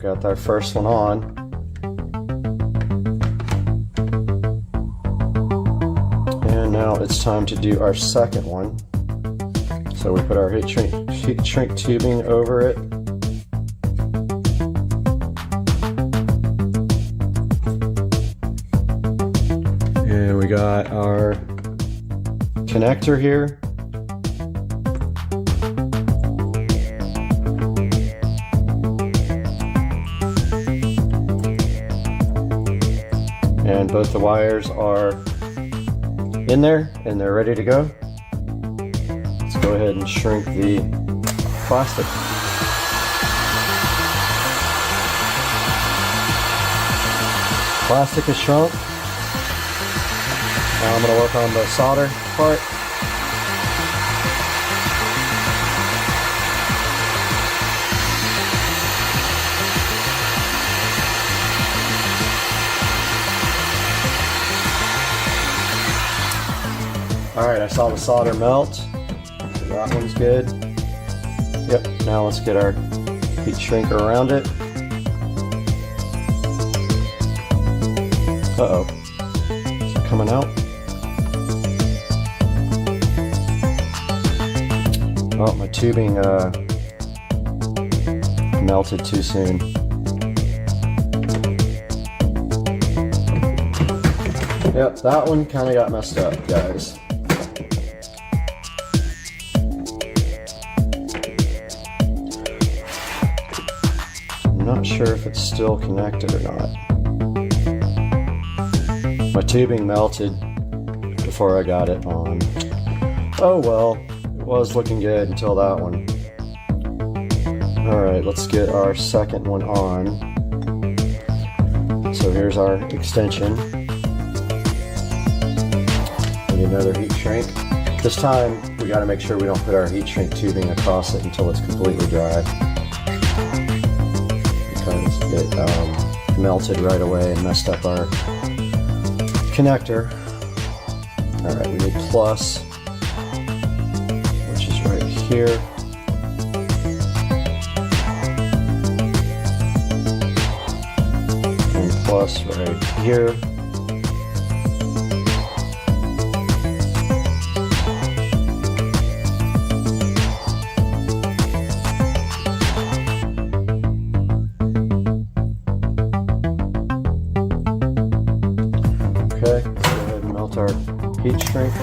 got our first one on. And now it's time to do our second one. So we put our heat shrink tubing over it. And we got our connector here. And both the wires are in there and they're ready to go. Let's go ahead and shrink the plastic. Plastic is shrunk. Now I'm going to work on the solder part. Alright, I saw the solder melt. So that one's good. Yep, now let's get our heat shrinker around it. Uh-oh. Is it coming out? Oh, my tubing melted too soon. Yep, that one kind of got messed up, guys. I'm not sure if it's still connected or not. My tubing melted before I got it on. Oh well, it was looking good until that one. Alright, let's get our second one on. So here's our extension. We need another heat shrink. This time we got to make sure we don't put our heat shrink tubing across it until it's completely dry. Because it melted right away and messed up our connector. Alright, we need plus, which is right here. And plus right here. Okay, let's go ahead and melt our heat shrink.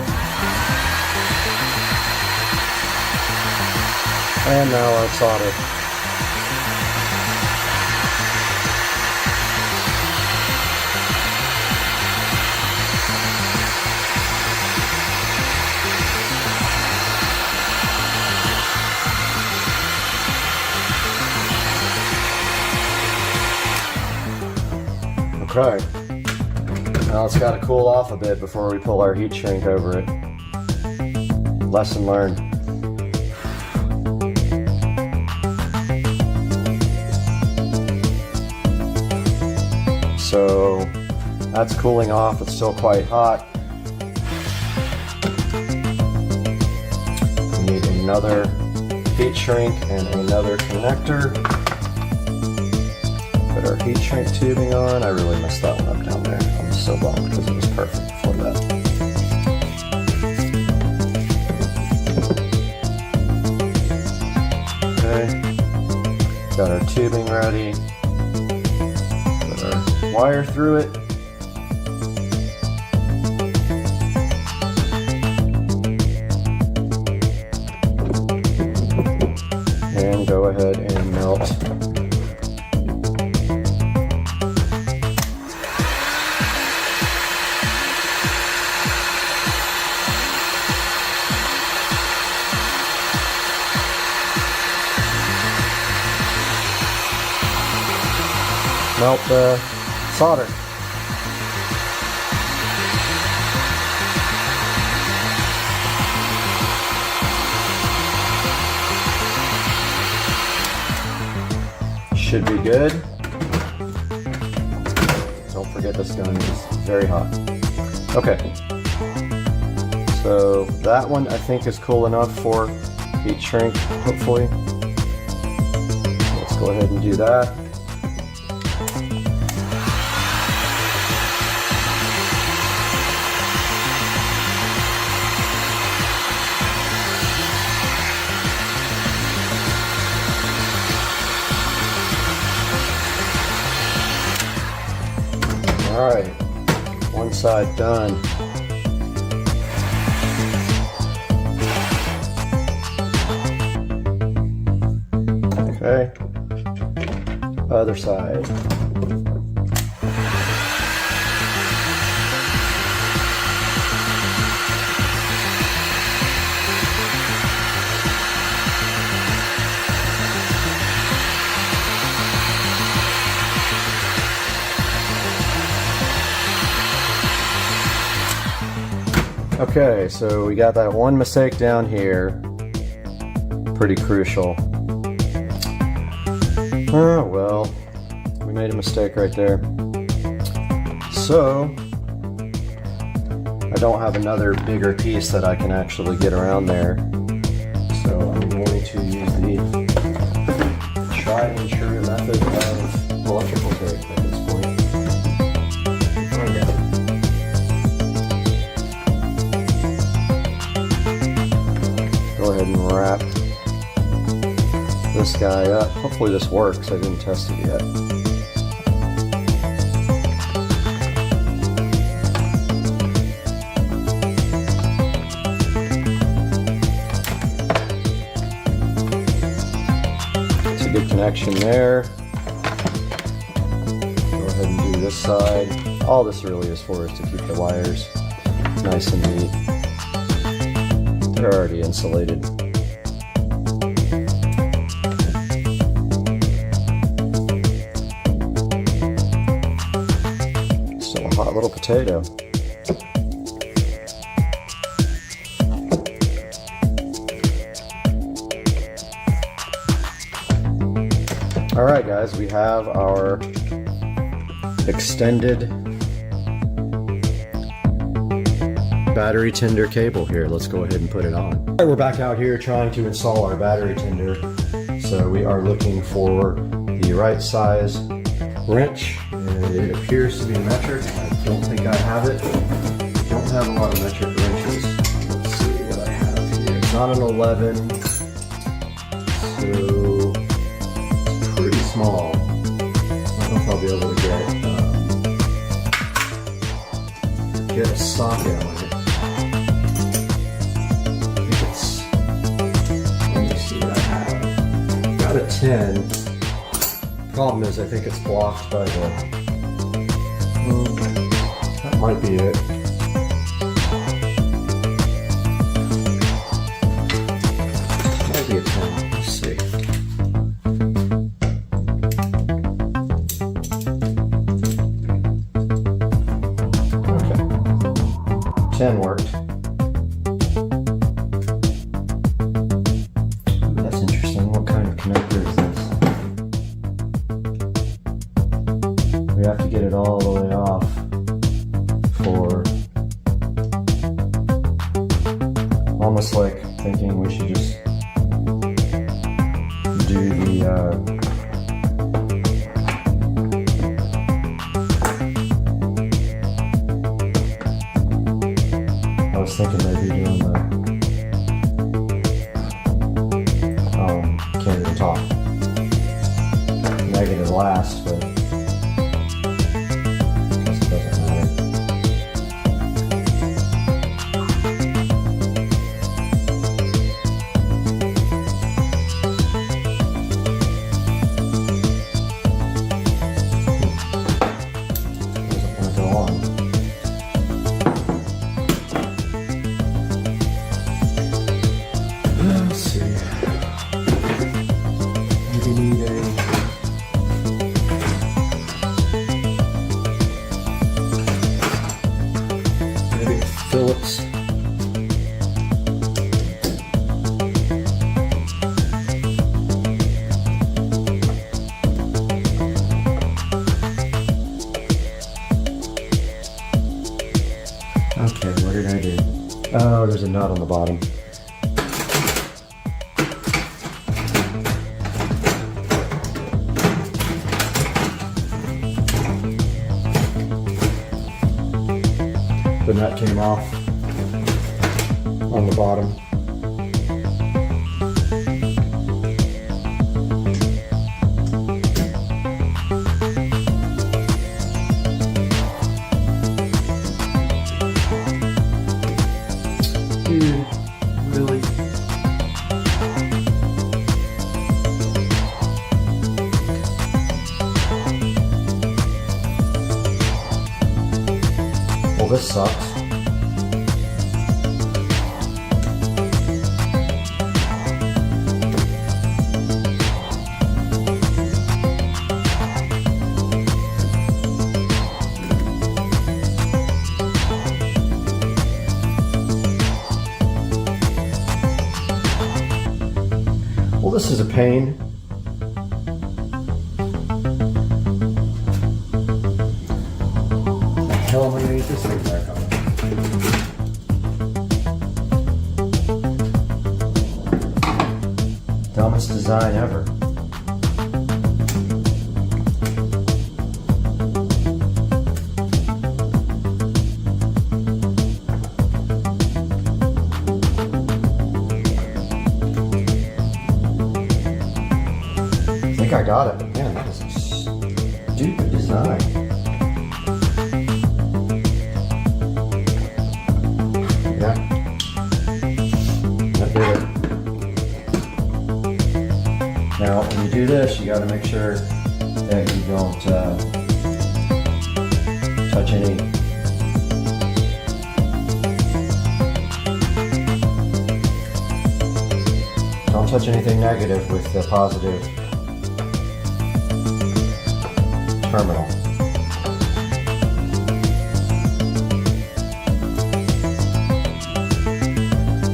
And now our solder. Okay. Now it's got to cool off a bit before we pull our heat shrink over it. Lesson learned. So that's cooling off. It's still quite hot. We need another heat shrink and another connector. Put our heat shrink tubing on. I really messed that one up down there. I'm so bummed because it was perfect before that. Okay. Got our tubing ready. Put our wire through it. And go ahead and melt . Melt the solder. Should be good. Don't forget this gun is very hot. Okay. So that one I think is cool enough for heat shrink, hopefully. Let's go ahead and do that. All right, one side done. Okay, other side. Okay, so we got that one mistake down here. Pretty crucial. Oh, well, we made a mistake right there. So, I don't have another bigger piece that I can actually get around there. So I'm going to use the tried and true method of electrical tape at this point. Go ahead and wrap this guy up. Hopefully this works. I didn't test it yet. It's a good connection there. Go ahead and do this side. All this really is for is to keep the wires nice and neat. They're already insulated. Still a hot little potato. All right, guys, we have our extended battery tender cable here. Let's go ahead and put it on. All right, we're back out here trying to install our battery tender. So we are looking for the right size wrench. And it appears to be metric. I don't think I have it. I don't have a lot of metric wrenches. Let's see what I have here. It's not an 11, so it's pretty small. I don't know if I'll be able to get a socket on it. Let me see what I have. Got a 10. Problem is, I think it's blocked by the. That might be it. Might be a 10. Let's see. Okay. 10 worked. We have to get it all the way off for almost like thinking we should just do the I was thinking maybe doing the can't even talk. Negative last, but okay, what did I do? Oh, there's a nut on the bottom. The nut came off on the bottom. Well, this sucks. Well, this is a pain. The hell am I gonna get this thing back on? Dumbest design ever. I got it, but man, that is a stupid design. Yeah. That did it. Now, when you do this, you got to make sure that you don't touch any anything negative with the positive terminal.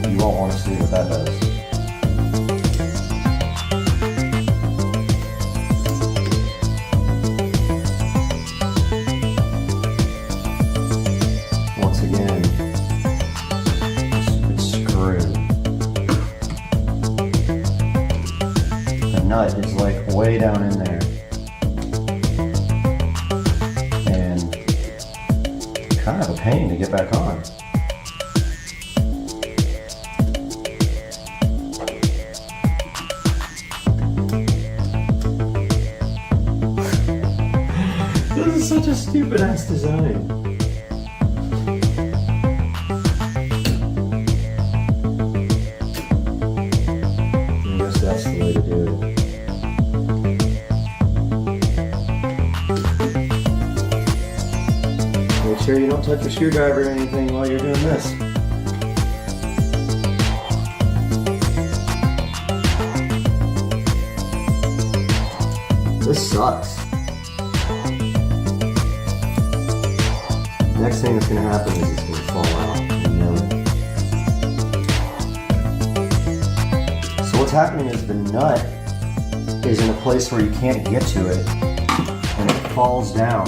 You won't want to see what that does. Once again, it's screwed. The nut is like way down in there. Kind of a pain to get back on. This is such a stupid ass design. I guess that's the way to do it. Make sure you don't touch your screwdriver or anything while you're doing this. This sucks. Next thing that's going to happen is it's going to fall out. You know it. So what's happening is the nut is in a place where you can't get to it, and it falls down.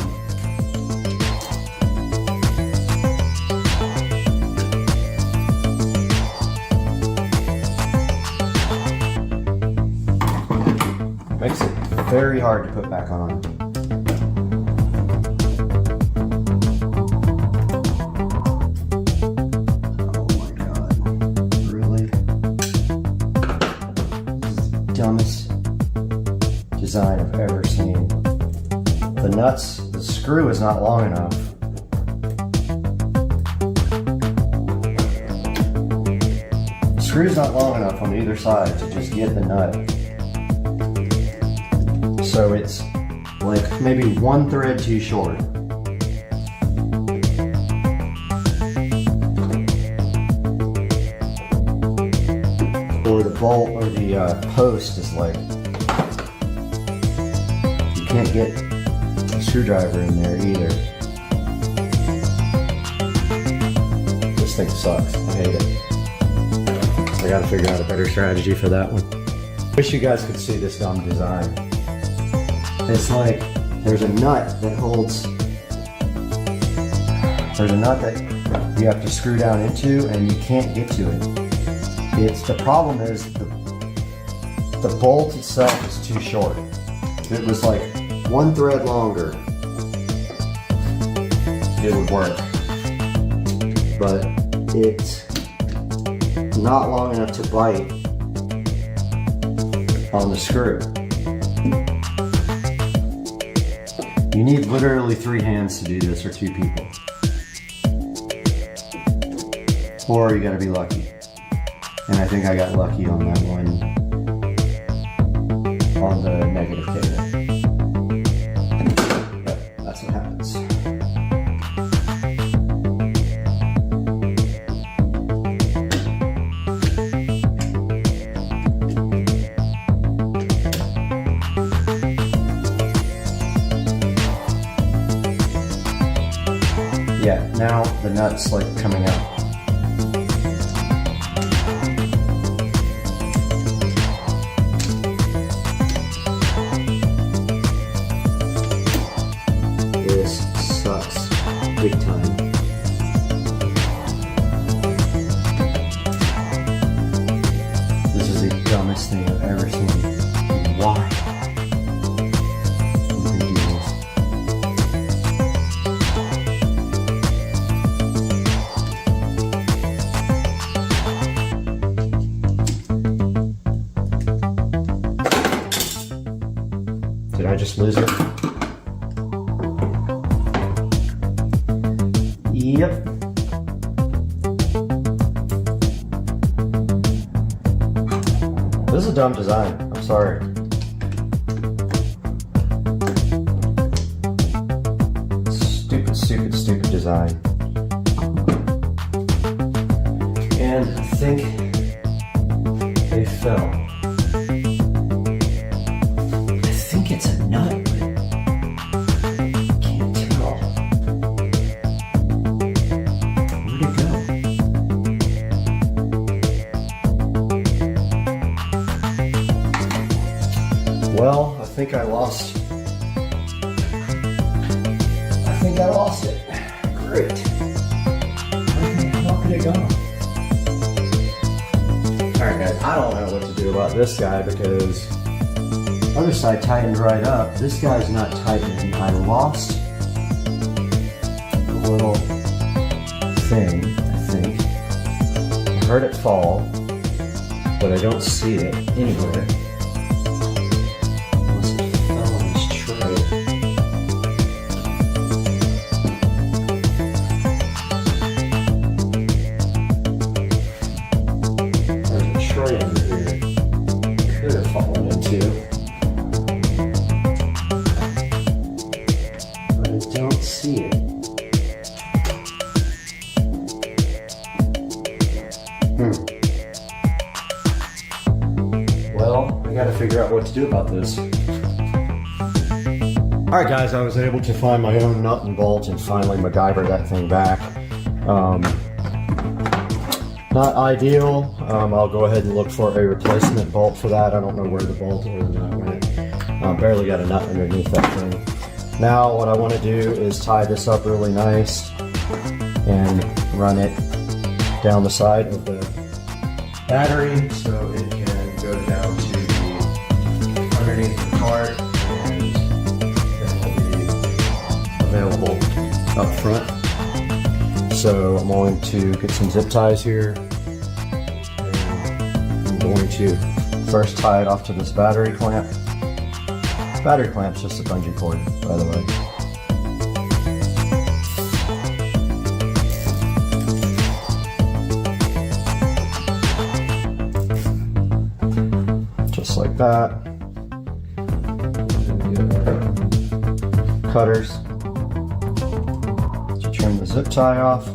Makes it very hard to put back on. Oh my god. Really? This is the dumbest design I've ever seen. The nuts, the screw is not long enough. The screw is not long enough on either side to just get the nut. So it's like maybe one thread too short. Or the bolt or the post is like, you can't get a screwdriver in there either. This thing sucks, I hate it. I gotta figure out a better strategy for that one. Wish you guys could see this dumb design. It's like there's a nut that holds, there's a nut that you have to screw down into and you can't get to it. The problem is the bolt itself is too short. If it was like one thread longer, it would work. But it's not long enough to bite on the screw. You need literally 3 hands to do this, or 2 people. Or you gotta be lucky. And I think I got lucky on that one, on the negative cable. But that's what happens. Yeah, now the nut's like coming out. This sucks big time. This is the dumbest thing I've ever seen. Why? Did I just lose it? Yep. This is a dumb design. I'm sorry. Stupid, stupid, stupid design. And I think they fell. I think it's a nut, but can't tell. Where'd it go? Well, I think I lost. I think I lost it. Great. How could it go? Alright guys, I don't know what to do about this guy because other side tightened right up. This guy's not tightening. I lost a little thing, I think. I heard it fall, but I don't see it anywhere. Unless it fell on this tray. There's a tray under here. Could have fallen into. Don't see it. Well, I gotta figure out what to do about this. Alright guys, I was able to find my own nut and bolt and finally MacGyver that thing back. Not ideal. I'll go ahead and look for a replacement bolt for that. I don't know where the bolt or the nut went. Barely got a nut underneath that thing. Now what I want to do is tie this up really nice and run it down the side of the battery so it can go down to the underneath the cart and then will be available up front. So I'm going to get some zip ties here and I'm going to first tie it off to this battery clamp. Battery clamp's just a bungee cord, by the way. Just like that. Cutters to trim the zip tie off.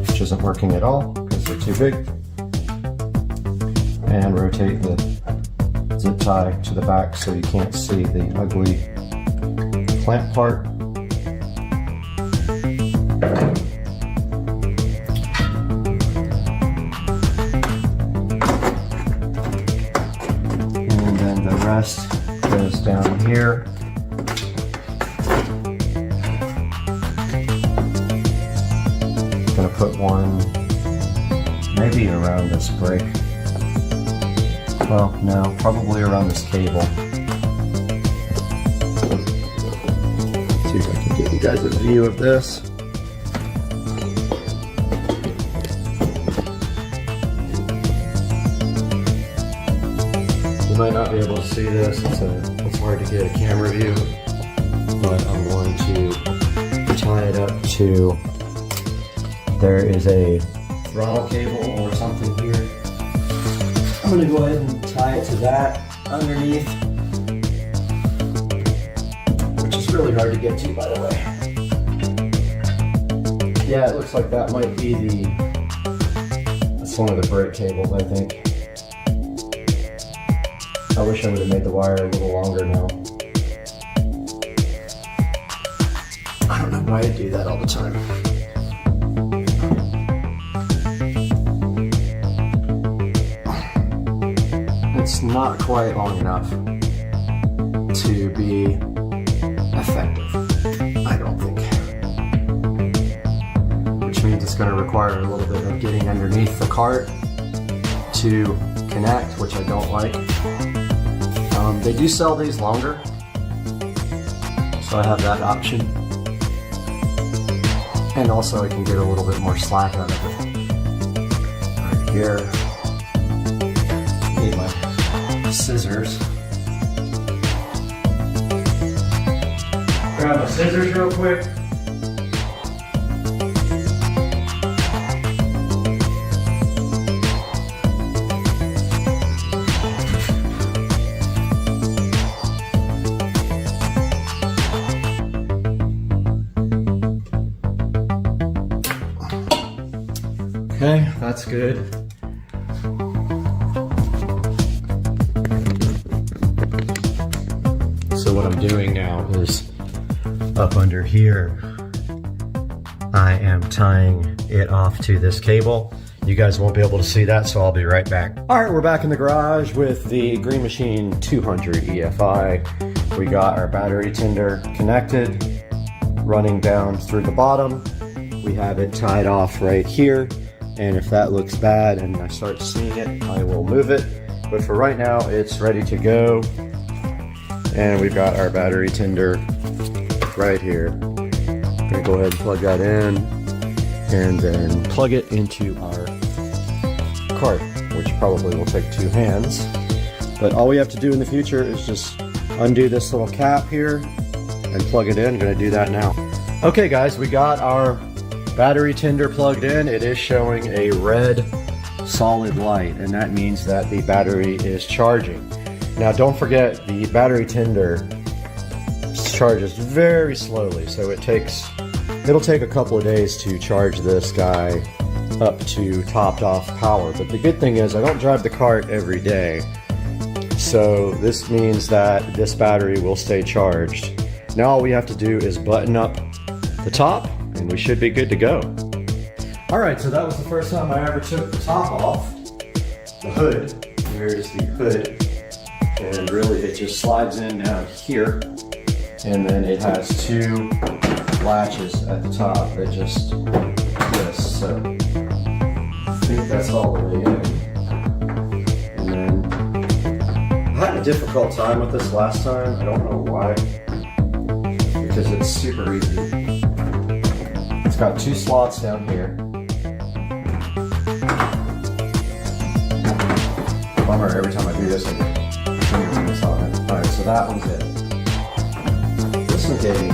Which isn't working at all because they're too big. And rotate the zip tie to the back so you can't see the ugly clamp part. And then the rest goes down here. I'm gonna put one maybe around this brake. Well, no, probably around this cable. See if I can get you guys a view of this. You might not be able to see this, it's hard to get a camera view, but I'm going to tie it up to, there is a throttle cable or something here. I'm going to go ahead and tie it to that underneath, which is really hard to get to, by the way. Yeah, it looks like that might be that's one of the brake cables, I think. I wish I would have made the wire a little longer now. I do that all the time. It's not quite long enough to be effective, I don't think. Which means it's going to require a little bit of getting underneath the cart to connect, which I don't like. They do sell these longer, so I have that option. And also I can get a little bit more slack out of it. Right here. Need my scissors. Grab my scissors real quick. Okay, that's good. So what I'm doing now is up under here, I am tying it off to this cable. You guys won't be able to see that, so I'll be right back. All right, we're back in the garage with the Green Machine 200 EFI. We got our battery tender connected, running down through the bottom. We have it tied off right here. And if that looks bad and I start seeing it, I will move it. But for right now, it's ready to go. And we've got our battery tender right here. I'm gonna go ahead and plug that in and then plug it into our cart, which probably will take 2 hands. But all we have to do in the future is just undo this little cap here and plug it in. I'm gonna do that now. Okay guys, we got our battery tender plugged in. It is showing a red solid light, and that means that the battery is charging. Now don't forget, the battery tender charges very slowly, so it'll take a couple of days to charge this guy up to topped off power. But the good thing is I don't drive the cart every day, so this means that this battery will stay charged. Now all we have to do is button up the top and we should be good to go. All right, so that was the first time I ever took the top off, the hood. Here's the hood, and really it just slides in down here, and then it has 2 latches at the top that just twist. So I think that's all the way in. And then I had a difficult time with this last time. I don't know why, because it's super easy. It's got 2 slots down here. Bummer, every time I do this, I get fingerprints on it. Alright, so that one's it. This one gave me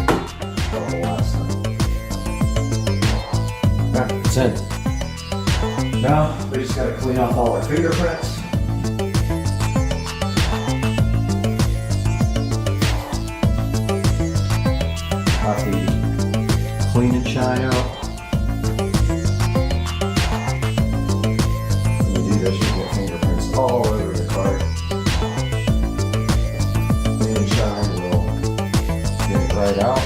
trouble last time. Okay, it's in. Now, we just gotta clean off all our fingerprints. Got the clean and shine out. When you do this, you get fingerprints all over the cart. Clean and shine will get it right out.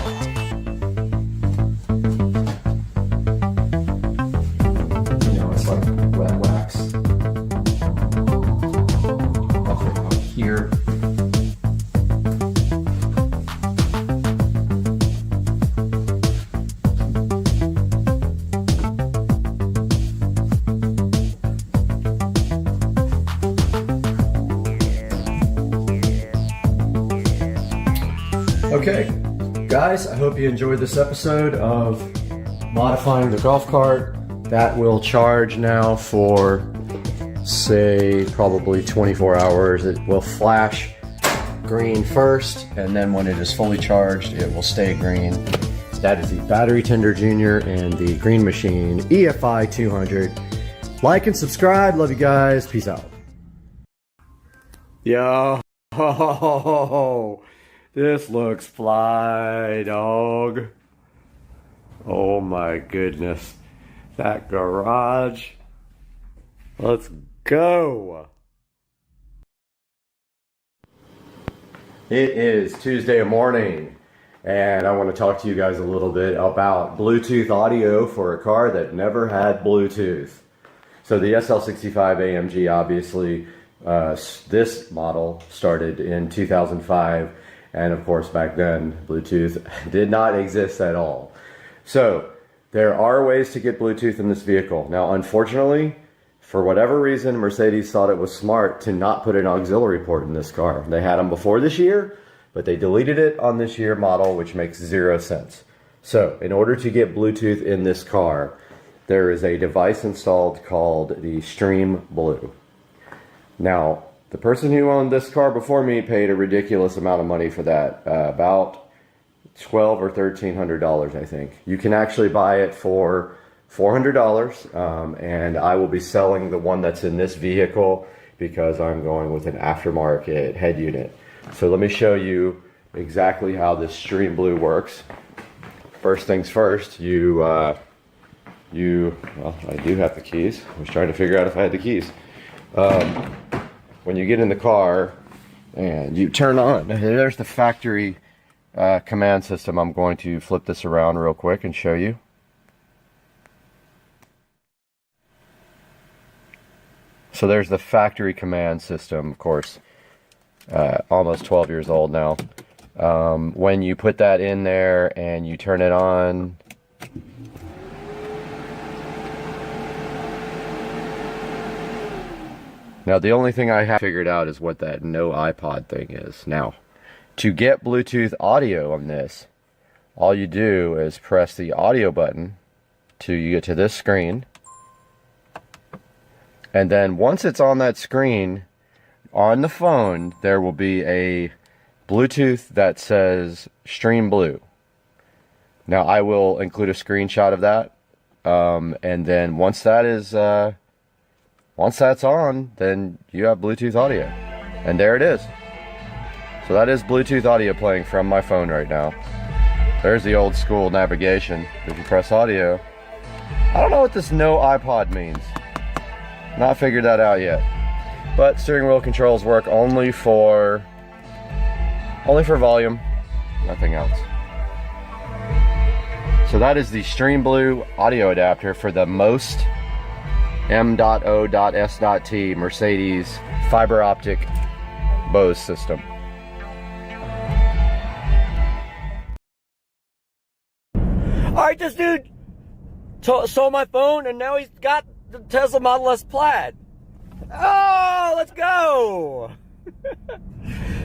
You know, it's like wet wax. Up here. Okay, guys, I hope you enjoyed this episode of modifying the golf cart. That will charge now for, say, probably 24 hours. It will flash green first, and then when it is fully charged, it will stay green. That is the Battery Tender Junior and the Green Machine EFI 200. Like and subscribe. Love you guys. Peace out. Yo. This looks fly, dog. Oh my goodness. That garage. Let's go. It is Tuesday morning, and I want to talk to you guys a little bit about Bluetooth audio for a car that never had Bluetooth. So the SL65 AMG, obviously, this model started in 2005, and of course back then Bluetooth did not exist at all. So there are ways to get Bluetooth in this vehicle. Now, unfortunately, for whatever reason, Mercedes thought it was smart to not put an auxiliary port in this car. They had them before this year, but they deleted it on this year model, which makes 0 sense. So in order to get Bluetooth in this car, there is a device installed called the Stream Blue. Now, the person who owned this car before me paid a ridiculous amount of money for that, about $1,200 or $1,300, I think. You can actually buy it for $400, and I will be selling the one that's in this vehicle because I'm going with an aftermarket head unit. So let me show you exactly how this Stream Blue works. First things first, well, I do have the keys. I was trying to figure out if I had the keys. When you get in the car and you turn on, there's the factory command system. I'm going to flip this around real quick and show you. So there's the factory command system, of course, almost 12 years old now. When you put that in there and you turn it on, now the only thing I have figured out is what that no iPod thing is. Now, to get Bluetooth audio on this, all you do is press the audio button till you get to this screen. And then once it's on that screen, on the phone, there will be a Bluetooth that says Stream Blue. Now, I will include a screenshot of that. And then once that's on, then you have Bluetooth audio. And there it is. So that is Bluetooth audio playing from my phone right now. There's the old school navigation. If you press audio. I don't know what this no iPod means. Not figured that out yet. But steering wheel controls work only for volume, nothing else. So that is the Stream Blue audio adapter for the most M.O.S.T Mercedes fiber optic Bose system. Alright, this dude stole my phone and now he's got the Tesla Model S Plaid. Oh, let's go!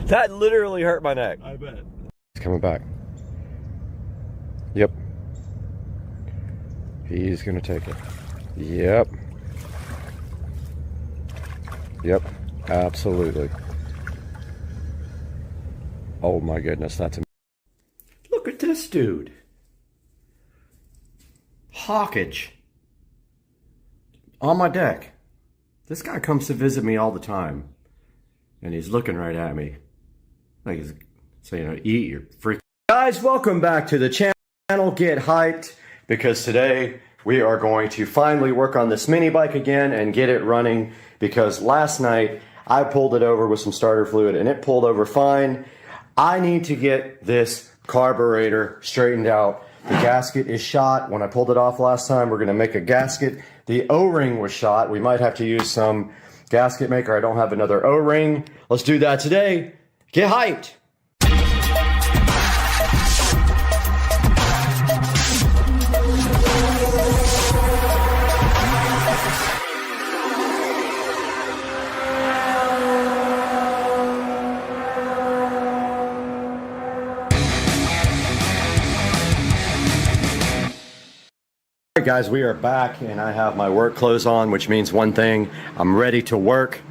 That literally hurt my neck. I bet. He's coming back. Yep. He's gonna take it. Yep. Yep. Absolutely. Oh my goodness, that's amazing. Look at this dude. Hawkage. On my deck. This guy comes to visit me all the time. And he's looking right at me. Like he's saying, eat your freak. Guys, welcome back to the channel. Get hyped. Because today we are going to finally work on this mini bike again and get it running. Because last night I pulled it over with some starter fluid and it pulled over fine. I need to get this carburetor straightened out. The gasket is shot. When I pulled it off last time, we're going to make a gasket. The O-ring was shot. We might have to use some gasket maker. I don't have another O-ring. Let's do that today. Get hyped. Alright guys, we are back and I have my work clothes on, which means one thing, I'm ready to work.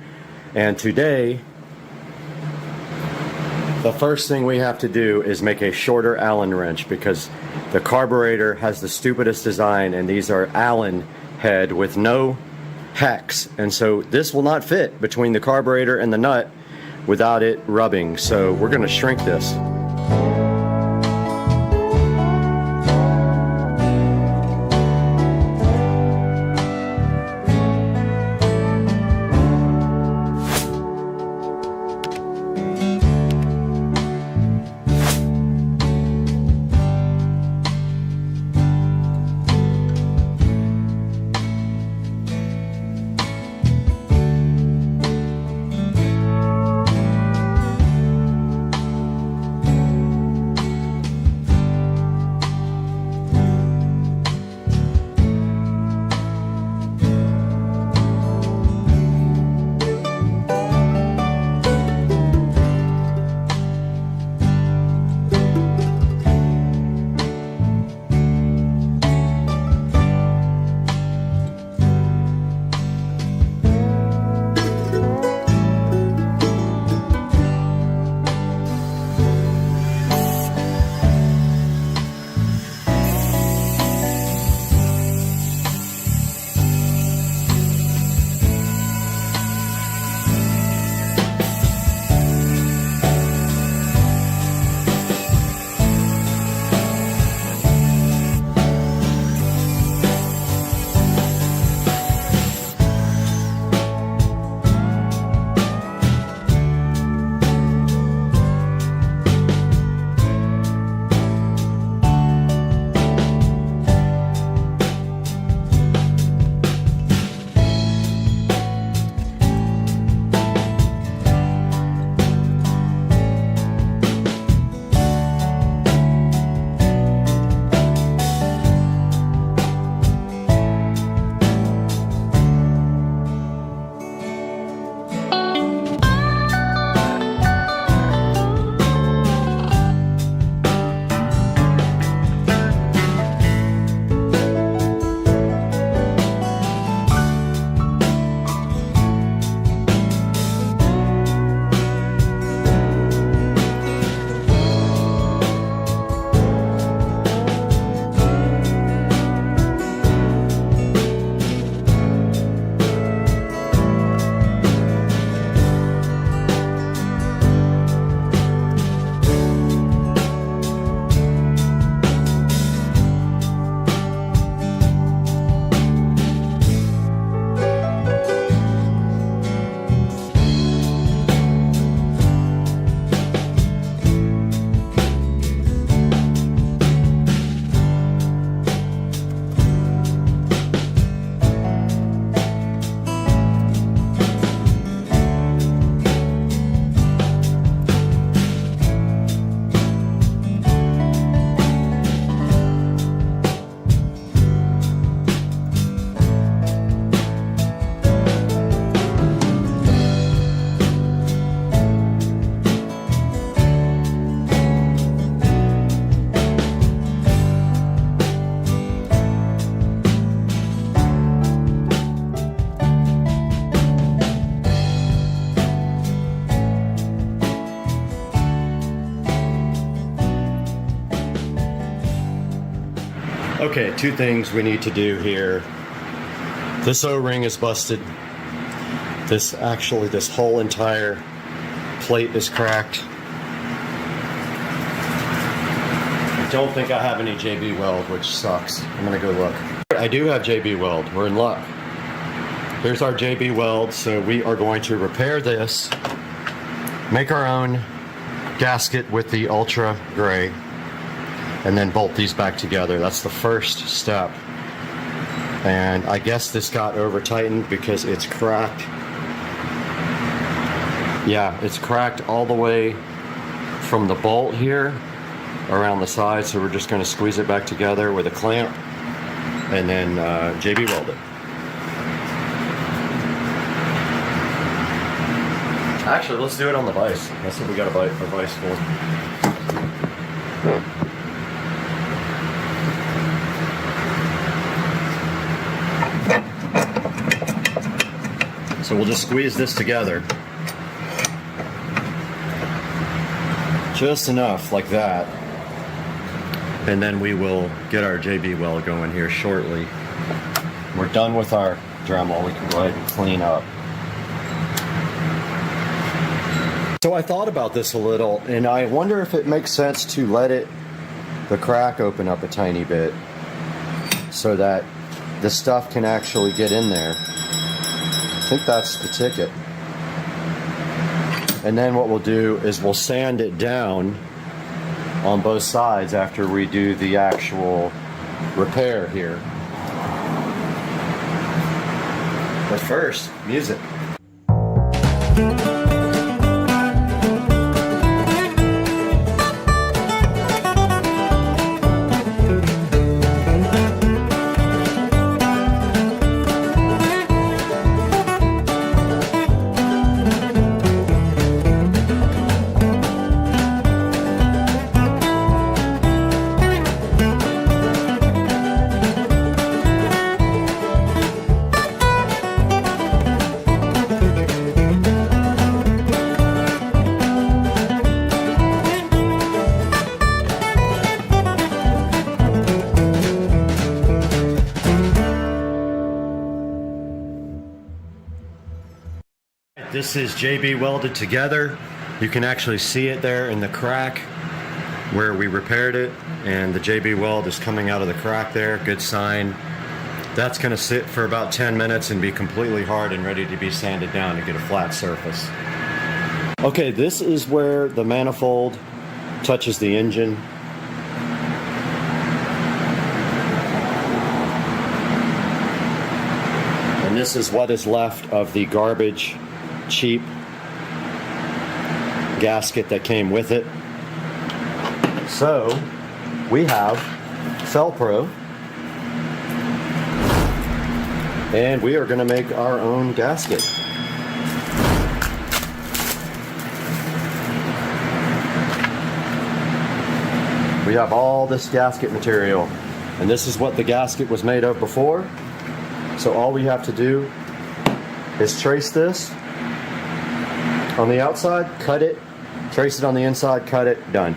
And today, the first thing we have to do is make a shorter Allen wrench because the carburetor has the stupidest design and these are Allen head with no hex. And so this will not fit between the carburetor and the nut without it rubbing. So we're going to shrink this. Okay, two things we need to do here. This O-ring is busted. This whole entire plate is cracked. I don't think I have any JB Weld, which sucks. I'm gonna go look. I do have JB Weld, we're in luck. Here's our JB Weld, so we are going to repair this, make our own gasket with the ultra gray, and then bolt these back together. That's the first step. And I guess this got over tightened because it's cracked. Yeah, it's cracked all the way from the bolt here around the side, so we're just going to squeeze it back together with a clamp and then JB weld it. Actually, let's do it on the vise. That's what we got a vise for. So we'll just squeeze this together. Just enough, like that. And then we will get our JB weld going here shortly. We're done with our Dremel. We can go ahead and clean up. So I thought about this a little, and I wonder if it makes sense to let the crack open up a tiny bit so that the stuff can actually get in there. I think that's the ticket. And then what we'll do is we'll sand it down on both sides after we do the actual repair here. But first, music. This is JB welded together. You can actually see it there in the crack where we repaired it, and the JB weld is coming out of the crack there. Good sign. That's going to sit for about 10 minutes and be completely hard and ready to be sanded down to get a flat surface. Okay, this is where the manifold touches the engine. And this is what is left of the garbage cheap gasket that came with it. So we have Felpro, and we are going to make our own gasket. We have all this gasket material, and this is what the gasket was made of before. So all we have to do is trace this on the outside, cut it, trace it on the inside, cut it, done.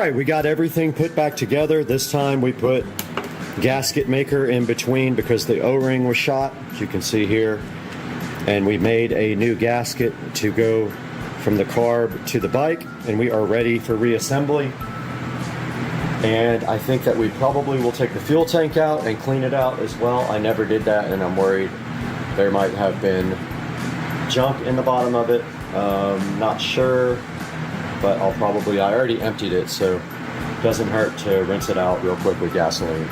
right, we got everything put back together. This time we put gasket maker in between because the O-ring was shot, as you can see here. And we made a new gasket to go from the carb to the bike, and we are ready for reassembly. And I think that we probably will take the fuel tank out and clean it out as well. I never did that, and I'm worried there might have been junk in the bottom of it. Not sure, but I already emptied it, so it doesn't hurt to rinse it out real quick with gasoline.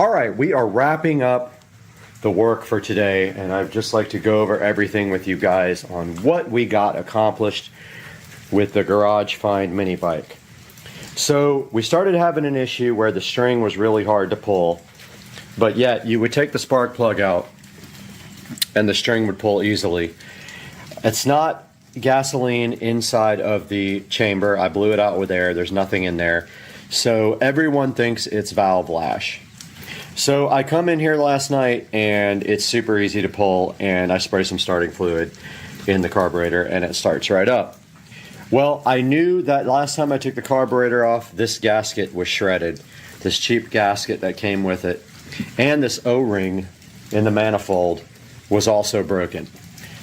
All right, we are wrapping up the work for today, and I'd just like to go over everything with you guys on what we got accomplished with the Garage Find mini bike. So we started having an issue where the string was really hard to pull, but yet you would take the spark plug out and the string would pull easily. It's not gasoline inside of the chamber. I blew it out with air. There's nothing in there. So everyone thinks it's valve lash. So I come in here last night and it's super easy to pull, and I spray some starting fluid in the carburetor and it starts right up. Well, I knew that last time I took the carburetor off, this gasket was shredded. This cheap gasket that came with it. And this O-ring in the manifold was also broken.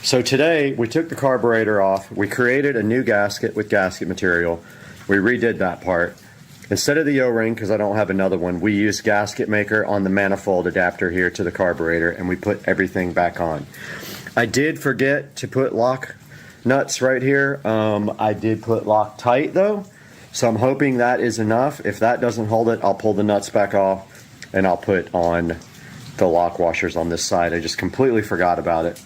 So today we took the carburetor off, we created a new gasket with gasket material, we redid that part. Instead of the O-ring, because I don't have another one, we used gasket maker on the manifold adapter here to the carburetor, and we put everything back on. I did forget to put lock nuts right here. I did put Loctite though, so I'm hoping that is enough. If that doesn't hold it, I'll pull the nuts back off and I'll put on the lock washers on this side. I just completely forgot about it.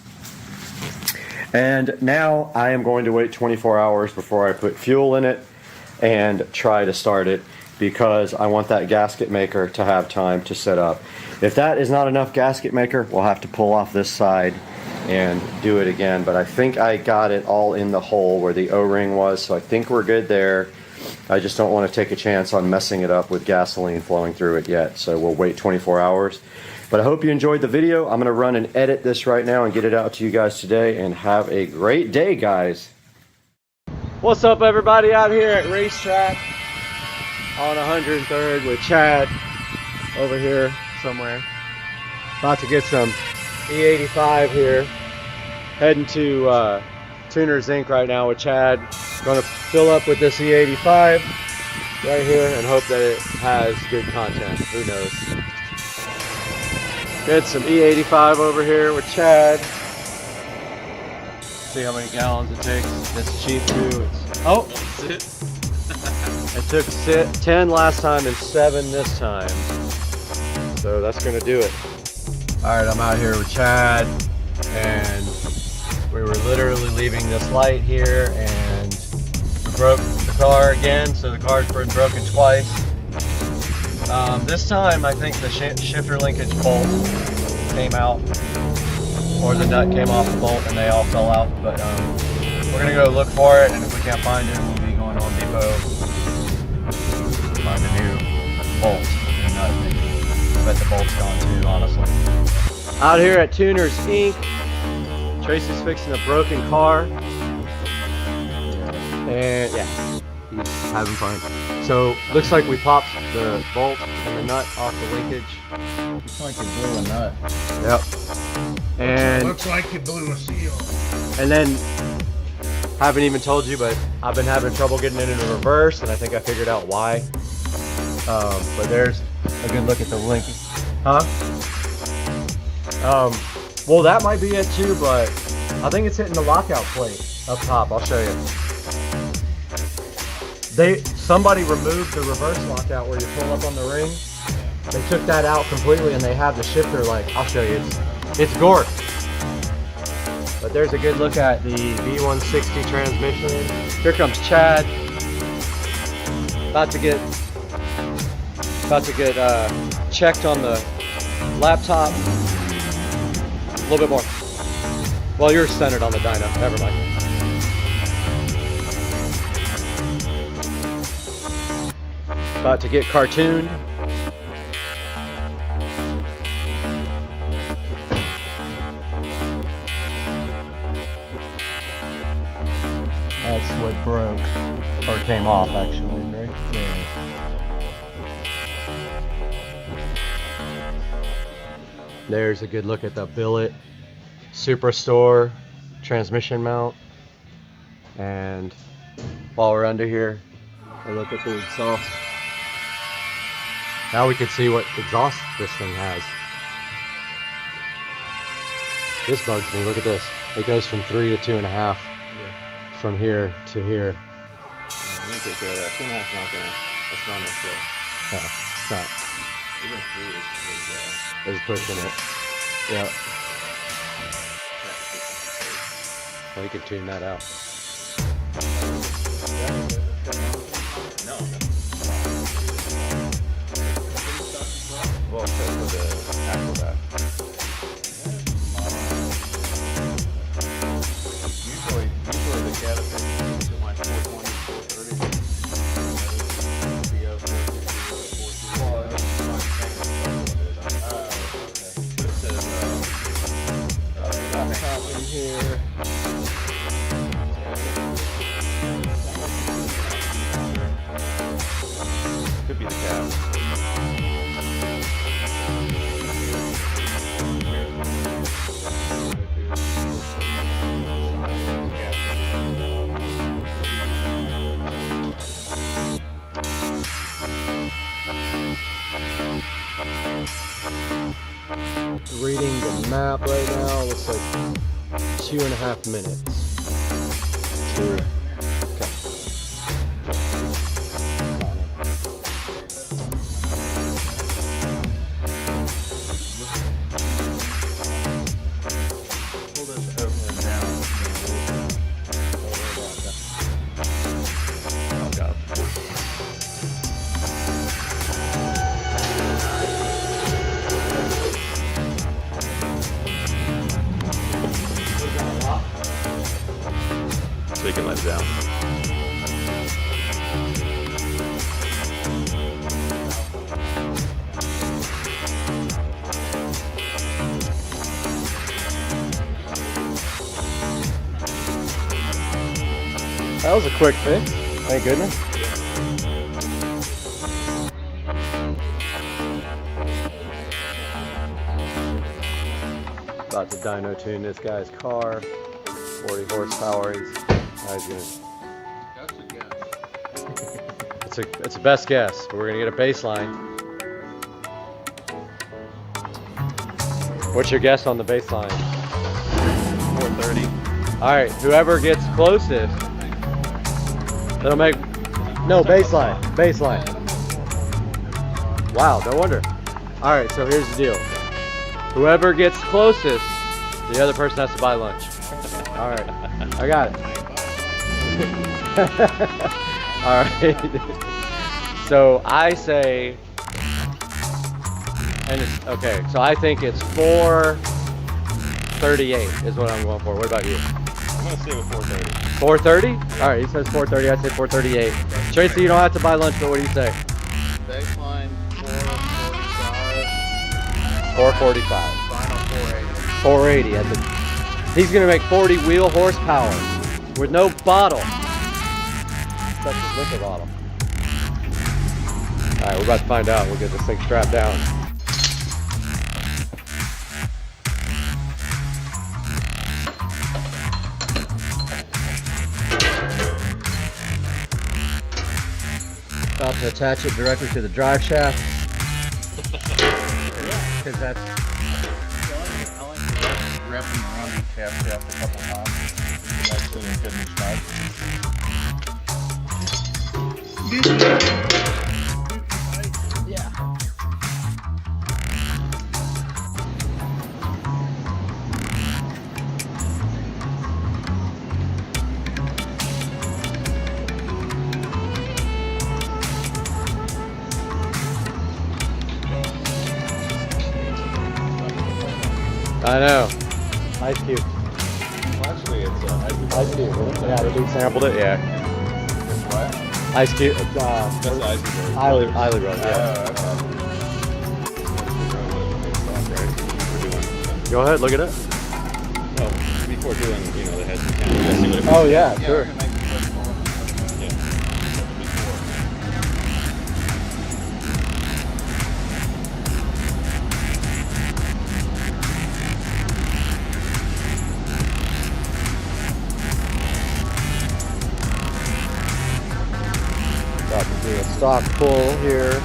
And now I am going to wait 24 hours before I put fuel in it and try to start it, because I want that gasket maker to have time to set up. If that is not enough gasket maker, we'll have to pull off this side and do it again. But I think I got it all in the hole where the O-ring was, so I think we're good there. I just don't want to take a chance on messing it up with gasoline flowing through it yet, so we'll wait 24 hours. But I hope you enjoyed the video. I'm going to run and edit this right now and get it out to you guys today, and have a great day, guys. What's up, everybody, out here at Racetrack on 103rd with Chad over here somewhere. About to get some E85 here. Heading to Tuner's Inc. right now with Chad. Going to fill up with this E85 right here and hope that it has good content. Who knows? Get some E85 over here with Chad. See how many gallons it takes. It's cheap too. It took 10 last time and 7 this time. So that's gonna do it. Alright, I'm out here with Chad, and we were literally leaving this light here, and we broke the car again, so the car's been broken twice. This time I think the shifter linkage bolt came out, or the nut came off the bolt and they all fell out, but we're gonna go look for it, and if we can't find it, we'll be going to Home Depot to find a new bolt and nut. I bet the bolt's gone too, honestly. Out here at Tuner's Inc. Tracy's fixing a broken car, and yeah, he's having fun. So looks like we popped the bolt and the nut off the linkage. Looks like you blew a nut. Yep. And looks like you blew a seal. And then, haven't even told you, but I've been having trouble getting it into reverse, and I think I figured out why. But there's a good look at the link. Well, that might be it too, but I think it's hitting the lockout plate up top. I'll show you. Somebody removed the reverse lockout where you pull up on the ring. They took that out completely, and they have the shifter, like, I'll show you. It's gorked. But there's a good look at the V160 transmission. Here comes Chad. About to get checked on the laptop. A little bit more. Well, you're centered on the dyno. Never mind. About to get cartooned. That's what broke, or came off actually, right there. There's a good look at the billet Superstore transmission mount. And while we're under here, a look at the exhaust. Now we can see what exhaust this thing has. This bugs me, look at this. It goes from 3 to 2.5. From here to here. Let me take care of that. 2.5 is not gonna, that's not necessary. Yeah, it's not. Is pushing it. Yeah. Well, you can tune that out. No. Well, for the Acrobat. Usually the caterpillar is like 420, 430. In here. Could be the cap. Reading the map right now, looks like 2.5 minutes. Okay. Pull this over and down. Oh, God. So you can let it down. That was a quick fix. Thank goodness. About to dyno tune this guy's car. 40 horsepower. He's gonna. It's a best guess, but we're gonna get a baseline. What's your guess on the baseline? 430. All right, whoever gets closest, that'll make. No, baseline. Baseline. Wow, no wonder. All right, so here's the deal. Whoever gets closest, the other person has to buy lunch. All right, I got it. All right. So I say, and it's okay. So I think it's 438 is what I'm going for. What about you? I'm gonna stay with 430. 430? All right, he says 430. I say 438. Tracy, you don't have to buy lunch, but what do you say? Baseline 445. 445. Final 480. 480. He's gonna make 40 wheel horsepower with no bottle. Such a liquor bottle. All right, we're about to find out. We'll get this thing strapped down. About to attach it directly to the drive shaft. Because that's. Wrap them around each shaft a couple times. That's so they couldn't snug. Yeah. I know. Ice Cube. Well, actually, it's Ice Cube. Yeah, the dude sampled it. Yeah. What? Ice Cube. That's Isley Brothers. Isley Brothers. Yeah. Go ahead, look it up. Oh, before doing, the heads and cameras. Oh yeah, sure. About to do a stock pull here.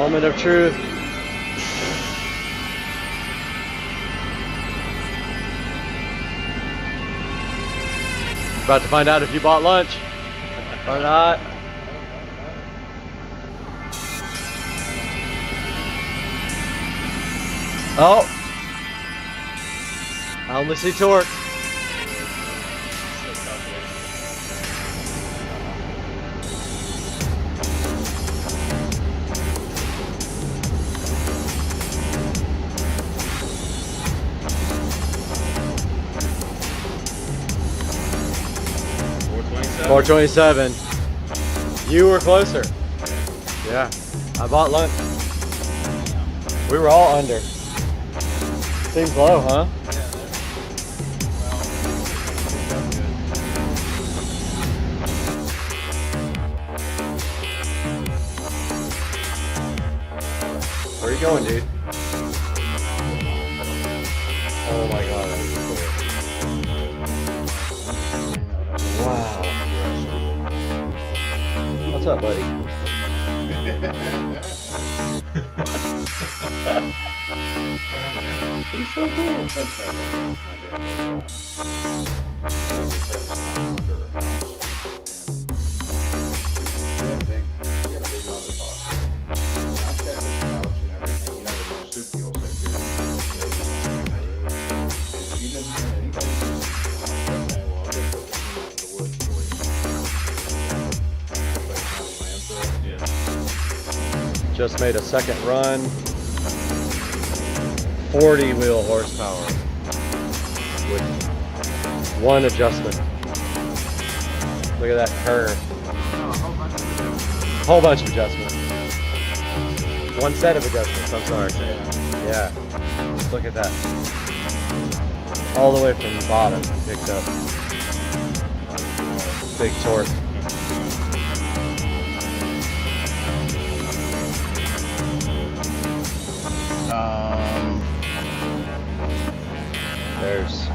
Moment of truth. About to find out if you bought lunch or not. Oh, I only see torque. $427. You were closer. Yeah, I bought lunch. We were all under. Seems low, huh? Where are you going, dude? Oh my god, that is cool. Wow. What's up, buddy? He's so cool. Just made a second run. 40 wheel horsepower with one adjustment. Look at that curve. Whole bunch of adjustments. One set of adjustments, I'm sorry. Yeah. Look at that. All the way from the bottom picked up. Big torque. There's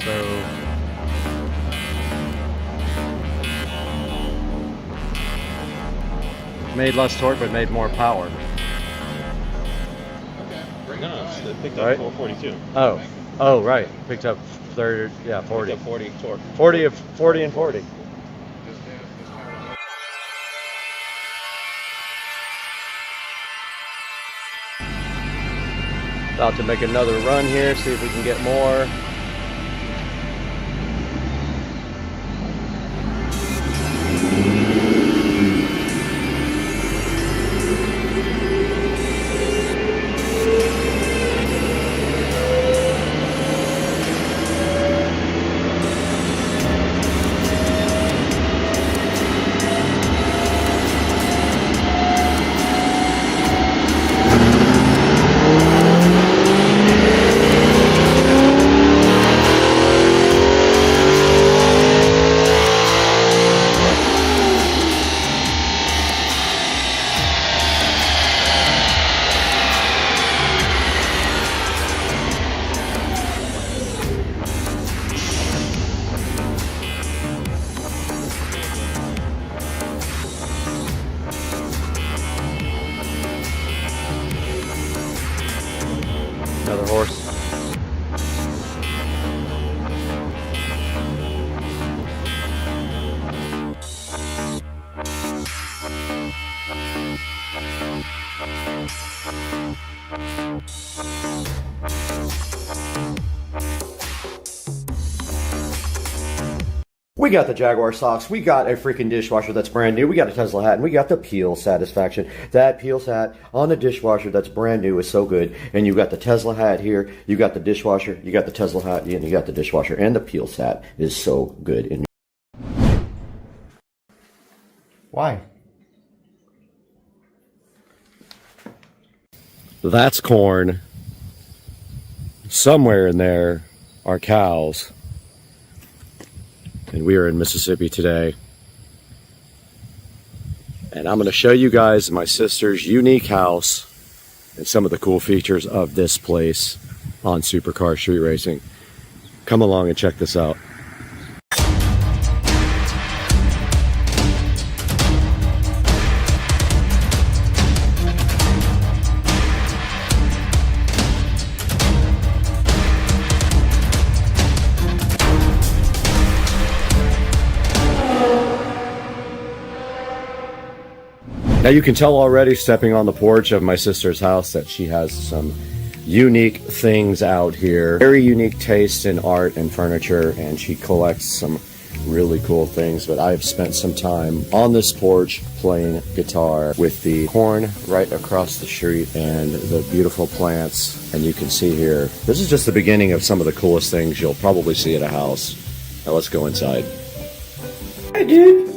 so made less torque but made more power. No, it picked Right? up 442. Oh, right. Picked up 40. Picked up 40 torque. 40 and 40. About to make another run here, see if we can get more. Another horse. We got the Jaguar socks, we got a freaking dishwasher that's brand new, we got a Tesla hat, and we got the peel satisfaction. That peel hat on the dishwasher that's brand new is so good. And you got the Tesla hat here, you got the dishwasher, you got the Tesla hat, and you got the dishwasher, and the peel hat is so good. Why? That's corn. Somewhere in there are cows. And we are in Mississippi today. And I'm going to show you guys my sister's unique house and some of the cool features of this place on Supercar Street Racing. Come along and check this out. Now you can tell already stepping on the porch of my sister's house that she has some unique things out here. Very unique taste in art and furniture, and she collects some really cool things. But I've spent some time on this porch playing guitar with the horn right across the street and the beautiful plants. And you can see here, this is just the beginning of some of the coolest things you'll probably see at a house. Now let's go inside. Hey dude,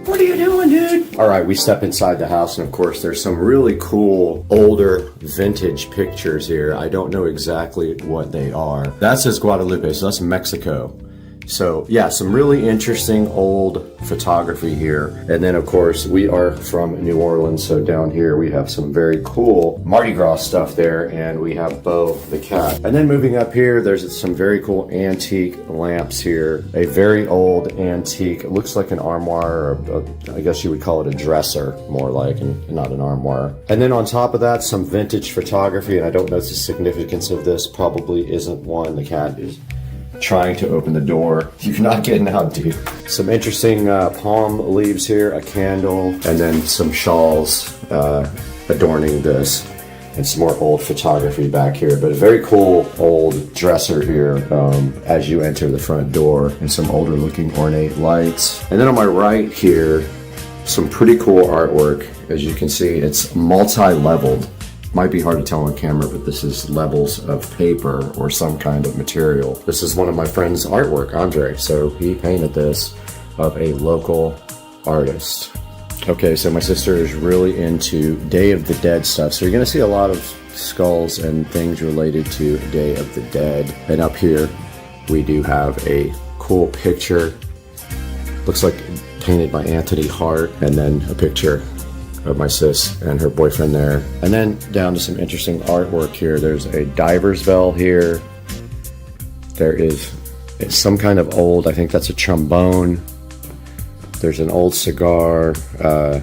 what are you doing, dude? All right, we step inside the house, and of course there's some really cool older vintage pictures here. I don't know exactly what they are. That says Guadalupe, so that's Mexico. So yeah, some really interesting old photography here. And then of course we are from New Orleans, so down here we have some very cool Mardi Gras stuff there, and we have Bo the cat. And then moving up here, there's some very cool antique lamps here. A very old antique, it looks like an armoire, or I guess you would call it a dresser, more like, and not an armoire. And then on top of that, some vintage photography, and I don't know the significance of this, probably isn't one. The cat is trying to open the door. You're not getting out, dude. Some interesting palm leaves here, a candle, and then some shawls adorning this, and some more old photography back here. But a very cool old dresser here as you enter the front door, and some older looking ornate lights. And then on my right here, some pretty cool artwork. As you can see, it's multi-leveled. Might be hard to tell on camera, but this is levels of paper or some kind of material. This is one of my friend's artwork, Andre. So he painted this of a local artist. Okay, so my sister is really into Day of the Dead stuff. So you're gonna see a lot of skulls and things related to Day of the Dead. And up here, we do have a cool picture. Looks like painted by Anthony Hart, and then a picture of my sis and her boyfriend there. And then down to some interesting artwork here. There's a diver's bell here. There is some kind of old, I think that's a trombone. There's an old cigar, a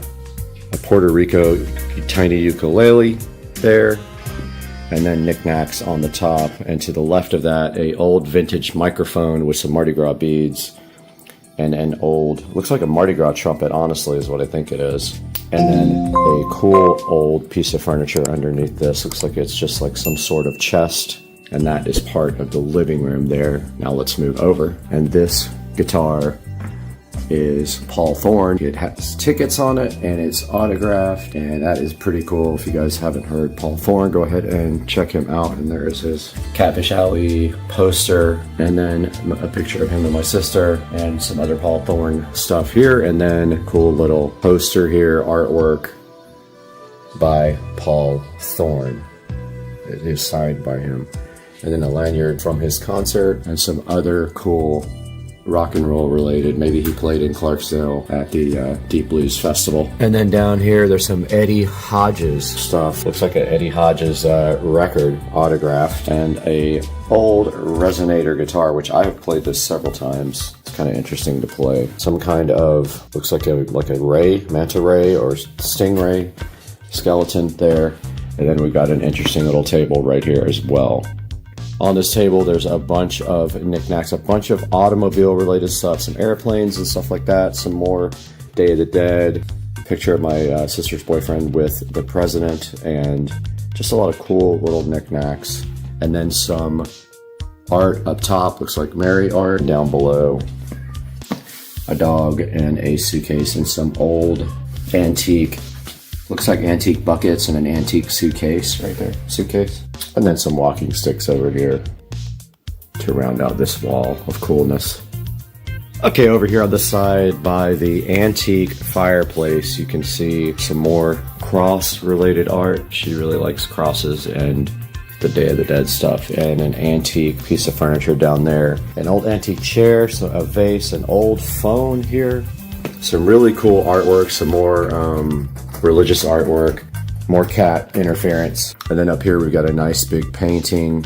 Puerto Rico tiny ukulele there, and then knickknacks on the top. And to the left of that, a old vintage microphone with some Mardi Gras beads, and an old, looks like a Mardi Gras trumpet, honestly, is what I think it is. And then a cool old piece of furniture underneath this. Looks like it's just like some sort of chest, and that is part of the living room there. Now let's move over. And this guitar is Paul Thorne. It has tickets on it, and it's autographed, and that is pretty cool. If you guys haven't heard Paul Thorne, go ahead and check him out. And there is his Catfish Alley poster, and then a picture of him and my sister, and some other Paul Thorne stuff here, and then a cool little poster here, artwork by Paul Thorne. It is signed by him. And then a lanyard from his concert, and some other cool rock and roll related. Maybe he played in Clarksdale at the Deep Blues Festival. And then down here there's some Eddie Hodges stuff. Looks like an Eddie Hodges record autographed, and a old resonator guitar, which I have played this several times. It's kind of interesting to play. Some kind of, looks like a ray, manta ray or stingray skeleton there. And then we've got an interesting little table right here as well. On this table, there's a bunch of knickknacks, a bunch of automobile-related stuff, some airplanes and stuff like that, some more Day of the Dead, picture of my sister's boyfriend with the president, and just a lot of cool little knickknacks. And then some art up top, looks like Mary art. Down below, a dog and a suitcase and some old antique, looks like antique buckets and an antique suitcase right there, suitcase. And then some walking sticks over here to round out this wall of coolness. Okay, over here on the side by the antique fireplace, you can see some more cross-related art. She really likes crosses and the Day of the Dead stuff. And an antique piece of furniture down there. An old antique chair, so a vase, an old phone here. Some really cool artwork, some more religious artwork. More cat interference. And then up here we've got a nice big painting,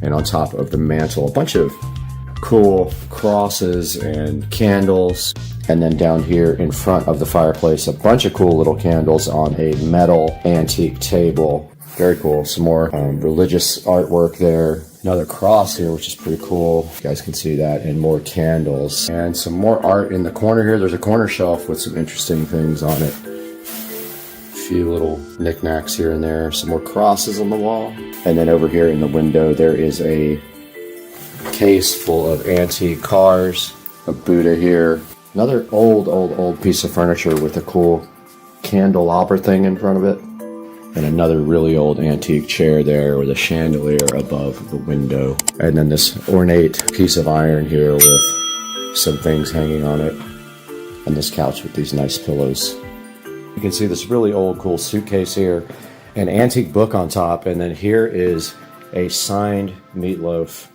and on top of the mantle a bunch of cool crosses and candles. And then down here in front of the fireplace, a bunch of cool little candles on a metal antique table. Very cool. Some more religious artwork there. Another cross here, which is pretty cool. You guys can see that. And more candles. And some more art in the corner here. There's a corner shelf with some interesting things on it. A few little knickknacks here and there. Some more crosses on the wall. And then over here in the window, there is a case full of antique cars. A Buddha here. Another old piece of furniture with a cool candelabra thing in front of it. And another really old antique chair there with a chandelier above the window. And then this ornate piece of iron here with some things hanging on it. And this couch with these nice pillows. You can see this really old cool suitcase here. An antique book on top. And then here is a signed Meatloaf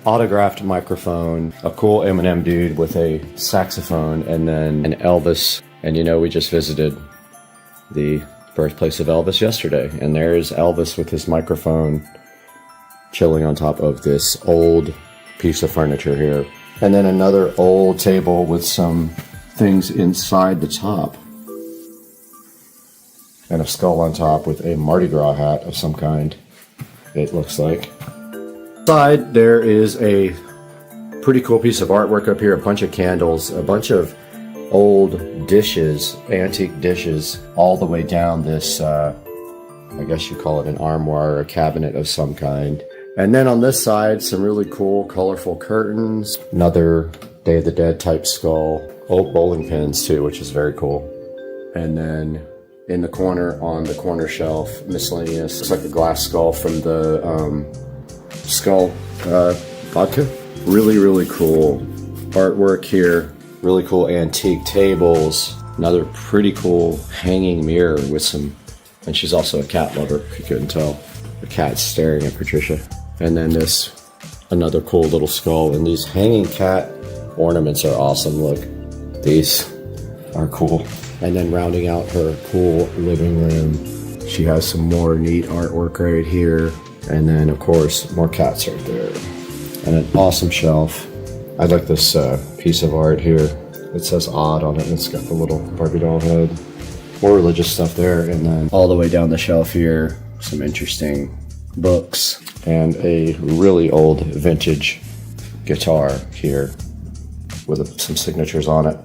autographed microphone, a cool Eminem dude with a saxophone, and then an Elvis. And you know, we just visited the birthplace of Elvis yesterday, and there's Elvis with his microphone chilling on top of this old piece of furniture here. And then another old table with some things inside the top. And a skull on top with a Mardi Gras hat of some kind, it looks like. Side, there is a pretty cool piece of artwork up here, a bunch of candles, a bunch of old dishes, antique dishes, all the way down this, I guess you call it an armoire or a cabinet of some kind. And then on this side, some really cool, colorful curtains, another Day of the Dead type skull, old bowling pins too, which is very cool. And then in the corner, on the corner shelf, miscellaneous, it's like a glass skull from the Skull vodka. Really cool artwork here. Really cool antique tables. Another pretty cool hanging mirror with some, and she's also a cat lover, if you couldn't tell. The cat's staring at Patricia. And then this, another cool little skull. And these hanging cat ornaments are awesome. Look, these are cool. And then rounding out her cool living room, she has some more neat artwork right here. And then, of course, more cats right there. And an awesome shelf. I like this piece of art here. It says odd on it, and it's got the little Barbie doll head. More religious stuff there. And then all the way down the shelf here, some interesting books. And a really old vintage guitar here with some signatures on it.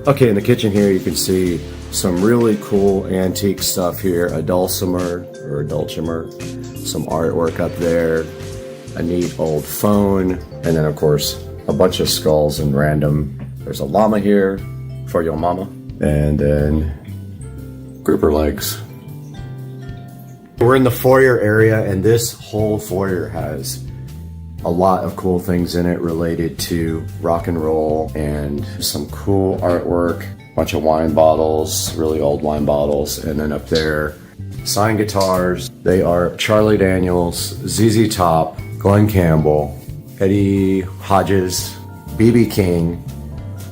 Okay, in the kitchen here, you can see some really cool antique stuff here. A dulcimer, or a dulcimer, some artwork up there, a neat old phone, and then of course a bunch of skulls and random. There's a llama here for your mama, and then grouper legs. We're in the foyer area, and this whole foyer has a lot of cool things in it related to rock and roll and some cool artwork. Bunch of wine bottles, really old wine bottles, and then up there, signed guitars. They are Charlie Daniels, ZZ Top, Glenn Campbell, Eddie Hodges, BB King,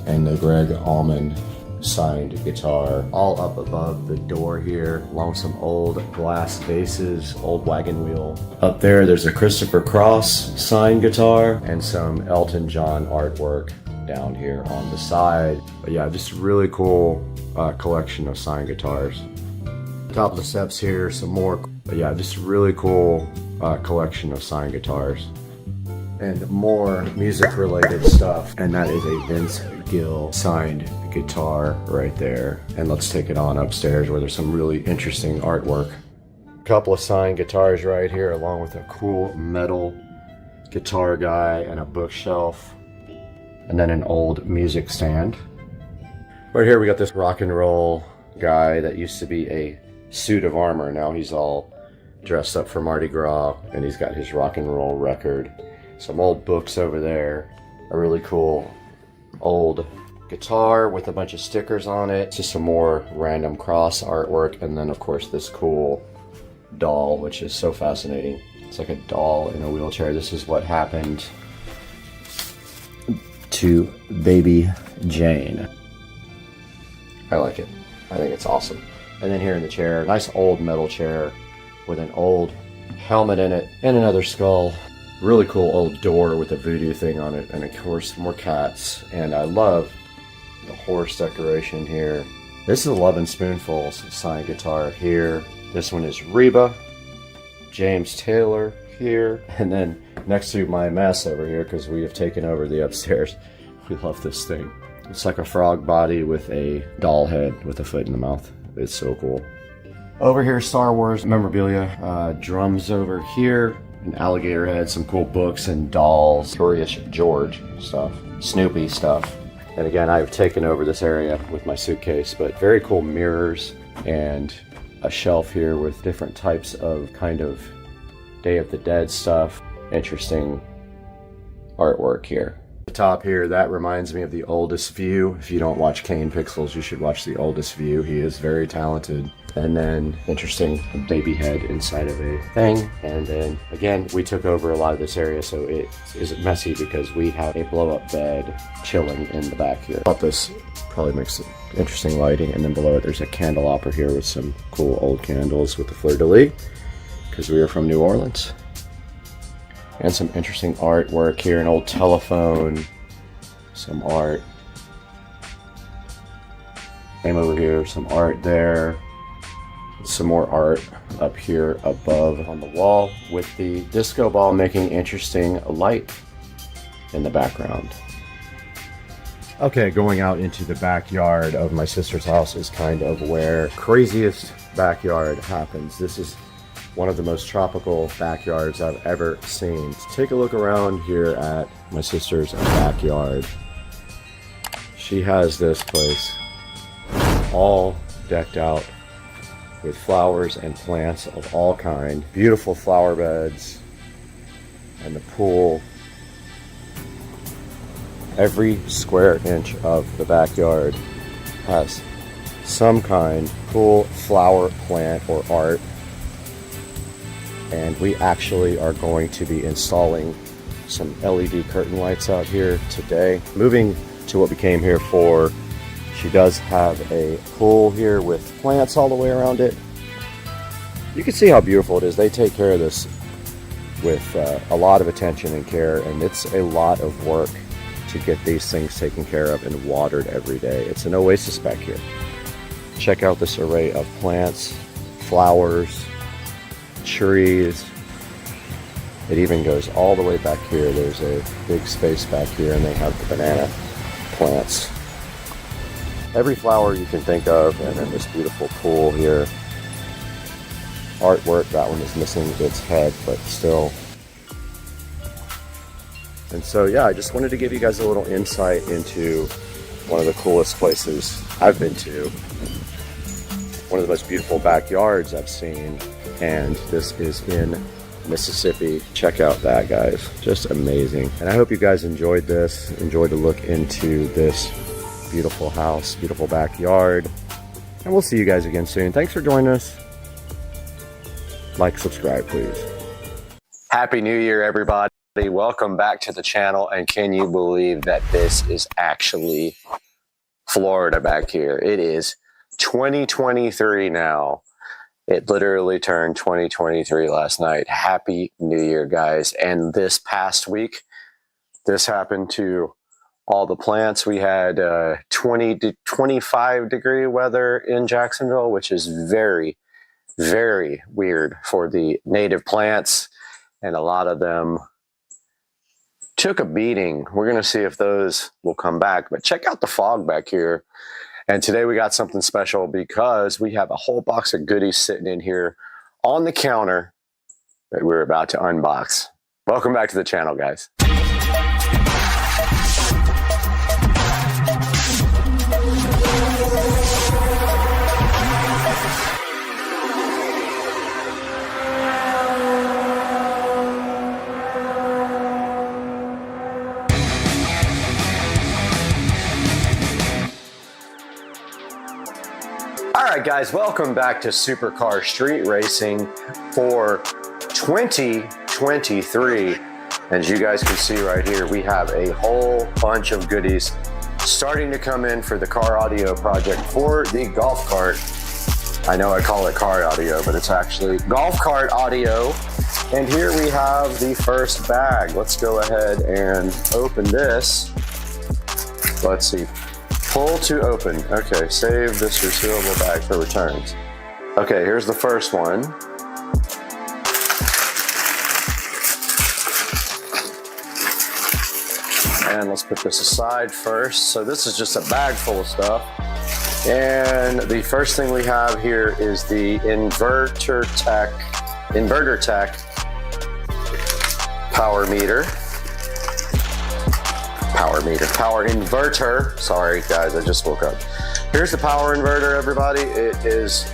and the Greg Allman signed guitar, all up above the door here, along with some old glass vases, old wagon wheel. Up there, there's a Christopher Cross signed guitar and some Elton John artwork down here on the side. But yeah, just a really cool collection of signed guitars. Top of the steps here, some more. But yeah, just a really cool collection of signed guitars. And more music related stuff. And that is a Vince Gill signed guitar right there. And let's take it on upstairs where there's some really interesting artwork. A couple of signed guitars right here, along with a cool metal guitar guy and a bookshelf. And then an old music stand. Right here we got this rock and roll guy that used to be a suit of armor. Now he's all dressed up for Mardi Gras, and he's got his rock and roll record. Some old books over there. A really cool old guitar with a bunch of stickers on it. Just some more random cross artwork, and then of course this cool doll, which is so fascinating. It's like a doll in a wheelchair. This is what happened to baby Jane. I like it. I think it's awesome. And then here in the chair, nice old metal chair with an old helmet in it and another skull. Really cool old door with a voodoo thing on it, and of course more cats. And I love the horse decoration here. This is 11 Spoonfuls signed guitar here. This one is Reba, James Taylor here, and then next to my mess over here, because we have taken over the upstairs. We love this thing. It's like a frog body with a doll head with a foot in the mouth. It's so cool. Over here, Star Wars memorabilia, drums over here, an alligator head, some cool books and dolls, Curious George stuff, Snoopy stuff. And again, I've taken over this area with my suitcase, but very cool mirrors and a shelf here with different types of kind of Day of the Dead stuff. Interesting artwork here. The top here, that reminds me of The Oldest View. If you don't watch Kane Pixels, you should watch The Oldest View. He is very talented. And then interesting baby head inside of a thing. And then again, we took over a lot of this area, so it is messy because we have a blow-up bed chilling in the back here. I thought this probably makes interesting lighting. And then below it, there's a candelabra here with some cool old candles with the fleur-de-lis, because we are from New Orleans. And some interesting artwork here, an old telephone, some art. Same over here, some art there. Some more art up here above on the wall with the disco ball making interesting light in the background. Okay, going out into the backyard of my sister's house is kind of where craziest backyard happens. This is one of the most tropical backyards I've ever seen. Take a look around here at my sister's backyard. She has this place all decked out with flowers and plants of all kind. Beautiful flower beds and the pool. Every square inch of the backyard has some kind of cool flower, plant, or art. And we actually are going to be installing some LED curtain lights out here today. Moving to what we came here for, she does have a pool here with plants all the way around it. You can see how beautiful it is. They take care of this with a lot of attention and care, and it's a lot of work to get these things taken care of and watered every day. It's an oasis back here. Check out this array of plants, flowers, trees. It even goes all the way back here. There's a big space back here, and they have the banana plants. Every flower you can think of, and then this beautiful pool here. Artwork, that one is missing its head, but still. And so yeah, I just wanted to give you guys a little insight into one of the coolest places I've been to. One of the most beautiful backyards I've seen, and this is in Mississippi. Check out that, guys. Just amazing. And I hope you guys enjoyed this, enjoyed a look into this beautiful house, beautiful backyard. And we'll see you guys again soon. Thanks for joining us. Like, subscribe, please. Happy New Year, everybody. Welcome back to the channel. And can you believe that this is actually Florida back here? It is 2023 now. It literally turned 2023 last night. Happy New Year, guys. And this past week, this happened to all the plants. We had 20 to 25 degree weather in Jacksonville, which is very, very weird for the native plants. And a lot of them took a beating. We're going to see if those will come back. But check out the fog back here. And today we got something special because we have a whole box of goodies sitting in here on the counter that we're about to unbox. Welcome back to the channel, guys. Alright guys, welcome back to Supercar Street Racing for 2023. As you guys can see right here, we have a whole bunch of goodies starting to come in for the car audio project for the golf cart. I know I call it car audio, but it's actually golf cart audio. And here we have the first bag. Let's go ahead and open this. Let's see. Pull to open. Okay, save this resealable bag for returns. Okay, here's the first one. And let's put this aside first. So this is just a bag full of stuff. And the first thing we have here is the Inverter Tech power inverter. Sorry guys, I just woke up. Here's the power inverter, everybody. It is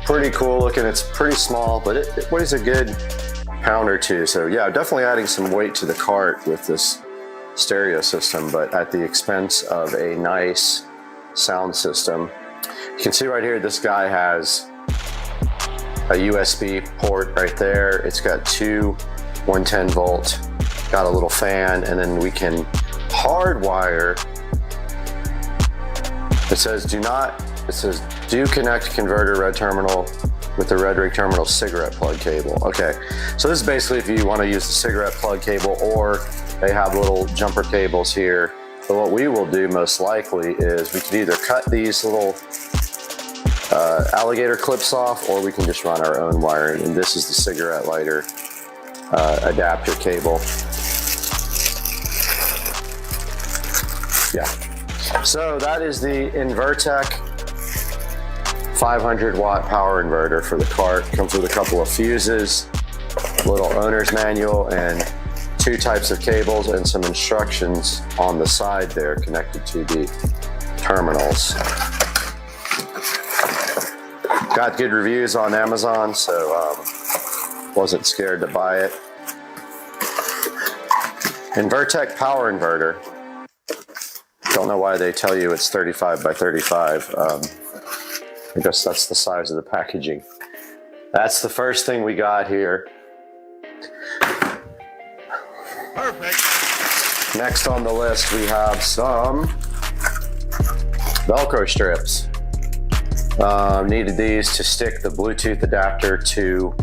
pretty cool looking. It's pretty small, but it weighs a good pound or two. So yeah, definitely adding some weight to the cart with this stereo system, but at the expense of a nice sound system. You can see right here, this guy has a USB port right there. It's got two 110 volt, got a little fan, and then we can hardwire. It says do connect converter red terminal with the red rig terminal cigarette plug cable. Okay, so this is basically if you want to use the cigarette plug cable, or they have little jumper cables here. But what we will do most likely is we could either cut these little alligator clips off, or we can just run our own wiring. And this is the cigarette lighter adapter cable. Yeah. So that is the Invertec 500 watt power inverter for the cart. Comes with a couple of fuses, a little owner's manual, and two types of cables and some instructions on the side there connected to the terminals. Got good reviews on Amazon, so wasn't scared to buy it. Invertec power inverter. Don't know why they tell you it's 35 by 35. I guess that's the size of the packaging. That's the first thing we got here. Perfect. Next on the list, we have some Velcro strips. Needed these to stick the Bluetooth adapter to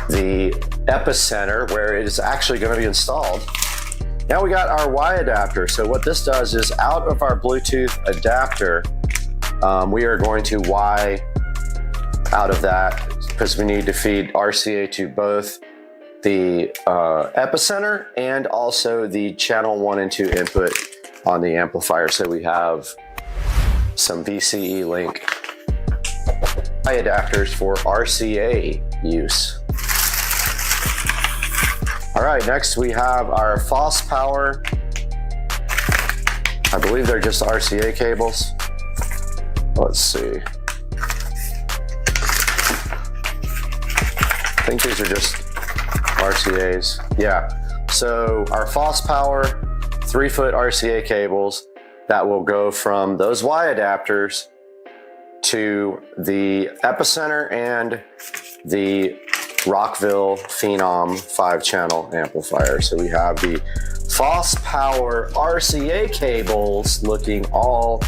the epicenter where it is actually going to be installed. Now we got our Y adapter. So what this does is, out of our Bluetooth adapter, we are going to Y out of that because we need to feed RCA to both the epicenter and also the channel 1 and 2 input on the amplifier. So we have some VCE link Y adapters for RCA use. All right, next we have our FOSS power. I believe they're just RCA cables. Let's see. I think these are just RCAs. Yeah, so our FOSS power 3-foot RCA cables that will go from those Y adapters to the epicenter and the Rockville Phenom 5-channel amplifier. So we have the FOSS power RCA cables looking all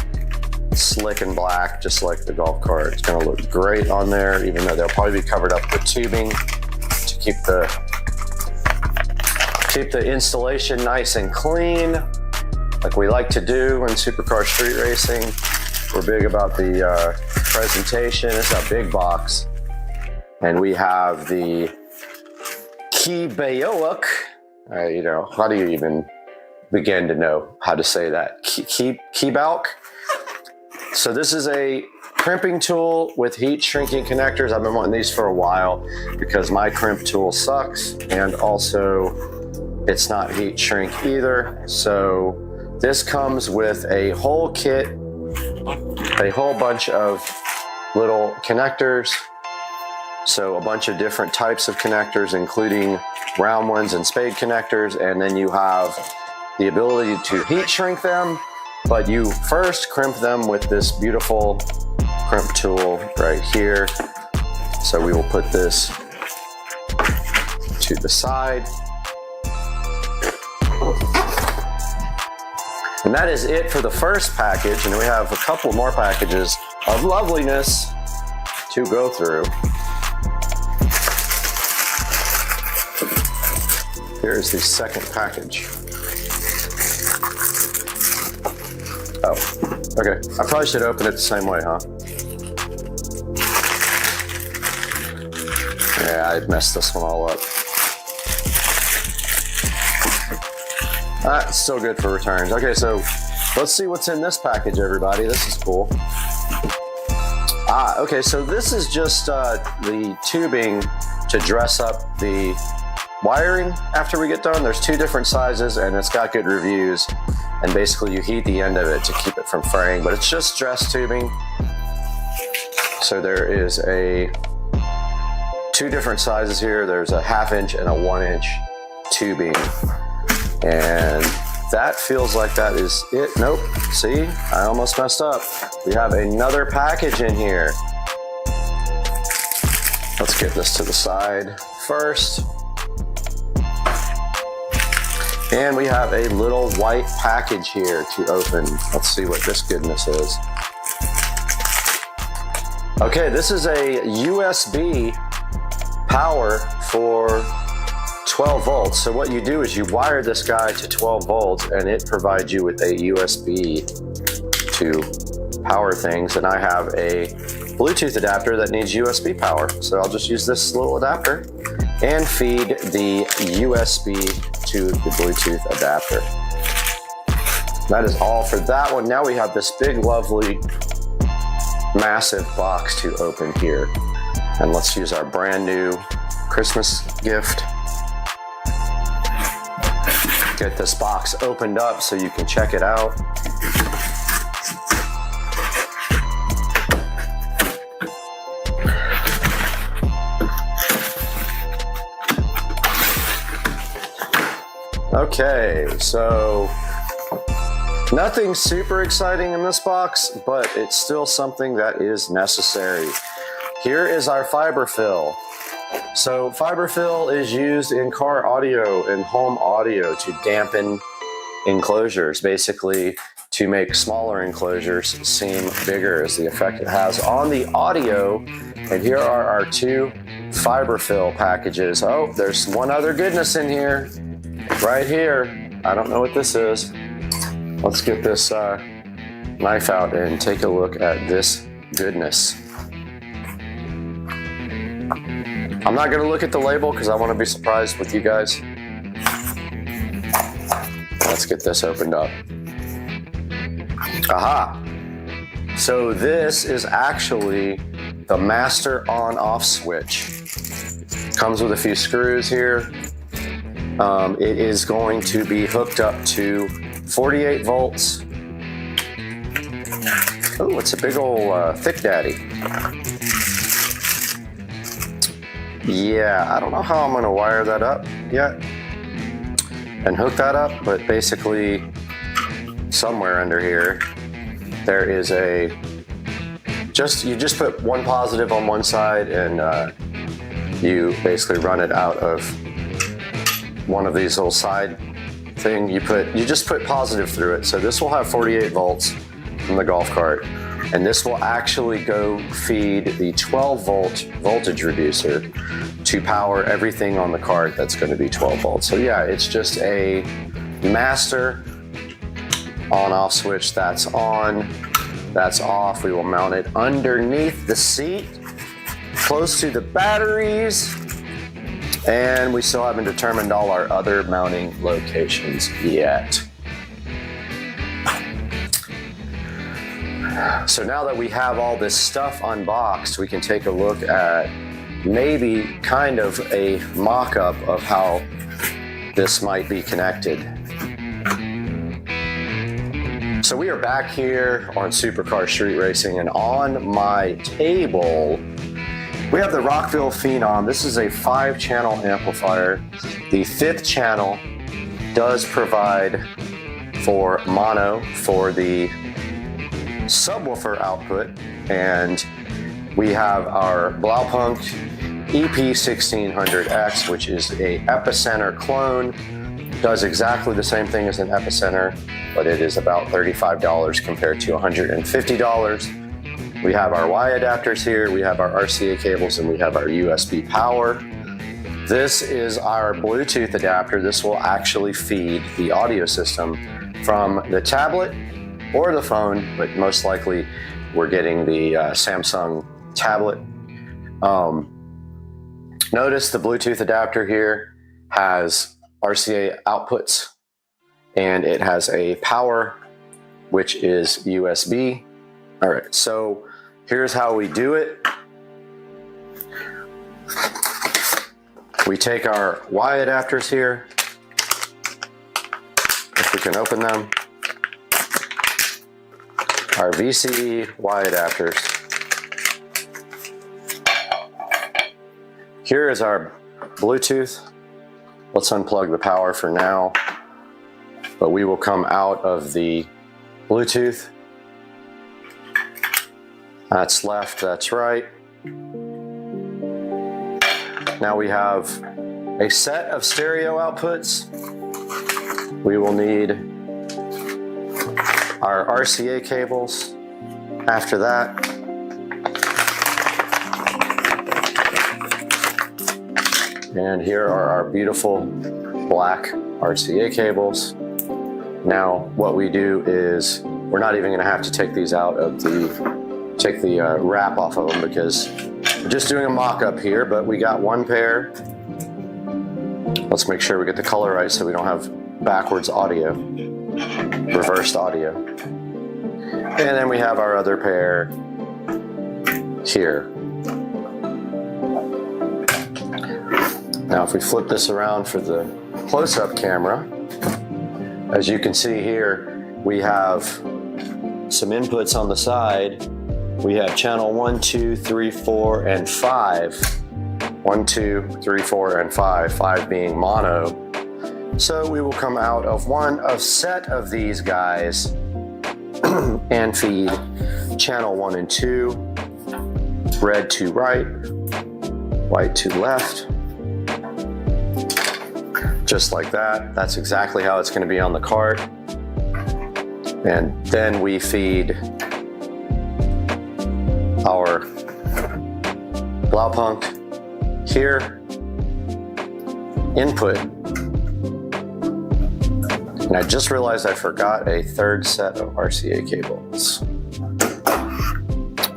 slick and black, just like the golf cart. It's gonna look great on there, even though they'll probably be covered up with tubing to keep the installation nice and clean, like we like to do in supercar street racing. We're big about the presentation. It's a big box. And we have the Keybaoak. You know, how do you even begin to know how to say that? Keybaoak. So this is a crimping tool with heat shrinking connectors. I've been wanting these for a while because my crimp tool sucks, and also it's not heat shrink either. So this comes with a whole kit, a whole bunch of little connectors. So a bunch of different types of connectors, including round ones and spade connectors, and then you have the ability to heat shrink them, but you first crimp them with this beautiful crimp tool right here. So we will put this to the side. And that is it for the first package, and we have a couple more packages of loveliness to go through. Here is the second package. out. Okay, I probably should open it the same way, huh? Yeah, I messed this one all up. It's still good for returns. Okay, so let's see what's in this package, everybody. This is cool. Okay, so this is just the tubing to dress up the wiring after we get done. There's 2 different sizes and it's got good reviews. And basically you heat the end of it to keep it from fraying, but it's just dress tubing. So there is 2 different sizes here. There's a 1/2 inch and a 1 inch tubing. And that feels like that is it. Nope, see, I almost messed up. We have another package in here. Let's get this to the side first. And we have a little white package here to open. Let's see what this goodness is. Okay, this is a USB power for 12 volts. So what you do is you wire this guy to 12 volts and it provides you with a USB to power things. And I have a Bluetooth adapter that needs USB power. So I'll just use this little adapter and feed the USB to the Bluetooth adapter. That is all for that one. Now we have this big, lovely, massive box to open here. And let's use our brand new Christmas gift. Get this box opened up so you can check it out. Okay, so nothing super exciting in this box, but it's still something that is necessary. Here is our fiber fill. So fiber fill is used in car audio and home audio to dampen enclosures, basically to make smaller enclosures seem bigger as the effect it has on the audio. And here are our 2 fiber fill packages. Oh, there's one other goodness in here, right here. I don't know what this is. Let's get this knife out and take a look at this goodness. I'm not going to look at the label because I want to be surprised with you guys. Let's get this opened up. Aha! So this is actually the master on-off switch. Comes with a few screws here. It is going to be hooked up to 48 volts. Oh, it's a big old thick daddy. Yeah, I don't know how I'm going to wire that up yet and hook that up, but basically somewhere under here there is you just put one positive on one side and you basically run it out of one of these little side thing. You just put positive through it. So this will have 48 volts from the golf cart. And this will actually go feed the 12 volt voltage reducer to power everything on the cart that's going to be 12 volts. So yeah, it's just a master on-off switch. That's on, that's off. We will mount it underneath the seat, close to the batteries. And we still haven't determined all our other mounting locations yet. So now that we have all this stuff unboxed, we can take a look at maybe kind of a mock-up of how this might be connected. So we are back here on Supercar Street Racing, and on my table we have the Rockville Phenom. This is a 5-channel amplifier. The 5th channel does provide for mono for the subwoofer output, and we have our Blaupunk EP1600X, which is a Epicenter clone. Does exactly the same thing as an Epicenter, but it is about $35 compared to $150. We have our Y adapters here, we have our RCA cables, and we have our USB power. This is our Bluetooth adapter. This will actually feed the audio system from the tablet or the phone, but most likely we're getting the Samsung tablet. Notice the Bluetooth adapter here has RCA outputs, and it has a power, which is USB. All right, so here's how we do it. We take our Y adapters here, if we can open them, our VCE Y adapters. Here is our Bluetooth. Let's unplug the power for now, but we will come out of the Bluetooth. That's left, that's right. Now we have a set of stereo outputs. We will need our RCA cables after that. And here are our beautiful black RCA cables. Now what we do is we're not even going to have to take these out of the wrap off of them, because we're just doing a mock-up here, but we got one pair. Let's make sure we get the color right so we don't have backwards audio, reversed audio. And then we have our other pair here. Now if we flip this around for the close-up camera, as you can see here, we have some inputs on the side. We have channel 1, 2, 3, 4, and 5. 1, 2, 3, 4, and 5, 5 being mono. So we will come out of a set of these guys and feed channel 1 and 2, red to right, white to left. Just like that. That's exactly how it's going to be on the card. And then we feed our Blaupunk here, input. And I just realized I forgot a third set of RCA cables.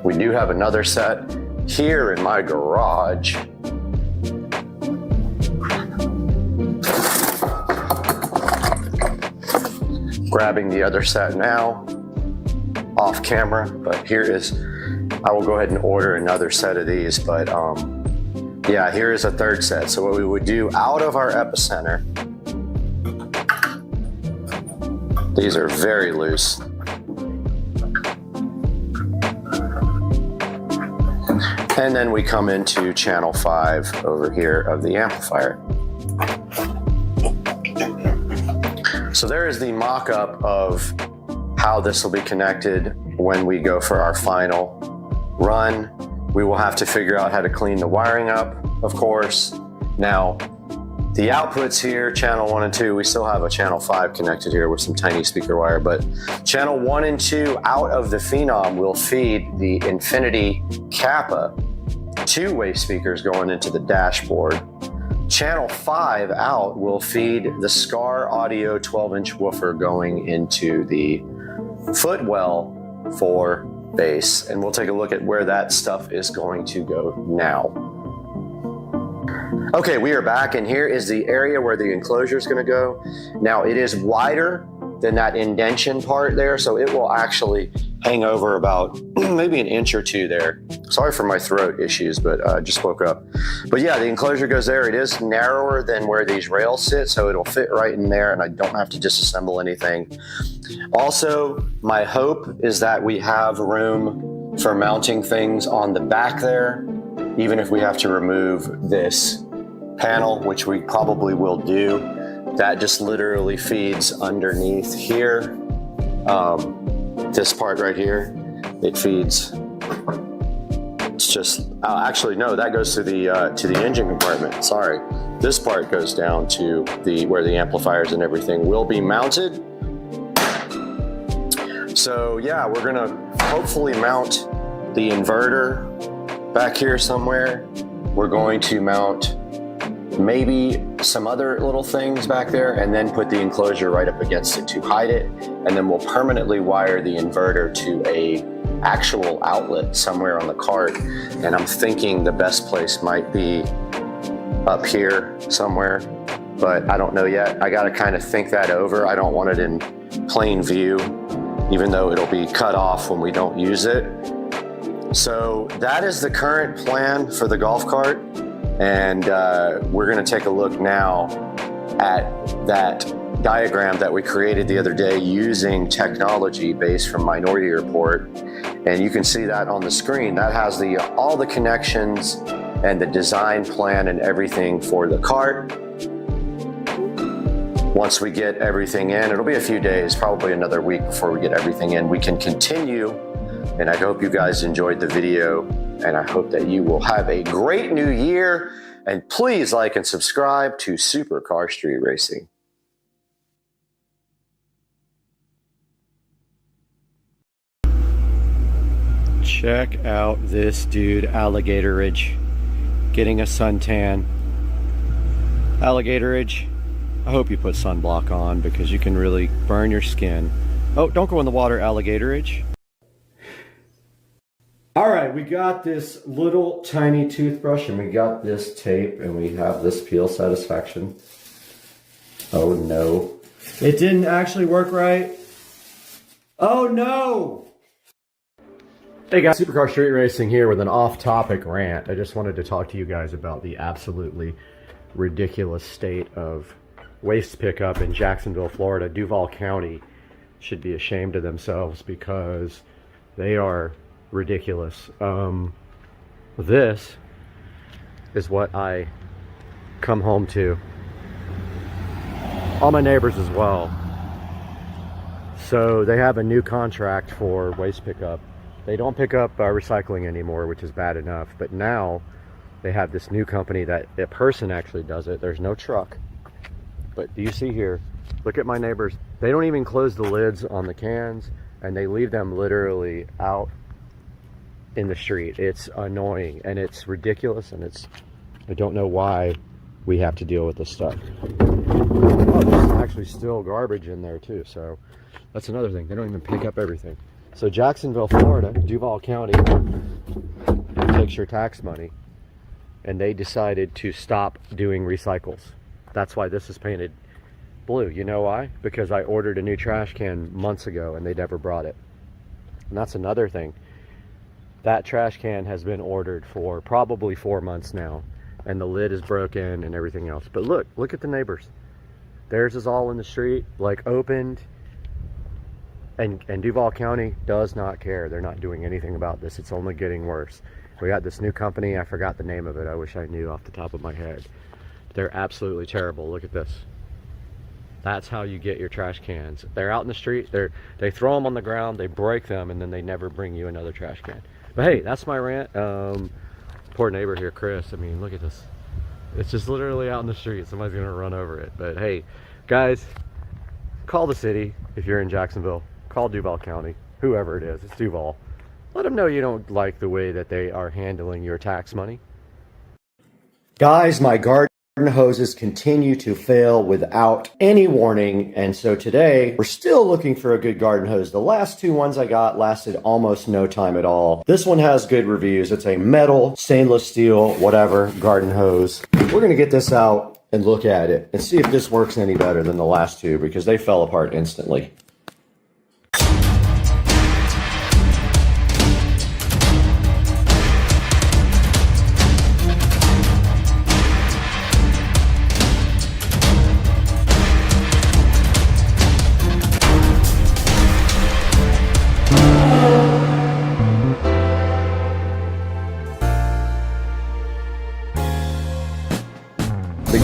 We do have another set here in my garage. Grabbing the other set now, off camera, but here is, I will go ahead and order another set of these, but yeah, here is a third set. So what we would do out of our epicenter, these are very loose. And then we come into channel 5 over here of the amplifier. So there is the mock-up of how this will be connected when we go for our final run. We will have to figure out how to clean the wiring up, of course. Now, the outputs here, channel 1 and 2, we still have a channel 5 connected here with some tiny speaker wire, but channel 1 and 2 out of the Phenom will feed the Infinity Kappa two-way speakers going into the dashboard. Channel 5 out will feed the Scar Audio 12-inch woofer going into the footwell for bass. And we'll take a look at where that stuff is going to go now. Okay, we are back, and here is the area where the enclosure is going to go. Now, it is wider than that indention part there, so it will actually hang over about maybe an inch or two there. Sorry for my throat issues, but I just woke up. But yeah, the enclosure goes there. It is narrower than where these rails sit, so it'll fit right in there, and I don't have to disassemble anything. Also, my hope is that we have room for mounting things on the back there, even if we have to remove this panel, which we probably will do. That just literally feeds underneath here. This part right here, it feeds. It's just actually no, that goes to the engine compartment. Sorry, this part goes down to where the amplifiers and everything will be mounted. So yeah, we're gonna hopefully mount the inverter back here somewhere. We're going to mount maybe some other little things back there, and then put the enclosure right up against it to hide it. And then we'll permanently wire the inverter to a actual outlet somewhere on the cart. And I'm thinking the best place might be up here somewhere, but I don't know yet. I gotta kind of think that over. I don't want it in plain view, even though it'll be cut off when we don't use it. So that is the current plan for the golf cart. And we're gonna take a look now at that diagram that we created the other day using technology based from Minority Report. And you can see that on the screen. That has all the connections and the design plan and everything for the cart. Once we get everything in, it'll be a few days, probably another week before we get everything in. We can continue, and I hope you guys enjoyed the video, and I hope that you will have a great new year, and please like and subscribe to Supercar Street Racing. Check out this dude, Alligator Ridge, getting a suntan. Alligator Ridge, I hope you put sunblock on because you can really burn your skin. Oh, don't go in the water, Alligator Ridge. All right, we got this little tiny toothbrush and we got this tape and we have this peel satisfaction. Oh no, it didn't actually work right. Oh no! Hey guys, Supercar Street Racing here with an off-topic rant. I just wanted to talk to you guys about the absolutely ridiculous state of waste pickup in Jacksonville, Florida. Duval County should be ashamed of themselves because they are ridiculous. This is what I come home to. All my neighbors as well. So they have a new contract for waste pickup. They don't pick up recycling anymore, which is bad enough, but now they have this new company that a person actually does it. There's no truck. But do you see here, look at my neighbors. They don't even close the lids on the cans and they leave them literally out in the street. It's annoying and it's ridiculous, and I don't know why we have to deal with this stuff. Oh, there's actually still garbage in there too, so that's another thing. They don't even pick up everything. So Jacksonville, Florida, Duval County takes your tax money, and they decided to stop doing recycles. That's why this is painted blue. You know why? Because I ordered a new trash can months ago and they never brought it. And that's another thing. That trash can has been ordered for probably 4 months now, and the lid is broken and everything else. But look at the neighbors. Theirs is all in the street, like opened. And Duval County does not care. They're not doing anything about this. It's only getting worse. We got this new company. I forgot the name of it. I wish I knew off the top of my head. They're absolutely terrible. Look at this. That's how you get your trash cans. They're out in the street. They throw them on the ground. They break them, and then they never bring you another trash can. But hey, that's my rant. Poor neighbor here, Chris. I mean, look at this. It's just literally out in the street. Somebody's going to run over it. But hey, guys, call the city if you're in Jacksonville. Call Duval County, whoever it is. It's Duval. Let them know you don't like the way that they are handling your tax money. Guys, my garden hoses continue to fail without any warning, and so today we're still looking for a good garden hose. The last two ones I got lasted almost no time at all. This one has good reviews. It's a metal, stainless steel, whatever, garden hose. We're gonna get this out and look at it and see if this works any better than the last two, because they fell apart instantly.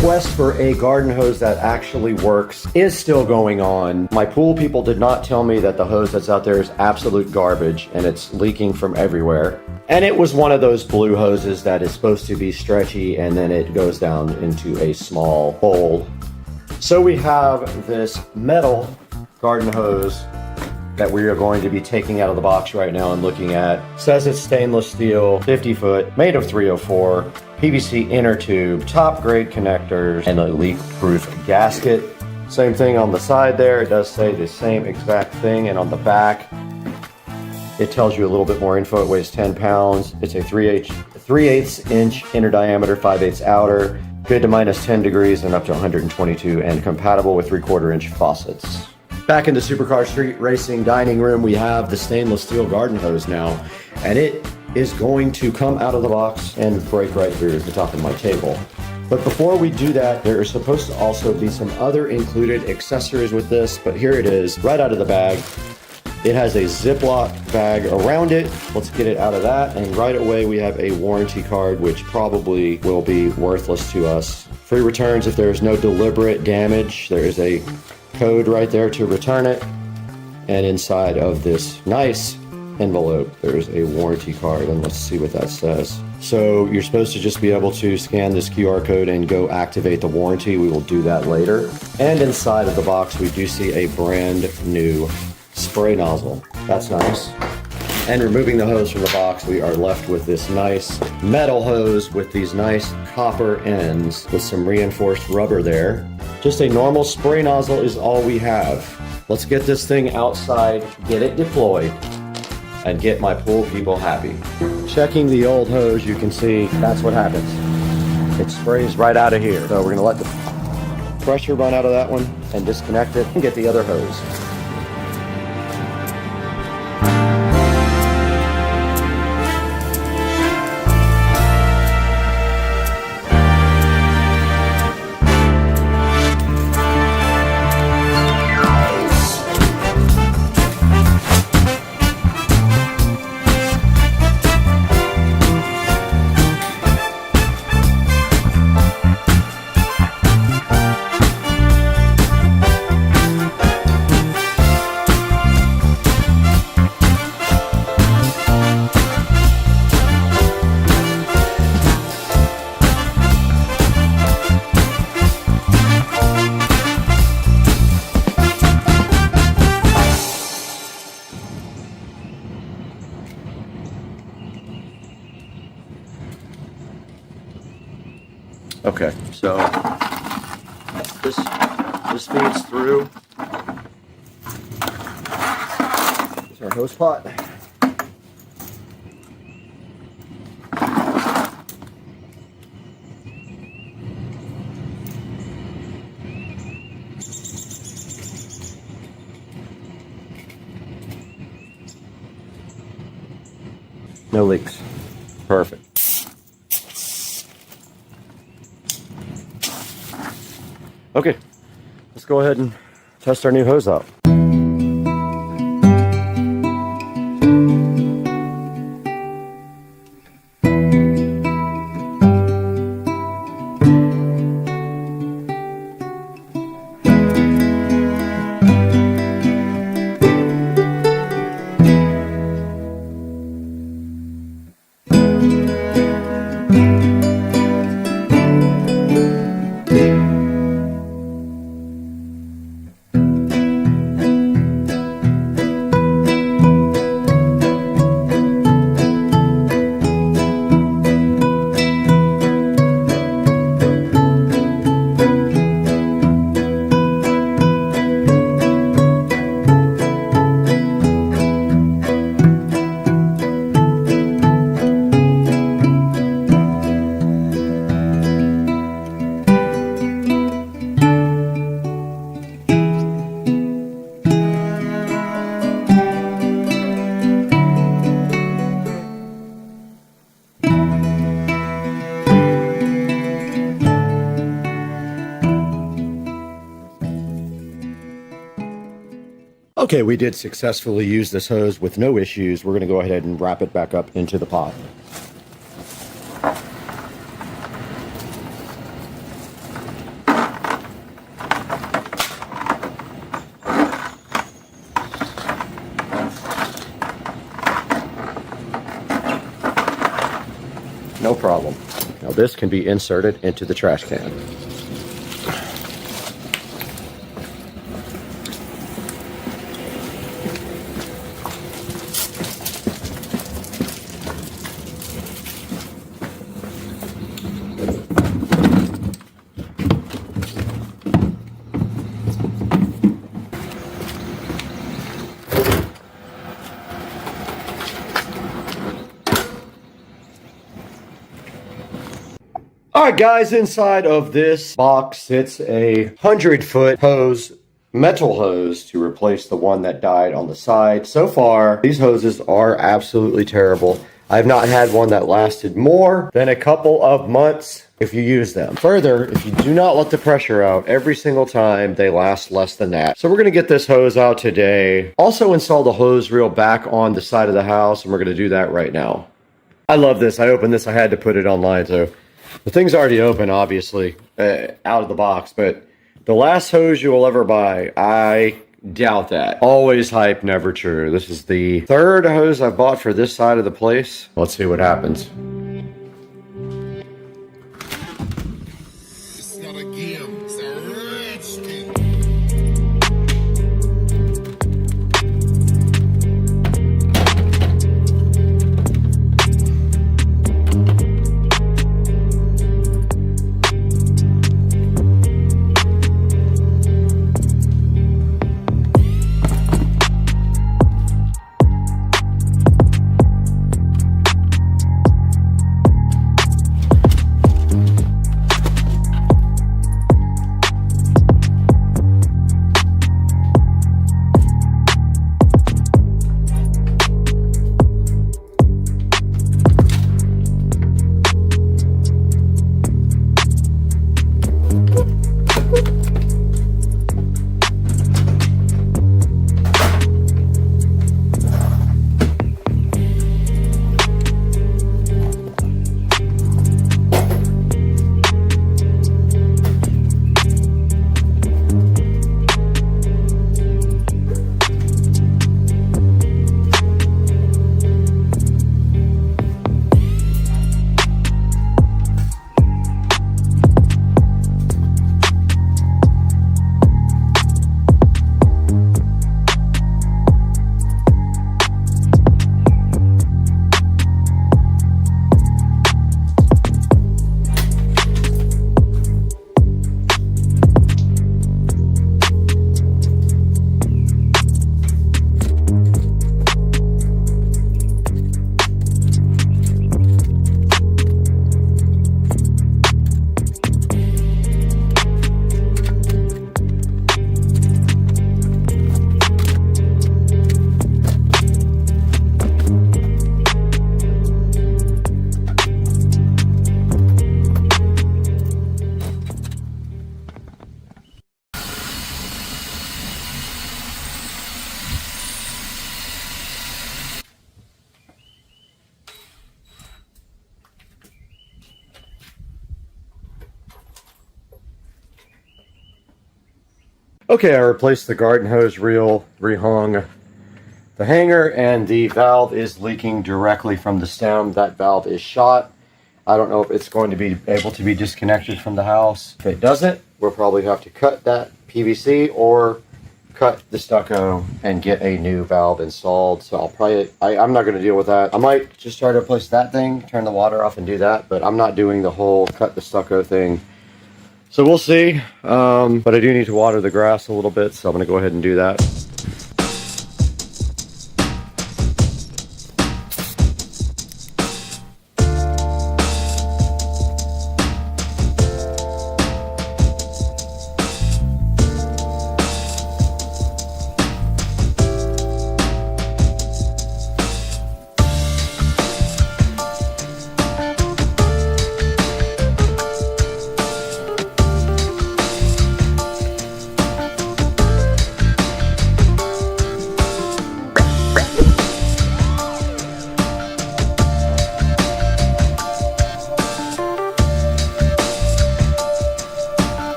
Quest for a garden hose that actually works is still going on. My pool people did not tell me that the hose that's out there is absolute garbage and it's leaking from everywhere. And it was one of those blue hoses that is supposed to be stretchy and then it goes down into a small hole. So we have this metal garden hose that we are going to be taking out of the box right now and looking at. Says it's stainless steel, 50 foot, made of 304, PVC inner tube, top grade connectors, and a leak proof gasket. Same thing on the side there. It does say the same exact thing. And on the back, it tells you a little bit more info. It weighs 10 pounds. It's a 3/8 inch inner diameter, 5/8 outer, good to minus 10 degrees and up to 122, and compatible with 3/4 inch faucets. Back in the Supercar Street Racing dining room, we have the stainless steel garden hose now, and it is going to come out of the box and break right through the top of my table. But before we do that, there are supposed to also be some other included accessories with this, but here it is, right out of the bag. It has a Ziploc bag around it. Let's get it out of that, and right away we have a warranty card, which probably will be worthless to us. Free returns if there is no deliberate damage. There is a code right there to return it, and inside of this nice envelope there's a warranty card, and let's see what that says. So you're supposed to just be able to scan this QR code and go activate the warranty. We will do that later. And inside of the box we do see a brand new spray nozzle. That's nice. And removing the hose from the box, we are left with this nice metal hose with these nice copper ends with some reinforced rubber there. Just a normal spray nozzle is all we have. Let's get this thing outside, get it deployed, and get my pool people happy. Checking the old hose, you can see that's what happens. It sprays right out of here. So we're gonna let the pressure run out of that one and disconnect it and get the other hose. Okay, so this feeds through. This is our hose pot. No leaks. Perfect. Okay, let's go ahead and test our new hose out. Okay, we did successfully use this hose with no issues. We're going to go ahead and wrap it back up into the pot. No problem. Now this can be inserted into the trash can. Alright guys, inside of this box sits a 100-foot hose, metal hose, to replace the one that died on the side. So far, these hoses are absolutely terrible. I've not had one that lasted more than a couple of months if you use them. Further, if you do not let the pressure out every single time, they last less than that. So we're gonna get this hose out today. Also install the hose reel back on the side of the house, and we're gonna do that right now. I love this. I opened this. I had to put it online, so the thing's already open, obviously, out of the box, but the last hose you will ever buy, I doubt that. Always hype, never true. This is the third hose I've bought for this side of the place. Let's see what happens. It's not a game, it's a rich thing. Okay, I replaced the garden hose reel, rehung the hanger, and the valve is leaking directly from the stem. That valve is shot. I don't know if it's going to be able to be disconnected from the house. If it doesn't, we'll probably have to cut that PVC or cut the stucco and get a new valve installed. So I'll probably, I'm not going to deal with that. I might just try to replace that thing, turn the water off and do that, but I'm not doing the whole cut the stucco thing. So we'll see, but I do need to water the grass a little bit, so I'm going to go ahead and do that.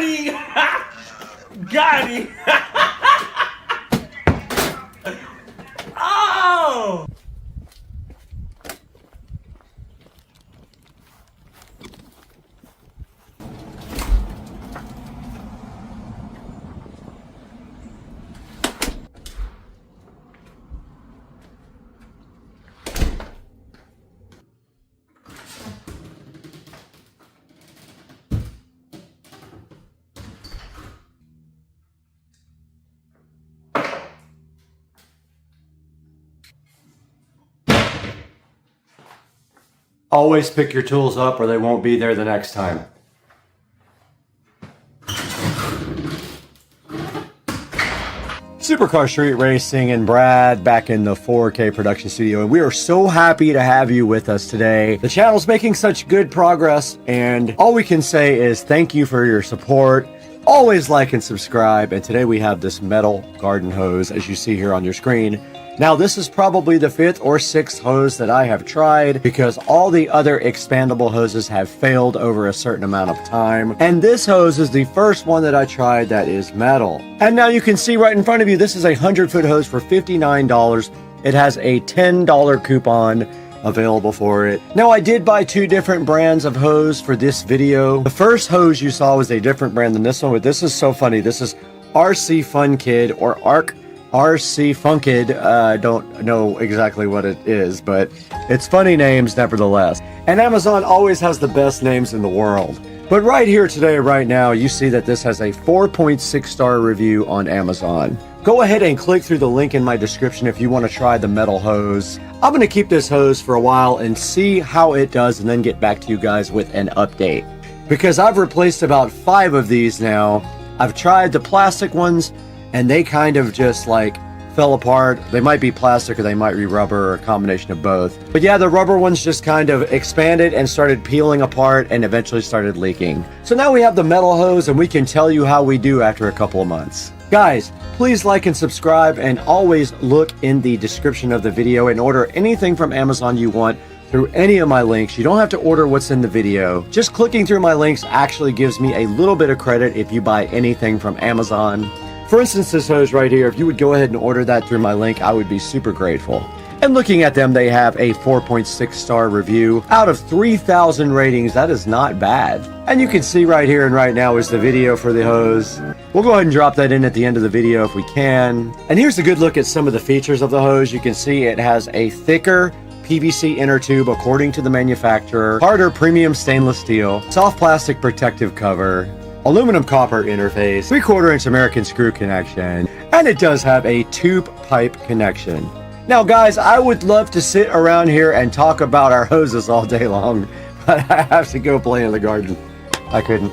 him! Got him! Oh! Always pick your tools up or they won't be there the next time. Supercar Street Racing and Brad back in the 4K production studio, and we are so happy to have you with us today. The channel's making such good progress, and all we can say is thank you for your support. Always like and subscribe, and today we have this metal garden hose as you see here on your screen. Now this is probably the 5th or 6th hose that I have tried because all the other expandable hoses have failed over a certain amount of time. And this hose is the first one that I tried that is metal. And now you can see right in front of you, this is a 100-foot hose for $59. It has a $10 coupon available for it. Now I did buy 2 different brands of hose for this video. The first hose you saw was a different brand than this one, but this is so funny. This is RC Fun Kid or RC Funkid. I don't know exactly what it is, but it's funny names nevertheless. And Amazon always has the best names in the world. But right here today, right now, you see that this has a 4.6 star review on Amazon. Go ahead and click through the link in my description if you want to try the metal hose. I'm going to keep this hose for a while and see how it does and then get back to you guys with an update. Because I've replaced about 5 of these now. I've tried the plastic ones and they kind of just like fell apart. They might be plastic or they might be rubber or a combination of both. But yeah, the rubber ones just kind of expanded and started peeling apart and eventually started leaking. So now we have the metal hose and we can tell you how we do after a couple of months. Guys, please like and subscribe and always look in the description of the video and order anything from Amazon you want through any of my links. You don't have to order what's in the video. Just clicking through my links actually gives me a little bit of credit if you buy anything from Amazon. For instance, this hose right here, if you would go ahead and order that through my link, I would be super grateful. And looking at them, they have a 4.6 star review. Out of 3,000 ratings, that is not bad. And you can see right here and right now is the video for the hose. We'll go ahead and drop that in at the end of the video if we can. And here's a good look at some of the features of the hose. You can see it has a thicker PVC inner tube according to the manufacturer, harder premium stainless steel, soft plastic protective cover, aluminum copper interface, 3/4 inch American screw connection, and it does have a tube pipe connection. Now guys, I would love to sit around here and talk about our hoses all day long, but I have to go play in the garden. I couldn't.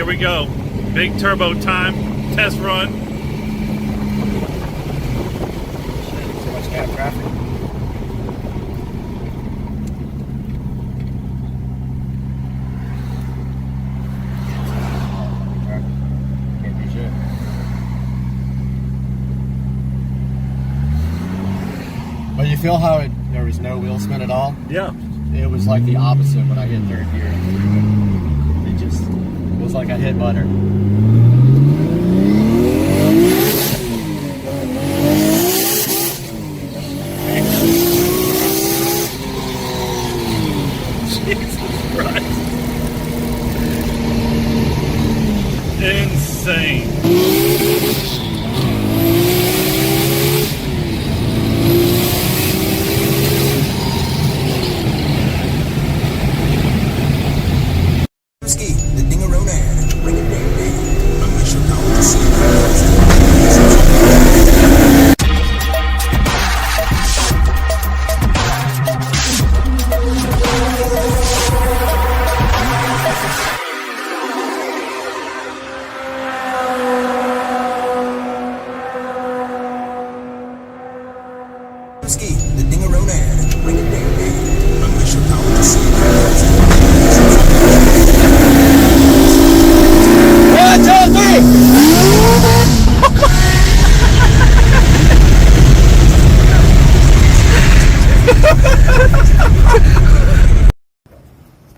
here we go. Big turbo time, test run. Too much bad traffic. Can't do shit. But you feel how there was no wheel spin at all? Yeah. It was like the opposite when I hit third gear. It was like I hit butter. Jesus Christ. Insane.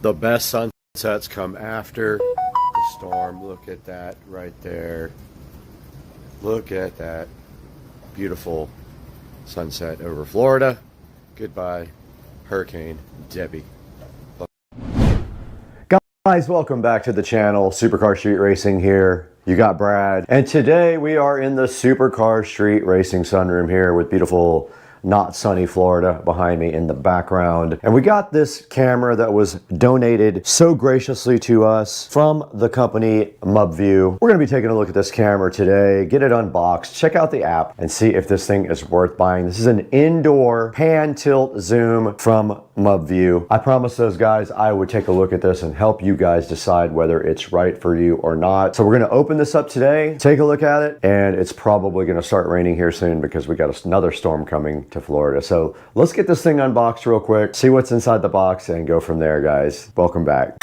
The best sunsets come after the storm. Look at that right there. Look at that beautiful sunset over Florida. Goodbye, Hurricane Debbie. Guys, welcome back to the channel. Supercar Street Racing here. You got Brad. And today we are in the Supercar Street Racing sunroom here with beautiful not sunny Florida behind me in the background. And we got this camera that was donated so graciously to us from the company MubView. We're gonna be taking a look at this camera today, get it unboxed, check out the app, and see if this thing is worth buying. This is an indoor pan tilt zoom from MubView. I promised those guys I would take a look at this and help you guys decide whether it's right for you or not. So we're gonna open this up today, take a look at it, and it's probably gonna start raining here soon because we got another storm coming to Florida. So let's get this thing unboxed real quick, see what's inside the box, and go from there, guys. Welcome back.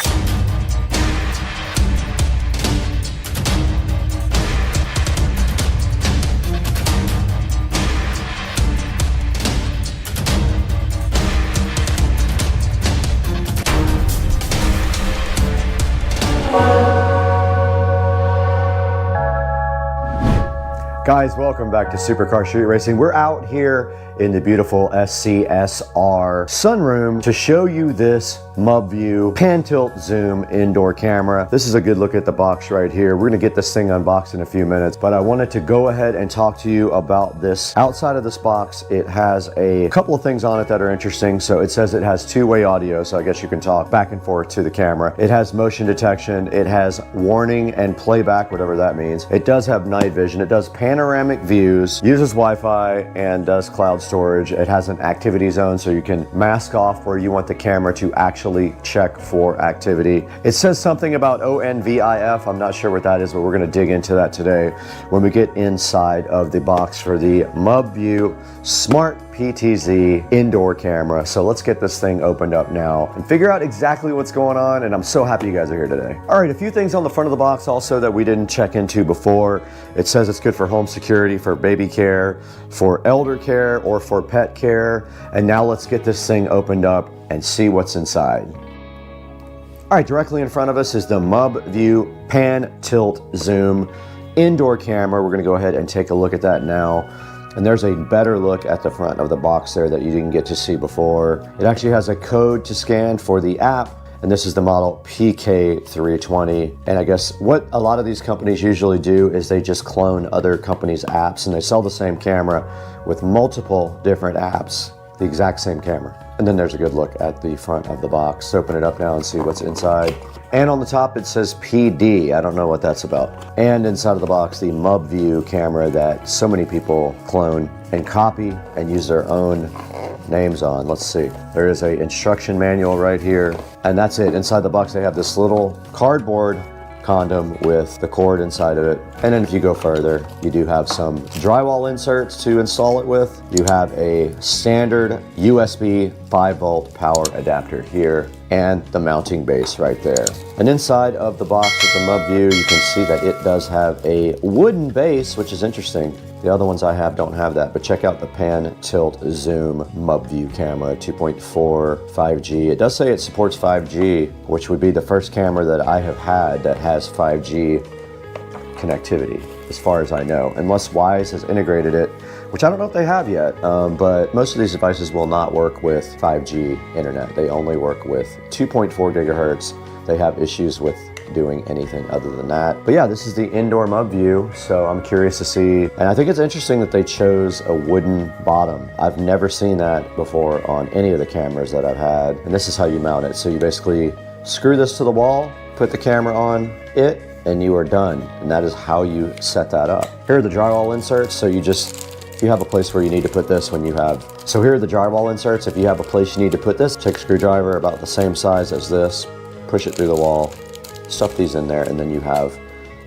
Guys, welcome back to Supercar Street Racing. We're out here in the beautiful SCSR sunroom to show you this MubView pan tilt zoom indoor camera. This is a good look at the box right here. We're gonna get this thing unboxed in a few minutes, but I wanted to go ahead and talk to you about this. Outside of this box, it has a couple of things on it that are interesting. So it says it has two-way audio, so I guess you can talk back and forth to the camera. It has motion detection. It has warning and playback, whatever that means. It does have night vision. It does panoramic views, uses Wi-Fi, and does cloud storage. It has an activity zone, so you can mask off where you want the camera to actually check for activity. It says something about ONVIF. I'm not sure what that is, but we're going to dig into that today when we get inside of the box for the MubView Smart PTZ indoor camera. So let's get this thing opened up now and figure out exactly what's going on, and I'm so happy you guys are here today. All right, a few things on the front of the box also that we didn't check into before. It says it's good for home security, for baby care, for elder care, or for pet care. And now let's get this thing opened up and see what's inside. All right, directly in front of us is the MubView Pan Tilt Zoom indoor camera. We're gonna go ahead and take a look at that now. And there's a better look at the front of the box there that you didn't get to see before. It actually has a code to scan for the app, and this is the model PK320. And I guess what a lot of these companies usually do is they just clone other companies' apps, and they sell the same camera with multiple different apps, the exact same camera. And then there's a good look at the front of the box. Let's open it up now and see what's inside. And on the top it says PD. I don't know what that's about. And inside of the box, the MubView camera that so many people clone and copy and use their own names on. Let's see. There is an instruction manual right here. And that's it. Inside the box they have this little cardboard condom with the cord inside of it. And then if you go further, you do have some drywall inserts to install it with. You have a standard USB 5-volt power adapter here and the mounting base right there. And inside of the box with the MubView, you can see that it does have a wooden base, which is interesting. The other ones I have don't have that, but check out the pan, tilt, zoom MubView camera, 2.4, 5G. It does say it supports 5G, which would be the first camera that I have had that has 5G connectivity, as far as I know, unless Wise has integrated it, which I don't know if they have yet, but most of these devices will not work with 5G internet. They only work with 2.4 gigahertz. They have issues with doing anything other than that. But yeah, this is the indoor MubView, so I'm curious to see. And I think it's interesting that they chose a wooden bottom. I've never seen that before on any of the cameras that I've had. And this is how you mount it. So you basically screw this to the wall, put the camera on it, and you are done. And that is how you set that up. Here are the drywall inserts. So if you have a place where you need to put this when you have, so here are the drywall inserts. If you have a place you need to put this, take a screwdriver about the same size as this, push it through the wall, stuff these in there, and then you have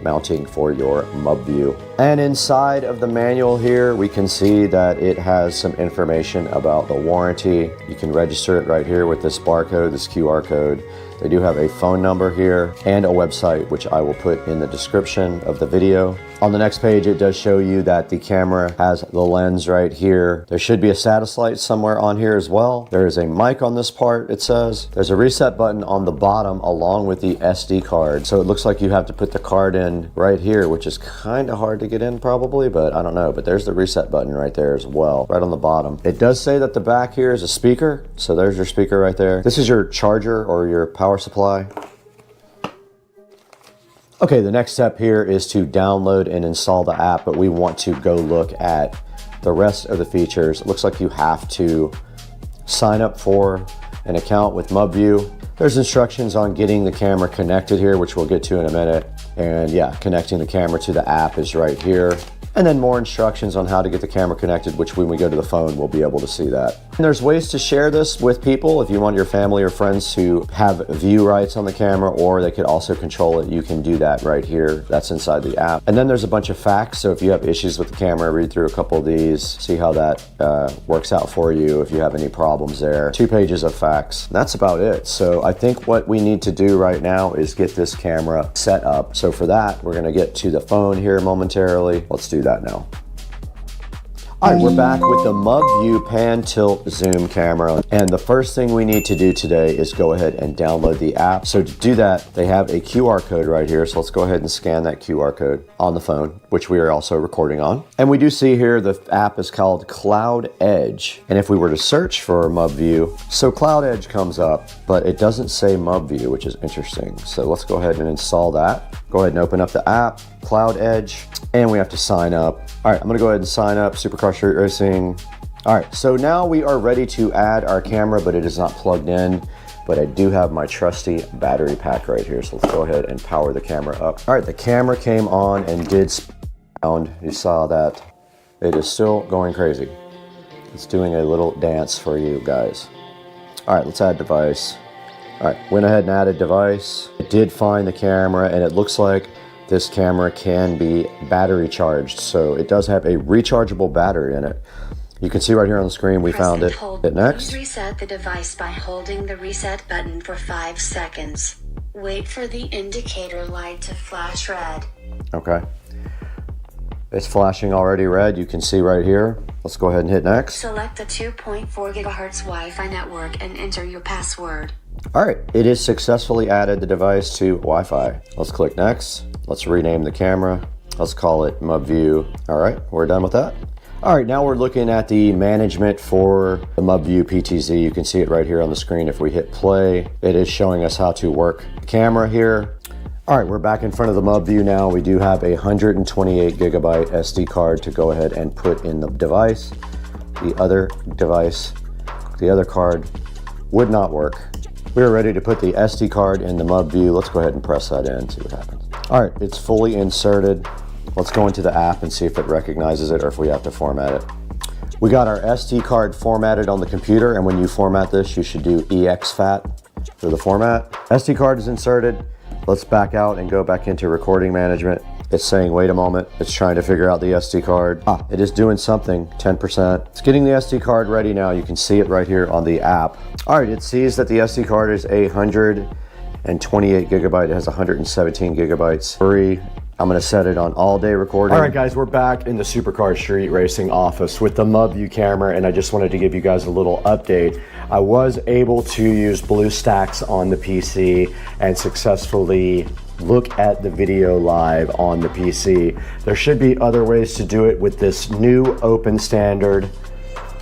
mounting for your MubView. And inside of the manual here, we can see that it has some information about the warranty. You can register it right here with this barcode, this QR code. They do have a phone number here and a website, which I will put in the description of the video. On the next page, it does show you that the camera has the lens right here. There should be a status light somewhere on here as well. There is a mic on this part, it says. There's a reset button on the bottom along with the SD card. So it looks like you have to put the card in right here, which is kind of hard to get in probably, but I don't know. But there's the reset button right there as well, right on the bottom. It does say that the back here is a speaker. So there's your speaker right there. This is your charger or your power supply. Okay, the next step here is to download and install the app, but we want to go look at the rest of the features. It looks like you have to sign up for an account with MubView. There's instructions on getting the camera connected here, which we'll get to in a minute. And yeah, connecting the camera to the app is right here. And then more instructions on how to get the camera connected, which when we go to the phone, we'll be able to see that. And there's ways to share this with people. If you want your family or friends to have view rights on the camera, or they could also control it, you can do that right here. That's inside the app. And then there's a bunch of facts. So if you have issues with the camera, read through a couple of these, see how that works out for you if you have any problems there. 2 pages of facts. That's about it. So I think what we need to do right now is get this camera set up. So for that, we're gonna get to the phone here momentarily. Let's do that now. All right, we're back with the MubView pan, tilt, zoom camera. And the first thing we need to do today is go ahead and download the app. So to do that, they have a QR code right here. So let's go ahead and scan that QR code on the phone, which we are also recording on. And we do see here the app is called Cloud Edge. And if we were to search for MubView, so Cloud Edge comes up, but it doesn't say MubView, which is interesting. So let's go ahead and install that. Go ahead and open up the app, Cloud Edge, and we have to sign up. All right, I'm gonna go ahead and sign up, Supercar Street Racing. All right, so now we are ready to add our camera, but it is not plugged in, but I do have my trusty battery pack right here. So let's go ahead and power the camera up. All right, the camera came on and did sound. You saw that. It is still going crazy. It's doing a little dance for you guys. All right, let's add device. All right, went ahead and added device. It did find the camera, and it looks like this camera can be battery charged. So it does have a rechargeable battery in it. You can see right here on the screen, we found it. Hit next. Please reset the device by holding the reset button for 5 seconds. Wait for the indicator light to flash red. Okay. It's flashing already red. You can see right here. Let's go ahead and hit next. Select the 2.4 gigahertz Wi-Fi network and enter your password. All right, it is successfully added the device to Wi-Fi. Let's click next. Let's rename the camera. Let's call it MubView. All right, we're done with that. All right, now we're looking at the management for the MubView PTZ. You can see it right here on the screen. If we hit play, it is showing us how to work the camera here. All right, we're back in front of the MubView now. We do have a 128 gigabyte SD card to go ahead and put in the device. The other device, the other card would not work. We are ready to put the SD card in the MubView. Let's go ahead and press that in, see what happens. All right, it's fully inserted. Let's go into the app and see if it recognizes it or if we have to format it. We got our SD card formatted on the computer, and when you format this, you should do exFAT for the format. SD card is inserted. Let's back out and go back into recording management. It's saying, wait a moment. It's trying to figure out the SD card. It is doing something, 10%. It's getting the SD card ready now. You can see it right here on the app. All right, it sees that the SD card is 128 gigabyte. It has 117 gigabytes free. I'm gonna set it on all day recording. All right guys, we're back in the Supercar Street Racing office with the MubView camera, and I just wanted to give you guys a little update. I was able to use BlueStacks on the PC and successfully look at the video live on the PC. There should be other ways to do it with this new open standard.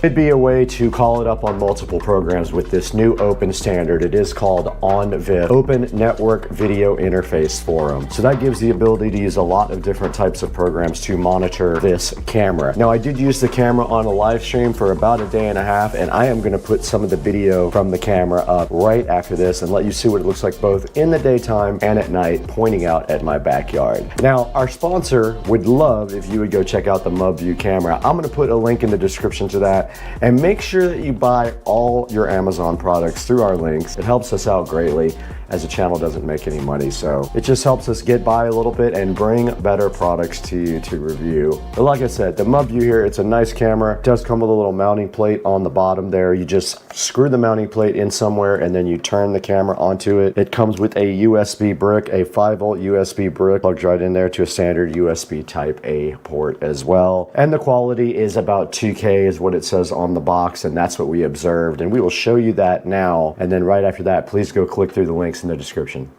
It'd be a way to call it up on multiple programs with this new open standard. It is called ONVIF, Open Network Video Interface Forum. So that gives the ability to use a lot of different types of programs to monitor this camera. Now I did use the camera on a live stream for about a day and a half, and I am gonna put some of the video from the camera up right after this and let you see what it looks like both in the daytime and at night, pointing out at my backyard. Now, our sponsor would love if you would go check out the MubView camera. I'm gonna put a link in the description to that. And make sure that you buy all your Amazon products through our links. It helps us out greatly, as the channel doesn't make any money. So it just helps us get by a little bit and bring better products to you to review. But like I said, the MubView here, it's a nice camera. It does come with a little mounting plate on the bottom there. You just screw the mounting plate in somewhere and then you turn the camera onto it. It comes with a USB brick, a 5-volt USB brick, plugs right in there to a standard USB Type A port as well. And the quality is about 2K is what it says on the box, and that's what we observed. And we will show you that now. And then right after that, please go click through the links in the description.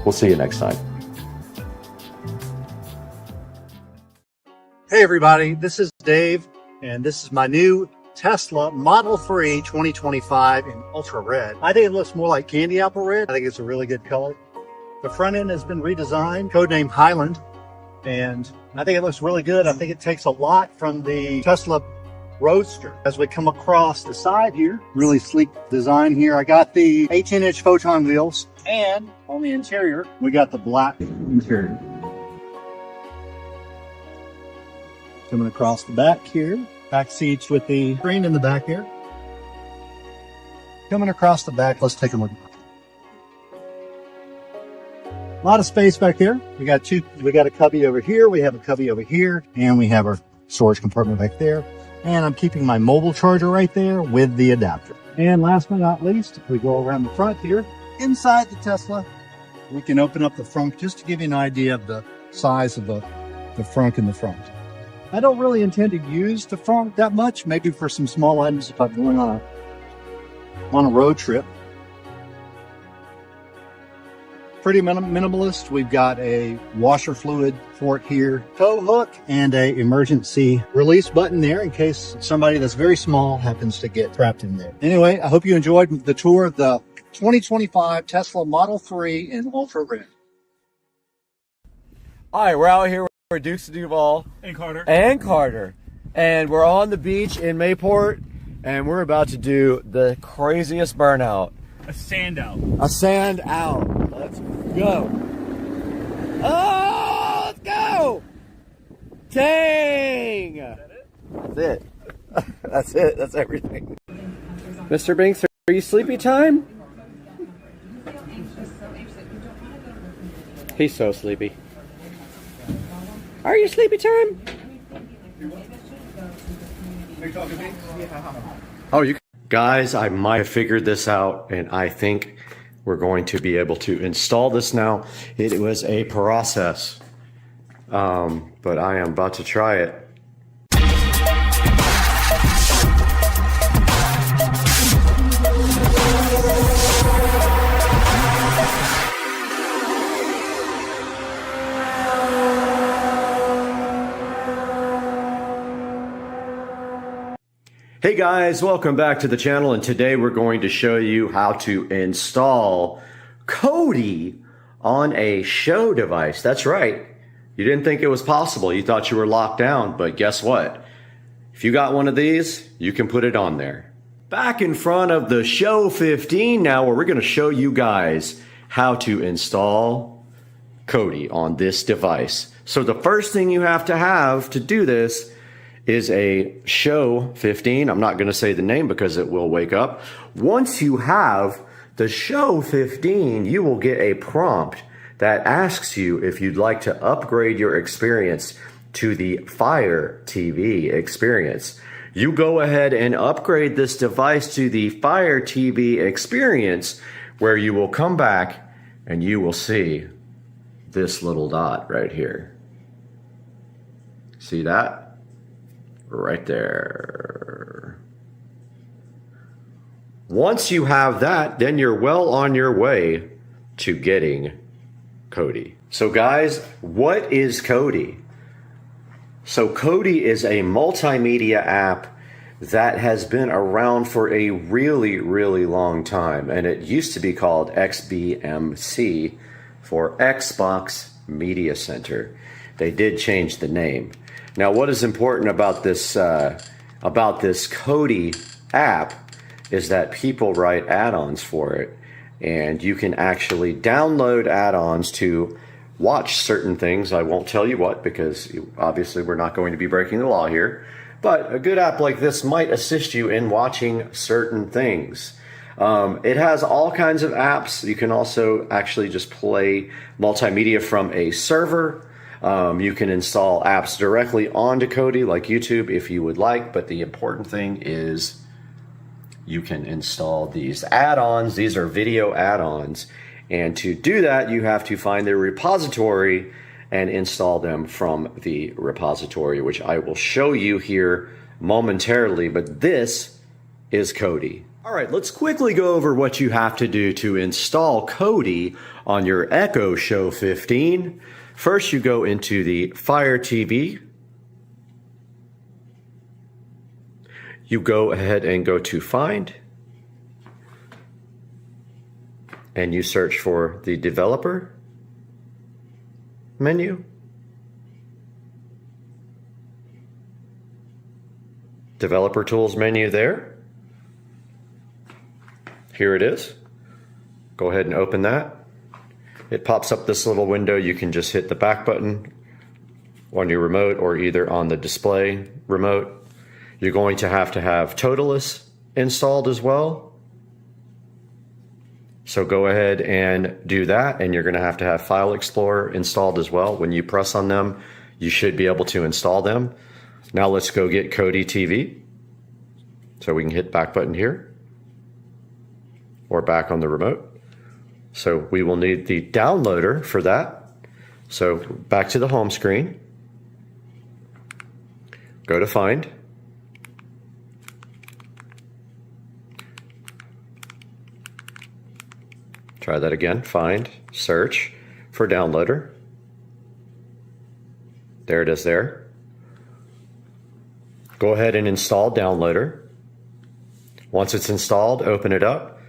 We'll see you next time. Hey everybody, this is Dave, and this is my new Tesla Model 3 2025 in Ultra Red. I think it looks more like candy apple red. I think it's a really good color. The front end has been redesigned, codenamed Highland, and I think it looks really good. I think it takes a lot from the Tesla Roadster. As we come across the side here, really sleek design here. I got the 18-inch Photon wheels, and on the interior, we got the black interior. Coming across the back here, back seats with the screen in the back here. Coming across the back, let's take a look. A lot of space back there. We got a cubby over here, we have a cubby over here, and we have our storage compartment back there. And I'm keeping my mobile charger right there with the adapter. And last but not least, if we go around the front here, inside the Tesla, we can open up the front just to give you an idea of the size of the front in the front. I don't really intend to use the front that much, maybe for some small items if I'm going on a road trip. Pretty minimalist. We've got a washer fluid port here, tow hook, and a emergency release button there in case somebody that's very small happens to get trapped in there. Anyway, I hope you enjoyed the tour of the 2025 Tesla Model 3 in Ultra Red. All right, we're out here. We're Dukes of Duval and Carter. And we're on the beach in Mayport, and we're about to do the craziest burnout. A sand out. A sand out. Let's go. Oh, let's go. Dang. That's it. That's it. That's everything. Mr. Binks, are you sleepy time? He's so sleepy. Are you sleepy time? Oh, you guys, I might have figured this out, and I think we're going to be able to install this now. It was a process, but I am about to try it. Hey guys, welcome back to the channel, and today we're going to show you how to install Kodi on a show device. That's right. You didn't think it was possible. You thought you were locked down, but guess what? If you got one of these, you can put it on there. Back in front of the Show 15 now, where we're going to show you guys how to install Kodi on this device. So the first thing you have to do this is a Show 15. I'm not going to say the name because it will wake up. Once you have the Show 15, you will get a prompt that asks you if you'd like to upgrade your experience to the Fire TV experience. You go ahead and upgrade this device to the Fire TV experience, where you will come back and you will see this little dot right here. See that? Right there. Once you have that, then you're well on your way to getting Kodi. So guys, what is Kodi? So Kodi is a multimedia app that has been around for a really, really long time. And it used to be called XBMC for Xbox Media Center. They did change the name. Now, what is important about this Kodi app is that people write add-ons for it. And you can actually download add-ons to watch certain things. I won't tell you what, because obviously we're not going to be breaking the law here. But a good app like this might assist you in watching certain things. It has all kinds of apps. You can also actually just play multimedia from a server. You can install apps directly onto Kodi, like YouTube, if you would like. But the important thing is you can install these add-ons. These are video add-ons. And to do that, you have to find the repository and install them from the repository, which I will show you here momentarily. But this is Kodi. All right, let's quickly go over what you have to do to install Kodi on your Echo Show 15. First, you go into the Fire TV. You go ahead and go to Find. And you search for the Developer menu. Developer Tools menu there. Here it is. Go ahead and open that. It pops up this little window. You can just hit the back button on your remote or either on the display remote. You're going to have Toolless installed as well. So go ahead and do that, and you're going to have File Explorer installed as well. When you press on them, you should be able to install them. Now let's go get Kodi TV. So we can hit back button here or back on the remote. So we will need the downloader for that. So back to the home screen. Go to Find. Try that again. Find, search for downloader. There it is there. Go ahead and install downloader. Once it's installed, open it up.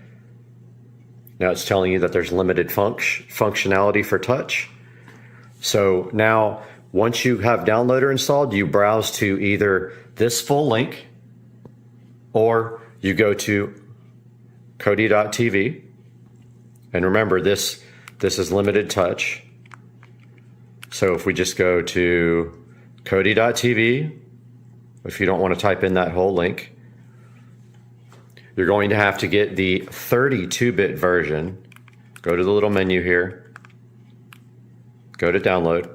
Now it's telling you that there's limited functionality for touch. So now, once you have downloader installed, you browse to either this full link or you go to Kodi.tv. And remember, this is limited touch. So if we just go to Kodi.tv, if you don't want to type in that whole link, you're going to have to get the 32-bit version. Go to the little menu here. Go to download.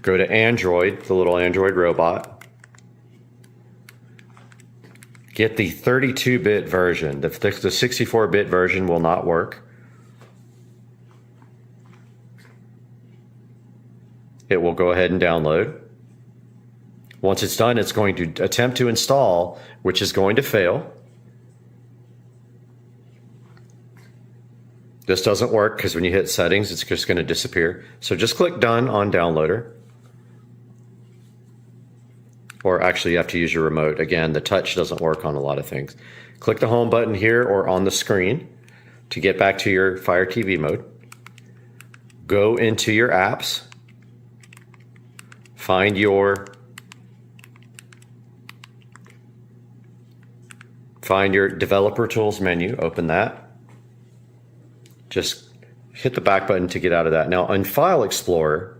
Go to Android, the little Android robot. Get the 32-bit version. The 64-bit version will not work. It will go ahead and download. Once it's done, it's going to attempt to install, which is going to fail. This doesn't work because when you hit settings, it's just going to disappear. So just click done on downloader. Or actually you have to use your remote. Again, the touch doesn't work on a lot of things. Click the home button here or on the screen to get back to your Fire TV mode. Go into your apps. Find your Find your developer tools menu, open that. Just hit the back button to get out of that. Now on File Explorer,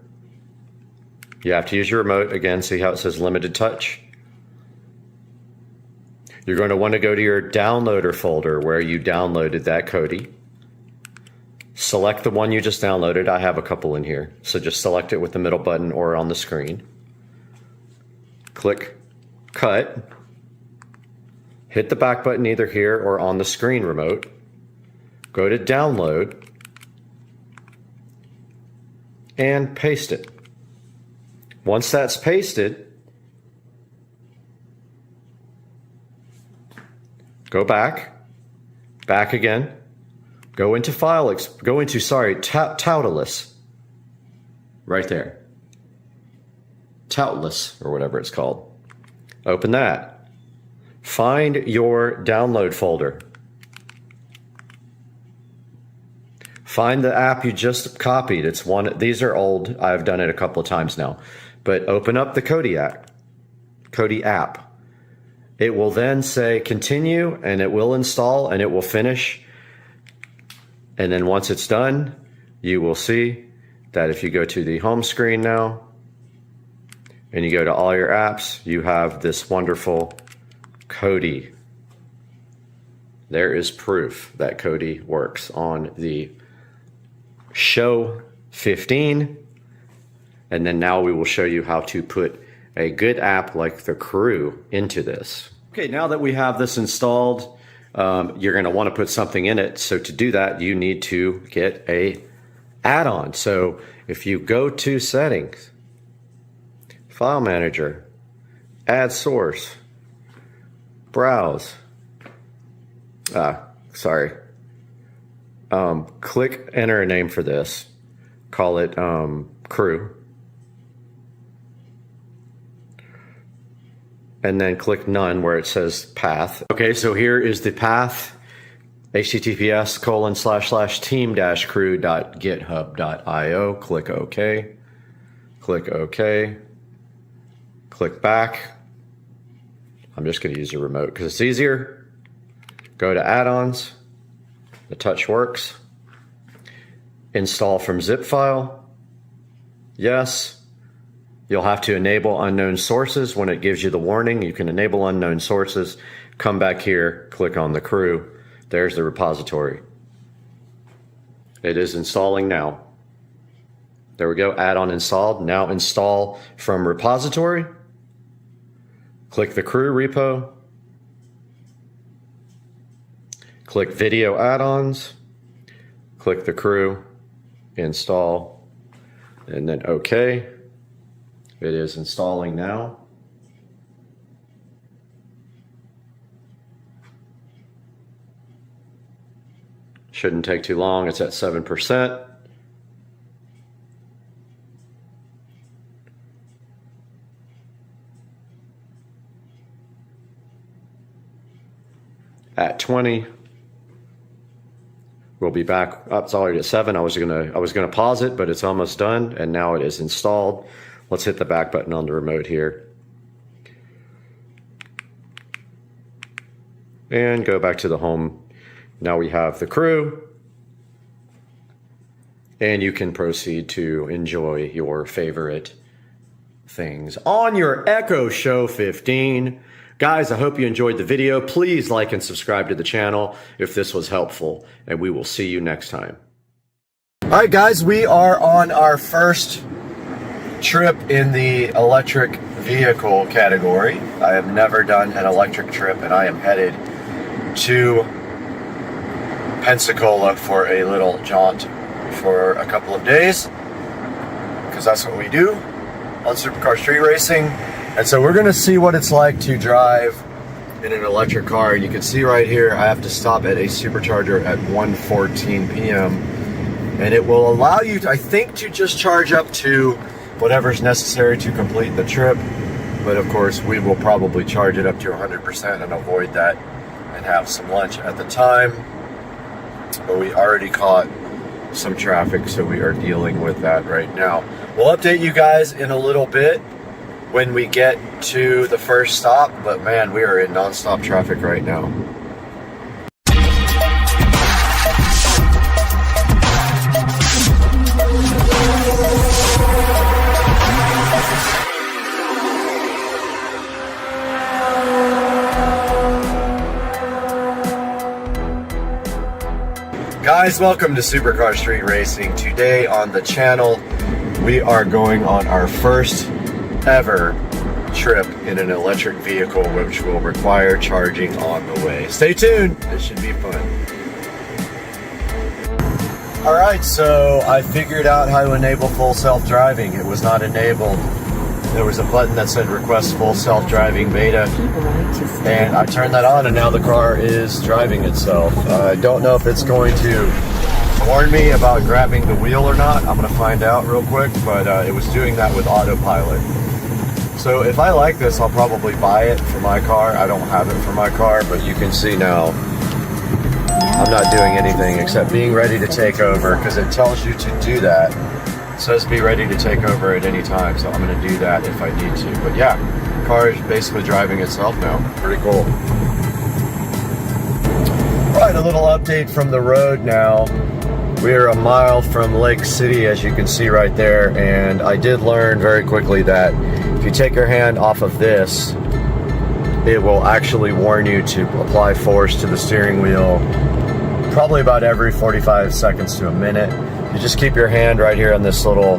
you have to use your remote. Again, see how it says limited touch? You're going to want to go to your downloader folder where you downloaded that Kodi. Select the one you just downloaded. I have a couple in here. So just select it with the middle button or on the screen. Click Cut. Hit the back button either here or on the screen remote. Go to Download and paste it. Once that's pasted, go back again, go into Toolless, right there. Toolless, or whatever it's called. Open that. Find your download folder. Find the app you just copied. It's one, these are old. I've done it a couple of times now. But open up the Kodi app. It will then say continue, and it will install, and it will finish. And then once it's done, you will see that if you go to the home screen now, and you go to all your apps, you have this wonderful Kodi. There is proof that Kodi works on the Show 15. And then now we will show you how to put a good app like the Crew into this. Okay, now that we have this installed, you're going to want to put something in it. So to do that, you need to get a add-on. So if you go to Settings, File Manager, Add Source, Browse, click enter a name for this, call it Crew, and then click none where it says path. Okay, so here is the path, https://team-crew.github.io. Click OK, click OK, click back. I'm just going to use the remote because it's easier. Go to add-ons. The touch works. Install from zip file. Yes. You'll have to enable unknown sources when it gives you the warning. You can enable unknown sources. Come back here, click on the Crew. There's the repository. It is installing now. There we go, add-on installed. Now install from repository. Click the Crew repo. Click Video Add-ons. Click the Crew, install, and then OK. It is installing now. Shouldn't take too long. It's at 7%. At 20. We'll be back. It's already at 7. I was gonna pause it, but it's almost done, and now it is installed. Let's hit the back button on the remote here. And go back to the home. Now we have the Crew. And you can proceed to enjoy your favorite things on your Echo Show 15. Guys, I hope you enjoyed the video. Please like and subscribe to the channel if this was helpful, and we will see you next time. All right, guys, we are on our first trip in the electric vehicle category. I have never done an electric trip, and I am headed to Pensacola for a little jaunt for a couple of days, because that's what we do on Supercar Street Racing. And so we're going to see what it's like to drive in an electric car. You can see right here, I have to stop at a supercharger at 1:14 p.m. And it will allow you, I think, to just charge up to whatever's necessary to complete the trip. But of course, we will probably charge it up to 100% and avoid that and have some lunch at the time. But we already caught some traffic, so we are dealing with that right now. We'll update you guys in a little bit when we get to the first stop, but man, we are in non-stop traffic right now. guys, welcome to Supercar Street Racing. Today on the channel, we are going on our first ever trip in an electric vehicle, which will require charging on the way. Stay tuned, this should be fun. Alright, so I figured out how to enable full self-driving. It was not enabled. There was a button that said request full self-driving beta, and I turned that on and now the car is driving itself. I don't know if it's going to warn me about grabbing the wheel or not. I'm going to find out real quick, but it was doing that with autopilot. So if I like this, I'll probably buy it for my car. I don't have it for my car, but you can see now I'm not doing anything except being ready to take over, because it tells you to do that. It says be ready to take over at any time, so I'm going to do that if I need to. But yeah, the car is basically driving itself now. Pretty cool. Alright, a little update from the road now. We are a mile from Lake City, as you can see right there, and I did learn very quickly that if you take your hand off of this, it will actually warn you to apply force to the steering wheel probably about every 45 seconds to a minute. You just keep your hand right here on this little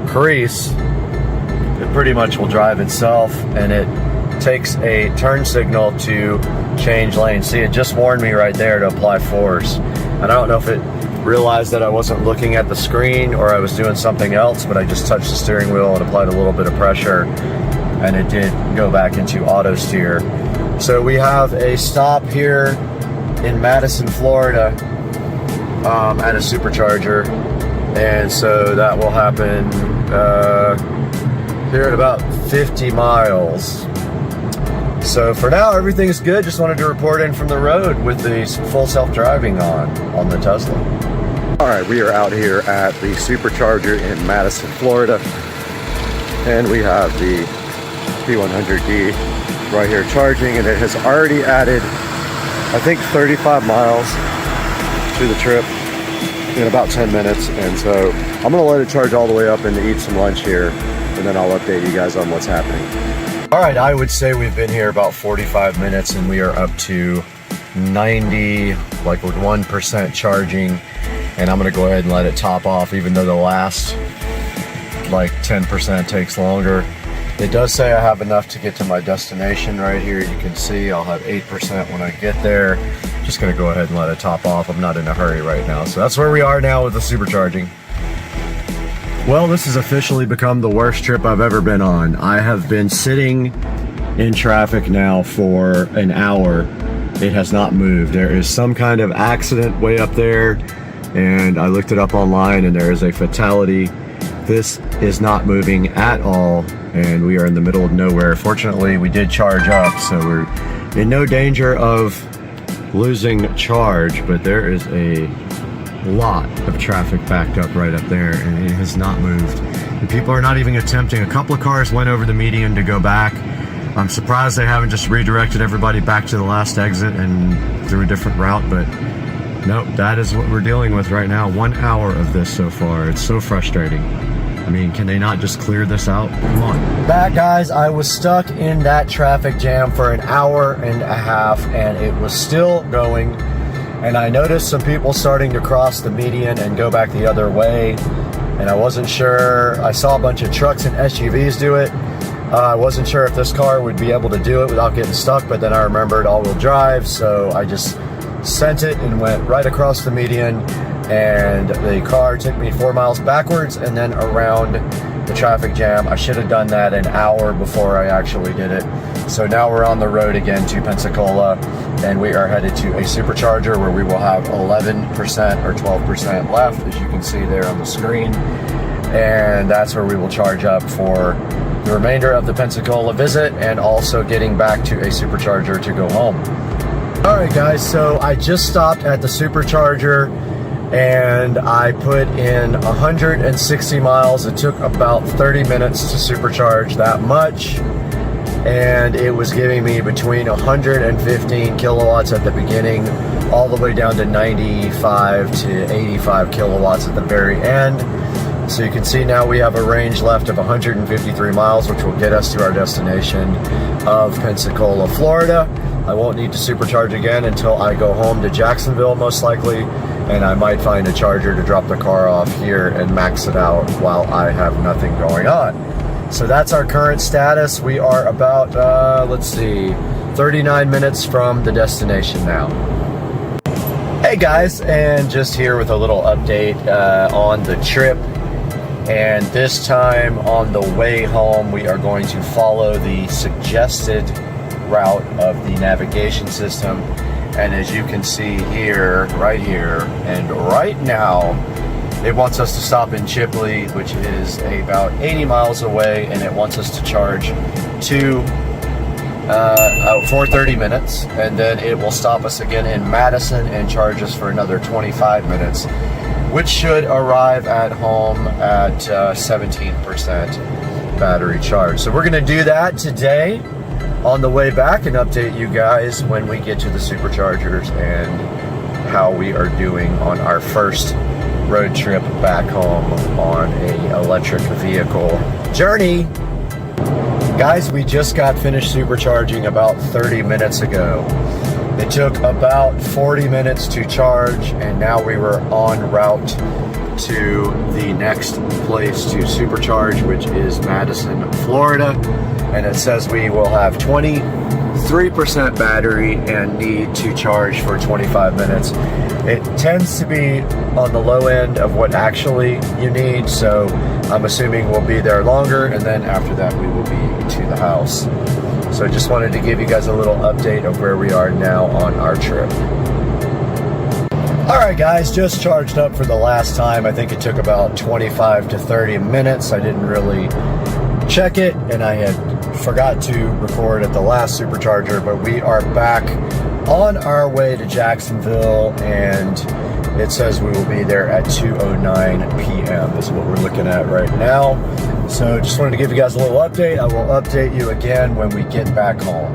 crease, it pretty much will drive itself, and it takes a turn signal to change lanes. See, it just warned me right there to apply force. And I don't know if it realized that I wasn't looking at the screen or I was doing something else, but I just touched the steering wheel and applied a little bit of pressure, and it did go back into auto steer. So we have a stop here in Madison, Florida, at a supercharger, and so that will happen here at about 50 miles. So for now, everything's good. Just wanted to report in from the road with the full self-driving on the Tesla. All right, we are out here at the supercharger in Madison, Florida, and we have the P100D right here charging, and it has already added, I think, 35 miles to the trip in about 10 minutes. And so I'm gonna let it charge all the way up and to eat some lunch here, and then I'll update you guys on what's happening. All right, I would say we've been here about 45 minutes and we are up to 90, like with 1% charging, and I'm gonna go ahead and let it top off, even though the last like 10% takes longer. It does say I have enough to get to my destination right here. You can see I'll have 8% when I get there. Just gonna go ahead and let it top off. I'm not in a hurry right now. So that's where we are now with the supercharging. Well, this has officially become the worst trip I've ever been on. I have been sitting in traffic now for an hour. It has not moved. There is some kind of accident way up there, and I looked it up online and there is a fatality. This is not moving at all, and we are in the middle of nowhere. Fortunately, we did charge up, so we're in no danger of losing charge, but there is a lot of traffic backed up right up there, and it has not moved. And people are not even attempting. A couple of cars went over the median to go back. I'm surprised they haven't just redirected everybody back to the last exit and through a different route, but nope, that is what we're dealing with right now. 1 hour of this so far. It's so frustrating. I mean, can they not just clear this out? Come on. Back, guys, I was stuck in that traffic jam for an hour and a half, and it was still going. And I noticed some people starting to cross the median and go back the other way. And I wasn't sure. I saw a bunch of trucks and SUVs do it. I wasn't sure if this car would be able to do it without getting stuck, but then I remembered all-wheel drive, so I just sent it and went right across the median. And the car took me 4 miles backwards and then around the traffic jam. I should have done that an hour before I actually did it. So now we're on the road again to Pensacola, and we are headed to a supercharger where we will have 11% or 12% left, as you can see there on the screen. And that's where we will charge up for the remainder of the Pensacola visit, and also getting back to a supercharger to go home. All right, guys, so I just stopped at the supercharger and I put in 160 miles. It took about 30 minutes to supercharge that much, and it was giving me between 115 kilowatts at the beginning all the way down to 95 to 85 kilowatts at the very end. So you can see now we have a range left of 153 miles, which will get us to our destination of Pensacola, Florida. I won't need to supercharge again until I go home to Jacksonville, most likely, and I might find a charger to drop the car off here and max it out while I have nothing going on. So that's our current status. We are about, let's see, 39 minutes from the destination now. Hey guys, and just here with a little update on the trip. And this time on the way home, we are going to follow the suggested route of the navigation system. And as you can see here, right here, and right now, it wants us to stop in Chipley, which is about 80 miles away, and it wants us to charge for 30 minutes, and then it will stop us again in Madison and charge us for another 25 minutes, which should arrive at home at 17% battery charge. So we're gonna do that today on the way back and update you guys when we get to the superchargers and how we are doing on our first road trip back home on a electric vehicle journey. Guys, we just got finished supercharging about 30 minutes ago. It took about 40 minutes to charge, and now we were en route to the next place to supercharge, which is Madison, Florida. And it says we will have 23% battery and need to charge for 25 minutes. It tends to be on the low end of what actually you need, so I'm assuming we'll be there longer, and then after that we will be to the house. So just wanted to give you guys a little update of where we are now on our trip. Alright guys, just charged up for the last time. I think it took about 25 to 30 minutes. I didn't really check it, and I had forgot to record at the last supercharger, but we are back on our way to Jacksonville, and it says we will be there at 2:09 p.m. is what we're looking at right now. So just wanted to give you guys a little update. I will update you again when we get back home.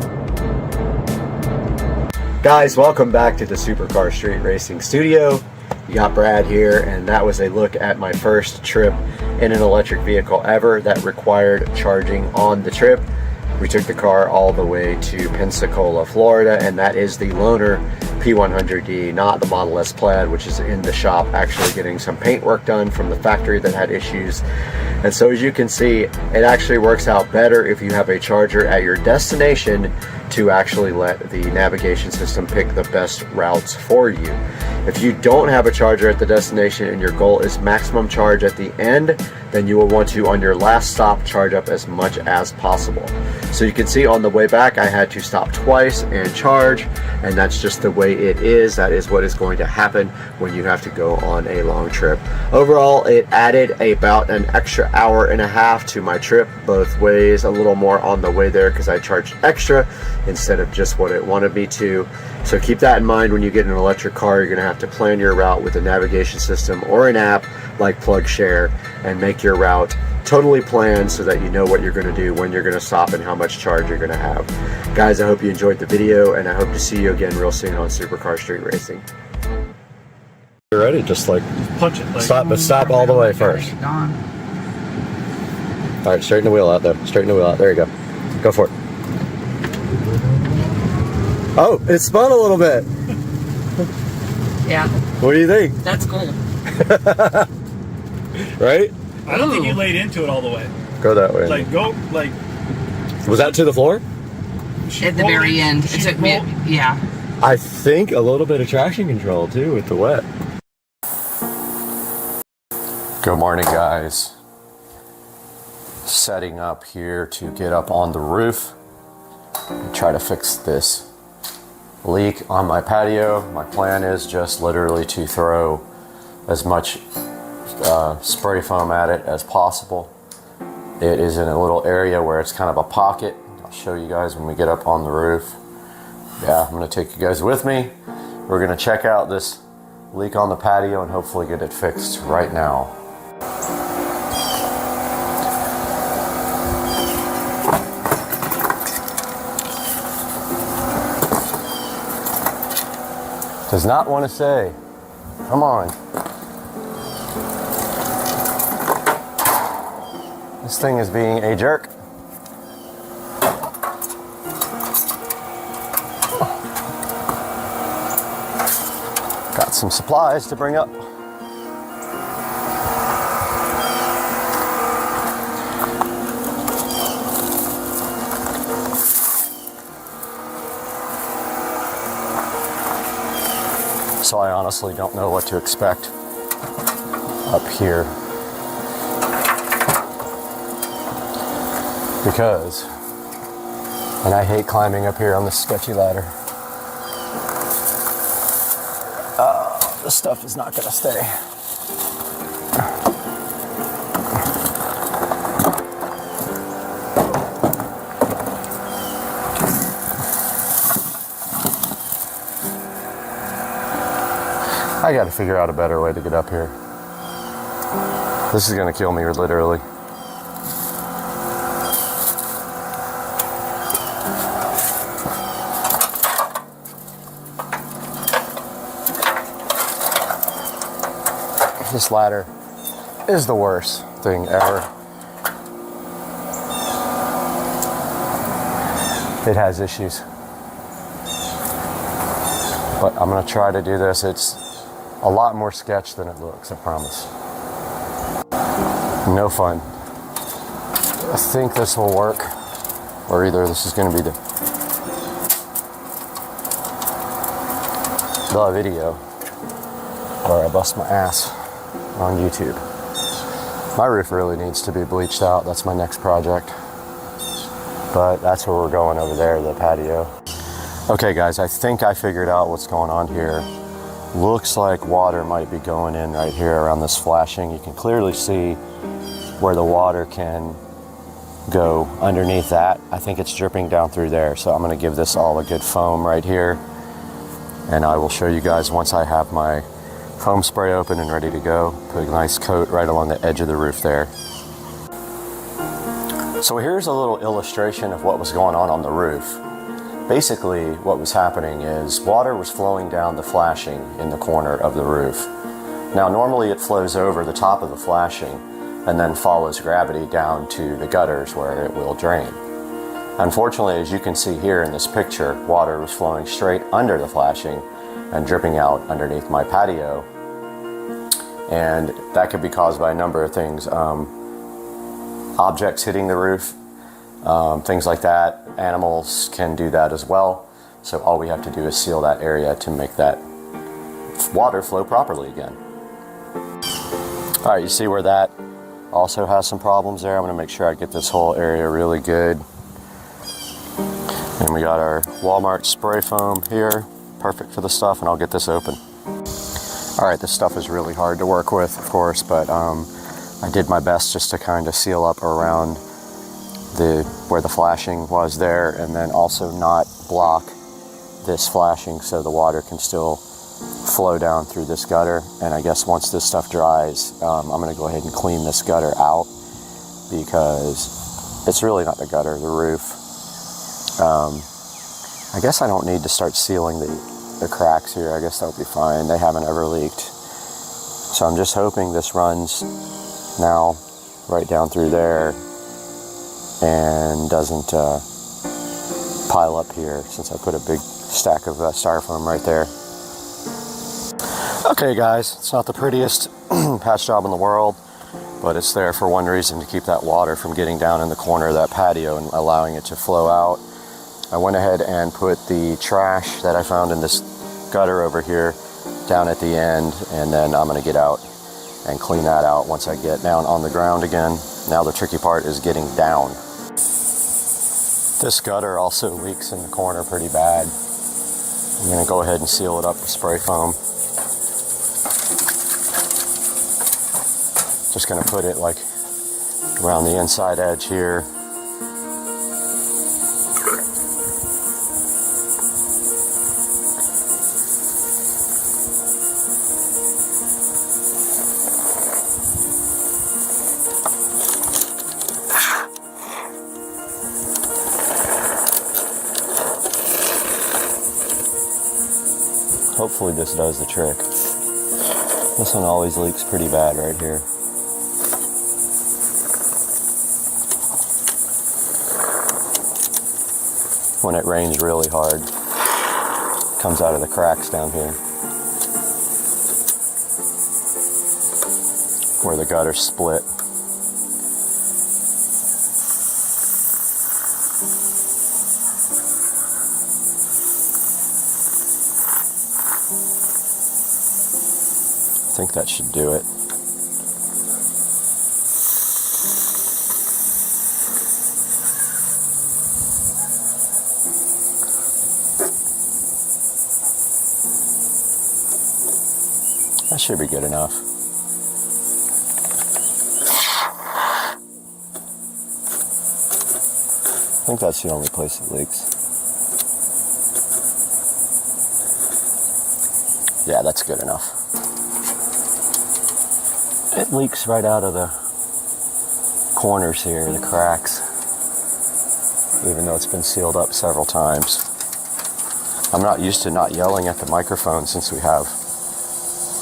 Guys, welcome back to the Supercar Street Racing Studio. You got Brad here, and that was a look at my first trip in an electric vehicle ever that required charging on the trip. We took the car all the way to Pensacola, Florida, and that is the loaner P100D, not the Model S Plaid, which is in the shop actually getting some paint work done from the factory that had issues. And so as you can see, it actually works out better if you have a charger at your destination to actually let the navigation system pick the best routes for you. If you don't have a charger at the destination and your goal is maximum charge at the end, then you will want to, on your last stop, charge up as much as possible. So you can see on the way back, I had to stop twice and charge, and that's just the way it is. That is what is going to happen when you have to go on a long trip. Overall, it added about an extra hour and a half to my trip both ways, a little more on the way there because I charged extra instead of just what it wanted me to. So keep that in mind when you get an electric car. You're going to have to plan your route with a navigation system or an app like PlugShare and make your route totally planned so that you know what you're going to do, when you're going to stop, and how much charge you're going to have. Guys, I hope you enjoyed the video, and I hope to see you again real soon on Supercar Street Racing. You ready? Just like punch it. Like, stop all the way first. All right, straighten the wheel out though. Straighten the wheel out. There you go. Go for it. Oh, it spun a little bit. Yeah. What do you think? That's cool. Right? I don't think you laid into it all the way. Go that way. Like, go, like... Was that to the floor? At the very end. It took me, yeah. I think a little bit of traction control, too, with the wet. Good morning, guys. Setting up here to get up on the roof and try to fix this leak on my patio. My plan is just literally to throw as much spray foam at it as possible. It is in a little area where it's kind of a pocket. I'll show you guys when we get up on the roof. Yeah, I'm going to take you guys with me. We're going to check out this leak on the patio and hopefully get it fixed right now. Does not want to say. Come on. This thing is being a jerk. Got some supplies to bring up. So I honestly don't know what to expect up here, because, and I hate climbing up here on this sketchy ladder. This stuff is not going to stay. I got to figure out a better way to get up here. This is going to kill me, literally. This ladder is the worst thing ever. It has issues. But I'm going to try to do this. It's a lot more sketch than it looks, I promise. No fun. I think this will work, or either this is going to be the video, or I bust my ass on YouTube. My roof really needs to be bleached out. That's my next project. But that's where we're going over there, the patio. Okay guys, I think I figured out what's going on here. Looks like water might be going in right here around this flashing. You can clearly see where the water can go underneath that. I think it's dripping down through there. So I'm gonna give this all a good foam right here. And I will show you guys once I have my foam spray open and ready to go. Put a nice coat right along the edge of the roof there. So here's a little illustration of what was going on the roof. Basically, what was happening is water was flowing down the flashing in the corner of the roof. Now, normally it flows over the top of the flashing and then follows gravity down to the gutters where it will drain. Unfortunately, as you can see here in this picture, water was flowing straight under the flashing and dripping out underneath my patio. And that could be caused by a number of things. Objects hitting the roof, things like that. Animals can do that as well. So all we have to do is seal that area to make that water flow properly again. All right, you see where that also has some problems there. I'm gonna make sure I get this whole area really good. And we got our Walmart spray foam here, perfect for the stuff, and I'll get this open. All right, this stuff is really hard to work with, of course, but I did my best just to kind of seal up around where the flashing was there, and then also not block this flashing so the water can still flow down through this gutter. And I guess once this stuff dries, I'm going to go ahead and clean this gutter out, because it's really not the gutter, the roof. I guess I don't need to start sealing the cracks here. I guess that'll be fine. They haven't ever leaked. So I'm just hoping this runs now right down through there and doesn't pile up here, since I put a big stack of styrofoam right there. Okay guys, it's not the prettiest patch job in the world, but it's there for one reason: to keep that water from getting down in the corner of that patio and allowing it to flow out. I went ahead and put the trash that I found in this gutter over here down at the end, and then I'm going to get out and clean that out once I get down on the ground again. Now the tricky part is getting down. This gutter also leaks in the corner pretty bad. I'm going to go ahead and seal it up with spray foam. Just going to put it like around the inside edge here. Hopefully this does the trick. This one always leaks pretty bad right here. When it rains really hard, it comes out of the cracks down here. where the gutter's split. I think that should do it. That should be good enough. I think that's the only place it leaks. Yeah, that's good enough. It leaks right out of the corners here, the cracks, even though it's been sealed up several times. I'm not used to not yelling at the microphone since we have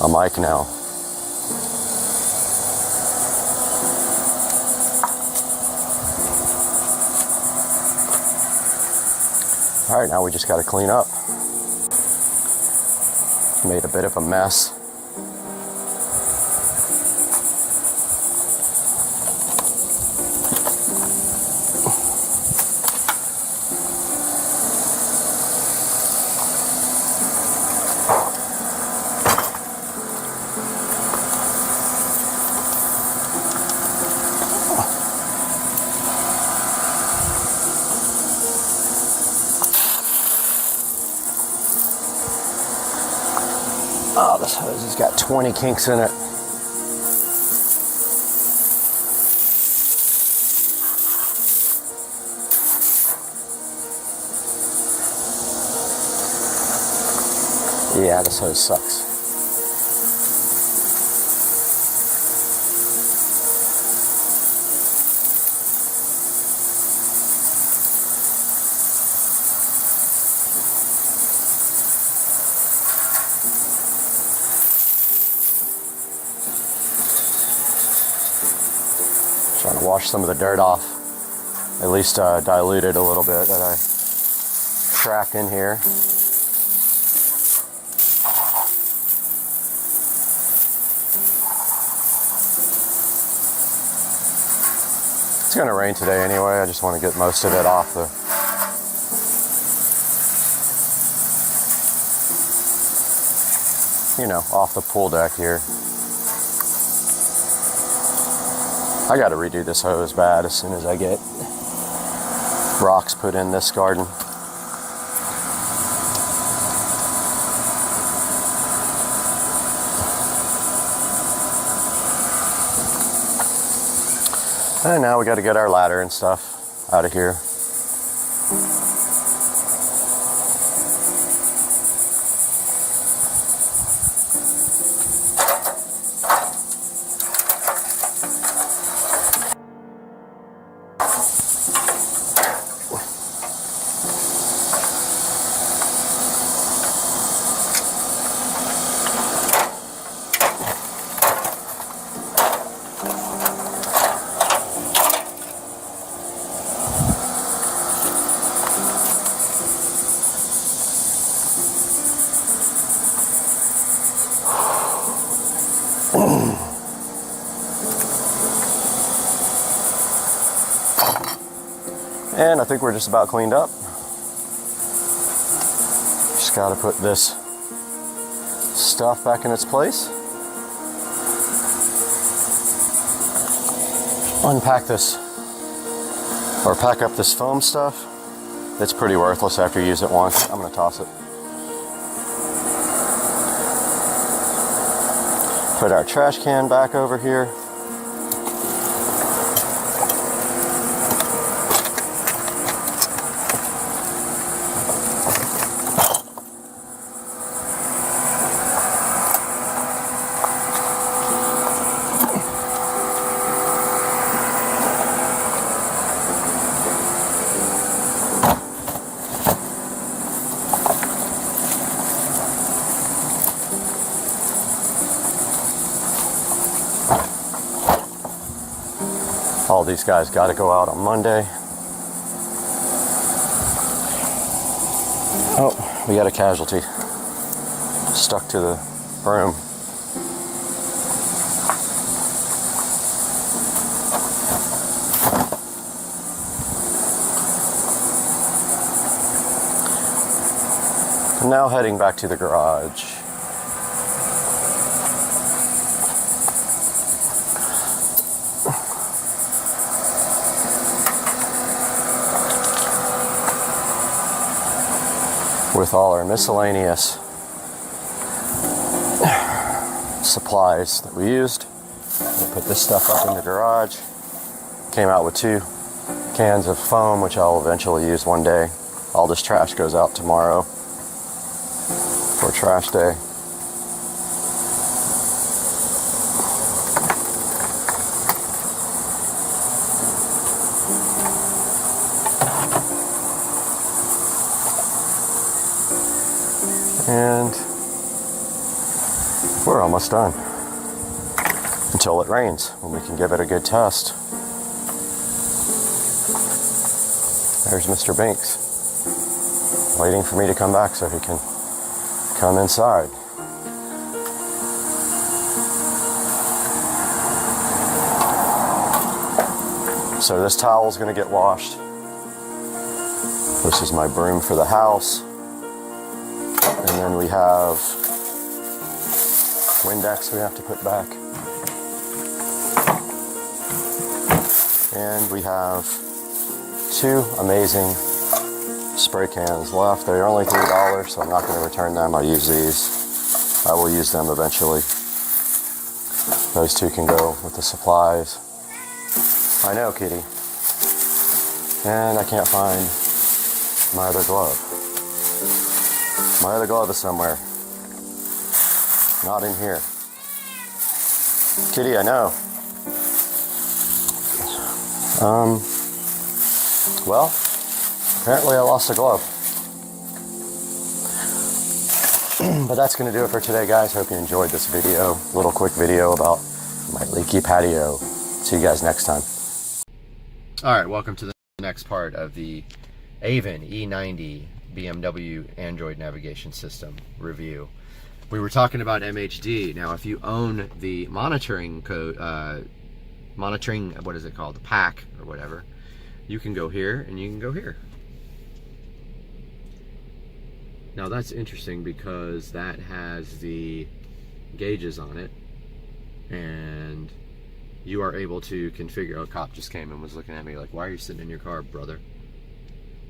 a mic now. All right, now we just got to clean up. Made a bit of a mess. Oh, this hose has got 20 kinks in it. Yeah, this hose sucks. Trying to wash some of the dirt off, at least dilute it a little bit that I trapped in here. It's going to rain today anyway. I just want to get most of it off the off the pool deck here. I got to redo this hose bad as soon as I get rocks put in this garden. And now we got to get our ladder and stuff out of here. And I think we're just about cleaned up. Just got to put this stuff back in its place. Unpack this, or pack up this foam stuff. It's pretty worthless after you use it once. I'm going to toss it. Put our trash can back over here. All these guys got to go out on Monday. Oh, we got a casualty. Stuck to the broom. Now heading back to the garage. With all our miscellaneous supplies that we used. We'll put this stuff up in the garage. Came out with 2 cans of foam, which I'll eventually use one day. All this trash goes out tomorrow for trash day. And we're almost done. Until it rains, when we can give it a good test. There's Mr. Binks, waiting for me to come back so he can come inside. So this towel is going to get washed. This is my broom for the house. And then we have Windex we have to put back. And we have 2 amazing spray cans left. They're only $3, so I'm not going to return them. I'll use these. I will use them eventually. Those 2 can go with the supplies. I know, kitty. And I can't find my other glove. My other glove is somewhere. Not in here. Kitty, I know. Well, apparently I lost a glove. But that's going to do it for today, guys. Hope you enjoyed this video. Little quick video about my leaky patio. See you guys next time. Alright, welcome to the next part of the Avon E90 BMW Android navigation system review. We were talking about MHD. Now, if you own the monitoring code, what is it called? The pack or whatever, you can go here and you can go here. Now that's interesting because that has the gauges on it, and you are able to configure. Oh, a cop just came and was looking at me like, why are you sitting in your car, brother?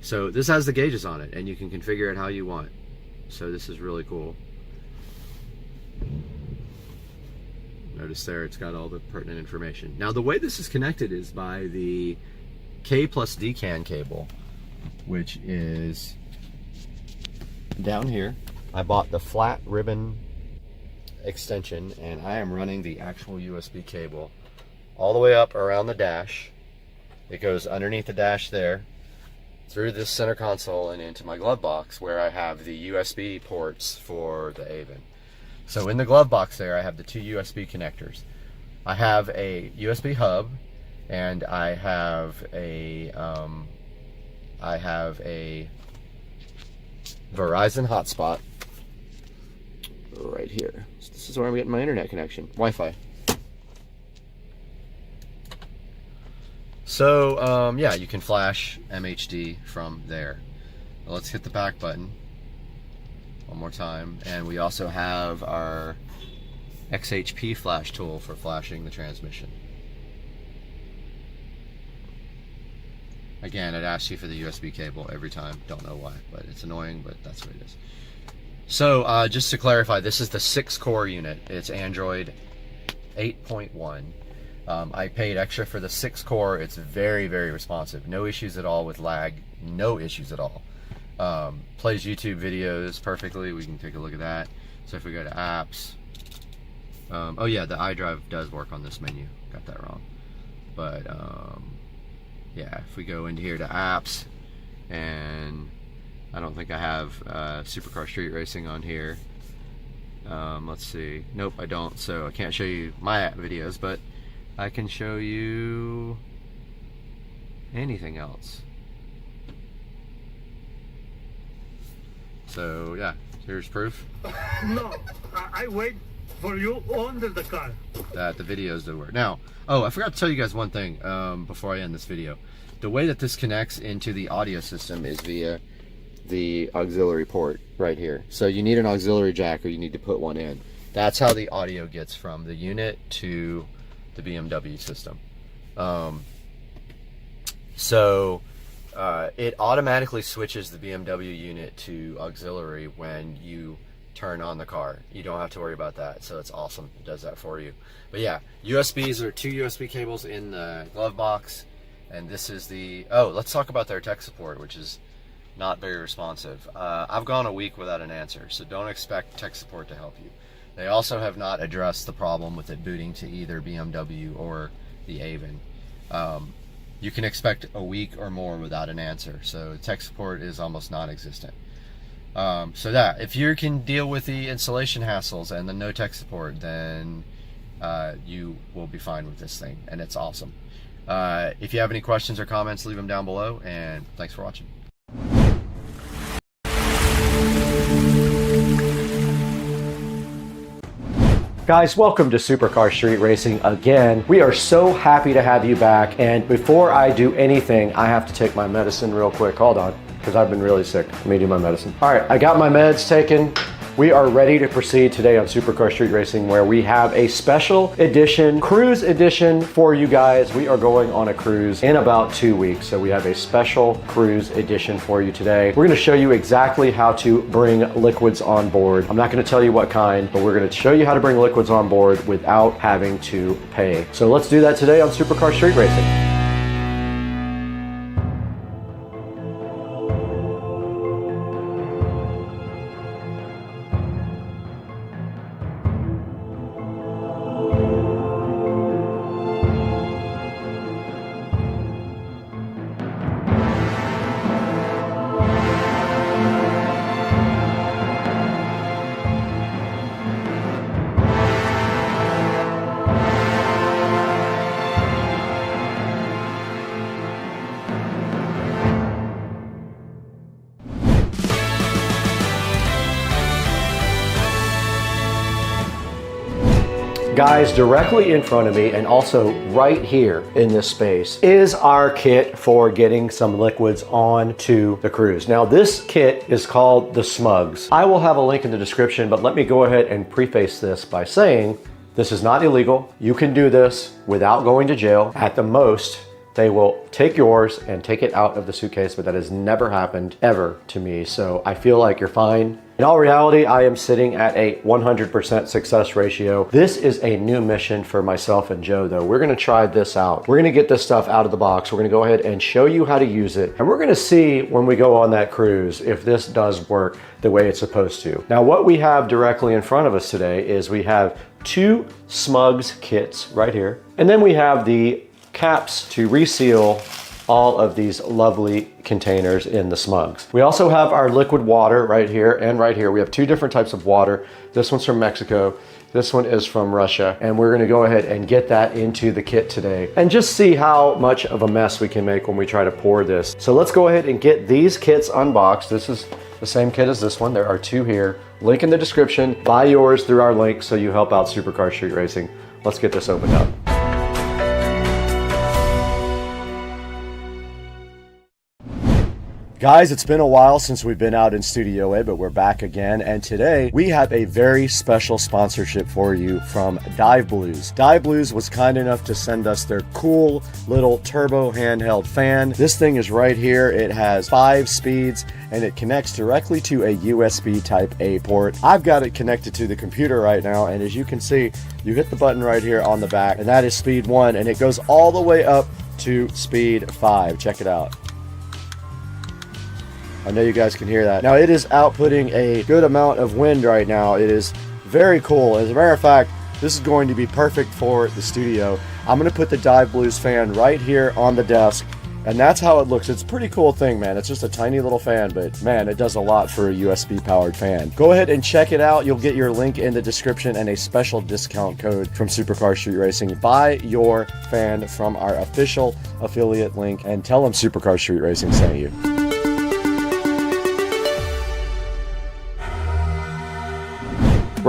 So this has the gauges on it, and you can configure it how you want. So this is really cool. Notice there it's got all the pertinent information. Now the way this is connected is by the K plus D CAN cable, which is down here. I bought the flat ribbon extension, and I am running the actual USB cable all the way up around the dash. It goes underneath the dash there, through this center console and into my glove box where I have the USB ports for the Avon. So in the glove box there, I have the 2 USB connectors. I have a USB hub, and I have a Verizon hotspot right here. So this is where I'm getting my internet connection, Wi-Fi. So yeah, you can flash MHD from there. Now let's hit the back button one more time, and we also have our XHP flash tool for flashing the transmission. Again, it asks you for the USB cable every time. Don't know why, but it's annoying, but that's what it is. So just to clarify, this is the 6-core unit. It's Android 8.1. I paid extra for the 6-core. It's very, very responsive. No issues at all with lag. No issues at all. Plays YouTube videos perfectly. We can take a look at that. So if we go to apps, oh yeah, the iDrive does work on this menu. Got that wrong. But yeah, if we go into here to apps, and I don't think I have Supercar Street Racing on here. Let's see. Nope, I don't. So I can't show you my app videos, but I can show you anything else. So yeah, here's proof. No, I wait for you under the car. That the videos do work. Now, oh, I forgot to tell you guys one thing before I end this video. The way that this connects into the audio system is via the auxiliary port right here. So you need an auxiliary jack or you need to put one in. That's how the audio gets from the unit to the BMW system. It automatically switches the BMW unit to auxiliary when you turn on the car. You don't have to worry about that, so it's awesome. It does that for you. But yeah, USBs are 2 USB cables in the glove box, and this is the, oh, let's talk about their tech support, which is not very responsive. I've gone a week without an answer, so don't expect tech support to help you. They also have not addressed the problem with it booting to either BMW or the Avon. You can expect a week or more without an answer, so tech support is almost non-existent. So that, if you can deal with the installation hassles and the no tech support, then you will be fine with this thing, and it's awesome. If you have any questions or comments, leave them down below, and thanks for watching. Guys, welcome to Supercar Street Racing again. We are so happy to have you back, and before I do anything, I have to take my medicine real quick. Hold on, because I've been really sick. Let me do my medicine. All right, I got my meds taken. We are ready to proceed today on Supercar Street Racing, where we have a special edition, cruise edition for you guys. We are going on a cruise in about 2 weeks, so we have a special cruise edition for you today. We're gonna show you exactly how to bring liquids on board. I'm not gonna tell you what kind, but we're gonna show you how to bring liquids on board without having to pay. So let's do that today on Supercar Street Racing. Guys, directly in front of me and also right here in this space is our kit for getting some liquids onto the cruise. Now this kit is called the Smugs. I will have a link in the description, but let me go ahead and preface this by saying this is not illegal. You can do this without going to jail. At the most, they will take yours and take it out of the suitcase, but that has never happened ever to me. So I feel like you're fine. In all reality, I am sitting at a 100% success ratio. This is a new mission for myself and Joe though. We're gonna try this out. We're gonna get this stuff out of the box. We're gonna go ahead and show you how to use it. And we're gonna see when we go on that cruise if this does work the way it's supposed to. Now what we have directly in front of us today is we have 2 Smugs kits right here. And then we have the caps to reseal all of these lovely containers in the Smugs. We also have our liquid water right here and right here. We have 2 different types of water. This one's from Mexico. This one is from Russia. And we're gonna go ahead and get that into the kit today and just see how much of a mess we can make when we try to pour this. So let's go ahead and get these kits unboxed. This is the same kit as this one. There are 2 here. Link in the description. Buy yours through our link so you help out Supercar Street Racing. Let's get this opened up. Guys, it's been a while since we've been out in Studio A, but we're back again. And today we have a very special sponsorship for you from Dive Blues. Dive Blues was kind enough to send us their cool little turbo handheld fan. This thing is right here. It has 5 speeds and it connects directly to a USB type A port. I've got it connected to the computer right now. And as you can see, you hit the button right here on the back and that is speed 1 and it goes all the way up to speed 5. Check it out. I know you guys can hear that. Now it is outputting a good amount of wind right now. It is very cool. As a matter of fact, this is going to be perfect for the studio. I'm gonna put the Dive Blues fan right here on the desk, and that's how it looks. It's a pretty cool thing, man. It's just a tiny little fan, but man, it does a lot for a USB powered fan. Go ahead and check it out. You'll get your link in the description and a special discount code from Supercar Street Racing. Buy your fan from our official affiliate link and tell them Supercar Street Racing sent you.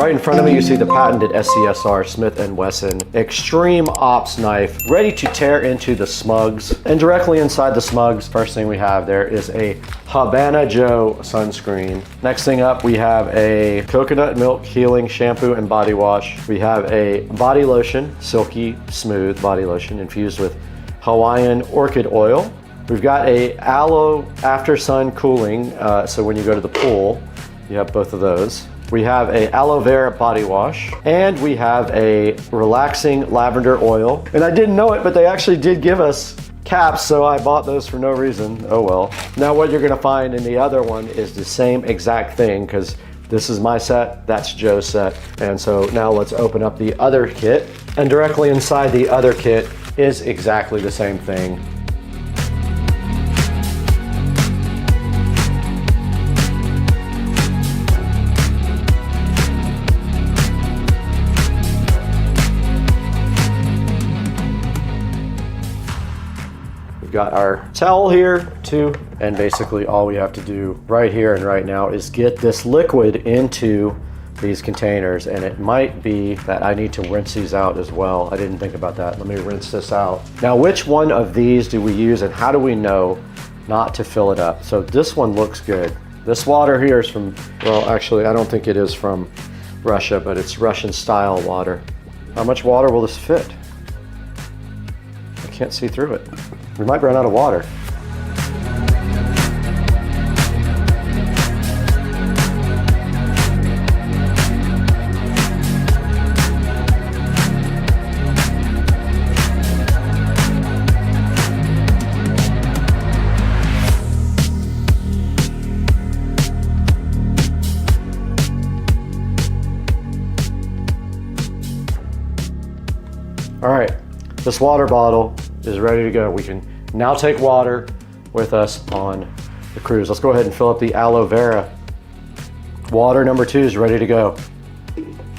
Right in front of me, you see the patented SCSR Smith & Wesson Extreme Ops knife, ready to tear into the smugs. And directly inside the smugs, first thing we have there is a Habana Joe sunscreen. Next thing up, we have a coconut milk healing shampoo and body wash. We have a body lotion, silky smooth body lotion infused with Hawaiian orchid oil. We've got a aloe after sun cooling, so when you go to the pool, you have both of those. We have a aloe vera body wash, and we have a relaxing lavender oil. And I didn't know it, but they actually did give us caps, so I bought those for no reason. Oh well. Now what you're gonna find in the other one is the same exact thing, because this is my set, that's Joe's set. And so now let's open up the other kit. And directly inside the other kit is exactly the same thing. Got our towel here too, and basically all we have to do right here and right now is get this liquid into these containers, and it might be that I need to rinse these out as well. I didn't think about that. Let me rinse this out. Now, which one of these do we use, and how do we know not to fill it up? So this one looks good. This water here is from, well, actually I don't think it is from Russia, but it's Russian style water. How much water will this fit? I can't see through it. We might run out of water. All right, this water bottle is ready to go. We can now take water with us on the cruise. Let's go ahead and fill up the aloe vera. Water number 2 is ready to go.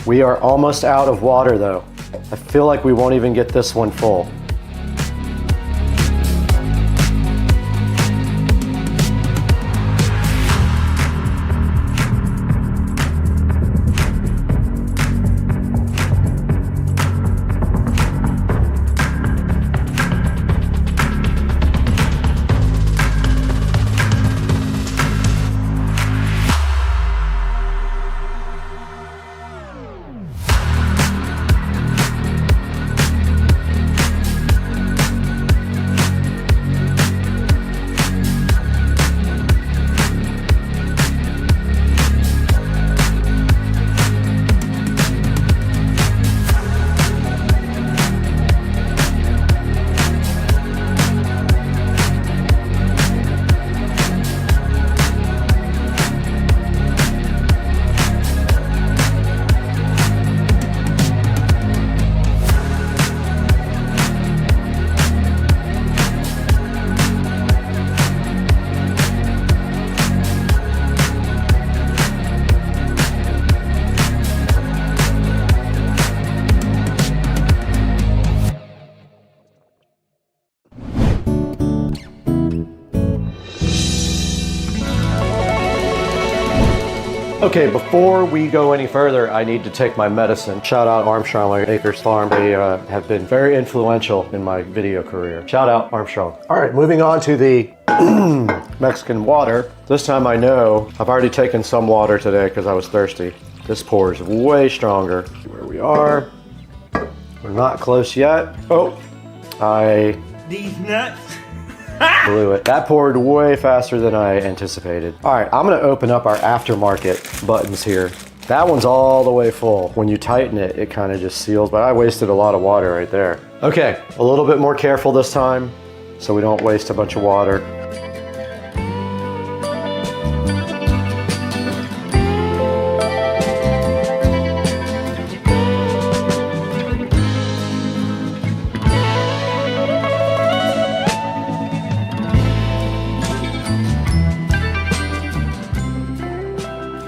We are almost out of water though. I feel like we won't even get this one full. Okay, before we go any further, I need to take my medicine. Shout out Armstrong, my Acres Farm. They have been very influential in my video career. Shout out Armstrong. All right, moving on to the Mexican water. This time I know I've already taken some water today because I was thirsty. This pours way stronger. Where we are. We're not close yet. Oh, These nuts. blew it. That poured way faster than I anticipated. All right, I'm gonna open up our aftermarket buttons here. That one's all the way full. When you tighten it, it kind of just seals, but I wasted a lot of water right there. Okay, a little bit more careful this time so we don't waste a bunch of water.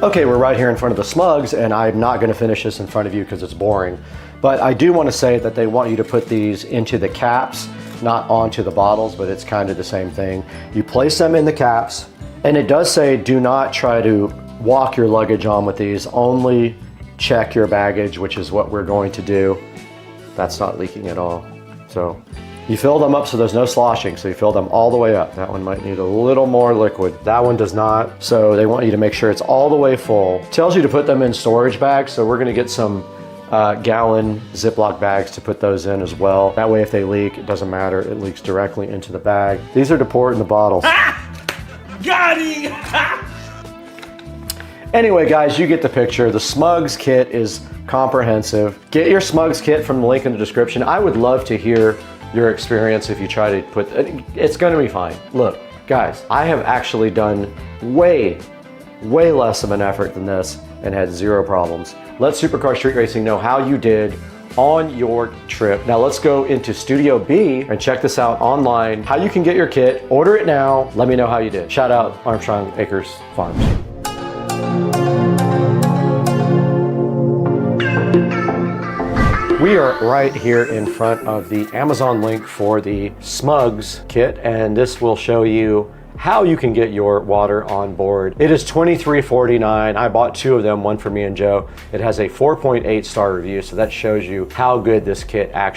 Okay, we're right here in front of the smugs, and I'm not going to finish this in front of you because it's boring. But I do want to say that they want you to put these into the caps, not onto the bottles, but it's kind of the same thing. You place them in the caps, and it does say do not try to walk your luggage on with these, only check your baggage, which is what we're going to do. That's not leaking at all. So you fill them up so there's no sloshing, so you fill them all the way up. That one might need a little more liquid. That one does not, so they want you to make sure it's all the way full. Tells you to put them in storage bags, so we're gonna get some gallon Ziploc bags to put those in as well. That way if they leak, it doesn't matter, it leaks directly into the bag. These are to pour in the bottles. Got him! Anyway, guys, you get the picture. The Smugs kit is comprehensive. Get your Smugs kit from the link in the description. I would love to hear your experience if you try to put, it's gonna be fine. Look, guys, I have actually done way less of an effort than this and had zero problems. Let Supercar Street Racing know how you did on your trip. Now let's go into Studio B and check this out online, how you can get your kit. Order it now. Let me know how you did. Shout out Armstrong Acres Farms. We are right here in front of the Amazon link for the Smugs kit, and this will show you how you can get your water on board. It is $23.49. I bought 2 of them, one for me and Joe. It has a 4.8 star review, so that shows you how good this kit actually